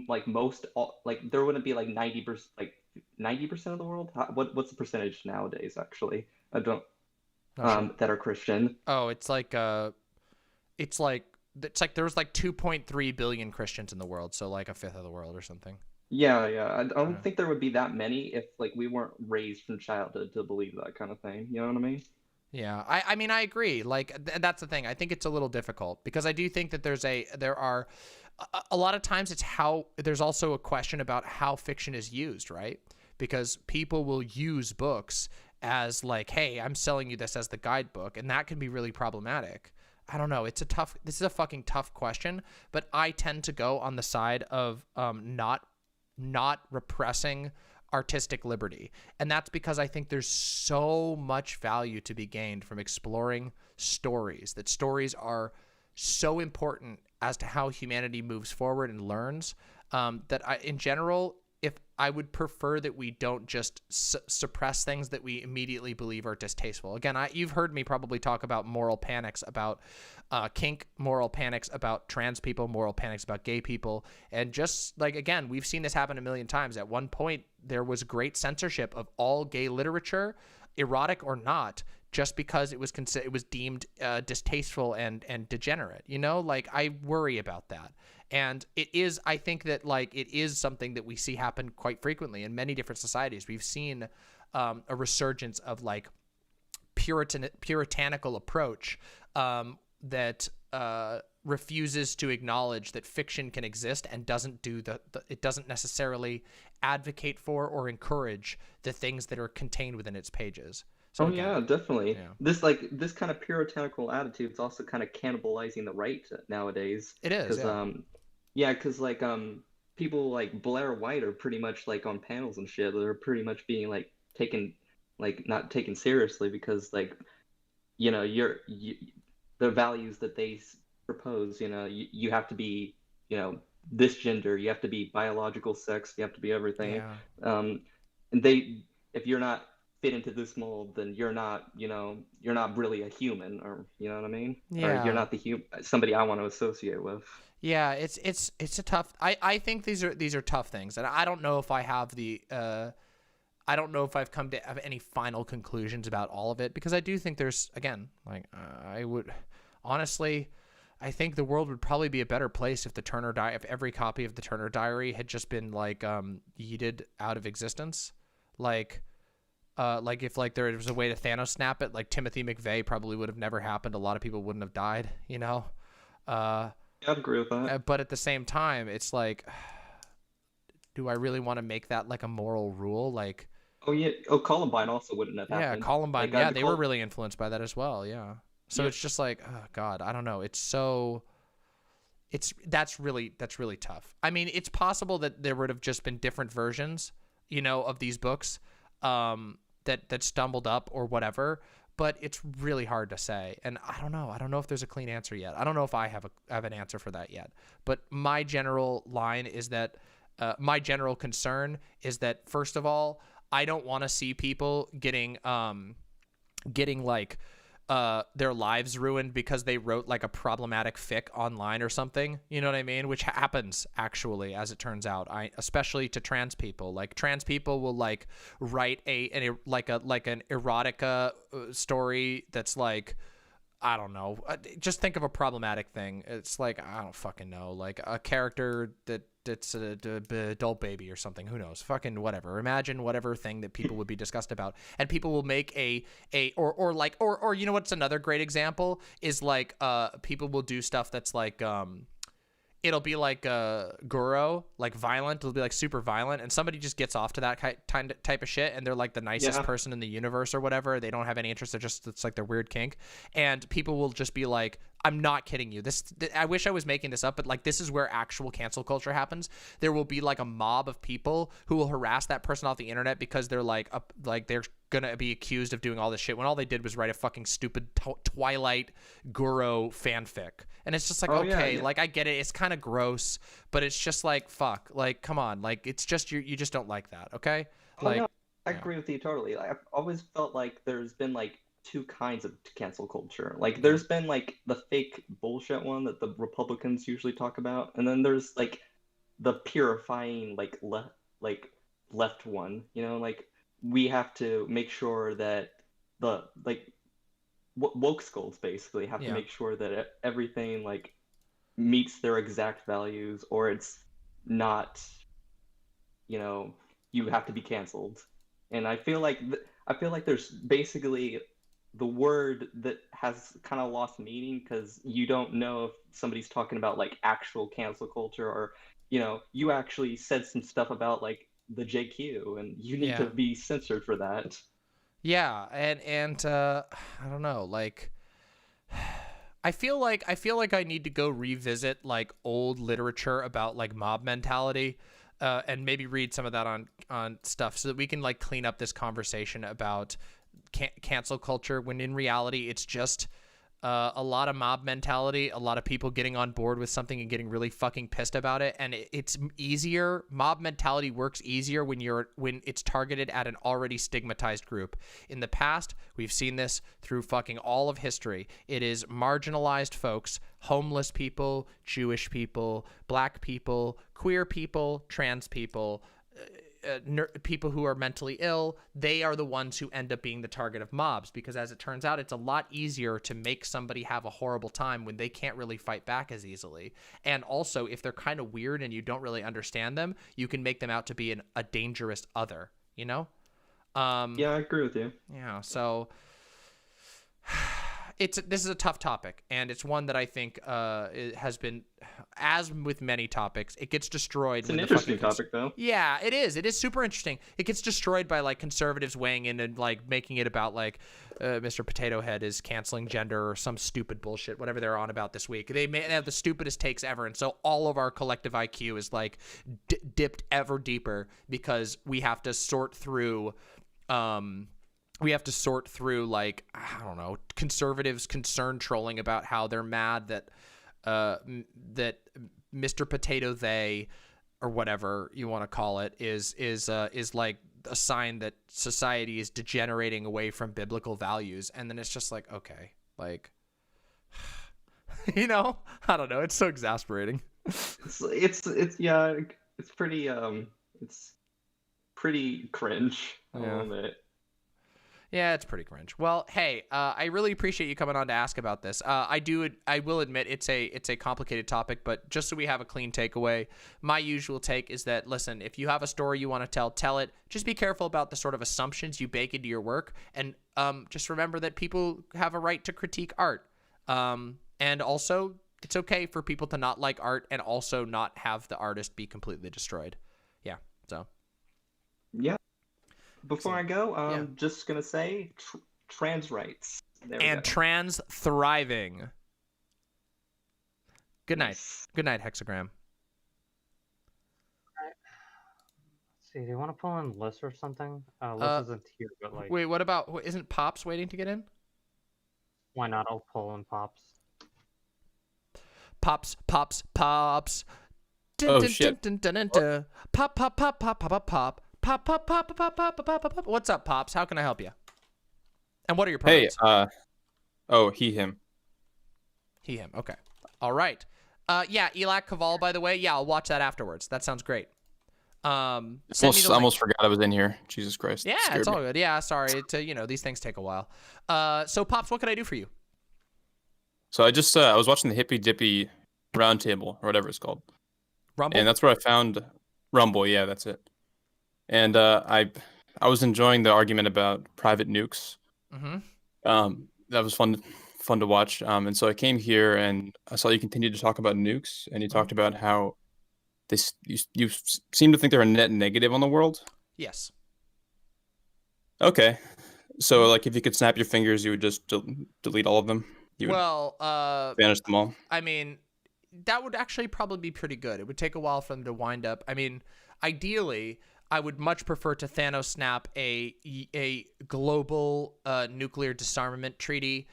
like, there wouldn't be like 90%, like 90% of the world. What's the percentage nowadays? Actually, I don't. That are Christian. Oh, it's like there was like 2.3 billion Christians in the world, so like a fifth of the world or something. Yeah. I don't think there would be that many if, like, we weren't raised from childhood to believe that kind of thing. You know what I mean? Yeah, I mean, I agree. Like, that's the thing. I think it's a little difficult because I do think that there are a lot of times there's also a question about how fiction is used, right? Because people will use books as like, hey, I'm selling you this as the guidebook, and that can be really problematic. I don't know. This is a fucking tough question, but I tend to go on the side of not repressing artistic liberty. And that's because I think there's so much value to be gained from exploring stories, that stories are so important as to how humanity moves forward and learns, in general, if I would prefer that we don't just suppress things that we immediately believe are distasteful. Again, you've heard me probably talk about moral panics about kink, moral panics about trans people, moral panics about gay people. And just like, again, we've seen this happen a million times. At one point, there was great censorship of all gay literature, erotic or not, just because it was deemed distasteful and degenerate. You know, like I worry about that. And I think that like it is something that we see happen quite frequently in many different societies. We've seen a resurgence of like puritanical approach that refuses to acknowledge that fiction can exist and doesn't do it doesn't necessarily advocate for or encourage the things that are contained within its pages. So again, yeah, definitely. Yeah. This kind of puritanical attitude is also kind of cannibalizing the right nowadays. It is, because like people like Blair White are pretty much like on panels and shit. They're pretty much being like taken, like not taken seriously because like, you know, the values that they propose. You know, you have to be, you know, this gender. You have to be biological sex. You have to be everything. Yeah. And if you're not fit into this mold, then you're not really a human, or you know what I mean? Yeah. Or you're not somebody I want to associate with. Yeah, it's a tough. I think these are tough things, and I don't know if I have I don't know if I've come to have any final conclusions about all of it, because I do think there's, again, like I would honestly, I think the world would probably be a better place if if every copy of the Turner Diary had just been like yeeted out of existence, like if like there was a way to Thanos snap it, like Timothy McVeigh probably would have never happened. A lot of people wouldn't have died, you know. I'd agree with that. But at the same time, it's like, do I really want to make that like a moral rule? Like, Columbine also wouldn't have happened. Yeah, Columbine. Like, they were really influenced by that as well. Yeah. So it's just like, oh God, I don't know. That's really tough. I mean, it's possible that there would have just been different versions, you know, of these books, that stumbled up or whatever. But it's really hard to say, and I don't know. I don't know if there's a clean answer yet. I don't know if I have an answer for that yet. But my general line is that my general concern is that, first of all, I don't want to see people getting like their lives ruined because they wrote like a problematic fic online or something. You know what I mean? Which happens actually, as it turns out. Especially to trans people. Like trans people will like write an erotica story that's like, I don't know. Just think of a problematic thing. It's like, I don't fucking know. Like a character that's an adult baby or something. Who knows? Fucking whatever. Imagine whatever thing that people would be disgusted about, and people will make or you know what's another great example is like people will do stuff that's like it'll be like Goro, like violent. It'll be like super violent, and somebody just gets off to that type of shit, and they're like the nicest person in the universe or whatever. They don't have any interest. It's like their weird kink, and people will just be like, I'm not kidding you. I wish I was making this up, but like this is where actual cancel culture happens. There will be like a mob of people who will harass that person off the internet because they're like they're gonna be accused of doing all this shit when all they did was write a fucking stupid Twilight Guro fanfic. And it's just like, like I get it, it's kind of gross, but it's just like, fuck, like come on, like it's just you just don't like that, okay? Like I agree with you totally. I've always felt like there's been like two kinds of cancel culture. Like there's been like the fake bullshit one that the Republicans usually talk about, and then there's like the purifying like left one, you know, like we have to make sure that the like woke skulls basically have to make sure that everything like meets their exact values, or it's not, you know, you have to be canceled. And I feel like there's basically the word that has kind of lost meaning because you don't know if somebody's talking about like actual cancel culture, or you know, you actually said some stuff about like the JQ and you need to be censored for that. Yeah, and I don't know, like I feel like I need to go revisit like old literature about like mob mentality, and maybe read some of that on stuff so that we can like clean up this conversation about cancel culture, when in reality it's just a lot of mob mentality, a lot of people getting on board with something and getting really fucking pissed about it. And it's easier. Mob mentality works easier when it's targeted at an already stigmatized group. In the past, we've seen this through fucking all of history. It is marginalized folks, homeless people, Jewish people, black people, queer people, trans people. people who are mentally ill, they are the ones who end up being the target of mobs, because as it turns out, it's a lot easier to make somebody have a horrible time when they can't really fight back as easily. And also, if they're kind of weird and you don't really understand them, you can make them out to be a dangerous other, you know? Yeah, I agree with you. Yeah, so this is a tough topic, and it's one that I think it has been, as with many topics, it gets destroyed. It's an interesting topic, though. Yeah, it is. It is super interesting. It gets destroyed by like conservatives weighing in and like making it about like Mr. Potato Head is canceling gender or some stupid bullshit, whatever they're on about this week. They have the stupidest takes ever, and so all of our collective IQ is like dipped ever deeper because we have to sort through. Like, I don't know, conservatives concerned trolling about how they're mad that that Mr. Potato They, or whatever you want to call it, is like a sign that society is degenerating away from biblical values. And then it's just like, okay, like, you know, I don't know. It's so exasperating. It's pretty cringe. I love it. Yeah, it's pretty cringe. Well, hey, I really appreciate you coming on to ask about this. I will admit it's a complicated topic, but just so we have a clean takeaway, my usual take is that, listen, if you have a story you want to tell it. Just be careful about the sort of assumptions you bake into your work, and just remember that people have a right to critique art. And also, it's okay for people to not like art and also not have the artist be completely destroyed. Yeah, so. Yeah. Before I go, I'm just going to say trans rights. And trans thriving. Good night. Yes. Good night, Hexagram. Let's see, do you want to pull in Liz or something? Liz isn't here, but like... Wait, what about... Isn't Pops waiting to get in? Why not? I'll pull in Pops. Pops. Oh, shit. Pop. Pop. What's up, Pops? How can I help you? And what are your pronouns? Hey, he, him. He, him. Okay. All right. Yeah, Elak Kaval, by the way. Yeah, I'll watch that afterwards. That sounds great. I almost forgot I was in here. Jesus Christ. Yeah, it's all good. Yeah, sorry. These things take a while. So, Pops, what can I do for you? So I just I was watching the Hippy Dippy Roundtable, or whatever it's called. Rumble? And that's where I found Rumble. Yeah, that's it. And I was enjoying the argument about private nukes. Mm-hmm. That was fun to watch. And so I came here and I saw you continue to talk about nukes, and you talked about how you seem to think they're a net negative on the world. Yes. Okay. So like if you could snap your fingers, you would just delete all of them. Banish them all. I mean, that would actually probably be pretty good. It would take a while for them to wind up. I mean, ideally, I would much prefer to Thanos snap a global nuclear disarmament treaty,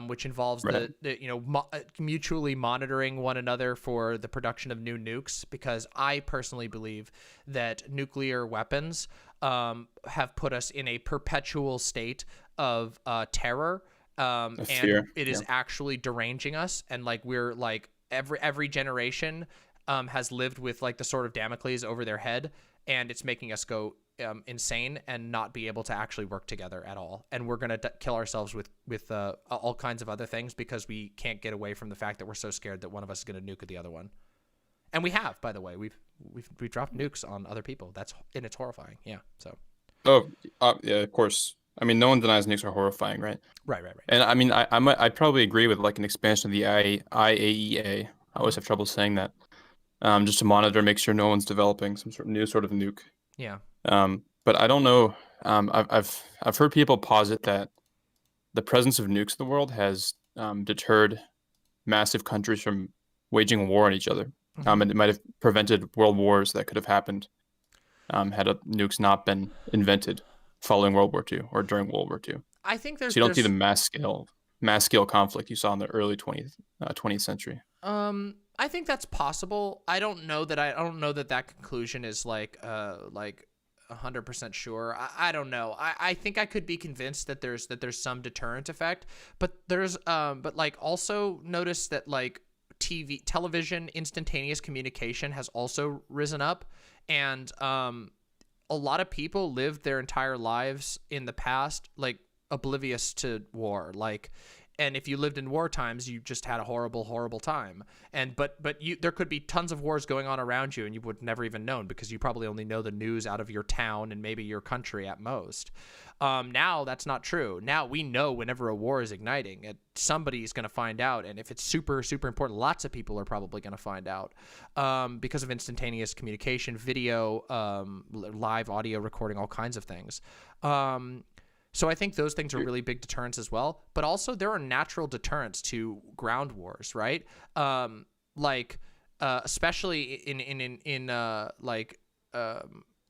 which involves mutually monitoring one another for the production of new nukes, because I personally believe that nuclear weapons have put us in a perpetual state of terror, and it is actually deranging us, and like we're like every generation has lived with like the sword of Damocles over their head. And it's making us go insane and not be able to actually work together at all. And we're going to kill ourselves with all kinds of other things because we can't get away from the fact that we're so scared that one of us is going to nuke the other one. And we have, by the way, we've dropped nukes on other people. It's horrifying. Yeah. So. Oh, yeah, of course. I mean, no one denies nukes are horrifying, right? Right. And I mean, I'd probably agree with like an expansion of the IAEA. I always have trouble saying that. Just to monitor, make sure no one's developing some new sort of nuke. Yeah. But I don't know. I've heard people posit that the presence of nukes in the world has deterred massive countries from waging war on each other. And it might have prevented world wars that could have happened had nukes not been invented following World War II or during World War II. I think so you don't see the mass scale conflict you saw in the early 20th century. I think that's possible. I don't know that conclusion is like 100% sure. I don't know. I think I could be convinced that there's some deterrent effect, but also notice that like television instantaneous communication has also risen up, and a lot of people lived their entire lives in the past, like, oblivious to war. Like, and if you lived in war times, you just had a horrible, horrible time. And but there could be tons of wars going on around you, and you would never even known, because you probably only know the news out of your town and maybe your country at most. Now that's not true. Now we know whenever a war is igniting, somebody's going to find out, and if it's super, super important, lots of people are probably going to find out because of instantaneous communication, video, live audio recording, all kinds of things. So I think those things are really big deterrents as well. But also there are natural deterrents to ground wars, right? Especially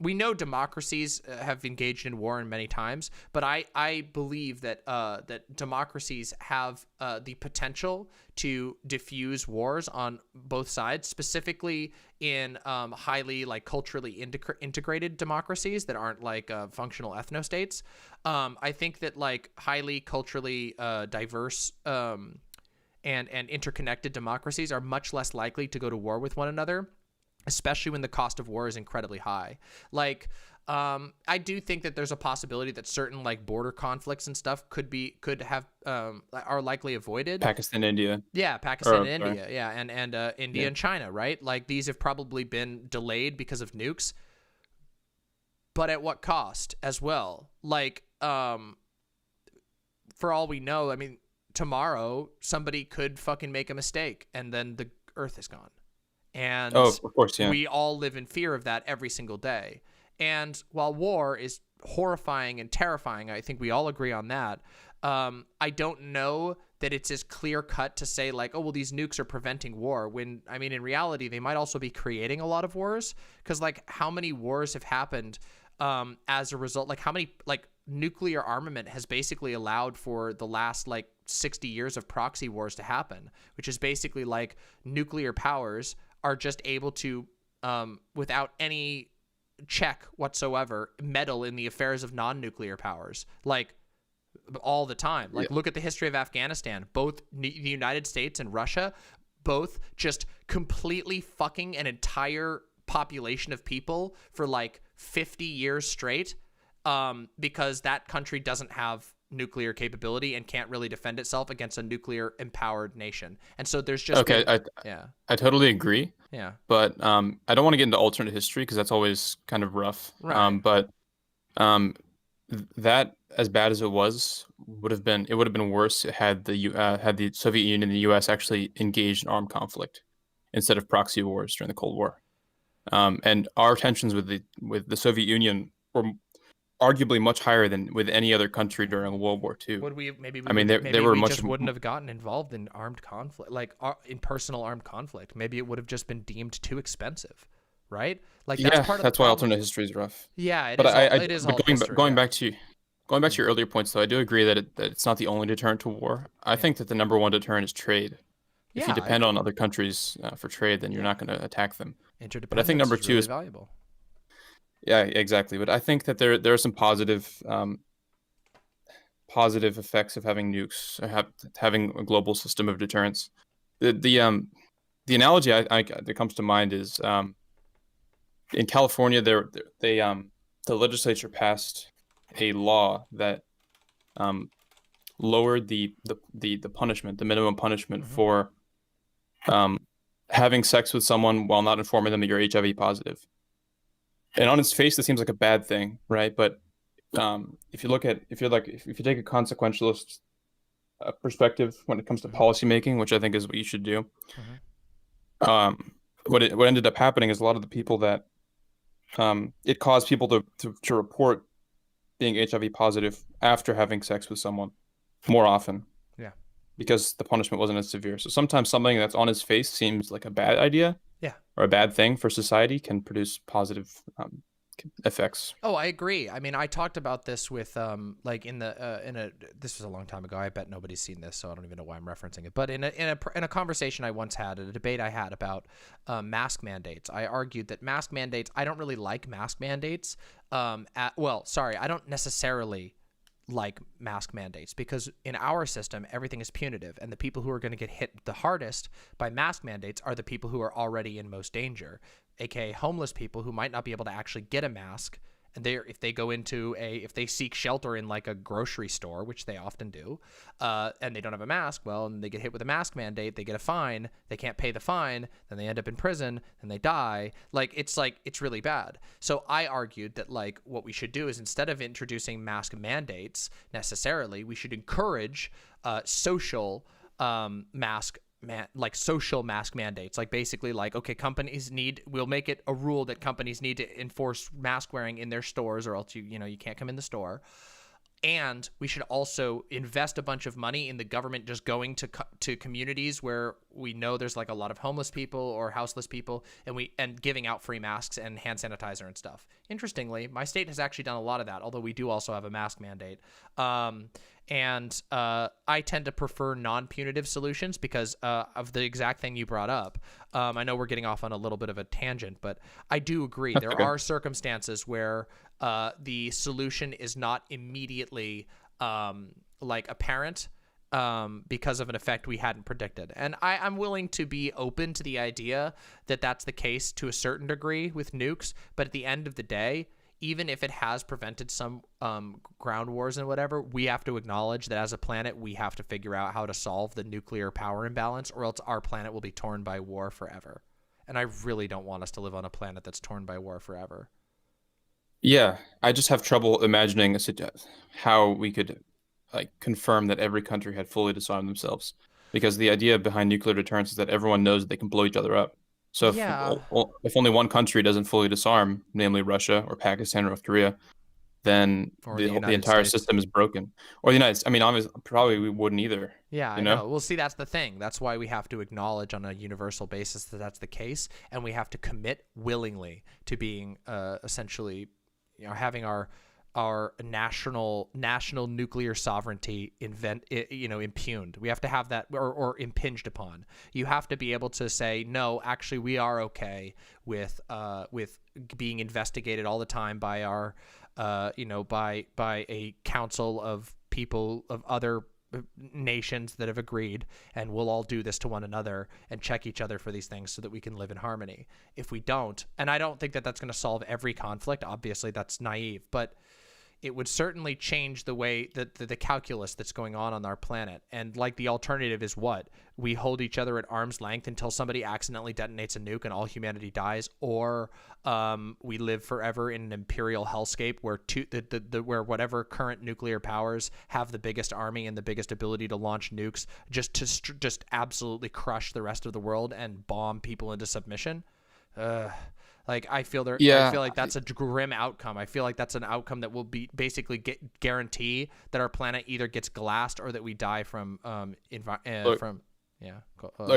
we know democracies have engaged in war many times, but I believe that that democracies have the potential to diffuse wars on both sides, specifically in highly culturally integrated democracies that aren't functional ethnostates. I think that highly culturally diverse and interconnected democracies are much less likely to go to war with one another, especially when the cost of war is incredibly high. I do think that there's a possibility that certain border conflicts and stuff are likely avoided. Pakistan, India. Yeah, Pakistan and India. Yeah, and India and China, right? These have probably been delayed because of nukes. But at what cost as well? For all we know, I mean, tomorrow somebody could fucking make a mistake and then the Earth is gone. And of course, yeah. We all live in fear of that every single day. And while war is horrifying and terrifying, I think we all agree on that. I don't know that it's as clear cut to say oh, well, these nukes are preventing war, when, I mean, in reality, they might also be creating a lot of wars. Because how many wars have happened as a result? How many nuclear armament has basically allowed for the last 60 years of proxy wars to happen, which is basically nuclear powers are just able to, without any check whatsoever, meddle in the affairs of non-nuclear powers, all the time. Look at the history of Afghanistan. Both the United States and Russia, both just completely fucking an entire population of people for 50 years straight, because that country doesn't have nuclear capability and can't really defend itself against a nuclear empowered nation. And so there's just I totally agree. Yeah. But I don't want to get into alternate history because that's always kind of rough. Right. But that, as bad as it would have been worse had the Soviet Union and the US actually engaged in armed conflict instead of proxy wars during the Cold War. And our tensions with the Soviet Union were arguably much higher than with any other country during World War II. We just wouldn't have gotten involved in armed conflict, in personal armed conflict. Maybe it would have just been deemed too expensive, right? That's why alternate history is rough. Yeah, it is. Going back to your earlier points, though, I do agree that it's not the only deterrent to war. I think that the number one deterrent is trade. If you depend on other countries for trade, then you're not going to attack them. Interdependence but I think number two is really valuable. Yeah, exactly. But I think that there are some positive effects of having nukes, or having a global system of deterrence. The analogy that comes to mind is in California, the legislature passed a law that lowered the punishment, the minimum punishment for having sex with someone while not informing them that you're HIV positive. And on its face, this seems like a bad thing, right? But if you take a consequentialist perspective when it comes to policymaking, which I think is what you should do, what ended up happening is a lot of the people that it caused people to report being HIV positive after having sex with someone more often. Yeah. Because the punishment wasn't as severe. So sometimes something that's on its face seems like a bad idea. Yeah. Or a bad thing for society can produce positive effects. Oh, I agree. I mean, I talked about this with this was a long time ago. I bet nobody's seen this, so I don't even know why I'm referencing it. But in a conversation I once had, a debate I had about mask mandates, I argued that mask mandates, I don't really like mask mandates. I don't necessarily like mask mandates, because in our system everything is punitive, and the people who are going to get hit the hardest by mask mandates are the people who are already in most danger, aka homeless people who might not be able to actually get a mask and if they seek shelter in like a grocery store, which they often do, and they don't have a mask, well, and they get hit with a mask mandate, they get a fine, they can't pay the fine, then they end up in prison, and they die. It's really bad. So I argued that like what we should do is, instead of introducing mask mandates necessarily, we should encourage social social mask mandates. Like basically like, okay, we'll make it a rule that companies need to enforce mask wearing in their stores, or else you can't come in the store. And we should also invest a bunch of money in the government just going to communities where we know there's like a lot of homeless people or houseless people, and giving out free masks and hand sanitizer and stuff. Interestingly, my state has actually done a lot of that, although we do also have a mask mandate. And I tend to prefer non-punitive solutions because of the exact thing you brought up. I know we're getting off on a little bit of a tangent, but I do agree. There are circumstances where the solution is not immediately apparent because of an effect we hadn't predicted. And I'm willing to be open to the idea that that's the case to a certain degree with nukes, but at the end of the day, even if it has prevented some ground wars and whatever, we have to acknowledge that as a planet, we have to figure out how to solve the nuclear power imbalance, or else our planet will be torn by war forever. And I really don't want us to live on a planet that's torn by war forever. Yeah, I just have trouble imagining how we could confirm that every country had fully disarmed themselves, because the idea behind nuclear deterrence is that everyone knows that they can blow each other up. So if only one country doesn't fully disarm, namely Russia or Pakistan or North Korea, then the entire system is broken. Or the United States. I mean, obviously, probably we wouldn't either. Yeah, I know. Well, see, that's the thing. That's why we have to acknowledge on a universal basis that that's the case, and we have to commit willingly to being essentially, having our national nuclear sovereignty impugned. We have to have that or impinged upon. You have to be able to say, no, actually we are okay with being investigated all the time by our by a council of people of other nations that have agreed, and we'll all do this to one another and check each other for these things so that we can live in harmony. If we don't, and I don't think that that's going to solve every conflict, obviously that's naive, but it would certainly change the way that the calculus that's going on our planet. And like the alternative is what? We hold each other at arm's length until somebody accidentally detonates a nuke and all humanity dies, or we live forever in an imperial hellscape where where whatever current nuclear powers have the biggest army and the biggest ability to launch nukes just absolutely crush the rest of the world and bomb people into submission. I feel like that's a grim outcome. I feel like that's an outcome that will be basically guarantee that our planet either gets glassed or that we die from Look,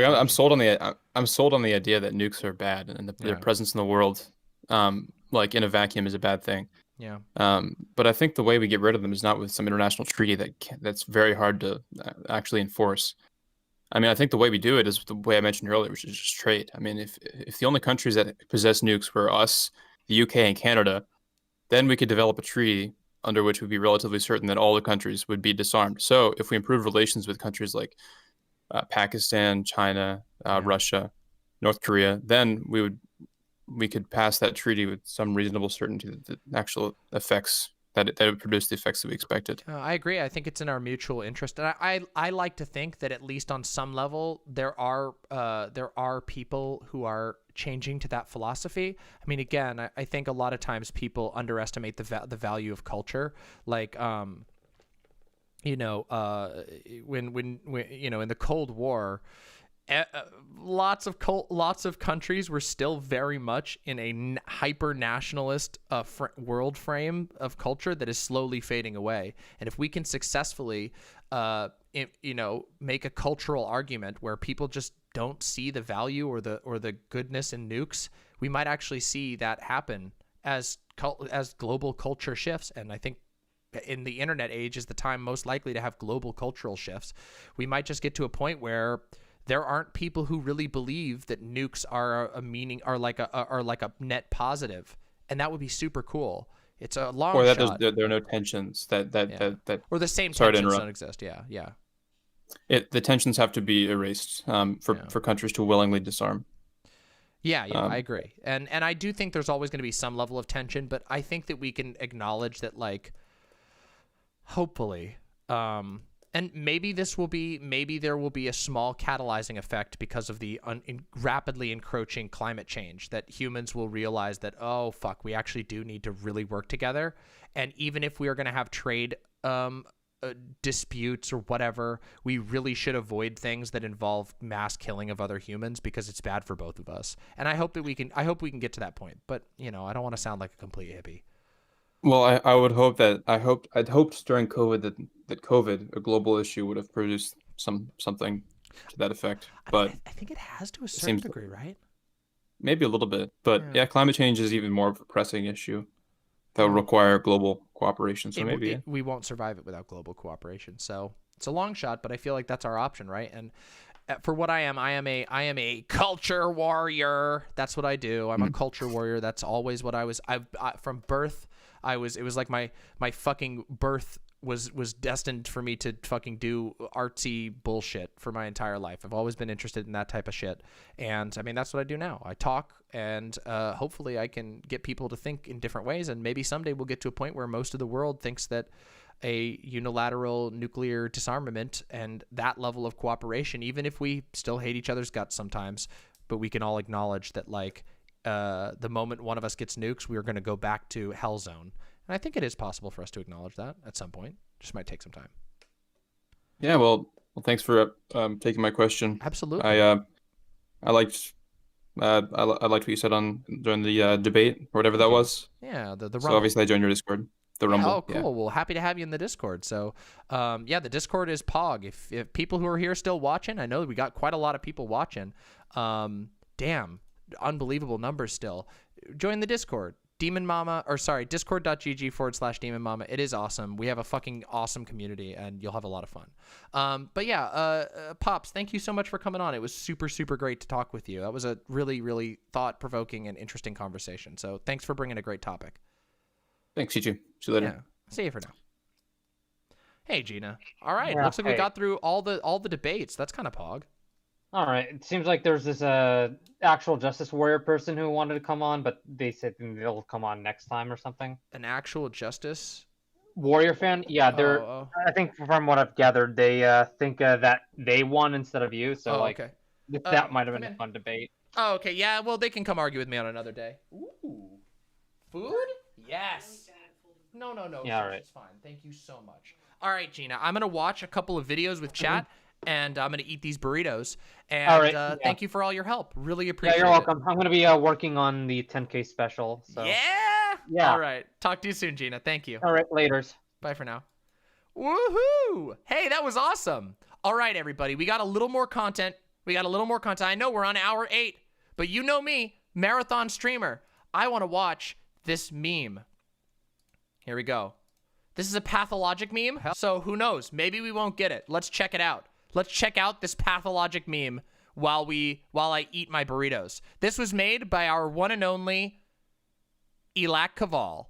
I'm sold on the idea that nukes are bad and their presence in the world, in a vacuum, is a bad thing. Yeah. But I think the way we get rid of them is not with some international treaty that's very hard to actually enforce. I mean, I think the way we do it is the way I mentioned earlier, which is just trade. I mean, if the only countries that possess nukes were us, the UK, and Canada, then we could develop a treaty under which we'd be relatively certain that all the countries would be disarmed. So if we improve relations with countries like Pakistan, China, Russia, North Korea, then we could pass that treaty with some reasonable certainty that the actual effects that it would produce the effects that we expected. I agree. I think it's in our mutual interest, and I like to think that at least on some level there are people who are changing to that philosophy. I mean, again, I think a lot of times people underestimate the value of culture, like when in the Cold War. Lots of countries were still very much in a hyper nationalist world frame of culture that is slowly fading away. And if we can successfully, make a cultural argument where people just don't see the value or the goodness in nukes, we might actually see that happen as global culture shifts. And I think in the internet age is the time most likely to have global cultural shifts. We might just get to a point where there aren't people who really believe that nukes are like a net positive, and that would be super cool. It's a long shot. Or that there are no tensions that or the same tensions don't exist. Yeah. The tensions have to be erased for countries to willingly disarm. Yeah, I agree. And I do think there's always going to be some level of tension, but I think that we can acknowledge that, like, hopefully, and maybe there will be a small catalyzing effect because of the rapidly encroaching climate change, that humans will realize that, oh, fuck, we actually do need to really work together. And even if we are going to have trade disputes or whatever, we really should avoid things that involve mass killing of other humans, because it's bad for both of us. And I hope we can get to that point. But, I don't want to sound like a complete hippie. Well, I would hope that I'd hoped during COVID that COVID, a global issue, would have produced something to that effect. But I think it has to a certain degree, right? Maybe a little bit, but yeah, climate change is even more of a pressing issue that would require glable cooperation. So we won't survive it without global cooperation. So it's a long shot, but I feel like that's our option, right? And for what I am a culture warrior. That's what I do. I'm a culture warrior. That's always what I was. From birth. It was like my fucking birth was destined for me to fucking do artsy bullshit for my entire life. I've always been interested in that type of shit. And I mean, that's what I do now. I talk, and hopefully I can get people to think in different ways. And maybe someday we'll get to a point where most of the world thinks that a unilateral nuclear disarmament and that level of cooperation, even if we still hate each other's guts sometimes, but we can all acknowledge that, like, the moment one of us gets nukes, we are going to go back to hell zone. And I think it is possible for us to acknowledge that at some point. Just might take some time. Yeah, well, thanks for taking my question. Absolutely. I liked what you said during the debate or whatever that was. Yeah, the So obviously I joined your Discord. The Rumble. Oh, cool. Yeah. Well, happy to have you in the Discord. So, the Discord is Pog. If people who are here still watching, I know we got quite a lot of people watching. Damn. Unbelievable numbers still. Join the Discord. Discord.gg/Demon Mama. It is awesome. We have a fucking awesome community, and you'll have a lot of fun. But yeah, Pops, thank you so much for coming on. It was super, super great to talk with you. That was a really, really thought-provoking and interesting conversation. So thanks for bringing a great topic. Thanks, you too. See you later. Yeah. See you for now. Hey, Gina. All right. Looks like we got through all the debates. That's kind of Pog. All right. It seems like there's this actual Justice Warrior person who wanted to come on, but they said they'll come on next time or something. An actual Justice Warrior fan? Yeah, they're. I think from what I've gathered, they think that they won instead of you. So okay. That might have been a fun debate. Oh, okay. Yeah. Well, they can come argue with me on another day. Ooh. Food? Yes. No. Yeah, all right. It's fine. Thank you so much. All right, Gina. I'm gonna watch a couple of videos with chat. And I'm going to eat these burritos. And all right, thank you for all your help. Really appreciate it. Yeah, you're welcome. I'm going to be working on the 10K special. So. Yeah. All right. Talk to you soon, Gina. Thank you. All right. Laters. Bye for now. Woohoo! Hey, that was awesome. All right, everybody. We got a little more content. I know we're on hour 8, but you know me, marathon streamer. I want to watch this meme. Here we go. This is a pathologic meme, so who knows? Maybe we won't get it. Let's check it out. Let's check out this pathologic meme while I eat my burritos. This was made by our one and only Elak Kaval.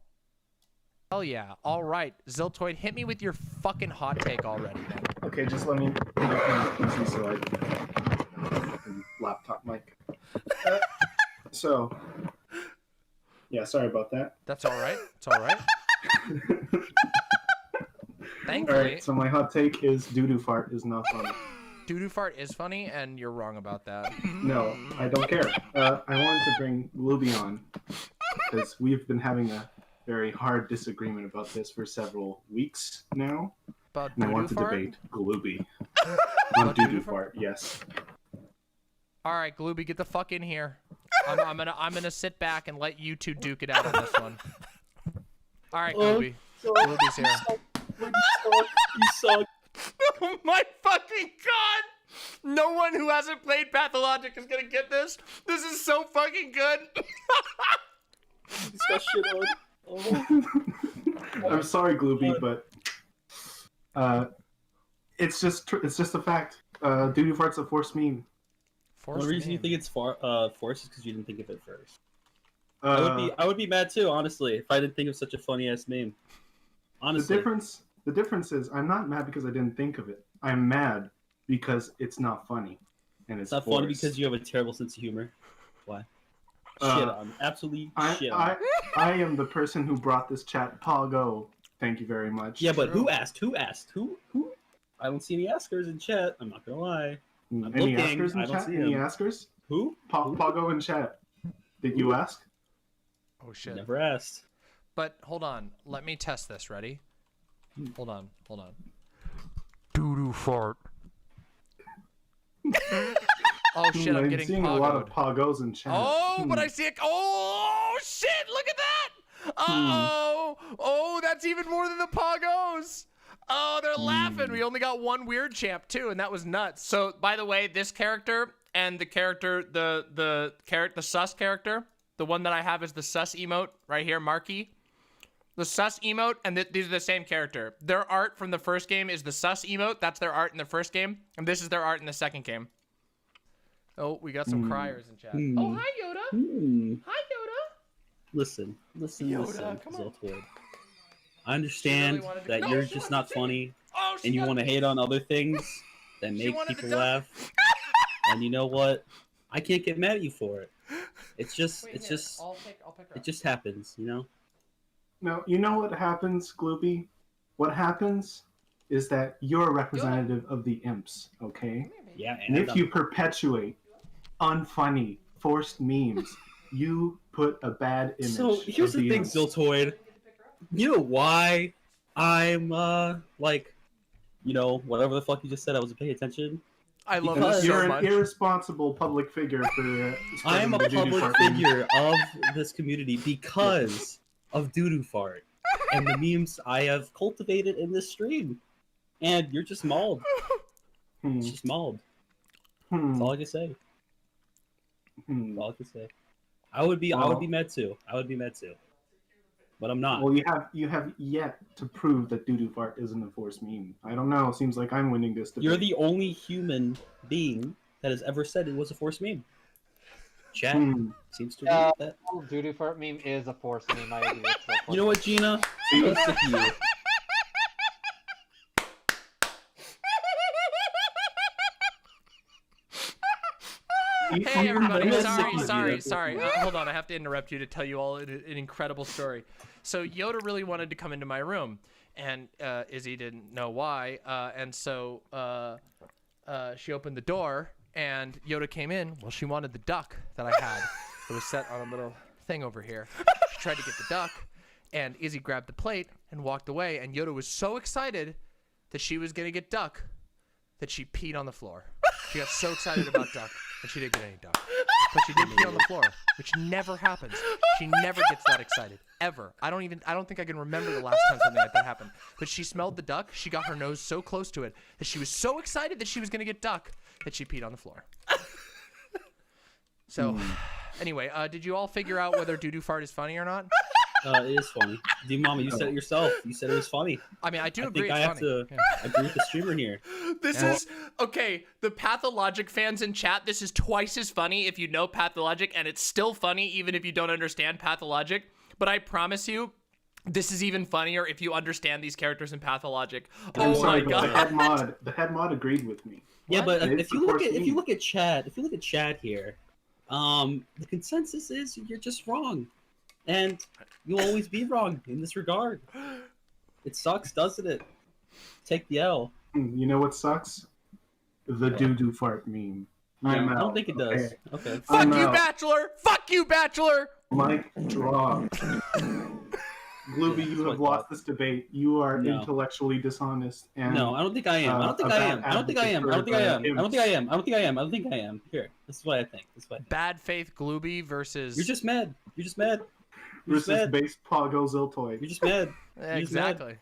Hell yeah. All right. Ziltoid, hit me with your fucking hot take already, man. Okay, just let me pick up my PC so I can laptop mic. Yeah, sorry about that. That's all right. It's all right. Thankfully. All right, so my hot take is doo-doo fart is not funny. Doo-doo fart is funny, and you're wrong about that. No, I don't care. I wanted to bring Glooby on because we've been having a very hard disagreement about this for several weeks now. About and I want to debate Glooby on doo-doo fart. Yes. All right, Glooby, get the fuck in here. I'm gonna sit back and let you two duke it out on this one. All right, Glooby. Glooby's here. You suck. Oh my fucking god! No one who hasn't played Pathologic is gonna get this. This is so fucking good. He's got shit on. Oh. I'm sorry, Glooby, but it's just a fact. Doo-doo fart's a forced meme. The reason you think it's forced is because you didn't think of it first. I would be mad too, honestly, if I didn't think of such a funny ass meme. Honestly. The difference is I'm not mad because I didn't think of it. I'm mad because it's not funny, and it's not forced. funny because you have a terrible sense of humor. Why? Shit on. Absolutely shit on. I am the person who brought this chat. Pago. Thank you very much. Yeah, but who asked? Who asked? Who? I don't see any askers in chat. I'm not gonna lie. I'm Any looking. askers in I don't chat? see Any them. askers? Who? Pago in chat. Did you ask? Oh shit. Never asked. But hold on. Let me test this. Ready? Hold on. Doo-doo fart. Oh shit, I'm getting seeing a lot of Pagos in chat. Oh, but I see it. Oh shit, look at that. Oh, that's even more than the Pagos. Oh, they're laughing. We only got one weird champ too, and that was nuts. So, by the way, this character and the character, the sus character, the one that I have is the sus emote right here, Marky. The sus emote, and these are the same character. Their art from the first game is the sus emote. That's their art in the first game, and this is their art in the second game. Oh, we got some criers in chat. Oh, hi, Yoda. Hi, Yoda. Listen, Yoda, come on. Zoltoid. I understand that No, you're she just wanted not to funny, Oh, she and you got want to hate on other things that make wanted people to laugh. And you know what? I can't get mad at you for it. It's just, Wait, it's here, just, I'll pick her it up. just happens, you know. No, you know what happens, Gloopy? What happens is that you're a representative of the imps, okay? Yeah, and if you perpetuate unfunny, forced memes, you put a bad image. So here's of the thing, imps. Ziltoid. You know why I'm like, you know, whatever the fuck you just said, I wasn't paying attention. I love Because this you're so an much. irresponsible public figure for. I am a spreading the doo-doo public fart meme. figure of this community because of Doodoo Fart and the memes I have cultivated in this stream. And you're just mauled. It's just mauled. That's all I can say. That's all I can say. I would be mad too. I would be mad too. But I'm not. Well, you have yet to prove that doo-doo fart isn't a forced meme. I don't know. Seems like I'm winning this debate. You're the only human being that has ever said it was a forced meme. Chat seems to agree with that. Doo-doo fart meme is a force meme. I agree with that. You know what, Gina? I'm sick of you. Hey everybody, sorry. Hold on, I have to interrupt you to tell you all an incredible story. So Yoda really wanted to come into my room, and Izzy didn't know why, and so she opened the door, and Yoda came in. Well, she wanted the duck that I had. It was set on a little thing over here. She tried to get the duck, and Izzy grabbed the plate and walked away, and Yoda was so excited that she was gonna get duck that she peed on the floor. She got so excited about duck, and she didn't get any duck. But she did pee on the floor, which never happens. She never gets that excited, ever. I don't think I can remember the last time something like that happened. But she smelled the duck, she got her nose so close to it, that she was so excited that she was gonna get duck, that she peed on the floor. So, anyway, did you all figure out whether doo-doo fart is funny or not? It is funny. Dude, Mama, you said it yourself. You said it was funny. I mean, I do agree think it's I have funny. to agree with the streamer here. This is okay. The Pathologic fans in chat, this is twice as funny if you know Pathologic, and it's still funny even if you don't understand Pathologic. But I promise you, this is even funnier if you understand these characters in Pathologic. I'm Oh sorry, my but god! the head mod agreed with me. Yeah, but It's if you the look forced at meme. chat, here, the consensus is you're just wrong, and you'll always be wrong in this regard. It sucks, doesn't it? Take the L. You know what sucks? The doo-doo fart meme. I I'm don't out. think it does. Okay. Fuck you, Bachelor! Fuck you, Bachelor! Mic drop. Glooby, you have lost this debate. You are No. intellectually dishonest. And, No, I don't think I am. I don't think I am. I don't think I am. I don't think I am. I don't think I am. I don't think I am. I don't think I am. Here, this is what I think. Bad Faith Glooby versus. You're just mad. You're just mad. You're just versus mad. base Pago Ziltoid. You're just mad. Yeah, exactly.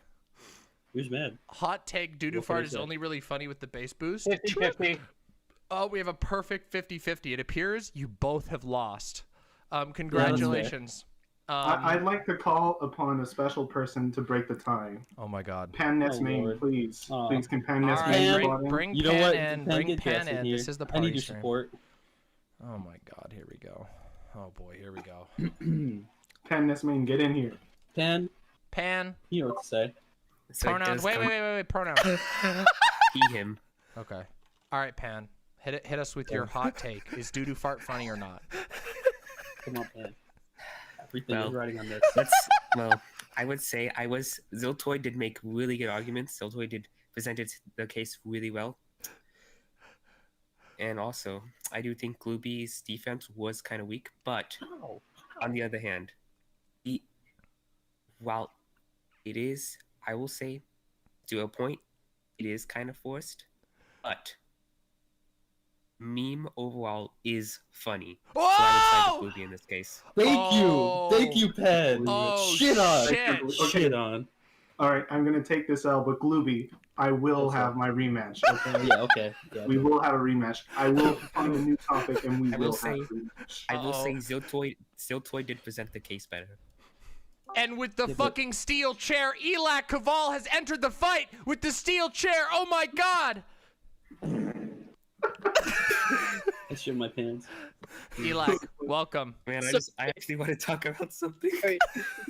You're just mad. Hot take, doo-doo What fart can I is say? only really funny with the bass boost. 50-50. Oh, we have a perfect 50-50. It appears you both have lost. Congratulations. I'd like to call upon a special person to break the tie. Oh my god. Pan Oh, Nesmain, Lord. please. Aw. Please, can Pan All Nesmain right, spot in? bring You know Pan what? in. Pan, Bring get Pan Jess in in. here. This is the I party need your stream. support. Oh my god, here we go. Oh boy, here we go. Pan Nesmain, get in here. Pan, you know what to say. Pronouns. Wait. Pronouns. He, him. Okay. All right, Pan. Hit us with your hot take. Is doo-doo fart funny or not? Come on, man. Everything is riding on this. I would say Ziltoid did make really good arguments. Ziltoid did presented the case really well. And also, I do think Glooby's defense was kind of weak, but on the other hand, while it is, I will say, to a point, it is kind of forced, but meme overall is funny. Whoa! So I would side with Glooby in this case. Thank you, Pen. Oh, shit on. shit. Shit on. All right, I'm gonna take this L, but Glooby, I will have my rematch. Okay. Yeah. Okay. Yeah, we will have a rematch. I will find a new topic, and we will have a rematch. I will say Ziltoid did present the case better. And with the fucking steel chair, Elak Kaval has entered the fight with the steel chair. Oh my god! I shit my pants. Elak, welcome. Man, So- I actually want to talk about something. Alright,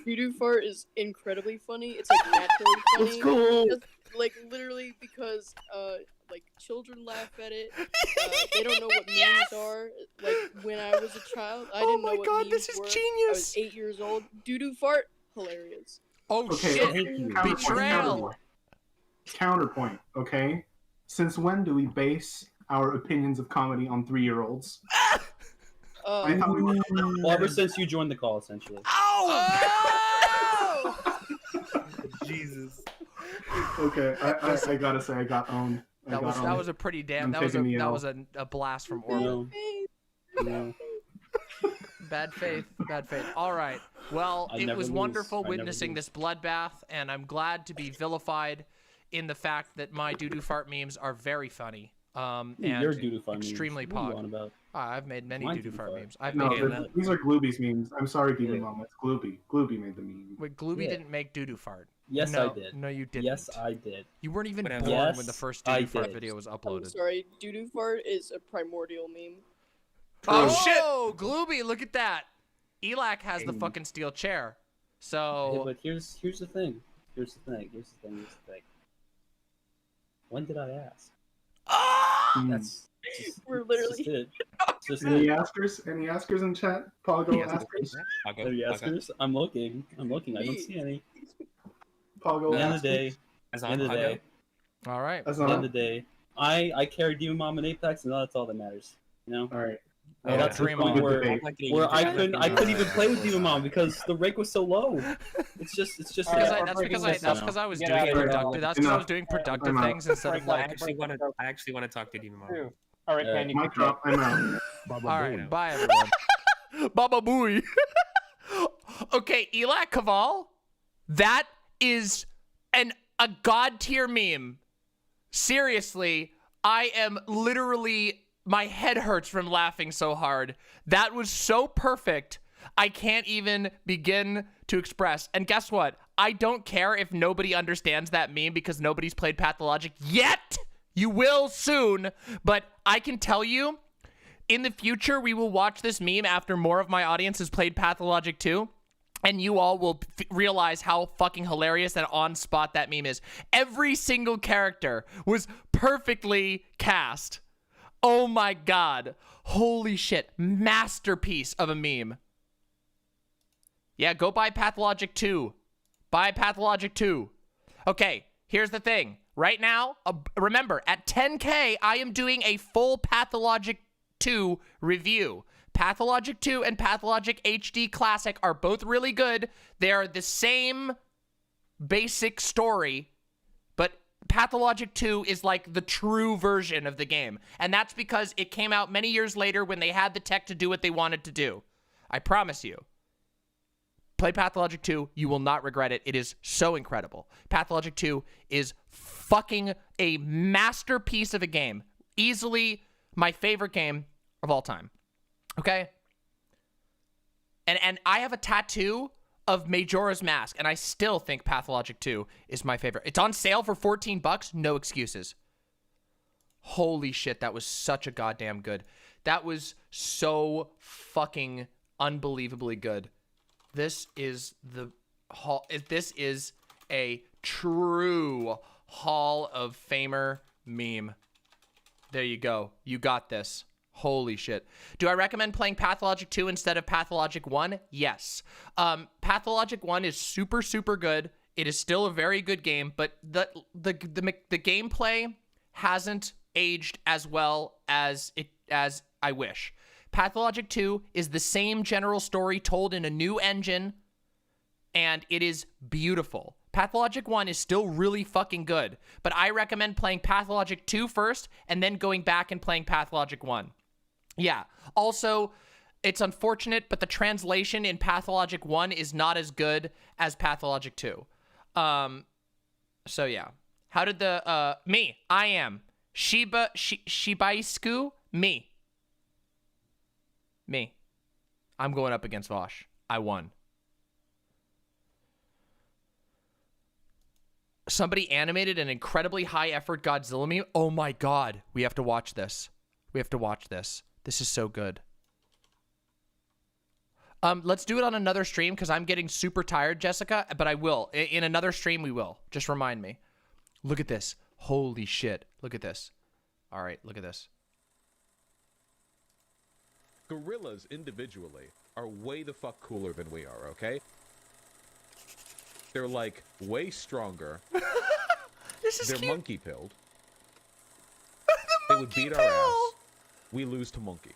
doo-doo fart is incredibly funny. It's like naturally funny. Let's go. Because, like literally because like children laugh at it. They don't know what memes are. Like when I was a child, I didn't know what memes this is were. I genius. was 8 years old. Doo-doo fart, hilarious. Oh Okay, shit! okay, Betrayal. Counterpoint. Okay. Since when do we base our opinions of comedy on 3-year-olds? I thought we were. Well, ever since you joined the call, essentially. Jesus. Okay, I gotta say I got owned. That was a pretty damn. That was a blast from orbit. No. Bad faith. Bad faith. All right. Well, I it never was lose. wonderful I never witnessing lose. this bloodbath, and I'm glad to be vilified in the fact that my doo-doo fart memes are very funny. And Your doo-doo fart memes. extremely What are you pog. on about? I've made many Mine doo-doo doo-doo fart fart. memes. I've No, made these are Glooby's memes. I'm sorry, Demon Mama. It's Glooby. Glooby made the meme. Wait, Glooby Yeah. didn't make doo-doo fart. Yes, no, I did. No, you didn't. Yes, I did. You weren't even Whatever. born Yes, when the first I doo-doo fart did. video was I'm uploaded. sorry, doo-doo fart is a primordial meme. Oh, Glooby, look at that. Elak has the fucking steel chair. Yeah, So, but here's the thing. Here's the thing. When did I ask? That's We're literally. just it. It's just Any it. askers? Any askers in chat? Pogo askers? Any askers? I'm looking. I don't see any. Pogo At the end of askers? the day. End of the day. all right. That's At the not end of the day. I carry Demon Mom in Apex, and that's all that matters. You know. all right. I got to the point where I couldn't even play with Demon Mom because the rank was so low. It's just. That's because I was doing productive. That's because I was doing productive things instead of I like. actually want to talk to Demon Mom. All right, Penny. Mic drop. I'm out. All right, bye everyone. Baba booey. Okay, Elak Kaval, that is a god tier meme. Seriously, I am literally, my head hurts from laughing so hard. That was so perfect. I can't even begin to express. And guess what? I don't care if nobody understands that meme because nobody's played Pathologic yet. You will soon, but I can tell you, in the future, we will watch this meme after more of my audience has played Pathologic 2, and you all will realize how fucking hilarious and on spot that meme is. Every single character was perfectly cast. Oh my god. Holy shit. Masterpiece of a meme. Yeah, go buy Pathologic 2. Buy Pathologic 2. Okay, here's the thing. Right now, remember, at 10K, I am doing a full Pathologic 2 review. Pathologic 2 and Pathologic HD Classic are both really good. They're the same basic story, but Pathologic 2 is like the true version of the game. And that's because it came out many years later when they had the tech to do what they wanted to do. I promise you. Play Pathologic 2. You will not regret it. It is so incredible. Pathologic 2 is fucking a masterpiece of a game. Easily my favorite game of all time. Okay? And I have a tattoo of Majora's Mask, and I still think Pathologic 2 is my favorite. It's on sale for $14. No excuses. Holy shit, that was such a goddamn good. That was so fucking unbelievably good. This is this is a true Hall of Famer meme. There you go. You got this. Holy shit. Do I recommend playing Pathologic 2 instead of Pathologic 1? Yes. Pathologic 1 is super, super good. It is still a very good game, but the gameplay hasn't aged as well as I wish. Pathologic 2 is the same general story told in a new engine, and it is beautiful. Pathologic 1 is still really fucking good, but I recommend playing Pathologic 2 first and then going back and playing Pathologic 1. Yeah. Also, it's unfortunate, but the translation in Pathologic 1 is not as good as Pathologic 2. So yeah. How did the, me, I am. Shibaisku, me. I'm going up against Vosh. I won. Somebody animated an incredibly high effort Godzilla meme. Oh my god. We have to watch this. This is so good. Let's do it on another stream because I'm getting super tired, Jessica, but I will. In another stream, we will. Just remind me. Look at this. Holy shit. Look at this. All right, look at this. Gorillas individually are way the fuck cooler than we are, okay? They're like way stronger. This is They're cute. monkey pilled. They would beat our ass. We lose to monkey.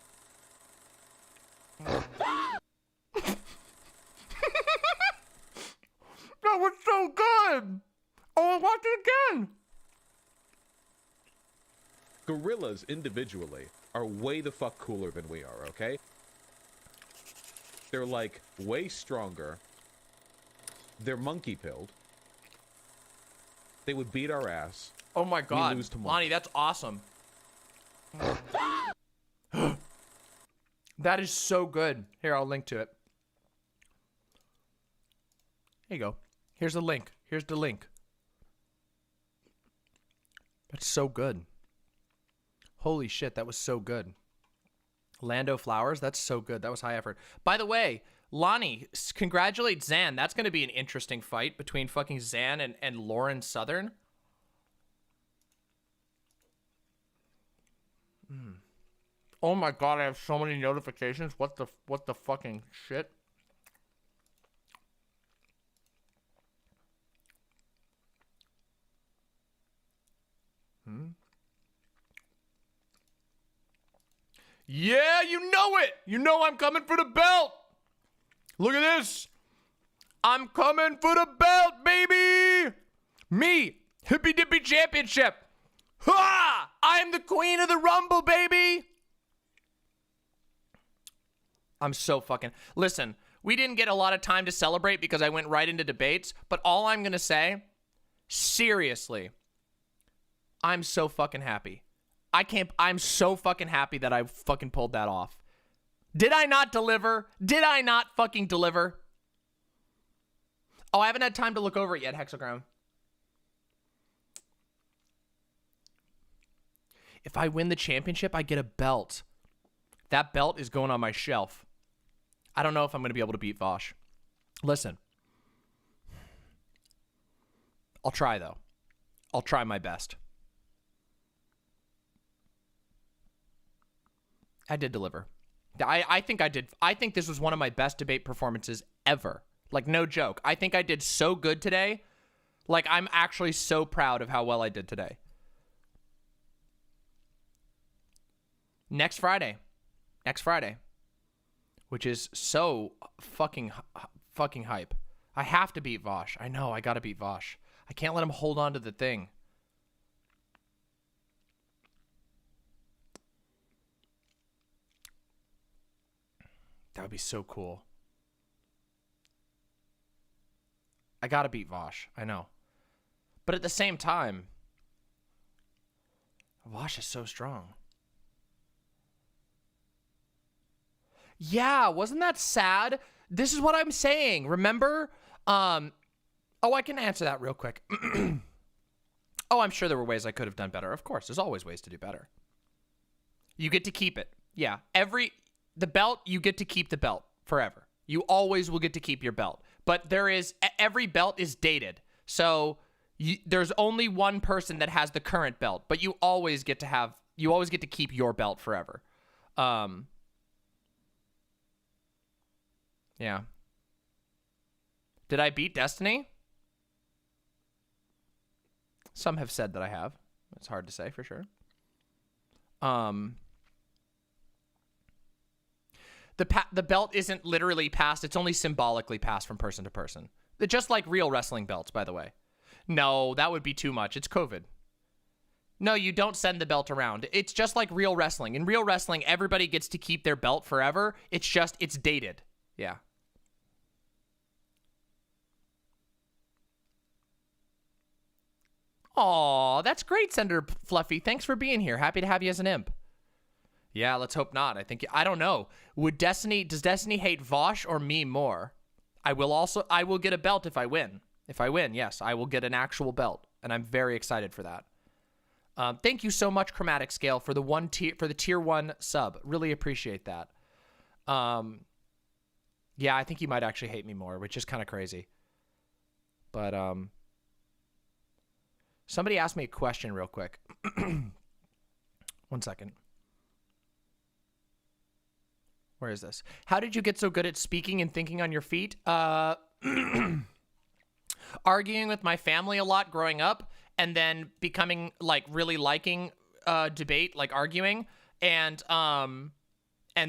That was so good. Oh, watch it again. Gorillas individually are way the fuck cooler than we are, okay? They're like way stronger. They're monkey pilled. They would beat our ass. Oh my god. We lose to monkey. Lonnie, that's awesome. That is so good. Here, I'll link to it. Here you go. Here's the link. That's so good. Holy shit, that was so good. Lando Flowers, that's so good. That was high effort. By the way, Lonnie, congratulate Zan. That's going to be an interesting fight between fucking Zan and Lauren Southern. Oh my god, I have so many notifications. What the fucking shit? Yeah, you know it. You know I'm coming for the belt. Look at this. I'm coming for the belt, baby. Me, Hippy Dippy Championship. Ha! I am the queen of the Rumble, baby. I'm so fucking... Listen, we didn't get a lot of time to celebrate because I went right into debates, but all I'm going to say, seriously, I'm so fucking happy. I'm so fucking happy that I fucking pulled that off. Did I not deliver? Did I not fucking deliver? Oh, I haven't had time to look over it yet, Hexagram. If I win the championship, I get a belt. That belt is going on my shelf. I don't know if I'm going to be able to beat Vosh. Listen. I'll try, though. I'll try my best. I did deliver. I think I did. I think this was one of my best debate performances ever. Like, no joke. I think I did so good today. Like, I'm actually so proud of how well I did today. Next Friday. Which is so fucking hype. I have to beat Vosh. I know, I gotta beat Vosh. I can't let him hold on to the thing. That would be so cool. I gotta beat Vosh. I know. But at the same time, Vosh is so strong. Yeah, wasn't that sad? This is what I'm saying. Remember? Oh, I can answer that real quick. Oh, I'm sure there were ways I could have done better. Of course, there's always ways to do better. You get to keep it. Yeah, the belt, you get to keep the belt forever. You always will get to keep your belt. But every belt is dated. So there's only one person that has the current belt, but you always get to keep your belt forever. Yeah. Did I beat Destiny? Some have said that I have. It's hard to say for sure. The belt isn't literally passed. It's only symbolically passed from person to person. Just like real wrestling belts, by the way. No, that would be too much. It's COVID. No, you don't send the belt around. It's just like real wrestling. In real wrestling, everybody gets to keep their belt forever. It's just, it's dated. Yeah. Aw, that's great, Senator Fluffy. Thanks for being here. Happy to have you as an imp. Yeah, let's hope not. I don't know. Does Destiny hate Vosh or me more? I will get a belt if I win. If I win, yes, I will get an actual belt, and I'm very excited for that. Thank you so much, Chromatic Scale, for the tier 1 sub. Really appreciate that. Yeah, I think you might actually hate me more, which is kind of crazy. But somebody asked me a question real quick. 1 second. Where is this? How did you get so good at speaking and thinking on your feet? Arguing with my family a lot growing up, and then becoming like really liking debate, like arguing, and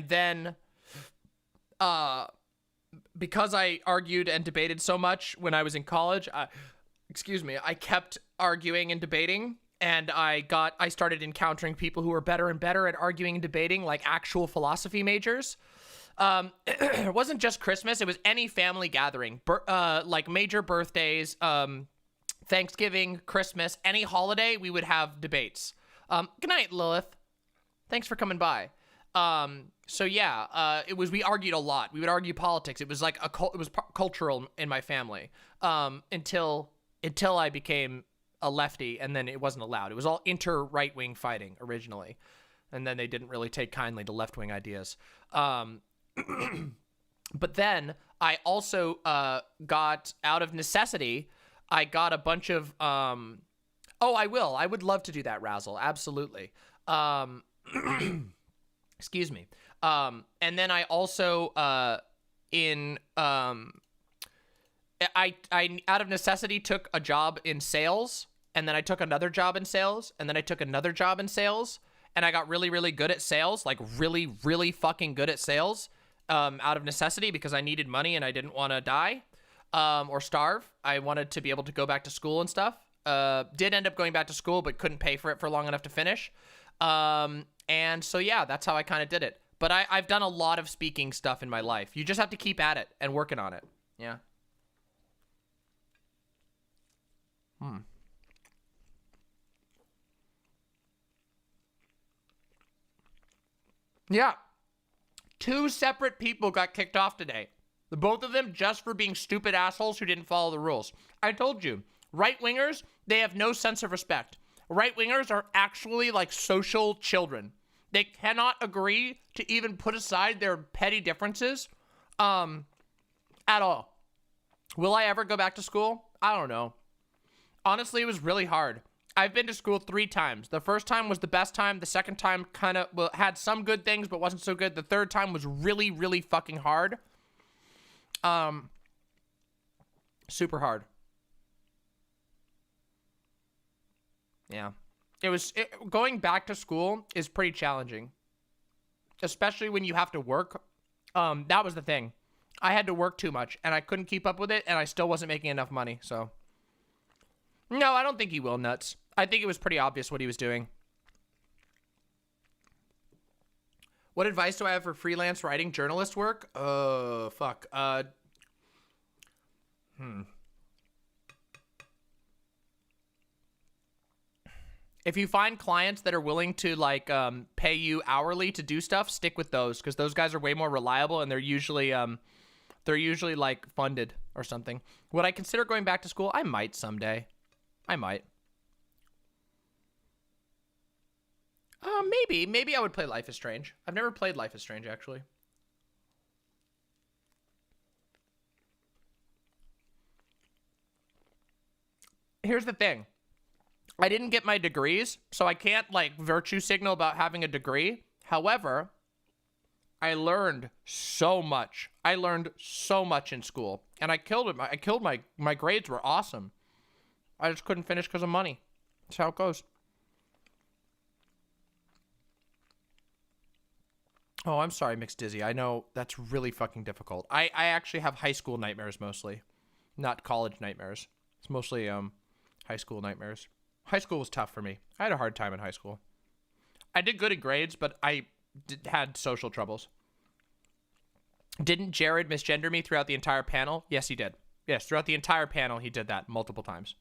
then because I argued and debated so much when I was in college, I kept arguing and debating, and I started encountering people who were better and better at arguing and debating, like actual philosophy majors. It wasn't just Christmas, it was any family gathering, like major birthdays, Thanksgiving, Christmas, any holiday, we would have debates. Good night, Lilith. Thanks for coming by. So yeah, we argued a lot. We would argue politics. It was like it was cultural in my family, until I became a lefty, and then it wasn't allowed. It was all right-wing fighting originally, and then they didn't really take kindly to left-wing ideas. But then I also got, out of necessity, I got a bunch of I would love to do that, Razzle, absolutely. Excuse me. And then I also I out of necessity took a job in sales, and then I took another job in sales, and then I took another job in sales, and I got really, really good at sales, like really, really fucking good at sales, out of necessity, because I needed money and I didn't want to die or starve. I wanted to be able to go back to school and stuff. Did end up going back to school, but couldn't pay for it for long enough to finish. And so, yeah, that's how I kind of did it. But I've done a lot of speaking stuff in my life. You just have to keep at it and working on it. Yeah. Yeah. 2 separate people got kicked off today. Both of them just for being stupid assholes who didn't follow the rules. I told you, right-wingers, they have no sense of respect. Right-wingers are actually like social children. They cannot agree to even put aside their petty differences at all. Will I ever go back to school? I don't know. Honestly, it was really hard. I've been to school 3 times. The first time was the best time. The second time kind of had some good things, but wasn't so good. The third time was really, really fucking hard. Super hard. Yeah. Going back to school is pretty challenging. Especially when you have to work. That was the thing. I had to work too much, and I couldn't keep up with it, and I still wasn't making enough money, so. No, I don't think he will, Nuts. I think it was pretty obvious what he was doing. What advice do I have for freelance writing journalist work? Fuck. If you find clients that are willing to like pay you hourly to do stuff, stick with those, because those guys are way more reliable, and they're usually like funded or something. Would I consider going back to school? I might someday. I might. Maybe I would play Life is Strange. I've never played Life is Strange, actually. Here's the thing. I didn't get my degrees, so I can't, like, virtue signal about having a degree. However, I learned so much. I learned so much in school, and I killed it. I killed my grades were awesome. I just couldn't finish because of money. That's how it goes. Oh, I'm sorry, Mixed Dizzy. I know that's really fucking difficult. I actually have high school nightmares mostly, not college nightmares. It's mostly high school nightmares. High school was tough for me. I had a hard time in high school. I did good in grades, but I had social troubles. Didn't Jared misgender me throughout the entire panel? Yes, he did. Yes, throughout the entire panel, he did that multiple times.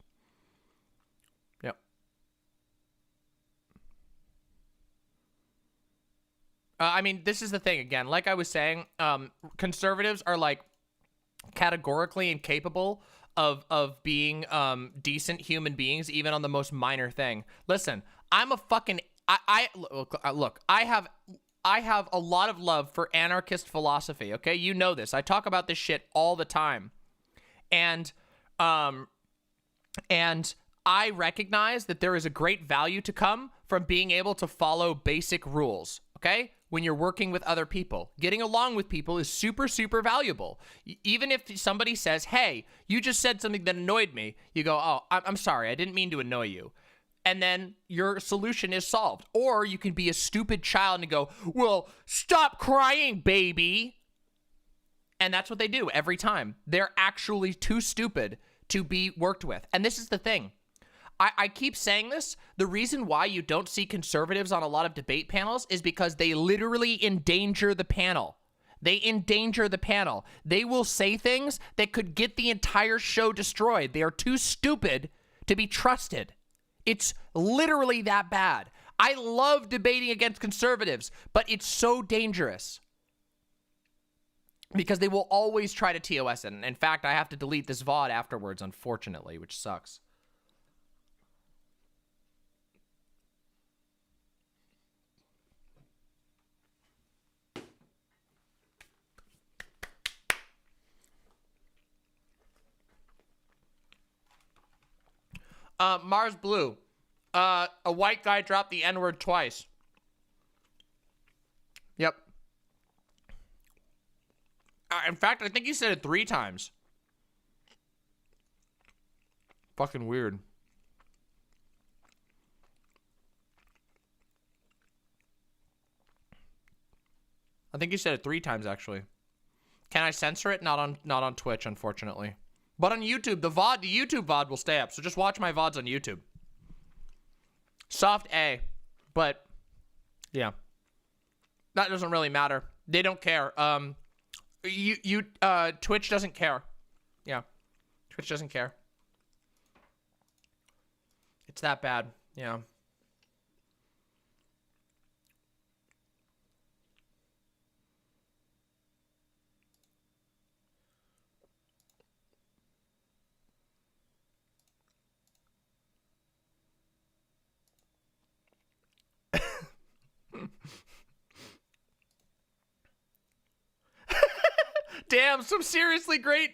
Yep. I mean, this is the thing again. Like I was saying, conservatives are like categorically incapable of being decent human beings, even on the most minor thing. Listen, I'm a fucking look. I have a lot of love for anarchist philosophy. Okay, you know this. I talk about this shit all the time, and I recognize that there is a great value to come from being able to follow basic rules. Okay, when you're working with other people, getting along with people is super, super valuable. Even if somebody says, "Hey, you just said something that annoyed me," you go, "Oh, I'm sorry. I didn't mean to annoy you." And then your solution is solved. Or you can be a stupid child and go, "Well, stop crying, baby." And that's what they do every time. They're actually too stupid to be worked with. And this is the thing. I keep saying this. The reason why you don't see conservatives on a lot of debate panels is because they literally endanger the panel. They endanger the panel. They will say things that could get the entire show destroyed. They are too stupid to be trusted. It's literally that bad. I love debating against conservatives, but it's so dangerous because they will always try to TOS it. In fact, I have to delete this VOD afterwards, unfortunately, which sucks. Mars Blue. A white guy dropped the N-word twice. Yep. In fact, I think he said it 3 times. Fucking weird. I think he said it 3 times, actually. Can I censor it? Not on Twitch, unfortunately. But on YouTube, the YouTube VOD will stay up. So just watch my VODs on YouTube. Soft A. But, yeah. That doesn't really matter. They don't care. Twitch doesn't care. Yeah. Twitch doesn't care. It's that bad. Yeah. Damn, some seriously great.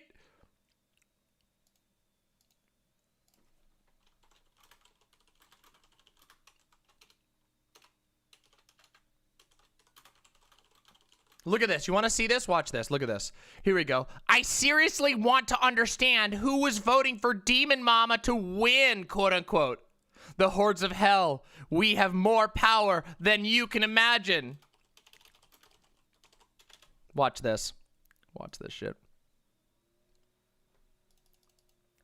Look at this. You want to see this? Watch this. Look at this. Here we go. I seriously want to understand who was voting for Demon Mama to win, quote unquote. The hordes of hell. We have more power than you can imagine. Watch this. Watch this shit.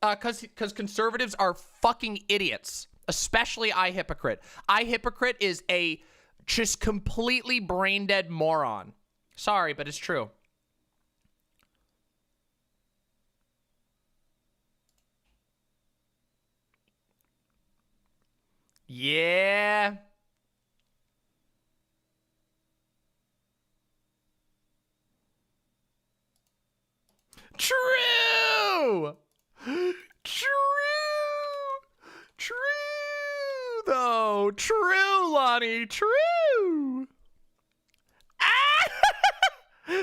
Because conservatives are fucking idiots. Especially iHypocrite. iHypocrite is a just completely brain dead moron. Sorry, but it's true. Yeah. True! True! True, though. True, Lonnie. True!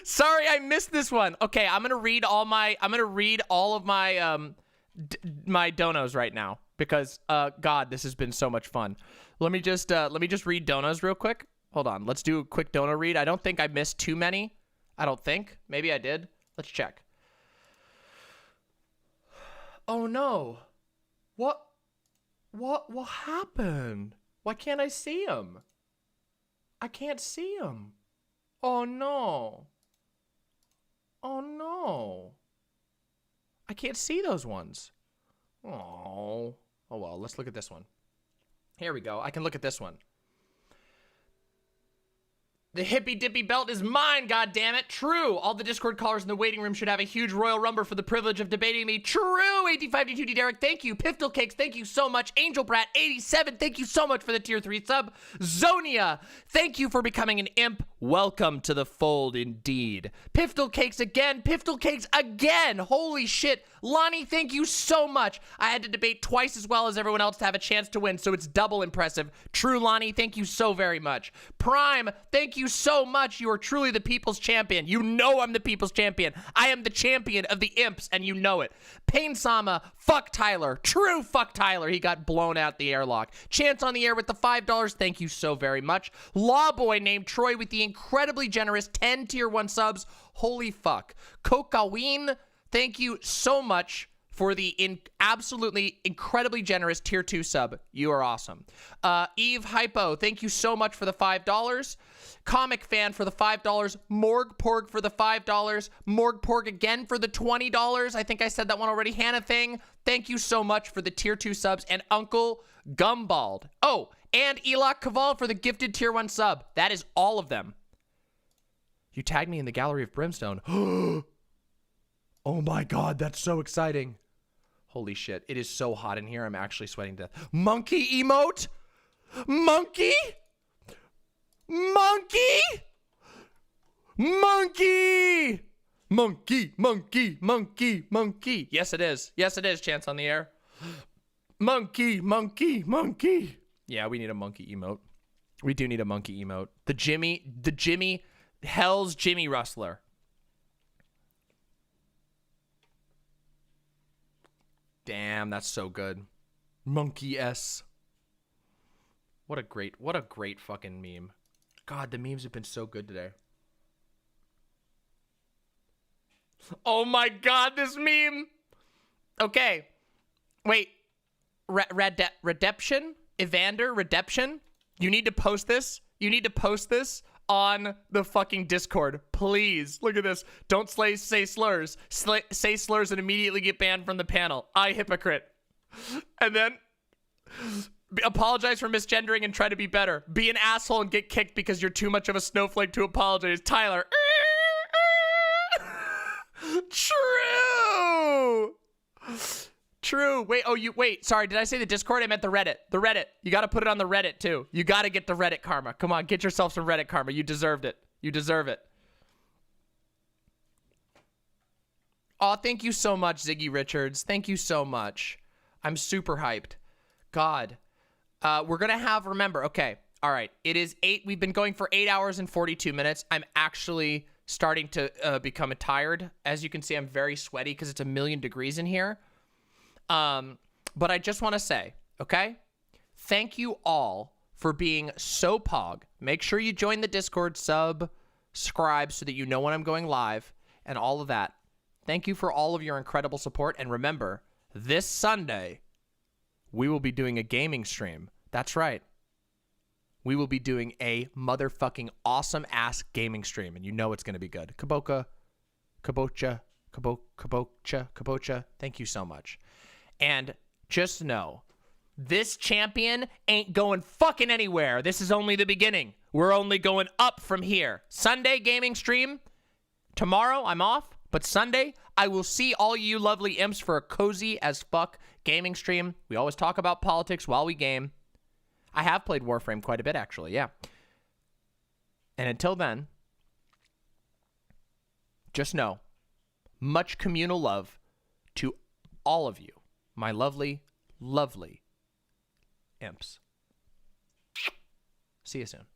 Sorry, I missed this one. Okay, I'm gonna read all of my my donos right now because God, this has been so much fun. Let me just read donos real quick. Hold on. Let's do a quick dono read. I don't think I missed too many. I don't think. Maybe I did. Let's check. Oh no. What happened? Why can't I see him? I can't see him. Oh no. Oh no. I can't see those ones. Oh. Oh well, let's look at this one. Here we go. I can look at this one. The Hippy Dippy belt is mine, goddammit. True. All the Discord callers in the waiting room should have a huge Royal Rumble for the privilege of debating me. True. 85D2D Derek, thank you. Piftle Cakes, thank you so much. Angel Brat 87, thank you so much for the tier 3 sub. Zonia, thank you for becoming an imp. Welcome to the fold indeed. Piftle Cakes again. Piftle Cakes again. Holy shit. Lonnie, thank you so much. I had to debate twice as well as everyone else to have a chance to win, so it's double impressive. True, Lonnie, thank you so very much. Prime, thank you so much. You are truly the people's champion. You know I'm the people's champion. I am the champion of the imps, and you know it. Pain Sama, fuck Tyler. True, fuck Tyler. He got blown out the airlock. Chance on the air with the $5. Thank you so very much. Lawboy named Troy with the incredibly generous 10 tier 1 subs. Holy fuck. Kokaween, thank you so much for the absolutely incredibly generous tier 2 sub. You are awesome. Eve Hypo, thank you so much for the $5. Comic Fan for the $5. Morg Porg for the $5. Morg Porg again for the $20. I think I said that one already. Hannah Thing, thank you so much for the tier 2 subs. And Uncle Gumbald. Oh, and Elok Kaval for the gifted tier 1 sub. That is all of them. You tagged me in the Gallery of Brimstone. Oh my god, that's so exciting. Holy shit, it is so hot in here. I'm actually sweating to death. Monkey emote? Monkey? Monkey? Monkey! Monkey, monkey, monkey, monkey. Yes, it is. Yes, it is, Chance on the air. Monkey, monkey, monkey. Yeah, we need a monkey emote. We do need a monkey emote. The Jimmy, Hell's Jimmy Rustler. Damn, that's so good. Monkey S. What a great fucking meme. God, the memes have been so good today. Oh my god, this meme. Okay. Wait. Redemption? Evander? Redemption? You need to post this. You need to post this on the fucking Discord. Please. Look at this. Don't say slurs. Say slurs and immediately get banned from the panel. I hypocrite. And then apologize for misgendering and try to be better. Be an asshole and get kicked because you're too much of a snowflake to apologize. Tyler. True. True. Wait. Sorry, did I say the Discord? I meant the Reddit. The Reddit. You got to put it on the Reddit too. You got to get the Reddit karma. Come on, get yourself some Reddit karma. You deserved it. You deserve it. Oh, thank you so much, Ziggy Richards. Thank you so much. I'm super hyped. God. We're going to have, remember, okay. All right. It is 8. We've been going for 8 hours and 42 minutes. I'm actually starting to become tired. As you can see, I'm very sweaty because it's 1,000,000 degrees in here. But I just want to say, okay? Thank you all for being so pog. Make sure you join the Discord, subscribe so that you know when I'm going live and all of that. Thank you for all of your incredible support. And remember, this Sunday, we will be doing a gaming stream. That's right. We will be doing a motherfucking awesome ass gaming stream. And you know it's going to be good. Kabocha. Thank you so much. And just know, this champion ain't going fucking anywhere. This is only the beginning. We're only going up from here. Sunday gaming stream. Tomorrow, I'm off. But Sunday, I will see all you lovely imps for a cozy as fuck gaming stream. We always talk about politics while we game. I have played Warframe quite a bit, actually, yeah. And until then, just know, much communal love to all of you, my lovely, lovely imps. See you soon.